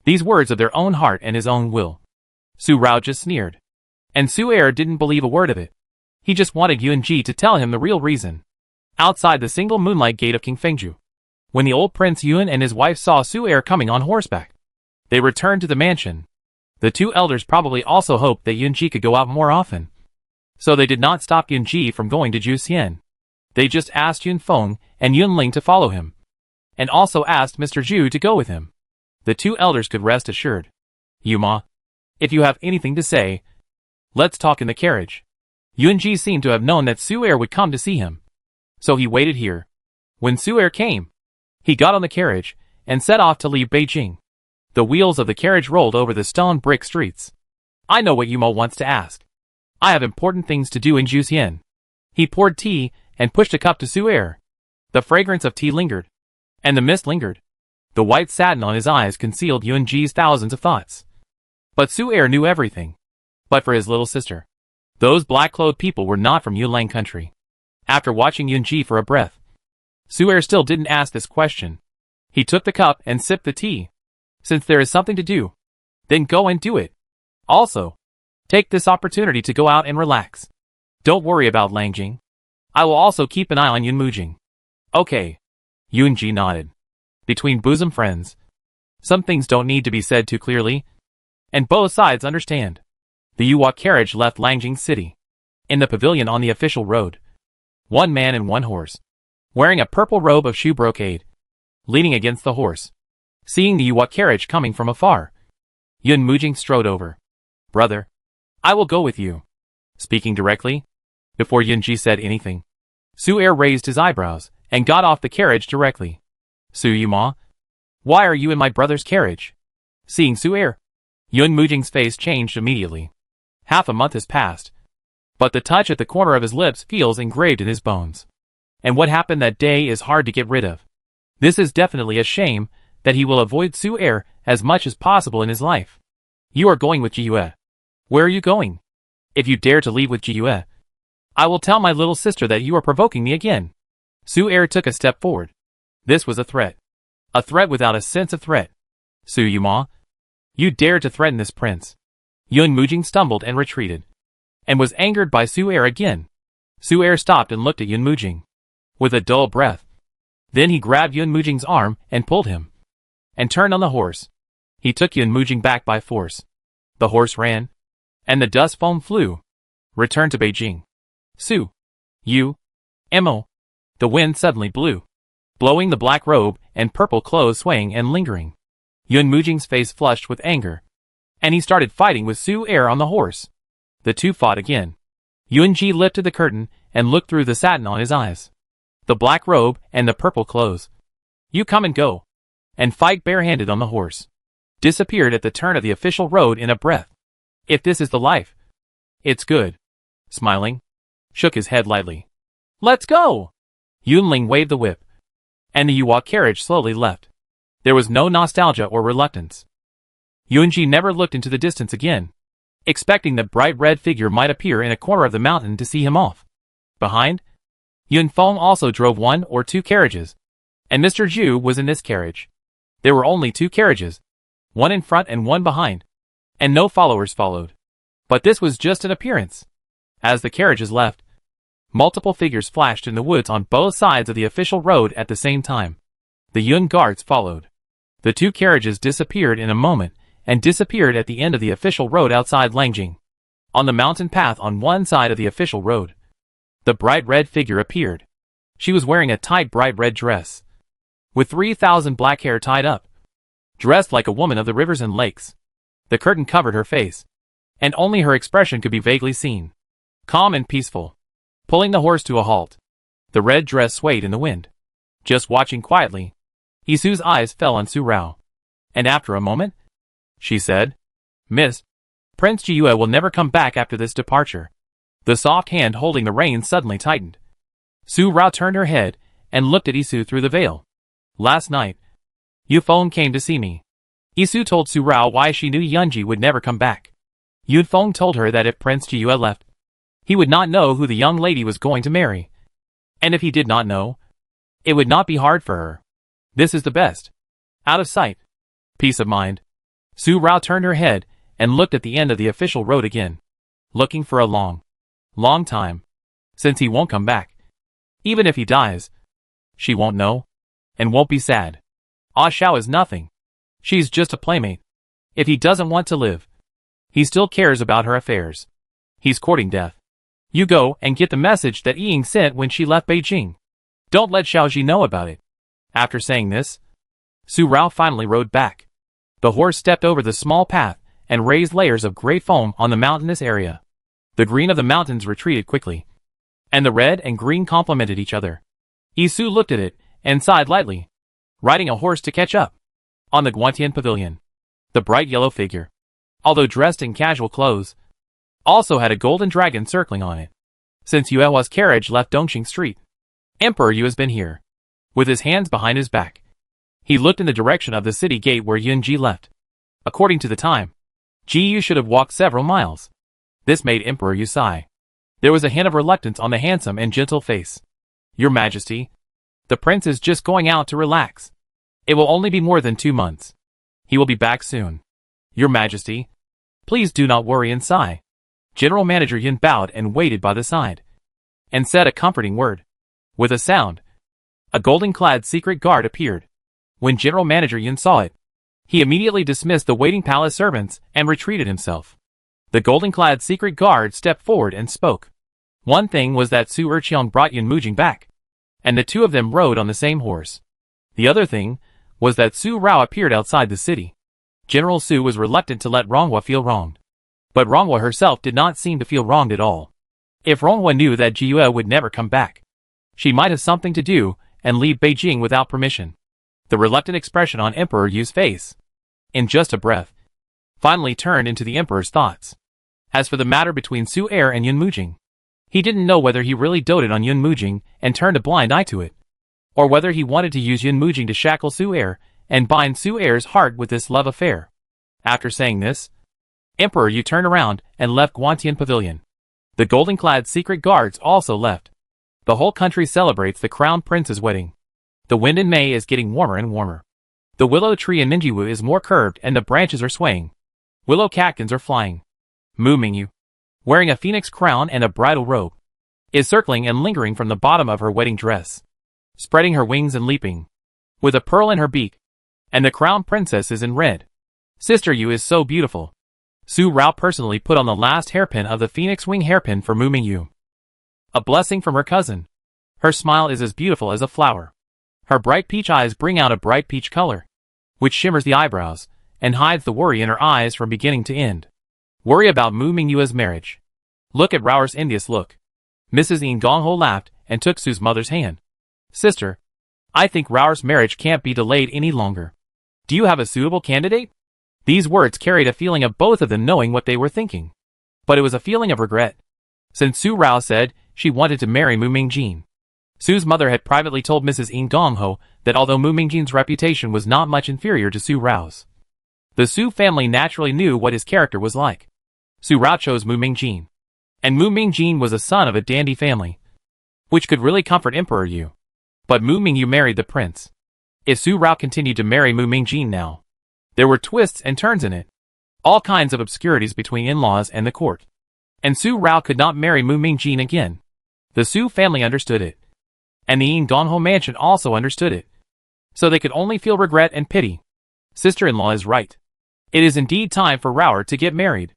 These words of their own heart and his own will. Su Rao just sneered. And Su Er didn't believe a word of it. He just wanted Yunji to tell him the real reason. Outside the single moonlight gate of King Fengju, when the old Prince Yun and his wife saw Su Er coming on horseback, they returned to the mansion. The two elders probably also hoped that Yunji could go out more often. So they did not stop Yunji from going to Juxian. They just asked Yun Feng and Yun Ling to follow him, and also asked Mr. Zhu to go with him. The two elders could rest assured. Yuma, if you have anything to say, let's talk in the carriage. Yunji seemed to have known that Su Er would come to see him. So he waited here. When Su Er came, he got on the carriage and set off to leave Beijing. The wheels of the carriage rolled over the stone brick streets. I know what Yuma wants to ask. I have important things to do in Juxian. He poured tea and pushed a cup to Su Er. The fragrance of tea lingered. And the mist lingered. The white satin on his eyes concealed Yunji's thousands of thoughts. But Su Er knew everything. But for his little sister, those black-clothed people were not from Yunlang country. After watching Yunji for a breath, Su Er still didn't ask this question. He took the cup and sipped the tea. Since there is something to do, then go and do it. Also, take this opportunity to go out and relax. Don't worry about Langjing. I will also keep an eye on Yun Mujing. Okay. Yunji nodded. Between bosom friends, some things don't need to be said too clearly, and both sides understand. The Yuwa carriage left Langjing City. In the pavilion on the official road, one man and one horse, wearing a purple robe of shoe brocade, leaning against the horse. Seeing the Yuwa carriage coming from afar, Yun Mujing strode over. Brother, I will go with you. Speaking directly, before Yunji said anything, Su Er raised his eyebrows and got off the carriage directly. Su Yuma, why are you in my brother's carriage? Seeing Su-er, Yun Mujing's face changed immediately. Half a month has passed, but the touch at the corner of his lips feels engraved in his bones. And what happened that day is hard to get rid of. This is definitely a shame that he will avoid Su-er as much as possible in his life. You are going with Jiyue. Where are you going? If you dare to leave with Jiyue, I will tell my little sister that you are provoking me again. Su-er took a step forward. This was a threat. A threat without a sense of threat. Su Yuma, you dared to threaten this prince. Yun Mujing stumbled and retreated, and was angered by Su-er again. Su-er stopped and looked at Yun Mujing with a dull breath. Then he grabbed Yun Mujing's arm and pulled him, and turned on the horse. He took Yun Mujing back by force. The horse ran, and the dust foam flew. Return to Beijing. Su. You. Mo. The wind suddenly blew, blowing the black robe and purple clothes swaying and lingering. Yun Mujing's face flushed with anger, and he started fighting with Su-er on the horse. The two fought again. Yunji lifted the curtain and looked through the satin on his eyes. The black robe and the purple clothes. You come and go, and fight barehanded on the horse. Disappeared at the turn of the official road in a breath. If this is the life, it's good. Smiling, shook his head lightly. Let's go! Yunling waved the whip, and the Yuwa carriage slowly left. There was no nostalgia or reluctance. Yunji never looked into the distance again, expecting the bright red figure might appear in a corner of the mountain to see him off. Behind, Yun Feng also drove 1 or 2 carriages, and Mr. Zhu was in this carriage. There were only 2 carriages, one in front and one behind, and no followers followed. But this was just an appearance. As the carriages left, multiple figures flashed in the woods on both sides of the official road at the same time. The Yun guards followed. The 2 carriages disappeared in a moment and disappeared at the end of the official road outside Langjing. On the mountain path on one side of the official road, the bright red figure appeared. She was wearing a tight bright red dress, with 3,000 black hair tied up, dressed like a woman of the rivers and lakes. The curtain covered her face, and only her expression could be vaguely seen. Calm and peaceful. Pulling the horse to a halt, the red dress swayed in the wind. Just watching quietly, Isu's eyes fell on Su Rao. And after a moment, she said, Miss, Prince Jiyue will never come back after this departure. The soft hand holding the reins suddenly tightened. Su Rao turned her head and looked at Isu through the veil. Last night, Yufeng came to see me. Isu told Su Rao why she knew Yunji would never come back. Yufeng told her that if Prince Jiyue left, he would not know who the young lady was going to marry. And if he did not know, it would not be hard for her. This is the best. Out of sight. Peace of mind. Su Rao turned her head and looked at the end of the official road again, looking for a long time, since he won't come back. Even if he dies, she won't know, and won't be sad. Ah Xiao is nothing. She's just a playmate. If he doesn't want to live, he still cares about her affairs. He's courting death. You go and get the message that Ying sent when she left Beijing. Don't let Xiaoji know about it. After saying this, Su Rao finally rode back. The horse stepped over the small path and raised layers of gray foam on the mountainous area. The green of the mountains retreated quickly, and the red and green complemented each other. Isu looked at it and sighed lightly, riding a horse to catch up. On the Guantian pavilion, the bright yellow figure, although dressed in casual clothes, also had a golden dragon circling on it. Since Yuehua's carriage left Dongxing Street, Emperor Yu has been here. With his hands behind his back, he looked in the direction of the city gate where Yunji left. According to the time, Ji Yu should have walked several miles. This made Emperor Yu sigh. There was a hint of reluctance on the handsome and gentle face. Your Majesty, the prince is just going out to relax. It will only be more than 2 months. He will be back soon. Your Majesty, please do not worry and sigh. General Manager Yun bowed and waited by the side, and said a comforting word. With a sound, a golden-clad secret guard appeared. When General Manager Yun saw it, he immediately dismissed the waiting palace servants and retreated himself. The golden-clad secret guard stepped forward and spoke. One thing was that Su Erqiang brought Yun Mujing back, and the 2 of them rode on the same horse. The other thing was that Su Rao appeared outside the city. General Su was reluctant to let Ronghua feel wronged, but Ronghua herself did not seem to feel wronged at all. If Ronghua knew that Jiyue would never come back, she might have something to do and leave Beijing without permission. The reluctant expression on Emperor Yu's face, in just a breath, finally turned into the emperor's thoughts. As for the matter between Su Er and Yun Mujing, he didn't know whether he really doted on Yun Mujing and turned a blind eye to it, or whether he wanted to use Yun Mujing to shackle Su Er and bind Su Er's heart with this love affair. After saying this, Emperor Yu turned around and left Guantian Pavilion. The golden-clad secret guards also left. The whole country celebrates the crown prince's wedding. The wind in May is getting warmer and warmer. The willow tree in Minjiwu is more curved and the branches are swaying. Willow catkins are flying. Mu Mingyu, wearing a phoenix crown and a bridal robe, is circling and lingering from the bottom of her wedding dress, spreading her wings and leaping, with a pearl in her beak, and the crown princess is in red. Sister Yu is so beautiful. Su Rao personally put on the last hairpin of the phoenix wing hairpin for Mu Mingyu. A blessing from her cousin. Her smile is as beautiful as a flower. Her bright peach eyes bring out a bright peach color, which shimmers the eyebrows, and hides the worry in her eyes from beginning to end. Worry about Mu Mingyu's marriage. Look at Rao's envious look. Mrs. Yin Gongho laughed and took Su's mother's hand. Sister, I think Rao's marriage can't be delayed any longer. Do you have a suitable candidate? These words carried a feeling of both of them knowing what they were thinking. But it was a feeling of regret. Since Su Rao said she wanted to marry Mu Mingjin. Su's mother had privately told Mrs. Yin Gongho that although Mu Mingjin's reputation was not much inferior to Su Rao's, the Su family naturally knew what his character was like. Su Rao chose Mu Mingjin. And Mu Mingjin was a son of a dandy family, which could really comfort Emperor Yu. But Mu Mingyu married the prince. If Su Rao continued to marry Mu Mingjin now, there were twists and turns in it. All kinds of obscurities between in-laws and the court. And Su Rao could not marry Mu Mingjin again. The Su family understood it. And the Yin Gongho mansion also understood it. So they could only feel regret and pity. Sister-in-law is right. It is indeed time for Rao to get married.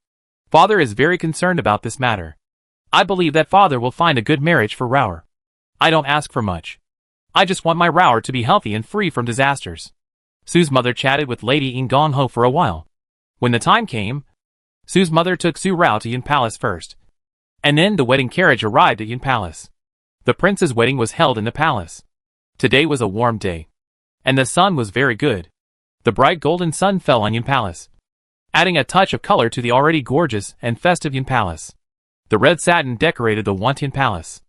Father is very concerned about this matter. I believe that father will find a good marriage for Rao. I don't ask for much. I just want my Rao to be healthy and free from disasters. Su's mother chatted with Lady Yin Gongho for a while. When the time came, Su's mother took Su Rao to Yin Palace first. And then the wedding carriage arrived at Yin Palace. The prince's wedding was held in the palace. Today was a warm day. And the sun was very good. The bright golden sun fell on Yin Palace, adding a touch of color to the already gorgeous and festive Yin Palace. The red satin decorated the Wantian Palace.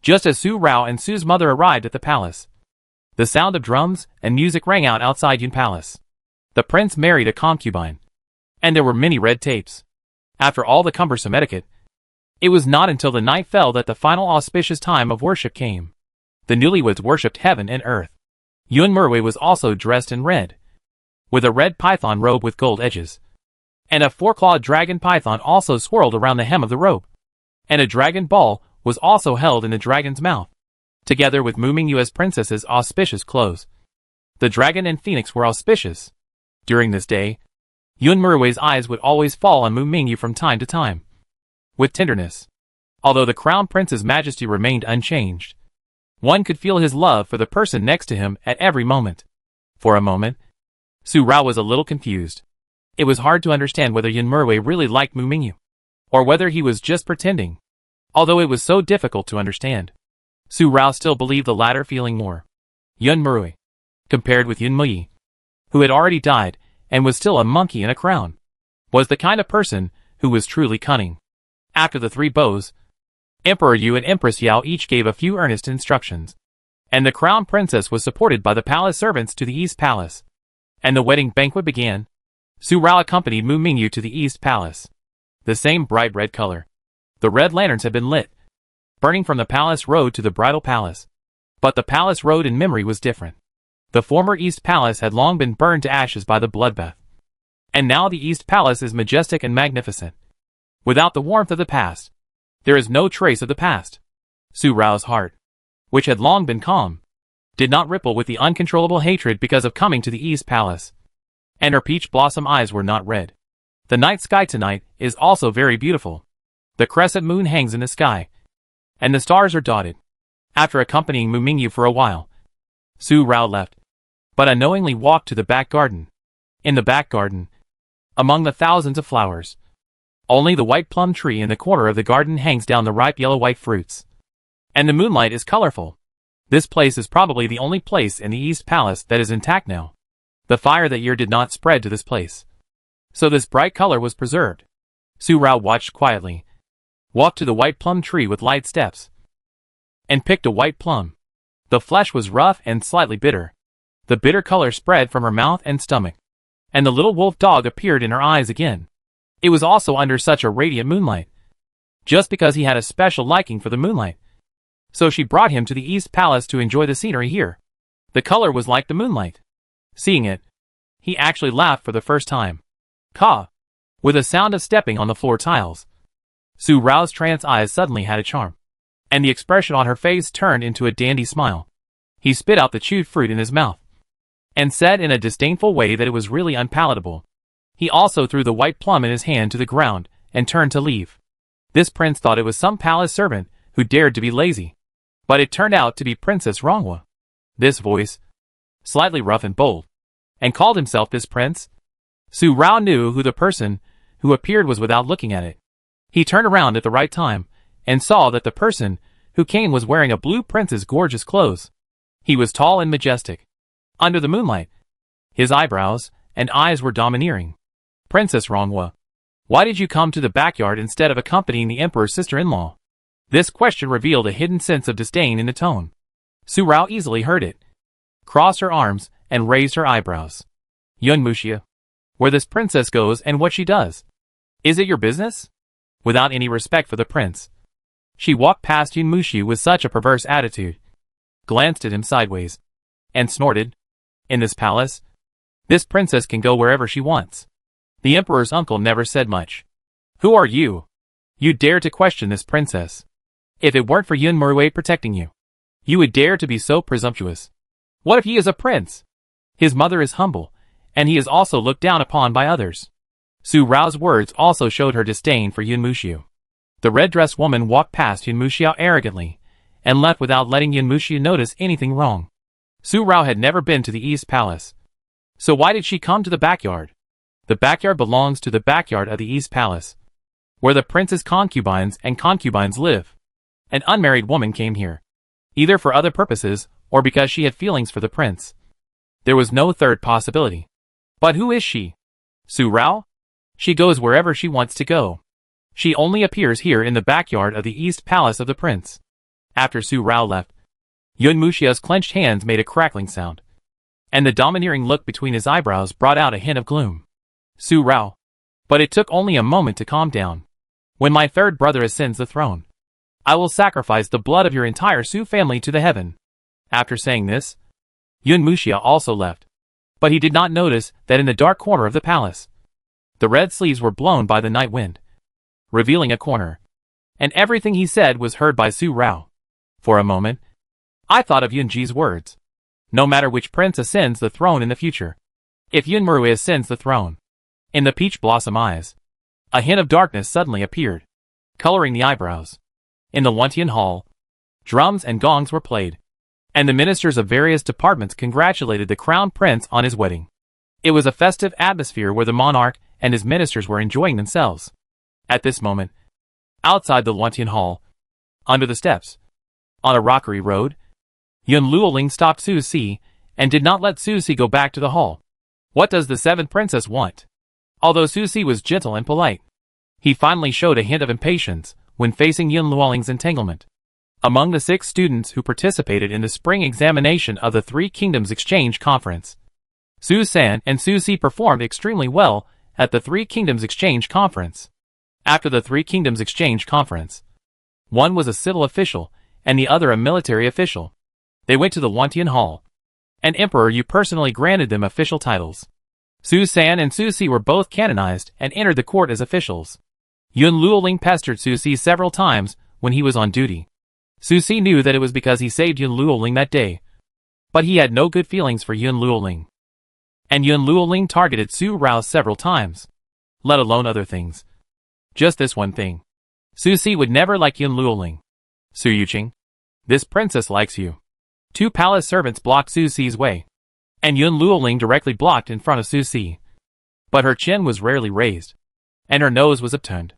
Just as Su Rao and Su's mother arrived at the palace, the sound of drums and music rang out outside Yin Palace. The prince married a concubine. And there were many red tapes. After all the cumbersome etiquette, it was not until the night fell that the final auspicious time of worship came. The newlyweds worshipped heaven and earth. Yun Murwei was also dressed in red, with a red python robe with gold edges. And a four-clawed dragon python also swirled around the hem of the robe. And a dragon ball was also held in the dragon's mouth, together with Mu Mingyu as princess's auspicious clothes. The dragon and phoenix were auspicious. During this day, Yun Murwei's eyes would always fall on Mu Mingyu from time to time, with tenderness. Although the crown prince's majesty remained unchanged, one could feel his love for the person next to him at every moment. For a moment, Su Rao was a little confused. It was hard to understand whether Yun Murwei really liked Mu Mingyu, or whether he was just pretending. Although it was so difficult to understand, Su Rao still believed the latter feeling more. Yun Murwei, compared with Yun Muyi, who had already died and was still a monkey in a crown, was the kind of person who was truly cunning. After the three bows, Emperor Yu and Empress Yao each gave a few earnest instructions, and the crown princess was supported by the palace servants to the East Palace. And the wedding banquet began. Su Rao accompanied Mu Mingyu to the East Palace. The same bright red color. The red lanterns had been lit, burning from the palace road to the bridal palace. But the palace road in memory was different. The former East Palace had long been burned to ashes by the bloodbath. And now the East Palace is majestic and magnificent. Without the warmth of the past, there is no trace of the past. Su Rao's heart, which had long been calm, did not ripple with the uncontrollable hatred because of coming to the East Palace. And her peach blossom eyes were not red. The night sky tonight is also very beautiful. The crescent moon hangs in the sky, and the stars are dotted. After accompanying Mu Mingyu for a while, Su Rao left, but unknowingly walked to the back garden. In the back garden, among the thousands of flowers, only the white plum tree in the corner of the garden hangs down the ripe yellow-white fruits. And the moonlight is colorful. This place is probably the only place in the East Palace that is intact now. The fire that year did not spread to this place. So this bright color was preserved. Su Rao watched quietly, walked to the white plum tree with light steps, and picked a white plum. The flesh was rough and slightly bitter. The bitter color spread from her mouth and stomach, and the little wolf dog appeared in her eyes again. It was also under such a radiant moonlight, just because he had a special liking for the moonlight. So she brought him to the East Palace to enjoy the scenery here. The color was like the moonlight. Seeing it, he actually laughed for the first time. Caw! With a sound of stepping on the floor tiles. Su Rao's trance eyes suddenly had a charm, and the expression on her face turned into a dandy smile. He spit out the chewed fruit in his mouth, and said in a disdainful way that it was really unpalatable. He also threw the white plum in his hand to the ground, and turned to leave. This prince thought it was some palace servant who dared to be lazy, but it turned out to be Princess Rongwa. This voice, slightly rough and bold, and called himself this prince. Su Rao knew who the person who appeared was without looking at it. He turned around at the right time, and saw that the person who came was wearing a blue prince's gorgeous clothes. He was tall and majestic, under the moonlight. His eyebrows and eyes were domineering. Princess Rongwa, why did you come to the backyard instead of accompanying the emperor's sister-in-law? This question revealed a hidden sense of disdain in the tone. Su Rao easily heard it, crossed her arms, and raised her eyebrows. Yun Muxia, where this princess goes and what she does. Is it your business? Without any respect for the prince, she walked past Yun Muxia with such a perverse attitude, glanced at him sideways, and snorted. In this palace, this princess can go wherever she wants. The emperor's uncle never said much. Who are you? You dare to question this princess. If it weren't for Yun Murui protecting you, you would dare to be so presumptuous. What if he is a prince? His mother is humble, and he is also looked down upon by others. Su Rao's words also showed her disdain for Yun Muxia. The red-dressed woman walked past Yun Muxia arrogantly, and left without letting Yun Muxia notice anything wrong. Su Rao had never been to the East Palace. So why did she come to the backyard? The backyard belongs to the backyard of the East Palace, where the prince's concubines and concubines live. An unmarried woman came here, either for other purposes, or because she had feelings for the prince. There was no third possibility. But who is she? Su Rao? She goes wherever she wants to go. She only appears here in the backyard of the East Palace of the prince. After Su Rao left, Yun Muxia's clenched hands made a crackling sound, and the domineering look between his eyebrows brought out a hint of gloom. Su Rao. But it took only a moment to calm down. When my third brother ascends the throne, I will sacrifice the blood of your entire Su family to the heaven. After saying this, Yun Muxia also left. But he did not notice that in the dark corner of the palace, the red sleeves were blown by the night wind, revealing a corner, and everything he said was heard by Su Rao. For a moment, I thought of Yun Ji's words. No matter which prince ascends the throne in the future, if Yun Murui ascends the throne, in the peach blossom eyes, a hint of darkness suddenly appeared, coloring the eyebrows. In the Wantian Hall, drums and gongs were played, and the ministers of various departments congratulated the crown prince on his wedding. It was a festive atmosphere where the monarch and his ministers were enjoying themselves. At this moment, outside the Wantian Hall, under the steps, on a rockery road, Yun Luoling stopped Su Si, and did not let Su Si go back to the hall. What does the seventh princess want? Although Su Si was gentle and polite, he finally showed a hint of impatience when facing Yun Luoling's entanglement. Among the 6 students who participated in the spring examination of the Three Kingdoms Exchange Conference, Su San and Su Si performed extremely well at the Three Kingdoms Exchange Conference. After the Three Kingdoms Exchange Conference, one was a civil official and the other a military official. They went to the Wantian Hall, and Emperor Yu personally granted them official titles. Su San and Su Si were both canonized and entered the court as officials. Yun Luoling pestered Su Si several times when he was on duty. Su Si knew that it was because he saved Yun Luoling that day, but he had no good feelings for Yun Luoling. And Yun Luoling targeted Su Rao several times, let alone other things. Just this one thing. Su Si would never like Yun Luoling. Su Yuqing, this princess likes you. 2 palace servants blocked Su Si's way, and Yun Luoling directly blocked in front of Su Si. But her chin was rarely raised, and her nose was upturned.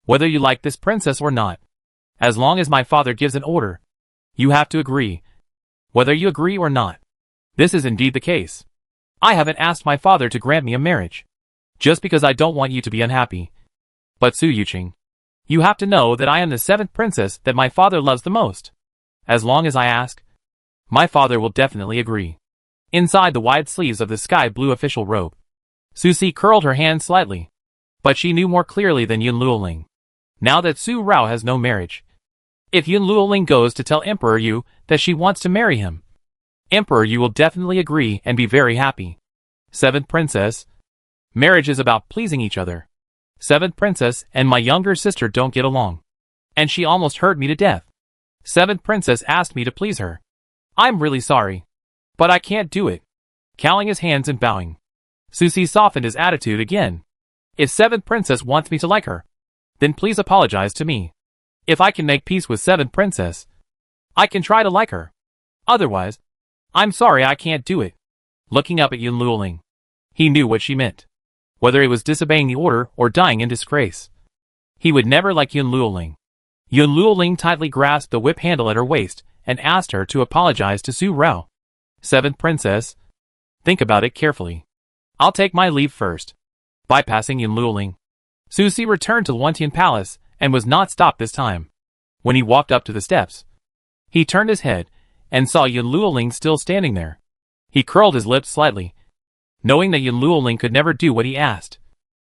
Whether you like this princess or not, as long as my father gives an order, you have to agree. whether you agree or not. This is indeed the case. I haven't asked my father to grant me a marriage, just because I don't want you to be unhappy. But Su Yuqing, you have to know that I am the 7th princess that my father loves the most. As long as I ask, my father will definitely agree. Inside the wide sleeves of the sky blue official robe, Su Si curled her hand slightly, but she knew more clearly than Yun Luoling. Now that Su Rao has no marriage, if Yun Luoling goes to tell Emperor Yu that she wants to marry him, Emperor Yu will definitely agree and be very happy. 7th princess, marriage is about pleasing each other. 7th princess and my younger sister don't get along, and she almost hurt me to death. 7th princess asked me to please her. I'm really sorry, but I can't do it. Cowling his hands and bowing, Su Si softened his attitude again. If 7th princess wants me to like her, then please apologize to me. If I can make peace with 7th princess, I can try to like her. Otherwise, I'm sorry I can't do it. Looking up at Yun Luoling, he knew what she meant. Whether it was disobeying the order or dying in disgrace, he would never like Yun Luoling. Yun Luoling tightly grasped the whip handle at her waist and asked her to apologize to Su Rao. 7th princess, think about it carefully. I'll take my leave first. Bypassing Yun Luoling, Su Si returned to the Wantian Palace and was not stopped this time. When he walked up to the steps, he turned his head and saw Yun Luoling still standing there. He curled his lips slightly, knowing that Yun Luoling could never do what he asked,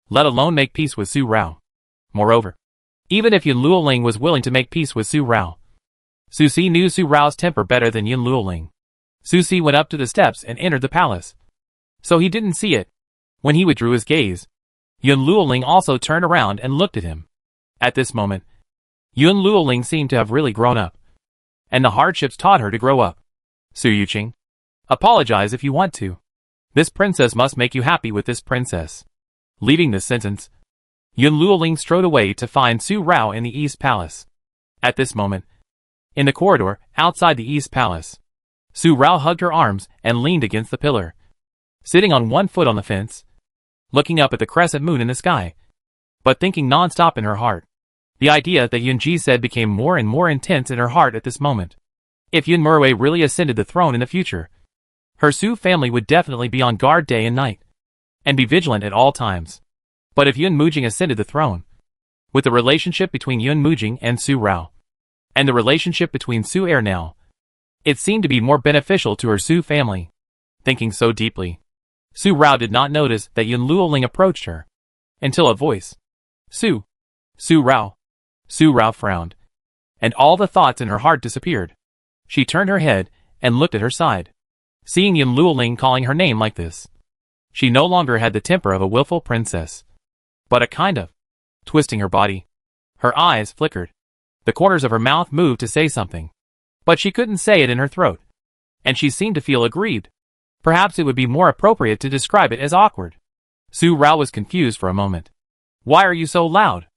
let alone make peace with Su Rao. Moreover, even if Yun Luoling was willing to make peace with Su Rao, Su Si knew Su Rao's temper better than Yun Luoling. Su Si went up to the steps and entered the palace, so he didn't see it. When he withdrew his gaze, Yun Luoling also turned around and looked at him. At this moment, Yun Luoling seemed to have really grown up, and the hardships taught her to grow up. Su Yuqing, apologize if you want to. This princess must make you happy with this princess. Leaving this sentence, Yun Luoling strode away to find Su Rao in the East Palace. At this moment, in the corridor outside the East Palace, Su Rao hugged her arms and leaned against the pillar, sitting on one foot on the fence, looking up at the crescent moon in the sky, but thinking non-stop in her heart. The idea that Yun Ji said became more and more intense in her heart at this moment. If Yun Murwei really ascended the throne in the future, her Su family would definitely be on guard day and night, and be vigilant at all times. But if Yun Mujing ascended the throne, with the relationship between Yun Mujing and Su Rao, and the relationship between Su Erh now, it seemed to be more beneficial to her Su family. Thinking so deeply, Su Rao did not notice that Yun Luoling approached her, until a voice, Su Rao. Su Rao frowned, and all the thoughts in her heart disappeared. She turned her head and looked at her side. Seeing Yun Luoling calling her name like this, she no longer had the temper of a willful princess, but a kind of twisting her body. Her eyes flickered. The corners of her mouth moved to say something, but she couldn't say it in her throat, and she seemed to feel aggrieved. Perhaps it would be more appropriate to describe it as awkward. Su Rao was confused for a moment. Why are you so loud?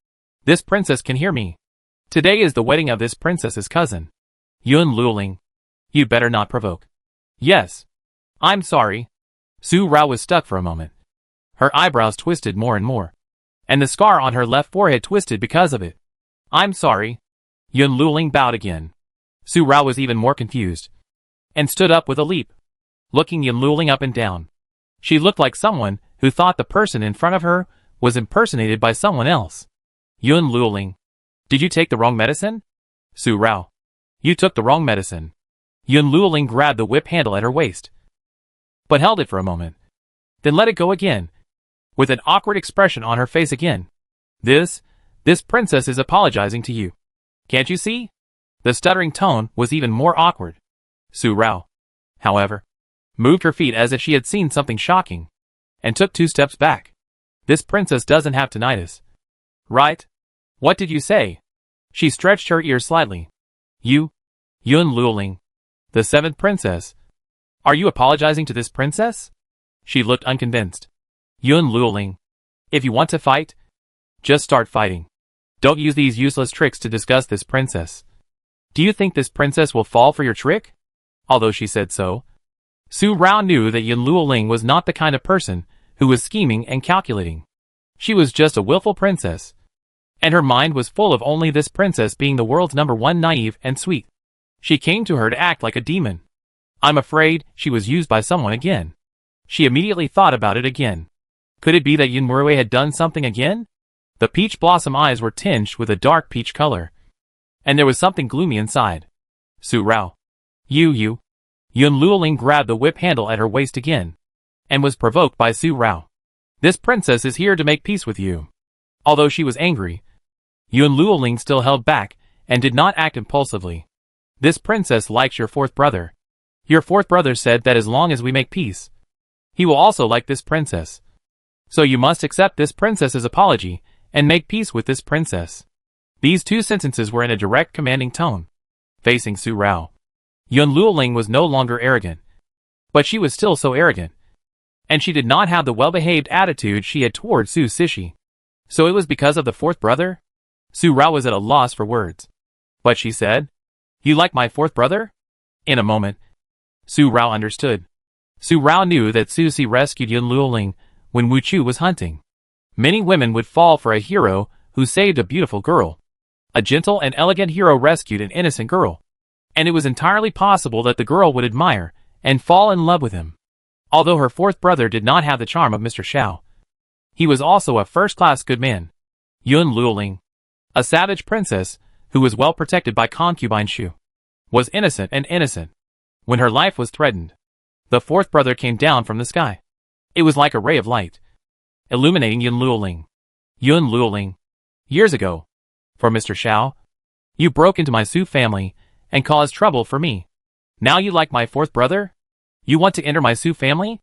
This princess can hear me. Today is the wedding of this princess's cousin. Yun Luoling, you better not provoke. Yes. I'm sorry. Su Rao was stuck for a moment. Her eyebrows twisted more and more, and the scar on her left forehead twisted because of it. I'm sorry. Yun Luoling bowed again. Su Rao was even more confused, and stood up with a leap, looking Yun Luoling up and down. She looked like someone who thought the person in front of her was impersonated by someone else. Yun Luoling, did you take the wrong medicine? Su Rao, you took the wrong medicine. Yun Luoling grabbed the whip handle at her waist, but held it for a moment, then let it go again, with an awkward expression on her face again. This princess is apologizing to you. Can't you see? The stuttering tone was even more awkward. Su Rao, however, moved her feet as if she had seen something shocking, and took 2 steps back. This princess doesn't have tinnitus, right? What did you say? She stretched her ears slightly. Yun Luoling, the 7th princess. Are you apologizing to this princess? She looked unconvinced. Yun Luoling, if you want to fight, just start fighting. Don't use these useless tricks to disgust this princess. Do you think this princess will fall for your trick? Although she said so, Su Rao knew that Yun Luoling was not the kind of person who was scheming and calculating. She was just a willful princess, and her mind was full of only this princess being the world's #1 naive and sweet. She came to her to act like a demon. I'm afraid she was used by someone again. She immediately thought about it again. Could it be that Yunmurue had done something again? The peach blossom eyes were tinged with a dark peach color. And there was something gloomy inside. Su Rao. You. Yun Luoling grabbed the whip handle at her waist again. And was provoked by Su Rao. This princess is here to make peace with you. Although she was angry, Yun Luoling still held back, and did not act impulsively. This princess likes your fourth brother. Your fourth brother said that as long as we make peace, he will also like this princess. So you must accept this princess's apology, and make peace with this princess. These two sentences were in a direct commanding tone. Facing Su Rao, Yun Luoling was no longer arrogant. But she was still so arrogant. And she did not have the well-behaved attitude she had toward Su Sishi. So it was because of the fourth brother? Su Rao was at a loss for words. But she said, "You like my fourth brother?" In a moment, Su Rao understood. Su Rao knew that Su Si rescued Yun Luoling when Wu Chu was hunting. Many women would fall for a hero who saved a beautiful girl. A gentle and elegant hero rescued an innocent girl. And it was entirely possible that the girl would admire and fall in love with him. Although her fourth brother did not have the charm of Mr. Xiao, he was also a first-class good man. Yun Luoling, a savage princess who was well protected by concubine Shu, was innocent and innocent. When her life was threatened, the fourth brother came down from the sky. It was like a ray of light, illuminating Yun Luoling. Yun Luoling, years ago, for Mr. Xiao, you broke into my Su family and caused trouble for me. Now you like my fourth brother? You want to enter my Su family?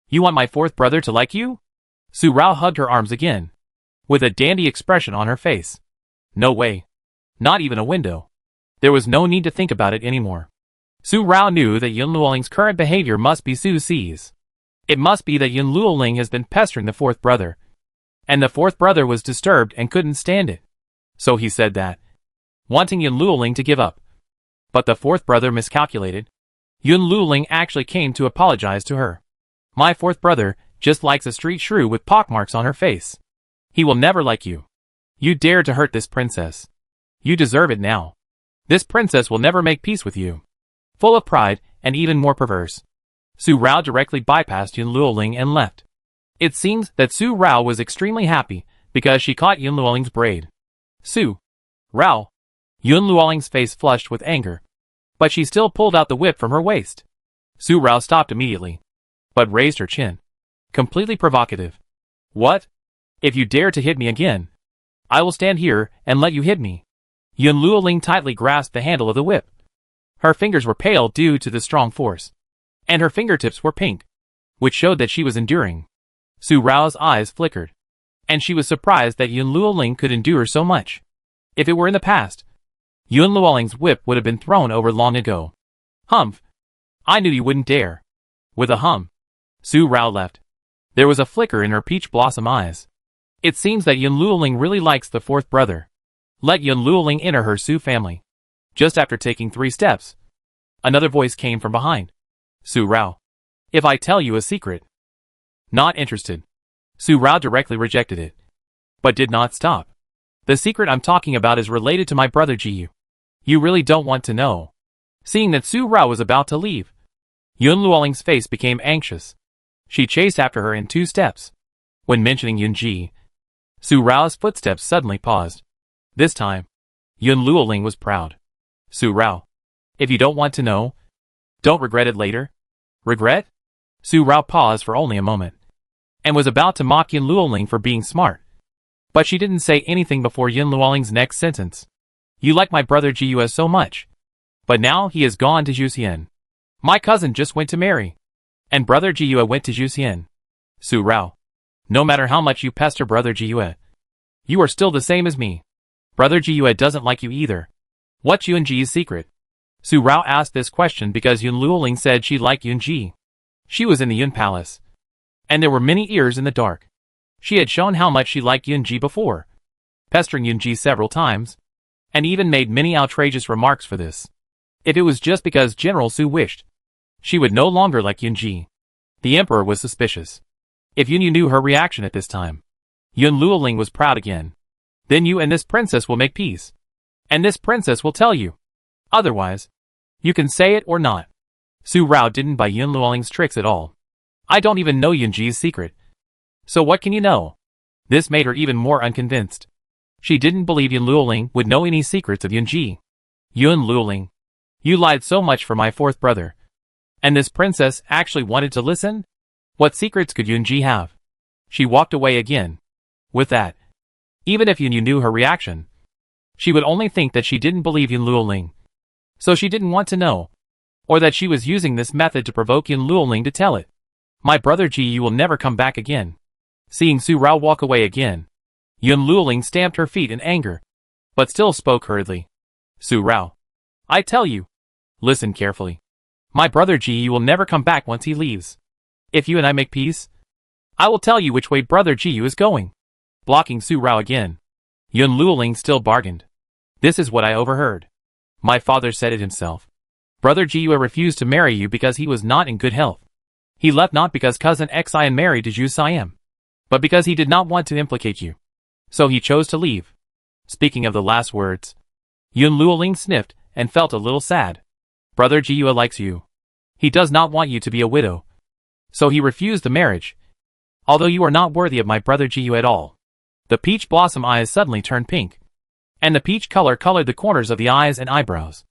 You want my fourth brother to like you? Su Rao hugged her arms again, with a dandy expression on her face. No way. Not even a window. There was no need to think about it anymore. Su Rao knew that Yun Luoling's current behavior must be Su Si's. It must be that Yun Luoling has been pestering the fourth brother. And the fourth brother was disturbed and couldn't stand it. So he said that, wanting Yun Luoling to give up. But the fourth brother miscalculated. Yun Luoling actually came to apologize to her. My fourth brother just likes a street shrew with pockmarks on her face. He will never like you. You dared to hurt this princess. You deserve it now. This princess will never make peace with you. Full of pride, and even more perverse, Su Rao directly bypassed Yun Luoling and left. It seems that Su Rao was extremely happy, because she caught Yun Luoling's braid. Su Rao. Yun Luoling's face flushed with anger. But she still pulled out the whip from her waist. Su Rao stopped immediately, but raised her chin. Completely provocative. What? If you dare to hit me again, I will stand here and let you hit me. Yun Luoling tightly grasped the handle of the whip. Her fingers were pale due to the strong force, and her fingertips were pink, which showed that she was enduring. Su Rao's eyes flickered, and she was surprised that Yun Luoling could endure so much. If it were in the past, Yun Luoling's whip would have been thrown over long ago. Humph! I knew you wouldn't dare. With a hum, Su Rao left. There was a flicker in her peach blossom eyes. It seems that Yun Luoling really likes the fourth brother. Let Yun Luoling enter her Su family. Just after taking 3 steps, another voice came from behind. Su Rao. If I tell you a secret. Not interested. Su Rao directly rejected it. But did not stop. The secret I'm talking about is related to my brother Jiyu. You really don't want to know. Seeing that Su Rao was about to leave, Yun Luoling's face became anxious. She chased after her in 2 steps. When mentioning Yun Ji, Su Rao's footsteps suddenly paused. This time, Yun Luoling was proud. Su Rao. If you don't want to know, don't regret it later. Regret? Su Rao paused for only a moment, and was about to mock Yun Luoling for being smart. But she didn't say anything before Yun Luoling's next sentence. You like my brother Jiyu so much. But now he has gone to Juxian. My cousin just went to marry. And brother Jiyu went to Juxian. Su Rao. No matter how much you pester brother Jiyu, you are still the same as me. Brother Jiyu doesn't like you either. What's Yun Ji's secret? Su Rao asked this question because Yun Luoling said she liked Yun Ji. She was in the Yun Palace, and there were many ears in the dark. She had shown how much she liked Yun Ji before, pestering Yun Ji several times, and even made many outrageous remarks for this. If it was just because General Su wished, she would no longer like Yun Ji. The emperor was suspicious. If Yun Yu knew her reaction at this time, Yun Luoling was proud again. Then you and this princess will make peace. And this princess will tell you. Otherwise, you can say it or not. Su Rao didn't buy Yun Luoling's tricks at all. I don't even know Yunji's secret. So what can you know? This made her even more unconvinced. She didn't believe Yun Luoling would know any secrets of Yunji. Yun Luoling, you lied so much for my fourth brother. And this princess actually wanted to listen? What secrets could Yunji have? She walked away again. With that, even if Yun knew her reaction, she would only think that she didn't believe Yun Luoling. So she didn't want to know. Or that she was using this method to provoke Yun Luoling to tell it. My brother Ji, you will never come back again. Seeing Su Rao walk away again, Yun Luoling stamped her feet in anger, but still spoke hurriedly. Su Rao, I tell you, listen carefully. My brother Ji, you will never come back once he leaves. If you and I make peace, I will tell you which way brother Ji is going. Blocking Su Rao again, Yun Luoling still bargained. This is what I overheard. My father said it himself. Brother Ji refused to marry you because he was not in good health. He left not because cousin Xian married to Zhu Siam, but because he did not want to implicate you. So he chose to leave. Speaking of the last words, Yun Luoling sniffed and felt a little sad. Brother Ji likes you. He does not want you to be a widow. So he refused the marriage. Although you are not worthy of my brother Ji at all. The peach blossom eyes suddenly turned pink. And the peach color colored the corners of the eyes and eyebrows.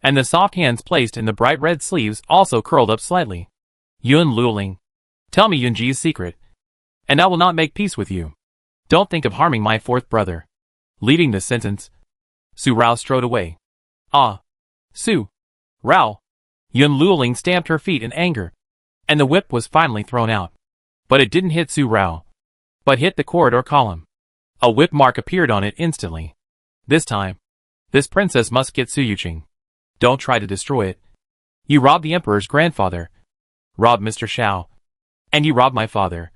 And the soft hands placed in the bright red sleeves also curled up slightly. Yun Luoling, tell me Yunji's secret, and I will not make peace with you. Don't think of harming my fourth brother. Leaving this sentence, Su Rao strode away. Ah! Su Rao! Yun Luoling stamped her feet in anger, and the whip was finally thrown out. But it didn't hit Su Rao, but hit the corridor column. A whip mark appeared on it instantly. This time, this princess must get Su Yuqing. Don't try to destroy it. You robbed the emperor's grandfather, robbed Mr. Xiao, and you robbed my father.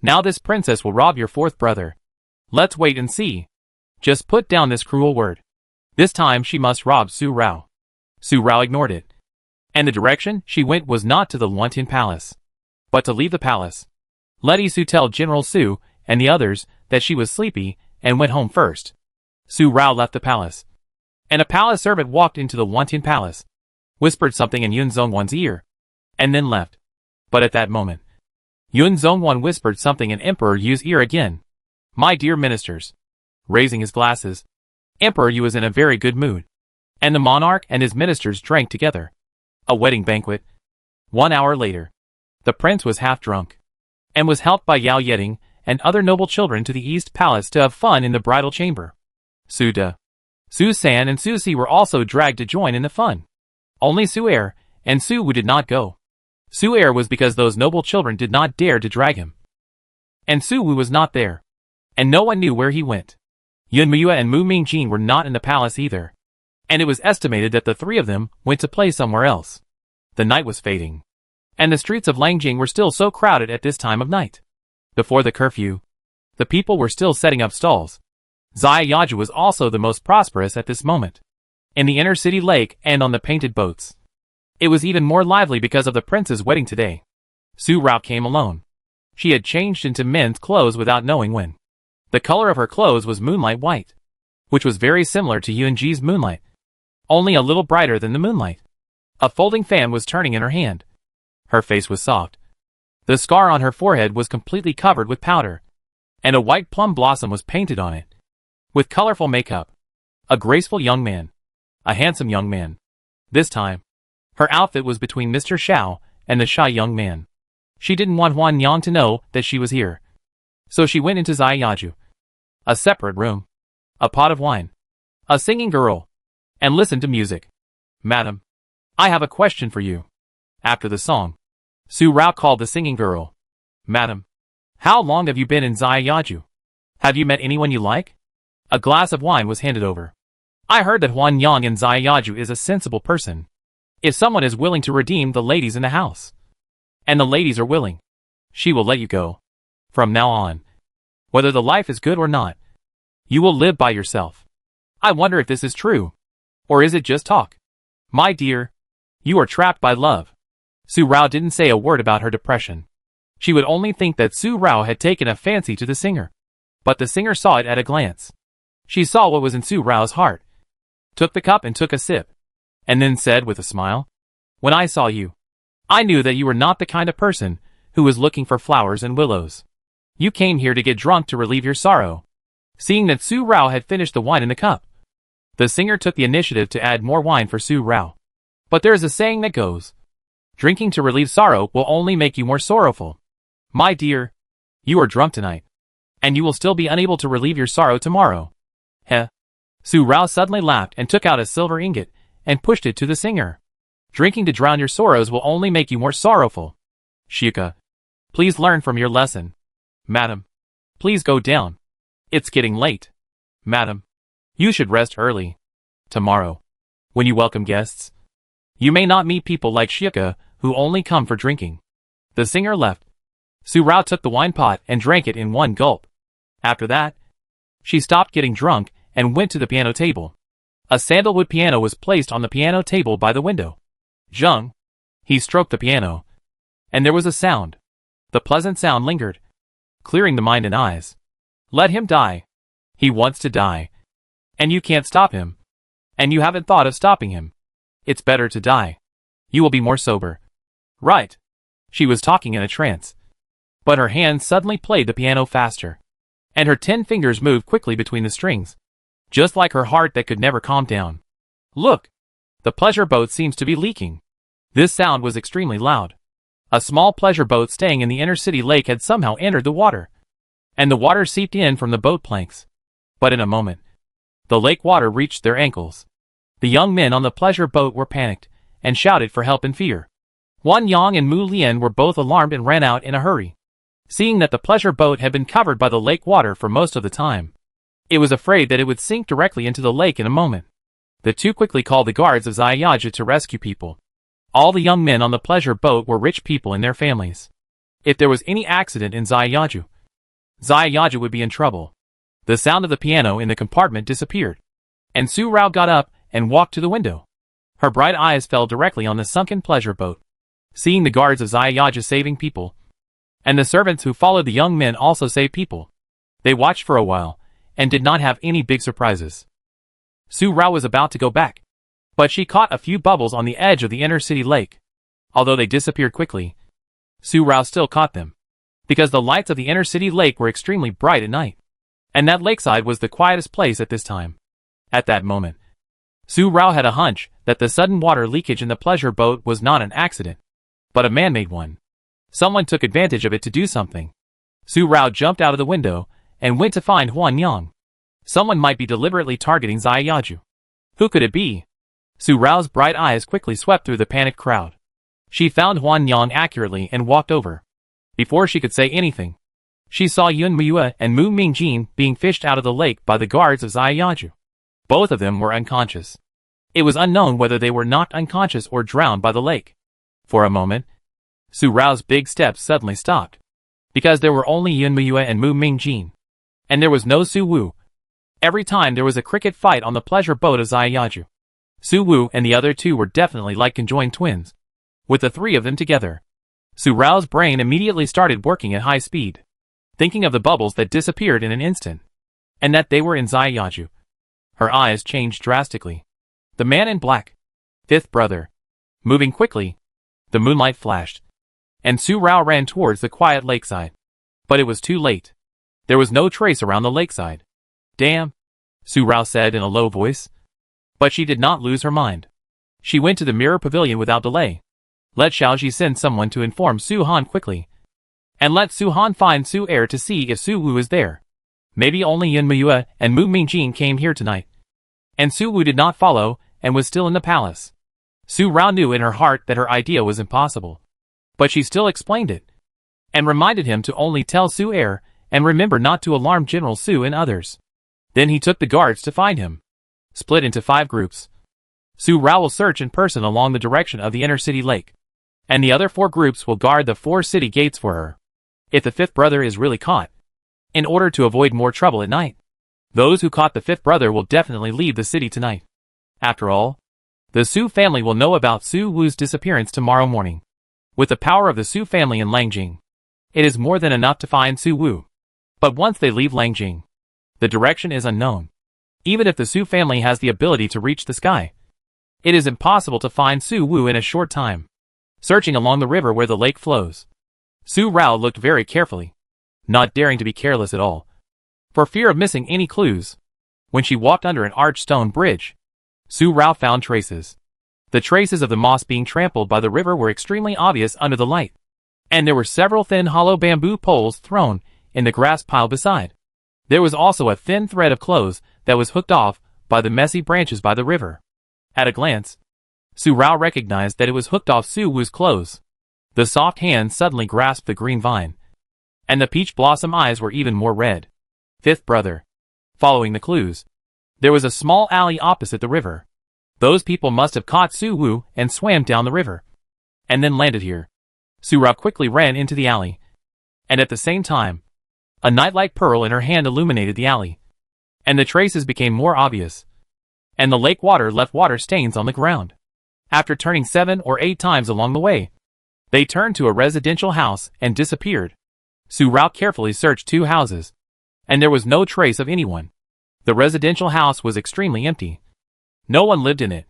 Now this princess will rob your fourth brother. Let's wait and see. Just put down this cruel word. This time she must rob Su Rao. Su Rao ignored it. And the direction she went was not to the Wantin Palace, but to leave the palace. Let Isu tell General Su and the others that she was sleepy and went home first. Su Rao left the palace. And a palace servant walked into the Wantin Palace, whispered something in Yun Zhongwan's ear, and then left. But at that moment, Yun Zhongwan whispered something in Emperor Yu's ear again. My dear ministers. Raising his glasses, Emperor Yu was in a very good mood. And the monarch and his ministers drank together. A wedding banquet. 1 hour later, the prince was half drunk, and was helped by Yao Yeting and other noble children to the East Palace to have fun in the bridal chamber. Su De, Su San and Su Si were also dragged to join in the fun. Only Su Er and Su Wu did not go. Su Er was because those noble children did not dare to drag him. And Su Wu was not there. And no one knew where he went. Yun Muyue and Mu Mingjin were not in the palace either. And it was estimated that the three of them went to play somewhere else. The night was fading. And the streets of Langjing were still so crowded at this time of night. Before the curfew, the people were still setting up stalls. Zaya Yaju was also the most prosperous at this moment. In the inner city lake and on the painted boats. It was even more lively because of the prince's wedding today. Su Rao came alone. She had changed into men's clothes without knowing when. The color of her clothes was moonlight white, which was very similar to Yunji's moonlight, only a little brighter than the moonlight. A folding fan was turning in her hand. Her face was soft. The scar on her forehead was completely covered with powder, and a white plum blossom was painted on it. With colorful makeup. A graceful young man. A handsome young man. This time, her outfit was between Mr. Xiao and the shy young man. She didn't want Huan Yang to know that she was here. So she went into Zai Yaju. A separate room. A pot of wine. A singing girl. And listened to music. Madam, I have a question for you. After the song, Su Rao called the singing girl. Madam, how long have you been in Zai Yaju? Have you met anyone you like? A glass of wine was handed over. I heard that Huan Yang in Zai Yaju is a sensible person. If someone is willing to redeem the ladies in the house, and the ladies are willing, she will let you go. From now on, whether the life is good or not, you will live by yourself. I wonder if this is true. Or is it just talk? My dear, you are trapped by love. Su Rao didn't say a word about her depression. She would only think that Su Rao had taken a fancy to the singer. But the singer saw it at a glance. She saw what was in Su Rao's heart, took the cup and took a sip, and then said with a smile, when I saw you, I knew that you were not the kind of person who was looking for flowers and willows. You came here to get drunk to relieve your sorrow. Seeing that Su Rao had finished the wine in the cup, the singer took the initiative to add more wine for Su Rao. But there is a saying that goes, drinking to relieve sorrow will only make you more sorrowful. My dear, you are drunk tonight, and you will still be unable to relieve your sorrow tomorrow. Heh. Su Rao suddenly laughed and took out a silver ingot and pushed it to the singer. Drinking to drown your sorrows will only make you more sorrowful. Shika, please learn from your lesson. Madam, please go down. It's getting late. Madam, you should rest early. Tomorrow, when you welcome guests, you may not meet people like Shika who only come for drinking. The singer left. Su Rao took the wine pot and drank it in one gulp. After that, she stopped getting drunk and went to the piano table. A sandalwood piano was placed on the piano table by the window. Zheng. He stroked the piano, and there was a sound. The pleasant sound lingered, clearing the mind and eyes. Let him die. He wants to die. And you can't stop him. And you haven't thought of stopping him. It's better to die. You will be more sober. Right. She was talking in a trance. But her hands suddenly played the piano faster. And her 10 fingers moved quickly between the strings. Just like her heart that could never calm down. Look! The pleasure boat seems to be leaking. This sound was extremely loud. A small pleasure boat staying in the inner city lake had somehow entered the water. And the water seeped in from the boat planks. But in a moment, the lake water reached their ankles. The young men on the pleasure boat were panicked, and shouted for help in fear. Wan Yang and Mu Lian were both alarmed and ran out in a hurry. Seeing that the pleasure boat had been covered by the lake water for most of the time, it was afraid that it would sink directly into the lake in a moment. The two quickly called the guards of Xiaoju to rescue people. All the young men on the pleasure boat were rich people and their families. If there was any accident in Xiaoju, Xiaoju would be in trouble. The sound of the piano in the compartment disappeared, and Su Rao got up and walked to the window. Her bright eyes fell directly on the sunken pleasure boat. Seeing the guards of Xiaoju saving people, and the servants who followed the young men also save people, they watched for a while, and did not have any big surprises. Su Rao was about to go back, but she caught a few bubbles on the edge of the inner city lake. Although they disappeared quickly, Su Rao still caught them, because the lights of the inner city lake were extremely bright at night, and that lakeside was the quietest place at this time. At that moment, Su Rao had a hunch that the sudden water leakage in the pleasure boat was not an accident, but a man-made one. Someone took advantage of it to do something. Su Rao jumped out of the window and went to find Huan Yang. Someone might be deliberately targeting Xiaoju. Who could it be? Su Rao's bright eyes quickly swept through the panicked crowd. She found Huan Yang accurately and walked over. Before she could say anything, she saw Yun Miyue and Mu Mingjin being fished out of the lake by the guards of Xiaoju. Both of them were unconscious. It was unknown whether they were knocked unconscious or drowned by the lake. For a moment, Su Rao's big steps suddenly stopped, because there were only Yun Miyue and Mu Mingjin, and there was no Su Wu. Every time there was a cricket fight on the pleasure boat of Xiaoju, Su Wu and the other two were definitely like conjoined twins. With the three of them together, Su Rao's brain immediately started working at high speed, thinking of the bubbles that disappeared in an instant, and that they were in Xiaoju. Her eyes changed drastically. The man in black, fifth brother. Moving quickly, the moonlight flashed, and Su Rao ran towards the quiet lakeside. But it was too late. There was no trace around the lakeside. Damn, Su Rao said in a low voice. But she did not lose her mind. She went to the mirror pavilion without delay. Let Xiaoji send someone to inform Su Han quickly. And let Su Han find Su Er to see if Su Wu is there. Maybe only Yun Miyue and Mu Mingjin came here tonight. And Su Wu did not follow, and was still in the palace. Su Rao knew in her heart that her idea was impossible. But she still explained it, and reminded him to only tell Su Er, and remember not to alarm General Su and others. Then he took the guards to find him. Split into 5 groups. Su Rao will search in person along the direction of the inner city lake, and the other 4 groups will guard the 4 city gates for her. If the 5th brother is really caught, in order to avoid more trouble at night, those who caught the 5th brother will definitely leave the city tonight. After all, the Su family will know about Su Wu's disappearance tomorrow morning. With the power of the Su family in Langjing, it is more than enough to find Su Wu. But once they leave Langjing, the direction is unknown. Even if the Su family has the ability to reach the sky, it is impossible to find Su Wu in a short time. searching along the river where the lake flows. Su Rao looked very carefully, not daring to be careless at all, for fear of missing any clues. When she walked under an arched stone bridge, Su Rao found traces. The traces of the moss being trampled by the river were extremely obvious under the light, and there were several thin hollow bamboo poles thrown in the grass pile beside. There was also a thin thread of clothes that was hooked off by the messy branches by the river. At a glance, Su Rao recognized that it was hooked off Su Wu's clothes. The soft hand suddenly grasped the green vine, and the peach blossom eyes were even more red. Fifth brother. Following the clues, there was a small alley opposite the river. Those people must have caught Su Wu and swam down the river, and then landed here. Su Rao quickly ran into the alley, and at the same time, a nightlight pearl in her hand illuminated the alley, and the traces became more obvious, and the lake water left water stains on the ground. After turning 7 or 8 times along the way, they turned to a residential house and disappeared. Su Rao carefully searched 2 houses, and there was no trace of anyone. The residential house was extremely empty. No one lived in it,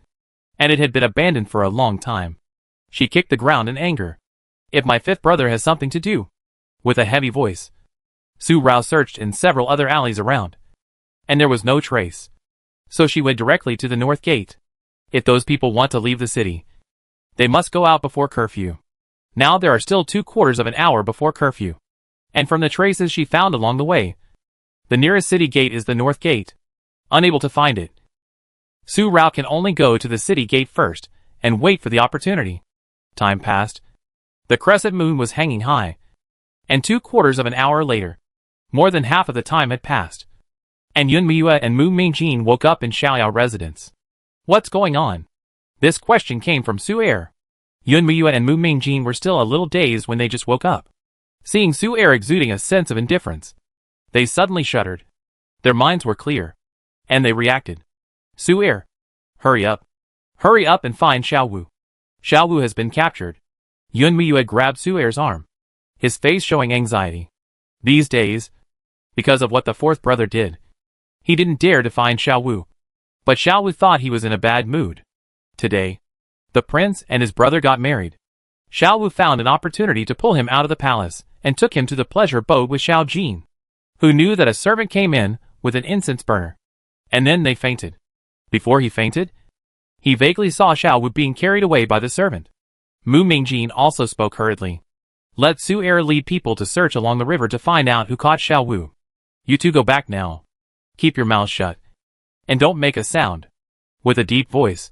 and it had been abandoned for a long time. She kicked the ground in anger. If my fifth brother has something to do with a heavy voice. Su Rao searched in several other alleys around, and there was no trace. So she went directly to the north gate. If those people want to leave the city, they must go out before curfew. Now there are still 2/4 of an hour before curfew, and from the traces she found along the way, the nearest city gate is the north gate. Unable to find it, Su Rao can only go to the city gate first and wait for the opportunity. Time passed. The crescent moon was hanging high, and 2/4 of an hour later, more than half of the time had passed, and Yun Miua and Mu Mingjin woke up in Xiaoyao residence. What's going on? This question came from Su Er. Yun Miua and Mu Mingjin were still a little dazed when they just woke up. Seeing Su Er exuding a sense of indifference, they suddenly shuddered. Their minds were clear, and they reacted. Su Er, hurry up. Hurry up and find Xiao Wu. Xiao Wu has been captured. Yun Miua grabbed Su Er's arm, his face showing anxiety. These days, because of what the fourth brother did, he didn't dare to find Xiao Wu. But Xiao Wu thought he was in a bad mood. Today, the prince and his brother got married. Xiao Wu found an opportunity to pull him out of the palace and took him to the pleasure boat with Xiao Jin, who knew that a servant came in with an incense burner. And then they fainted. Before he fainted, he vaguely saw Xiao Wu being carried away by the servant. Mu Mingjin also spoke hurriedly. Let Su Er lead people to search along the river to find out who caught Xiao Wu. You two go back now. Keep your mouths shut, and don't make a sound. With a deep voice,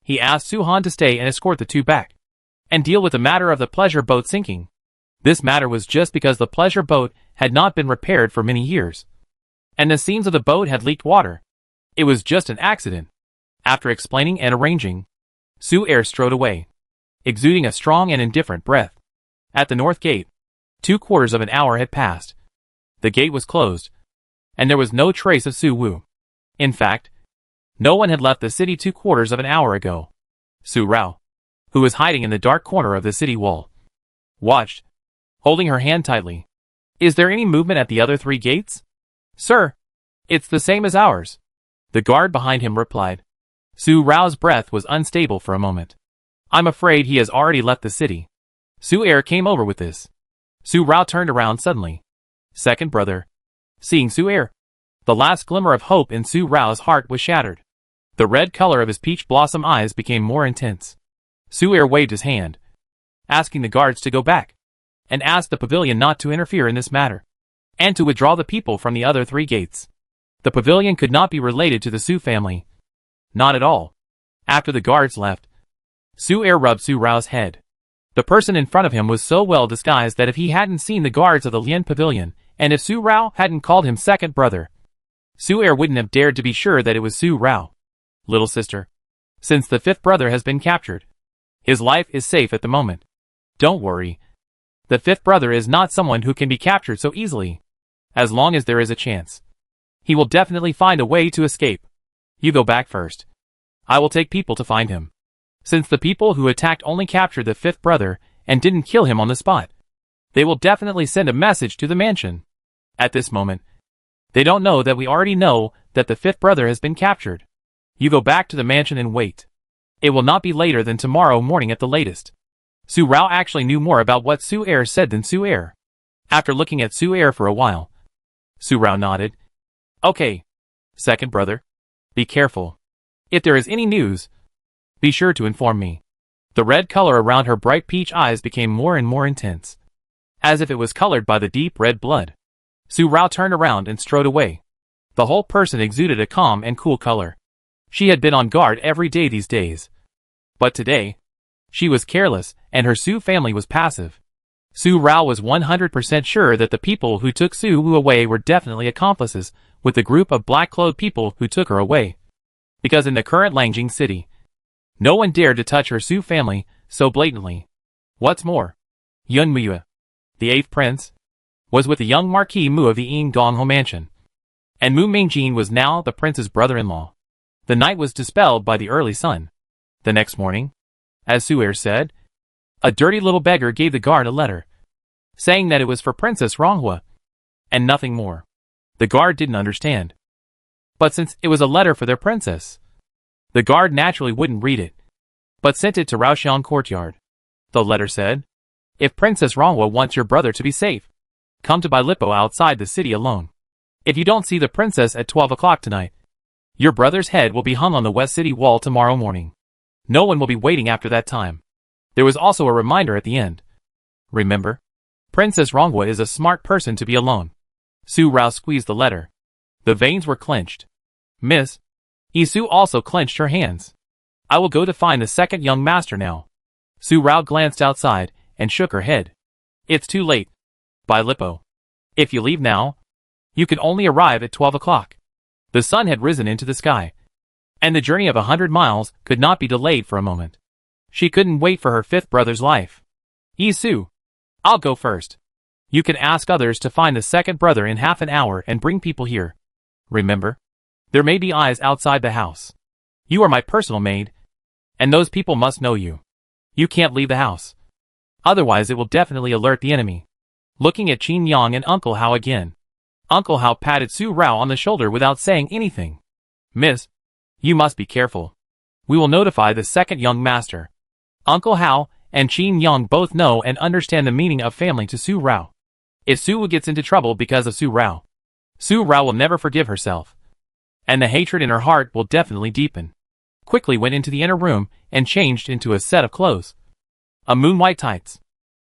he asked Su Han to stay and escort the two back, and deal with the matter of the pleasure boat sinking. This matter was just because the pleasure boat had not been repaired for many years, and the seams of the boat had leaked water. It was just an accident. After explaining and arranging, Su Er strode away, exuding a strong and indifferent breath. At the north gate, 2/4 of an hour had passed. The gate was closed, and there was no trace of Su Wu. In fact, no one had left the city 2/4 of an hour ago. Su Rao, who was hiding in the dark corner of the city wall, watched, holding her hand tightly. Is there any movement at the other 3 gates? Sir, it's the same as ours, the guard behind him replied. Su Rao's breath was unstable for a moment. I'm afraid he has already left the city. Su Er came over with this. Su Rao turned around suddenly. Second brother. Seeing Su Er, the last glimmer of hope in Su Rao's heart was shattered. The red color of his peach blossom eyes became more intense. Su Er waved his hand, asking the guards to go back, and asked the pavilion not to interfere in this matter, and to withdraw the people from the other 3 gates. The pavilion could not be related to the Su family. Not at all. After the guards left, Su Er rubbed Su Rao's head. The person in front of him was so well disguised that if he hadn't seen the guards of the Lian pavilion, and if Su Rao hadn't called him second brother, Su Er wouldn't have dared to be sure that it was Su Rao. Little sister, since the 5th brother has been captured, his life is safe at the moment. Don't worry. The 5th brother is not someone who can be captured so easily. As long as there is a chance, he will definitely find a way to escape. You go back first. I will take people to find him. Since the people who attacked only captured the 5th brother and didn't kill him on the spot, they will definitely send a message to the mansion. At this moment, they don't know that we already know that the 5th brother has been captured. You go back to the mansion and wait. It will not be later than tomorrow morning at the latest. Su Rao actually knew more about what Su Er said than Su Er. After looking at Su Er for a while, Su Rao nodded. Okay. Second brother. Be careful. If there is any news, be sure to inform me. The red color around her bright peach eyes became more and more intense, as if it was colored by the deep red blood. Su Rao turned around and strode away. The whole person exuded a calm and cool color. She had been on guard every day these days. But today, she was careless, and her Su family was passive. Su Rao was 100% sure that the people who took Su Wu away were definitely accomplices with the group of black-clothed people who took her away. Because in the current Langjing city, no one dared to touch her Su family so blatantly. What's more, Yun Muyue, the 8th prince, was with the young Marquis Mu of the Ying Dongho mansion. And Mu Mingjin was now the prince's brother-in-law. The night was dispelled by the early sun. The next morning, as Su Er said, a dirty little beggar gave the guard a letter, saying that it was for Princess Ronghua, and nothing more. The guard didn't understand. But since it was a letter for their princess, the guard naturally wouldn't read it, but sent it to Raoxian courtyard. The letter said, if Princess Ronghua wants your brother to be safe, come to Bailipo outside the city alone. If you don't see the princess at 12 o'clock tonight, your brother's head will be hung on the west city wall tomorrow morning. No one will be waiting after that time. There was also a reminder at the end. Remember, Princess Ronghua is a smart person to be alone. Su Rao squeezed the letter. The veins were clenched. Miss, Isu also clenched her hands. I will go to find the second young master now. Su Rao glanced outside and shook her head. It's too late. Bailipo. If you leave now, you can only arrive at 12 o'clock. The sun had risen into the sky, and the journey of 100 miles could not be delayed for a moment. She couldn't wait for her 5th brother's life. Isu, I'll go first. You can ask others to find the second brother in half an hour and bring people here. Remember, there may be eyes outside the house. You are my personal maid, and those people must know you. You can't leave the house. Otherwise it will definitely alert the enemy. Looking at Qin Yang and Uncle Hao again, Uncle Hao patted Su Rao on the shoulder without saying anything. Miss, you must be careful. We will notify the second young master. Uncle Hao and Qin Yang both know and understand the meaning of family to Su Rao. If Su Wu gets into trouble because of Su Rao will never forgive herself, and the hatred in her heart will definitely deepen. Quickly went into the inner room and changed into a set of clothes. A moon-white tights.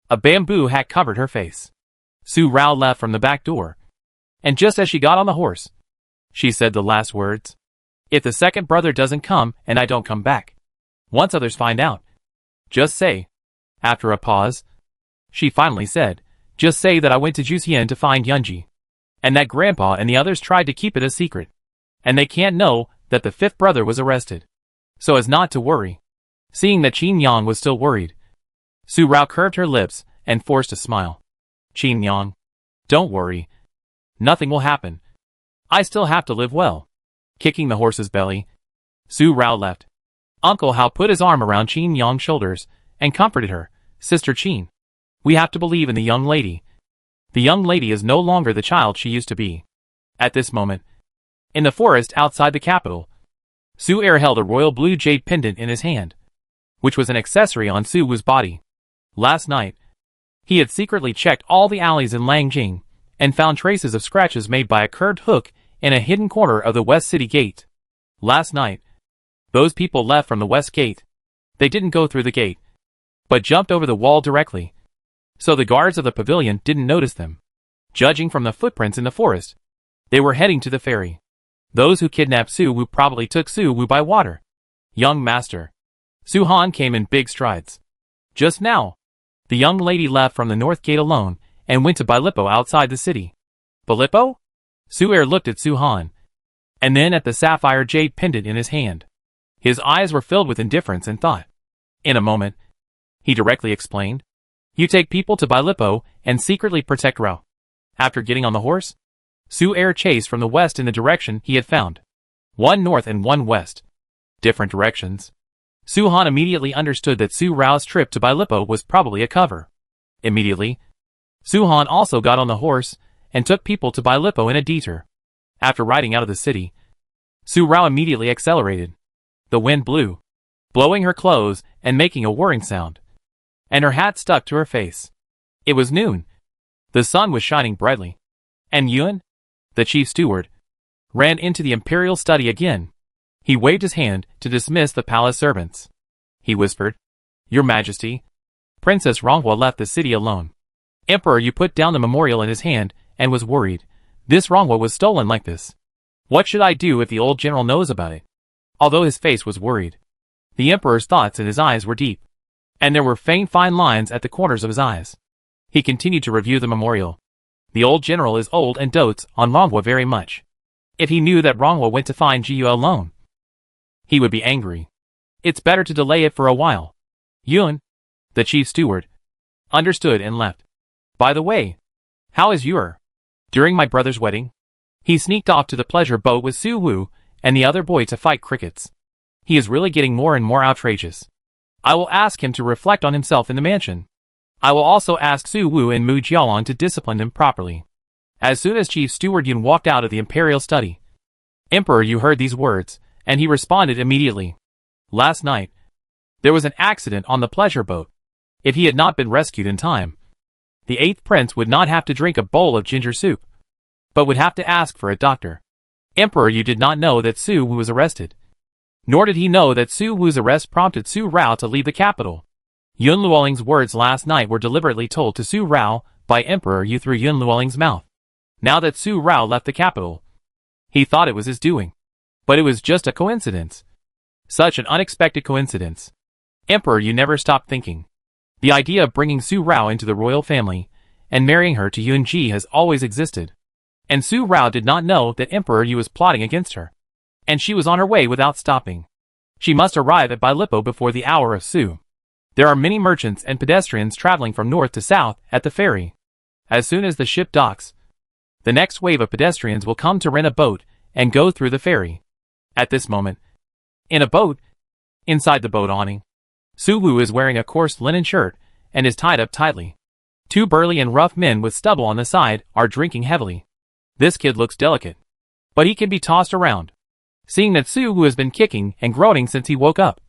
A bamboo hat covered her face. Su Rao left from the back door, and just as she got on the horse, she said the last words. If the second brother doesn't come and I don't come back, once others find out, just say. After a pause, she finally said, just say that I went to Juxian to find Yunji, and that Grandpa and the others tried to keep it a secret, and they can't know that the 5th brother was arrested, so as not to worry. Seeing that Qin Yang was still worried, Su Rao curved her lips and forced a smile. Qin Yang, don't worry. Nothing will happen. I still have to live well. Kicking the horse's belly, Su Rao left. Uncle Hao put his arm around Qin Yang's shoulders and comforted her. Sister Qin, we have to believe in the young lady. The young lady is no longer the child she used to be. At this moment, in the forest outside the capital, Su Er held a royal blue jade pendant in his hand, which was an accessory on Su Wu's body. Last night, he had secretly checked all the alleys in Langjing and found traces of scratches made by a curved hook in a hidden corner of the West City Gate. Last night, those people left from the West Gate. They didn't go through the gate, but jumped over the wall directly, so the guards of the pavilion didn't notice them. Judging from the footprints in the forest, they were heading to the ferry. Those who kidnapped Su Wu probably took Su Wu by water. Young master. Su Han came in big strides. Just now, the young lady left from the north gate alone and went to Bailipo outside the city. Bailipo? Su Er looked at Su Han, and then at the sapphire jade pendant in his hand. His eyes were filled with indifference and thought. In a moment, he directly explained. You take people to Bailipo and secretly protect Rao. After getting on the horse, Su Er chased from the west in the direction he had found. One north and one west. Different directions. Su Han immediately understood that Su Rao's trip to Bailipo was probably a cover. Immediately, Su Han also got on the horse and took people to Bailipo in a detour. After riding out of the city, Su Rao immediately accelerated. The wind blew, blowing her clothes and making a whirring sound. and her hat stuck to her face. It was noon. The sun was shining brightly. And Yuan, the chief steward, ran into the imperial study again. He waved his hand to dismiss the palace servants. He whispered, "Your Majesty, Princess Ronghua left the city alone." Emperor Yu put down the memorial in his hand and was worried. This Ronghua was stolen like this. What should I do if the old general knows about it? Although his face was worried, the emperor's thoughts in his eyes were deep, and there were faint fine lines at the corners of his eyes. He continued to review the memorial. The old general is old and dotes on Ronghua very much. If he knew that Ronghua went to find Jiyu alone, he would be angry. It's better to delay it for a while. Yuan, the chief steward, understood and left. By the way, how is Yu? During my brother's wedding, he sneaked off to the pleasure boat with Su Wu and the other boy to fight crickets. He is really getting more and more outrageous. I will ask him to reflect on himself in the mansion. I will also ask Su Wu and Mu Jialan to discipline him properly. As soon as Chief Steward Yun walked out of the imperial study, Emperor Yu heard these words, and he responded immediately. Last night, there was an accident on the pleasure boat. If he had not been rescued in time, the 8th prince would not have to drink a bowl of ginger soup, but would have to ask for a doctor. Emperor Yu did not know that Su Wu was arrested. Nor did he know that Su Wu's arrest prompted Su Rao to leave the capital. Yun Luoling's words last night were deliberately told to Su Rao by Emperor Yu through Yun Luoling's mouth. Now that Su Rao left the capital, he thought it was his doing. But it was just a coincidence. Such an unexpected coincidence. Emperor Yu never stopped thinking. The idea of bringing Su Rao into the royal family and marrying her to Yun Ji has always existed. And Su Rao did not know that Emperor Yu was plotting against her. And she was on her way without stopping. She must arrive at Bailipo before the hour of Su. There are many merchants and pedestrians traveling from north to south at the ferry. As soon as the ship docks, the next wave of pedestrians will come to rent a boat and go through the ferry. At this moment, in a boat, inside the boat awning, Su Wu is wearing a coarse linen shirt and is tied up tightly. 2 burly and rough men with stubble on the side are drinking heavily. This kid looks delicate, but he can be tossed around. Seeing that Su Wu has been kicking and groaning since he woke up,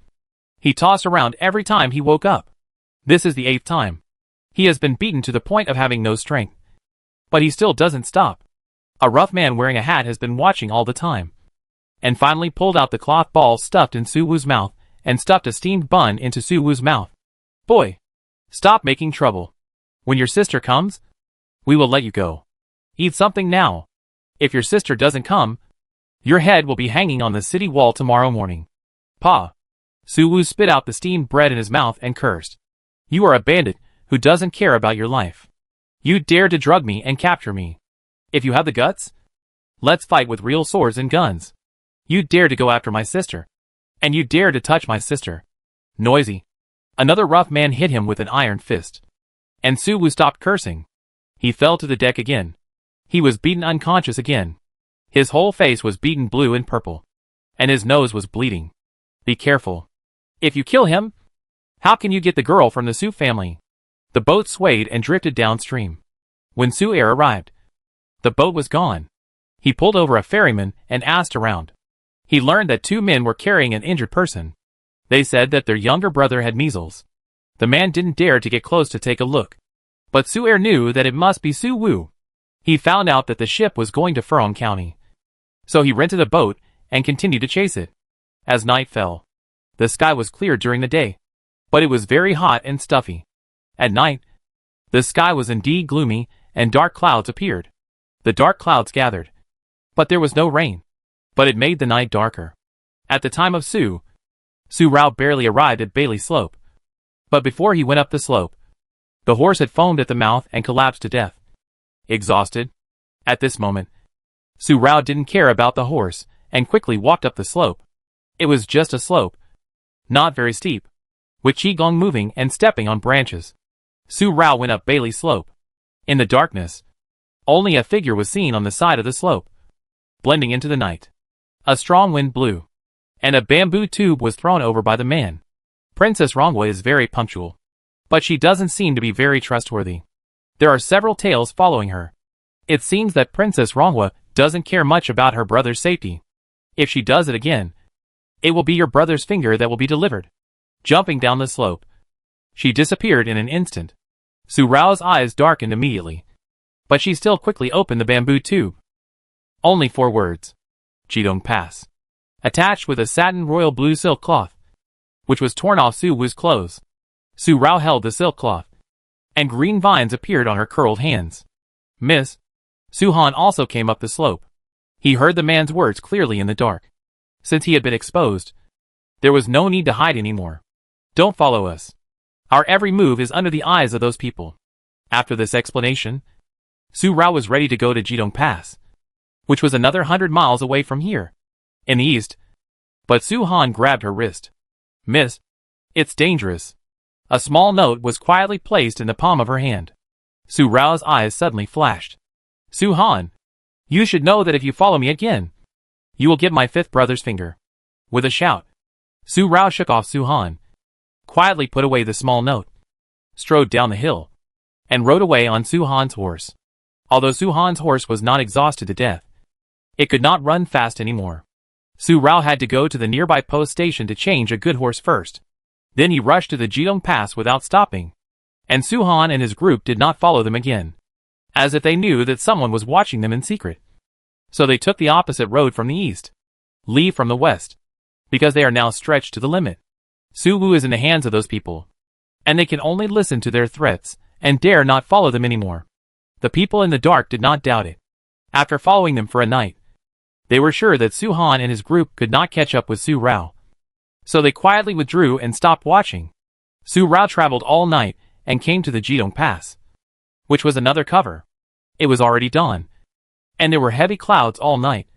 he tossed around every time he woke up. This is the 8th time. He has been beaten to the point of having no strength. But he still doesn't stop. A rough man wearing a hat has been watching all the time, and finally pulled out the cloth ball stuffed in Su Wu's mouth and stuffed a steamed bun into Su Wu's mouth. Boy, stop making trouble. When your sister comes, we will let you go. Eat something now. If your sister doesn't come, your head will be hanging on the city wall tomorrow morning. Pa. Su Wu spit out the steamed bread in his mouth and cursed. You are a bandit who doesn't care about your life. You dare to drug me and capture me. If you have the guts, let's fight with real swords and guns. You dare to go after my sister. And you dare to touch my sister. Noisy. Another rough man hit him with an iron fist. And Su Wu stopped cursing. He fell to the deck again. He was beaten unconscious again. His whole face was beaten blue and purple. And his nose was bleeding. Be careful. If you kill him, how can you get the girl from the Su family? The boat swayed and drifted downstream. When Su Air arrived, the boat was gone. He pulled over a ferryman and asked around. He learned that 2 men were carrying an injured person. They said that their younger brother had measles. The man didn't dare to get close to take a look. But Su Air knew that it must be Su Wu. He found out that the ship was going to Furong County. So he rented a boat and continued to chase it. As night fell, the sky was clear during the day, but it was very hot and stuffy. At night, the sky was indeed gloomy and dark clouds appeared. The dark clouds gathered, but there was no rain. But it made the night darker. At the time of Su Rao barely arrived at Bailey Slope. But before he went up the slope, the horse had foamed at the mouth and collapsed to death. Exhausted. At this moment, Su Rao didn't care about the horse and quickly walked up the slope. It was just a slope, not very steep, with Qigong moving and stepping on branches. Su Rao went up Bailey Slope. In the darkness, only a figure was seen on the side of the slope, blending into the night. A strong wind blew, and a bamboo tube was thrown over by the man. Princess Ronghua is very punctual, but she doesn't seem to be very trustworthy. There are several tales following her. It seems that Princess Ronghua doesn't care much about her brother's safety. If she does it again, it will be your brother's finger that will be delivered. Jumping down the slope, She disappeared in an instant. Su Rao's eyes darkened immediately. But she still quickly opened the bamboo tube. Only 4 words. Jidong Pass. Attached with a satin royal blue silk cloth, which was torn off Su Wu's clothes. Su Rao held the silk cloth, and green vines appeared on her curled hands. Miss. Su Han also came up the slope. He heard the man's words clearly in the dark. Since he had been exposed, there was no need to hide anymore. Don't follow us. Our every move is under the eyes of those people. After this explanation, Su Rao was ready to go to Jidong Pass, which was another 100 miles away from here, in the east. But Su Han grabbed her wrist. Miss, it's dangerous. A small note was quietly placed in the palm of her hand. Su Rao's eyes suddenly flashed. Su Han, you should know that if you follow me again, you will get my 5th brother's finger. With a shout, Su Rao shook off Su Han, quietly put away the small note, strode down the hill, and rode away on Su Han's horse. Although Su Han's horse was not exhausted to death, it could not run fast anymore. Su Rao had to go to the nearby post station to change a good horse first. Then he rushed to the Jidong Pass without stopping, and Su Han and his group did not follow them again, as if they knew that someone was watching them in secret. So they took the opposite road from the east, leave from the west, because they are now stretched to the limit. Su Wu is in the hands of those people, and they can only listen to their threats and dare not follow them anymore. The people in the dark did not doubt it. After following them for a night, they were sure that Su Han and his group could not catch up with Su Rao. So they quietly withdrew and stopped watching. Su Rao traveled all night and came to the Jidong Pass, which was another cover. It was already dawn, and there were heavy clouds all night,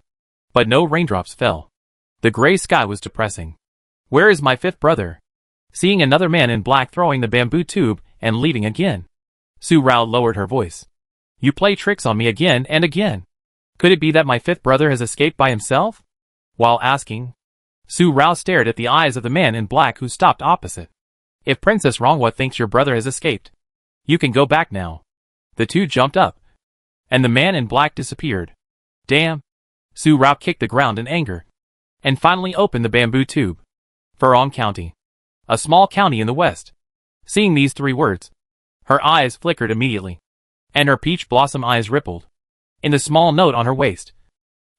but no raindrops fell. The gray sky was depressing. Where is my 5th brother? Seeing another man in black throwing the bamboo tube and leaving again, Su Rao lowered her voice. You play tricks on me again and again. Could it be that my 5th brother has escaped by himself? While asking, Su Rao stared at the eyes of the man in black who stopped opposite. If Princess Rongwa thinks your brother has escaped, you can go back now. The two jumped up, and the man in black disappeared. Damn! Su Rao kicked the ground in anger, and finally opened the bamboo tube. Furong County. A small county in the west. Seeing these 3 words, her eyes flickered immediately, and her peach blossom eyes rippled. In the small note on her waist,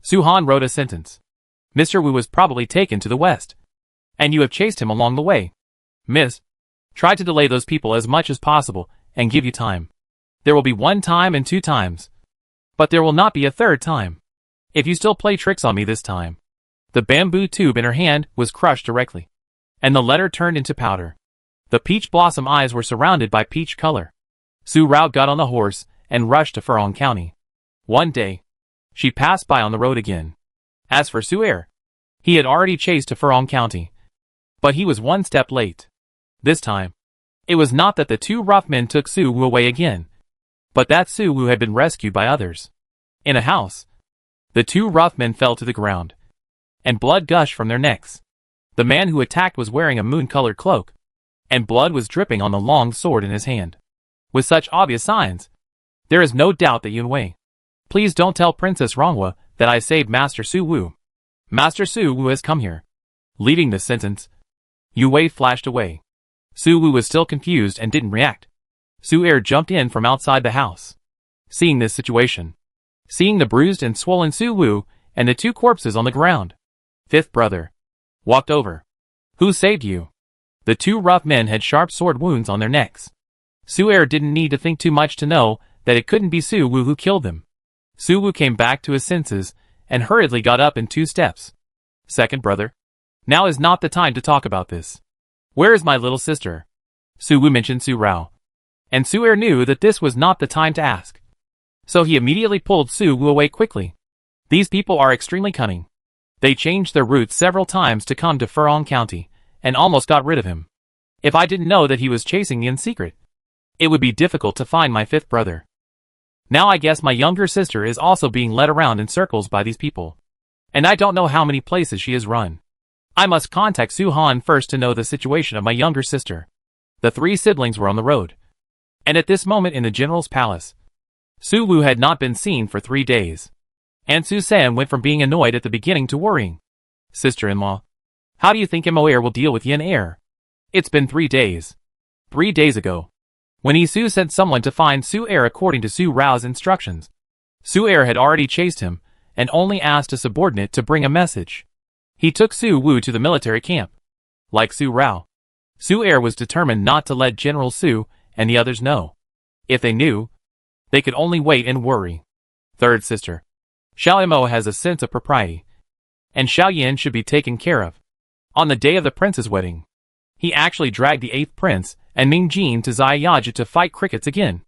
Su Han wrote a sentence. Mr. Wu was probably taken to the west, and you have chased him along the way. Miss, try to delay those people as much as possible and give you time. There will be 1 time and 2 times, but there will not be a 3rd time. If you still play tricks on me this time. The bamboo tube in her hand was crushed directly, and the letter turned into powder. The peach blossom eyes were surrounded by peach color. Su Rao got on the horse and rushed to Furong County. One day, she passed by on the road again. As for Su Er, he had already chased to Furong County, but he was 1 step late. This time, it was not that the 2 rough men took Su Wu away again, but that Su Wu had been rescued by others. In a house, the 2 rough men fell to the ground, and blood gushed from their necks. The man who attacked was wearing a moon-colored cloak, and blood was dripping on the long sword in his hand. With such obvious signs, there is no doubt that Yun Wei. Please don't tell Princess Rongwa that I saved Master Su Wu. Master Su Wu has come here. Leaving this sentence, Yun Wei flashed away. Su Wu was still confused and didn't react. Su Er jumped in from outside the house. Seeing this situation, seeing the bruised and swollen Su Wu and the 2 corpses on the ground, 5th brother walked over. Who saved you? The 2 rough men had sharp sword wounds on their necks. Su Er didn't need to think too much to know that it couldn't be Su Wu who killed them. Su Wu came back to his senses and hurriedly got up in 2 steps. 2nd brother, now is not the time to talk about this. Where is my little sister? Su Wu mentioned Su Rao, and Su Er knew that this was not the time to ask. So he immediately pulled Su Wu away quickly. These people are extremely cunning. They changed their routes several times to come to Furong County, and almost got rid of him. If I didn't know that he was chasing me in secret, it would be difficult to find my 5th brother. Now I guess my younger sister is also being led around in circles by these people, and I don't know how many places she has run. I must contact Su Han first to know the situation of my younger sister. The 3 siblings were on the road, and at this moment in the general's palace, Su Wu had not been seen for 3 days, and Su San went from being annoyed at the beginning to worrying. Sister-in-law, how do you think Moer will deal with Yin Er? It's been 3 days. 3 days ago, when Isu sent someone to find Su Er according to Su Rao's instructions. Su Er had already chased him, and only asked a subordinate to bring a message. He took Su Wu to the military camp. Like Su Rao, Su Er was determined not to let General Su and the others know. If they knew, they could only wait and worry. Third sister, Xiao Mo has a sense of propriety, and Xiao Yin should be taken care of. On the day of the prince's wedding, he actually dragged the 8th prince and Ming Jin to Zaiyaji to fight crickets again.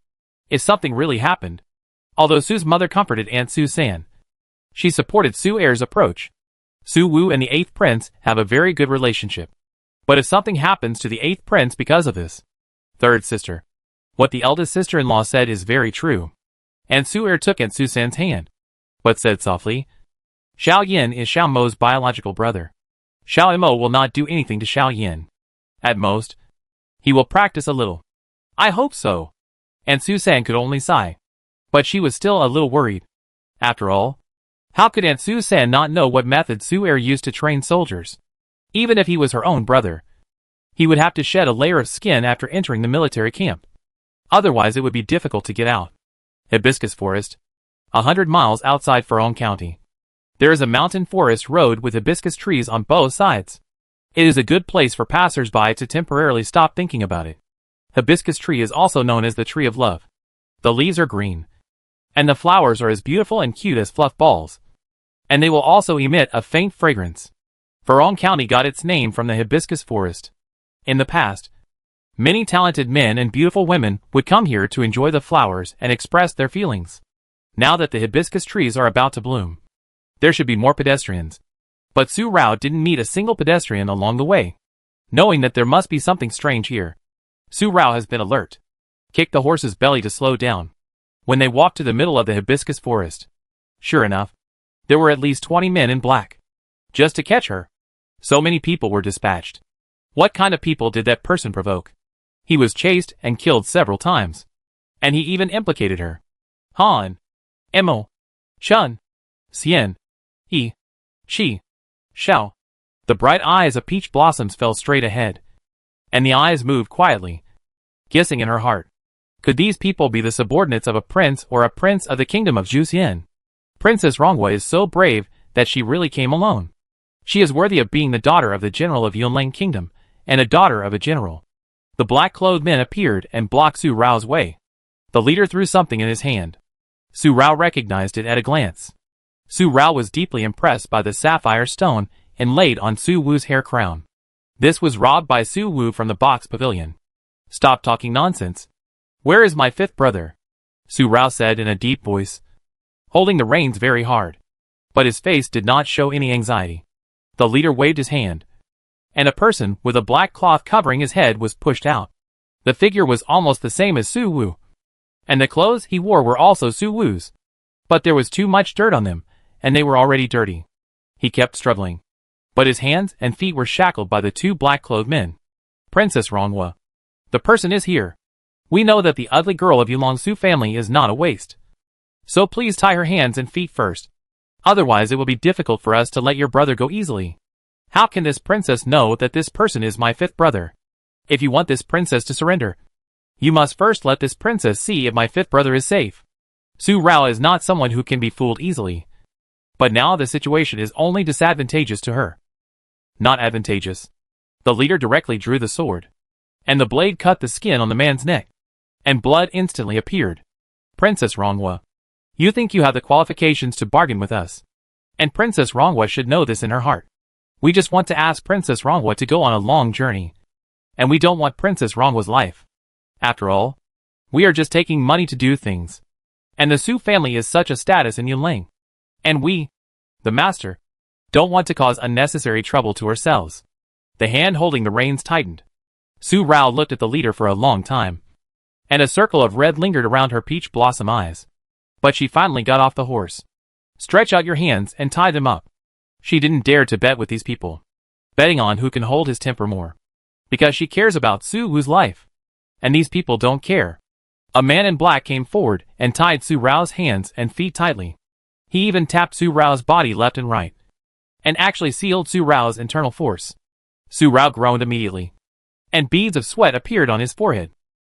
If something really happened, although Su's mother comforted Aunt Su San, she supported Su Er's approach. Su Wu and the 8th prince have a very good relationship. But if something happens to the 8th prince because of this, third sister, what the eldest sister-in-law said is very true. And Su Er took Aunt Su San's hand, but said softly, Xiao Yin is Xiao Mo's biological brother. Xiao Mo will not do anything to Xiao Yin. At most, he will practice a little. I hope so. And Su San could only sigh. But she was still a little worried. After all, how could Aunt Su San not know what methods Su Er used to train soldiers? Even if he was her own brother, he would have to shed a layer of skin after entering the military camp. Otherwise it would be difficult to get out. Hibiscus Forest, 100 miles outside Furong County. There is a mountain forest road with hibiscus trees on both sides. It is a good place for passers-by to temporarily stop thinking about it. Hibiscus tree is also known as the tree of love. The leaves are green, and the flowers are as beautiful and cute as fluff balls. And they will also emit a faint fragrance. Furong County got its name from the hibiscus forest. In the past, many talented men and beautiful women would come here to enjoy the flowers and express their feelings. Now that the hibiscus trees are about to bloom, there should be more pedestrians. But Su Rao didn't meet a single pedestrian along the way. Knowing that there must be something strange here, Su Rao has been alert. Kicked the horse's belly to slow down. When they walked to the middle of the hibiscus forest, sure enough, there were at least 20 men in black. Just to catch her. So many people were dispatched. What kind of people did that person provoke? He was chased and killed several times. And he even implicated her. Han, Emo, Chun, Xian, Yi, Shi, Xiao. The bright eyes of peach blossoms fell straight ahead. And the eyes moved quietly, guessing in her heart. Could these people be the subordinates of a prince or a prince of the kingdom of Juxian? Princess Rongwa is so brave that she really came alone. She is worthy of being the daughter of the general of Yunlang Kingdom, and a daughter of a general. The black-clothed men appeared and blocked Su Rao's way. The leader threw something in his hand. Su Rao recognized it at a glance. Su Rao was deeply impressed by the sapphire stone inlaid on Su Wu's hair crown. This was robbed by Su Wu from the box pavilion. Stop talking nonsense. Where is my 5th brother? Su Rao said in a deep voice, holding the reins very hard. But his face did not show any anxiety. The leader waved his hand, and a person with a black cloth covering his head was pushed out. The figure was almost the same as Su Wu, and the clothes he wore were also Su Wu's. But there was too much dirt on them, and they were already dirty. He kept struggling, but his hands and feet were shackled by the 2 black-clothed men. Princess Rongwa, the person is here. We know that the ugly girl of Yulong Su family is not a waste. So please tie her hands and feet first. Otherwise it will be difficult for us to let your brother go easily. How can this princess know that this person is my 5th brother? If you want this princess to surrender, you must first let this princess see if my 5th brother is safe. Su Rao is not someone who can be fooled easily. But now the situation is only disadvantageous to her. Not advantageous. The leader directly drew the sword, and the blade cut the skin on the man's neck, and blood instantly appeared. Princess Rongwa, you think you have the qualifications to bargain with us. And Princess Rongwa should know this in her heart. We just want to ask Princess Rongwa to go on a long journey. And we don't want Princess Rongwa's life. After all, we are just taking money to do things. And the Su family is such a status in Yunlang. And we, the master, don't want to cause unnecessary trouble to ourselves. The hand holding the reins tightened. Su Rao looked at the leader for a long time, and a circle of red lingered around her peach blossom eyes. But she finally got off the horse. Stretch out your hands and tie them up. She didn't dare to bet with these people, betting on who can hold his temper more. Because she cares about Su Wu's life. And these people don't care. A man in black came forward and tied Su Rao's hands and feet tightly. He even tapped Su Rao's body left and right, and actually sealed Su Rao's internal force. Su Rao groaned immediately. and beads of sweat appeared on his forehead.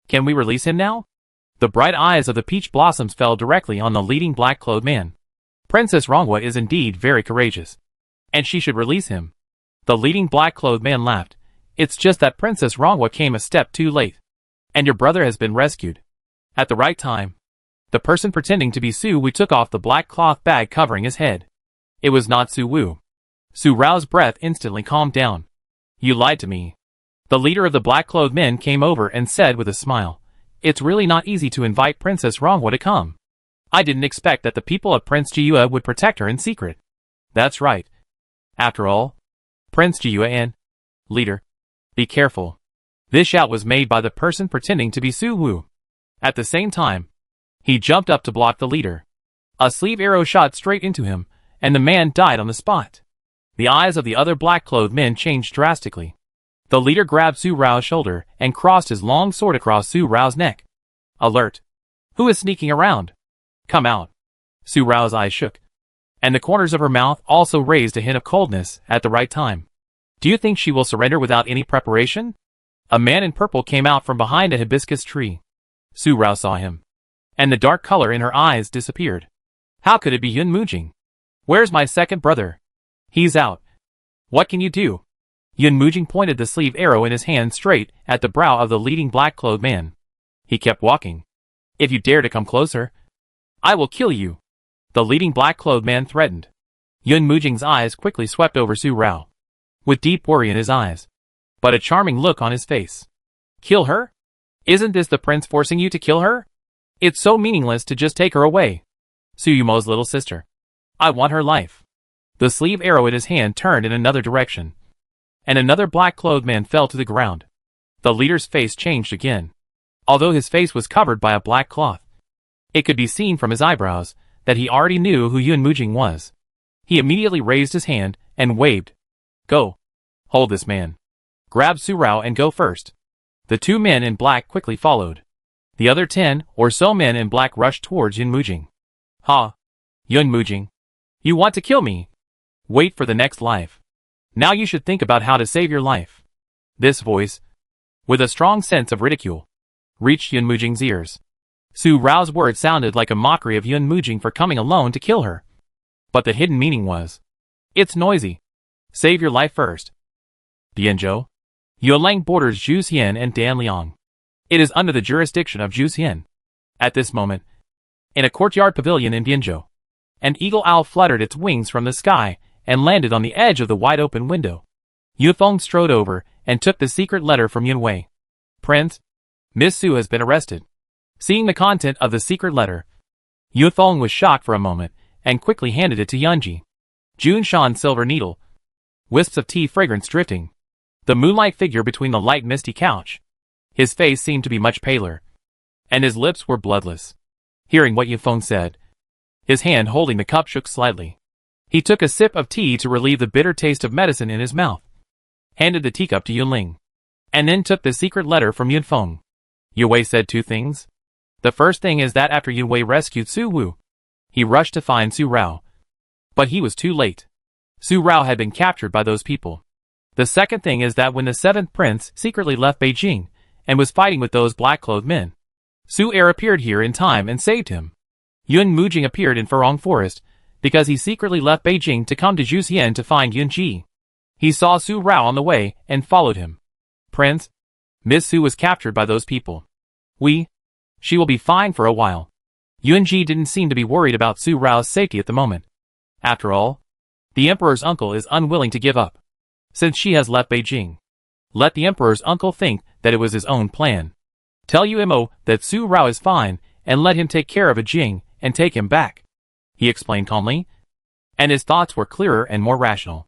Can we release him now? The bright eyes of the peach blossoms fell directly on the leading black-clothed man. Princess Rongwa is indeed very courageous, and she should release him. The leading black-clothed man laughed. It's just that Princess Rongwa came a step too late, and your brother has been rescued. At the right time. The person pretending to be Su Wu took off the black cloth bag covering his head. It was not Su Wu. Su Rao's breath instantly calmed down. You lied to me. The leader of the black-clothed men came over and said with a smile, It's really not easy to invite Princess Rongwa to come. I didn't expect that the people of Prince Jiyue would protect her in secret. That's right. After all, Prince Jiyue and leader, be careful. This shout was made by the person pretending to be Su Wu. At the same time, he jumped up to block the leader. A sleeve arrow shot straight into him, and the man died on the spot. The eyes of the other black-clothed men changed drastically. The leader grabbed Su Rao's shoulder and crossed his long sword across Su Rao's neck. Alert! Who is sneaking around? Come out. Su Rao's eyes shook, and the corners of her mouth also raised a hint of coldness at the right time. Do you think she will surrender without any preparation? A man in purple came out from behind a hibiscus tree. Su Rao saw him, and the dark color in her eyes disappeared. How could it be Yun Mujing? Where's my second brother? He's out. What can you do? Yun Mujing pointed the sleeve arrow in his hand straight at the brow of the leading black-clothed man. He kept walking. If you dare to come closer, I will kill you. The leading black-clothed man threatened. Yun Mujing's eyes quickly swept over Su Rao, with deep worry in his eyes, but a charming look on his face. Kill her? Isn't this the prince forcing you to kill her? It's so meaningless to just take her away. Su Yumo's little sister. I want her life. The sleeve arrow in his hand turned in another direction, and another black-clothed man fell to the ground. The leader's face changed again. Although his face was covered by a black cloth, it could be seen from his eyebrows that he already knew who Yun Mujing was. He immediately raised his hand and waved. Go. Hold this man. Grab Su Rao and go first. The two men in black quickly followed. The other 10 or so men in black rushed towards Yun Mujing. Ha! Yun Mujing. You want to kill me? Wait for the next life. Now you should think about how to save your life. This voice, with a strong sense of ridicule, reached Yun Mujing's ears. Su Rao's words sounded like a mockery of Yun Mujing for coming alone to kill her. But the hidden meaning was, it's noisy. Save your life first. Bianzhou. Yuelang borders Zhuxian and Danliang. It is under the jurisdiction of Zhuxian. At this moment, in a courtyard pavilion in Bianzhou, an eagle owl fluttered its wings from the sky and landed on the edge of the wide-open window. Yufeng strode over and took the secret letter from Yun Wei. Prince, Miss Su has been arrested. Seeing the content of the secret letter, Yufeng was shocked for a moment and quickly handed it to Yunji. Jun Shan's silver needle, wisps of tea fragrance drifting, the moonlight figure between the light misty couch. His face seemed to be much paler, and his lips were bloodless. Hearing what Yufeng said, his hand holding the cup shook slightly. He took a sip of tea to relieve the bitter taste of medicine in his mouth, handed the teacup to Yunling, and then took the secret letter from Yunfeng. Yue Wei said two things. The first thing is that after Yue Wei rescued Su Wu, he rushed to find Su Rao. But he was too late. Su Rao had been captured by those people. The second thing is that when the seventh prince secretly left Beijing and was fighting with those black-clothed men, Su Er appeared here in time and saved him. Yun Mujing appeared in Furong Forest because he secretly left Beijing to come to Zhuxian to find Yun Ji. He saw Su Rao on the way and followed him. Prince, Miss Su was captured by those people. She will be fine for a while. Yun Ji didn't seem to be worried about Su Rao's safety at the moment. After all, the emperor's uncle is unwilling to give up, since she has left Beijing. Let the emperor's uncle think that it was his own plan. Tell Yuemo that Su Rao is fine and let him take care of a Jing and take him back, he explained calmly, and his thoughts were clearer and more rational.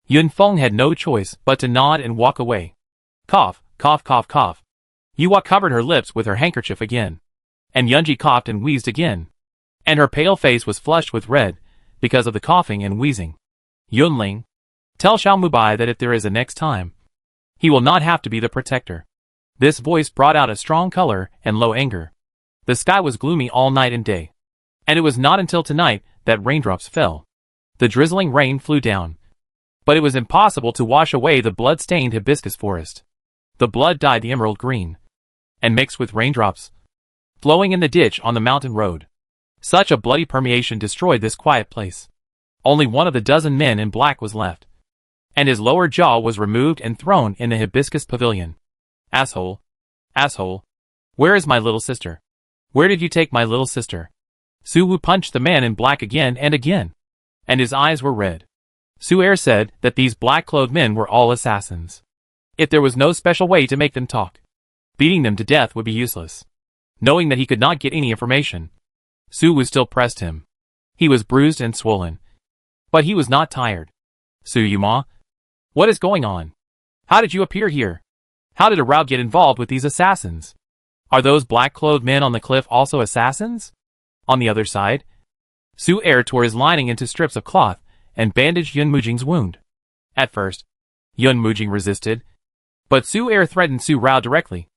Yunfeng had no choice but to nod and walk away. Cough, cough, cough, cough. Yuwa covered her lips with her handkerchief again, and Yunji coughed and wheezed again, and her pale face was flushed with red because of the coughing and wheezing. Yunling, tell Xiao Mubai that if there is a next time, he will not have to be the protector. This voice brought out a strong color and low anger. The sky was gloomy all night and day, and it was not until tonight that raindrops fell. The drizzling rain flew down, but it was impossible to wash away the blood-stained hibiscus forest. The blood dyed the emerald green, and mixed with raindrops, flowing in the ditch on the mountain road. Such a bloody permeation destroyed this quiet place. Only one of the dozen men in black was left, and his lower jaw was removed and thrown in the hibiscus pavilion. Asshole! Asshole! Where is my little sister? Where did you take my little sister? Suwoo punched the man in black again and again, and his eyes were red. Su'er said that these black-clothed men were all assassins. If there was no special way to make them talk, beating them to death would be useless. Knowing that he could not get any information, Suwoo still pressed him. He was bruised and swollen, but he was not tired. Suyuma, what is going on? How did you appear here? How did a Rao get involved with these assassins? Are those black-clothed men on the cliff also assassins? On the other side, Su'er tore his lining into strips of cloth and bandaged Yun Mujing's wound. At first, Yun Mujing resisted, but Su'er threatened Su Rao directly,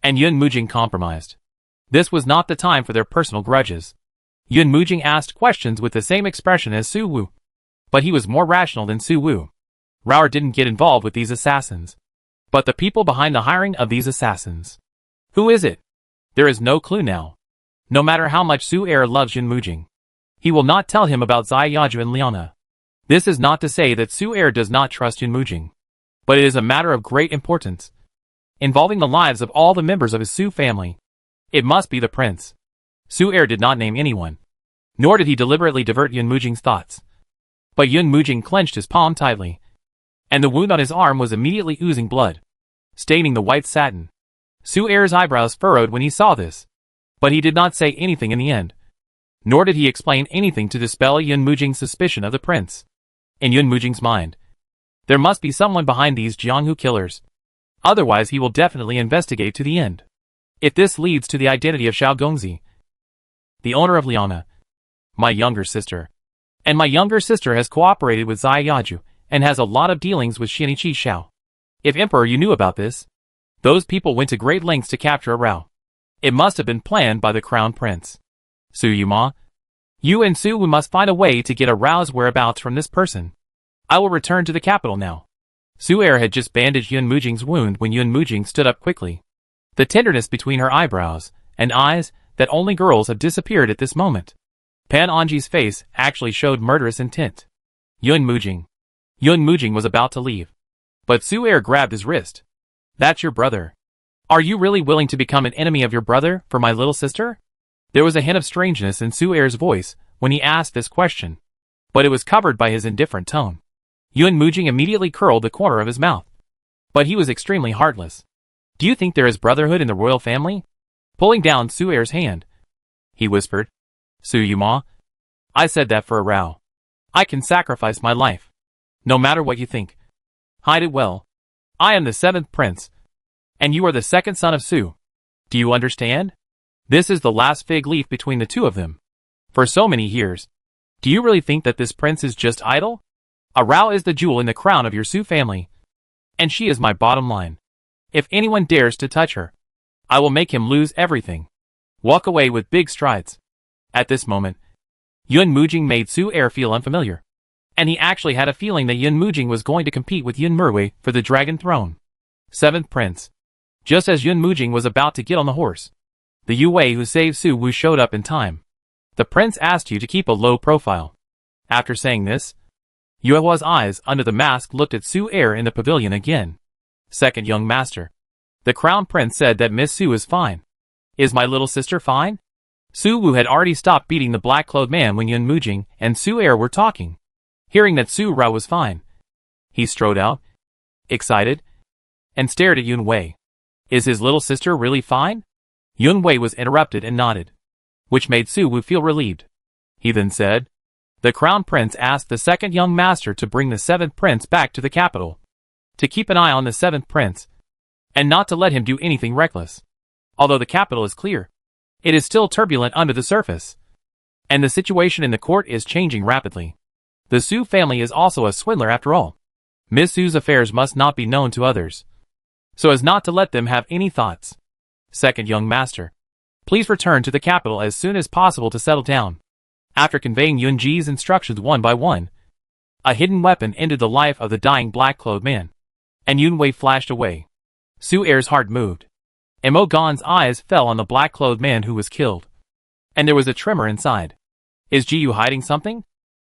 and Yun Mujing compromised. This was not the time for their personal grudges. Yun Mujing asked questions with the same expression as Su Wu, but he was more rational than Su Wu. Rao didn't get involved with these assassins, but the people behind the hiring of these assassins. Who is it? There is no clue now. No matter how much Su'er loves Yun Mujing, he will not tell him about Zai Yaju and Liana. This is not to say that Su'er does not trust Yun Mujing, but it is a matter of great importance, involving the lives of all the members of his Su family. It must be the prince. Su'er did not name anyone, nor did he deliberately divert Yun Mujing's thoughts. But Yun Mujing clenched his palm tightly, and the wound on his arm was immediately oozing blood, staining the white satin. Su'er's eyebrows furrowed when he saw this, but he did not say anything in the end, nor did he explain anything to dispel Yun Mujing's suspicion of the prince. In Yun Mujing's mind, there must be someone behind these Jianghu killers. Otherwise he will definitely investigate to the end. If this leads to the identity of Xiao Gongzi, the owner of Liana, my younger sister, and my younger sister has cooperated with Zai Yaju, and has a lot of dealings with Shinichi Xiao. If Emperor you knew about this, those people went to great lengths to capture a Rao. It must have been planned by the crown prince. Suyuma, you and Su must find a way to get a Rao's whereabouts from this person. I will return to the capital now. Su'er had just bandaged Yun Mujing's wound when Yun Mujing stood up quickly. The tenderness between her eyebrows and eyes that only girls have disappeared at this moment. Pan Anji's face actually showed murderous intent. Yun Mujing was about to leave, but Su'er grabbed his wrist. That's your brother. Are you really willing to become an enemy of your brother for my little sister? There was a hint of strangeness in Su'er's voice when he asked this question, but it was covered by his indifferent tone. Yun Mujing immediately curled the corner of his mouth, but he was extremely heartless. Do you think there is brotherhood in the royal family? Pulling down Su'er's hand, he whispered. Suyuma, I said that for a Rao. I can sacrifice my life, no matter what you think. Hide it well. I am the 7th prince, and you are the 2nd son of Su. Do you understand? This is the last fig leaf between the two of them. For so many years, do you really think that this prince is just idle? A Rao is the jewel in the crown of your Su family, and she is my bottom line. If anyone dares to touch her, I will make him lose everything. Walk away with big strides. At this moment, Yun Mujing made Su'er feel unfamiliar, and he actually had a feeling that Yun Mujing was going to compete with Yun Merwei for the dragon throne. 7th prince. Just as Yun Mujing was about to get on the horse, the Yu Wei who saved Su Wu showed up in time. The prince asked you to keep a low profile. After saying this, Yue Hua's eyes under the mask looked at Su'er in the pavilion again. 2nd young master. The crown prince said that Miss Su is fine. Is my little sister fine? Su Wu had already stopped beating the black-clothed man when Yun Mujing and Su'er were talking. Hearing that Su Rao was fine, he strode out, excited, and stared at Yun Wei. Is his little sister really fine? Yun Wei was interrupted and nodded, which made Su Wu feel relieved. He then said, the crown prince asked the 2nd young master to bring the 7th prince back to the capital, to keep an eye on the 7th prince, and not to let him do anything reckless. Although the capital is clear, it is still turbulent under the surface, and the situation in the court is changing rapidly. The Su family is also a swindler after all. Miss Su's affairs must not be known to others, so as not to let them have any thoughts. 2nd young master, please return to the capital as soon as possible to settle down. After conveying Yun Ji's instructions one by one, a hidden weapon ended the life of the dying black-clothed man, and Yun Wei flashed away. Su Er's heart moved. Mo Gan's eyes fell on the black-clothed man who was killed. And there was a tremor inside. Is Jiyu hiding something?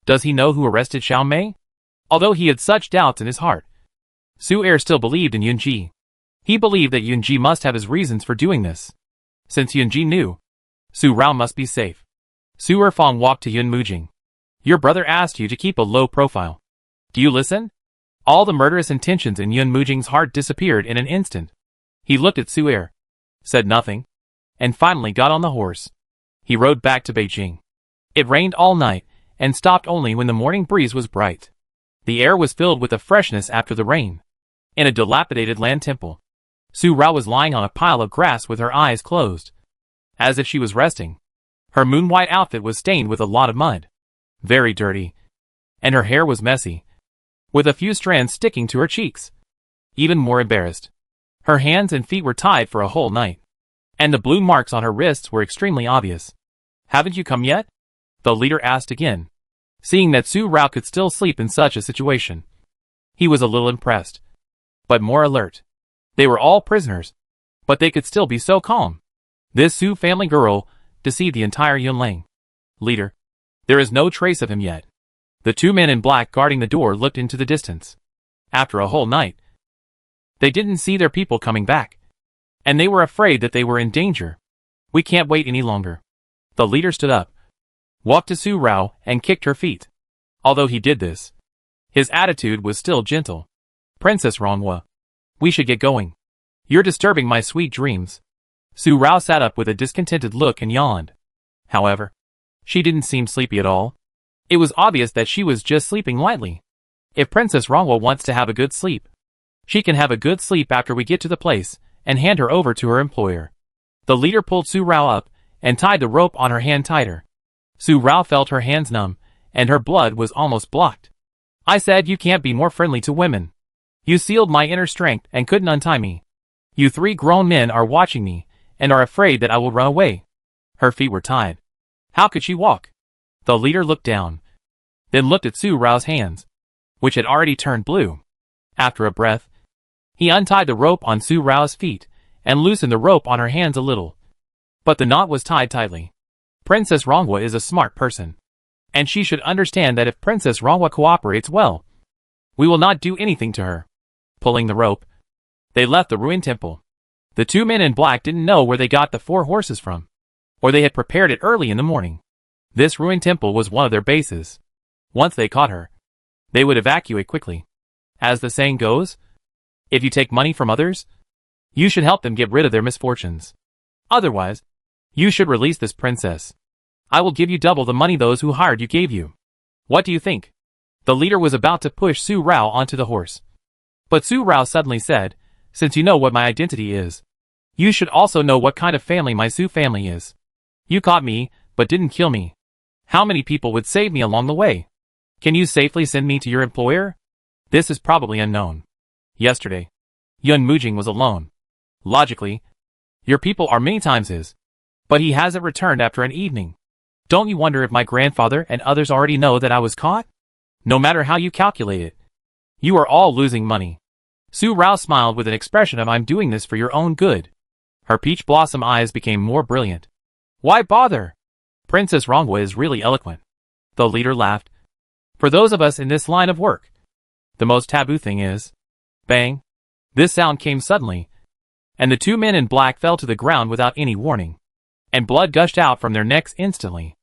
Does he know who arrested Xiao Mei? Although he had such doubts in his heart, Su Er still believed in Yunji. He believed that Yunji must have his reasons for doing this. Since Yunji knew, Su Rao must be safe. Su Erfang walked to Yun Mujing. Your brother asked you to keep a low profile. Do you listen? All the murderous intentions in Yun Mujing's heart disappeared in an instant. He looked at Su Er, said nothing, and finally got on the horse. He rode back to Beijing. It rained all night, and stopped only when the morning breeze was bright. The air was filled with a freshness after the rain. In a dilapidated land temple, Su Rao was lying on a pile of grass with her eyes closed, as if she was resting. Her moon-white outfit was stained with a lot of mud, very dirty, and her hair was messy, with a few strands sticking to her cheeks. Even more embarrassed, her hands and feet were tied for a whole night, and the blue marks on her wrists were extremely obvious. Haven't you come yet? The leader asked again, seeing that Su Rao could still sleep in such a situation. He was a little impressed, but more alert. They were all prisoners, but they could still be so calm. This Su family girl deceived the entire Yunlang. Leader, there is no trace of him yet. The two men in black guarding the door looked into the distance. After a whole night, they didn't see their people coming back, and they were afraid that they were in danger. We can't wait any longer. The leader stood up, walked to Su Rao, and kicked her feet. Although he did this, his attitude was still gentle. Princess Ronghua, we should get going. You're disturbing my sweet dreams. Su Rao sat up with a discontented look and yawned. However, she didn't seem sleepy at all. It was obvious that she was just sleeping lightly. If Princess Ronghua wants to have a good sleep, she can have a good sleep after we get to the place and hand her over to her employer. The leader pulled Su Rao up and tied the rope on her hand tighter. Su Rao felt her hands numb, and her blood was almost blocked. I said you can't be more friendly to women. You sealed my inner strength and couldn't untie me. You three grown men are watching me, and are afraid that I will run away. Her feet were tied. How could she walk? The leader looked down, then looked at Su Rao's hands, which had already turned blue. After a breath, he untied the rope on Su Rao's feet, and loosened the rope on her hands a little. But the knot was tied tightly. Princess Ronghua is a smart person, and she should understand that if Princess Ronghua cooperates well, we will not do anything to her. Pulling the rope, they left the ruined temple. The two men in black didn't know where they got the 4 horses from, or they had prepared it early in the morning. This ruined temple was one of their bases. Once they caught her, they would evacuate quickly. As the saying goes, if you take money from others, you should help them get rid of their misfortunes. Otherwise, you should release this princess. I will give you double the money those who hired you gave you. What do you think? The leader was about to push Su Rao onto the horse. But Su Rao suddenly said, since you know what my identity is, you should also know what kind of family my Su family is. You caught me, but didn't kill me. How many people would save me along the way? Can you safely send me to your employer? This is probably unknown. Yesterday, Yun Mujing was alone. Logically, your people are many times his. But he hasn't returned after an evening. Don't you wonder if my grandfather and others already know that I was caught? No matter how you calculate it, you are all losing money. Su Rao smiled with an expression of I'm doing this for your own good. Her peach blossom eyes became more brilliant. Why bother? Princess Ronghua is really eloquent. The leader laughed. For those of us in this line of work, the most taboo thing is... Bang! This sound came suddenly, and the two men in black fell to the ground without any warning, and blood gushed out from their necks instantly.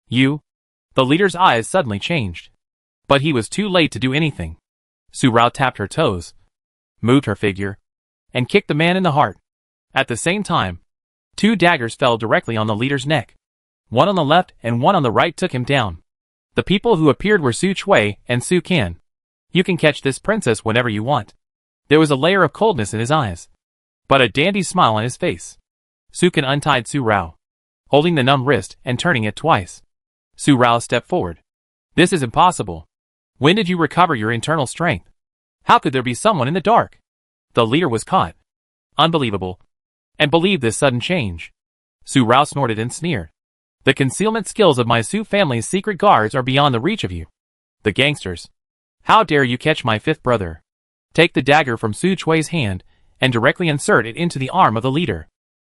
You? The leader's eyes suddenly changed. But he was too late to do anything. Su Rao tapped her toes, moved her figure, and kicked the man in the heart. At the same time, 2 daggers fell directly on the leader's neck. One on the left and one on the right took him down. The people who appeared were Su Chui and Su Can. You can catch this princess whenever you want. There was a layer of coldness in his eyes, but a dandy smile on his face. Su Can untied Su Rao, holding the numb wrist and turning it twice. Su Rao stepped forward. This is impossible. When did you recover your internal strength? How could there be someone in the dark? The leader was caught. Unbelievable. And believed this sudden change. Su Rao snorted and sneered. The concealment skills of my Su family's secret guards are beyond the reach of you. The gangsters. How dare you catch my 5th brother? Take the dagger from Su Chui's hand and directly insert it into the arm of the leader.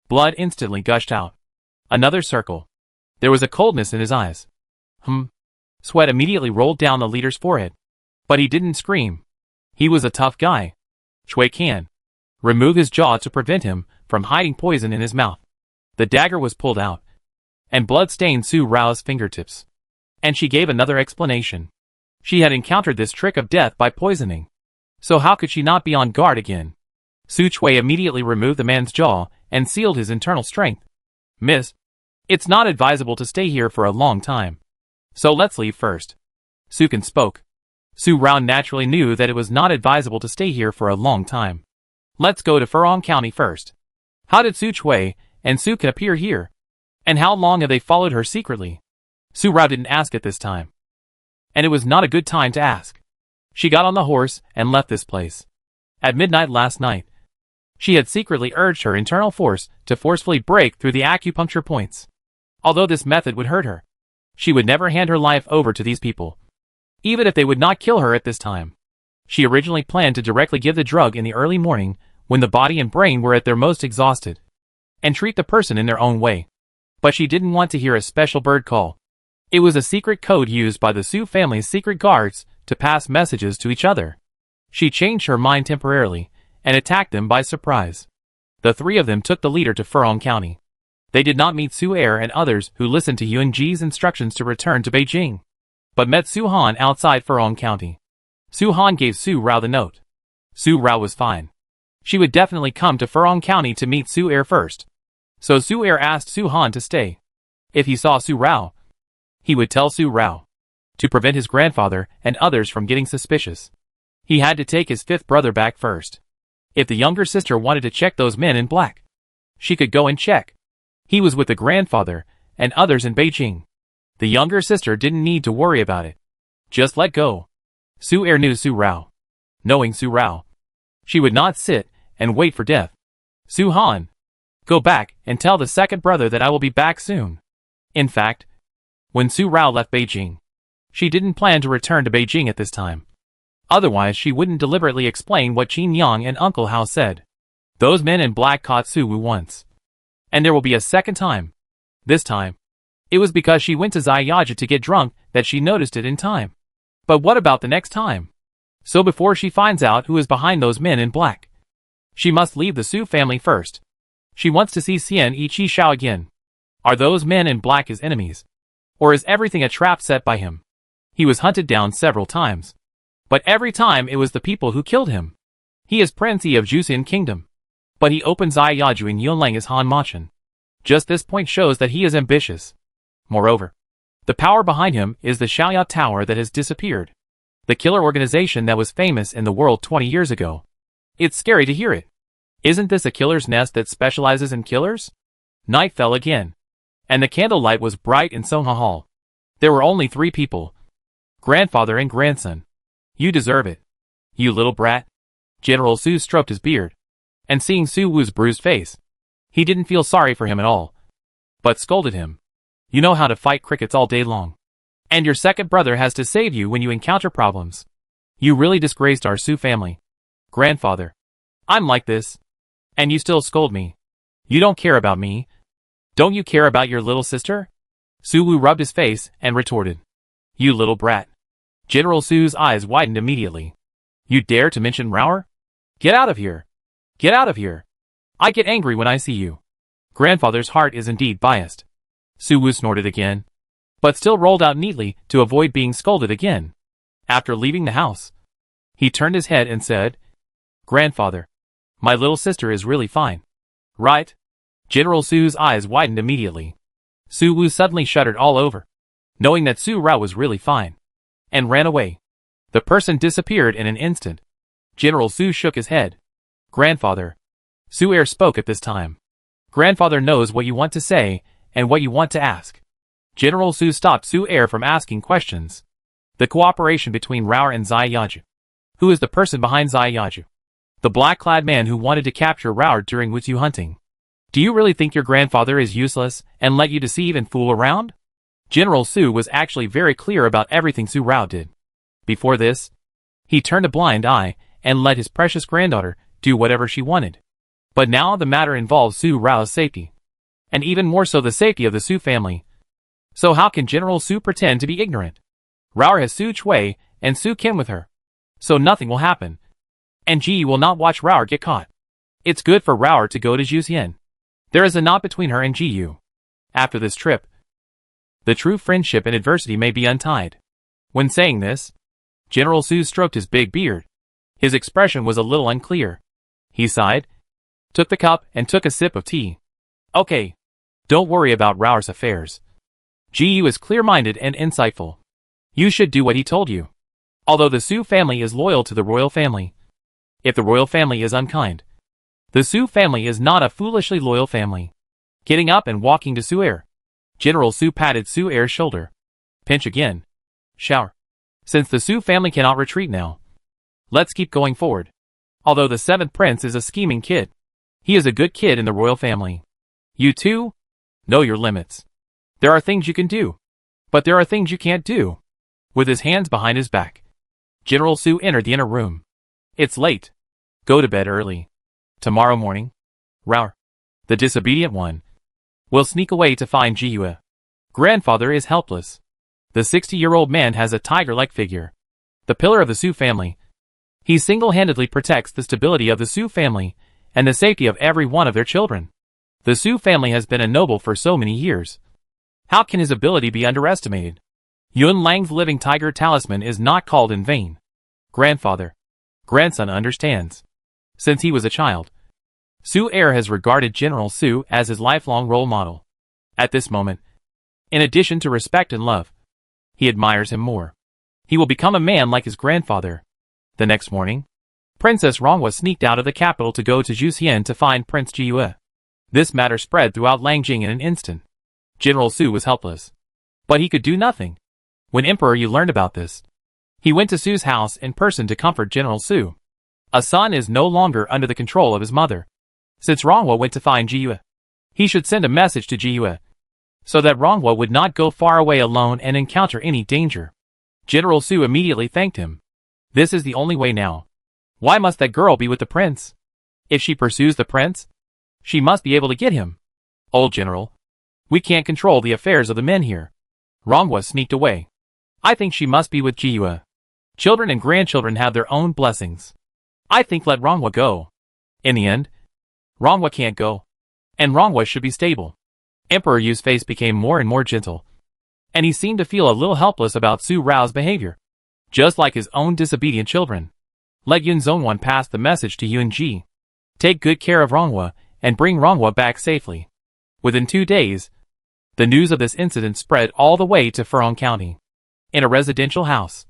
Blood instantly gushed out. Another circle. There was a coldness in his eyes. Sweat immediately rolled down the leader's forehead. But he didn't scream. He was a tough guy. Shui can remove his jaw to prevent him from hiding poison in his mouth. The dagger was pulled out, and blood stained Su Rao's fingertips. And she gave another explanation. She had encountered this trick of death by poisoning. So how could she not be on guard again? Su Chui immediately removed the man's jaw and sealed his internal strength. Miss, it's not advisable to stay here for a long time. So let's leave first. Su Can spoke. Su Rao naturally knew that it was not advisable to stay here for a long time. Let's go to Furong County first. How did Su Chui and Su Can appear here? And how long have they followed her secretly? Su Rao didn't ask at this time. And it was not a good time to ask. She got on the horse and left this place. At midnight last night, she had secretly urged her internal force to forcefully break through the acupuncture points. Although this method would hurt her, she would never hand her life over to these people, even if they would not kill her at this time. She originally planned to directly give the drug in the early morning when the body and brain were at their most exhausted, and treat the person in their own way. But she didn't want to hear a special bird call. It was a secret code used by the Su family's secret guards to pass messages to each other. She changed her mind temporarily and attacked them by surprise. The three of them took the leader to Furong County. They did not meet Su Er and others who listened to Yuan Ji's instructions to return to Beijing, but met Su Han outside Furong County. Su Han gave Su Rao the note. Su Rao was fine. She would definitely come to Furong County to meet Su Er first. So Su Er asked Su Han to stay. If he saw Su Rao, he would tell Su Rao. To prevent his grandfather and others from getting suspicious, he had to take his fifth brother back first. If the younger sister wanted to check those men in black, she could go and check. He was with the grandfather and others in Beijing. The younger sister didn't need to worry about it. Just let go. Su Er knew Su Rao. Knowing Su Rao, she would not sit and wait for death. Su Han, go back and tell the second brother that I will be back soon. In fact, when Su Rao left Beijing, she didn't plan to return to Beijing at this time. Otherwise she wouldn't deliberately explain what Qin Yang and Uncle Hao said. Those men in black caught Su Wu once. And there will be a second time. This time, it was because she went to Ziyaja to get drunk that she noticed it in time. But what about the next time? So before she finds out who is behind those men in black, she must leave the Su family first. She wants to see Xian Yi Qi Shao again. Are those men in black his enemies? Or is everything a trap set by him? He was hunted down several times. But every time it was the people who killed him. He is Prince Yi of Jusin Kingdom. But he opened Ziyaju in Yunlang as Han Machan. Just this point shows that he is ambitious. Moreover, the power behind him is the Xiaoya Tower that has disappeared. The killer organization that was famous in the world 20 years ago. It's scary to hear it. Isn't this a killer's nest that specializes in killers? Night fell again. And the candlelight was bright in Songha Hall. There were only 3 people. Grandfather and grandson. You deserve it. You little brat. General Su stroked his beard. And seeing Su Wu's bruised face, he didn't feel sorry for him at all, but scolded him. You know how to fight crickets all day long. And your second brother has to save you when you encounter problems. You really disgraced our Su family. Grandfather, I'm like this. And you still scold me. You don't care about me. Don't you care about your little sister? Su Wu rubbed his face and retorted. You little brat. General Su's eyes widened immediately. You dare to mention Raoer? Get out of here. Get out of here. I get angry when I see you. Grandfather's heart is indeed biased. Su Wu snorted again, but still rolled out neatly to avoid being scolded again. After leaving the house, he turned his head and said, Grandfather, my little sister is really fine. Right? General Su's eyes widened immediately. Su Wu suddenly shuddered all over, knowing that Su Rao was really fine, and ran away. The person disappeared in an instant. General Su shook his head. Grandfather. Su Er spoke at this time. Grandfather knows what you want to say and what you want to ask. General Su stopped Su Er from asking questions. The cooperation between Raoer and Ziyaju. Who is the person behind Ziyaju? The black-clad man who wanted to capture Raoer during Wutu hunting. Do you really think your grandfather is useless and let you deceive and fool around? General Su was actually very clear about everything Su Rao did. Before this, he turned a blind eye and let his precious granddaughter do whatever she wanted. But now the matter involves Su Rao's safety. And even more so the safety of the Su family. So how can General Su pretend to be ignorant? Rao has Su Chui and Su Kim with her. So nothing will happen. And Ji will not watch Rao get caught. It's good for Rao to go to Juxian. There is a knot between her and Ji Yu. After this trip, the true friendship in adversity may be untied. When saying this, General Su stroked his big beard. His expression was a little unclear. He sighed, took the cup and took a sip of tea. Okay. Don't worry about Rao's affairs. Ji Yu is clear-minded and insightful. You should do what he told you. Although the Su family is loyal to the royal family. If the royal family is unkind, the Su family is not a foolishly loyal family. Getting up and walking to Su Er. General Su patted Su Er's shoulder. Pinch again. Shower. Since the Su family cannot retreat now, let's keep going forward. Although the 7th prince is a scheming kid, he is a good kid in the royal family. You too? Know your limits. There are things you can do, but there are things you can't do. With his hands behind his back, General Su entered the inner room. It's late. Go to bed early. Tomorrow morning, Rao, the disobedient one, will sneak away to find Ji Yue. Grandfather is helpless. The 60-year-old man has a tiger-like figure. The pillar of the Su family. He single-handedly protects the stability of the Su family and the safety of every one of their children. The Su family has been a noble for so many years. How can his ability be underestimated? Yun Lang's living tiger talisman is not called in vain. Grandfather. Grandson understands. Since he was a child, Su Er has regarded General Su as his lifelong role model. At this moment, in addition to respect and love, he admires him more. He will become a man like his grandfather. The next morning, Princess Ronghua sneaked out of the capital to go to Juxian to find Prince Ji Yue. This matter spread throughout Langjing in an instant. General Su was helpless. But he could do nothing. When Emperor Yu learned about this, he went to Su's house in person to comfort General Su. A son is no longer under the control of his mother. Since Ronghua went to find Ji Yue, he should send a message to Ji Yue, so that Ronghua would not go far away alone and encounter any danger. General Su immediately thanked him. This is the only way now. Why must that girl be with the prince? If she pursues the prince, she must be able to get him. Old General, we can't control the affairs of the men here. Ronghua sneaked away. I think she must be with Ji Yue. Children and grandchildren have their own blessings. I think let Ronghua go. In the end, Ronghua can't go. And Ronghua should be stable. Emperor Yu's face became more and more gentle, and he seemed to feel a little helpless about Su Rao's behavior. Just like his own disobedient children. Let Yun Zhongwan pass the message to Yun Ji. Take good care of Ronghua, and bring Ronghua back safely. Within 2 days, the news of this incident spread all the way to Furong County. In a residential house,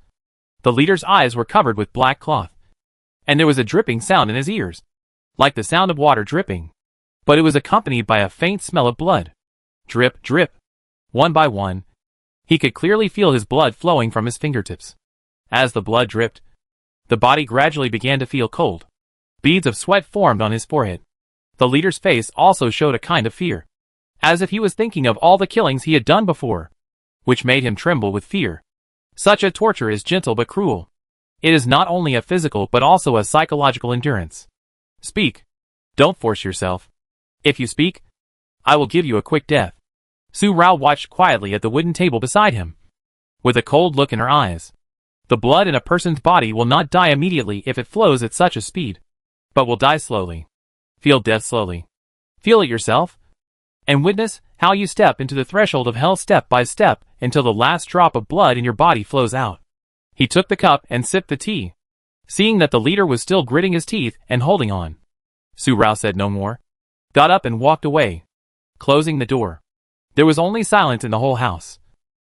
the leader's eyes were covered with black cloth, and there was a dripping sound in his ears, like the sound of water dripping. But it was accompanied by a faint smell of blood. Drip, drip. One by one, he could clearly feel his blood flowing from his fingertips. As the blood dripped, the body gradually began to feel cold. Beads of sweat formed on his forehead. The leader's face also showed a kind of fear, as if he was thinking of all the killings he had done before, which made him tremble with fear. Such a torture is gentle but cruel. It is not only a physical but also a psychological endurance. Speak. Don't force yourself. If you speak, I will give you a quick death. Su Rao watched quietly at the wooden table beside him, with a cold look in her eyes. The blood in a person's body will not die immediately if it flows at such a speed, but will die slowly. Feel death slowly. Feel it yourself, and witness how you step into the threshold of hell step by step until the last drop of blood in your body flows out. He took the cup and sipped the tea, seeing that the leader was still gritting his teeth and holding on. Su Rao said no more, got up and walked away, closing the door. There was only silence in the whole house,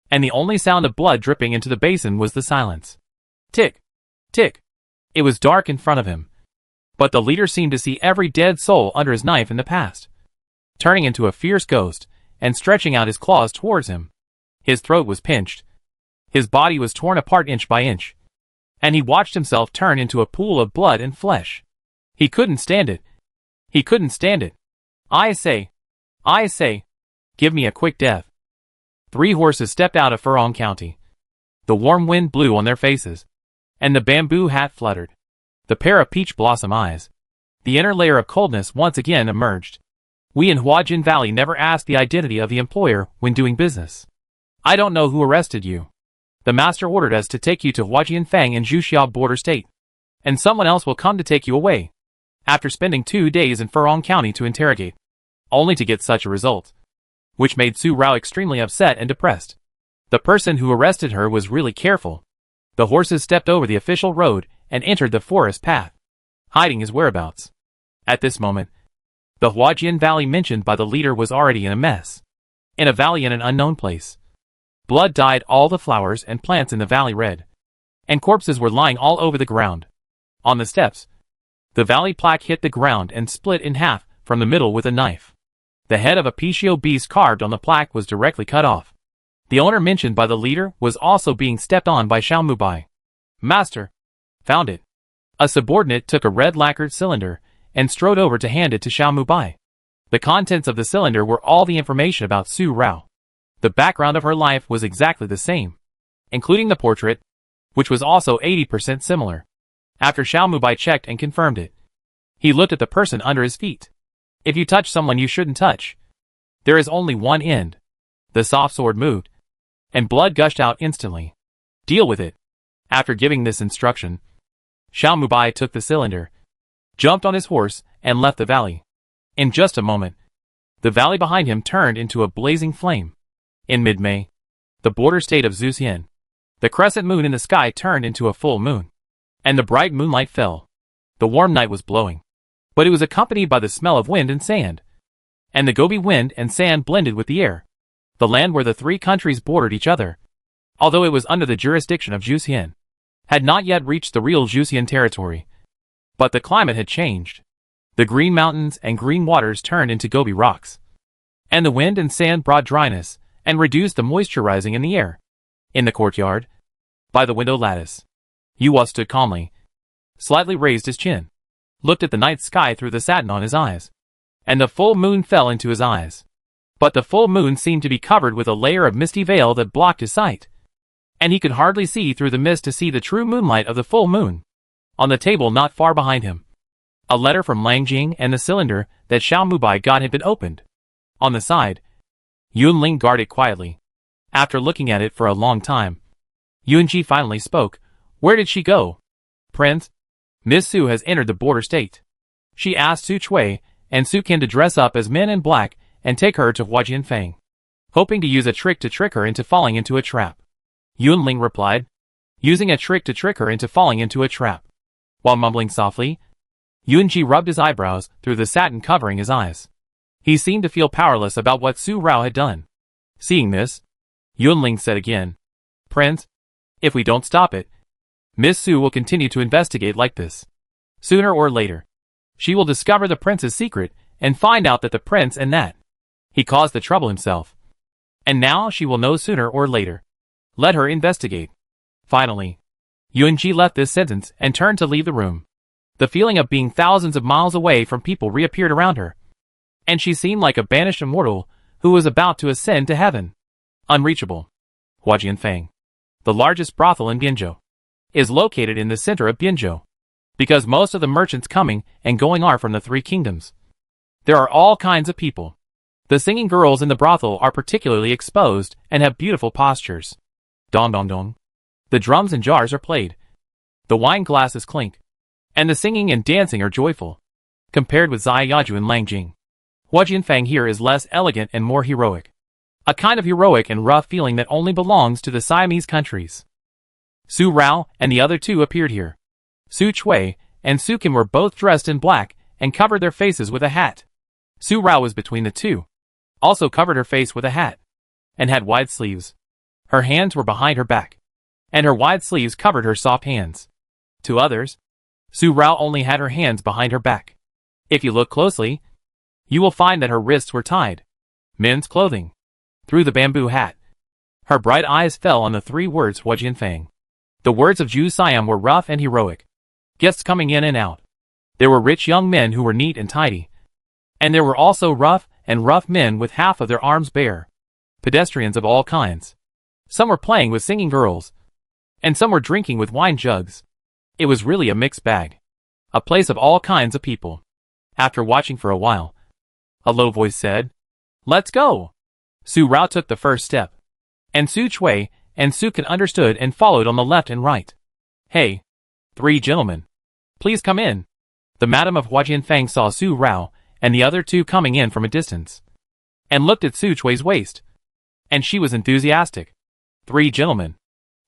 and the only sound of blood dripping into the basin was the silence. Tick, tick. It was dark in front of him, but the leader seemed to see every dead soul under his knife in the past, turning into a fierce ghost and stretching out his claws towards him. His throat was pinched. His body was torn apart inch by inch, and he watched himself turn into a pool of blood and flesh. He couldn't stand it. He couldn't stand it. I say, give me a quick death. 3 horses stepped out of Furong County. The warm wind blew on their faces, and the bamboo hat fluttered. The pair of peach blossom eyes The inner layer of coldness once again emerged. We in Huajin Valley never asked the identity of the employer when doing business. I don't know who arrested you. The master ordered us to take you to Huajianfang in Zhuxiao border state. And someone else will come to take you away. After spending 2 days in Furong County to interrogate. Only to get such a result. Which made Su Rao extremely upset and depressed. The person who arrested her was really careful. The horses stepped over the official road and entered the forest path, hiding his whereabouts. At this moment, the Huajian Valley mentioned by the leader was already in a mess. In a valley in an unknown place. Blood dyed all the flowers and plants in the valley red. And corpses were lying all over the ground. On the steps, the valley plaque hit the ground and split in half from the middle with a knife. The head of a Pichio beast carved on the plaque was directly cut off. The owner mentioned by the leader was also being stepped on by Xiao Mubai. Master, found it. A subordinate took a red lacquered cylinder and strode over to hand it to Xiao Mubai. The contents of the cylinder were all the information about Su Rao. The background of her life was exactly the same, including the portrait, which was also 80% similar. After Xiao Mubai checked and confirmed it, he looked at the person under his feet. If you touch someone you shouldn't touch, there is only one end. The soft sword moved, and blood gushed out instantly. Deal with it. After giving this instruction, Xiao Mubai took the cylinder, jumped on his horse, and left the valley. In just a moment, the valley behind him turned into a blazing flame. In mid-May, the border state of Zhuxian, the crescent moon in the sky turned into a full moon, and the bright moonlight fell. The warm night was blowing, but it was accompanied by the smell of wind and sand, and the Gobi wind and sand blended with the air. The land where the three countries bordered each other, although it was under the jurisdiction of Zhuxian, had not yet reached the real Zhuxian territory. But the climate had changed. The green mountains and green waters turned into Gobi rocks, and the wind and sand brought dryness and reduced the moisture rising in the air. In the courtyard, by the window lattice, Yuhua stood calmly, slightly raised his chin, looked at the night sky through the satin on his eyes, and the full moon fell into his eyes. But the full moon seemed to be covered with a layer of misty veil that blocked his sight, and he could hardly see through the mist to see the true moonlight of the full moon. On the table not far behind him, a letter from Lang Jing and the cylinder that Xiao Mubai got had been opened. On the side, Yunling guarded quietly. After looking at it for a long time, Yunji finally spoke. Where did she go? Prince, Miss Su has entered the border state. She asked Su Chui and Su Qian to dress up as men in black and take her to Huajianfang, hoping to use a trick to trick her into falling into a trap. Yunling replied, using a trick to trick her into falling into a trap. While mumbling softly, Yunji rubbed his eyebrows through the satin covering his eyes. He seemed to feel powerless about what Su Rao had done. Seeing this, Yunling said again, Prince, if we don't stop it, Miss Su will continue to investigate like this. Sooner or later, she will discover the prince's secret and find out that the prince and that he caused the trouble himself. And now she will know sooner or later. Let her investigate. Finally, Yunji left this sentence and turned to leave the room. The feeling of being thousands of miles away from people reappeared around her, and she seemed like a banished immortal who was about to ascend to heaven. Unreachable. Huajianfang, the largest brothel in Bianzhou, is located in the center of Bianzhou, because most of the merchants coming and going are from the three kingdoms. There are all kinds of people. The singing girls in the brothel are particularly exposed and have beautiful postures. Dong dong dong. The drums and jars are played. The wine glasses clink. And the singing and dancing are joyful. Compared with Zai Yaju and Langjing, Huajianfang here is less elegant and more heroic. A kind of heroic and rough feeling that only belongs to the Siamese countries. Su Rao and the other two appeared here. Su Chui and Su Qian were both dressed in black and covered their faces with a hat. Su Rao was between the two, also covered her face with a hat, and had wide sleeves. Her hands were behind her back, and her wide sleeves covered her soft hands. To others, Su Rao only had her hands behind her back. If you look closely, you will find that her wrists were tied. Men's clothing. Through the bamboo hat, her bright eyes fell on the three words Huajianfang. The words of Zhu Siam were rough and heroic. Guests coming in and out. There were rich young men who were neat and tidy. And there were also rough men with half of their arms bare. Pedestrians of all kinds. Some were playing with singing girls, and some were drinking with wine jugs. It was really a mixed bag. A place of all kinds of people. After watching for a while, a low voice said, "Let's go." Su Rao took the first step, and Su Chui and Su Can understood and followed on the left and right. "Hey, three gentlemen, please come in." The madam of Huajianfang saw Su Rao and the other two coming in from a distance, and looked at Su Chui's waist, and she was enthusiastic. "Three gentlemen,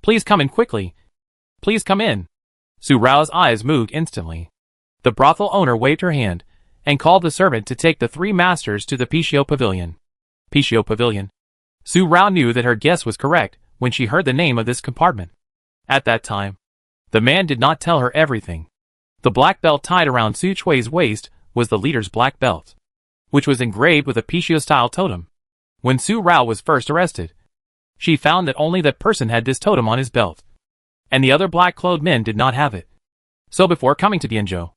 please come in quickly. Please come in." Su Rao's eyes moved instantly. The brothel owner waved her hand and called the servant to take the three masters to the Pichio Pavilion. Pichio Pavilion. Su Rao knew that her guess was correct when she heard the name of this compartment. At that time, the man did not tell her everything. The black belt tied around Su Chui's waist was the leader's black belt, which was engraved with a Pichio-style totem. When Su Rao was first arrested, she found that only that person had this totem on his belt, and the other black-clothed men did not have it. So before coming to Bianzhou,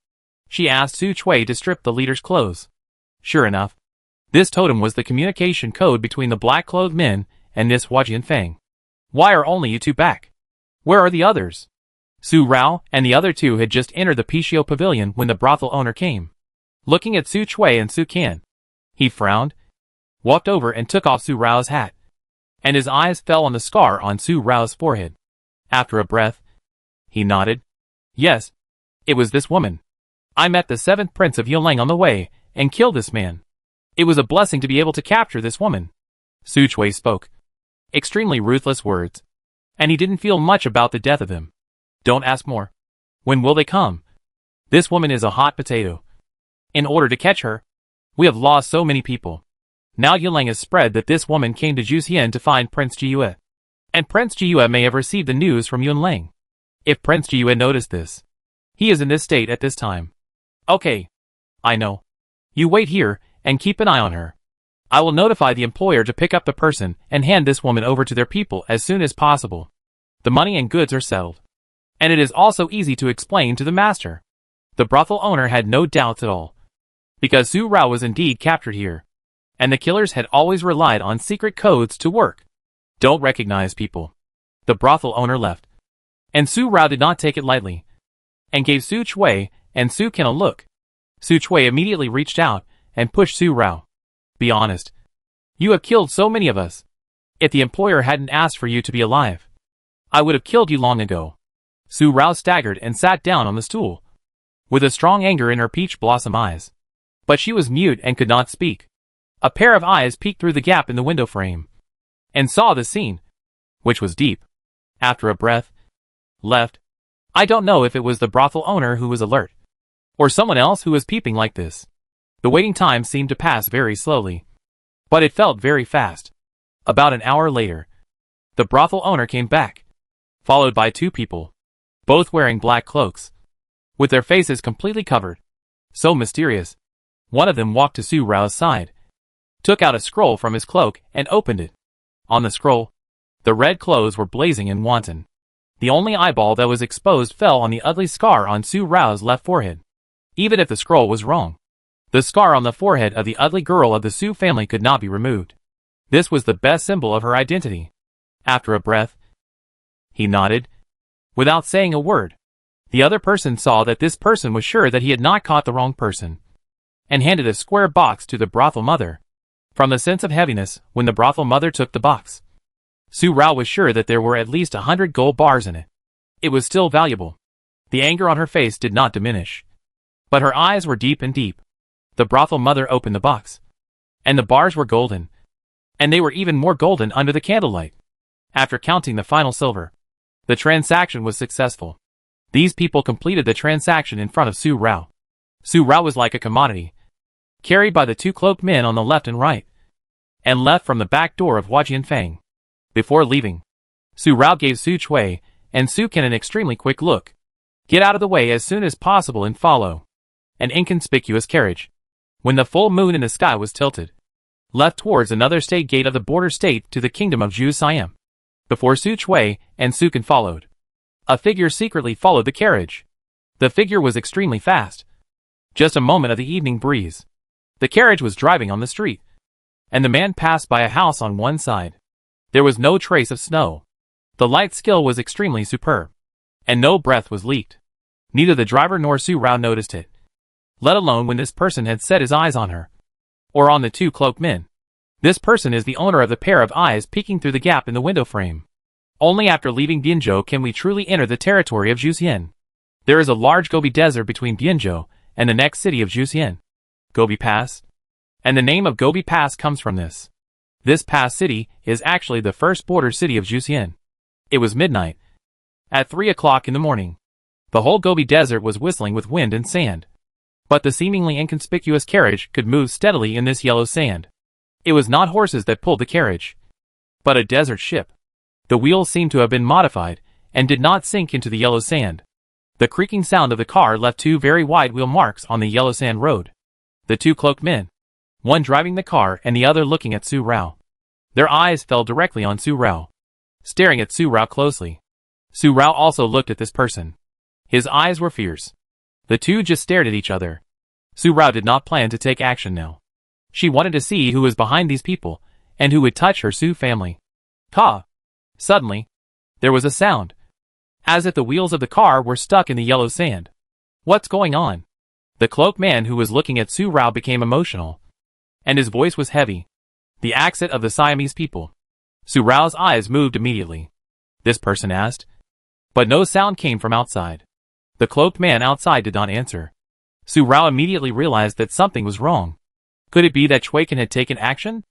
she asked Su Chui to strip the leader's clothes. Sure enough, this totem was the communication code between the black-clothed men and this Huajianfang. "Why are only you two back? Where are the others?" Su Rao and the other two had just entered the Pichio Pavilion when the brothel owner came. Looking at Su Chui and Su Can, he frowned, walked over and took off Su Rao's hat, and his eyes fell on the scar on Su Rao's forehead. After a breath, he nodded. "Yes, it was this woman. I met the 7th Prince of Yunlang on the way and killed this man. It was a blessing to be able to capture this woman." Su Chui spoke extremely ruthless words, and he didn't feel much about the death of him. "Don't ask more. When will they come? This woman is a hot potato. In order to catch her, we have lost so many people. Now Yunlang has spread that this woman came to Juxian to find Prince Jiyue, and Prince Jiyue may have received the news from Yunlang. If Prince Jiyue noticed this, he is in this state at this time." "Okay. I know. You wait here and keep an eye on her. I will notify the employer to pick up the person and hand this woman over to their people as soon as possible. The money and goods are settled, and it is also easy to explain to the master." The brothel owner had no doubts at all, because Su Rao was indeed captured here, and the killers had always relied on secret codes to work. "Don't recognize people." The brothel owner left, and Su Rao did not take it lightly, and gave Su Chui and Su Can a look. Su Chui immediately reached out and pushed Su Rao. "Be honest. You have killed so many of us. If the employer hadn't asked for you to be alive, I would have killed you long ago." Su Rao staggered and sat down on the stool, with a strong anger in her peach blossom eyes. But she was mute and could not speak. A pair of eyes peeked through the gap in the window frame, and saw the scene, which was deep. After a breath, left. I don't know if it was the brothel owner who was alert, or someone else who was peeping like this. The waiting time seemed to pass very slowly, but it felt very fast. About an hour later, the brothel owner came back, followed by two people, both wearing black cloaks, with their faces completely covered. So mysterious. One of them walked to Su Rao's side, took out a scroll from his cloak and opened it. On the scroll, the red clothes were blazing and wanton. The only eyeball that was exposed fell on the ugly scar on Su Rao's left forehead. Even if the scroll was wrong, the scar on the forehead of the ugly girl of the Su family could not be removed. This was the best symbol of her identity. After a breath, he nodded, without saying a word. The other person saw that this person was sure that he had not caught the wrong person, and handed a square box to the brothel mother. From the sense of heaviness, when the brothel mother took the box, Su Rao was sure that there were at least 100 gold bars in it. It was still valuable. The anger on her face did not diminish, but her eyes were deep and deep. The brothel mother opened the box, and the bars were golden, and they were even more golden under the candlelight. After counting the final silver, the transaction was successful. These people completed the transaction in front of Su Rao. Su Rao was like a commodity, carried by the two cloaked men on the left and right, and left from the back door of Huajianfang. Before leaving, Su Rao gave Su Chui and Su Can an extremely quick look. "Get out of the way as soon as possible and follow." An inconspicuous carriage, when the full moon in the sky was tilted, left towards another state gate of the border state to the kingdom of Zhu Siam. Before Su Chui and Su Can followed, a figure secretly followed the carriage. The figure was extremely fast. Just a moment of the evening breeze. The carriage was driving on the street, and the man passed by a house on one side. There was no trace of snow. The light skill was extremely superb, and no breath was leaked. Neither the driver nor Su Rao noticed it. let alone when this person had set his eyes on her. Or on the two cloaked men. This person is the owner of the pair of eyes peeking through the gap in the window frame. Only after leaving Bianzhou can we truly enter the territory of Zhuxian. There is a large Gobi Desert between Bianzhou and the next city of Zhuxian. Gobi Pass. And the name of Gobi Pass comes from this. This pass city is actually the first border city of Zhuxian. It was midnight. At 3 o'clock in the morning. The whole Gobi Desert was whistling with wind and sand. But the seemingly inconspicuous carriage could move steadily in this yellow sand. It was not horses that pulled the carriage, but a desert ship. The wheels seemed to have been modified, and did not sink into the yellow sand. The creaking sound of the car left two very wide wheel marks on the yellow sand road. The two cloaked men, one driving the car and the other looking at Su Rao. Their eyes fell directly on Su Rao, staring at Su Rao closely. Su Rao also looked at this person. His eyes were fierce. The two just stared at each other. Su Rao did not plan to take action now. She wanted to see who was behind these people, and who would touch her Su family. Ka! Suddenly, there was a sound, as if the wheels of the car were stuck in the yellow sand. What's going on? The cloaked man who was looking at Su Rao became emotional, and his voice was heavy. The accent of the Siamese people. Su Rao's eyes moved immediately. This person asked. But no sound came from outside. The cloaked man outside did not answer. Su Rao immediately realized that something was wrong. Could it be that Chuikin had taken action?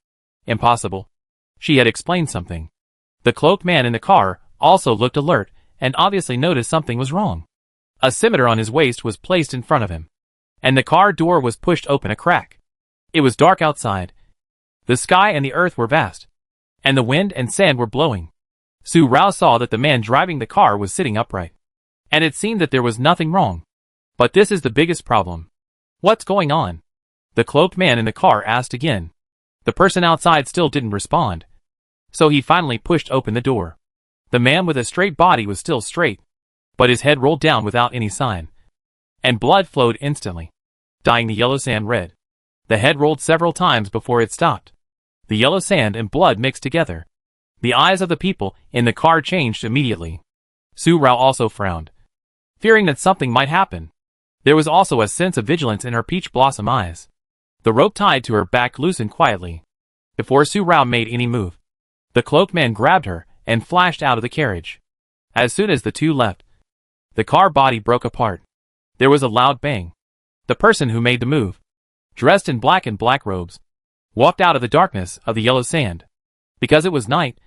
Impossible. She had explained something. The cloaked man in the car also looked alert, and obviously noticed something was wrong. A scimitar on his waist was placed in front of him, and the car door was pushed open a crack. It was dark outside. The sky and the earth were vast, and the wind and sand were blowing. Su Rao saw that the man driving the car was sitting upright, and it seemed that there was nothing wrong. But this is the biggest problem. What's going on? The cloaked man in the car asked again. The person outside still didn't respond, so he finally pushed open the door. The man with a straight body was still straight, but his head rolled down without any sign, and blood flowed instantly, dyeing the yellow sand red. The head rolled several times before it stopped. The yellow sand and blood mixed together. The eyes of the people in the car changed immediately. Su Rao also frowned, fearing that something might happen. There was also a sense of vigilance in her peach blossom eyes. The rope tied to her back loosened quietly. Before Su Rao made any move, the cloaked man grabbed her and flashed out of the carriage. As soon as the two left, the car body broke apart. There was a loud bang. The person who made the move, dressed in black and black robes, walked out of the darkness of the yellow sand. Because it was night,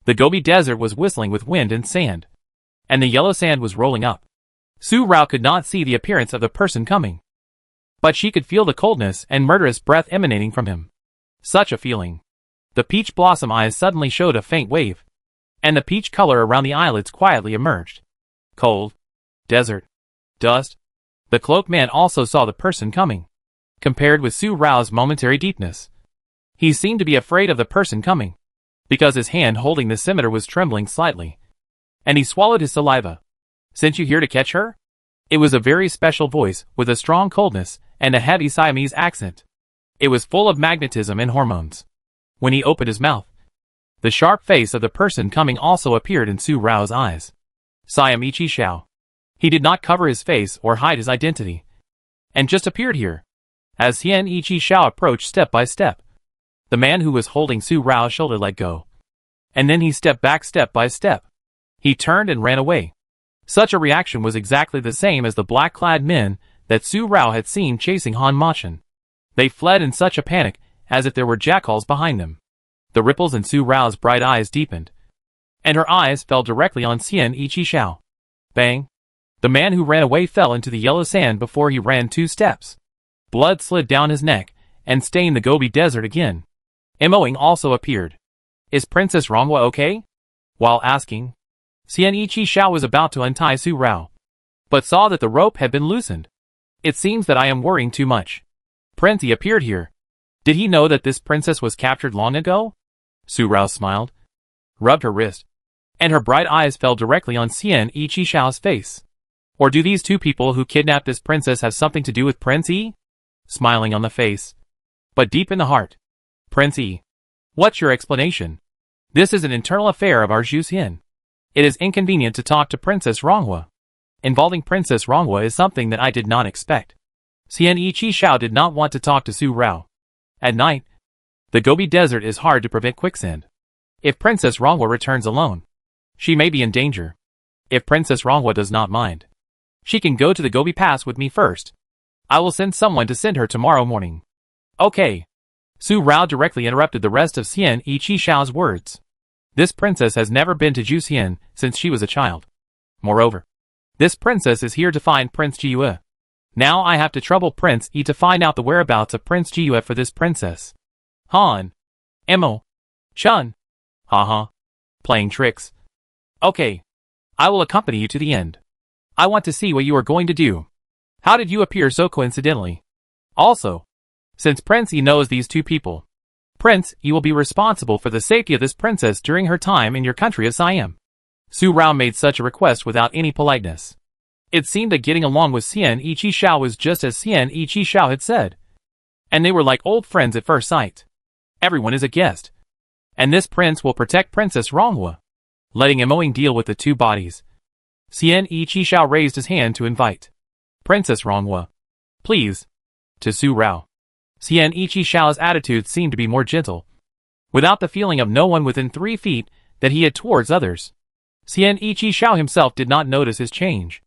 the Gobi Desert was whistling with wind and sand, and the yellow sand was rolling up. Su Rao could not see the appearance of the person coming, but she could feel the coldness and murderous breath emanating from him. Such a feeling. The peach blossom eyes suddenly showed a faint wave, and the peach color around the eyelids quietly emerged. Cold. Desert. Dust. The cloaked man also saw the person coming. Compared with Su Rao's momentary deepness, he seemed to be afraid of the person coming, because his hand holding the scimitar was trembling slightly, and he swallowed his saliva. Sent you here to catch her? It was a very special voice with a strong coldness and a heavy Siamese accent. It was full of magnetism and hormones. When he opened his mouth, the sharp face of the person coming also appeared in Su Rao's eyes. Siamese Xiao. He did not cover his face or hide his identity, and just appeared here. As Hien Ichi Xiao approached step by step, the man who was holding Su Rao's shoulder let go, and then he stepped back step by step. He turned and ran away. Such a reaction was exactly the same as the black-clad men that Su Rao had seen chasing Han Machin. They fled in such a panic as if there were jackals behind them. The ripples in Su Rao's bright eyes deepened, and her eyes fell directly on Hien Ichi Xiao. Bang! The man who ran away fell into the yellow sand before he ran 2 steps. Blood slid down his neck and stained the Gobi Desert again. Emoing also appeared. Is Princess Rongwa okay? While asking, Hien Ichi Xiao was about to untie Su Rao, but saw that the rope had been loosened. It seems that I am worrying too much. Prince he appeared here. Did he know that this princess was captured long ago? Su Rao smiled, rubbed her wrist, and her bright eyes fell directly on Hien Ichi Xiao's face. Or do these two people who kidnapped this princess have something to do with Prince E? Smiling on the face, but deep in the heart. Prince E, what's your explanation? This is an internal affair of our Zhuxian. It is inconvenient to talk to Princess Rongwa. Involving Princess Rongwa is something that I did not expect. Xian Chi Xiao did not want to talk to Su Rao. At night, the Gobi Desert is hard to prevent quicksand. If Princess Rongwa returns alone, she may be in danger. If Princess Rongwa does not mind, she can go to the Gobi Pass with me first. I will send someone to send her tomorrow morning. Okay. Su Rao directly interrupted the rest of Xian Chi Xiao's words. This princess has never been to Juxian since she was a child. Moreover, this princess is here to find Prince Jiyue. Now I have to trouble Prince E to find out the whereabouts of Prince Jiyue for this princess. Han. Emo. Chun. Haha. Playing tricks. Okay. I will accompany you to the end. I want to see what you are going to do. How did you appear so coincidentally? Also, since Prince E knows these two people, Prince E will be responsible for the safety of this princess during her time in your country of Siam. Su Rao made such a request without any politeness. It seemed that getting along with Xian Chi Xiao was just as Xian Chi Xiao had said. And they were like old friends at first sight. Everyone is a guest. And this prince will protect Princess Rongwa, letting Emoing deal with the two bodies. Xian Chi Xiao raised his hand to invite Princess Rongwa, please, to Su Rao. Xian Chi Xiao's attitude seemed to be more gentle, without the feeling of no one within 3 feet that he had towards others. Xian Chi Xiao himself did not notice his change,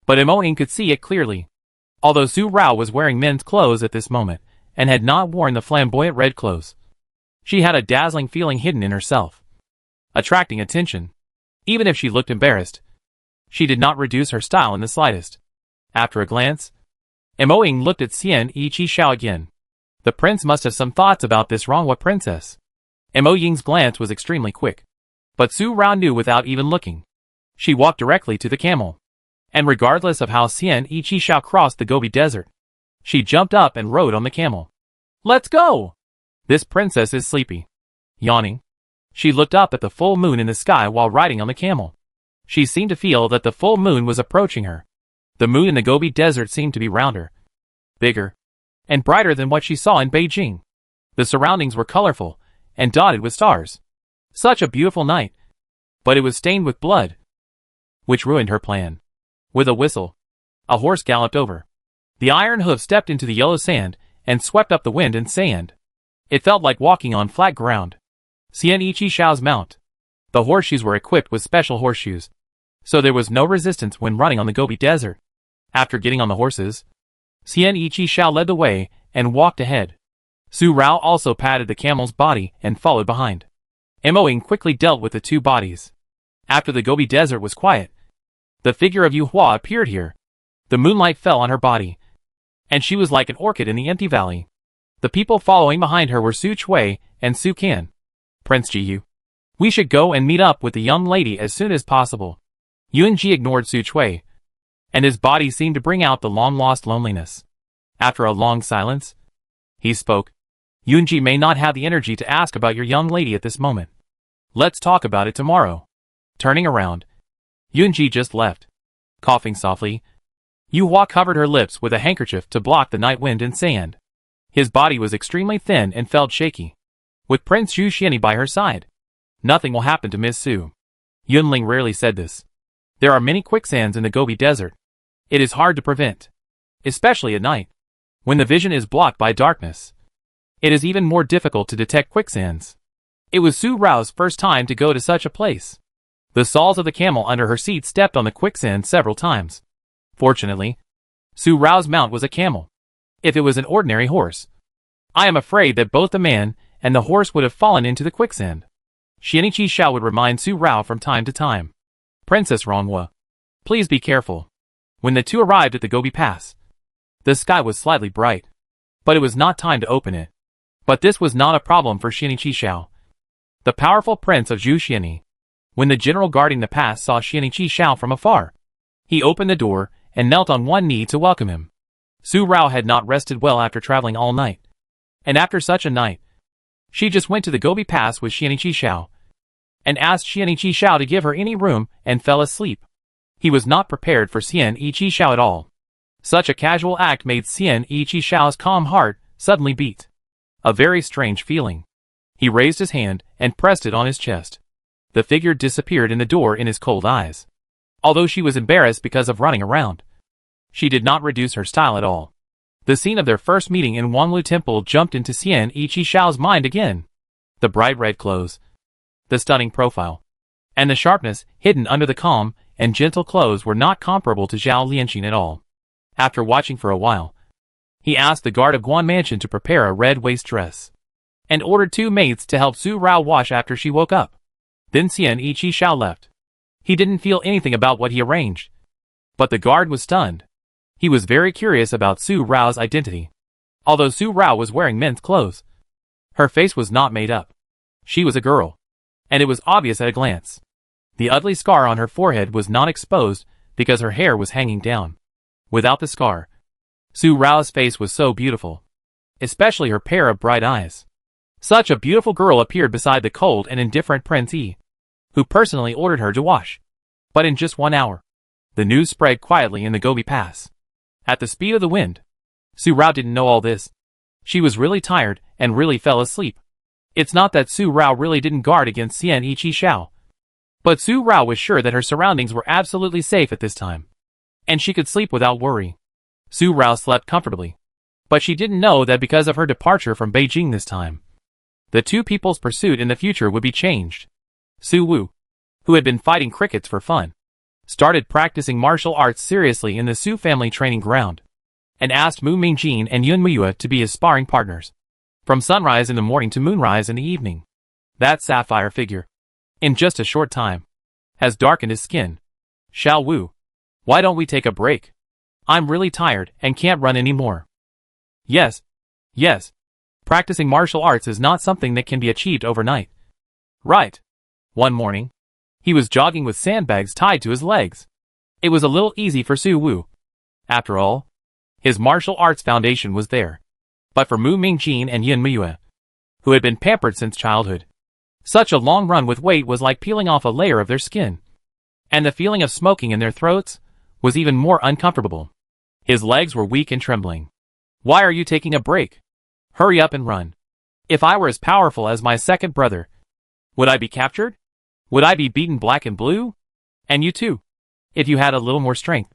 but Emoing could see it clearly. Although Su Rao was wearing men's clothes at this moment, and had not worn the flamboyant red clothes, she had a dazzling feeling hidden in herself, attracting attention. Even if she looked embarrassed, she did not reduce her style in the slightest. After a glance, Emoing looked at Xian Chi Xiao again. The prince must have some thoughts about this Rongwa princess. Emoying's glance was extremely quick, but Su Rao knew without even looking. She walked directly to the camel, and regardless of how Xian Chi Xiao crossed the Gobi Desert, she jumped up and rode on the camel. Let's go! This princess is sleepy. Yawning, she looked up at the full moon in the sky while riding on the camel. She seemed to feel that the full moon was approaching her. The moon in the Gobi Desert seemed to be rounder, bigger, and brighter than what she saw in Beijing. The surroundings were colorful and dotted with stars. Such a beautiful night. But it was stained with blood, which ruined her plan. With a whistle, a horse galloped over. The iron hoof stepped into the yellow sand and swept up the wind and sand. It felt like walking on flat ground. Xian Chi Xiao's mount. The horseshoes were equipped with special horseshoes, so there was no resistance when running on the Gobi Desert. After getting on the horses, Xian Chi Xiao led the way and walked ahead. Su Rao also patted the camel's body and followed behind. Emoing quickly dealt with the two bodies. After the Gobi Desert was quiet, the figure of Yu Hua appeared here. The moonlight fell on her body, and she was like an orchid in the empty valley. The people following behind her were Su Chui and Su Kan. Prince Jiyu, we should go and meet up with the young lady as soon as possible. Yunji ignored Su Chui, and his body seemed to bring out the long-lost loneliness. After a long silence, he spoke. Yunji may not have the energy to ask about your young lady at this moment. Let's talk about it tomorrow. Turning around, Yunji just left. Coughing softly, Yu Hua covered her lips with a handkerchief to block the night wind and sand. His body was extremely thin and felt shaky. With Prince Zhu Xianyi by her side, nothing will happen to Miss Su. Yunling rarely said this. There are many quicksands in the Gobi Desert. It is hard to prevent, especially at night, when the vision is blocked by darkness. It is even more difficult to detect quicksands. It was Su Rao's first time to go to such a place. The soles of the camel under her seat stepped on the quicksand several times. Fortunately, Su Rao's mount was a camel. If it was an ordinary horse, I am afraid that both the man and the horse would have fallen into the quicksand. Xianqi Xiao would remind Su Rao from time to time. Princess Rongwa, please be careful. When the two arrived at the Gobi Pass, the sky was slightly bright, but it was not time to open it. But this was not a problem for Xianqi Xiao, the powerful prince of Zhu Xianyi. When the general guarding the pass saw Xianqi Xiao from afar, he opened the door and knelt on one knee to welcome him. Su Rao had not rested well after traveling all night, and after such a night, she just went to the Gobi Pass with Xianqi Xiao and asked Xianqi Xiao to give her any room and fell asleep. He was not prepared for Xianqi Xiao at all. Such a casual act made Xianqi Xiao's calm heart suddenly beat. A very strange feeling. He raised his hand and pressed it on his chest. The figure disappeared in the door in his cold eyes. Although she was embarrassed because of running around, she did not reduce her style at all. The scene of their first meeting in Wanlu Temple jumped into Xian Yiqixiao's mind again. The bright red clothes, the stunning profile, and the sharpness hidden under the calm and gentle clothes were not comparable to Zhao Lianxin at all. After watching for a while, he asked the guard of Guan Mansion to prepare a red waist dress, and ordered 2 maids to help Su Rao wash after she woke up. Then Xian Yiqixiao left. He didn't feel anything about what he arranged, but the guard was stunned. He was very curious about Su Rao's identity. Although Su Rao was wearing men's clothes, her face was not made up. She was a girl, and it was obvious at a glance. The ugly scar on her forehead was not exposed because her hair was hanging down. Without the scar, Su Rao's face was so beautiful, especially her pair of bright eyes. Such a beautiful girl appeared beside the cold and indifferent Prince Yi, who personally ordered her to wash. But in just 1 hour, the news spread quietly in the Gobi Pass. At the speed of the wind. Su Rao didn't know all this. She was really tired and really fell asleep. It's not that Su Rao really didn't guard against Xian Yiqixiao, but Su Rao was sure that her surroundings were absolutely safe at this time, and she could sleep without worry. Su Rao slept comfortably, but she didn't know that because of her departure from Beijing this time, the two people's pursuit in the future would be changed. Su Wu, who had been fighting crickets for fun, started practicing martial arts seriously in the Su family training ground, and asked Mu Mingjin and Yun Muyue to be his sparring partners. From sunrise in the morning to moonrise in the evening, that sapphire figure, in just a short time, has darkened his skin. Xiao Wu, why don't we take a break? I'm really tired and can't run anymore. Yes. Practicing martial arts is not something that can be achieved overnight. Right. One morning, he was jogging with sandbags tied to his legs. It was a little easy for Su Wu. After all, his martial arts foundation was there. But for Mu Mingjin and Yun Muyue, who had been pampered since childhood, such a long run with weight was like peeling off a layer of their skin. And the feeling of smoking in their throats was even more uncomfortable. His legs were weak and trembling. Why are you taking a break? Hurry up and run. If I were as powerful as my second brother, would I be captured? Would I be beaten black and blue? And you too. If you had a little more strength,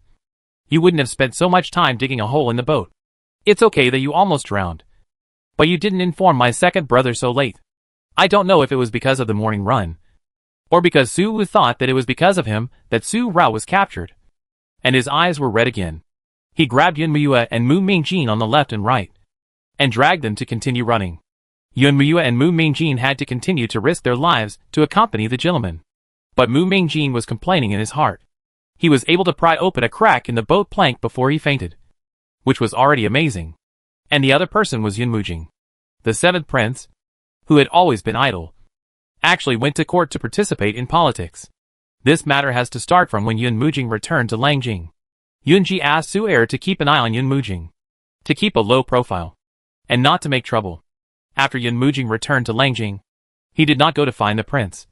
you wouldn't have spent so much time digging a hole in the boat. It's okay that you almost drowned. But you didn't inform my second brother so late. I don't know if it was because of the morning run, or because Su Wu thought that it was because of him that Su Rao was captured. And his eyes were red again. He grabbed Yun Muyue and Mu Mingjin on the left and right, and dragged them to continue running. Yun Muyue and Mu Mingjin had to continue to risk their lives to accompany the gentleman. But Mu Mingjin was complaining in his heart. He was able to pry open a crack in the boat plank before he fainted, which was already amazing. And the other person was Yun Mujing, the 7th prince, who had always been idle, actually went to court to participate in politics. This matter has to start from when Yun Mujing returned to Langjing. Yunji asked Su Er to keep an eye on Yun Mujing, to keep a low profile, and not to make trouble. After Yun Mujing returned to Langjing, he did not go to find the prince,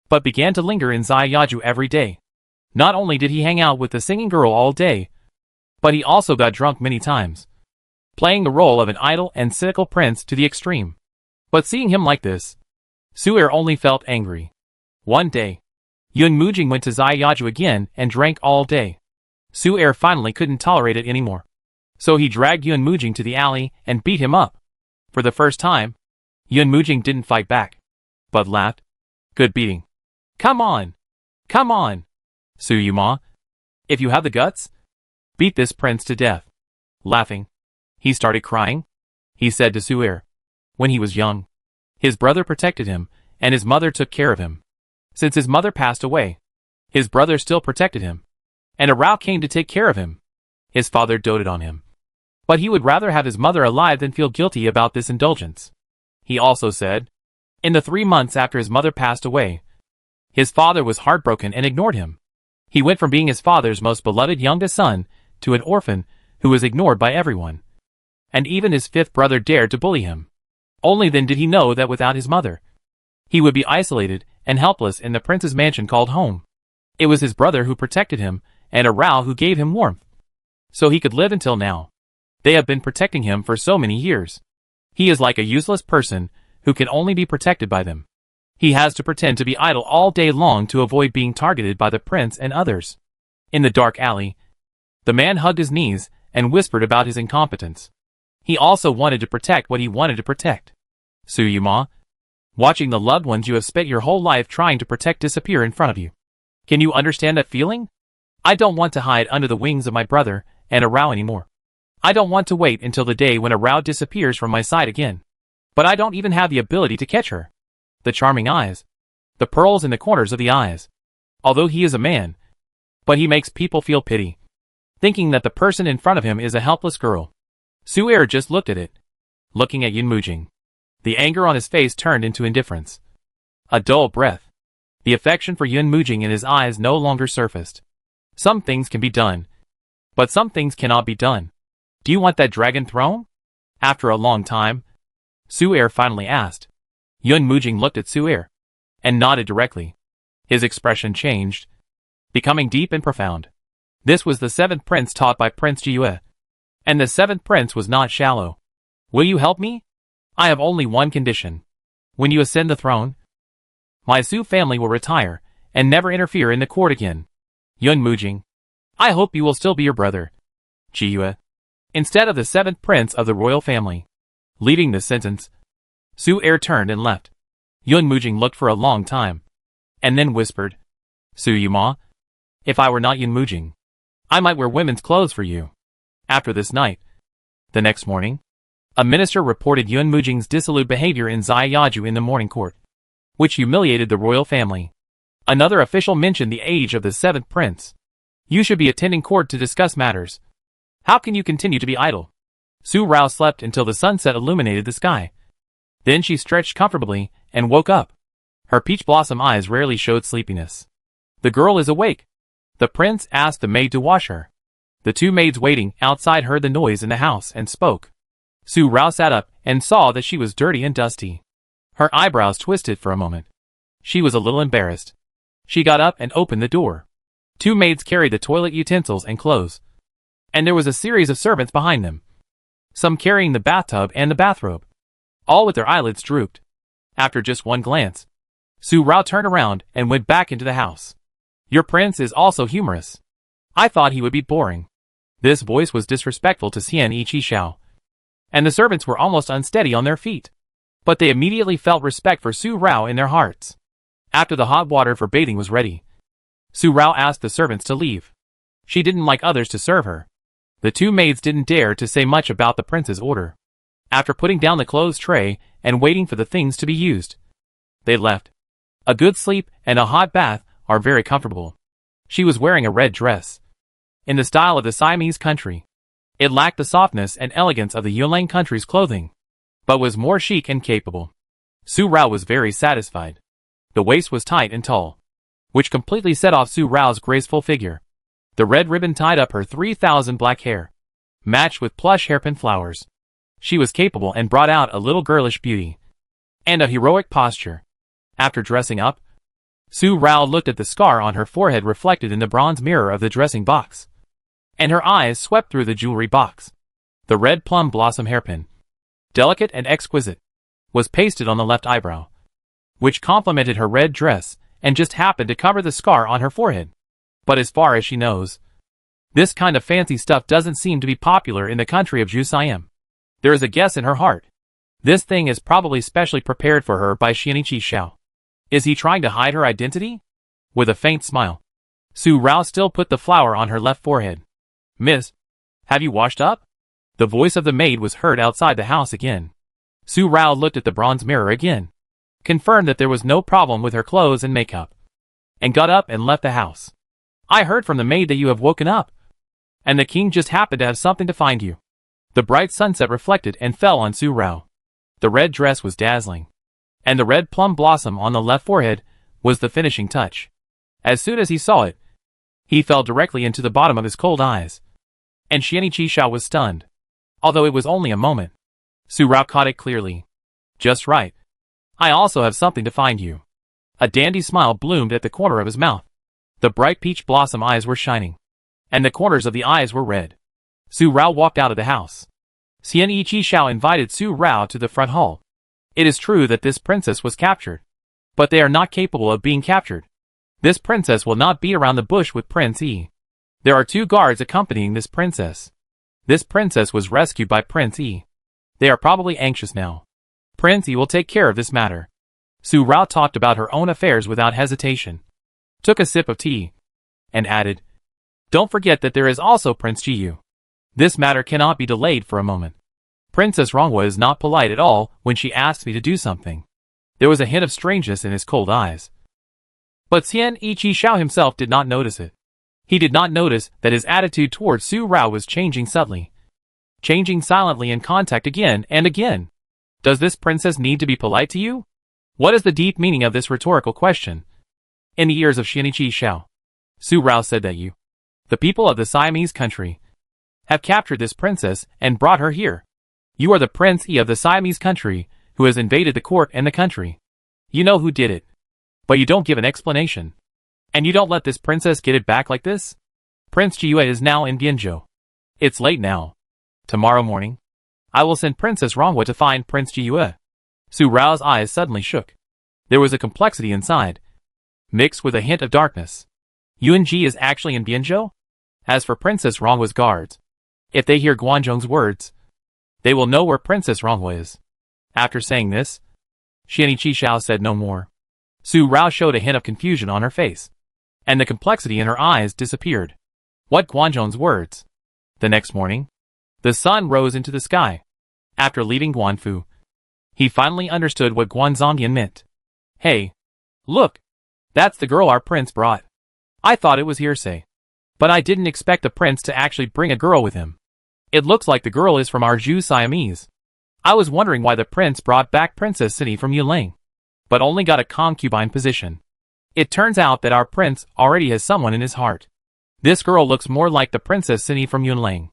but began to linger in Ziyaju every day. Not only did he hang out with the singing girl all day, but he also got drunk many times, playing the role of an idle and cynical prince to the extreme. But seeing him like this, Su Er only felt angry. One day, Yun Mujing went to Ziyaju again and drank all day. Su Er finally couldn't tolerate it anymore, so he dragged Yun Mujing to the alley and beat him up. For the first time, Yun Mujing didn't fight back, but laughed. Good beating. Come on! Come on! Su Yuma, if you have the guts, beat this prince to death. Laughing, he started crying. He said to Su Er, when he was young, his brother protected him, and his mother took care of him. Since his mother passed away, his brother still protected him, and a Rao came to take care of him. His father doted on him, but he would rather have his mother alive than feel guilty about this indulgence. He also said, in the 3 months after his mother passed away, his father was heartbroken and ignored him. He went from being his father's most beloved youngest son to an orphan who was ignored by everyone. And even his 5th brother dared to bully him. Only then did he know that without his mother, he would be isolated and helpless in the prince's mansion called home. It was his brother who protected him, and a Rao who gave him warmth, so he could live until now. They have been protecting him for so many years. He is like a useless person who can only be protected by them. He has to pretend to be idle all day long to avoid being targeted by the prince and others. In the dark alley, the man hugged his knees and whispered about his incompetence. He also wanted to protect what he wanted to protect. Suyuma, watching the loved ones you have spent your whole life trying to protect disappear in front of you. Can you understand that feeling? I don't want to hide under the wings of my brother and Arao anymore. I don't want to wait until the day when Arao disappears from my side again. But I don't even have the ability to catch her. The charming eyes. The pearls in the corners of the eyes. Although he is a man. But he makes people feel pity. Thinking that the person in front of him is a helpless girl. Su'er just looked at it. Looking at Yunmujing. The anger on his face turned into indifference. A dull breath. The affection for Yunmujing in his eyes no longer surfaced. Some things can be done. But some things cannot be done. Do you want that dragon throne? After a long time, Su'er finally asked. Yunmujing looked at Su'er and nodded directly. His expression changed, becoming deep and profound. This was the seventh prince taught by Prince Jiyue. And the seventh prince was not shallow. Will you help me? I have only one condition. When you ascend the throne, my Su family will retire and never interfere in the court again. Yunmujing, I hope you will still be your brother, Jiyue, instead of the seventh prince of the royal family. Leaving this sentence, Su'er turned and left. Yunmujing looked for a long time, and then whispered, Suyuma, if I were not Yunmujing, I might wear women's clothes for you. After this night, the next morning, a minister reported Yunmujing's dissolute behavior in Ziyaju in the morning court, which humiliated the royal family. Another official mentioned the age of the seventh prince. You should be attending court to discuss matters. How can you continue to be idle? Su Rao slept until the sunset illuminated the sky. Then she stretched comfortably and woke up. Her peach blossom eyes rarely showed sleepiness. The girl is awake. The prince asked the maid to wash her. The two maids waiting outside heard the noise in the house and spoke. Su Rao sat up and saw that she was dirty and dusty. Her eyebrows twisted for a moment. She was a little embarrassed. She got up and opened the door. Two maids carried the toilet utensils and clothes. And there was a series of servants behind them. Some carrying the bathtub and the bathrobe. All with their eyelids drooped. After just one glance, Su Rao turned around and went back into the house. Your prince is also humorous. I thought he would be boring. This voice was disrespectful to Xian Ichi Xiao. And the servants were almost unsteady on their feet. But they immediately felt respect for Su Rao in their hearts. After the hot water for bathing was ready, Su Rao asked the servants to leave. She didn't like others to serve her. The two maids didn't dare to say much about the prince's order. After putting down the clothes tray and waiting for the things to be used, they left. A good sleep and a hot bath are very comfortable. She was wearing a red dress, in the style of the Siamese country. It lacked the softness and elegance of the Yunlang country's clothing, but was more chic and capable. Su Rao was very satisfied. The waist was tight and tall, which completely set off Su Rao's graceful figure. The red ribbon tied up her 3,000 black hair, matched with plush hairpin flowers. She was capable and brought out a little girlish beauty, and a heroic posture. After dressing up, Su Rao looked at the scar on her forehead reflected in the bronze mirror of the dressing box, and her eyes swept through the jewelry box. The red plum blossom hairpin, delicate and exquisite, was pasted on the left eyebrow, which complemented her red dress and just happened to cover the scar on her forehead. But as far as she knows, this kind of fancy stuff doesn't seem to be popular in the country of Siam. There is a guess in her heart. This thing is probably specially prepared for her by Xianichi Xiao. Is he trying to hide her identity? With a faint smile, Su Rao still put the flower on her left forehead. Miss, have you washed up? The voice of the maid was heard outside the house again. Su Rao looked at the bronze mirror again, confirmed that there was no problem with her clothes and makeup, and got up and left the house. I heard from the maid that you have woken up, and the king just happened to have something to find you. The bright sunset reflected and fell on Su Rao. The red dress was dazzling, and the red plum blossom on the left forehead was the finishing touch. As soon as he saw it, he fell directly into the bottom of his cold eyes, and Xianichi Xiao was stunned. Although it was only a moment, Su Rao caught it clearly. Just right. I also have something to find you. A dandy smile bloomed at the corner of his mouth. The bright peach blossom eyes were shining, and the corners of the eyes were red. Su Rao walked out of the house. Xianichi Xiao invited Su Rao to the front hall. It is true that this princess was captured, but they are not capable of being captured. This princess will not beat around the bush with Prince Yi. There are two guards accompanying this princess. This princess was rescued by Prince Yi. They are probably anxious now. Prince Yi will take care of this matter. Su Rao talked about her own affairs without hesitation, took a sip of tea, and added, "Don't forget that there is also Prince Jiyu. This matter cannot be delayed for a moment. Princess Rongwa is not polite at all when she asks me to do something." There was a hint of strangeness in his cold eyes. But Xian Ichi Xiao himself did not notice it. He did not notice that his attitude towards Su Rao was changing subtly, changing silently in contact again and again. Does this princess need to be polite to you? What is the deep meaning of this rhetorical question? In the ears of Xianichi Xiao, Su Rao said that you, the people of the Siamese country, have captured this princess and brought her here. You are the Prince Yi of the Siamese country who has invaded the court and the country. You know who did it, but you don't give an explanation. And you don't let this princess get it back like this? Prince Jiyue is now in Bianzhou. It's late now. Tomorrow morning, I will send Princess Rongwa to find Prince Jiyue. Su Rao's eyes suddenly shook. There was a complexity inside, mixed with a hint of darkness. Yuanji is actually in Bianzhou? As for Princess Rongwa's guards, if they hear Guanzhong's words, they will know where Princess Rongwa is. After saying this, Xianichi Xiao said no more. Su Rao showed a hint of confusion on her face, and the complexity in her eyes disappeared. What Guanzhong's words? The next morning, the sun rose into the sky. After leaving Guanfu, he finally understood what Guanzongyan meant. Hey, look, that's the girl our prince brought. I thought it was hearsay, but I didn't expect the prince to actually bring a girl with him. It looks like the girl is from our Zhu Siamese. I was wondering why the prince brought back Princess Cini from Yunlang, but only got a concubine position. It turns out that our prince already has someone in his heart. This girl looks more like the Princess Cini from Yunlang.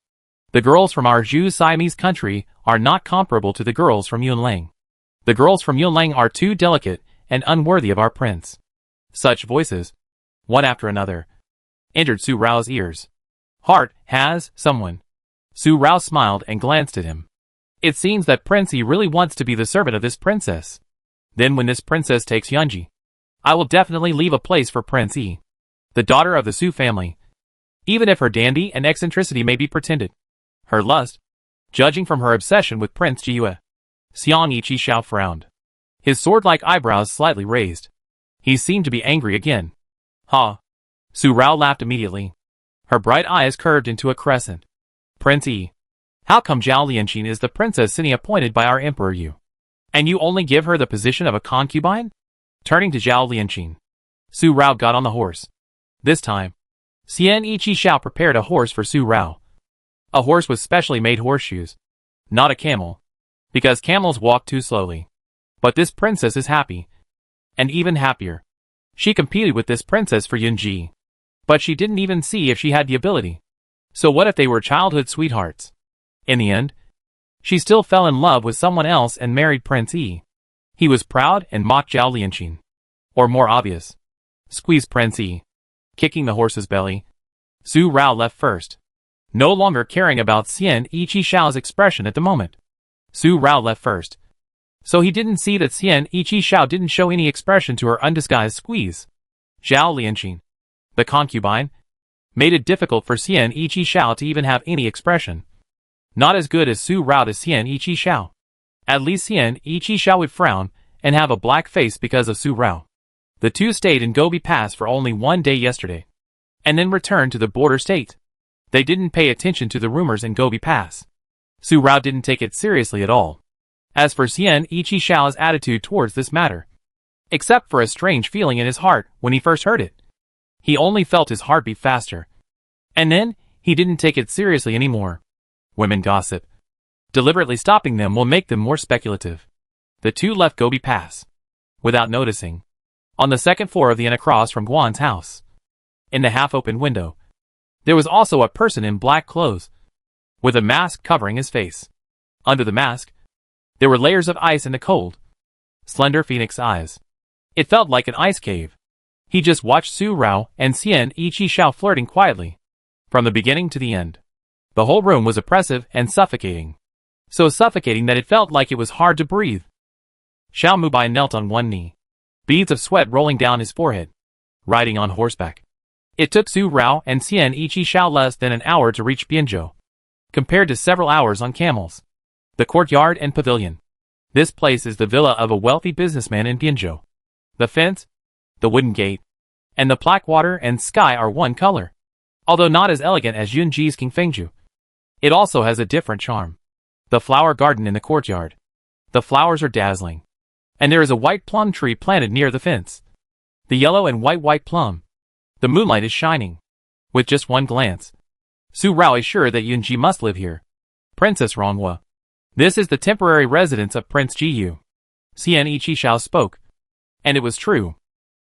The girls from our Zhu Siamese country are not comparable to the girls from Yunlang. The girls from Yunlang are too delicate and unworthy of our prince. Such voices, one after another, entered Su Rao's ears. Heart has someone. Su Rao smiled and glanced at him. It seems that Prince Yi really wants to be the servant of this princess. Then when this princess takes Yunji, I will definitely leave a place for Prince Yi, the daughter of the Su family. Even if her dandy and eccentricity may be pretended, her lust, judging from her obsession with Prince Jiyue. Xiang Ichi Xiao frowned. His sword-like eyebrows slightly raised. He seemed to be angry again. Ha! Su Rao laughed immediately. Her bright eyes curved into a crescent. Prince Yi, how come Zhao Lianqin is the Princess Cini appointed by our Emperor Yu, and you only give her the position of a concubine? Turning to Zhao Lianqin, Su Rao got on the horse. This time, Xian Ichi Xiao prepared a horse for Su Rao. A horse with specially made horseshoes, not a camel, because camels walk too slowly. But this princess is happy, and even happier. She competed with this princess for Yunji, but she didn't even see if she had the ability. So what if they were childhood sweethearts? In the end, she still fell in love with someone else and married Prince Yi. He was proud and mocked Zhao Lianqin. Or more obvious, squeezed Prince Yi, kicking the horse's belly. Su Rao left first, no longer caring about Xian Ichi Xiao's expression at the moment. Su Rao left first, so he didn't see that Xian Ichi Xiao didn't show any expression to her undisguised squeeze. Zhao Lianqin, the concubine, made it difficult for Xian Ichi Xiao to even have any expression. Not as good as Su Rao to Xian Ichi Xiao. At least Xian Ichi Xiao would frown and have a black face because of Su Rao. The two stayed in Gobi Pass for only one day yesterday, and then returned to the border state. They didn't pay attention to the rumors in Gobi Pass. Su Rao didn't take it seriously at all. As for Xian Ichi Xiao's attitude towards this matter, except for a strange feeling in his heart when he first heard it, he only felt his heart beat faster. And then, he didn't take it seriously anymore. Women gossip. Deliberately stopping them will make them more speculative. The two left Gobi Pass, without noticing, on the second floor of the inn across from Guan's house. In the half-open window, there was also a person in black clothes, with a mask covering his face. Under the mask, there were layers of ice in the cold, slender phoenix eyes. It felt like an ice cave. He just watched Su Rao and Xian Ichi Xiao flirting quietly, from the beginning to the end. The whole room was oppressive and suffocating. So suffocating that it felt like it was hard to breathe. Xiao Mubai knelt on one knee, beads of sweat rolling down his forehead, riding on horseback. It took Su Rao and Xian Ichi Xiao less than an hour to reach Bianzhou, compared to several hours on camels. The courtyard and pavilion. This place is the villa of a wealthy businessman in Binzhou. The fence, the wooden gate, and the black water and sky are one color. Although not as elegant as Yunji's King Fengju, it also has a different charm. The flower garden in the courtyard. The flowers are dazzling. And there is a white plum tree planted near the fence. The yellow and white plum. The moonlight is shining. With just one glance, Su Rao is sure that Yunji must live here. Princess Ronghua. This is the temporary residence of Prince Jiyu. Xian Yiqishao spoke. And it was true.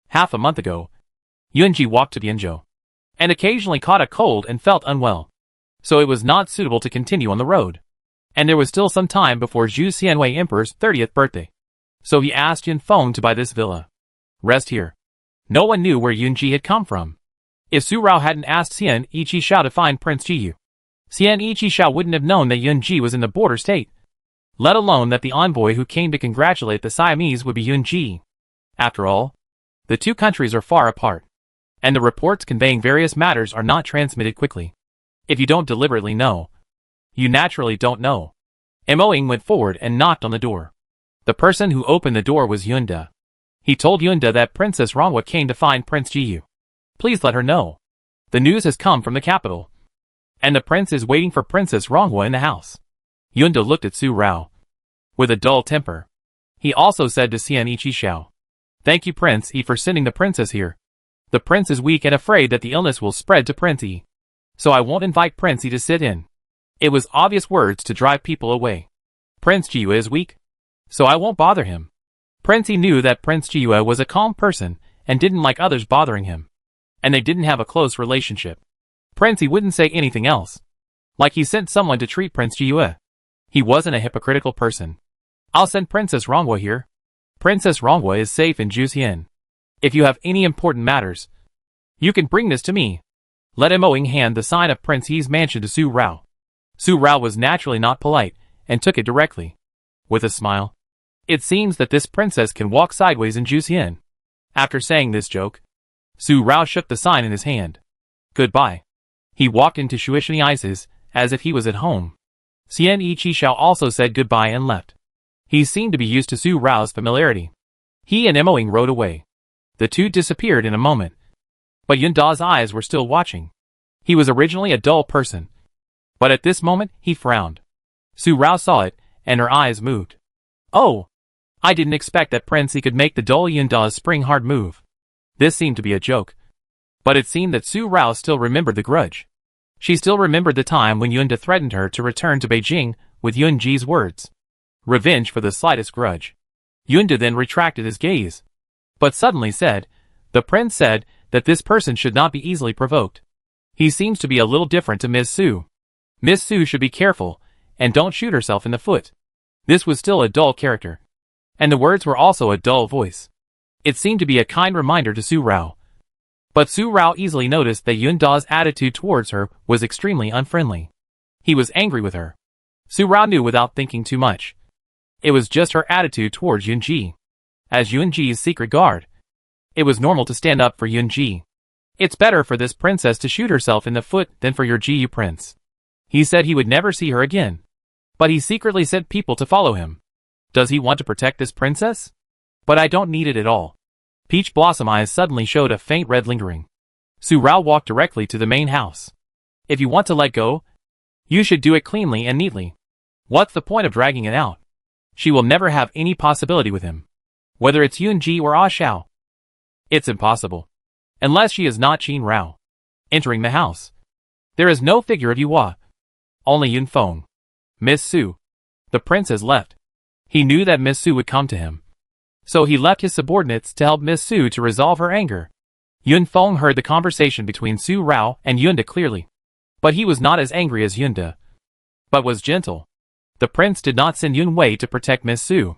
Half a month ago, Yunji walked to Binzhou, and occasionally caught a cold and felt unwell. So it was not suitable to continue on the road. And there was still some time before Zhu Xianwei Emperor's 30th birthday. So he asked Yun Feng to buy this villa. Rest here. No one knew where Yunji had come from. If Su Rao hadn't asked Xian Yiqishao to find Prince Jiyu, Xian Yiqishao wouldn't have known that Yunji was in the border state. Let alone that the envoy who came to congratulate the Siamese would be Yunji. After all, the two countries are far apart, and the reports conveying various matters are not transmitted quickly. If you don't deliberately know, you naturally don't know. Moing went forward and knocked on the door. The person who opened the door was Yunda. He told Yunda that Princess Ronghua came to find Prince Jiyu. Please let her know. The news has come from the capital, and the prince is waiting for Princess Ronghua in the house. Yunda looked at Su Rao with a dull temper. He also said to Xian Yiqishao, "Thank you Prince Yi for sending the princess here. The prince is weak and afraid that the illness will spread to Prince Yi. So I won't invite Prince Yi to sit in." It was obvious words to drive people away. Prince Jiyu is weak, so I won't bother him. Prince Yi knew that Prince Jiyu was a calm person and didn't like others bothering him. And they didn't have a close relationship. Prince Yi wouldn't say anything else. Like he sent someone to treat Prince Jiyu. He wasn't a hypocritical person. I'll send Princess Ronghua here. Princess Ronghua is safe in Juxian. If you have any important matters, you can bring this to me. Let Moing hand the sign of Prince Yi's mansion to Su Rao. Su Rao was naturally not polite, and took it directly. With a smile. It seems that this princess can walk sideways in Juxian. After saying this joke, Su Rao shook the sign in his hand. Goodbye. He walked into Shuishani Isis, as if he was at home. Xian Yiqishao also said goodbye and left. He seemed to be used to Su Rao's familiarity. He and Moing rode away. The two disappeared in a moment. But Yunda's eyes were still watching. He was originally a dull person, but at this moment he frowned. Su Rao saw it, and her eyes moved. Oh! I didn't expect that Prince Yi could make the dull Yunda's spring hard move. This seemed to be a joke. But it seemed that Su Rao still remembered the grudge. She still remembered the time when Yunda threatened her to return to Beijing with Yunji's words. Revenge for the slightest grudge. Yunda then retracted his gaze, but suddenly said, "The prince said that this person should not be easily provoked. He seems to be a little different to Miss Su. Miss Su should be careful, and don't shoot herself in the foot." This was still a dull character. And the words were also a dull voice. It seemed to be a kind reminder to Su Rao. But Su Rao easily noticed that Yunda's attitude towards her was extremely unfriendly. He was angry with her. Su Rao knew without thinking too much. It was just her attitude towards Yunji. As Yunji's secret guard, it was normal to stand up for Yunji. It's better for this princess to shoot herself in the foot than for your Jiyu prince. He said he would never see her again. But he secretly sent people to follow him. Does he want to protect this princess? But I don't need it at all. Peach Blossom eyes suddenly showed a faint red lingering. Su Rao walked directly to the main house. If you want to let go, you should do it cleanly and neatly. What's the point of dragging it out? She will never have any possibility with him. Whether it's Yunji or Ah Xiao. It's impossible. Unless she is not Qin Rao. Entering the house, there is no figure of Yuhua. Only Yun Feng. Miss Su. The prince has left. He knew that Miss Su would come to him. So he left his subordinates to help Miss Su to resolve her anger. Yun Feng heard the conversation between Su Rao and Yunda clearly. But he was not as angry as Yunda, but was gentle. The prince did not send Yun Wei to protect Miss Su.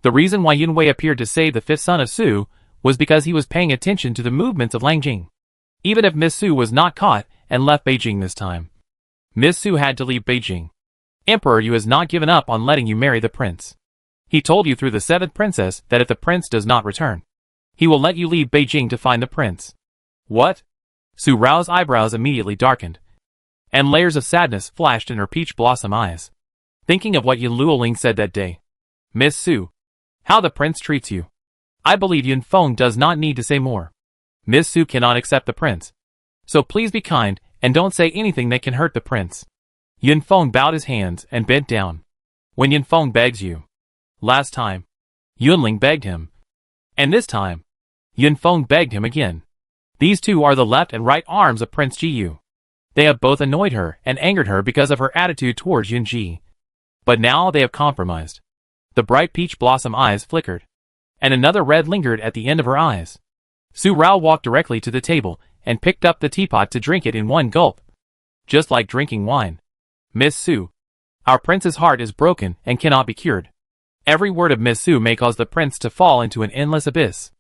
The reason why Yun Wei appeared to save the fifth son of Su was because he was paying attention to the movements of Langjing. Even if Miss Su was not caught and left Beijing this time, Miss Su had to leave Beijing. Emperor Yu has not given up on letting you marry the prince. He told you through the seventh princess that if the prince does not return, he will let you leave Beijing to find the prince. What? Su Rao's eyebrows immediately darkened, and layers of sadness flashed in her peach blossom eyes. thinking of what Yun Luoling said that day. Miss Su, how the prince treats you. I believe Yun Feng does not need to say more. Miss Su cannot accept the prince. So please be kind, and don't say anything that can hurt the prince. Yun Feng bowed his hands and bent down. When Yun Feng begs you. Last time, Yunling begged him. And this time, Yun Feng begged him again. These two are the left and right arms of Prince Jiyu. They have both annoyed her and angered her because of her attitude towards Yun Ji. But now they have compromised. The bright peach blossom eyes flickered. And another red lingered at the end of her eyes. Su Rao walked directly to the table and picked up the teapot to drink it in one gulp. Just like drinking wine. Miss Su, our prince's heart is broken and cannot be cured. Every word of Miss Su may cause the prince to fall into an endless abyss.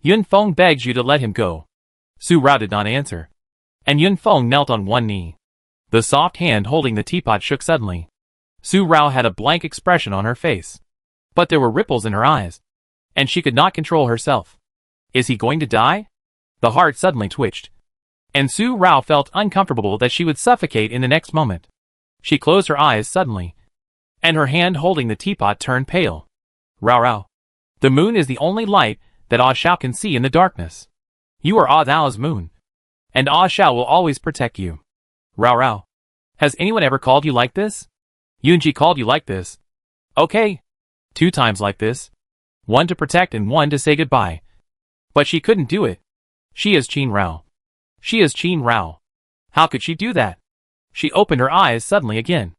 Yun Feng begs you to let him go. Su Rao did not answer. And Yun Feng knelt on one knee. The soft hand holding the teapot shook suddenly. Su Rao had a blank expression on her face. But there were ripples in her eyes. And she could not control herself. Is he going to die? The heart suddenly twitched. And Su Rao felt uncomfortable that she would suffocate in the next moment. She closed her eyes suddenly. And her hand holding the teapot turned pale. Rao Rao. The moon is the only light that Ah Shao can see in the darkness. You are Ah Dao's moon. And Ah Shao will always protect you. Rao Rao. Has anyone ever called you like this? Yunji called you like this. Okay. 2 times like this. One to protect and one to say goodbye. But she couldn't do it. She is Qin Rao. She is Qin Rao. How could she do that? She opened her eyes suddenly again.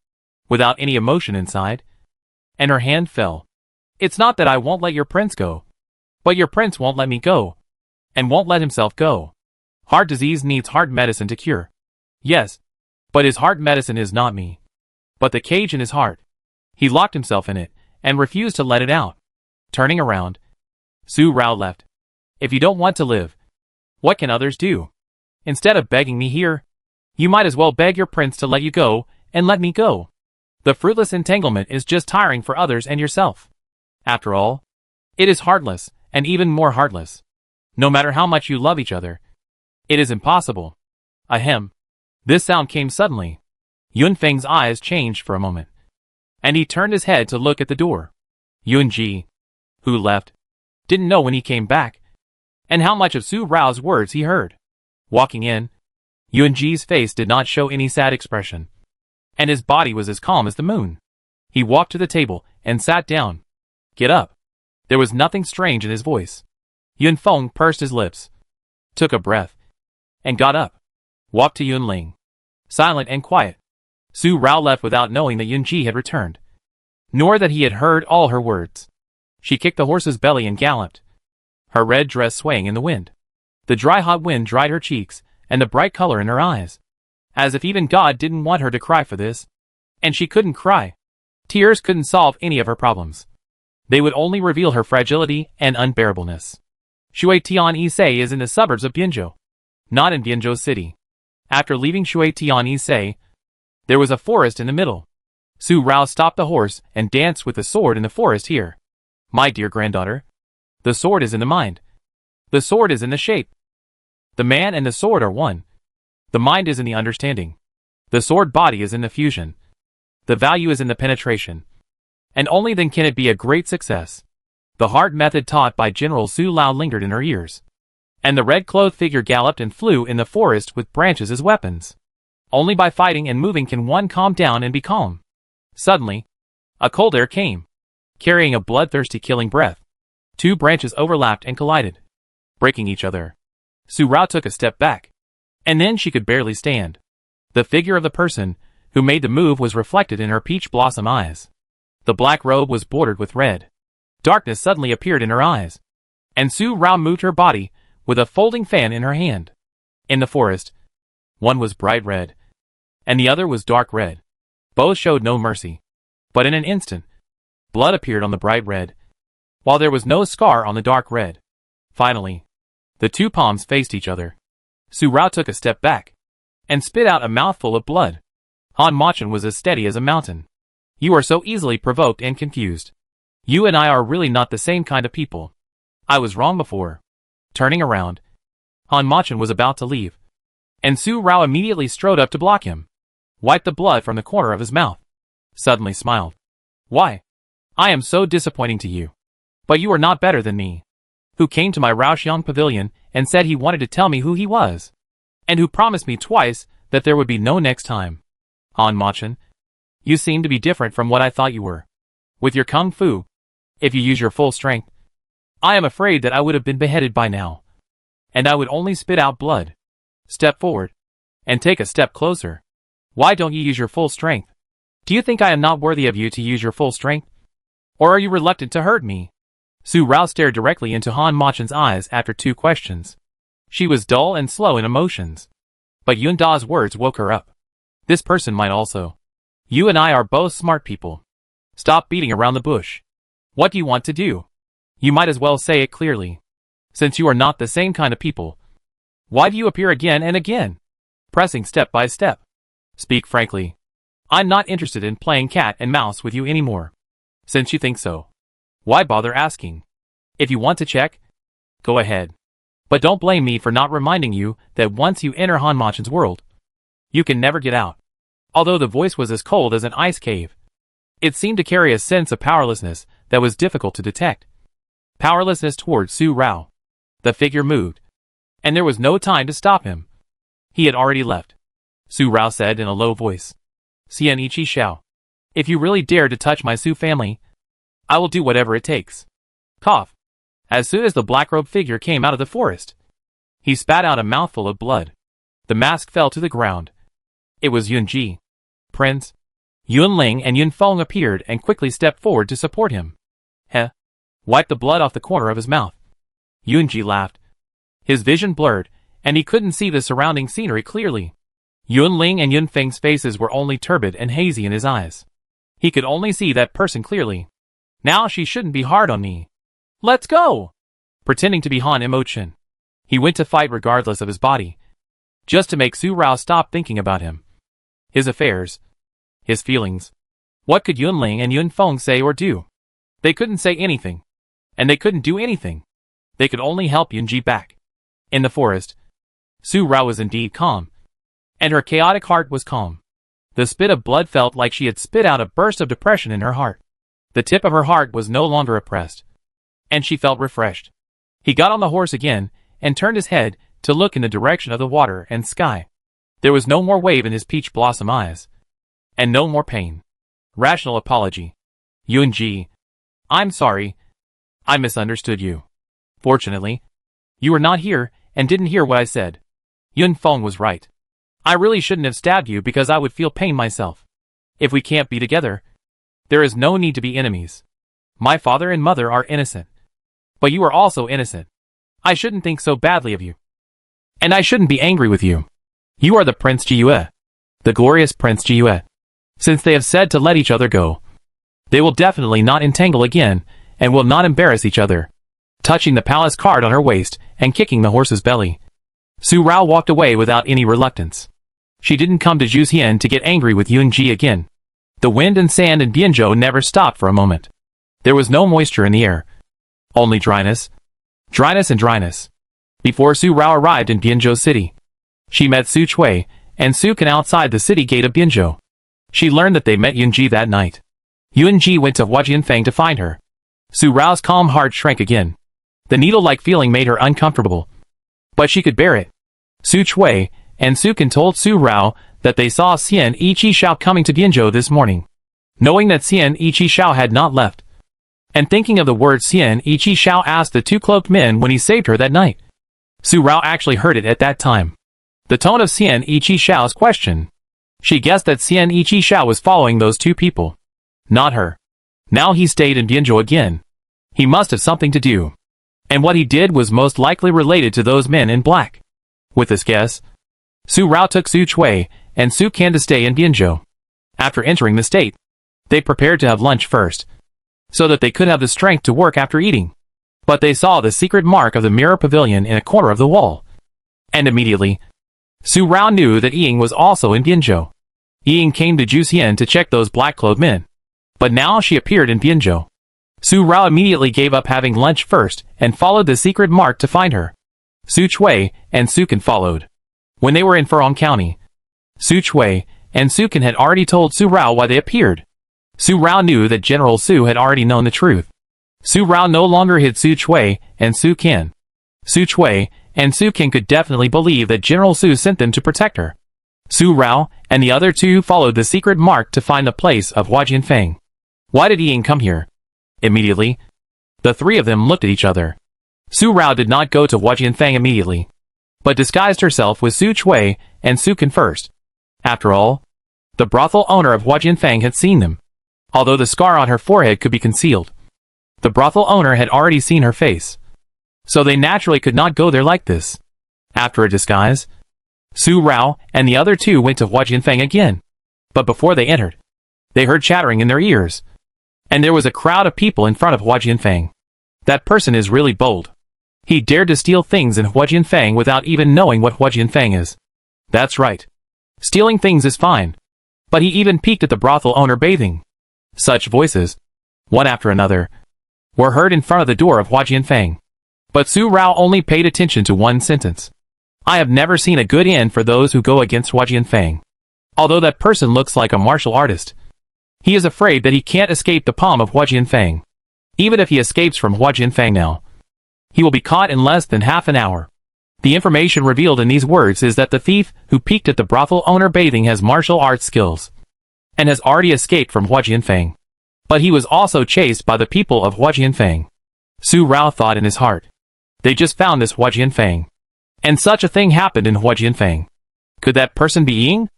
Without any emotion inside. And her hand fell. It's not that I won't let your prince go. But your prince won't let me go. And won't let himself go. Heart disease needs heart medicine to cure. Yes. But his heart medicine is not me. But the cage in his heart. He locked himself in it, and refused to let it out. Turning around. Su Rao left. If you don't want to live, what can others do? Instead of begging me here, you might as well beg your prince to let you go, and let me go. The fruitless entanglement is just tiring for others and yourself. After all, it is heartless, and even more heartless. No matter how much you love each other, it is impossible. Ahem. This sound came suddenly. Yun Feng's eyes changed for a moment. And he turned his head to look at the door. Yun Ji, who left, didn't know when he came back, and how much of Su Rao's words he heard. Walking in, Yun Ji's face did not show any sad expression. And his body was as calm as the moon. He walked to the table and sat down. Get up. There was nothing strange in his voice. Yun Feng pursed his lips, took a breath, and got up. Walked to Yun Ling. Silent and quiet. Su Rao left without knowing that Yun Ji had returned. Nor that he had heard all her words. She kicked the horse's belly and galloped. Her red dress swaying in the wind. The dry hot wind dried her cheeks, and the bright color in her eyes. As if even God didn't want her to cry for this. And she couldn't cry. Tears couldn't solve any of her problems. They would only reveal her fragility and unbearableness. Shui Tian Isei is in the suburbs of Bianzhou. Not in Bianzhou City. After leaving Shui Tian Isei, there was a forest in the middle. Su Rao stopped the horse and danced with the sword in the forest here. My dear granddaughter, the sword is in the mind. The sword is in the shape. The man and the sword are one. The mind is in the understanding. The sword body is in the fusion. The value is in the penetration. And only then can it be a great success. The heart method taught by General Su Lao lingered in her ears. And the red-clothed figure galloped and flew in the forest with branches as weapons. Only by fighting and moving can one calm down and be calm. Suddenly, a cold air came, carrying a bloodthirsty killing breath. 2 branches overlapped and collided, breaking each other. Su Rao took a step back. And then she could barely stand. The figure of the person who made the move was reflected in her peach blossom eyes. The black robe was bordered with red. Darkness suddenly appeared in her eyes. And Su Rao moved her body with a folding fan in her hand. In the forest, one was bright red, and the other was dark red. Both showed no mercy. But in an instant, blood appeared on the bright red, while there was no scar on the dark red. Finally, the 2 palms faced each other. Su Rao took a step back, and spit out a mouthful of blood. Han Machin was as steady as a mountain. You are so easily provoked and confused. You and I are really not the same kind of people. I was wrong before. Turning around, Han Machin was about to leave. And Su Rao immediately strode up to block him. Wiped the blood from the corner of his mouth. suddenly smiled. Why? I am so disappointing to you. But you are not better than me. Who came to my Raoxiang pavilion and said he wanted to tell me who he was. And who promised me twice that there would be no next time. Han Machin, you seem to be different from what I thought you were. With your kung fu, if you use your full strength, I am afraid that I would have been beheaded by now. And I would only spit out blood. Step forward. And take a step closer. Why don't you use your full strength? Do you think I am not worthy of you to use your full strength? Or are you reluctant to hurt me? Su Rao stared directly into Han Machin's eyes after 2 questions. She was dull and slow in emotions. But Yun Da's words woke her up. This person might also. You and I are both smart people. Stop beating around the bush. What do you want to do? You might as well say it clearly. Since you are not the same kind of people. Why do you appear again and again? Pressing step by step. Speak frankly. I'm not interested in playing cat and mouse with you anymore. Since you think so. Why bother asking? If you want to check, go ahead. But don't blame me for not reminding you that once you enter Han Machin's world, you can never get out. Although the voice was as cold as an ice cave, it seemed to carry a sense of powerlessness that was difficult to detect. Powerlessness towards Su Rao. The figure moved, and there was no time to stop him. He had already left. Su Rao said in a low voice. Xian Ichi Xiao. If you really dare to touch my Su family, I will do whatever it takes. Cough. As soon as the black-robed figure came out of the forest, he spat out a mouthful of blood. The mask fell to the ground. It was Yun Ji. Prince. Yun Ling and Yun Feng appeared and quickly stepped forward to support him. Heh. Wiped the blood off the corner of his mouth. Yun Ji laughed. His vision blurred, and he couldn't see the surrounding scenery clearly. Yun Ling and Yun Feng's faces were only turbid and hazy in his eyes. He could only see that person clearly. Now she shouldn't be hard on me. Let's go! Pretending to be Han Machin, he went to fight regardless of his body, just to make Su Rao stop thinking about him. His affairs. His feelings. What could Yun Ling and Yun Feng say or do? They couldn't say anything. And they couldn't do anything. They could only help Yun Ji back. In the forest, Su Rao was indeed calm. And her chaotic heart was calm. The spit of blood felt like she had spit out a burst of depression in her heart. The tip of her heart was no longer oppressed. And she felt refreshed. He got on the horse again, and turned his head to look in the direction of the water and sky. There was no more wave in his peach blossom eyes. And no more pain. Rational apology. Yun Ji. I'm sorry. I misunderstood you. Fortunately, you were not here and didn't hear what I said. Yun Feng was right. I really shouldn't have stabbed you because I would feel pain myself. If we can't be together, there is no need to be enemies. My father and mother are innocent. But you are also innocent. I shouldn't think so badly of you. And I shouldn't be angry with you. You are the Prince Jiue. The glorious Prince Jiue. Since they have said to let each other go, they will definitely not entangle again, and will not embarrass each other. Touching the palace card on her waist, and kicking the horse's belly, Su Rao walked away without any reluctance. She didn't come to Zhuxian to get angry with Yun Ji again. The wind and sand in Bianzhou never stopped for a moment. There was no moisture in the air. Only dryness. Dryness and dryness. Before Su Rao arrived in Bianzhou City, she met Su Chui and Su Can outside the city gate of Bianzhou. She learned that they met Yun Ji that night. Yun Ji went to Huajianfeng to find her. Su Rao's calm heart shrank again. The needle-like feeling made her uncomfortable. But she could bear it. Su Chui and Su Can told Su Rao that they saw Xian Ichi Xiao coming to Bianzhou this morning. Knowing that Xian Ichi Xiao had not left, and thinking of the words Xian Ichi Xiao asked the 2 cloaked men when he saved her that night, Su Rao actually heard it at that time. The tone of Xian Ichi Xiao's question. She guessed that Xian Ichi Xiao was following those 2 people. Not her. Now he stayed in Bianzhou again. He must have something to do. And what he did was most likely related to those men in black. With this guess, Su Rao took Su Chui and Su Can to stay in Bianzhou. After entering the state, they prepared to have lunch first, so that they could have the strength to work after eating. But they saw the secret mark of the mirror pavilion in a corner of the wall. And immediately, Su Rao knew that Ying was also in Bianzhou. Ying came to Zhuxian to check those black-clothed men. But now she appeared in Bianzhou. Su Rao immediately gave up having lunch first and followed the secret mark to find her. Su Chui and Su Can followed. When they were in Furong County, Su Chui and Su Can had already told Su Rao why they appeared. Su Rao knew that General Su had already known the truth. Su Rao no longer hid Su Chui and Su Qian. Su Chui and Su Qian could definitely believe that General Su sent them to protect her. Su Rao and the other two followed the secret mark to find the place of Hua Jianfeng. Why did Ying come here? Immediately, the three of them looked at each other. Su Rao did not go to Hua Jianfeng immediately, but disguised herself with Su Chui and Su Qian first. After all, the brothel owner of Hua Jianfeng had seen them. Although the scar on her forehead could be concealed, the brothel owner had already seen her face, so they naturally could not go there like this. After a disguise, Su Rao and the other two went to Hua Jianfeng again, but before they entered, they heard chattering in their ears, and there was a crowd of people in front of Hua Jianfeng. That person is really bold. He dared to steal things in Hua Jianfeng without even knowing what Hua Jianfeng is. That's right. Stealing things is fine, but he even peeked at the brothel owner bathing. Such voices, one after another, were heard in front of the door of Hua Jianfeng. But Su Rao only paid attention to one sentence. I have never seen a good end for those who go against Hua Jianfeng. Although that person looks like a martial artist, he is afraid that he can't escape the palm of Hua Jianfeng. Even if he escapes from Hua Jianfeng now, he will be caught in less than half an hour. The information revealed in these words is that the thief who peeked at the brothel owner bathing has martial arts skills, and has already escaped from Hua Jianfeng. But he was also chased by the people of Hua Jianfeng. Su Rao thought in his heart. They just found this Hua Jianfeng, and such a thing happened in Hua Jianfeng. Could that person be Ying?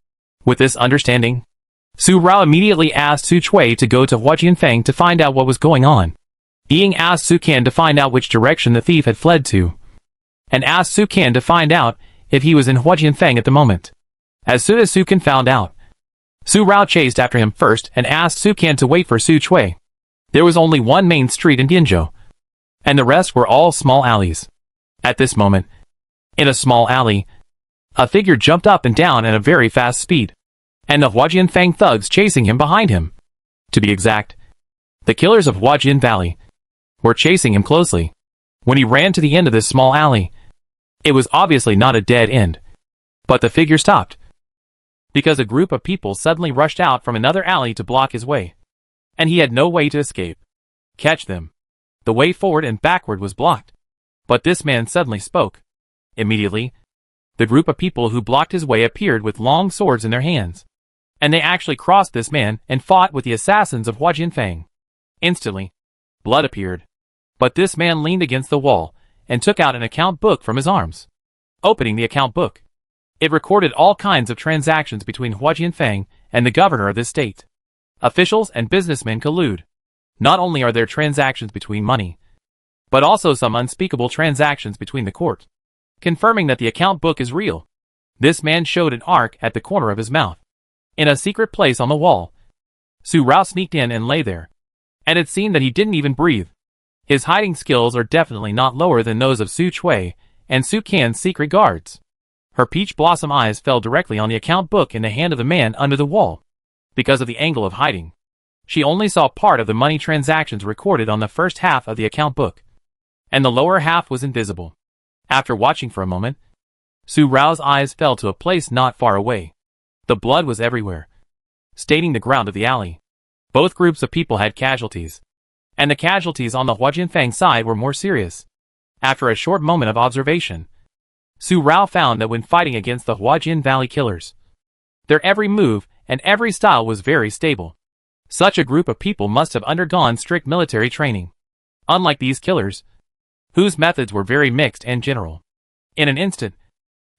With this understanding, Su Rao immediately asked Su Chui to go to Hua Jianfeng to find out what was going on. Ying asked Su Qian to find out which direction the thief had fled to, and asked Su Qian to find out if he was in Hua Jianfeng at the moment. As soon as Su Qian found out, Su Rao chased after him first and asked Su Qian to wait for Su Chui. There was only one main street in Dianzhou, and the rest were all small alleys. At this moment, in a small alley, a figure jumped up and down at a very fast speed, and the Hua Jianfeng thugs chasing him behind him. To be exact, the killers of Hua Jian Valley were chasing him closely. When he ran to the end of this small alley, it was obviously not a dead end, but the figure stopped, because a group of people suddenly rushed out from another alley to block his way, and he had no way to escape. Catch them. The way forward and backward was blocked. But this man suddenly spoke. Immediately, the group of people who blocked his way appeared with long swords in their hands, and they actually crossed this man and fought with the assassins of Hua Jianfeng. Instantly, blood appeared, but this man leaned against the wall and took out an account book from his arms. Opening the account book, it recorded all kinds of transactions between Hua Jianfeng and the governor of this state. Officials and businessmen collude. Not only are there transactions between money, but also some unspeakable transactions between the court, confirming that the account book is real. This man showed an arc at the corner of his mouth. In a secret place on the wall, Su Rao sneaked in and lay there, and it seemed that he didn't even breathe. His hiding skills are definitely not lower than those of Su Chui and Su Qian's secret guards. Her peach blossom eyes fell directly on the account book in the hand of the man under the wall. Because of the angle of hiding, she only saw part of the money transactions recorded on the first half of the account book, and the lower half was invisible. After watching for a moment, Su Rao's eyes fell to a place not far away. The blood was everywhere, staining the ground of the alley. Both groups of people had casualties, and the casualties on the Hua Jianfeng side were more serious. After a short moment of observation, Su Rao found that when fighting against the Hua Jian Valley killers, their every move and every style was very stable. Such a group of people must have undergone strict military training, unlike these killers, whose methods were very mixed and general. In an instant,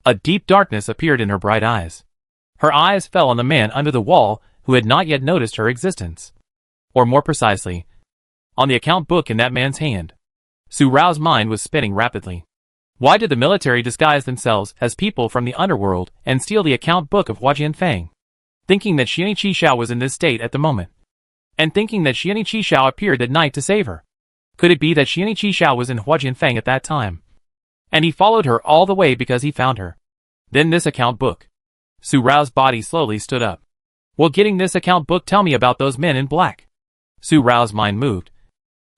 a deep darkness appeared in her bright eyes. Her eyes fell on the man under the wall who had not yet noticed her existence. Or more precisely, on the account book in that man's hand. Su Rao's mind was spinning rapidly. Why did the military disguise themselves as people from the underworld and steal the account book of Hua Jianfeng? Thinking that Xiani Qishao was in this state at the moment, and thinking that Xiani Qishao appeared at night to save her. Could it be that Xiani Qishao was in Hua Jianfeng at that time, and he followed her all the way because he found her? Then this account book. Su Rao's body slowly stood up. Will getting this account book tell me about those men in black? Su Rao's mind moved,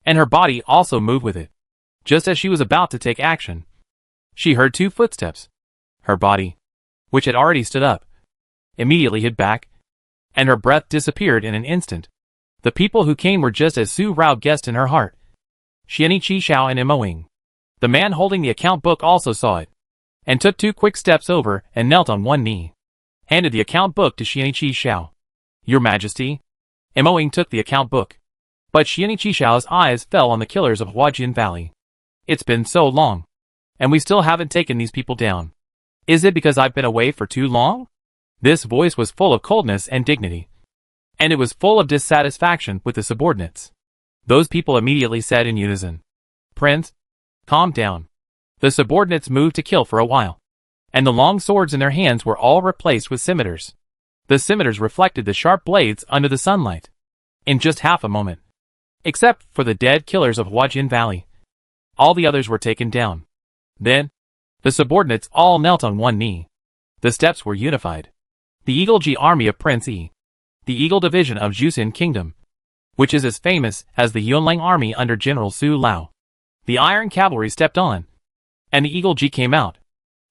and her body also moved with it. Just as she was about to take action, she heard two footsteps. Her body, which had already stood up, immediately hid back, and her breath disappeared in an instant. The people who came were just as Su Rao guessed in her heart. Xian Qixiao and Moing. The man holding the account book also saw it, and took 2 quick steps over and knelt on one knee. Handed the account book to Xian Qixiao. Your Majesty. Moing took the account book. But Xian Qixiao's eyes fell on the killers of Huajian Valley. It's been so long, and we still haven't taken these people down. Is it because I've been away for too long? This voice was full of coldness and dignity, and it was full of dissatisfaction with the subordinates. Those people immediately said in unison, Prince, calm down. The subordinates moved to kill for a while, and the long swords in their hands were all replaced with scimitars. The scimitars reflected the sharp blades under the sunlight. In just half a moment, except for the dead killers of Huajian Valley, all the others were taken down. Then, the subordinates all knelt on one knee. The steps were unified. The Eagle G army of Prince Yi, the Eagle division of Jusin Kingdom, which is as famous as the Yunlang army under General Su Lao. The Iron Cavalry stepped on, and the Eagle G came out.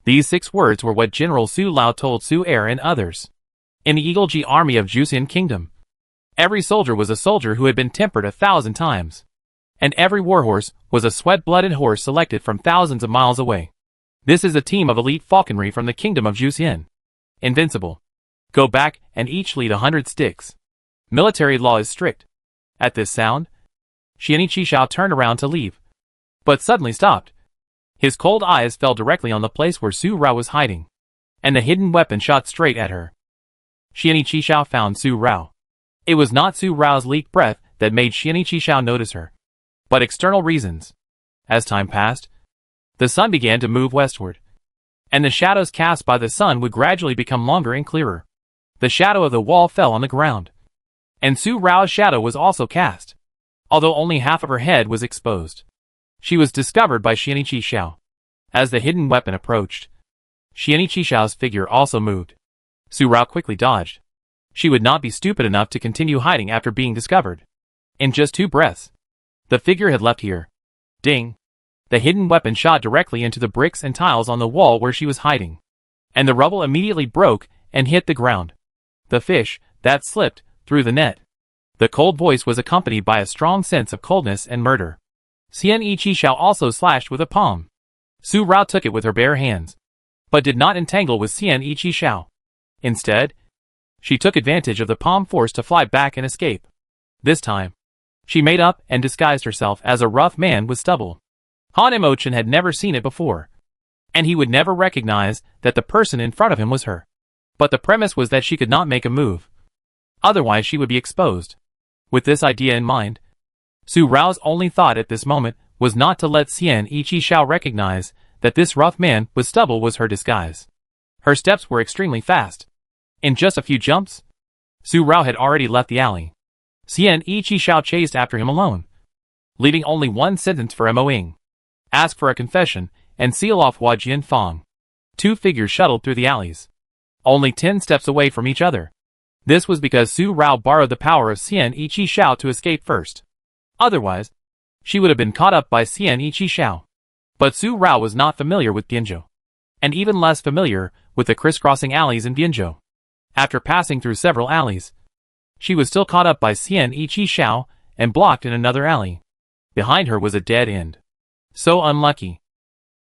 These 6 words were what General Su Lao told Su Er and others. In the Eagle G army of Jusin Kingdom, every soldier was a soldier who had been tempered 1,000 times, and every warhorse was a sweat-blooded horse selected from thousands of miles away. This is a team of elite falconry from the kingdom of Jusin. Invincible. Go back and each lead 100 sticks. Military law is strict. At this sound, Xian Qixiao turned around to leave, but suddenly stopped. His cold eyes fell directly on the place where Su Rao was hiding, and the hidden weapon shot straight at her. Xian Qixiao found Su Rao. It was not Su Rao's leaked breath that made Xian Qixiao notice her, but external reasons. As time passed, the sun began to move westward, and the shadows cast by the sun would gradually become longer and clearer. The shadow of the wall fell on the ground, and Su Rao's shadow was also cast, although only half of her head was exposed. She was discovered by Xian Qixiao. As the hidden weapon approached, Xian Qixiao's figure also moved. Su Rao quickly dodged. She would not be stupid enough to continue hiding after being discovered. In just 2 breaths, the figure had left here. Ding! The hidden weapon shot directly into the bricks and tiles on the wall where she was hiding, and the rubble immediately broke and hit the ground. The fish that slipped through the net. The cold voice was accompanied by a strong sense of coldness and murder. Xian Qixiao also slashed with a palm. Su Rao took it with her bare hands, but did not entangle with Xian Qixiao. Instead, she took advantage of the palm force to fly back and escape. This time, she made up and disguised herself as a rough man with stubble. Han Emochin had never seen it before, and he would never recognize that the person in front of him was her. But the premise was that she could not make a move. Otherwise she would be exposed. With this idea in mind, Su Rao's only thought at this moment was not to let Xian Qixiao recognize that this rough man with stubble was her disguise. Her steps were extremely fast. In just a few jumps, Su Rao had already left the alley. Xian Qixiao chased after him alone, leaving only one sentence for Moing. Ask for a confession and seal off Huajian Fang. 2 figures shuttled through the alleys, only 10 steps away from each other. This was because Su Rao borrowed the power of Xian Qixiao to escape first. Otherwise, she would have been caught up by Xian Qixiao. But Su Rao was not familiar with Bianzhou, and even less familiar with the crisscrossing alleys in Bianzhou. After passing through several alleys, she was still caught up by Xian Qixiao and blocked in another alley. Behind her was a dead end. So unlucky.